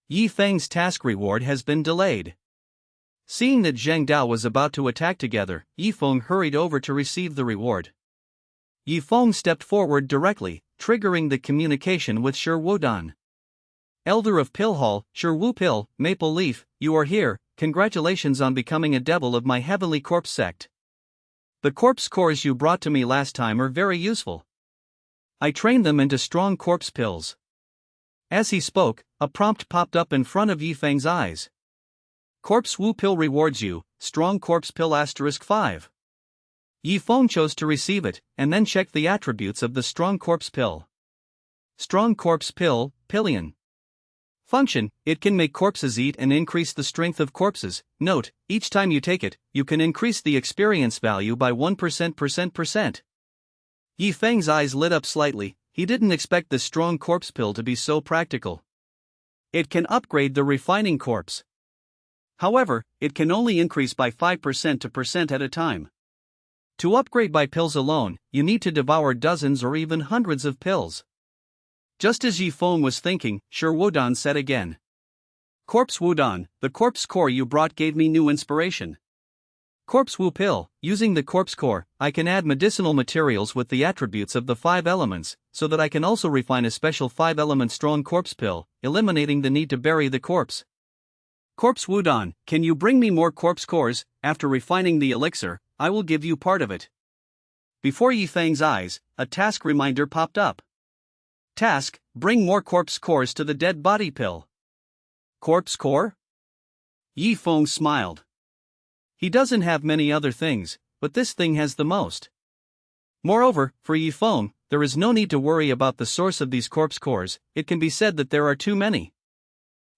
[SPEAKER 2] Yifeng's task reward has been delayed. Seeing that Zhengdao was about to attack together, Yifeng hurried over to receive the reward. Yifeng stepped forward directly, triggering the communication with Shi Wudan. Elder of Pill Hall, Shi Wu Pill, Maple Leaf, you are here. Congratulations on becoming a devil of my heavenly corpse sect. The corpse cores you brought to me last time are very useful. I trained them into strong corpse pills. As he spoke, a prompt popped up in front of Yifeng's eyes. Corpse Wu Pill rewards you, strong corpse pill *5. Yifeng chose to receive it, and then checked the attributes of the strong corpse pill. Strong corpse pill, Pillion. Function, it can make corpses eat and increase the strength of corpses. Note, each time you take it, you can increase the experience value by 1%. Yifeng's eyes lit up slightly. He didn't expect the strong corpse pill to be so practical. It can upgrade the refining corpse. However, it can only increase by 5% at a time. To upgrade by pills alone, you need to devour dozens or even hundreds of pills. Just as Yifeng was thinking, Shi Wudan said again. Corpse Wudan, the corpse core you brought gave me new inspiration. Corpse Wu Pill, using the corpse core, I can add medicinal materials with the attributes of the 5 elements, so that I can also refine a special 5-element strong corpse pill, eliminating the need to bury the corpse. Corpse Wudan, can you bring me more corpse cores? After refining the elixir, I will give you part of it. Before Yifeng's eyes, a task reminder popped up. Task, bring more corpse cores to the dead body pill. Corpse core? Yifeng smiled. He doesn't have many other things, but this thing has the most. Moreover, for Yifeng, there is no need to worry about the source of these corpse cores. It can be said that there are too many.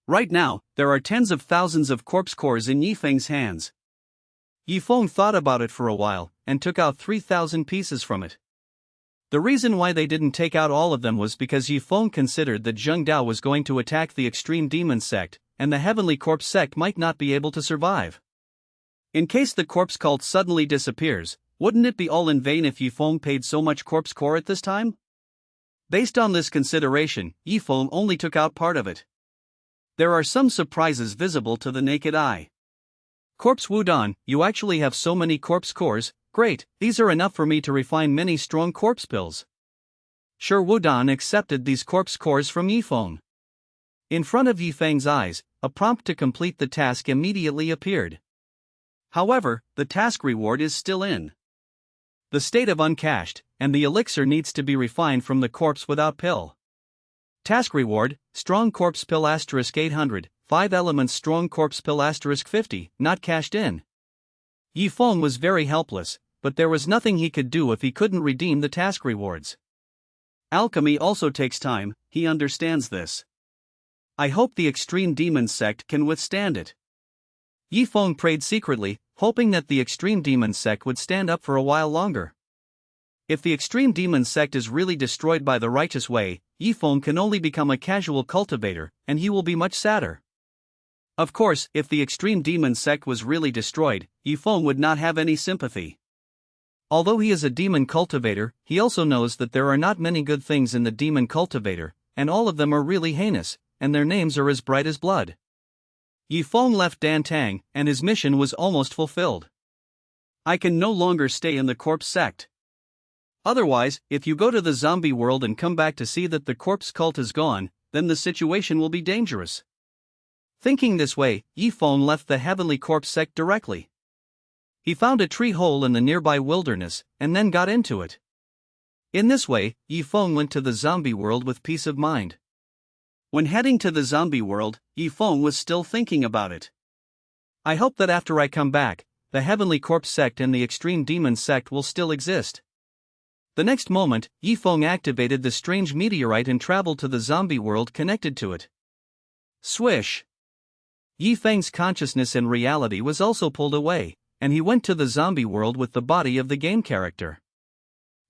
[SPEAKER 2] Right now, there are tens of thousands of corpse cores in Yifeng's hands. Yifeng thought about it for a while, and took out 3,000 pieces from it. The reason why they didn't take out all of them was because Yifeng considered that Zhengdao was going to attack the extreme demon sect, and the heavenly corpse sect might not be able to survive. In case the corpse cult suddenly disappears, wouldn't it be all in vain if Yifeng paid so much corpse core at this time? Based on this consideration, Yifeng only took out part of it. There are some surprises visible to the naked eye. Corpse Wudan, you actually have so many corpse cores. Great, these are enough for me to refine many strong corpse pills. Shi Wudan accepted these corpse cores from Yifeng. In front of Yifeng's eyes, a prompt to complete the task immediately appeared. However, the task reward is still in the state of uncached.
[SPEAKER 1] and the elixir needs to be refined from the corpse without pill. Task reward: strong corpse pill asterisk 800, 5 elements strong corpse pill asterisk 50, not cashed in. Yifeng was very helpless, but there was nothing he could do if he couldn't redeem the task rewards.
[SPEAKER 2] Alchemy also takes time, he understands this. I hope the extreme demon sect can withstand it.
[SPEAKER 1] Yifeng prayed secretly, hoping that the extreme demon sect would stand up for a while longer. If the extreme demon sect is really destroyed by the righteous way, Yifeng can only become a casual cultivator, and he will be much sadder. Of course, if the extreme demon sect was really destroyed, Yifeng would not have any sympathy. Although he is a demon cultivator, he also knows that there are not many good things in the demon cultivator, and all of them are really heinous, and their names are as bright as blood. Yifeng left Dantang, and his mission was almost fulfilled.
[SPEAKER 2] I can no longer stay in the corpse sect. Otherwise, if you go to the zombie world and come back to see that the corpse cult is gone, then the situation will be dangerous.
[SPEAKER 1] Thinking this way, Yifeng left the heavenly corpse sect directly. He found a tree hole in the nearby wilderness, and then got into it. In this way, Yifeng went to the zombie world with peace of mind.
[SPEAKER 2] When heading to the zombie world, Yifeng was still thinking about it.
[SPEAKER 1] I hope that after I come back, the heavenly corpse sect and the extreme demon sect will still exist. The next moment, Yifeng activated the strange meteorite and traveled to the zombie world connected to it. Swish! Yifeng's consciousness and reality was also pulled away, and he went to the zombie world with the body of the game character.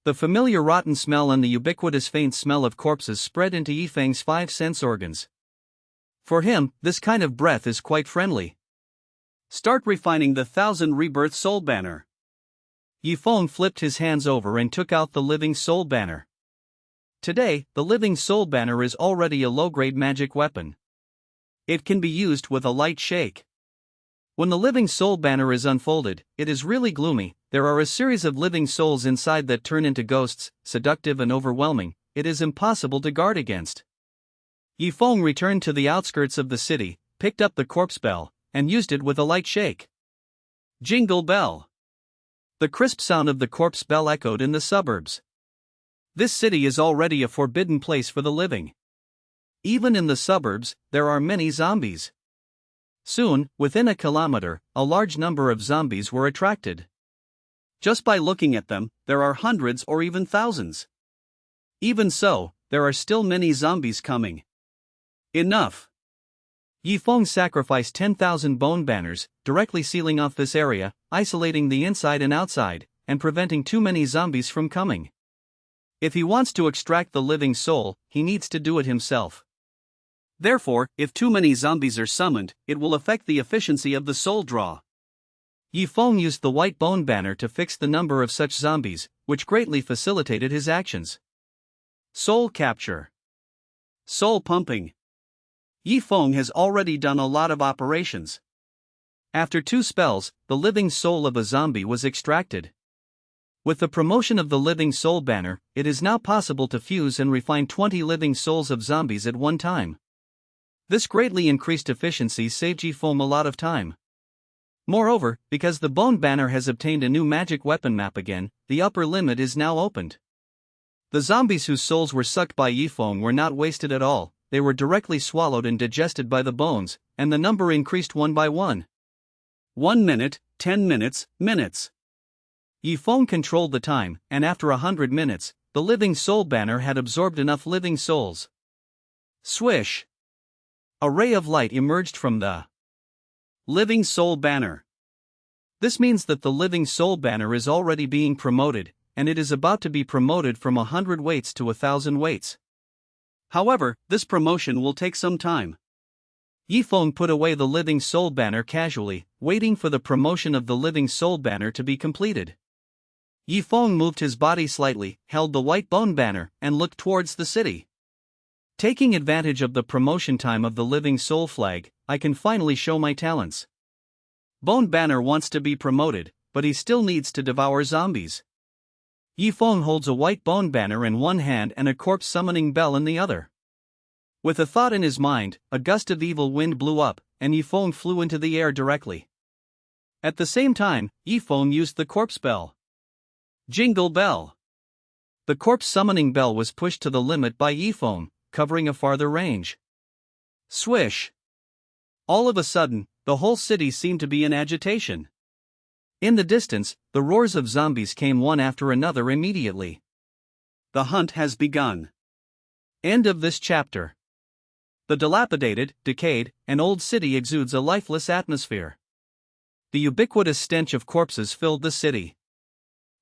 [SPEAKER 1] The familiar rotten smell and the ubiquitous faint smell of corpses spread into Yifeng's 5 sense organs. For him, this kind of breath is quite friendly.
[SPEAKER 2] Start refining the 1000 rebirth soul banner.
[SPEAKER 1] Yifeng flipped his hands over and took out the living soul banner. Today, the living soul banner is already a low-grade magic weapon. It can be used with a light shake. When the living soul banner is unfolded, it is really gloomy. There are a series of living souls inside that turn into ghosts, seductive and overwhelming. It is impossible to guard against. Yifeng returned to the outskirts of the city, picked up the corpse bell, and used it with a light shake.
[SPEAKER 2] Jingle bell.
[SPEAKER 1] The crisp sound of the corpse bell echoed in the suburbs. This city is already a forbidden place for the living. Even in the suburbs, there are many zombies. Soon, within a kilometer, a large number of zombies were attracted.
[SPEAKER 2] Just by looking at them, there are hundreds or even thousands.
[SPEAKER 1] Even so, there are still many zombies coming.
[SPEAKER 2] Enough!
[SPEAKER 1] Yifeng sacrificed 10,000 bone banners, directly sealing off this area, isolating the inside and outside, and preventing too many zombies from coming. If he wants to extract the living soul, he needs to do it himself.
[SPEAKER 2] Therefore, if too many zombies are summoned, it will affect the efficiency of the soul draw.
[SPEAKER 1] Yifeng used the white bone banner to fix the number of such zombies, which greatly facilitated his actions.
[SPEAKER 2] Soul capture. Soul pumping. Yifeng has already done a lot of operations.
[SPEAKER 1] After 2 spells, the living soul of a zombie was extracted. With the promotion of the living soul banner, it is now possible to fuse and refine 20 living souls of zombies at one time. This greatly increased efficiency saved Yifeng a lot of time. Moreover, because the bone banner has obtained a new magic weapon map again, the upper limit is now opened. The zombies whose souls were sucked by Yifeng were not wasted at all. They were directly swallowed and digested by the bones, and the number increased one by one.
[SPEAKER 2] 1 minute, 10 minutes, minutes.
[SPEAKER 1] Yifeng controlled the time, and after 100 minutes, the living soul banner had absorbed enough living souls. Swish! A ray of light emerged from the
[SPEAKER 2] living soul banner.
[SPEAKER 1] This means that the living soul banner is already being promoted, and it is about to be promoted from 100 weights to 1,000 weights.
[SPEAKER 2] However, this promotion will take some time.
[SPEAKER 1] Yifeng put away the living soul banner casually, waiting for the promotion of the living soul banner to be completed. Yifeng moved his body slightly, held the white bone banner, and looked towards the city. Taking advantage of the promotion time of the living soul flag, I can finally show my talents. Bone banner wants to be promoted, but he still needs to devour zombies. Yifeng holds a white bone banner in one hand and a corpse summoning bell in the other. With a thought in his mind, a gust of evil wind blew up, and Yifeng flew into the air directly. At the same time, Yifeng used the corpse bell.
[SPEAKER 2] Jingle bell.
[SPEAKER 1] The corpse summoning bell was pushed to the limit by Yifeng, covering a farther range. Swish! All of a sudden, the whole city seemed to be in agitation. In the distance, the roars of zombies came one after another immediately. The hunt has begun. End of this chapter. The dilapidated, decayed, and old city exudes a lifeless atmosphere. The ubiquitous stench of corpses filled the city.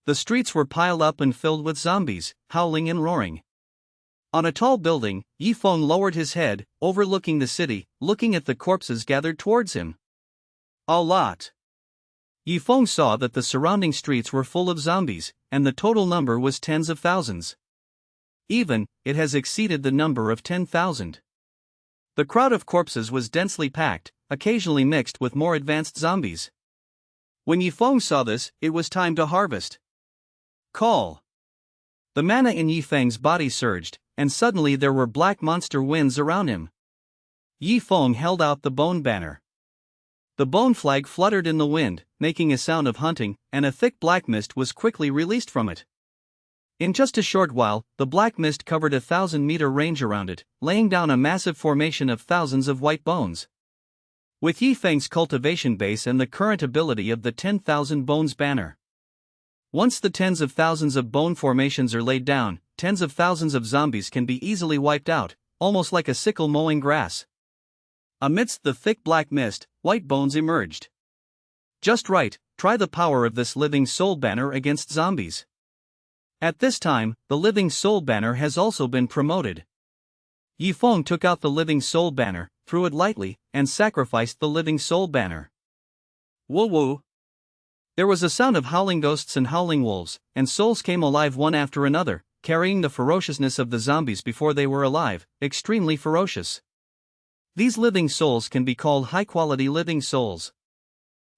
[SPEAKER 1] The streets were piled up and filled with zombies, howling and roaring. On a tall building, Yifeng lowered his head, overlooking the city, looking at the corpses gathered towards him. A lot. Yifeng saw that the surrounding streets were full of zombies, and the total number was tens of thousands. Even, it has exceeded the number of 10,000. The crowd of corpses was densely packed, occasionally mixed with more advanced zombies. When Yifeng saw this, it was time to harvest. Call. The mana in Yifeng's body surged, and suddenly there were black monster winds around him. Yifeng held out the bone banner. The bone flag fluttered in the wind, making a sound of hunting, and a thick black mist was quickly released from it. In just a short while, the black mist covered a 1,000-meter range around it, laying down a massive formation of thousands of white bones. With Yifeng's cultivation base and the current ability of the 10,000 bones banner. Once the tens of thousands of bone formations are laid down, tens of thousands of zombies can be easily wiped out, almost like a sickle mowing grass. Amidst the thick black mist, white bones emerged. Just right, try the power of this living soul banner against zombies. At this time, the living soul banner has also been promoted. Yifeng took out the living soul banner, threw it lightly, and sacrificed the living soul banner. Woo woo! There was a sound of howling ghosts and howling wolves, and souls came alive one after another, carrying the ferociousness of the zombies before they were alive, extremely ferocious. These living souls can be called high-quality living souls.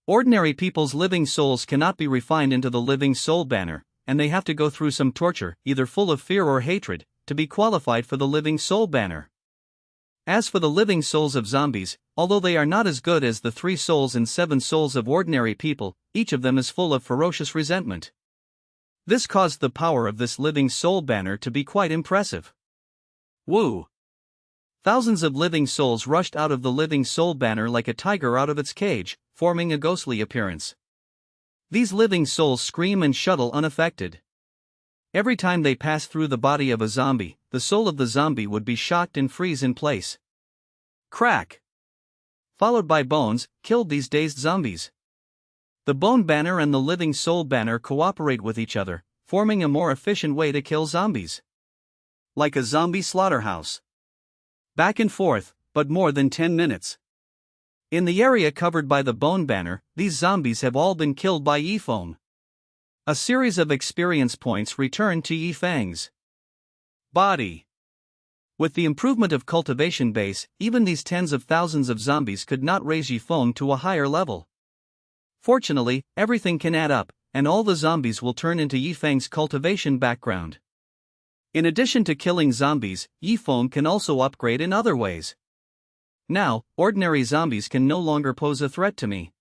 [SPEAKER 1] Ordinary people's living souls cannot be refined into the living soul banner, and they have to go through some torture, either full of fear or hatred, to be qualified for the living soul banner. As for the living souls of zombies, although they are not as good as the 3 souls and 7 souls of ordinary people, each of them is full of ferocious resentment. This caused the power of this living soul banner to be quite impressive. Woo! Thousands of living souls rushed out of the living soul banner like a tiger out of its cage, forming a ghostly appearance. These living souls scream and shuttle unaffected. Every time they pass through the body of a zombie, the soul of the zombie would be shocked and freeze in place. Crack! Followed by bones, killed these dazed zombies. The bone banner and the living soul banner cooperate with each other, forming a more efficient way to kill zombies. Like a zombie slaughterhouse. Back and forth, but more than 10 minutes. In the area covered by the bone banner, these zombies have all been killed by Yifeng. A series of experience points returned to Yifeng's body. With the improvement of cultivation base, even these tens of thousands of zombies could not raise Yifeng to a higher level. Fortunately, everything can add up, and all the zombies will turn into Yifeng's cultivation background. In addition to killing zombies, Yifeng can also upgrade in other ways. Now, ordinary zombies can no longer pose a threat to me.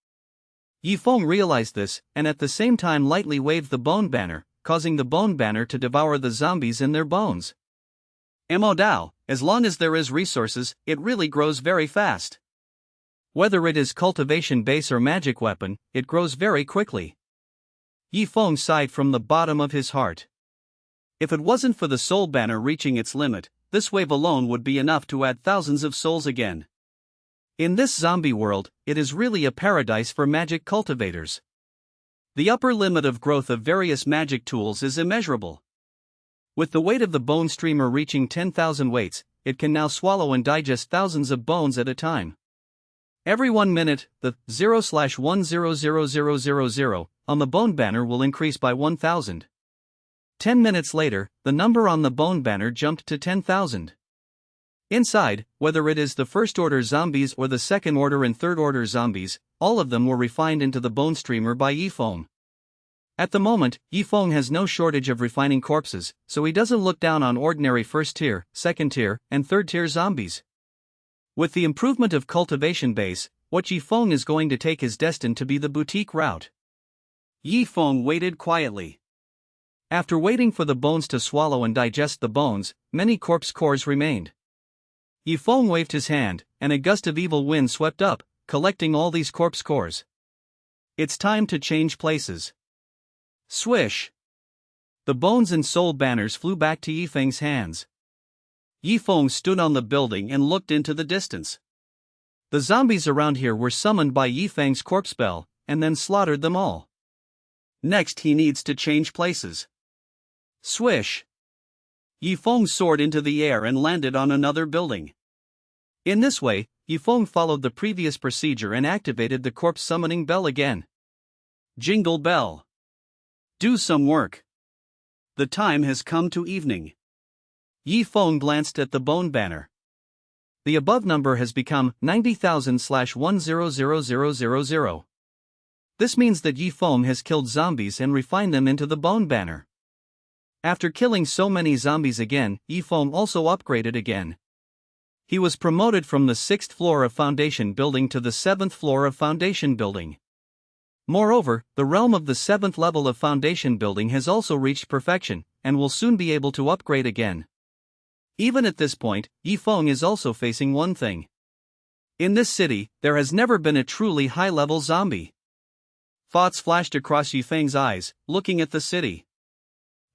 [SPEAKER 1] Yifeng realized this, and at the same time lightly waved the bone banner, causing the bone banner to devour the zombies in their bones. Mo Dao, as long as there is resources, it really grows very fast. Whether it is cultivation base or magic weapon, it grows very quickly. Yifeng sighed from the bottom of his heart. If it wasn't for the soul banner reaching its limit, this wave alone would be enough to add thousands of souls again. In this zombie world, it is really a paradise for magic cultivators. The upper limit of growth of various magic tools is immeasurable. With the weight of the bone streamer reaching 10,000 weights, it can now swallow and digest thousands of bones at a time. Every 1 minute, the 0/100000 on the bone banner will increase by 1,000. 10 minutes later, the number on the bone banner jumped to 10,000. Inside, whether it is the first-order zombies or the second-order and third-order zombies, all of them were refined into the bone streamer by Yifeng. At the moment, Yifeng has no shortage of refining corpses, so he doesn't look down on ordinary first-tier, second-tier, and third-tier zombies. With the improvement of cultivation base, what Yifeng is going to take is destined to be the boutique route. Yifeng waited quietly. After waiting for the bones to swallow and digest the bones, many corpse cores remained. Yifeng waved his hand, and a gust of evil wind swept up, collecting all these corpse cores. It's time to change places. Swish! The bones and soul banners flew back to Yifeng's hands. Yifeng stood on the building and looked into the distance. The zombies around here were summoned by Yifeng's corpse spell, and then slaughtered them all. Next he needs to change places. Swish! Yifeng soared into the air and landed on another building. In this way, Yifeng followed the previous procedure and activated the corpse summoning bell again. Jingle bell. Do some work. The time has come to evening. Yifeng glanced at the bone banner. The above number has become 90,000/100000. This means that Yifeng has killed zombies and refined them into the bone banner. After killing so many zombies again, Yifeng also upgraded again. He was promoted from the 6th floor of Foundation Building to the 7th floor of Foundation Building. Moreover, the realm of the 7th level of Foundation Building has also reached perfection, and will soon be able to upgrade again. Even at this point, Yifeng is also facing one thing. In this city, there has never been a truly high-level zombie. Thoughts flashed across Yifeng's eyes, looking at the city.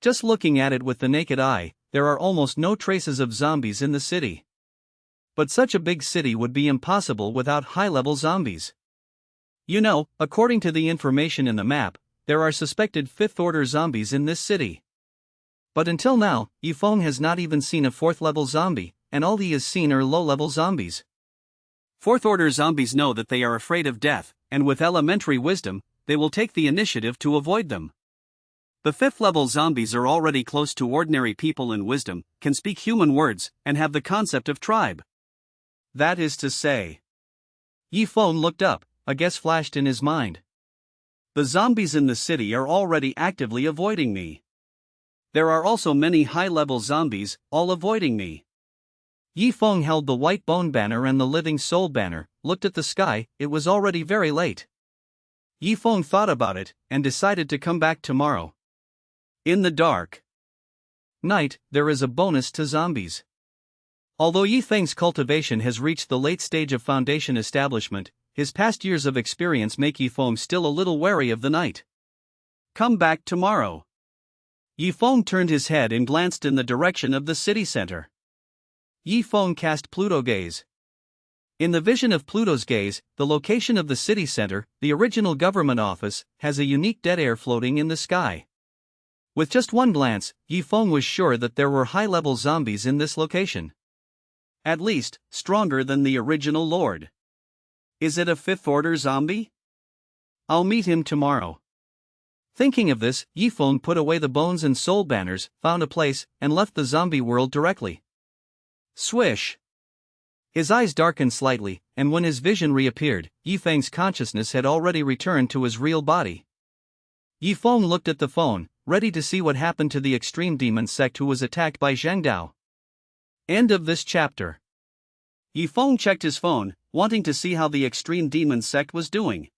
[SPEAKER 1] Just looking at it with the naked eye, there are almost no traces of zombies in the city. But such a big city would be impossible without high-level zombies. You know, according to the information in the map, there are suspected 5th-order zombies in this city. But until now, Yifeng has not even seen a 4th-level zombie, and all he has seen are low-level zombies. 4th-order zombies know that they are afraid of death, and with elementary wisdom, they will take the initiative to avoid them. The 5th-level zombies are already close to ordinary people in wisdom, can speak human words, and have the concept of tribe. That is to say. Yifeng looked up, a guess flashed in his mind. The zombies in the city are already actively avoiding me. There are also many high-level zombies, all avoiding me. Yifeng held the white bone banner and the living soul banner, looked at the sky. It was already very late. Yifeng thought about it, and decided to come back tomorrow. In the dark night, there is a bonus to zombies. Although Yifeng's cultivation has reached the late stage of foundation establishment, his past years of experience make Yifeng still a little wary of the night. Come back tomorrow. Yifeng turned his head and glanced in the direction of the city center. Yifeng cast Pluto Gaze. In the vision of Pluto's gaze, the location of the city center, the original government office, has a unique dead air floating in the sky. With just one glance, Yifeng was sure that there were high-level zombies in this location. At least, stronger than the original Lord. Is it a 5th-order zombie? I'll meet him tomorrow. Thinking of this, Yifeng put away the bones and soul banners, found a place, and left the zombie world directly. Swish! His eyes darkened slightly, and when his vision reappeared, Yifeng's consciousness had already returned to his real body. Yifeng looked at the phone, ready to see what happened to the extreme demon sect who was attacked by Zhang Dao. End of this chapter. Yifeng checked his phone, wanting to see how the extreme demon sect was doing.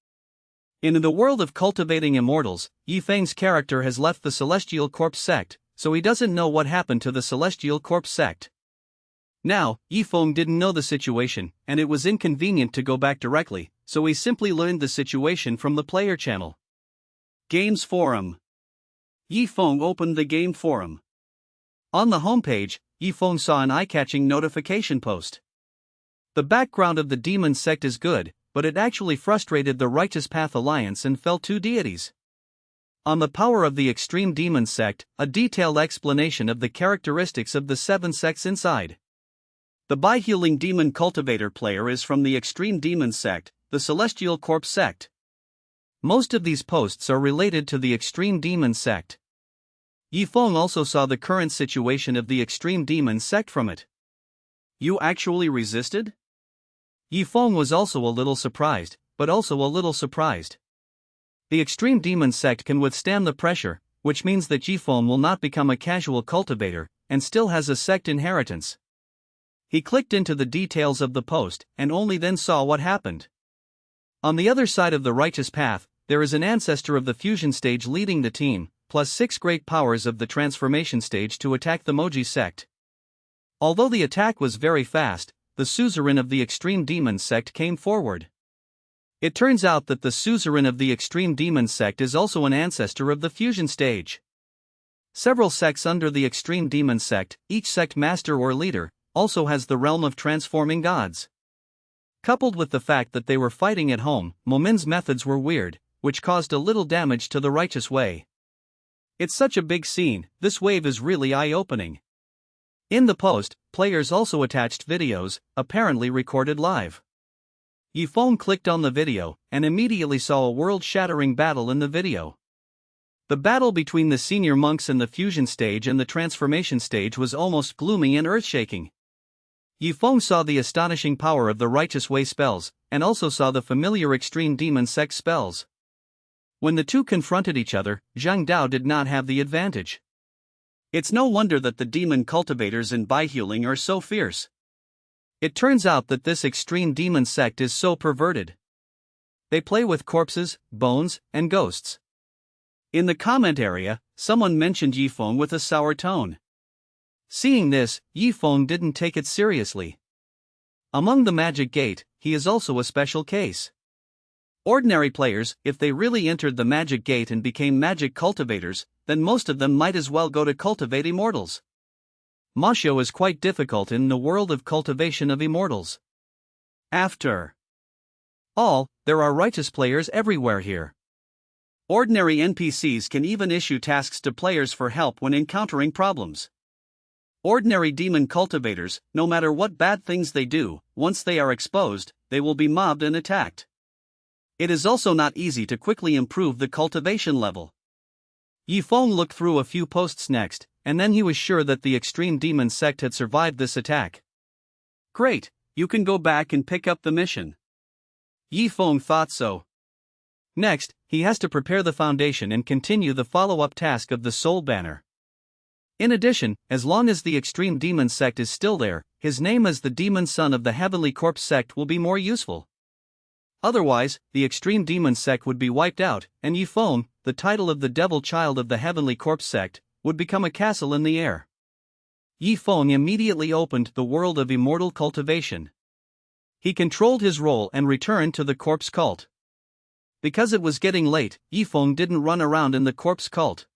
[SPEAKER 1] In the world of cultivating immortals, Yifeng's character has left the Celestial Corpse sect, so he doesn't know what happened to the Celestial Corpse sect. Now, Yifeng didn't know the situation, and it was inconvenient to go back directly, so he simply learned the situation from the player channel. Games Forum. Yifeng opened the game forum. On the homepage, Yifeng saw an eye-catching notification post. The background of the demon sect is good, but it actually frustrated the Righteous Path Alliance and fell 2 deities. On the power of the extreme demon sect, a detailed explanation of the characteristics of the 7 sects inside. The bi-healing demon cultivator player is from the extreme demon sect, the Celestial Corpse sect. Most of these posts are related to the extreme demon sect. Yifeng also saw the current situation of the extreme demon sect from it. You actually resisted? Yifeng was also a little surprised, but also a little surprised. The extreme demon sect can withstand the pressure, which means that Yifeng will not become a casual cultivator, and still has a sect inheritance. He clicked into the details of the post, and only then saw what happened. On the other side of the righteous path, there is an ancestor of the fusion stage leading the team, plus 6 great powers of the transformation stage to attack the Moji sect. Although the attack was very fast, the suzerain of the Extreme Demon sect came forward. It turns out that the suzerain of the Extreme Demon sect is also an ancestor of the fusion stage. Several sects under the Extreme Demon sect, each sect master or leader, also has the realm of transforming gods. Coupled with the fact that they were fighting at home, Momin's methods were weird, which caused a little damage to the righteous way. It's such a big scene, this wave is really eye-opening. In the post, players also attached videos, apparently recorded live. Yifeng clicked on the video, and immediately saw a world-shattering battle in the video. The battle between the senior monks in the fusion stage and the transformation stage was almost gloomy and earth-shaking. Yifeng saw the astonishing power of the Righteous Way spells, and also saw the familiar Extreme Demon sect spells. When the two confronted each other, Zhang Dao did not have the advantage. It's no wonder that the demon cultivators in Baihuling are so fierce. It turns out that this Extreme Demon sect is so perverted. They play with corpses, bones, and ghosts. In the comment area, someone mentioned Yifeng with a sour tone. Seeing this, Yifeng didn't take it seriously. Among the Magic Gate, he is also a special case. Ordinary players, if they really entered the Magic Gate and became magic cultivators, then most of them might as well go to cultivate immortals. Masho is quite difficult in the world of cultivation of immortals. After all, there are righteous players everywhere here. Ordinary NPCs can even issue tasks to players for help when encountering problems. Ordinary demon cultivators, no matter what bad things they do, once they are exposed, they will be mobbed and attacked. It is also not easy to quickly improve the cultivation level. Yifeng looked through a few posts next, and then he was sure that the Extreme Demon sect had survived this attack. Great, you can go back and pick up the mission. Yifeng thought so. Next, he has to prepare the foundation and continue the follow-up task of the Soul Banner. In addition, as long as the Extreme Demon sect is still there, his name as the Demon Son of the Heavenly Corpse sect will be more useful. Otherwise, the Extreme Demon sect would be wiped out, and Yifeng, the title of the Devil Child of the Heavenly Corpse sect, would become a castle in the air. Yifeng immediately opened the world of immortal cultivation. He controlled his role and returned to the corpse cult. Because it was getting late, Yifeng didn't run around in the corpse cult.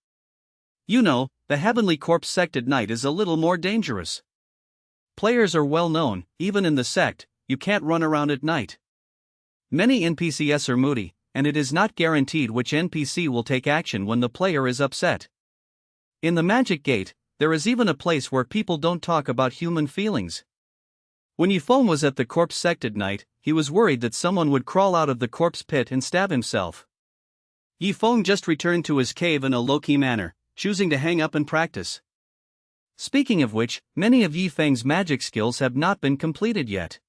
[SPEAKER 1] You know, the Heavenly Corpse sect at night is a little more dangerous. Players are well known, even in the sect, you can't run around at night. Many NPCs are moody, and it is not guaranteed which NPC will take action when the player is upset. In the Magic Gate, there is even a place where people don't talk about human feelings. When Yifeng was at the corpse sect at night, he was worried that someone would crawl out of the corpse pit and stab himself. Yifeng just returned to his cave in a low-key manner, choosing to hang up and practice. Speaking of which, many of Yifeng's magic skills have not been completed yet.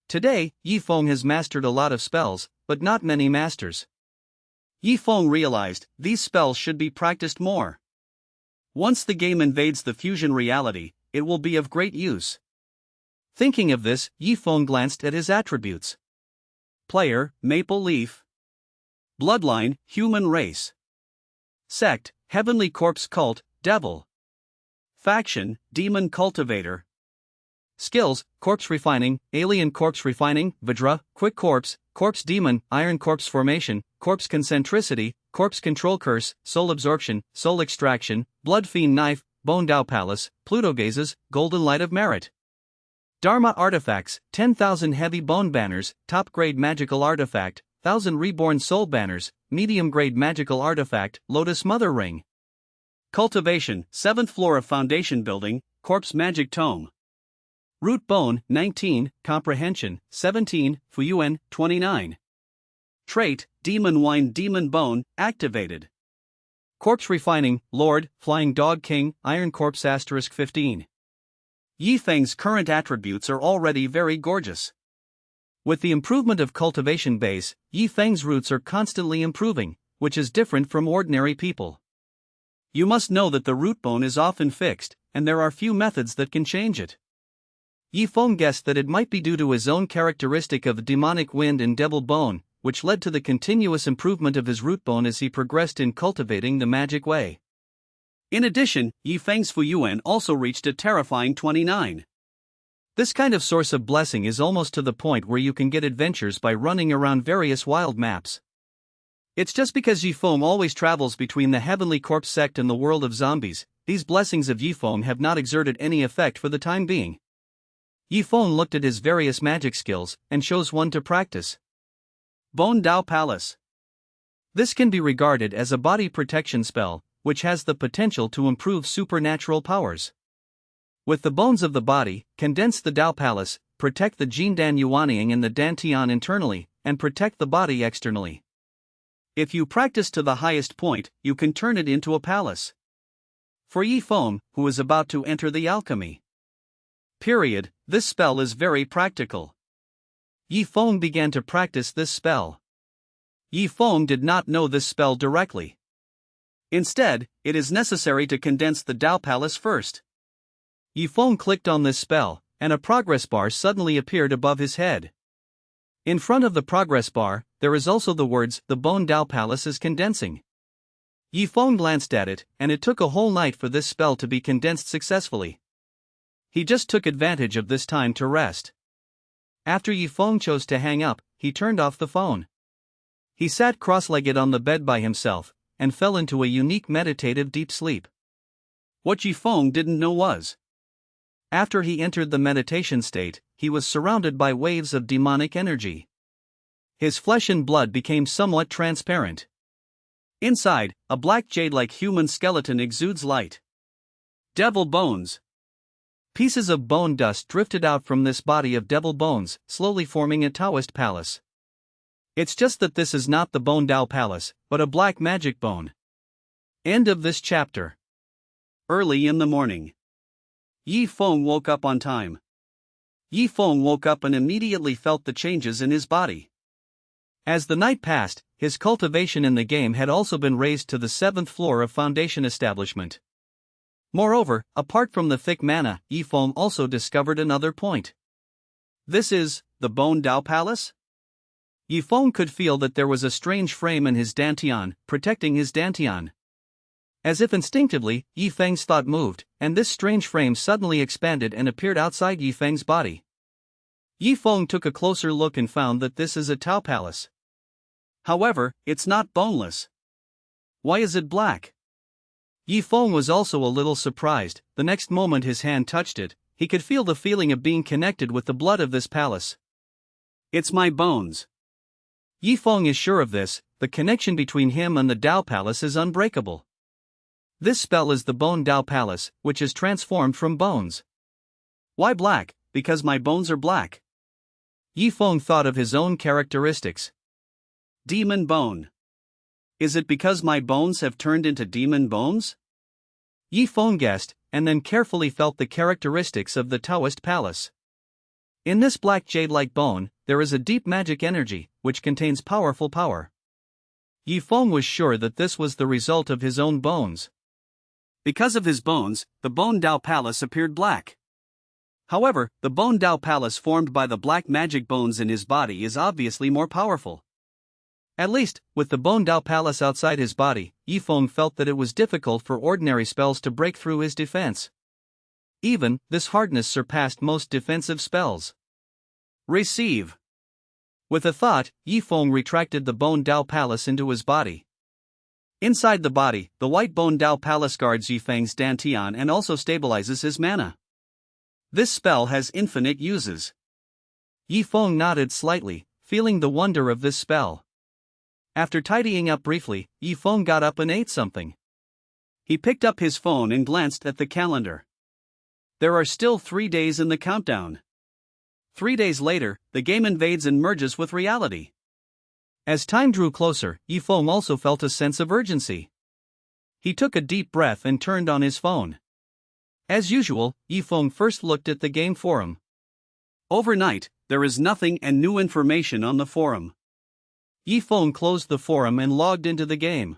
[SPEAKER 1] Today, Yifeng has mastered a lot of spells, but not many masters. Yifeng realized these spells should be practiced more. Once the game invades the fusion reality, it will be of great use. Thinking of this, Yifeng glanced at his attributes. Player, Maple Leaf. Bloodline, Human Race. Sect, Heavenly Corpse Cult, Devil. Faction, Demon Cultivator. Skills, Corpse Refining, Alien Corpse Refining, Vidra, Quick Corpse, Corpse Demon, Iron Corpse Formation, Corpse Concentricity, Corpse Control Curse, Soul Absorption, Soul Extraction, Blood Fiend Knife, Bone Dao Palace, Pluto Gazes, Golden Light of Merit. Dharma Artifacts, 10,000 Heavy Bone Banners, Top Grade Magical Artifact, 1,000 Reborn Soul Banners, Medium Grade Magical Artifact, Lotus Mother Ring. Cultivation, 7th floor of Foundation Building, Corpse Magic Tome. Root Bone, 19, Comprehension, 17, Fuyuan, 29. Trait, Demon Wine Demon Bone, activated. Corpse Refining, Lord, Flying Dog King, Iron Corpse * 15. Yifeng's current attributes are already very gorgeous. With the improvement of cultivation base, Yifeng's roots are constantly improving, which is different from ordinary people. You must know that the root bone is often fixed, and there are few methods that can change it. Yifeng guessed that it might be due to his own characteristic of demonic wind and devil bone, which led to the continuous improvement of his root bone as he progressed in cultivating the magic way.
[SPEAKER 2] In addition, Yifeng's Fuyuan also reached a terrifying 29.
[SPEAKER 1] This kind of source of blessing is almost to the point where you can get adventures by running around various wild maps. It's just because Yifeng always travels between the Heavenly Corpse sect and the world of zombies, these blessings of Yifeng have not exerted any effect for the time being. Yifeng looked at his various magic skills and chose one to practice.
[SPEAKER 2] Bone Dao Palace.
[SPEAKER 1] This can be regarded as a body protection spell, which has the potential to improve supernatural powers. With the bones of the body, condense the Dao Palace, protect the Jindan Yuanying and the Dantian internally, and protect the body externally.
[SPEAKER 2] If you practice to the highest point, you can turn it into a palace. For Yifeng, who is about to enter the alchemy period, this spell is very practical. Yifeng began to practice this spell. Yifeng did not know this spell directly. Instead, it is necessary to condense the Dao Palace first. Yifeng clicked on this spell, and a progress bar suddenly appeared above his head. In front of the progress bar, there is also the words, "The Bone Dao Palace is condensing." Yifeng glanced at it, and it took a whole night for this spell to be condensed successfully. He just took advantage of this time to rest. After Yifeng chose to hang up, he turned off the phone. He sat cross-legged on the bed by himself, and fell into a unique meditative deep sleep. What Yifeng didn't know was,
[SPEAKER 1] after he entered the meditation state, he was surrounded by waves of demonic energy. His flesh and blood became somewhat transparent.
[SPEAKER 2] Inside, a black jade-like human skeleton exudes light. Devil bones.
[SPEAKER 1] Pieces of bone dust drifted out from this body of devil bones, slowly forming a Taoist palace. It's just that this is not the Bone Dao Palace, but a black magic bone. End of this chapter.
[SPEAKER 2] Early in the morning, Yifeng woke up on time. Yifeng woke up and immediately felt the changes in his body.
[SPEAKER 1] As the night passed, his cultivation in the game had also been raised to the 7th floor of Foundation Establishment. Moreover, apart from the thick mana, Yifeng also discovered another point.
[SPEAKER 2] This is the Bone Dao Palace?
[SPEAKER 1] Yifeng could feel that there was a strange frame in his Dantian, protecting his Dantian. As if instinctively, Yifeng's thought moved, and this strange frame suddenly expanded and appeared outside Yifeng's body. Yifeng took a closer look and found that this is a Tao Palace.
[SPEAKER 2] However, it's not boneless. Why is it black?
[SPEAKER 1] Yifeng was also a little surprised. The next moment his hand touched it, he could feel the feeling of being connected with the blood of this palace.
[SPEAKER 2] It's my bones.
[SPEAKER 1] Yifeng is sure of this, the connection between him and the Dao Palace is unbreakable. This spell is the Bone Dao Palace, which is transformed from bones.
[SPEAKER 2] Why black? Because my bones are black.
[SPEAKER 1] Yifeng thought of his own characteristics.
[SPEAKER 2] Demon bone. Is it because my bones have turned into demon bones?
[SPEAKER 1] Yifeng guessed, and then carefully felt the characteristics of the Taoist palace. In this black jade-like bone, there is a deep magic energy, which contains powerful power. Yifeng was sure that this was the result of his own bones.
[SPEAKER 2] Because of his bones, the Bone Dao Palace appeared black. However, the Bone Dao Palace formed by the black magic bones in his body is obviously more powerful.
[SPEAKER 1] At least, with the Bone Dao Palace outside his body, Yifeng felt that it was difficult for ordinary spells to break through his defense. Even, this hardness surpassed most defensive spells.
[SPEAKER 2] Receive.
[SPEAKER 1] With a thought, Yifeng retracted the Bone Dao Palace into his body. Inside the body, the white Bone Dao Palace guards Yifeng's Dantian and also stabilizes his mana.
[SPEAKER 2] This spell has infinite uses.
[SPEAKER 1] Yifeng nodded slightly, feeling the wonder of this spell. After tidying up briefly, Yifeng got up and ate something.
[SPEAKER 2] He picked up his phone and glanced at the calendar. There are still 3 days in the countdown. 3 days later, the game invades and merges with reality.
[SPEAKER 1] As time drew closer, Yifeng also felt a sense of urgency. He took a deep breath and turned on his phone. As usual, Yifeng first looked at the game forum.
[SPEAKER 2] Overnight, there is nothing and new information on the forum.
[SPEAKER 1] Yifeng closed the forum and logged into the game.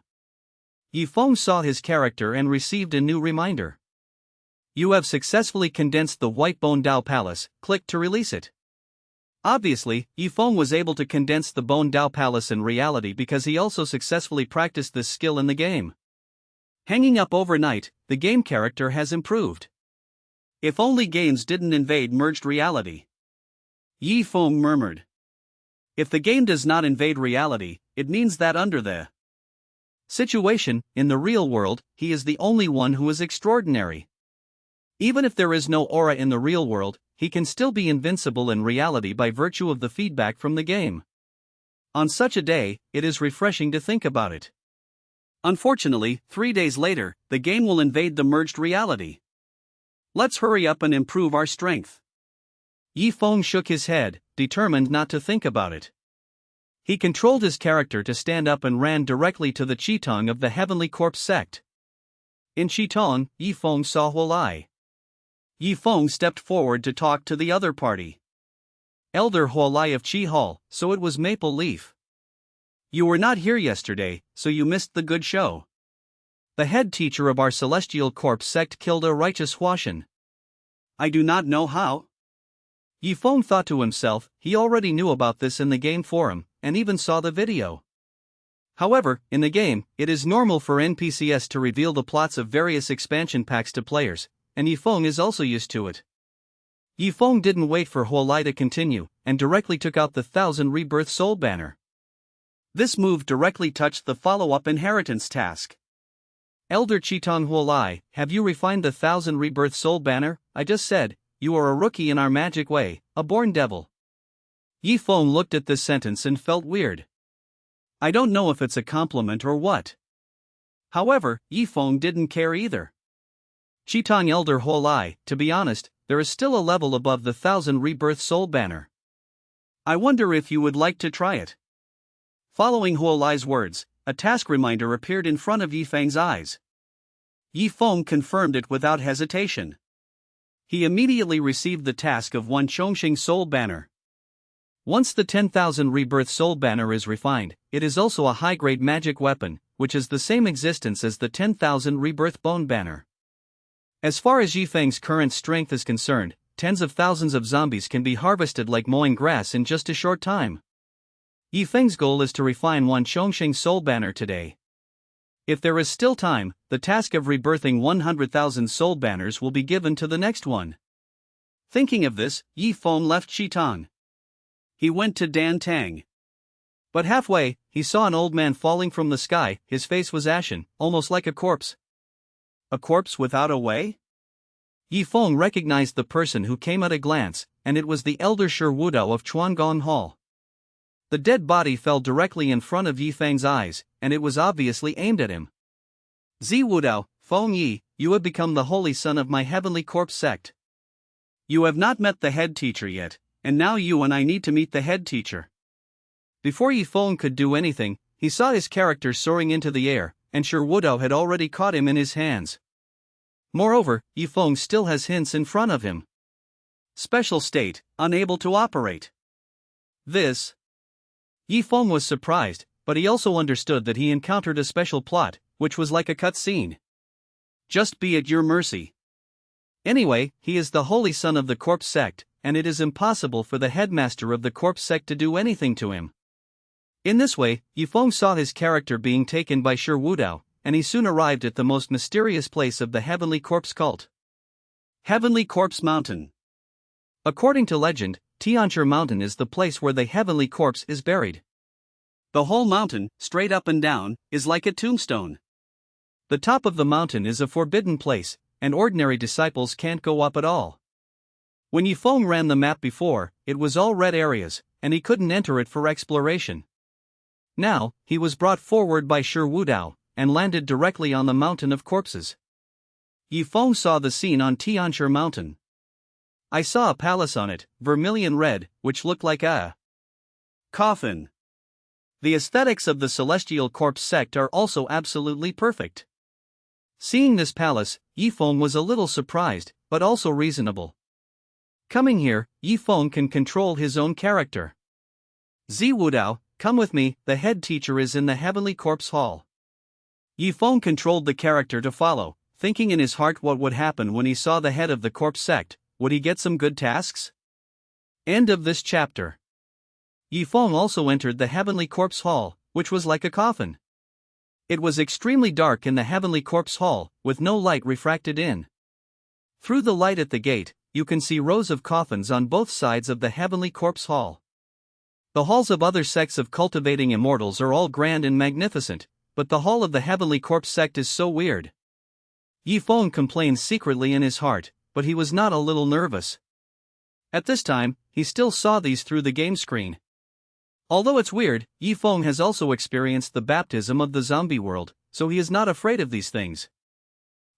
[SPEAKER 1] Yifeng saw his character and received a new reminder. You have successfully condensed the White Bone Dao Palace, click to release it.
[SPEAKER 2] Obviously, Yifeng was able to condense the Bone Dao Palace in reality because he also successfully practiced this skill in the game. Hanging up overnight, the game character has improved. If only games didn't invade merged reality. Yifeng murmured. If the game does not invade reality, it means that under the situation, in the real world, he is the only one who is extraordinary. Even if there is no aura in the real world, he can still be invincible in reality by virtue of the feedback from the game. On such a day, it is refreshing to think about it. Unfortunately, 3 days later, the game will invade the merged reality. Let's hurry up and improve our strength. Yifeng shook his head, determined not to think about it. He controlled his character to stand up and ran directly to the Qitong of the Heavenly Corpse sect. In Qitong, Yifeng saw Huolai. Yifeng stepped forward to talk to the other party. Elder Huolai of Qi Hall, so it was Maple Leaf. You were not here yesterday, so you missed the good show. The head teacher of our Celestial Corpse sect killed a righteous Huashan. I do not know how. Yifeng thought to himself, he already knew about this in the game forum, and even saw the video. However, in the game, it is normal for NPCs to reveal the plots of various expansion packs to players, and Yifeng is also used to it. Yifeng didn't wait for Huolai to continue, and directly took out the 1000 Rebirth Soul banner. This move directly touched the follow-up inheritance task. Elder Qitong Huolai, have you refined the 1000 Rebirth Soul banner? I just said, you are a rookie in our magic way, a born devil. Yifeng looked at this sentence and felt weird. I don't know if it's a compliment or what. However, Yifeng didn't care either. Qitong Elder Huolai, to be honest, there is still a level above the 1000 Rebirth Soul banner. I wonder if you would like to try it. Following Huolai's words, a task reminder appeared in front of Yifeng's eyes. Yifeng confirmed it without hesitation. He immediately received the task of one Chongqing Soul banner. Once the 10,000 Rebirth Soul banner is refined, it is also a high-grade magic weapon, which has the same existence as the 10,000 Rebirth Bone banner. As far as Yifeng's current strength is concerned, tens of thousands of zombies can be harvested like mowing grass in just a short time. Yifeng's goal is to refine one Chongqing Soul banner today. If there is still time, the task of rebirthing 100,000 soul banners will be given to the next one. Thinking of this, Yifeng left Qitong. He went to Dan Tang. But halfway, he saw an old man falling from the sky. His face was ashen, almost like a corpse. A corpse without a way? Yifeng recognized the person who came at a glance, and it was the elder Shi Wudao of Chuangong Hall. The dead body fell directly in front of Yifeng's eyes, and it was obviously aimed at him. Zi Wudao, Feng Yi, you have become the holy son of my Heavenly Corpse sect. You have not met the head teacher yet, and now you and I need to meet the head teacher. Before Yifeng could do anything, he saw his character soaring into the air, and Shi Wudao had already caught him in his hands. Moreover, Yifeng still has hints in front of him. Special state, unable to operate. This. Yifeng was surprised, but he also understood that he encountered a special plot, which was like a cutscene. Just be at your mercy. Anyway, he is the holy son of the corpse sect, and it is impossible for the headmaster of the corpse sect to do anything to him. In this way, Yifeng saw his character being taken by Shi Wudao, and he soon arrived at the most mysterious place of the Heavenly Corpse cult. Heavenly Corpse Mountain. According to legend, Tianchi Mountain is the place where the Heavenly Corpse is buried. The whole mountain, straight up and down, is like a tombstone. The top of the mountain is a forbidden place, and ordinary disciples can't go up at all. When Yifeng ran the map before, it was all red areas, and he couldn't enter it for exploration. Now, he was brought forward by Shi Wudao, and landed directly on the Mountain of Corpses. Yifeng saw the scene on Tianchi Mountain. I saw a palace on it, vermilion red, which looked like a coffin. The aesthetics of the Celestial Corpse sect are also absolutely perfect. Seeing this palace, Yifeng was a little surprised, but also reasonable. Coming here, Yifeng can control his own character. Zi Wudao, come with me, the head teacher is in the Heavenly Corpse Hall. Yifeng controlled the character to follow, thinking in his heart what would happen when he saw the head of the corpse sect. Would he get some good tasks?
[SPEAKER 1] End of this chapter. Yifeng also entered the Heavenly Corpse Hall, which was like a coffin. It was extremely dark in the Heavenly Corpse Hall, with no light refracted in. Through the light at the gate, you can see rows of coffins on both sides of the Heavenly Corpse Hall. The halls of other sects of cultivating immortals are all grand and magnificent, but the hall of the Heavenly Corpse sect is so weird. Yifeng complained secretly in his heart, but he was not a little nervous. At this time, he still saw these through the game screen. Although it's weird, Yifeng has also experienced the baptism of the zombie world, so he is not afraid of these things.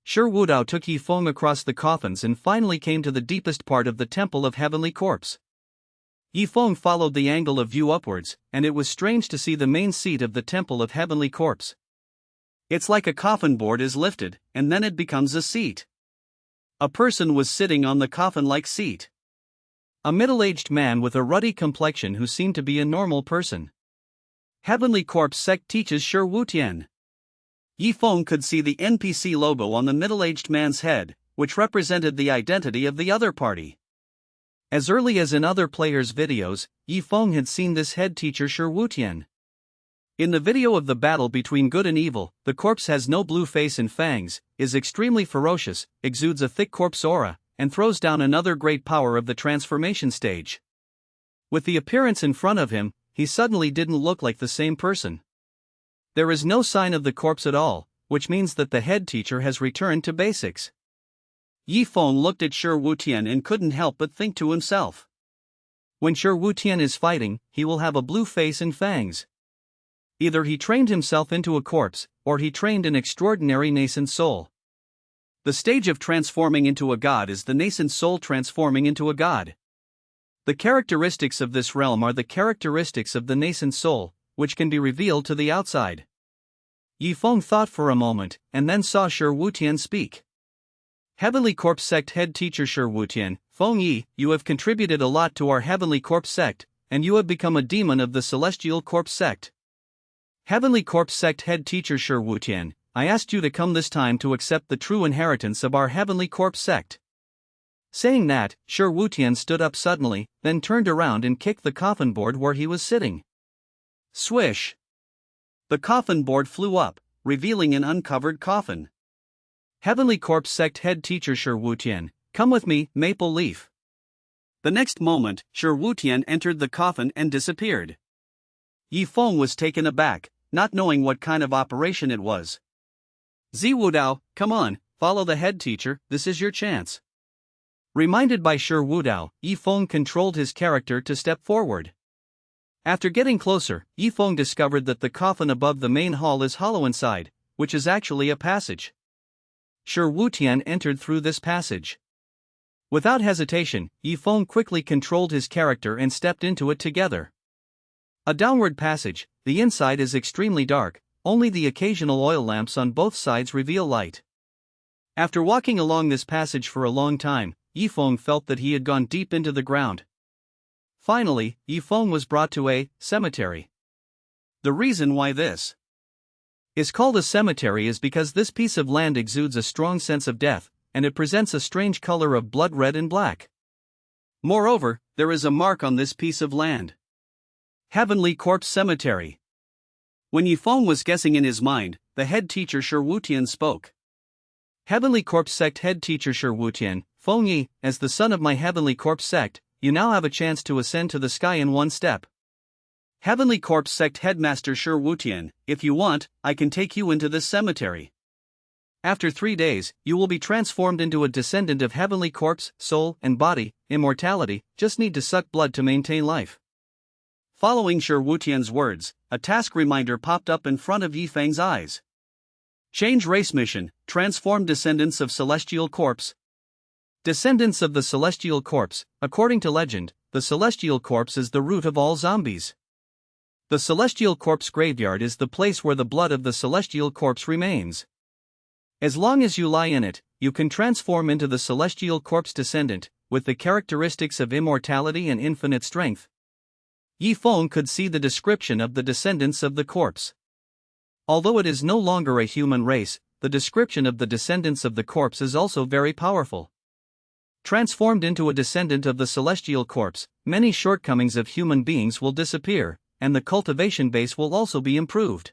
[SPEAKER 1] Shi Wudao took Yifeng across the coffins and finally came to the deepest part of the Temple of Heavenly Corpse. Yifeng followed the angle of view upwards, and it was strange to see the main seat of the Temple of Heavenly Corpse. It's like a coffin board is lifted, and then it becomes a seat. A person was sitting on the coffin-like seat. A middle-aged man with a ruddy complexion who seemed to be a normal person. Heavenly Corpse sect teaches Shi Wutian. Yifeng could see the NPC logo on the middle-aged man's head, which represented the identity of the other party. As early as in other players' videos, Yifeng had seen this head teacher Shi Wutian. In the video of the battle between good and evil, the corpse has no blue face and fangs, is extremely ferocious, exudes a thick corpse aura, and throws down another great power of the transformation stage. With the appearance in front of him, he suddenly didn't look like the same person. There is no sign of the corpse at all, which means that the head teacher has returned to basics. Yifeng looked at Shi Wutian and couldn't help but think to himself. When Shi Wutian is fighting, he will have a blue face and fangs. Either he trained himself into a corpse, or he trained an extraordinary nascent soul. The stage of transforming into a god is the nascent soul transforming into a god. The characteristics of this realm are the characteristics of the nascent soul, which can be revealed to the outside. Yifeng thought for a moment, and then saw Shi Wutian speak. Heavenly Corpse sect head teacher Shi Wutian, Feng Yi, you have contributed a lot to our Heavenly Corpse sect, and you have become a demon of the Celestial Corpse sect. Heavenly Corpse sect head teacher Shi Wutian, I asked you to come this time to accept the true inheritance of our Heavenly Corpse sect. Saying that, Shi Wutian stood up suddenly, then turned around and kicked the coffin board where he was sitting. Swish! The coffin board flew up, revealing an uncovered coffin. Heavenly Corpse sect head teacher Shi Wutian, come with me, Maple Leaf. The next moment, Shi Wutian entered the coffin and disappeared. Yifeng was taken aback, not knowing what kind of operation it was. Wudao, come on, follow the head teacher, this is your chance. Reminded by Shi Wudao, Yifeng controlled his character to step forward. After getting closer, Yifeng discovered that the coffin above the main hall is hollow inside, which is actually a passage. Shi Wutian entered through this passage. Without hesitation, Yifeng quickly controlled his character and stepped into it together. A downward passage, the inside is extremely dark, only the occasional oil lamps on both sides reveal light. After walking along this passage for a long time, Yifeng felt that he had gone deep into the ground. Finally, Yifeng was brought to a cemetery. The reason why this is called a cemetery is because this piece of land exudes a strong sense of death, and it presents a strange color of blood red and black. Moreover, there is a mark on this piece of land. Heavenly Corpse Cemetery. When Yifeng was guessing in his mind, the head teacher Shi Wutian spoke. Heavenly Corpse sect head teacher Shi Wutian, Feng Yi, as the son of my Heavenly Corpse sect, you now have a chance to ascend to the sky in one step. Heavenly Corpse sect headmaster Shi Wutian, if you want, I can take you into this cemetery. After 3 days, you will be transformed into a descendant of Heavenly Corpse, soul and body, immortality, just need to suck blood to maintain life. Following Shi Wutian's words, a task reminder popped up in front of Yifeng's eyes. Change race mission, transform descendants of Celestial Corpse. Descendants of the Celestial Corpse, according to legend, the Celestial Corpse is the root of all zombies. The Celestial Corpse graveyard is the place where the blood of the Celestial Corpse remains. As long as you lie in it, you can transform into the Celestial Corpse descendant, with the characteristics of immortality and infinite strength. Yifeng could see the description of the descendants of the corpse. Although it is no longer a human race, the description of the descendants of the corpse is also very powerful. Transformed into a descendant of the Celestial Corpse, many shortcomings of human beings will disappear, and the cultivation base will also be improved.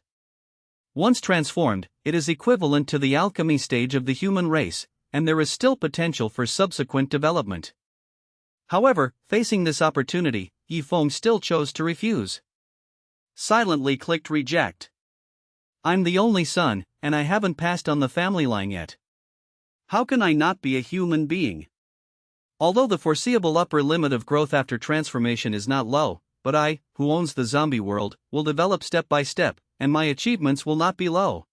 [SPEAKER 1] Once transformed, it is equivalent to the alchemy stage of the human race, and there is still potential for subsequent development. However, facing this opportunity, Yifeng still chose to refuse. Silently clicked reject. I'm the only son, and I haven't passed on the family line yet. How can I not be a human being? Although the foreseeable upper limit of growth after transformation is not low, but I, who owns the zombie world, will develop step by step, and my achievements will not be low.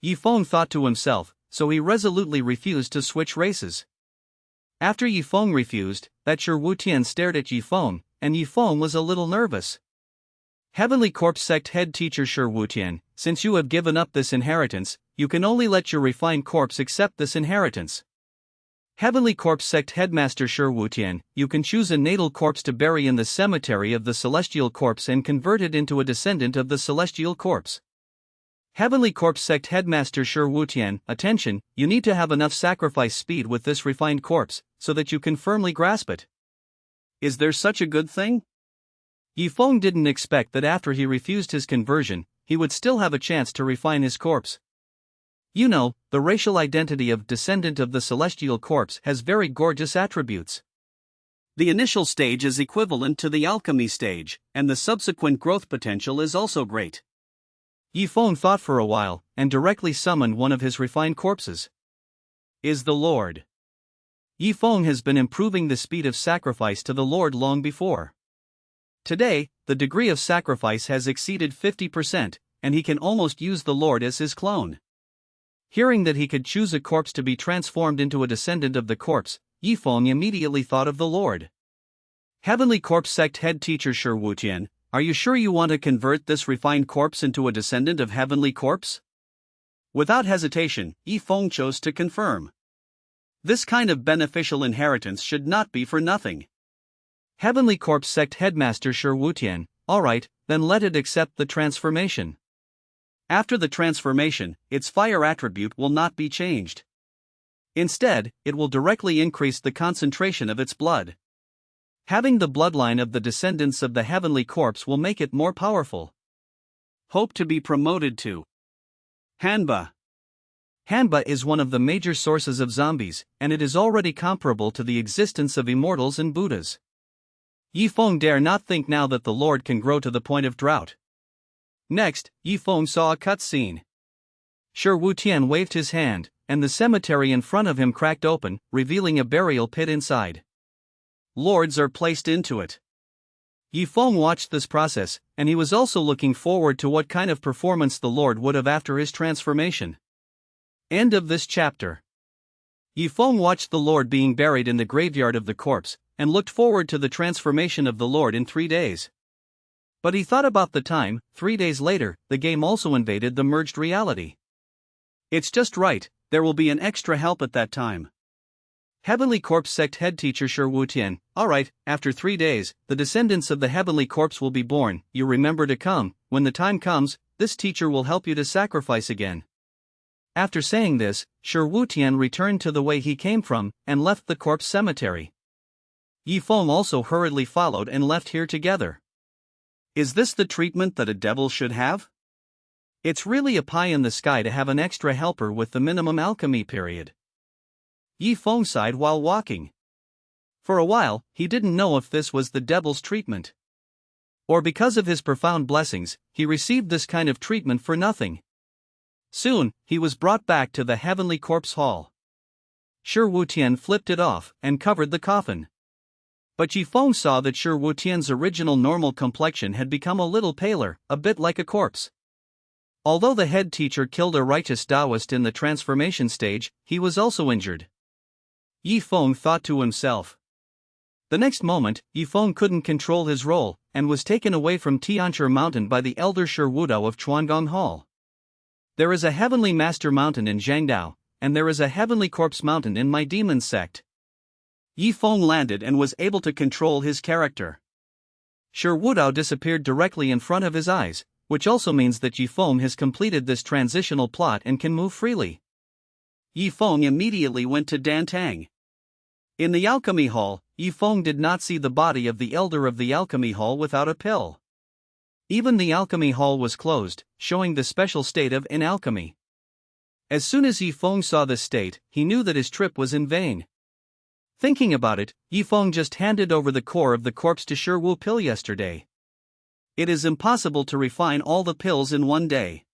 [SPEAKER 1] Yifeng thought to himself, so he resolutely refused to switch races. After Yifeng refused, that Shi Wutian stared at Yifeng, and Yifeng was a little nervous. Heavenly Corpse Sect Head Teacher Shi Wutian, since you have given up this inheritance, you can only let your refined corpse accept this inheritance. Heavenly Corpse Sect Headmaster Shi Wutian, you can choose a natal corpse to bury in the cemetery of the celestial corpse and convert it into a descendant of the celestial corpse. Heavenly Corpse Sect Headmaster Shi Wutian, attention, you need to have enough sacrifice speed with this refined corpse, so that you can firmly grasp it. Is there such a good thing? Yifeng didn't expect that after he refused his conversion, he would still have a chance to refine his corpse. You know, the racial identity of descendant of the celestial corpse has very gorgeous attributes. The initial stage is equivalent to the alchemy stage, and the subsequent growth potential is also great. Yifeng thought for a while, and directly summoned one of his refined corpses. Is the Lord. Yifeng has been improving the speed of sacrifice to the Lord long before. Today, the degree of sacrifice has exceeded 50%, and he can almost use the Lord as his clone. Hearing that he could choose a corpse to be transformed into a descendant of the corpse, Yifeng immediately thought of the Lord. Heavenly Corpse Sect Head Teacher Shi Wutian, are you sure you want to convert this refined corpse into a descendant of Heavenly Corpse? Without hesitation, Yifeng chose to confirm. This kind of beneficial inheritance should not be for nothing. Heavenly Corpse Sect Headmaster Shi Wutian, alright, then let it accept the transformation. After the transformation, its fire attribute will not be changed. Instead, it will directly increase the concentration of its blood. Having the bloodline of the descendants of the Heavenly Corpse will make it more powerful. Hope to be promoted to Hanba. Hanba is one of the major sources of zombies, and it is already comparable to the existence of immortals and Buddhas. Yifeng dare not think now that the Lord can grow to the point of drought. Next, Yifeng saw a cutscene. Shi Wutian waved his hand, and the cemetery in front of him cracked open, revealing a burial pit inside. Lords are placed into it. Yifeng watched this process, and he was also looking forward to what kind of performance the Lord would have after his transformation. End of this chapter. Yifeng watched the Lord being buried in the graveyard of the corpse, and looked forward to the transformation of the Lord in 3 days. But he thought about the time, 3 days later, the game also invaded the merged reality. It's just right, there will be an extra help at that time. Heavenly Corpse Sect Head Teacher Shi Wutian, alright, after 3 days, the descendants of the Heavenly Corpse will be born, you remember to come, when the time comes, this teacher will help you to sacrifice again. After saying this, Shi Wutian returned to the way he came from, and left the corpse cemetery. Yifeng also hurriedly followed and left here together. Is this the treatment that a devil should have? It's really a pie in the sky to have an extra helper with the minimum alchemy period. Yifeng sighed while walking. For a while, he didn't know if this was the devil's treatment. Or because of his profound blessings, he received this kind of treatment for nothing. Soon, he was brought back to the Heavenly Corpse Hall. Shi Wutian flipped it off and covered the coffin. But Yifeng saw that Shi Wutian's original normal complexion had become a little paler, a bit like a corpse. Although the head teacher killed a righteous Taoist in the transformation stage, he was also injured. Yifeng thought to himself. The next moment, Yifeng couldn't control his role, and was taken away from Tianchi Mountain by the elder Shi Wudao of Chuangong Hall. There is a Heavenly Master Mountain in Jiangdao, and there is a Heavenly Corpse Mountain in my demon sect. Yifeng landed and was able to control his character. Shi Wudao disappeared directly in front of his eyes, which also means that Yifeng has completed this transitional plot and can move freely. Yifeng immediately went to Dantang.
[SPEAKER 2] In the alchemy hall, Yifeng did not see the body of the elder of the alchemy hall without a pill. Even the alchemy hall was closed, showing the special state of in alchemy. As soon as Yifeng saw this state, he knew that his trip was in vain. Thinking about it, Yifeng just handed over the core of the corpse to Shi Wu pill yesterday. It is impossible to refine all the pills in one day.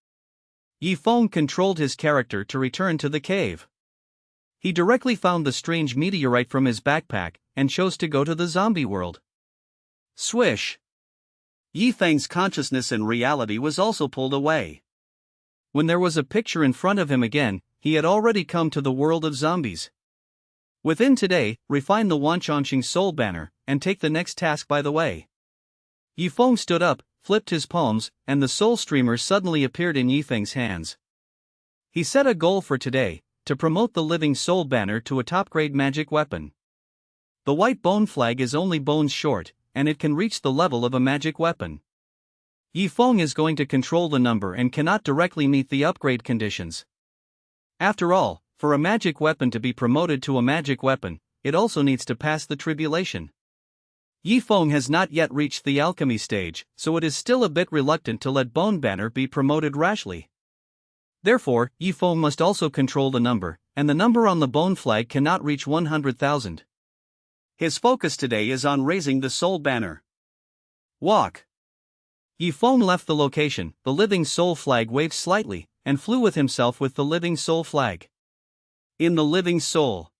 [SPEAKER 2] Yifeng controlled his character to return to the cave. He directly found the strange meteorite from his backpack, and chose to go to the zombie world. Swish! Yifeng's consciousness and reality was also pulled away. When there was a picture in front of him again, he had already come to the world of zombies. Within today, refine the Wanchongqing soul banner, and take the next task by the way. Yifeng stood up, flipped his palms, and the soul streamer suddenly appeared in Yifeng's hands. He set a goal for today, to promote the living soul banner to a top-grade magic weapon. The white bone flag is only bones short, and it can reach the level of a magic weapon. Yifeng is going to control the number and cannot directly meet the upgrade conditions. After all, for a magic weapon to be promoted to a magic weapon, it also needs to pass the tribulation. Yifeng has not yet reached the alchemy stage, so it is still a bit reluctant to let Bone Banner be promoted rashly. Therefore, Yifeng must also control the number, and the number on the bone flag cannot reach 100,000. His focus today is on raising the soul banner. Walk! Yifeng left the location, the living soul flag waved slightly, and flew with himself with the living soul flag. In the living soul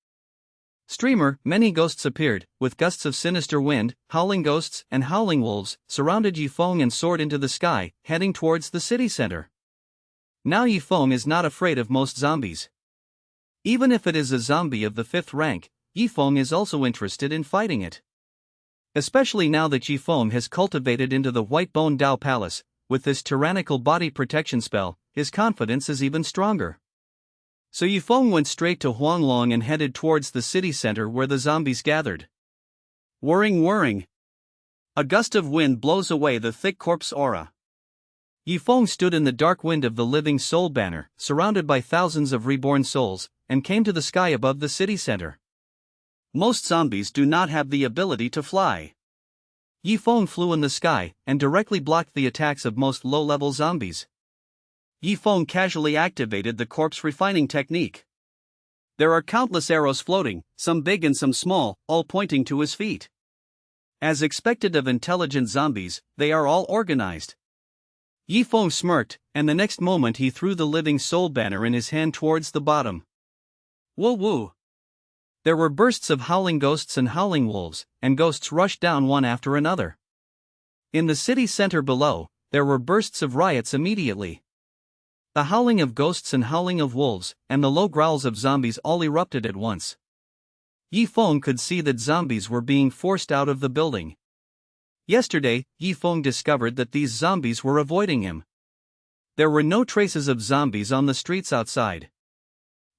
[SPEAKER 2] streamer, many ghosts appeared, with gusts of sinister wind, howling ghosts and howling wolves, surrounded Yifeng and soared into the sky, heading towards the city center. Now Yifeng is not afraid of most zombies. Even if it is a zombie of the 5th rank, Yifeng is also interested in fighting it. Especially now that Yifeng has cultivated into the White Bone Dao Palace, with this tyrannical body protection spell, his confidence is even stronger. So Yifeng went straight to Huanglong and headed towards the city center where the zombies gathered. Whirring whirring. A gust of wind blows away the thick corpse aura. Yifeng stood in the dark wind of the living soul banner, surrounded by thousands of reborn souls, and came to the sky above the city center. Most zombies do not have the ability to fly. Yifeng flew in the sky, and directly blocked the attacks of most low-level zombies. Yifeng casually activated the corpse refining technique. There are countless arrows floating, some big and some small, all pointing to his feet. As expected of intelligent zombies, they are all organized. Yifeng smirked, and the next moment he threw the living soul banner in his hand towards the bottom. Woo woo! There were bursts of howling ghosts and howling wolves, and ghosts rushed down one after another. In the city center below, there were bursts of riots immediately. The howling of ghosts and howling of wolves, and the low growls of zombies all erupted at once. Yifeng could see that zombies were being forced out of the building. Yesterday, Yifeng discovered that these zombies were avoiding him. There were no traces of zombies on the streets outside.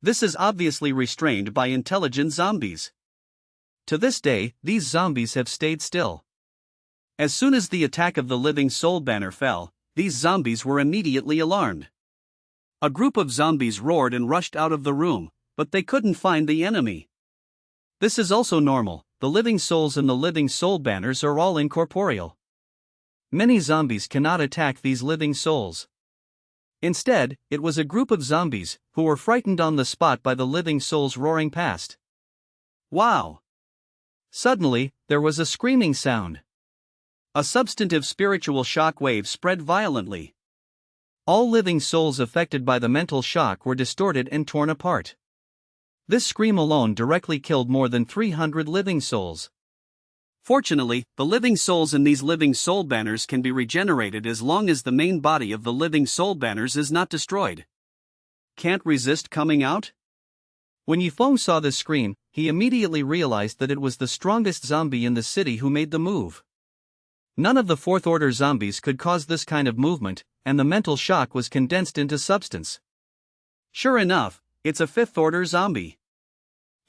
[SPEAKER 2] This is obviously restrained by intelligent zombies. To this day, these zombies have stayed still. As soon as the attack of the living soul banner fell, these zombies were immediately alarmed. A group of zombies roared and rushed out of the room, but they couldn't find the enemy. This is also normal, the living souls and the living soul banners are all incorporeal. Many zombies cannot attack these living souls. Instead, it was a group of zombies, who were frightened on the spot by the living souls roaring past. Wow! Suddenly, there was a screaming sound. A substantive spiritual shock wave spread violently. All living souls affected by the mental shock were distorted and torn apart. This scream alone directly killed more than 300 living souls. Fortunately, the living souls in these living soul banners can be regenerated as long as the main body of the living soul banners is not destroyed. Can't resist coming out? When Yifeng saw this scream, he immediately realized that it was the strongest zombie in the city who made the move. None of the 4th order zombies could cause this kind of movement, and the mental shock was condensed into substance. Sure enough, it's a 5th order zombie.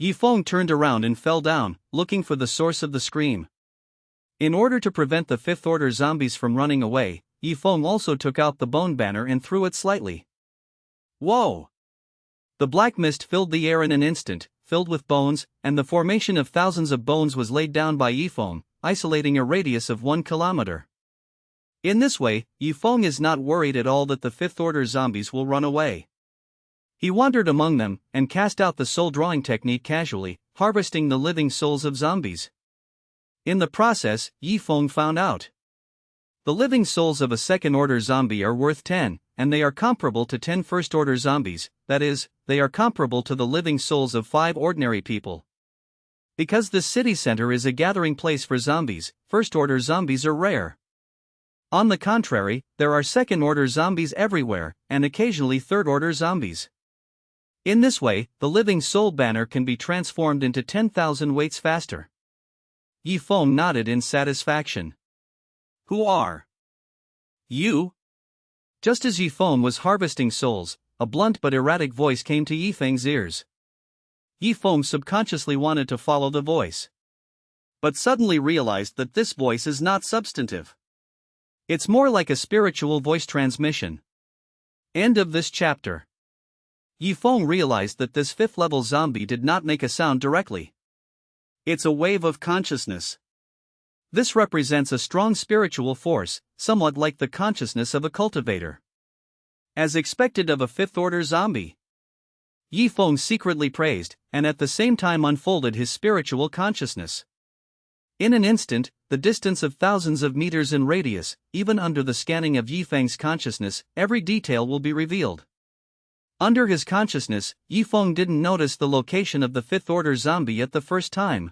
[SPEAKER 2] Yifeng turned around and fell down, looking for the source of the scream. In order to prevent the 5th order zombies from running away, Yifeng also took out the bone banner and threw it slightly. Whoa! The black mist filled the air in an instant,
[SPEAKER 1] filled with bones, and the formation of thousands of bones was laid down by Yifeng, isolating a radius of 1 kilometer. In this way, Yifeng is not worried at all that the fifth-order zombies will run away. He wandered among them, and cast out the soul drawing technique casually, harvesting the living souls of zombies. In the process, Yifeng found out the living souls of a second-order zombie are worth 10, and they are comparable to 10 first-order zombies, that is, they are comparable to the living souls of 5 ordinary people. Because this city center is a gathering place for zombies, first-order zombies are rare. On the contrary, there are second-order zombies everywhere, and occasionally third-order zombies. In this way, the living soul banner can be transformed into 10,000 weights faster. Yifeng nodded in satisfaction. Who are you? Just as Yifeng was harvesting souls, a blunt but erratic voice came to Yifeng's ears. Yifeng subconsciously wanted to follow the voice, but suddenly realized that this voice is not substantive. It's more like a spiritual voice transmission. End of this chapter. Yifeng realized that this fifth-level zombie did not make a sound directly. It's a wave of consciousness. This represents a strong spiritual force, somewhat like the consciousness of a cultivator. As expected of a fifth-order zombie, Yifeng secretly praised, and at the same time unfolded his spiritual consciousness. In an instant, the distance of thousands of meters in radius, even under the scanning of Yifeng's consciousness, every detail will be revealed. Under his consciousness, Yifeng didn't notice the location of the fifth-order zombie at the first time.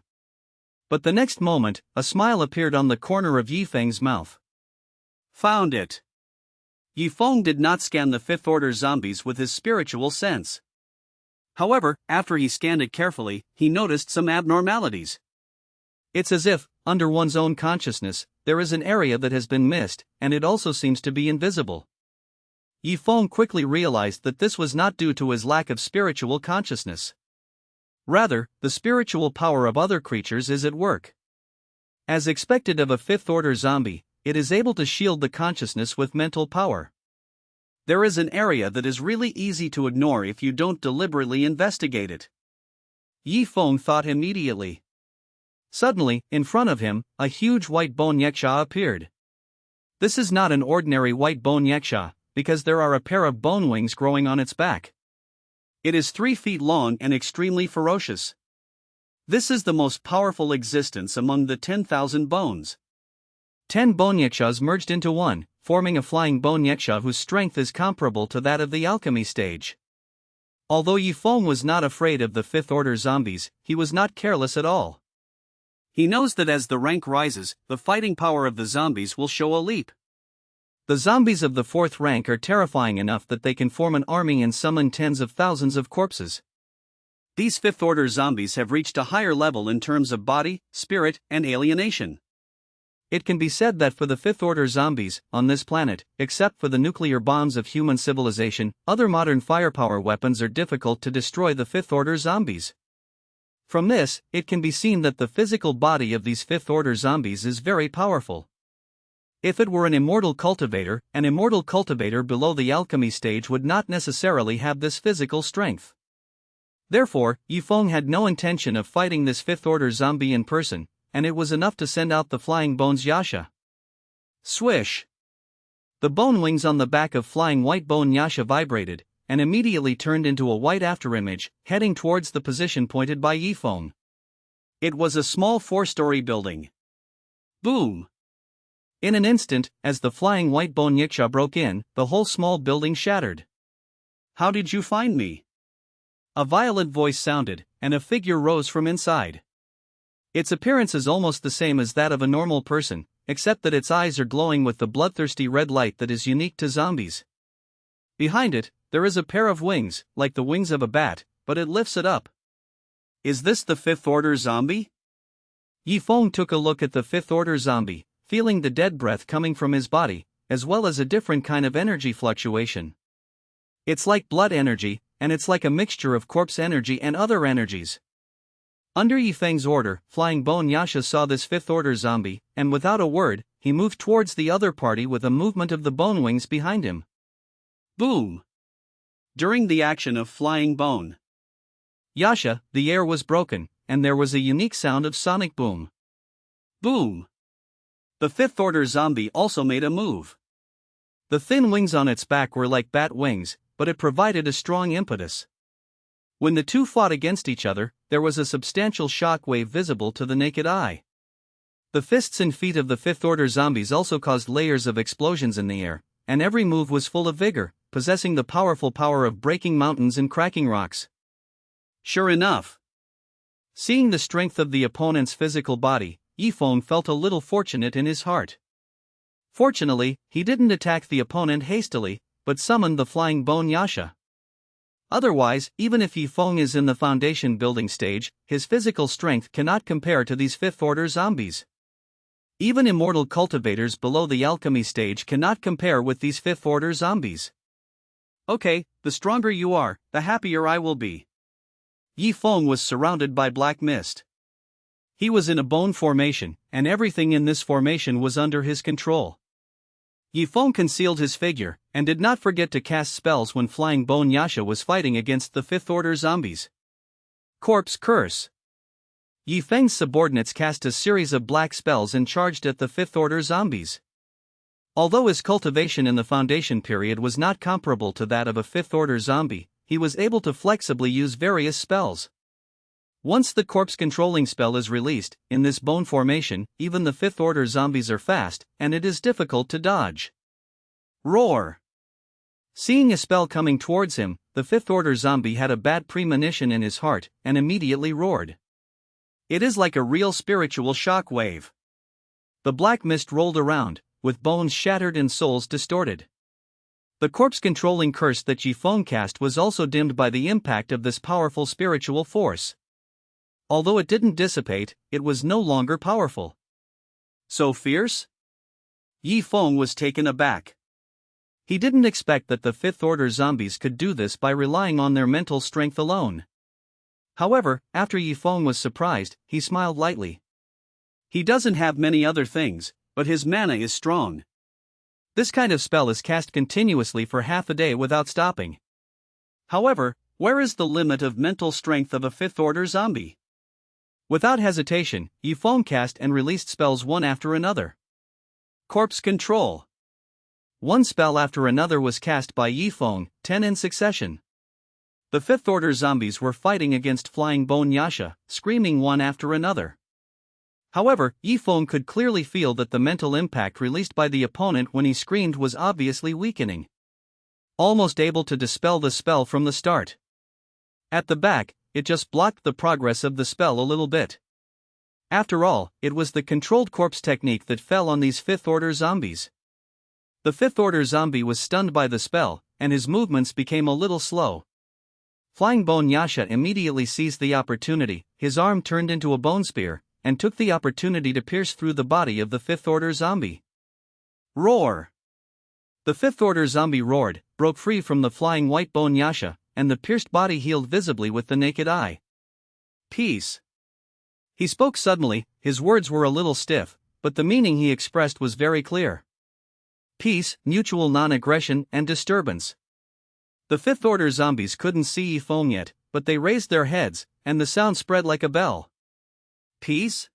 [SPEAKER 1] But the next moment, a smile appeared on the corner of Yifeng's mouth. Found it. Yifeng did not scan the fifth-order zombies with his spiritual sense. However, after he scanned it carefully, he noticed some abnormalities. It's as if, under one's own consciousness, there is an area that has been missed, and it also seems to be invisible. Yifeng quickly realized that this was not due to his lack of spiritual consciousness. Rather, the spiritual power of other creatures is at work. As expected of a fifth-order zombie, it is able to shield the consciousness with mental power. There is an area that is really easy to ignore if you don't deliberately investigate it. Yifeng thought immediately. Suddenly, in front of him, a huge white bone yaksha appeared. This is not an ordinary white bone yaksha, because there are a pair of bone wings growing on its back. It is 3 feet long and extremely ferocious. This is the most powerful existence among the 10,000 bones. 10 bone yakshas merged into one, forming a flying bone yaksha whose strength is comparable to that of the alchemy stage. Although Yifeng was not afraid of the fifth-order zombies, he was not careless at all. He knows that as the rank rises, the fighting power of the zombies will show a leap. The zombies of the 4th rank are terrifying enough that they can form an army and summon tens of thousands of corpses. These fifth-order zombies have reached a higher level in terms of body, spirit, and alienation. It can be said that for the fifth-order zombies, on this planet, except for the nuclear bombs of human civilization, other modern firepower weapons are difficult to destroy the fifth-order zombies. From this, it can be seen that the physical body of these fifth-order zombies is very powerful. If it were an immortal cultivator below the alchemy stage would not necessarily have this physical strength. Therefore, Yifeng had no intention of fighting this fifth-order zombie in person, and it was enough to send out the flying bones yasha. Swish! The bone wings on the back of flying white bone yasha vibrated, and immediately turned into a white afterimage, heading towards the position pointed by Yifeng. It was a small 4-story building. Boom! In an instant, as the flying white bone yaksha broke in, the whole small building shattered. How did you find me? A violent voice sounded, and a figure rose from inside. Its appearance is almost the same as that of a normal person, except that its eyes are glowing with the bloodthirsty red light that is unique to zombies. Behind it, there is a pair of wings, like the wings of a bat, but it lifts it up. Is this the fifth-order zombie? Yifeng took a look at the fifth-order zombie, feeling the dead breath coming from his body, as well as a different kind of energy fluctuation. It's like blood energy, and it's like a mixture of corpse energy and other energies. Under Yifeng's order, Flying Bone Yasha saw this fifth-order zombie, and without a word, he moved towards the other party with a movement of the bone wings behind him. Boom! During the action of Flying Bone Yasha, the air was broken, and there was a unique sound of sonic boom.
[SPEAKER 2] Boom! The fifth order zombie also made a move.
[SPEAKER 1] The thin wings on its back were like bat wings, but it provided a strong impetus. When the two fought against each other, there was a substantial shock wave visible to the naked eye. The fists and feet of the fifth order zombies also caused layers of explosions in the air, and every move was full of vigor, possessing the powerful power of breaking mountains and cracking rocks.
[SPEAKER 2] Sure enough.
[SPEAKER 1] Seeing the strength of the opponent's physical body, Yifeng felt a little fortunate in his heart. Fortunately, he didn't attack the opponent hastily, but summoned the flying bone Yasha. Otherwise, even if Yifeng is in the foundation building stage, his physical strength cannot compare to these fifth order zombies. Even immortal cultivators below the alchemy stage cannot compare with these fifth order zombies.
[SPEAKER 2] Okay, the stronger you are, the happier I will be.
[SPEAKER 1] Yifeng was surrounded by black mist. He was in a bone formation, and everything in this formation was under his control. Yifeng concealed his figure, and did not forget to cast spells when Flying Bone Yasha was fighting against the fifth order zombies. Corpse Curse. Yifeng's subordinates cast a series of black spells and charged at the fifth order zombies. Although his cultivation in the foundation period was not comparable to that of a fifth order zombie, he was able to flexibly use various spells. Once the corpse controlling spell is released, in this bone formation, even the fifth order zombies are fast, and it is difficult to dodge. Roar! Seeing a spell coming towards him, the fifth order zombie had a bad premonition in his heart, and immediately roared. It is like a real spiritual shock wave. The black mist rolled around, with bones shattered and souls distorted. The corpse controlling curse that Yifeng cast was also dimmed by the impact of this powerful spiritual force. Although it didn't dissipate, it was no longer powerful.
[SPEAKER 2] So fierce?
[SPEAKER 1] Yifeng was taken aback. He didn't expect that the fifth order zombies could do this by relying on their mental strength alone. However, after Yifeng was surprised, he smiled lightly.
[SPEAKER 2] He doesn't have many other things, but his mana is strong.
[SPEAKER 1] This kind of spell is cast continuously for half a day without stopping.
[SPEAKER 2] However, where is the limit of mental strength of a fifth order zombie?
[SPEAKER 1] Without hesitation, Yifeng cast and released spells one after another.
[SPEAKER 2] Corpse Control.
[SPEAKER 1] One spell after another was cast by Yifeng, 10 in succession. The fifth order zombies were fighting against Flying Bone Yasha, screaming one after another. However, Yifeng could clearly feel that the mental impact released by the opponent when he screamed was obviously weakening. Almost able to dispel the spell from the start. At the back, it just blocked the progress of the spell a little bit. After all, it was the controlled corpse technique that fell on these fifth order zombies. The fifth order zombie was stunned by the spell, and his movements became a little slow. Flying Bone Yasha immediately seized the opportunity, his arm turned into a bone spear, and took the opportunity to pierce through the body of the fifth order zombie. Roar! The fifth order zombie roared, broke free from the flying white bone Yasha, and the pierced body healed visibly with the naked eye. Peace. He spoke suddenly, his words were a little stiff, but the meaning he expressed was very clear. Peace, mutual non-aggression, and disturbance. The fifth order zombies couldn't see Yifeng yet, but they raised their heads, and the sound spread like a bell. Peace?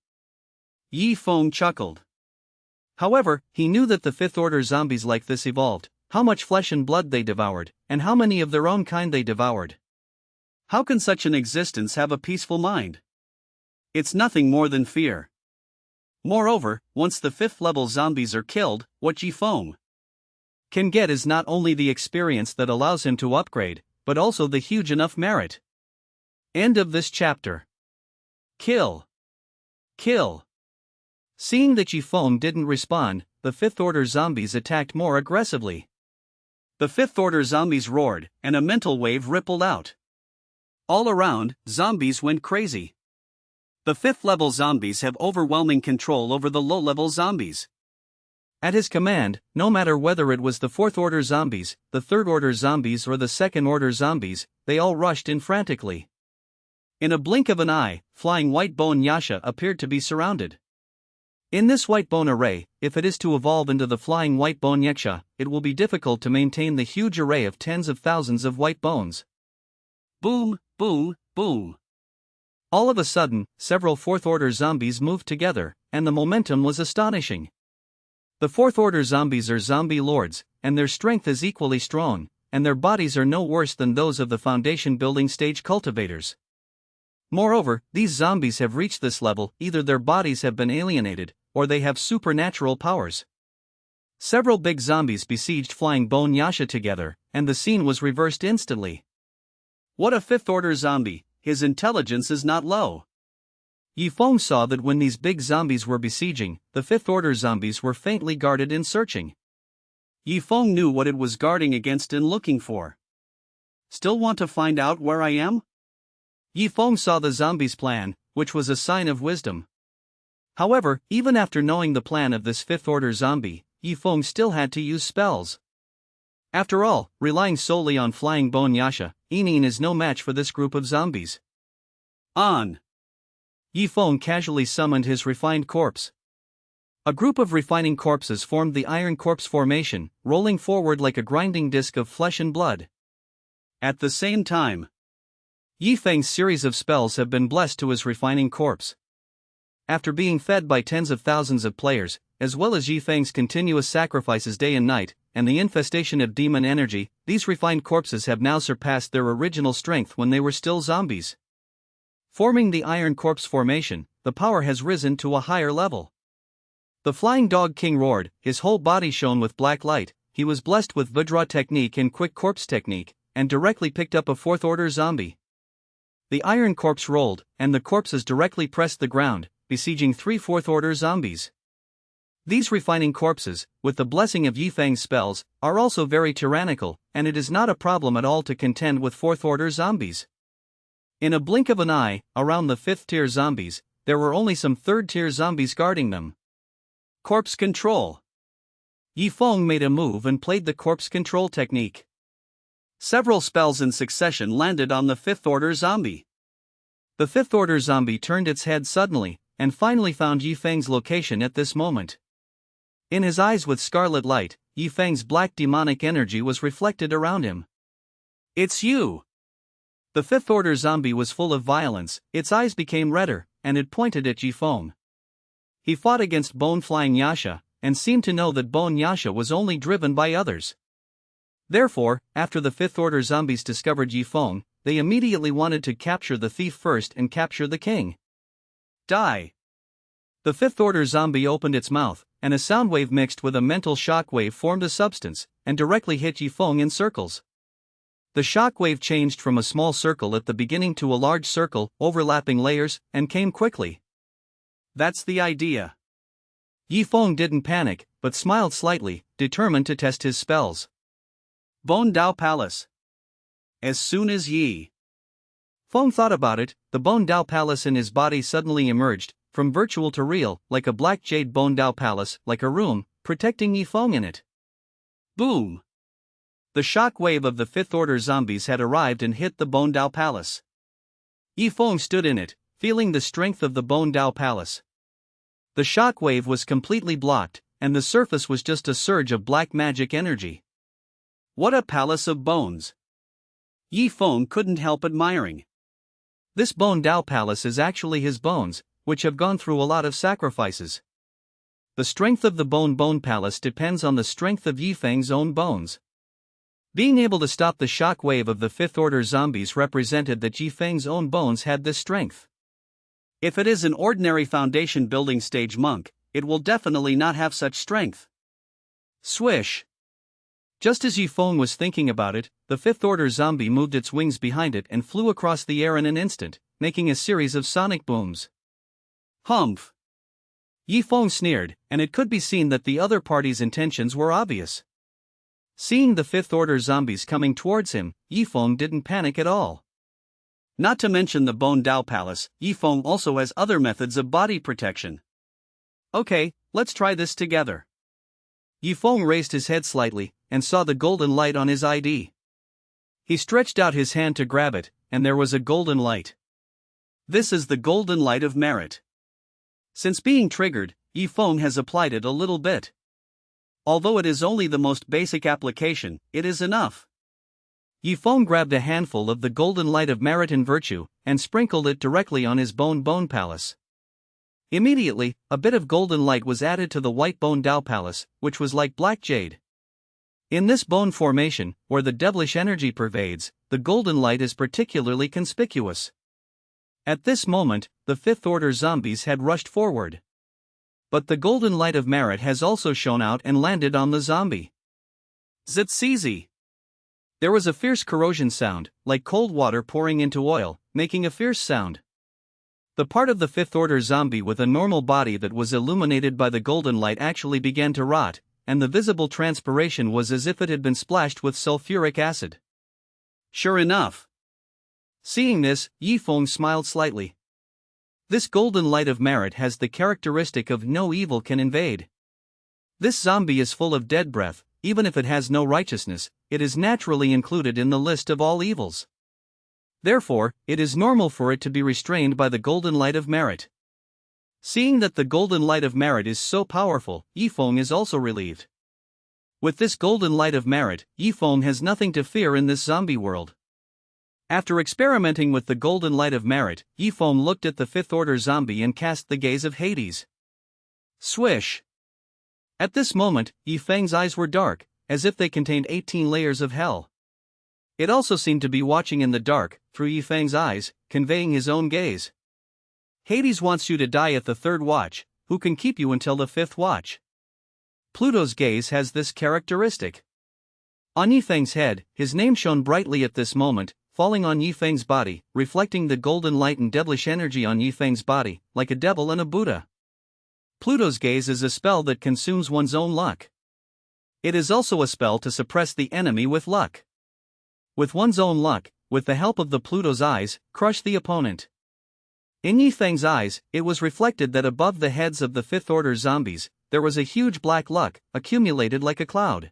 [SPEAKER 1] Yifeng chuckled. However, he knew that the fifth order zombies like this evolved, how much flesh and blood they devoured, and how many of their own kind they devoured.
[SPEAKER 2] How can such an existence have a peaceful mind? It's nothing more than fear. Moreover, once the fifth level zombies are killed, what Yifeng
[SPEAKER 1] can get is not only the experience that allows him to upgrade, but also the huge enough merit. End of this chapter. Kill. Kill. Seeing that Yifeng didn't respond, the fifth order zombies attacked more aggressively.
[SPEAKER 2] The fifth order zombies roared, and a mental wave rippled out. All around, zombies went crazy. The fifth level zombies have overwhelming control over the low level zombies.
[SPEAKER 1] At his command, no matter whether it was the fourth order zombies, the third order zombies, or the second order zombies, they all rushed in frantically. In a blink of an eye, Flying White Bone Yasha appeared to be surrounded. In this white bone array, if it is to evolve into the Flying White Bone Yasha, it will be difficult to maintain the huge array of tens of thousands of white bones.
[SPEAKER 2] Boom, boom, Boom.
[SPEAKER 1] All of a sudden, several fourth-order zombies moved together, and the momentum was astonishing. The fourth-order zombies are zombie lords, and their strength is equally strong, and their bodies are no worse than those of the foundation building stage cultivators. Moreover, these zombies have reached this level, either their bodies have been alienated, or they have supernatural powers. Several big zombies besieged Flying Bone Yasha together, and the scene was reversed instantly.
[SPEAKER 2] What a fifth-order zombie, his intelligence is not low.
[SPEAKER 1] Yifeng saw that when these big zombies were besieging, the fifth-order zombies were faintly guarded and searching.
[SPEAKER 2] Yifeng knew what it was guarding against and looking for. Still want to find out where I am?
[SPEAKER 1] Yifeng saw the zombies' plan, which was a sign of wisdom. However, even after knowing the plan of this fifth-order zombie, Yifeng still had to use spells. After all, relying solely on Flying Bone Yasha, Inin is no match for this group of zombies.
[SPEAKER 2] On.
[SPEAKER 1] Yifeng casually summoned his refined corpse. A group of refining corpses formed the Iron Corpse formation, rolling forward like a grinding disc of flesh and blood.
[SPEAKER 2] At the same time,
[SPEAKER 1] Yifeng's series of spells have been blessed to his refining corpse. After being fed by tens of thousands of players, as well as Yifeng's continuous sacrifices day and night, and the infestation of demon energy, these refined corpses have now surpassed their original strength when they were still zombies. Forming the Iron Corpse formation, the power has risen to a higher level. The Flying Dog King roared, his whole body shone with black light. He was blessed with Vajra technique and Quick Corpse technique, and directly picked up a fourth-order zombie. The Iron Corpse rolled, and the corpses directly pressed the ground, besieging 3 fourth-order zombies. These refining corpses, with the blessing of Yifeng's spells, are also very tyrannical, and it is not a problem at all to contend with fourth-order zombies. In a blink of an eye, around the 5th-tier zombies, there were only some 3rd-tier zombies guarding them.
[SPEAKER 2] Corpse control.
[SPEAKER 1] Yifeng made a move and played the corpse control technique.
[SPEAKER 2] Several spells in succession landed on the 5th-order zombie.
[SPEAKER 1] The 5th-order zombie turned its head suddenly, and finally found Yifeng's location at this moment. In his eyes with scarlet light, Yifeng's black demonic energy was reflected around him.
[SPEAKER 2] It's you!
[SPEAKER 1] The 5th-order zombie was full of violence, its eyes became redder, and it pointed at Yifeng. He fought against Bone Flying Yasha, and seemed to know that Bone Yasha was only driven by others. Therefore, after the 5th-order zombies discovered Yifeng, they immediately wanted to capture the thief first and capture the king.
[SPEAKER 2] Die!
[SPEAKER 1] The 5th-order zombie opened its mouth, and a sound wave mixed with a mental shock wave formed a substance, and directly hit Yifeng in circles. The shock wave changed from a small circle at the beginning to a large circle, overlapping layers, and came quickly.
[SPEAKER 2] That's the idea.
[SPEAKER 1] Yifeng didn't panic, but smiled slightly, determined to test his spells.
[SPEAKER 2] Bone Dao Palace. As soon as
[SPEAKER 1] Feng thought about it, the Bone Dao Palace in his body suddenly emerged, from virtual to real, like a black jade Bone Dao Palace, like a room, protecting Yifeng in it.
[SPEAKER 2] Boom! The shock wave of the 5th-order zombies had arrived and hit the Bone Dao Palace.
[SPEAKER 1] Yifeng stood in it, feeling the strength of the Bone Dao Palace. The shock wave was completely blocked, and the surface was just a surge of black magic energy.
[SPEAKER 2] What a palace of bones! Yifeng couldn't help admiring.
[SPEAKER 1] This Bone Dao Palace is actually his bones, which have gone through a lot of sacrifices. The strength of the Bone Palace depends on the strength of Yifeng's own bones. Being able to stop the shock wave of the 5th-order zombies represented that Yifeng's own bones had this strength.
[SPEAKER 2] If it is an ordinary foundation building stage monk, it will definitely not have such strength.
[SPEAKER 1] Swish! Just as Yifeng was thinking about it, the 5th-order zombie moved its wings behind it and flew across the air in an instant, making a series of sonic booms.
[SPEAKER 2] Humph!
[SPEAKER 1] Yifeng sneered, and it could be seen that the other party's intentions were obvious. Seeing the 5th-order zombies coming towards him, Yifeng didn't panic at all.
[SPEAKER 2] Not to mention the Bone Dao Palace, Yifeng also has other methods of body protection.
[SPEAKER 1] Okay, let's try this together. Yifeng raised his head slightly, and saw the golden light on his ID. He stretched out his hand to grab it, and there was a golden light.
[SPEAKER 2] This is the golden light of merit. Since being triggered, Yifeng has applied it a little bit. Although it is only the most basic application, it is enough.
[SPEAKER 1] Yifeng grabbed a handful of the golden light of merit and virtue, and sprinkled it directly on his bone palace. Immediately, a bit of golden light was added to the white bone Dao palace, which was like black jade. In this bone formation, where the devilish energy pervades, the golden light is particularly conspicuous. At this moment, the Fifth Order zombies had rushed forward. But the golden light of merit has also shone out and landed on the zombie. Zitzizi! There was a fierce corrosion sound, like cold water pouring into oil, making a fierce sound. The part of the Fifth Order zombie with a normal body that was illuminated by the golden light actually began to rot, and the visible transpiration was as if it had been splashed with sulfuric acid. Sure enough. Seeing this, Yifeng smiled slightly. This golden light of merit has the characteristic of no evil can invade. This zombie is full of dead breath, even if it has no righteousness, it is naturally included in the list of all evils. Therefore, it is normal for it to be restrained by the golden light of merit. Seeing that the golden light of merit is so powerful, Yifeng is also relieved. With this golden light of merit, Yifeng has nothing to fear in this zombie world. After experimenting with the golden light of merit, Yifeng looked at the Fifth Order zombie and cast the gaze of Hades. Swish! At this moment, Yifeng's eyes were dark, as if they contained 18 layers of hell. It also seemed to be watching in the dark, through Yifeng's eyes, conveying his own gaze. Hades wants you to die at the third watch, who can keep you until the fifth watch? Pluto's gaze has this characteristic. On Yifeng's head, his name shone brightly at this moment, falling on Yifeng's body, reflecting the golden light and devilish energy on Yifeng's body, like a devil and a Buddha. Pluto's gaze is a spell that consumes one's own luck. It is also a spell to suppress the enemy with luck. With one's own luck, with the help of the Pluto's eyes, crush the opponent. In Yifeng's eyes, it was reflected that above the heads of the Fifth Order zombies, there was a huge black luck, accumulated like a cloud.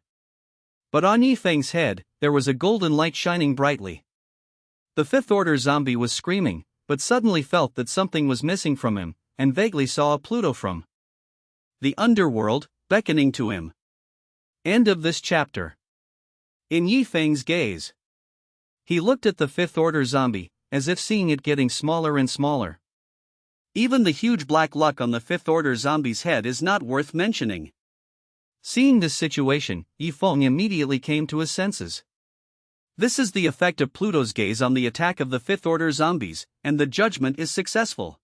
[SPEAKER 1] But on Yifeng's head, there was a golden light shining brightly. The Fifth Order zombie was screaming, but suddenly felt that something was missing from him, and vaguely saw a Pluto from the underworld, beckoning to him. End of this chapter. In Yifeng's gaze. He looked at the Fifth Order zombie, as if seeing it getting smaller and smaller. Even the huge black luck on the Fifth Order zombie's head is not worth mentioning. Seeing this situation, Yifeng immediately came to his senses. This is the effect of Pluto's gaze on the attack of the Fifth Order zombies, and the judgment is successful.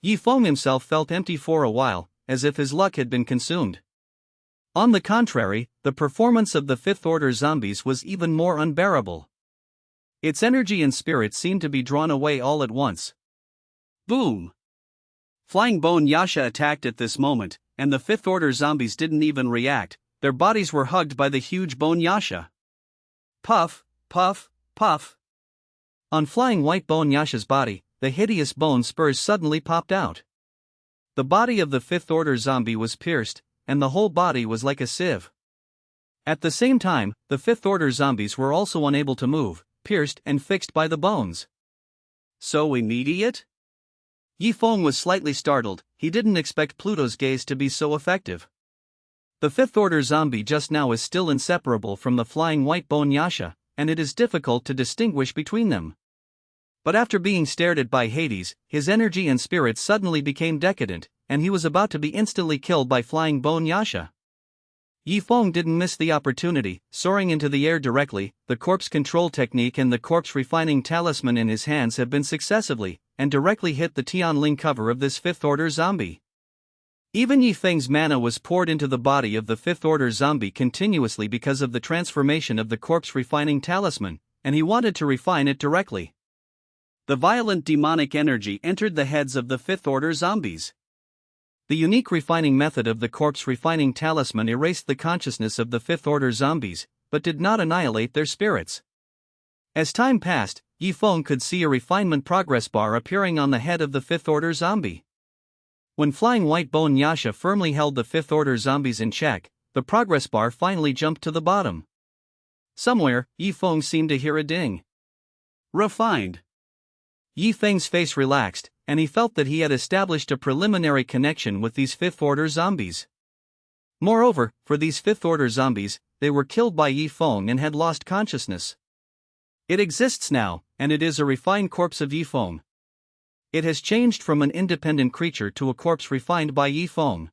[SPEAKER 1] Yifeng himself felt empty for a while, as if his luck had been consumed. On the contrary, the performance of the Fifth Order zombies was even more unbearable. Its energy and spirit seemed to be drawn away all at once. Boom! Flying Bone Yasha attacked at this moment, and the Fifth Order zombies didn't even react, their bodies were hugged by the huge Bone Yasha. Puff, puff, puff. On flying white Bone Yasha's body, the hideous bone spurs suddenly popped out. The body of the Fifth Order zombie was pierced, and the whole body was like a sieve. At the same time, the Fifth Order zombies were also unable to move, pierced and fixed by the bones. So immediate? Yifeng was slightly startled, he didn't expect Pluto's gaze to be so effective. The Fifth Order zombie just now is still inseparable from the flying white Bone Yasha, and it is difficult to distinguish between them. But after being stared at by Hades, his energy and spirit suddenly became decadent, and he was about to be instantly killed by flying Bone Yasha. Yifeng didn't miss the opportunity, soaring into the air directly, the corpse control technique and the corpse refining talisman in his hands have been successively, and directly hit the Tianling cover of this Fifth Order zombie. Even Yifeng's mana was poured into the body of the Fifth Order zombie continuously because of the transformation of the corpse refining talisman, and he wanted to refine it directly. The violent demonic energy entered the heads of the Fifth Order zombies. The unique refining method of the corpse refining talisman erased the consciousness of the Fifth Order zombies, but did not annihilate their spirits. As time passed, Yifeng could see a refinement progress bar appearing on the head of the Fifth Order zombie. When flying white Bone Yasha firmly held the Fifth Order zombies in check, the progress bar finally jumped to the bottom. Somewhere, Yifeng seemed to hear a ding. Refined. Yifeng's face relaxed, and he felt that he had established a preliminary connection with these Fifth Order zombies. Moreover, for these Fifth Order zombies, they were killed by Yifeng and had lost consciousness. It exists now, and it is a refined corpse of Yifeng. It has changed from an independent creature to a corpse refined by Yifeng.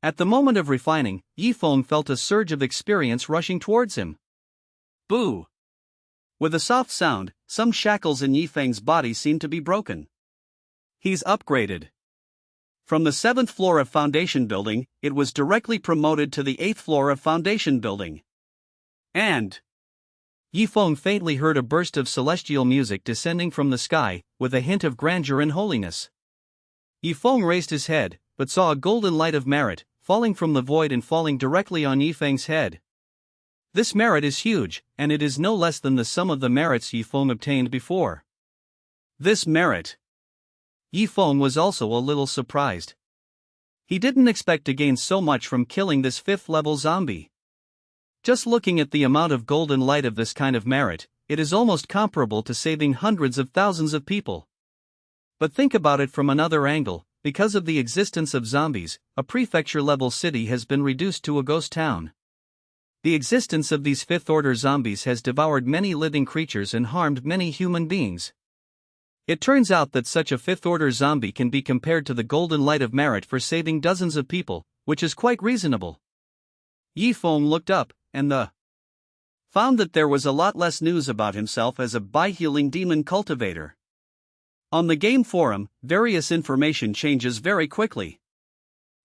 [SPEAKER 1] At the moment of refining, Yifeng felt a surge of experience rushing towards him.
[SPEAKER 2] Boo! With a soft sound, some shackles in Yifeng's body seemed to be broken. He's upgraded. From the 7th floor of Foundation Building, it was directly promoted to the 8th floor of Foundation Building. And
[SPEAKER 1] Yifeng faintly heard a burst of celestial music descending from the sky, with a hint of grandeur and holiness. Yifeng raised his head, but saw a golden light of merit, falling from the void and falling directly on Yifeng's head. This merit is huge, and it is no less than the sum of the merits Yifeng obtained before.
[SPEAKER 2] This merit.
[SPEAKER 1] Yifeng was also a little surprised. He didn't expect to gain so much from killing this 5th level zombie. Just looking at the amount of golden light of this kind of merit, it is almost comparable to saving hundreds of thousands of people. But think about it from another angle. Because of the existence of zombies, a prefecture-level city has been reduced to a ghost town. The existence of these 5th-order zombies has devoured many living creatures and harmed many human beings. It turns out that such a 5th-order zombie can be compared to the golden light of merit for saving dozens of people, which is quite reasonable.
[SPEAKER 2] Yifeng looked up, and found that there was a lot less news about himself as a bi-healing demon cultivator. On the game forum, various information changes very quickly.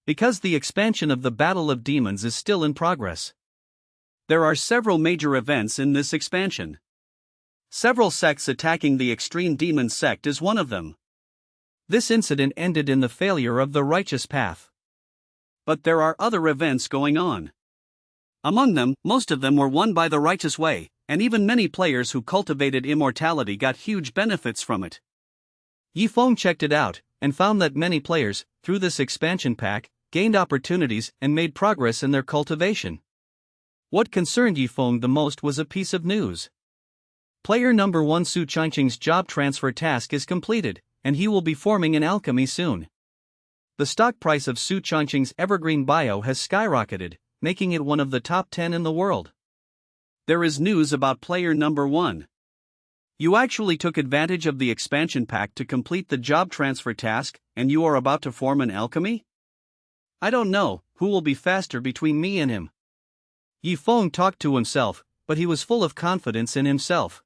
[SPEAKER 2] Because the expansion of the Battle of Demons is still in progress. There are several major events in this expansion. Several sects attacking the Extreme Demon sect is one of them.
[SPEAKER 1] This incident ended in the failure of the righteous path.
[SPEAKER 2] But there are other events going on. Among them, most of them were won by the righteous way, and even many players who cultivated immortality got huge benefits from it.
[SPEAKER 1] Yifeng checked it out, and found that many players, through this expansion pack, gained opportunities and made progress in their cultivation. What concerned Yifeng the most was a piece of news. Player number 1 Su Changqing's job transfer task is completed, and he will be forming an alchemy soon. The stock price of Su Changqing's evergreen bio has skyrocketed, making it one of the top 10 in the world.
[SPEAKER 2] There is news about player number 1. You actually took advantage of the expansion pack to complete the job transfer task, and you are about to form an alchemy?
[SPEAKER 1] I don't know who will be faster between me and him. Yifeng talked to himself, but he was full of confidence in himself.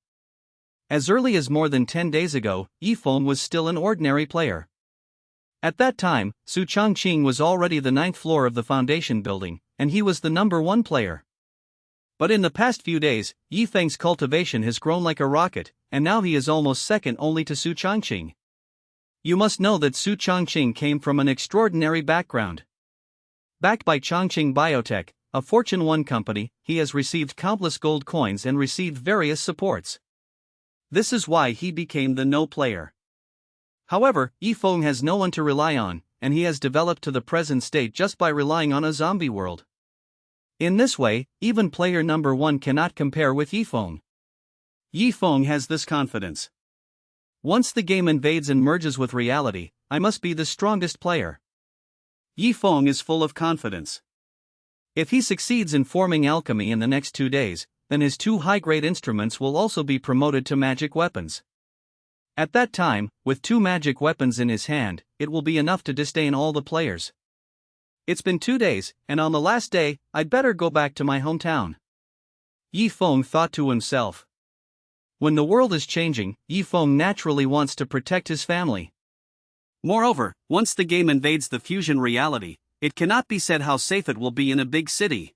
[SPEAKER 1] As early as more than 10 days ago, Yifeng was still an ordinary player. At that time, Su Changqing was already the 9th floor of the Foundation Building, and he was the number 1 player. But in the past few days, Yifeng's cultivation has grown like a rocket, and now he is almost second only to Su Changqing. You must know that Su Changqing came from an extraordinary background. Backed by Changqing Biotech, a Fortune 1 company, he has received countless gold coins and received various supports. This is why he became the no player. However, Yifeng has no one to rely on, and he has developed to the present state just by relying on a zombie world. In this way, even player number 1 cannot compare with Yifeng.
[SPEAKER 2] Yifeng has this confidence.
[SPEAKER 1] Once the game invades and merges with reality, I must be the strongest player.
[SPEAKER 2] Yifeng is full of confidence.
[SPEAKER 1] If he succeeds in forming alchemy in the next 2 days, then his 2 high-grade instruments will also be promoted to magic weapons. At that time, with 2 magic weapons in his hand, it will be enough to disdain all the players. It's been 2 days, and on the last day, I'd better go back to my hometown. Yifeng thought to himself. When the world is changing, Yifeng naturally wants to protect his family.
[SPEAKER 2] Moreover, once the game invades the fusion reality, it cannot be said how safe it will be in a big city.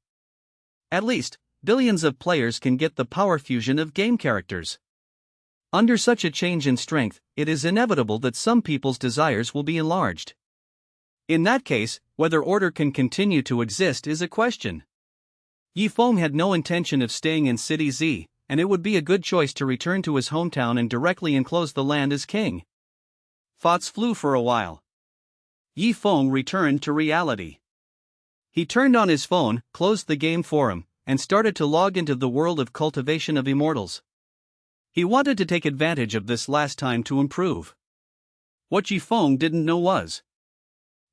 [SPEAKER 1] At least, billions of players can get the power fusion of game characters. Under such a change in strength, it is inevitable that some people's desires will be enlarged. In that case, whether order can continue to exist is a question. Yifeng had no intention of staying in City Z, and it would be a good choice to return to his hometown and directly enclose the land as king.
[SPEAKER 2] Thoughts flew for a while. Yifeng returned to reality.
[SPEAKER 1] He turned on his phone, closed the game forum, and started to log into the world of cultivation of immortals. He wanted to take advantage of this last time to improve. What Yifeng didn't know was,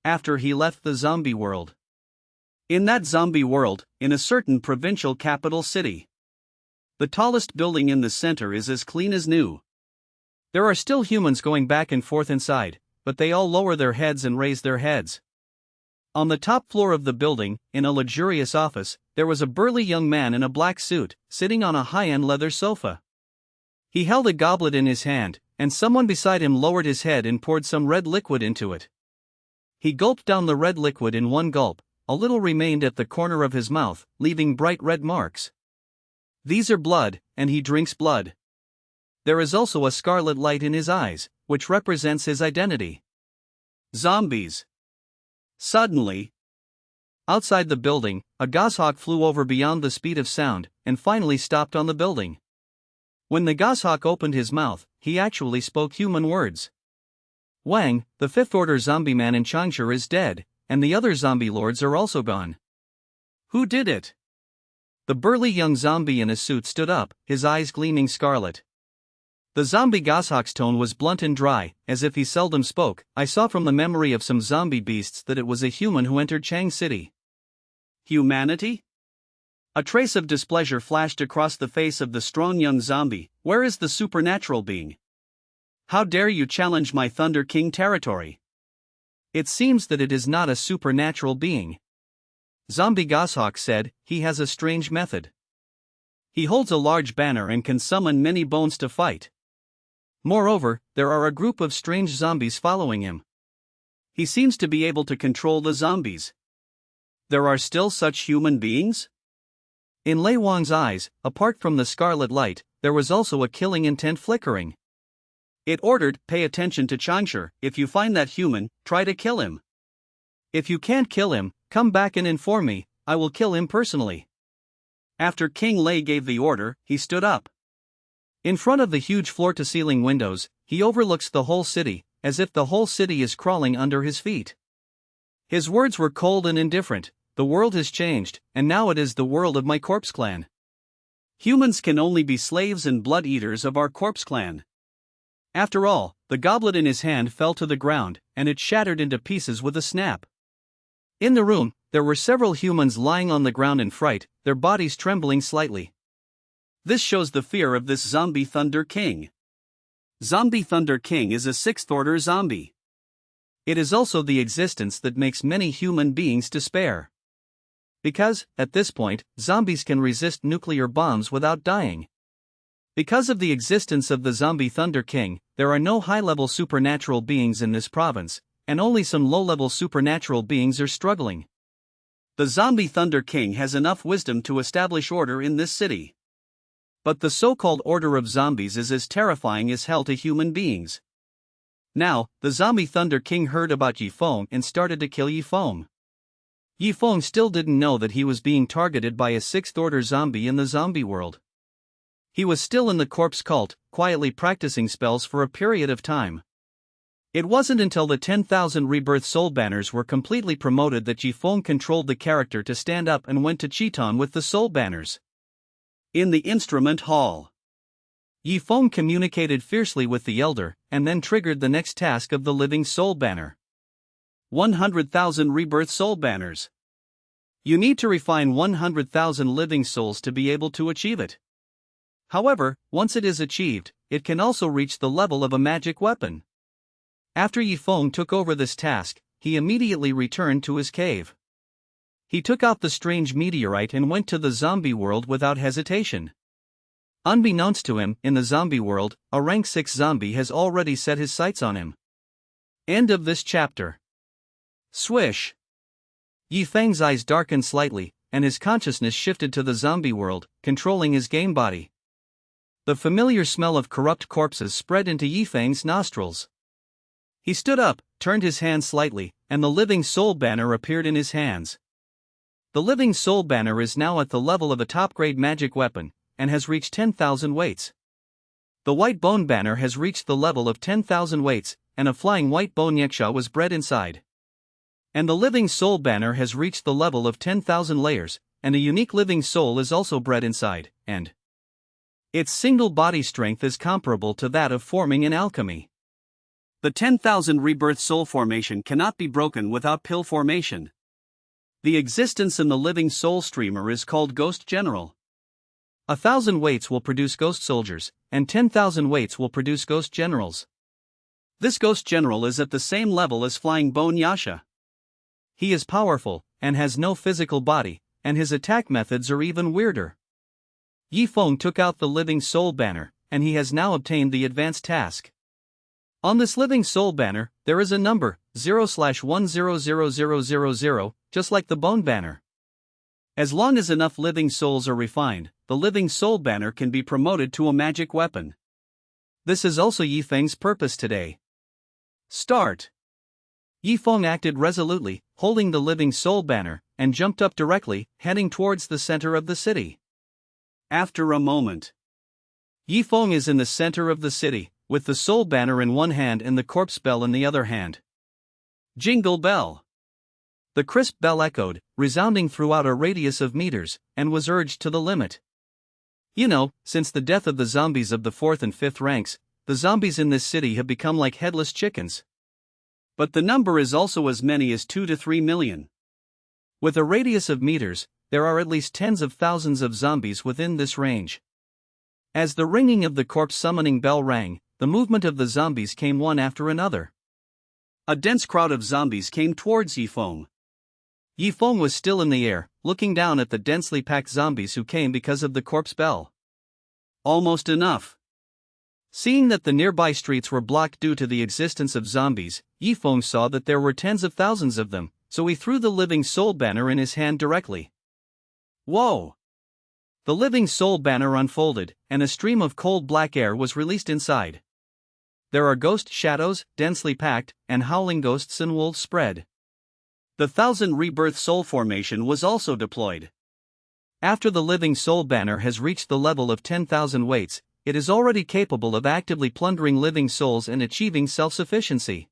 [SPEAKER 1] after he left the zombie world. In that zombie world, in a certain provincial capital city,
[SPEAKER 2] The tallest building in the center is as clean as new. There are still humans going back and forth inside, but they all lower their heads and raise their heads. On the top floor of the building, in a luxurious office, there was a burly young man in a black suit, sitting on a high-end leather sofa. He held a goblet in his hand, and someone beside him lowered his head and poured some red liquid into it. He gulped down the red liquid in one gulp. A little remained at the corner of his mouth, leaving bright red marks. These are blood, and he drinks blood. There is also a scarlet light in his eyes, which represents his identity. Zombies. Suddenly, outside the building, a goshawk flew over beyond the speed of sound, and finally stopped on the building. When the goshawk opened his mouth, he actually spoke human words. Wang, the fifth-order zombie man in Changsha, is dead, and the other zombie lords are also gone. Who did it? The burly young zombie in a suit stood up, his eyes gleaming scarlet. The zombie goshawk's tone was blunt and dry, as if he seldom spoke. I saw from the memory of some zombie beasts that it was a human who entered Chang City. Humanity? A trace of displeasure flashed across the face of the strong young zombie. Where is the supernatural being? How dare you challenge my Thunder King territory? It seems that it is not a supernatural being. Zombie Goshawk said. He has a strange method. He holds a large banner and can summon many bones to fight. Moreover, there are a group of strange zombies following him. He seems to be able to control the zombies. There are still such human beings? In Lei Wang's eyes, apart from the scarlet light, there was also a killing intent flickering. It ordered, pay attention to Changsha. If you find that human, try to kill him. If you can't kill him, come back and inform me. I will kill him personally. After King Lei gave the order, he stood up. In front of the huge floor-to-ceiling windows, he overlooks the whole city, as if the whole city is crawling under his feet. His words were cold and indifferent. The world has changed, and now it is the world of my corpse clan. Humans can only be slaves and blood-eaters of our corpse clan. After all, the goblet in his hand fell to the ground, and it shattered into pieces with a snap. In the room, there were several humans lying on the ground in fright, their bodies trembling slightly. This shows the fear of this zombie Thunder King. Zombie Thunder King is a sixth-order zombie. It is also the existence that makes many human beings despair. Because, at this point, zombies can resist nuclear bombs without dying. Because of the existence of the zombie Thunder King, there are no high-level supernatural beings in this province, and only some low-level supernatural beings are struggling. The zombie Thunder King has enough wisdom to establish order in this city. But the so-called order of zombies is as terrifying as hell to human beings. Now, the zombie Thunder King heard about Yifeng and started to kill Yifeng. Yifeng still didn't know that he was being targeted by a sixth-order zombie in the zombie world. He was still in the corpse cult, quietly practicing spells for a period of time. It wasn't until the 10,000 rebirth soul banners were completely promoted that Yifeng controlled the character to stand up and went to Chiton with the soul banners. In the instrument hall, Yifeng communicated fiercely with the elder, and then triggered the next task of the living soul banner. 100,000 rebirth soul banners. You need to refine 100,000 living souls to be able to achieve it. However, once it is achieved, it can also reach the level of a magic weapon. After Yifeng took over this task, he immediately returned to his cave. He took out the strange meteorite and went to the zombie world without hesitation. Unbeknownst to him, in the zombie world, a rank 6 zombie has already set his sights on him. End of this chapter. Swish. Yifeng's eyes darkened slightly, and his consciousness shifted to the zombie world, controlling his game body. The familiar smell of corrupt corpses spread into Yifeng's nostrils. He stood up, turned his hand slightly, and the living soul banner appeared in his hands. The living soul banner is now at the level of a top-grade magic weapon, and has reached 10,000 weights. The white bone banner has reached the level of 10,000 weights, and a flying white bone yaksha was bred inside. And the living soul banner has reached the level of 10,000 layers, and a unique living soul is also bred inside, and its single body strength is comparable to that of forming in alchemy. The 10,000 rebirth soul formation cannot be broken without pill formation. The existence in the living soul streamer is called Ghost General.
[SPEAKER 1] 1,000 weights will produce ghost soldiers, and 10,000 weights will produce ghost generals.
[SPEAKER 2] This ghost general is at the same level as Flying Bone Yasha.
[SPEAKER 1] He is powerful, and has no physical body, and his attack methods are even weirder. Yi Feng took out the Living Soul banner, and he has now obtained the advanced task. On this Living Soul banner, there is a number, 0/100000, just like the Bone banner. As long as enough living souls are refined, the Living Soul banner can be promoted to a magic weapon. This is also Yi Feng's purpose today.
[SPEAKER 2] Start!
[SPEAKER 1] Yi Feng acted resolutely, holding the Living Soul banner, and jumped up directly, heading towards the center of the city.
[SPEAKER 2] After a moment,
[SPEAKER 1] Yi Feng is in the center of the city, with the Soul banner in one hand and the corpse bell in the other hand.
[SPEAKER 2] Jingle bell!
[SPEAKER 1] The crisp bell echoed, resounding throughout a radius of meters, and was urged to the limit. You know, since the death of the zombies of the 4th and 5th ranks, the zombies in this city have become like headless chickens.
[SPEAKER 2] But the number is also as many as 2 to 3 million.
[SPEAKER 1] With a radius of meters, there are at least tens of thousands of zombies within this range. As the ringing of the corpse summoning bell rang, the movement of the zombies came one after another.
[SPEAKER 2] A dense crowd of zombies came towards Yi Feng.
[SPEAKER 1] Yi Feng was still in the air, looking down at the densely packed zombies who came because of the corpse bell.
[SPEAKER 2] Almost enough.
[SPEAKER 1] Seeing that the nearby streets were blocked due to the existence of zombies, Yi Feng saw that there were tens of thousands of them, so he threw the Living Soul banner in his hand directly.
[SPEAKER 2] Whoa!
[SPEAKER 1] The Living Soul banner unfolded, and a stream of cold black air was released inside. There are ghost shadows, densely packed, and howling ghosts and wolves spread.
[SPEAKER 2] The 1,000 Rebirth Soul formation was also deployed.
[SPEAKER 1] After the Living Soul banner has reached the level of 10,000 weights, it is already capable of actively plundering living souls and achieving self-sufficiency.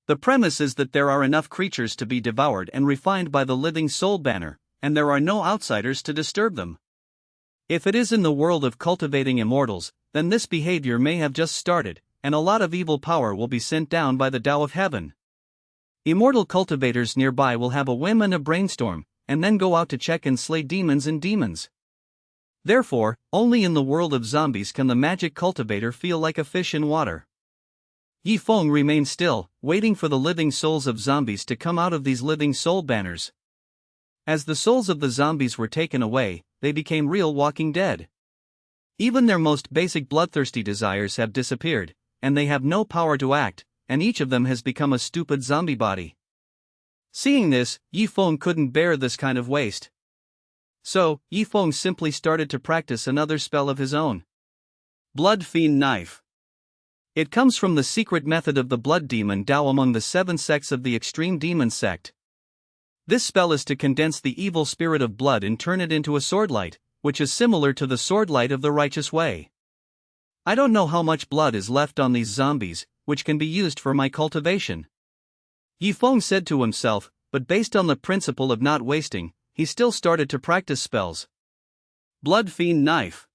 [SPEAKER 2] The premise is that there are enough creatures to be devoured and refined by the Living Soul banner, and there are no outsiders to disturb them.
[SPEAKER 1] If it is in the world of cultivating immortals, then this behavior may have just started, and a lot of evil power will be sent down by the Tao of Heaven. Immortal cultivators nearby will have a whim and a brainstorm, and then go out to check and slay demons and demons. Therefore, only in the world of zombies can the magic cultivator feel like a fish in water. Yi Feng remained still, waiting for the living souls of zombies to come out of these Living Soul banners. As the souls of the zombies were taken away, they became real walking dead. Even their most basic bloodthirsty desires have disappeared, and they have no power to act, and each of them has become a stupid zombie body. Seeing this, Yi Feng couldn't bear this kind of waste. So, Yi Feng simply started to practice another spell of his own.
[SPEAKER 2] Blood Fiend Knife.
[SPEAKER 1] It comes from the secret method of the blood demon Tao among the 7 sects of the extreme demon sect. This spell is to condense the evil spirit of blood and turn it into a swordlight, which is similar to the swordlight of the righteous way. I don't know how much blood is left on these zombies, which can be used for my cultivation. Yi Feng said to himself, but based on the principle of not wasting, he still started to practice spells.
[SPEAKER 2] Blood Fiend Knife.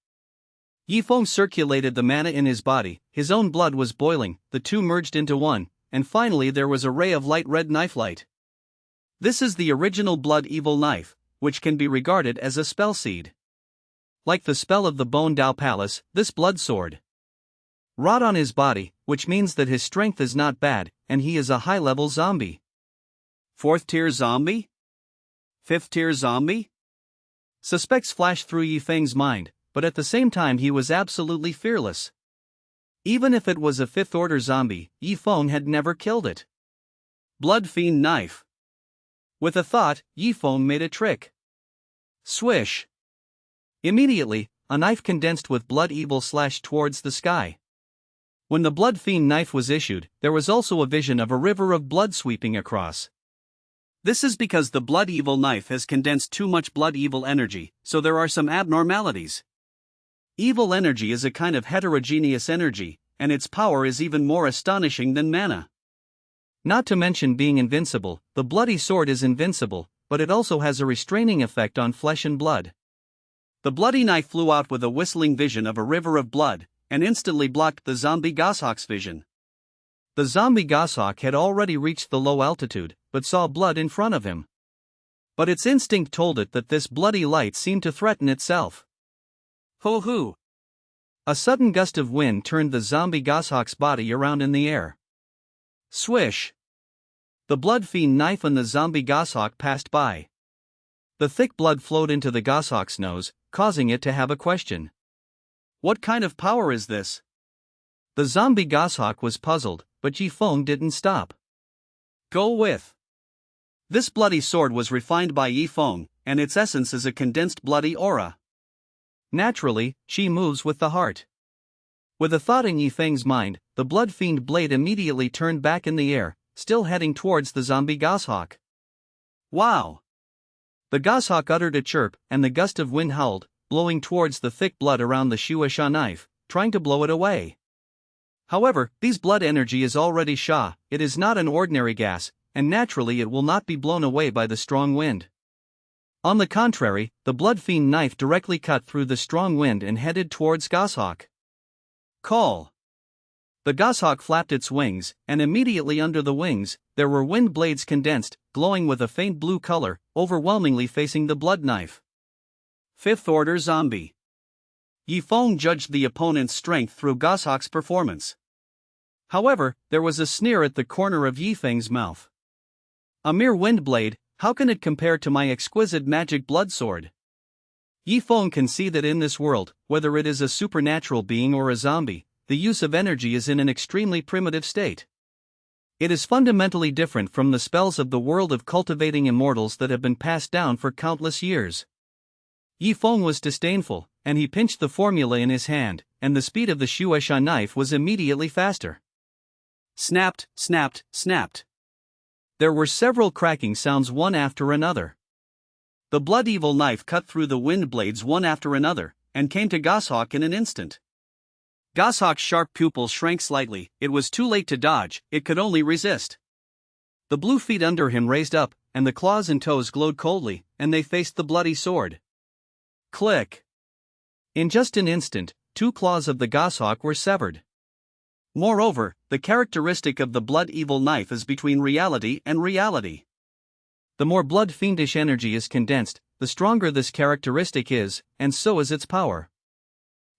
[SPEAKER 1] Yi Feng circulated the mana in his body, his own blood was boiling, the two merged into one, and finally there was a ray of light red knife light. This is the original Blood Evil Knife, which can be regarded as a spell seed. Like the spell of the Bone Dao Palace, this blood sword wrought on his body, which means that his strength is not bad, and he is a high-level zombie.
[SPEAKER 2] 4th tier zombie? 5th tier zombie?
[SPEAKER 1] Suspects flashed through Yi Feng's mind, but at the same time he was absolutely fearless. Even if it was a 5th order zombie, Yi Feng had never killed it.
[SPEAKER 2] Blood Fiend Knife.
[SPEAKER 1] With a thought, Yi Feng made a trick. Swish! Immediately, a knife condensed with blood evil slashed towards the sky. When the Blood Fiend Knife was issued, there was also a vision of a river of blood sweeping across.
[SPEAKER 2] This is because the Blood Evil Knife has condensed too much blood evil energy, so there are some abnormalities. Evil energy is a kind of heterogeneous energy, and its power is even more astonishing than mana.
[SPEAKER 1] Not to mention being invincible, the bloody sword is invincible, but it also has a restraining effect on flesh and blood.
[SPEAKER 2] The bloody knife flew out with a whistling vision of a river of blood, and instantly blocked the zombie goshawk's vision.
[SPEAKER 1] The zombie goshawk had already reached the low altitude, but saw blood in front of him. But its instinct told it that this bloody light seemed to threaten itself.
[SPEAKER 2] Ho hoo!
[SPEAKER 1] A sudden gust of wind turned the zombie goshawk's body around in the air. Swish! The blood fiend knife and the zombie goshawk passed by. The thick blood flowed into the goshawk's nose, causing it to have a question.
[SPEAKER 2] What kind of power is this?
[SPEAKER 1] The zombie goshawk was puzzled, but Yifeng didn't stop.
[SPEAKER 2] Go with. This bloody sword was refined by Yifeng, and its essence is a condensed bloody aura.
[SPEAKER 1] Naturally, she moves with the heart. With a thought in Yifeng's mind, the blood fiend blade immediately turned back in the air, still heading towards the zombie goshawk.
[SPEAKER 2] Wow!
[SPEAKER 1] The goshawk uttered a chirp, and the gust of wind howled, blowing towards the thick blood around the Shueisha knife, trying to blow it away. However, this blood energy is already Sha, it is not an ordinary gas, and naturally it will not be blown away by the strong wind. On the contrary, the blood fiend knife directly cut through the strong wind and headed towards goshawk.
[SPEAKER 2] Call!
[SPEAKER 1] The goshawk flapped its wings, and immediately under the wings, there were wind blades condensed, glowing with a faint blue color, overwhelmingly facing the blood knife.
[SPEAKER 2] Fifth Order Zombie. Yifeng judged the opponent's strength through goshawk's performance. However, there was a sneer at the corner of Yifeng's mouth. A mere wind blade, how can it compare to my exquisite magic blood sword? Yifeng can see that in this world, whether it is a supernatural being or a zombie, the use of energy is in an extremely primitive state. It is fundamentally different from the spells of the world of cultivating immortals that have been passed down for countless years. Yifeng was disdainful, and he pinched the formula in his hand, and the speed of the Shueisha knife was immediately faster. Snapped, snapped, snapped.
[SPEAKER 1] There were several cracking sounds one after another.
[SPEAKER 2] The blood evil knife cut through the wind blades one after another, and came to Goshawk in an instant. Goshawk's sharp pupils shrank slightly, it was too late to dodge, it could only resist. The blue feet under him raised up, and the claws and toes glowed coldly, and they faced the bloody sword. Click!
[SPEAKER 1] In just an instant, 2 claws of the goshawk were severed.
[SPEAKER 2] Moreover, the characteristic of the blood evil knife is between reality and reality.
[SPEAKER 1] The more blood fiendish energy is condensed, the stronger this characteristic is, and so is its power.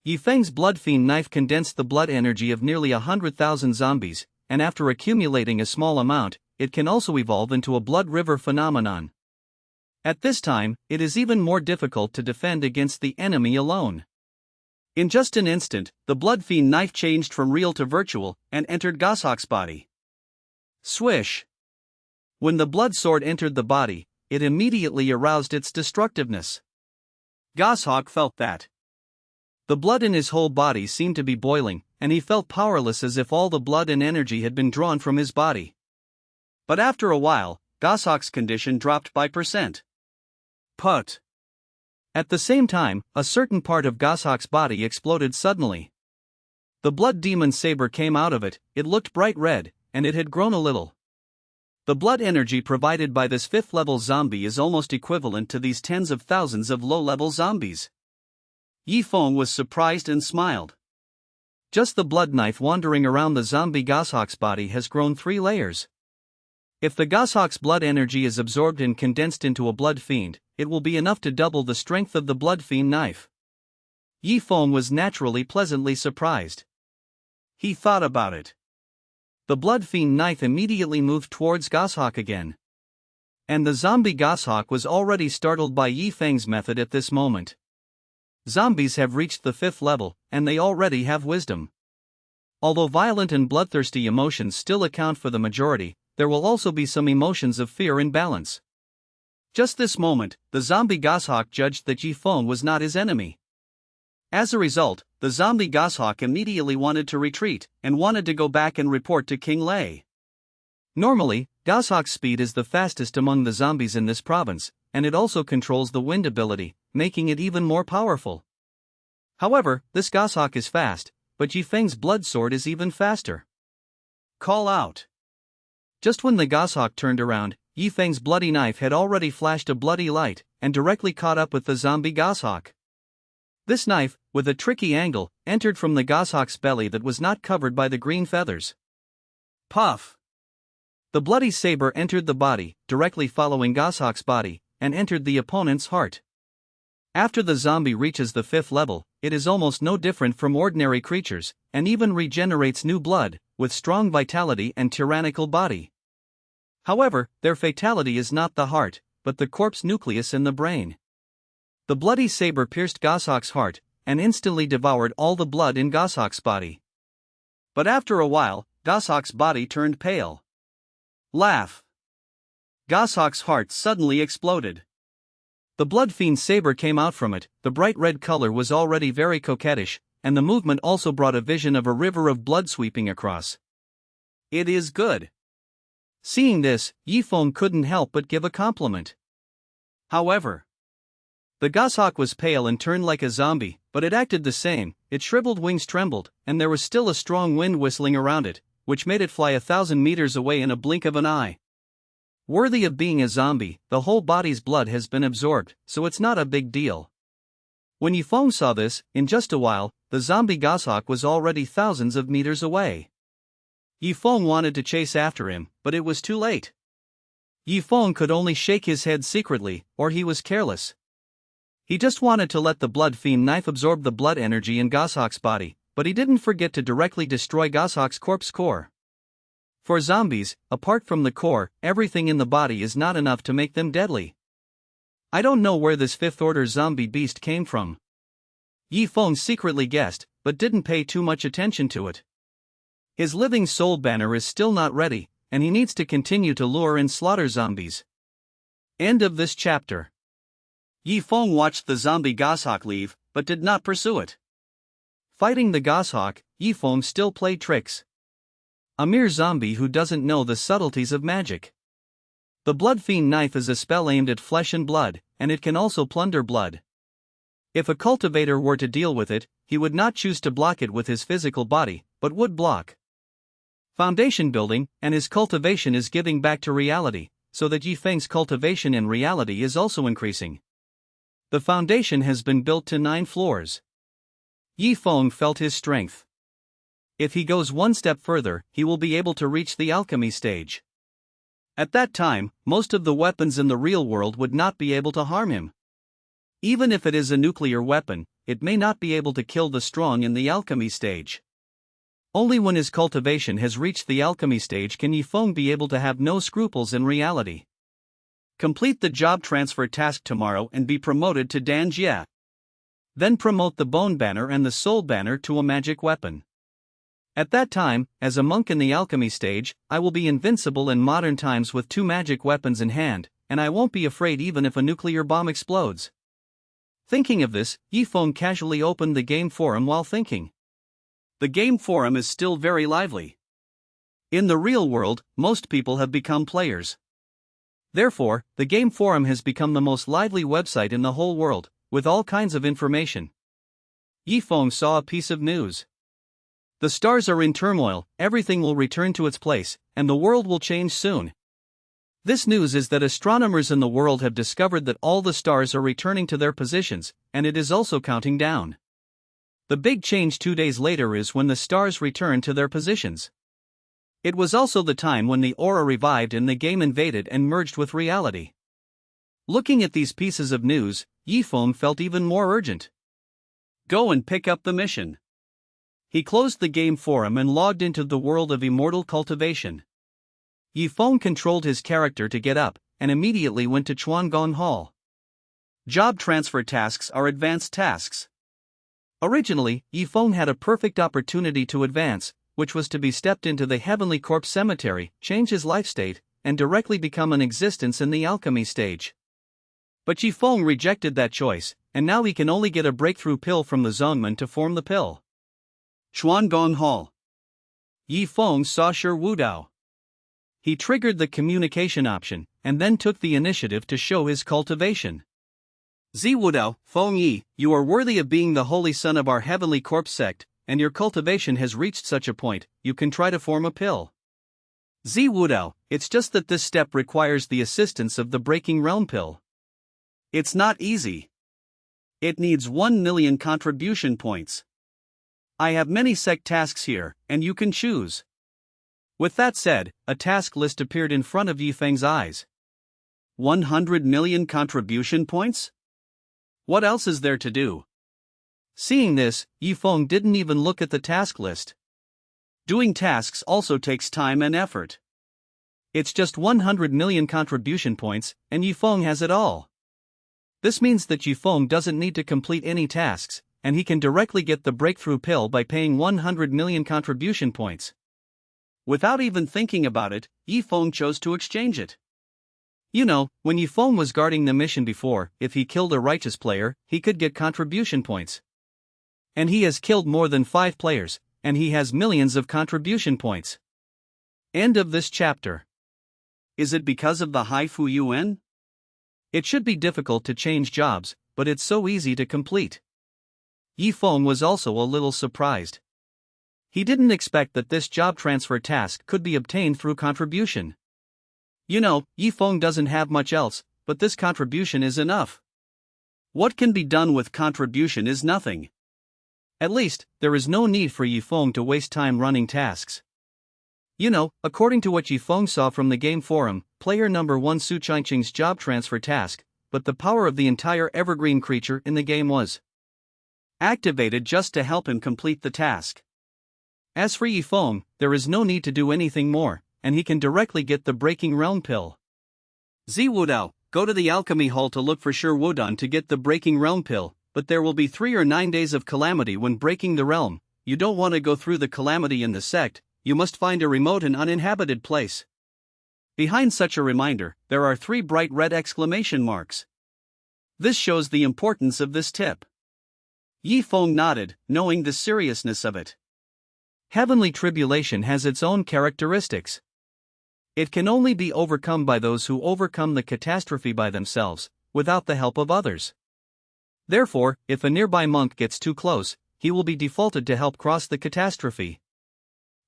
[SPEAKER 1] Yifeng's blood fiend knife condensed the blood energy of nearly 100,000 zombies, and after accumulating a small amount, it can also evolve into a blood river phenomenon. At this time, it is even more difficult to defend against the enemy alone. In just an instant, the blood fiend knife changed from real to virtual, and entered Goshawk's body. Swish! When the blood sword entered the body, it immediately aroused its destructiveness. Goshawk felt that. The blood in his whole body seemed to be boiling, and he felt powerless as if all the blood and energy had been drawn from his body. But after a while, Goshawk's condition dropped by %. Put. At the same time, a certain part of Goshawk's body exploded suddenly. The blood demon saber came out of it, it looked bright red, and it had grown a little. The blood energy provided by this 5th-level zombie is almost equivalent to these tens of thousands of low-level zombies. Yifeng was surprised and smiled. Just the blood knife wandering around the zombie goshawk's body has grown 3 layers. If the goshawk's blood energy is absorbed and condensed into a blood fiend, it will be enough to double the strength of the blood fiend knife. Yifeng was naturally pleasantly surprised. He thought about it. The blood fiend knife immediately moved towards Goshawk again. And the zombie goshawk was already startled by Yifeng's method at this moment. Zombies have reached the 5th level, and they already have wisdom. Although violent and bloodthirsty emotions still account for the majority, there will also be some emotions of fear and balance. Just this moment, the zombie goshawk judged that Yifeng was not his enemy. As a result, the zombie goshawk immediately wanted to retreat, and wanted to go back and report to King Lei. Normally, Goshawk's speed is the fastest among the zombies in this province, and it also controls the wind ability, making it even more powerful. However, this Goshawk is fast, but Yifeng's blood sword is even faster. Call out! Just when the Goshawk turned around, Yifeng's bloody knife had already flashed a bloody light, and directly caught up with the zombie Goshawk. This knife, with a tricky angle, entered from the Goshawk's belly that was not covered by the green feathers. Puff! The bloody saber entered the body, directly following Goshawk's body, and entered the opponent's heart. After the zombie reaches the 5th level, it is almost no different from ordinary creatures, and even regenerates new blood, with strong vitality and tyrannical body. However, their fatality is not the heart, but the corpse nucleus in the brain. The bloody saber pierced Goshawk's heart, and instantly devoured all the blood in Goshawk's body. But after a while, Goshawk's body turned pale. Laugh! Goshawk's heart suddenly exploded. The blood fiend's saber came out from it. The bright red color was already very coquettish, and the movement also brought a vision of a river of blood sweeping across. It is good. Seeing this, Yifeng couldn't help but give a compliment. However, the goshawk was pale and turned like a zombie, but it acted the same. Its shriveled wings trembled, and there was still a strong wind whistling around it, which made it fly 1,000 meters away in a blink of an eye. Worthy of being a zombie, the whole body's blood has been absorbed, so it's not a big deal. When Yifeng saw this, in just a while, the zombie goshawk was already thousands of meters away. Yifeng wanted to chase after him, but it was too late. Yifeng could only shake his head secretly, or he was careless. He just wanted to let the blood fiend knife absorb the blood energy in Goshawk's body, but he didn't forget to directly destroy Goshawk's corpse core. For zombies, apart from the core, everything in the body is not enough to make them deadly. I don't know where this 5th order zombie beast came from. Yifeng secretly guessed, but didn't pay too much attention to it. His living soul banner is still not ready, and he needs to continue to lure and slaughter zombies. End of this chapter. Yifeng watched the zombie goshawk leave, but did not pursue it. Fighting the goshawk, Yifeng still played tricks. A mere zombie who doesn't know the subtleties of magic. The blood fiend knife is a spell aimed at flesh and blood, and it can also plunder blood. If a cultivator were to deal with it, he would not choose to block it with his physical body, but would block foundation building, and his cultivation is giving back to reality, so that Yifeng's cultivation in reality is also increasing. The foundation has been built to 9 floors. Yifeng felt his strength. If he goes one step further, he will be able to reach the alchemy stage. At that time, most of the weapons in the real world would not be able to harm him. Even if it is a nuclear weapon, it may not be able to kill the strong in the alchemy stage. Only when his cultivation has reached the alchemy stage can Yifeng be able to have no scruples in reality. Complete the job transfer task tomorrow and be promoted to Danjia. Then promote the bone banner and the soul banner to a magic weapon. At that time, as a monk in the alchemy stage, I will be invincible in modern times with 2 magic weapons in hand, and I won't be afraid even if a nuclear bomb explodes. Thinking of this, Yifeng casually opened the game forum while thinking. The game forum is still very lively. In the real world, most people have become players. Therefore, the game forum has become the most lively website in the whole world, with all kinds of information. Yifeng saw a piece of news. The stars are in turmoil, everything will return to its place, and the world will change soon. This news is that astronomers in the world have discovered that all the stars are returning to their positions, and it is also counting down. The big change 2 days later is when the stars return to their positions. It was also the time when the aura revived and the game invaded and merged with reality. Looking at these pieces of news, Yifeng felt even more urgent. Go and pick up the mission. He closed the game forum and logged into the world of immortal cultivation. Yifeng controlled his character to get up, and immediately went to Chuangong Hall. Job transfer tasks are advanced tasks. Originally, Yifeng had a perfect opportunity to advance, which was to be stepped into the Heavenly Corpse Cemetery, change his life state, and directly become an existence in the alchemy stage. But Yifeng rejected that choice, and now he can only get a breakthrough pill from the Zoneman to form the pill. Chuangong Hall. Yifeng saw Shi Wudao. He triggered the communication option, and then took the initiative to show his cultivation. Zi Wudao, Feng Yi, you are worthy of being the holy son of our heavenly corpse sect, and your cultivation has reached such a point, you can try to form a pill. Zi Wudao, it's just that this step requires the assistance of the Breaking Realm pill. It's not easy. It needs 1 million contribution points. I have many sect tasks here, and you can choose. With that said, a task list appeared in front of Yifeng's eyes. 100 million contribution points?
[SPEAKER 2] What else is there to do?
[SPEAKER 1] Seeing this, Yifeng didn't even look at the task list.
[SPEAKER 2] Doing tasks also takes time and effort.
[SPEAKER 1] It's just 100 million contribution points, and Yifeng has it all. This means that Yifeng doesn't need to complete any tasks, and he can directly get the breakthrough pill by paying 100 million contribution points.
[SPEAKER 2] Without even thinking about it, Yifeng chose to exchange it.
[SPEAKER 1] You know, when Yifeng was guarding the mission before, if he killed a righteous player, he could get contribution points. And he has killed more than 5 players, and he has millions of contribution points. End of this chapter.
[SPEAKER 2] Is it because of the high Fu Yuan?
[SPEAKER 1] It should be difficult to change jobs, but it's so easy to complete. Yifeng was also a little surprised. He didn't expect that this job transfer task could be obtained through contribution. You know, Yifeng doesn't have much else, but this contribution is enough.
[SPEAKER 2] What can be done with contribution is nothing.
[SPEAKER 1] At least, there is no need for Yifeng to waste time running tasks. You know, according to what Yifeng saw from the game forum, player number 1 Su Changqing's job transfer task, but the power of the entire evergreen creature in the game was
[SPEAKER 2] activated just to help him complete the task.
[SPEAKER 1] As for Yifeng, there is no need to do anything more, and he can directly get the Breaking Realm pill.
[SPEAKER 2] Ziwudao, go to the alchemy hall to look for Shi Wudan to get the Breaking Realm pill, but there will be 3 or 9 days of calamity when breaking the realm. You don't want to go through the calamity in the sect, you must find a remote and uninhabited place. Behind such a reminder, there are 3 bright red exclamation marks. This shows the importance of this tip. Yifeng nodded, knowing the seriousness of it.
[SPEAKER 1] Heavenly tribulation has its own characteristics. It can only be overcome by those who overcome the catastrophe by themselves, without the help of others. Therefore, if a nearby monk gets too close, he will be defaulted to help cross the catastrophe.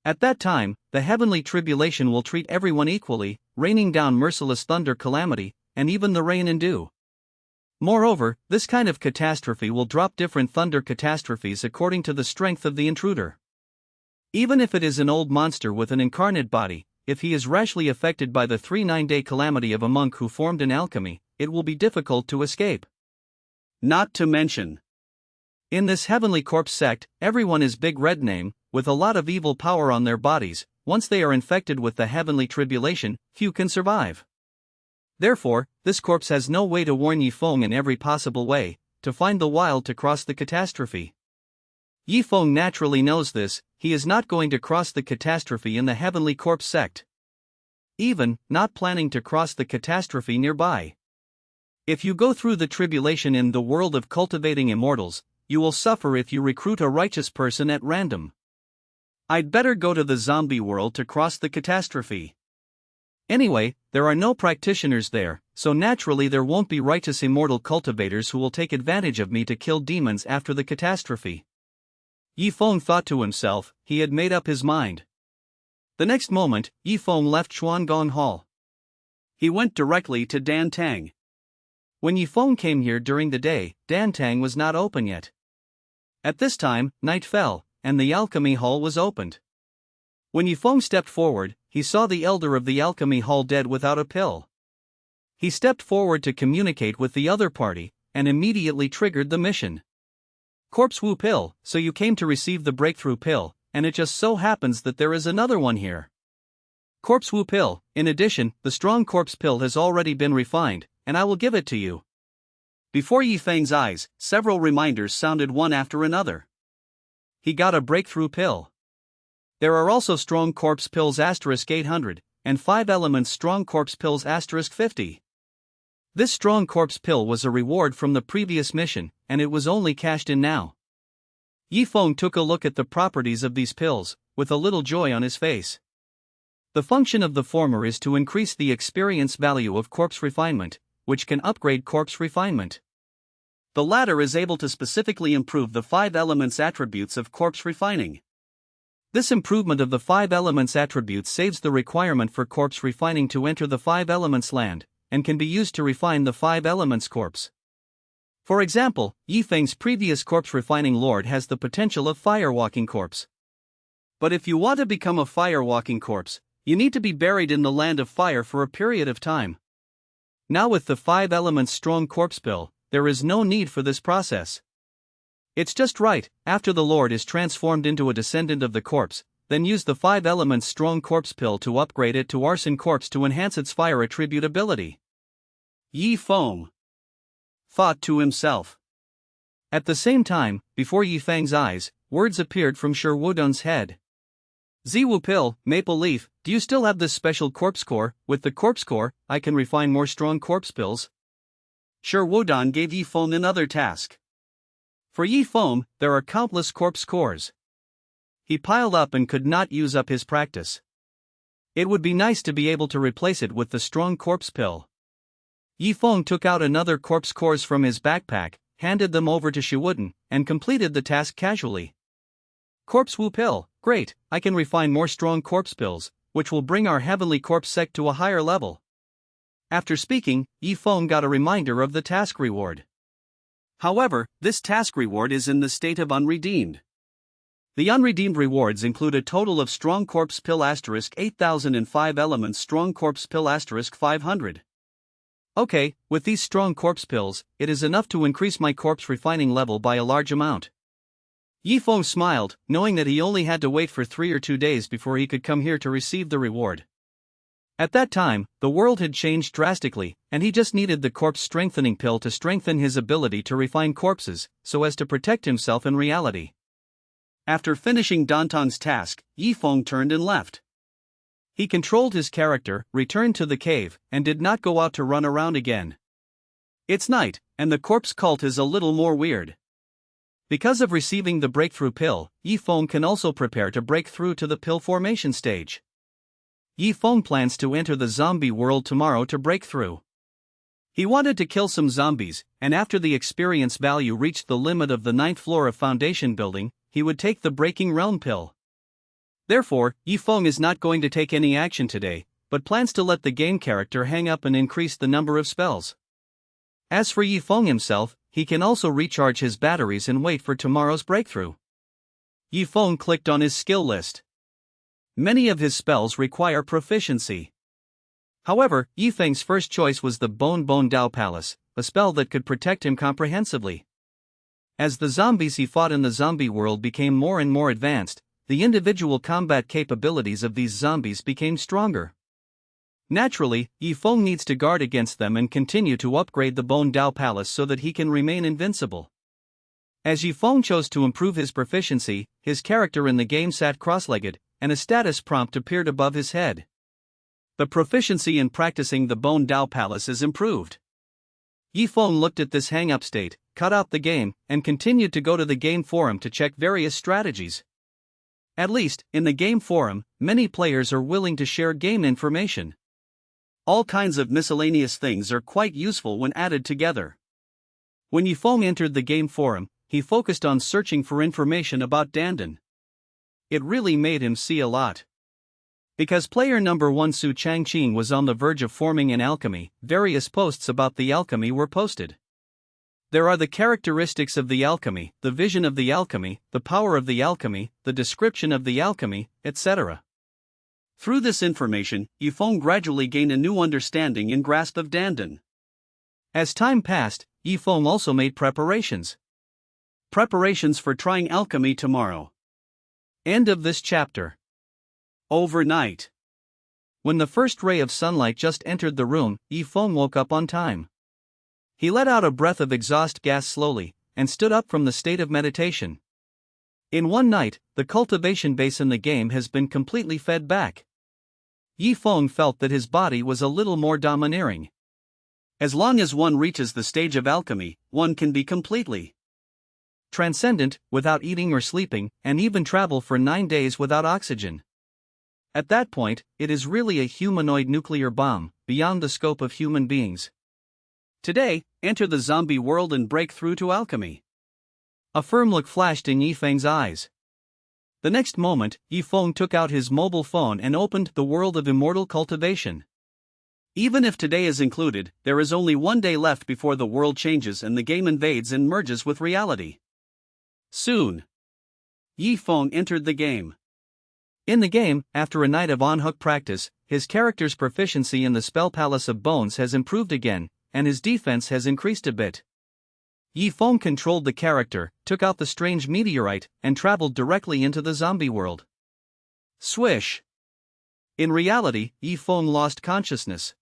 [SPEAKER 1] At that time, the heavenly tribulation will treat everyone equally, raining down merciless thunder calamity, and even the rain and dew. Moreover, this kind of catastrophe will drop different thunder catastrophes according to the strength of the intruder. Even if it is an old monster with an incarnate body, if he is rashly affected by the 3-9-day calamity of a monk who formed in alchemy, it will be difficult to escape.
[SPEAKER 2] Not to mention,
[SPEAKER 1] in this heavenly corpse sect, everyone is Big Red Name, with a lot of evil power on their bodies. Once they are infected with the heavenly tribulation, few can survive. Therefore, this corpse has no way to warn Yifeng in every possible way, to find the wild to cross the catastrophe. Yifeng naturally knows this, he is not going to cross the catastrophe in the heavenly corpse sect. Even, not planning to cross the catastrophe nearby. If you go through the tribulation in the world of cultivating immortals, you will suffer if you recruit a righteous person at random. I'd better go to the zombie world to cross the catastrophe. Anyway, there are no practitioners there, so naturally there won't be righteous immortal cultivators who will take advantage of me to kill demons after the catastrophe. Yifeng thought to himself, he had made up his mind. The next moment, Yifeng left Xuangong Hall. He went directly to Dan Tang. When Yifeng came here during the day, Dan Tang was not open yet. At this time, night fell, and the alchemy hall was opened. When Yifeng stepped forward, he saw the elder of the alchemy hall dead without a pill. He stepped forward to communicate with the other party, and immediately triggered the mission. Corpse Wu pill, so you came to receive the breakthrough pill, and it just so happens that there is another one here. Corpse Wu pill, in addition, the strong corpse pill has already been refined, and I will give it to you. Before Yifeng's eyes, several reminders sounded one after another. He got a breakthrough pill. There are also strong corpse pills *800, and 5 elements strong corpse pills *50. This strong corpse pill was a reward from the previous mission, and it was only cashed in now. Yifeng took a look at the properties of these pills, with a little joy on his face. The function of the former is to increase the experience value of corpse refinement, which can upgrade corpse refinement. The latter is able to specifically improve the 5 elements attributes of corpse refining. This improvement of the 5 elements attributes saves the requirement for corpse refining to enter the 5 elements land, and can be used to refine the 5 elements corpse. For example, Yifeng's previous corpse refining lord has the potential of firewalking corpse. But if you want to become a firewalking corpse, you need to be buried in the land of fire for a period of time. Now with the 5 elements strong corpse pill, there is no need for this process. It's just right, after the Lord is transformed into a descendant of the corpse, then use the 5 elements strong corpse pill to upgrade it to arson corpse to enhance its fire attribute ability.
[SPEAKER 2] Yi Feng thought to himself.
[SPEAKER 1] At the same time, before Yi Feng's eyes, words appeared from Shi Wudun's head. Ziwu pill, maple leaf, do you still have this special corpse core? With the corpse core, I can refine more strong corpse pills.
[SPEAKER 2] Shi Wudun gave Yi Feng another task.
[SPEAKER 1] For Yi Feng, there are countless corpse cores. He piled up and could not use up his practice. It would be nice to be able to replace it with the strong corpse pill. Yi Feng took out another corpse cores from his backpack, handed them over to Shi Wudun, and completed the task casually. Corpse Wu pill, great, I can refine more strong corpse pills, which will bring our heavenly corpse sect to a higher level. After speaking, Yi Feng got a reminder of the task reward.
[SPEAKER 2] However, this task reward is in the state of unredeemed.
[SPEAKER 1] The unredeemed rewards include a total of strong corpse pill asterisk 8005 elements strong corpse pill asterisk 500. Okay, with these strong corpse pills, it is enough to increase my corpse refining level by a large amount. Yi Feng smiled, knowing that he only had to wait for 3 or 2 days before he could come here to receive the reward. At that time, the world had changed drastically, and he just needed the corpse strengthening pill to strengthen his ability to refine corpses, so as to protect himself in reality.
[SPEAKER 2] After finishing Dantong's task, Yi Feng turned and left.
[SPEAKER 1] He controlled his character, returned to the cave, and did not go out to run around again. It's night, and the corpse cult is a little more weird. Because of receiving the breakthrough pill, Yi Feng can also prepare to break through to the pill formation stage. Yi Feng plans to enter the zombie world tomorrow to break through. He wanted to kill some zombies, and after the experience value reached the limit of the 9th floor of foundation building, he would take the breaking realm pill. Therefore, Yi Feng is not going to take any action today, but plans to let the game character hang up and increase the number of spells. As for Yi Feng himself, he can also recharge his batteries and wait for tomorrow's breakthrough. Yi Feng clicked on his skill list. Many of his spells require proficiency. However, Yi Feng's first choice was the Bone Dao Palace, a spell that could protect him comprehensively. As the zombies he fought in the zombie world became more and more advanced, the individual combat capabilities of these zombies became stronger. Naturally, Yi Feng needs to guard against them and continue to upgrade the Bone Dao Palace so that he can remain invincible. As Yi Feng chose to improve his proficiency, his character in the game sat cross-legged, and a status prompt appeared above his head. The proficiency in practicing the Bone Dao Palace is improved. Yi Feng looked at this hang-up state, cut out the game, and continued to go to the game forum to check various strategies. At least, in the game forum, many players are willing to share game information. All kinds of miscellaneous things are quite useful when added together. When Yi Feng entered the game forum, he focused on searching for information about Dandan. It really made him see a lot. Because player number 1 Su Changqing was on the verge of forming an alchemy, various posts about the alchemy were posted. There are the characteristics of the alchemy, the vision of the alchemy, the power of the alchemy, the description of the alchemy, etc. Through this information, Yi Feng gradually gained a new understanding and grasp of Dandan. As time passed, Yi Feng also made preparations. Preparations for trying alchemy tomorrow. End of this chapter. Overnight. When the first ray of sunlight just entered the room, Yi Feng woke up on time. He let out a breath of exhaust gas slowly, and stood up from the state of meditation. In one night, the cultivation base in the game has been completely fed back. Yi Feng felt that his body was a little more domineering. As long as one reaches the stage of alchemy, one can be completely transcendent, without eating or sleeping, and even travel for 9 days without oxygen. At that point, it is really a humanoid nuclear bomb, beyond the scope of human beings. Today, enter the zombie world and break through to alchemy. A firm look flashed in Yi Feng's eyes. The next moment, Yi Feng took out his mobile phone and opened the world of immortal cultivation. Even if today is included, there is only 1 day left before the world changes and the game invades and merges with reality. Soon, Yi Feng entered the game. In the game, after a night of on-hook practice, his character's proficiency in the Spell Palace of Bones has improved again, and his defense has increased a bit. Yi Feng controlled the character, took out the strange meteorite, and traveled directly into the zombie world. Swish! In reality, Yi Feng lost consciousness.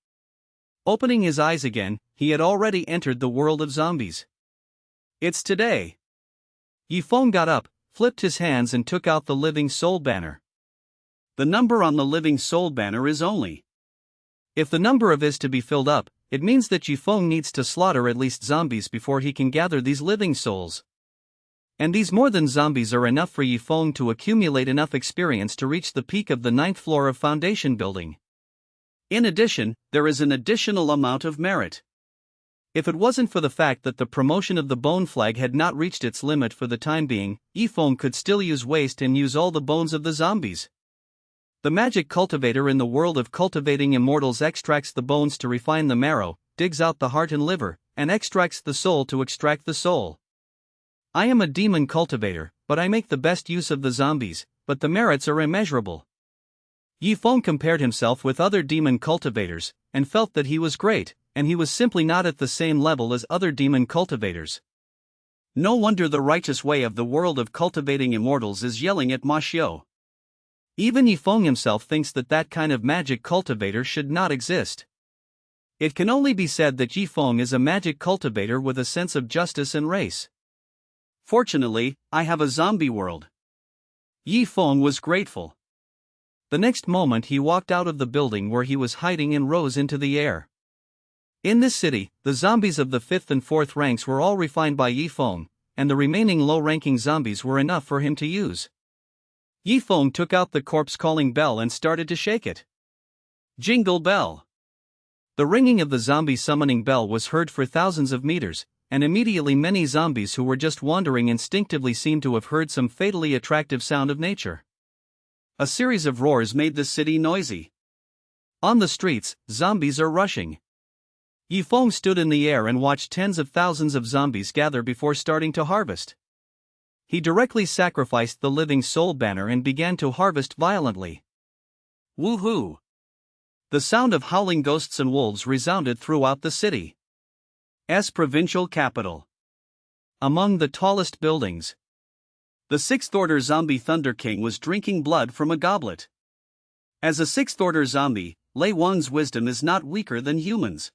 [SPEAKER 1] Opening his eyes again, he had already entered the world of zombies. It's today. Yi Feng got up, flipped his hands and took out the Living Soul banner. The number on the Living Soul banner is only. If the number of is to be filled up, it means that Yi Feng needs to slaughter at least zombies before he can gather these living souls. And these more than zombies are enough for Yi Feng to accumulate enough experience to reach the peak of the 9th floor of Foundation Building. In addition, there is an additional amount of merit. If it wasn't for the fact that the promotion of the bone flag had not reached its limit for the time being, Yi Feng could still use waste and use all the bones of the zombies. The magic cultivator in the world of cultivating immortals extracts the bones to refine the marrow, digs out the heart and liver, and extracts the soul to extract the soul. I am a demon cultivator, but I make the best use of the zombies, but the merits are immeasurable. Yi Feng compared himself with other demon cultivators, and felt that he was great, and he was simply not at the same level as other demon cultivators. No wonder the righteous way of the world of cultivating immortals is yelling at Ma Xiao. Even Yi Feng himself thinks that that kind of magic cultivator should not exist. It can only be said that Yi Feng is a magic cultivator with a sense of justice and race. Fortunately, I have a zombie world. Yi Feng was grateful. The next moment he walked out of the building where he was hiding and rose into the air. In this city, the zombies of the 5th and 4th ranks were all refined by Yi Feng, and the remaining low-ranking zombies were enough for him to use. Yi Feng took out the corpse-calling bell and started to shake it. Jingle bell! The ringing of the zombie summoning bell was heard for thousands of meters, and immediately many zombies who were just wandering instinctively seemed to have heard some fatally attractive sound of nature. A series of roars made the city noisy. On the streets, zombies are rushing. Yi Feng stood in the air and watched tens of thousands of zombies gather before starting to harvest. He directly sacrificed the Living Soul banner and began to harvest violently. Woohoo! The sound of howling ghosts and wolves resounded throughout the city's provincial capital. Among the tallest buildings, the 6th Order Zombie Thunder King was drinking blood from a goblet. As a 6th Order zombie, Lei Wang's wisdom is not weaker than humans.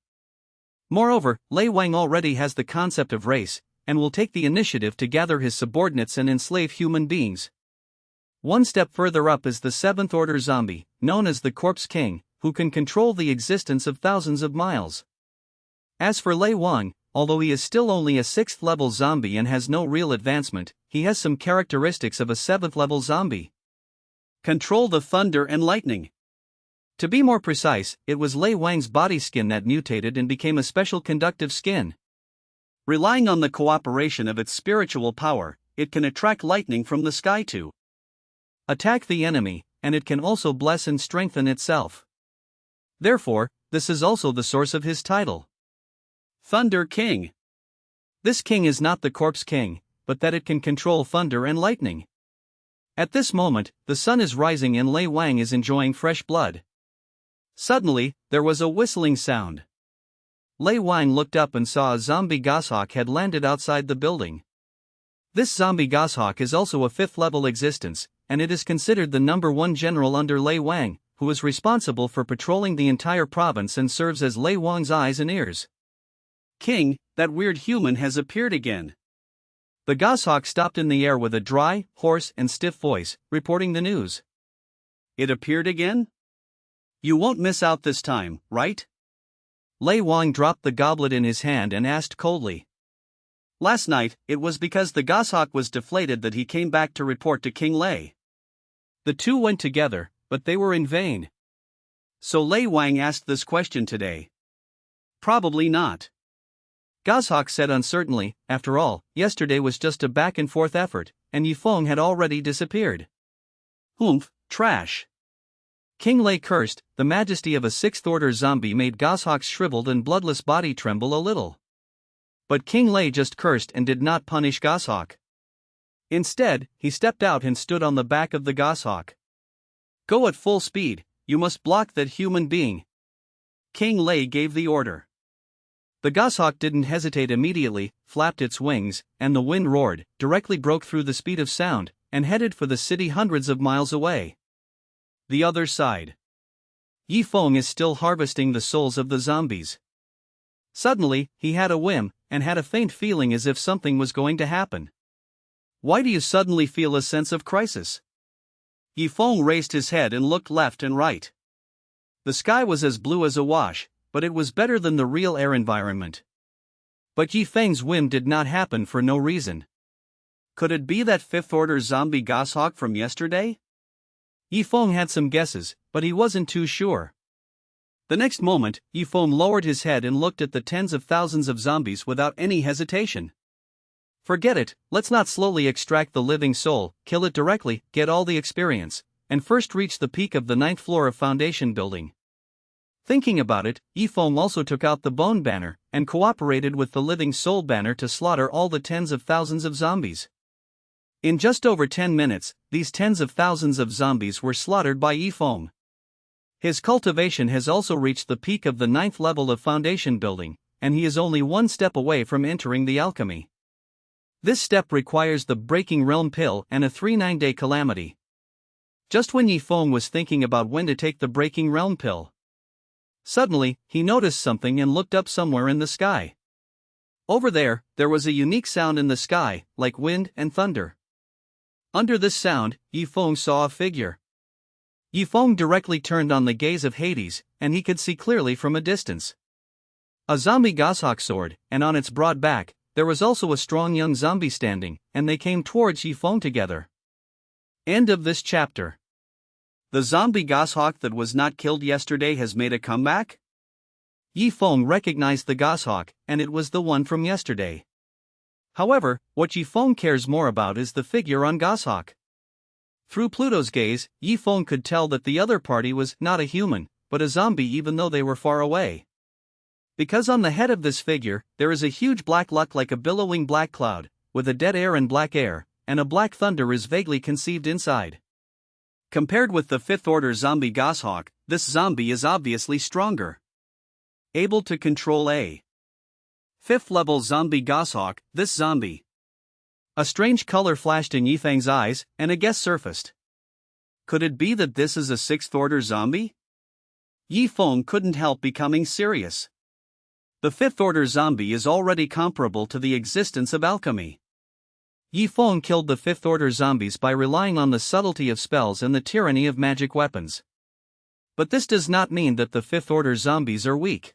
[SPEAKER 1] Moreover, Lei Wang already has the concept of race, and will take the initiative to gather his subordinates and enslave human beings. One step further up is the 7th Order zombie, known as the Corpse King, who can control the existence of thousands of miles. As for Lei Wang, although he is still only a 6th level zombie and has no real advancement, he has some characteristics of a 7th level zombie. Control the thunder and lightning. To be more precise, it was Lei Wang's body skin that mutated and became a special conductive skin. Relying on the cooperation of its spiritual power, it can attract lightning from the sky to attack the enemy, and it can also bless and strengthen itself. Therefore, this is also the source of his title, Thunder King. This king is not the Corpse King, but that it can control thunder and lightning. At this moment, the sun is rising and Lei Wang is enjoying fresh blood. Suddenly, there was a whistling sound. Lei Wang looked up and saw a zombie goshawk had landed outside the building. This zombie goshawk is also a 5th level existence, and it is considered the #1 general under Lei Wang, who is responsible for patrolling the entire province and serves as Lei Wang's eyes and ears. King, that weird human has appeared again. The goshawk stopped in the air with a dry, hoarse, and stiff voice, reporting the news. It appeared again? You won't miss out this time, right? Lei Wang dropped the goblet in his hand and asked coldly. Last night, it was because the goshawk was deflated that he came back to report to King Lei. The two went together, but they were in vain. So Lei Wang asked this question today. Probably not. Goshawk said uncertainly, after all, yesterday was just a back-and-forth effort, and Yi Feng had already disappeared. Humph, trash. King Lei cursed. The majesty of a 6th Order zombie made Goshawk's shriveled and bloodless body tremble a little. But King Lei just cursed and did not punish Goshawk. Instead, he stepped out and stood on the back of the goshawk. Go at full speed, you must block that human being. King Lei gave the order. The goshawk didn't hesitate immediately, flapped its wings, and the wind roared, directly broke through the speed of sound, and headed for the city hundreds of miles away. The other side. Yi Feng is still harvesting the souls of the zombies. Suddenly, he had a whim, and had a faint feeling as if something was going to happen. Why do you suddenly feel a sense of crisis? Yi Feng raised his head and looked left and right. The sky was as blue as a wash, but it was better than the real air environment. But Yi Feng's whim did not happen for no reason. Could it be that fifth-order zombie goshawk from yesterday? Yi Feng had some guesses, but he wasn't too sure. The next moment, Yi Feng lowered his head and looked at the tens of thousands of zombies without any hesitation. Forget it, let's not slowly extract the living soul, kill it directly, get all the experience, and first reach the peak of the 9th floor of Foundation building. Thinking about it, Yi Feng also took out the bone banner, and cooperated with the living soul banner to slaughter all the tens of thousands of zombies. In just over 10 minutes, these tens of thousands of zombies were slaughtered by Yi Feng. His cultivation has also reached the peak of the 9th level of Foundation building, and he is only one step away from entering the alchemy. This step requires the Breaking Realm pill and a 3-9-day calamity. Just when Yi Feng was thinking about when to take the Breaking Realm pill, suddenly, he noticed something and looked up somewhere in the sky. Over there was a unique sound in the sky, like wind and thunder. Under this sound, Yi Feng saw a figure. Yi Feng directly turned on the gaze of Hades, and he could see clearly from a distance. A zombie goshawk sword, and on its broad back, there was also a strong young zombie standing, and they came towards Yi Feng together. End of this chapter. The zombie goshawk that was not killed yesterday has made a comeback? Yi Feng recognized the goshawk, and it was the one from yesterday. However, what Yi Feng cares more about is the figure on goshawk. Through Pluto's gaze, Yi Feng could tell that the other party was not a human, but a zombie even though they were far away. Because on the head of this figure, there is a huge black luck like a billowing black cloud, with a dead air and black air, and a black thunder is vaguely conceived inside. Compared with the 5th order zombie goshawk, this zombie is obviously stronger. Able to control a 5th level zombie goshawk, this zombie. A strange color flashed in Yi Feng's eyes, and a guess surfaced. Could it be that this is a 6th order zombie? Yi Feng couldn't help becoming serious. The 5th order zombie is already comparable to the existence of alchemy. Yi Feng killed the 5th order zombies by relying on the subtlety of spells and the tyranny of magic weapons. But this does not mean that the 5th order zombies are weak.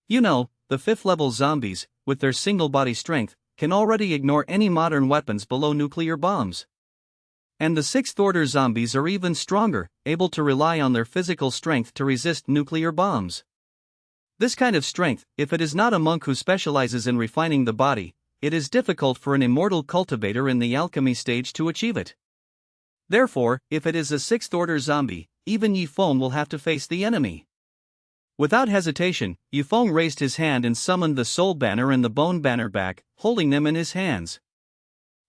[SPEAKER 1] You know, the 5th level zombies, with their single body strength, can already ignore any modern weapons below nuclear bombs. And the 6th order zombies are even stronger, able to rely on their physical strength to resist nuclear bombs. This kind of strength, if it is not a monk who specializes in refining the body, it is difficult for an immortal cultivator in the alchemy stage to achieve it. Therefore, if it is a 6th order zombie, even Yi Feng will have to face the enemy. Without hesitation, Yi Feng raised his hand and summoned the soul banner and the bone banner back, holding them in his hands.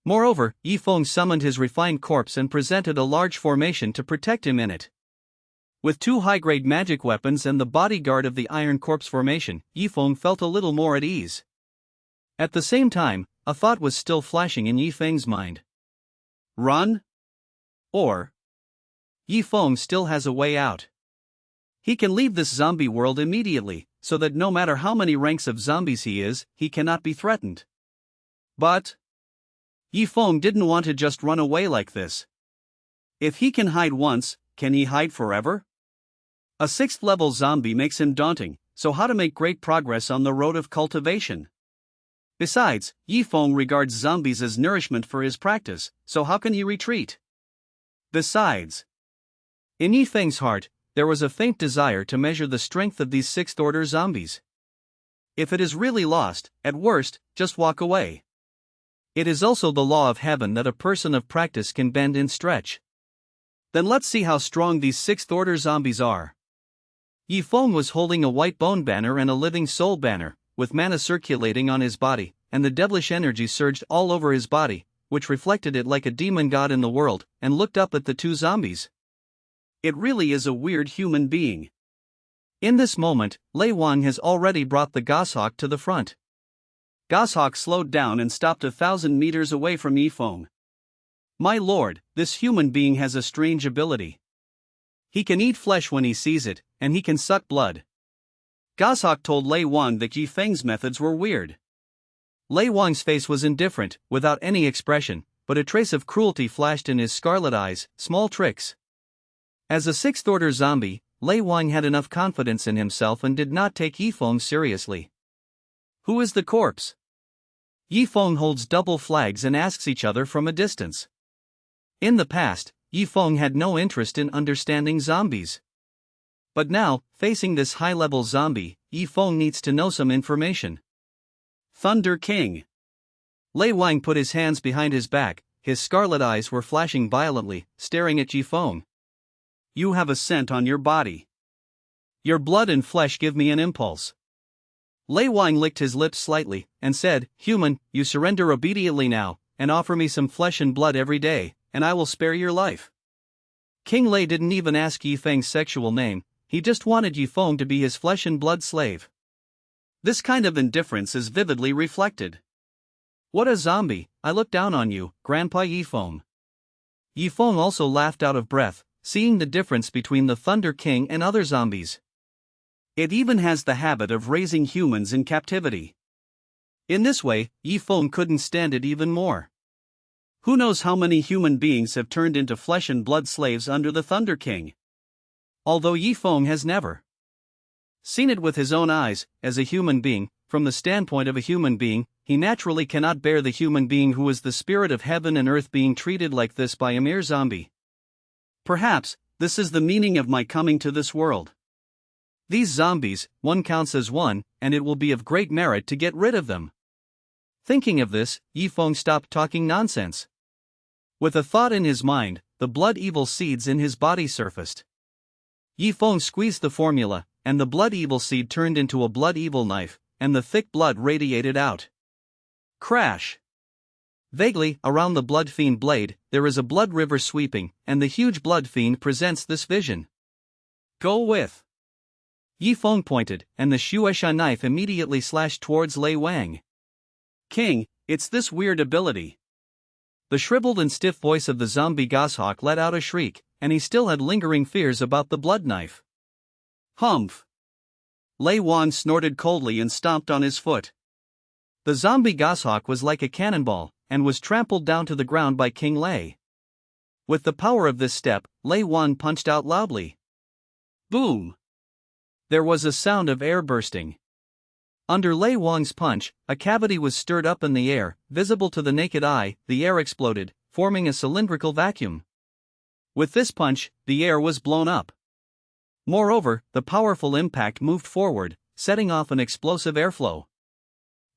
[SPEAKER 1] Moreover, Yi Feng summoned his refined corpse and presented a large formation to protect him in it. With 2 high-grade magic weapons and the bodyguard of the Iron Corpse formation, Yi Feng felt a little more at ease. At the same time, a thought was still flashing in Yi Feng's mind. Run? Or Yi Feng still has a way out. He can leave this zombie world immediately, so that no matter how many ranks of zombies he cannot be threatened. But Yi Feng didn't want to just run away like this. If he can hide once, can he hide forever? A 6th level zombie makes him daunting, so how to make great progress on the road of cultivation? Besides, Yi Feng regards zombies as nourishment for his practice, so how can he retreat? Besides, in Yi Feng's heart, there was a faint desire to measure the strength of these 6th order zombies. If it is really lost, at worst, just walk away. It is also the law of heaven that a person of practice can bend and stretch. Then let's see how strong these 6th order zombies are. Yi Feng was holding a white bone banner and a living soul banner, with mana circulating on his body, and the devilish energy surged all over his body, which reflected it like a demon god in the world, and looked up at the 2 zombies. It really is a weird human being. In this moment, Lei Wang has already brought the goshawk to the front.
[SPEAKER 2] Goshawk slowed down and stopped 1,000 meters away from Yifeng. My lord, this human being has a strange ability. He can eat flesh when he sees it, and he can suck blood. Goshawk told Lei Wang that Yifeng's methods were weird.
[SPEAKER 1] Lei Wang's face was indifferent, without any expression, but a trace of cruelty flashed in his scarlet eyes. Small tricks. As a sixth-order zombie, Lei Wang had enough confidence in himself and did not take Yifeng seriously. Who is the corpse? Yifeng holds double flags and asks each other from a distance. In the past, Yifeng had no interest in understanding zombies. But now, facing this high-level zombie, Yifeng needs to know some information.
[SPEAKER 2] Thunder King.
[SPEAKER 1] Lei Wang put his hands behind his back, his scarlet eyes were flashing violently, staring at Yifeng.
[SPEAKER 2] You have a scent on your body.
[SPEAKER 1] Your blood and flesh give me an impulse. Lei Wang licked his lips slightly, and said, Human, you surrender obediently now, and offer me some flesh and blood every day, and I will spare your life. King Lei didn't even ask Yifeng's sexual name, he just wanted Yifeng to be his flesh and blood slave.
[SPEAKER 2] This kind of indifference is vividly reflected.
[SPEAKER 1] What a zombie, I look down on you, Grandpa Yifeng. Yifeng also laughed out of breath, seeing the difference between the Thunder King and other zombies.
[SPEAKER 2] It even has the habit of raising humans in captivity.
[SPEAKER 1] In this way, Yifeng couldn't stand it even more.
[SPEAKER 2] Who knows how many human beings have turned into flesh and blood slaves under the Thunder King?
[SPEAKER 1] Although Yifeng has never seen it with his own eyes, as a human being, from the standpoint of a human being, he naturally cannot bear the human being who is the spirit of heaven and earth being treated like this by a mere zombie.
[SPEAKER 2] Perhaps, this is the meaning of my coming to this world.
[SPEAKER 1] These zombies, one counts as one, and it will be of great merit to get rid of them. Thinking of this, Yifeng stopped talking nonsense. With a thought in his mind, the blood evil seeds in his body surfaced. Yifeng squeezed the formula, and the blood evil seed turned into a blood evil knife, and the thick blood radiated out. Crash! Vaguely, around the blood fiend blade, there is a blood river sweeping, and the huge blood fiend presents this vision. Go with! Yifeng pointed, and the Shueisha knife immediately slashed towards Lei Wang.
[SPEAKER 2] King, it's this weird ability.
[SPEAKER 1] The shriveled and stiff voice of the zombie goshawk let out a shriek, and he still had lingering fears about the blood knife.
[SPEAKER 2] Humph! Lei Wang snorted coldly and stomped on his foot.
[SPEAKER 1] The zombie goshawk was like a cannonball, and was trampled down to the ground by King Lei. With the power of this step, Lei Wang punched out loudly.
[SPEAKER 2] Boom!
[SPEAKER 1] There was a sound of air bursting. Under Lei Wang's punch, a cavity was stirred up in the air, visible to the naked eye. The air exploded, forming a cylindrical vacuum. With this punch, the air was blown up. Moreover, the powerful impact moved forward, setting off an explosive airflow.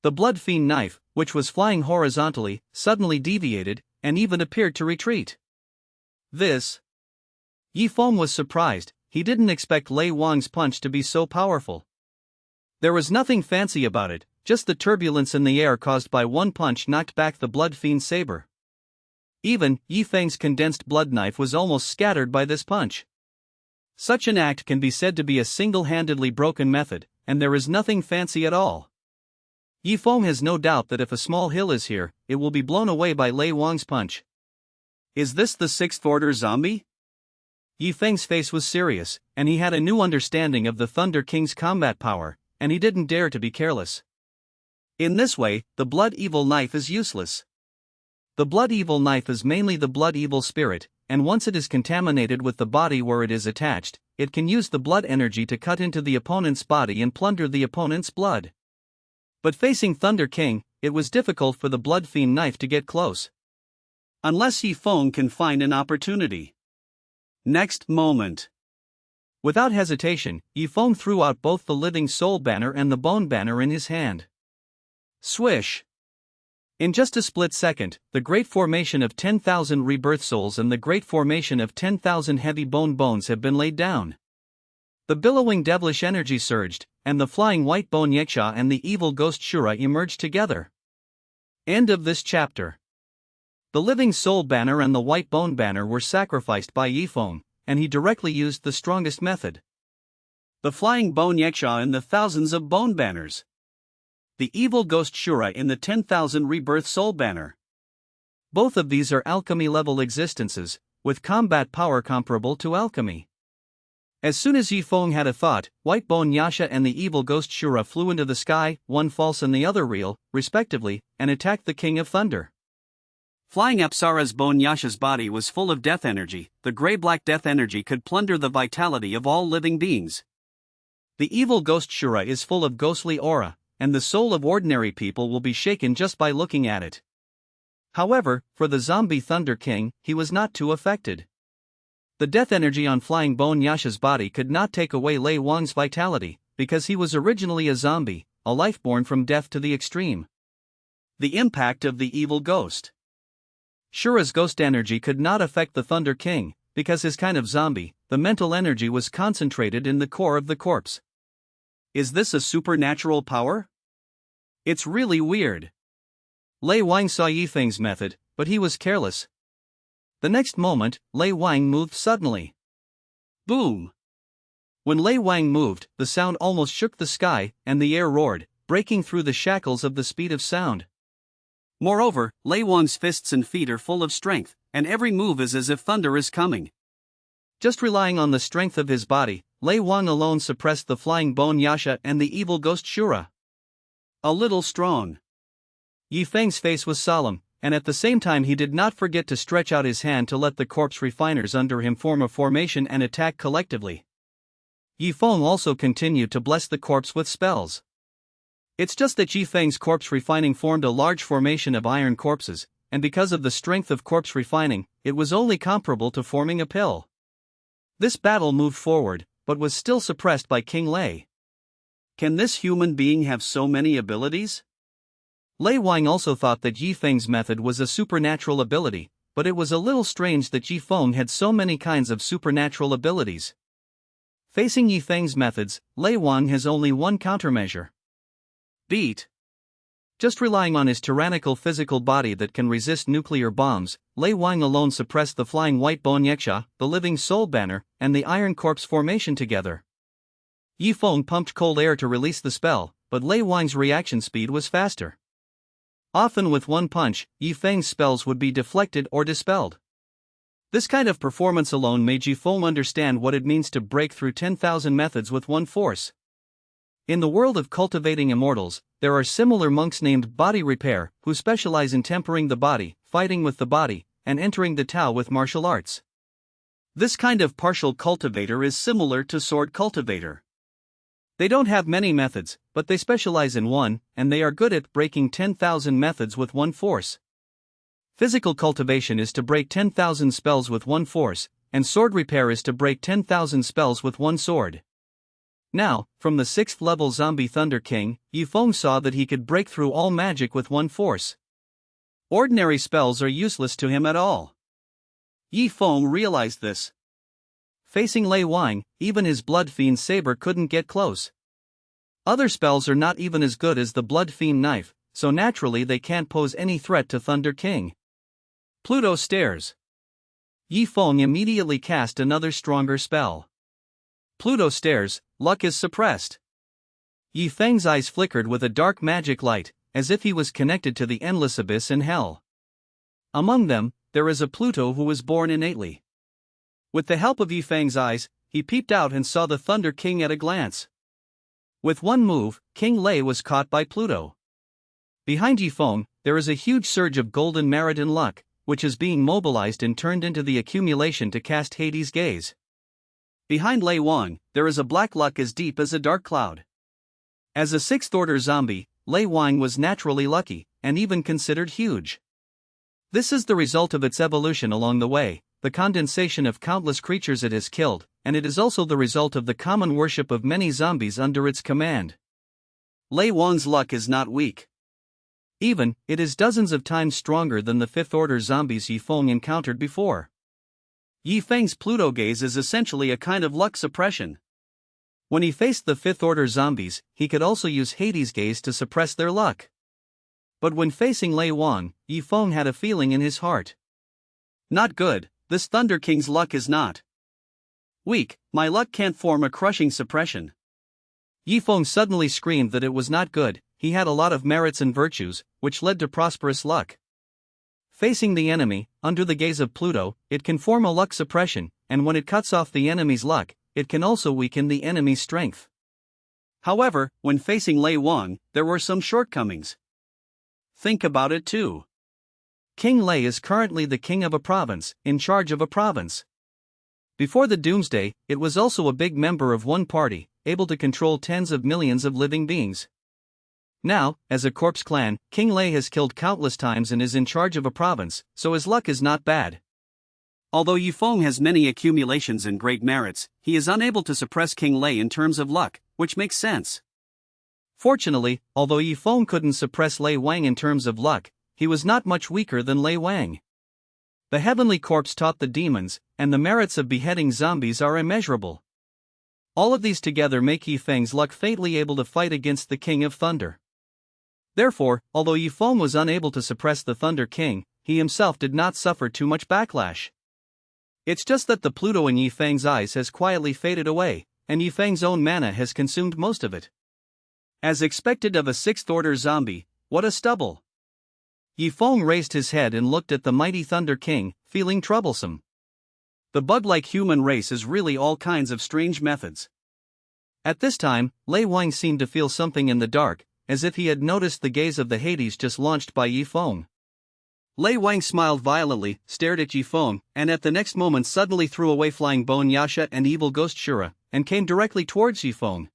[SPEAKER 1] The blood fiend knife, which was flying horizontally, suddenly deviated, and even appeared to retreat. This. Yifeng was surprised, he didn't expect Lei Wang's punch to be so powerful. There was nothing fancy about it, just the turbulence in the air caused by one punch knocked back the blood fiend's saber. Even Yifeng's condensed blood knife was almost scattered by this punch. Such an act can be said to be a single-handedly broken method, and there is nothing fancy at all. Yifeng has no doubt that if a small hill is here, it will be blown away by Lei Wang's punch.
[SPEAKER 2] Is this the sixth-order zombie?
[SPEAKER 1] Yifeng's face was serious, and he had a new understanding of the Thunder King's combat power, and he didn't dare to be careless. In this way, the blood evil knife is useless. The blood evil knife is mainly the blood evil spirit, and once it is contaminated with the body where it is attached, it can use the blood energy to cut into the opponent's body and plunder the opponent's blood. But facing Thunder King, it was difficult for the blood fiend knife to get close.
[SPEAKER 2] Unless Yifeng can find an opportunity. Next moment.
[SPEAKER 1] Without hesitation, Yifeng threw out both the living soul banner and the bone banner in his hand. Swish! In just a split second, the great formation of 10,000 rebirth souls and the great formation of 10,000 heavy bones have been laid down. The billowing devilish energy surged, and the flying white bone Yeksha and the evil ghost Shura emerged together. End of this chapter. The living soul banner and the white bone banner were sacrificed by Yifeng, and he directly used the strongest method.
[SPEAKER 2] The flying bone yaksha in the thousands of bone banners. The evil ghost Shura in the 10,000 rebirth soul banner.
[SPEAKER 1] Both of these are alchemy-level existences, with combat power comparable to alchemy. As soon as Yifeng had a thought, White Bone Yasha and the evil ghost Shura flew into the sky, one false and the other real, respectively, and attacked the King of Thunder.
[SPEAKER 2] Flying Apsara's bone Yasha's body was full of death energy. The gray-black death energy could plunder the vitality of all living beings.
[SPEAKER 1] The evil ghost Shura is full of ghostly aura, and the soul of ordinary people will be shaken just by looking at it. However, for the zombie Thunder King, he was not too affected. The death energy on Flying Bone Yasha's body could not take away Lei Wang's vitality, because he was originally a zombie, a life born from death to the extreme.
[SPEAKER 2] The impact of the evil ghost.
[SPEAKER 1] Shura's ghost energy could not affect the Thunder King, because his kind of zombie, the mental energy was concentrated in the core of the corpse.
[SPEAKER 2] Is this a supernatural power? It's really weird.
[SPEAKER 1] Lei Wang saw Yifeng's method, but he was careless. The next moment, Lei Wang moved suddenly.
[SPEAKER 2] Boom!
[SPEAKER 1] When Lei Wang moved, the sound almost shook the sky, and the air roared, breaking through the shackles of the speed of sound.
[SPEAKER 2] Moreover, Lei Wang's fists and feet are full of strength, and every move is as if thunder is coming.
[SPEAKER 1] Just relying on the strength of his body, Lei Wang alone suppressed the Flying Bone Yasha and the evil ghost Shura.
[SPEAKER 2] A little strong.
[SPEAKER 1] Yifeng's face was solemn, and at the same time he did not forget to stretch out his hand to let the corpse refiners under him form a formation and attack collectively. Yifeng also continued to bless the corpse with spells. It's just that Yifeng's corpse refining formed a large formation of iron corpses, and because of the strength of corpse refining, it was only comparable to forming a pill. This battle moved forward, but was still suppressed by King Lei.
[SPEAKER 2] Can this human being have so many abilities?
[SPEAKER 1] Lei Wang also thought that Yifeng's method was a supernatural ability, but it was a little strange that Yifeng had so many kinds of supernatural abilities. Facing Yifeng's methods, Lei Wang has only one countermeasure.
[SPEAKER 2] Beat.
[SPEAKER 1] Just relying on his tyrannical physical body that can resist nuclear bombs, Lei Wang alone suppressed the flying white bone yaksha, the living soul banner, and the iron corpse formation together. Yifeng pumped cold air to release the spell, but Lei Wang's reaction speed was faster. Often with one punch, Yifeng's spells would be deflected or dispelled. This kind of performance alone made Yifeng understand what it means to break through 10,000 methods with one force. In the world of cultivating immortals, there are similar monks named Body Repair, who specialize in tempering the body, fighting with the body, and entering the Tao with martial arts.
[SPEAKER 2] This kind of partial cultivator is similar to sword cultivator.
[SPEAKER 1] They don't have many methods, but they specialize in one, and they are good at breaking 10,000 methods with one force. Physical cultivation is to break 10,000 spells with one force, and sword repair is to break 10,000 spells with one sword. Now, from the 6th level zombie Thunder King, Yifeng saw that he could break through all magic with one force.
[SPEAKER 2] Ordinary spells are useless to him at all. Yifeng realized this.
[SPEAKER 1] Facing Lei Wang, even his Blood Fiend saber couldn't get close. Other spells are not even as good as the Blood Fiend knife, so naturally they can't pose any threat to Thunder King.
[SPEAKER 2] Pluto stares.
[SPEAKER 1] Yifeng immediately cast another stronger spell.
[SPEAKER 2] Pluto stares, luck is suppressed.
[SPEAKER 1] Yifeng's eyes flickered with a dark magic light, as if he was connected to the endless abyss in hell. Among them, there is a Pluto who was born innately. With the help of Yifeng's eyes, he peeped out and saw the Thunder King at a glance. With one move, King Lei was caught by Pluto. Behind Yifeng, there is a huge surge of golden merit and luck, which is being mobilized and turned into the accumulation to cast Hades' gaze.
[SPEAKER 2] Behind Lei Wang, there is a black luck as deep as a dark cloud.
[SPEAKER 1] As a 6th order zombie, Lei Wang was naturally lucky, and even considered huge. This is the result of its evolution along the way, the condensation of countless creatures it has killed, and it is also the result of the common worship of many zombies under its command.
[SPEAKER 2] Lei Wang's luck is not weak.
[SPEAKER 1] Even, it is dozens of times stronger than the 5th order zombies Yifeng encountered before.
[SPEAKER 2] Yifeng's Pluto gaze is essentially a kind of luck suppression.
[SPEAKER 1] When he faced the 5th order zombies, he could also use Hades' gaze to suppress their luck. But when facing Lei Wang, Yifeng had a feeling in his heart.
[SPEAKER 2] Not good, this Thunder King's luck is not. Weak, my luck can't form a crushing suppression.
[SPEAKER 1] Yifeng suddenly screamed that it was not good. He had a lot of merits and virtues, which led to prosperous luck. Facing the enemy, under the gaze of Pluto, it can form a luck suppression, and when it cuts off the enemy's luck, it can also weaken the enemy's strength.
[SPEAKER 2] However, when facing Lei Wang, there were some shortcomings. Think about it too.
[SPEAKER 1] King Lei is currently the king of a province, in charge of a province. Before the doomsday, it was also a big member of one party, able to control tens of millions of living beings. Now, as a corpse clan, King Lei has killed countless times and is in charge of a province, so his luck is not bad.
[SPEAKER 2] Although Yifeng has many accumulations and great merits, he is unable to suppress King Lei in terms of luck, which makes sense.
[SPEAKER 1] Fortunately, although Yifeng couldn't suppress Lei Wang in terms of luck, he was not much weaker than Lei Wang. The heavenly corpse taught the demons, and the merits of beheading zombies are immeasurable. All of these together make Yifeng's luck fatally able to fight against the King of Thunder. Therefore, although Yifeng was unable to suppress the Thunder King, he himself did not suffer too much backlash. It's just that the Pluto in Yifeng's eyes has quietly faded away, and Yifeng's own mana has consumed most of it. As expected of a sixth-order zombie, what a stubble! Yifeng raised his head and looked at the mighty Thunder King, feeling troublesome. The bug-like human race is really all kinds of strange methods. At this time, Lei Wang seemed to feel something in the dark, as if he had noticed the gaze of the Hades just launched by Yifeng.
[SPEAKER 2] Lei Wang smiled violently, stared at Yifeng, and at the next moment suddenly threw away Flying Bone Yasha and Evil Ghost Shura, and came directly towards Yifeng.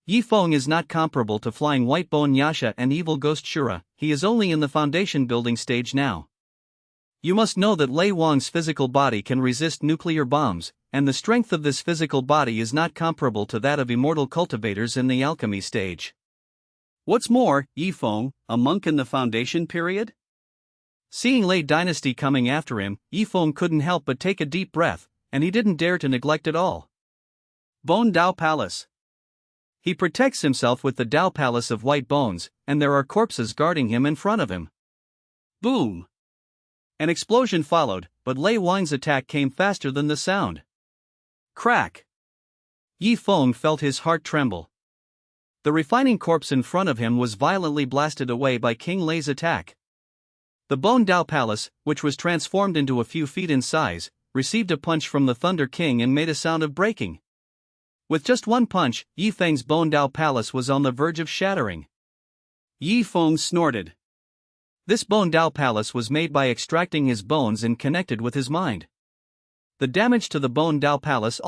[SPEAKER 1] Yifeng is not comparable to Flying White Bone Yasha and Evil Ghost Shura, he is only in the foundation building stage now. You must know that Lei Wang's physical body can resist nuclear bombs, and the strength of this physical body is not comparable to that of immortal cultivators in the alchemy stage.
[SPEAKER 2] What's more, Yifeng, a monk in the foundation period?
[SPEAKER 1] Seeing Lei Dynasty coming after him, Yifeng couldn't help but take a deep breath, and he didn't dare to neglect it all.
[SPEAKER 2] Bone Dao Palace.
[SPEAKER 1] He protects himself with the Dao Palace of White Bones, and there are corpses guarding him in front of him.
[SPEAKER 2] Boom!
[SPEAKER 1] An explosion followed, but Lei Wang's attack came faster than the sound.
[SPEAKER 2] Crack!
[SPEAKER 1] Yifeng felt his heart tremble. The refining corpse in front of him was violently blasted away by King Lei's attack. The Bone Dao Palace, which was transformed into a few feet in size, received a punch from the Thunder King and made a sound of breaking. With just one punch, Yifeng's Bone Dao Palace was on the verge of shattering.
[SPEAKER 2] Yifeng snorted.
[SPEAKER 1] This Bone Dao Palace was made by extracting his bones and connected with his mind. The damage to the Bone Dao Palace also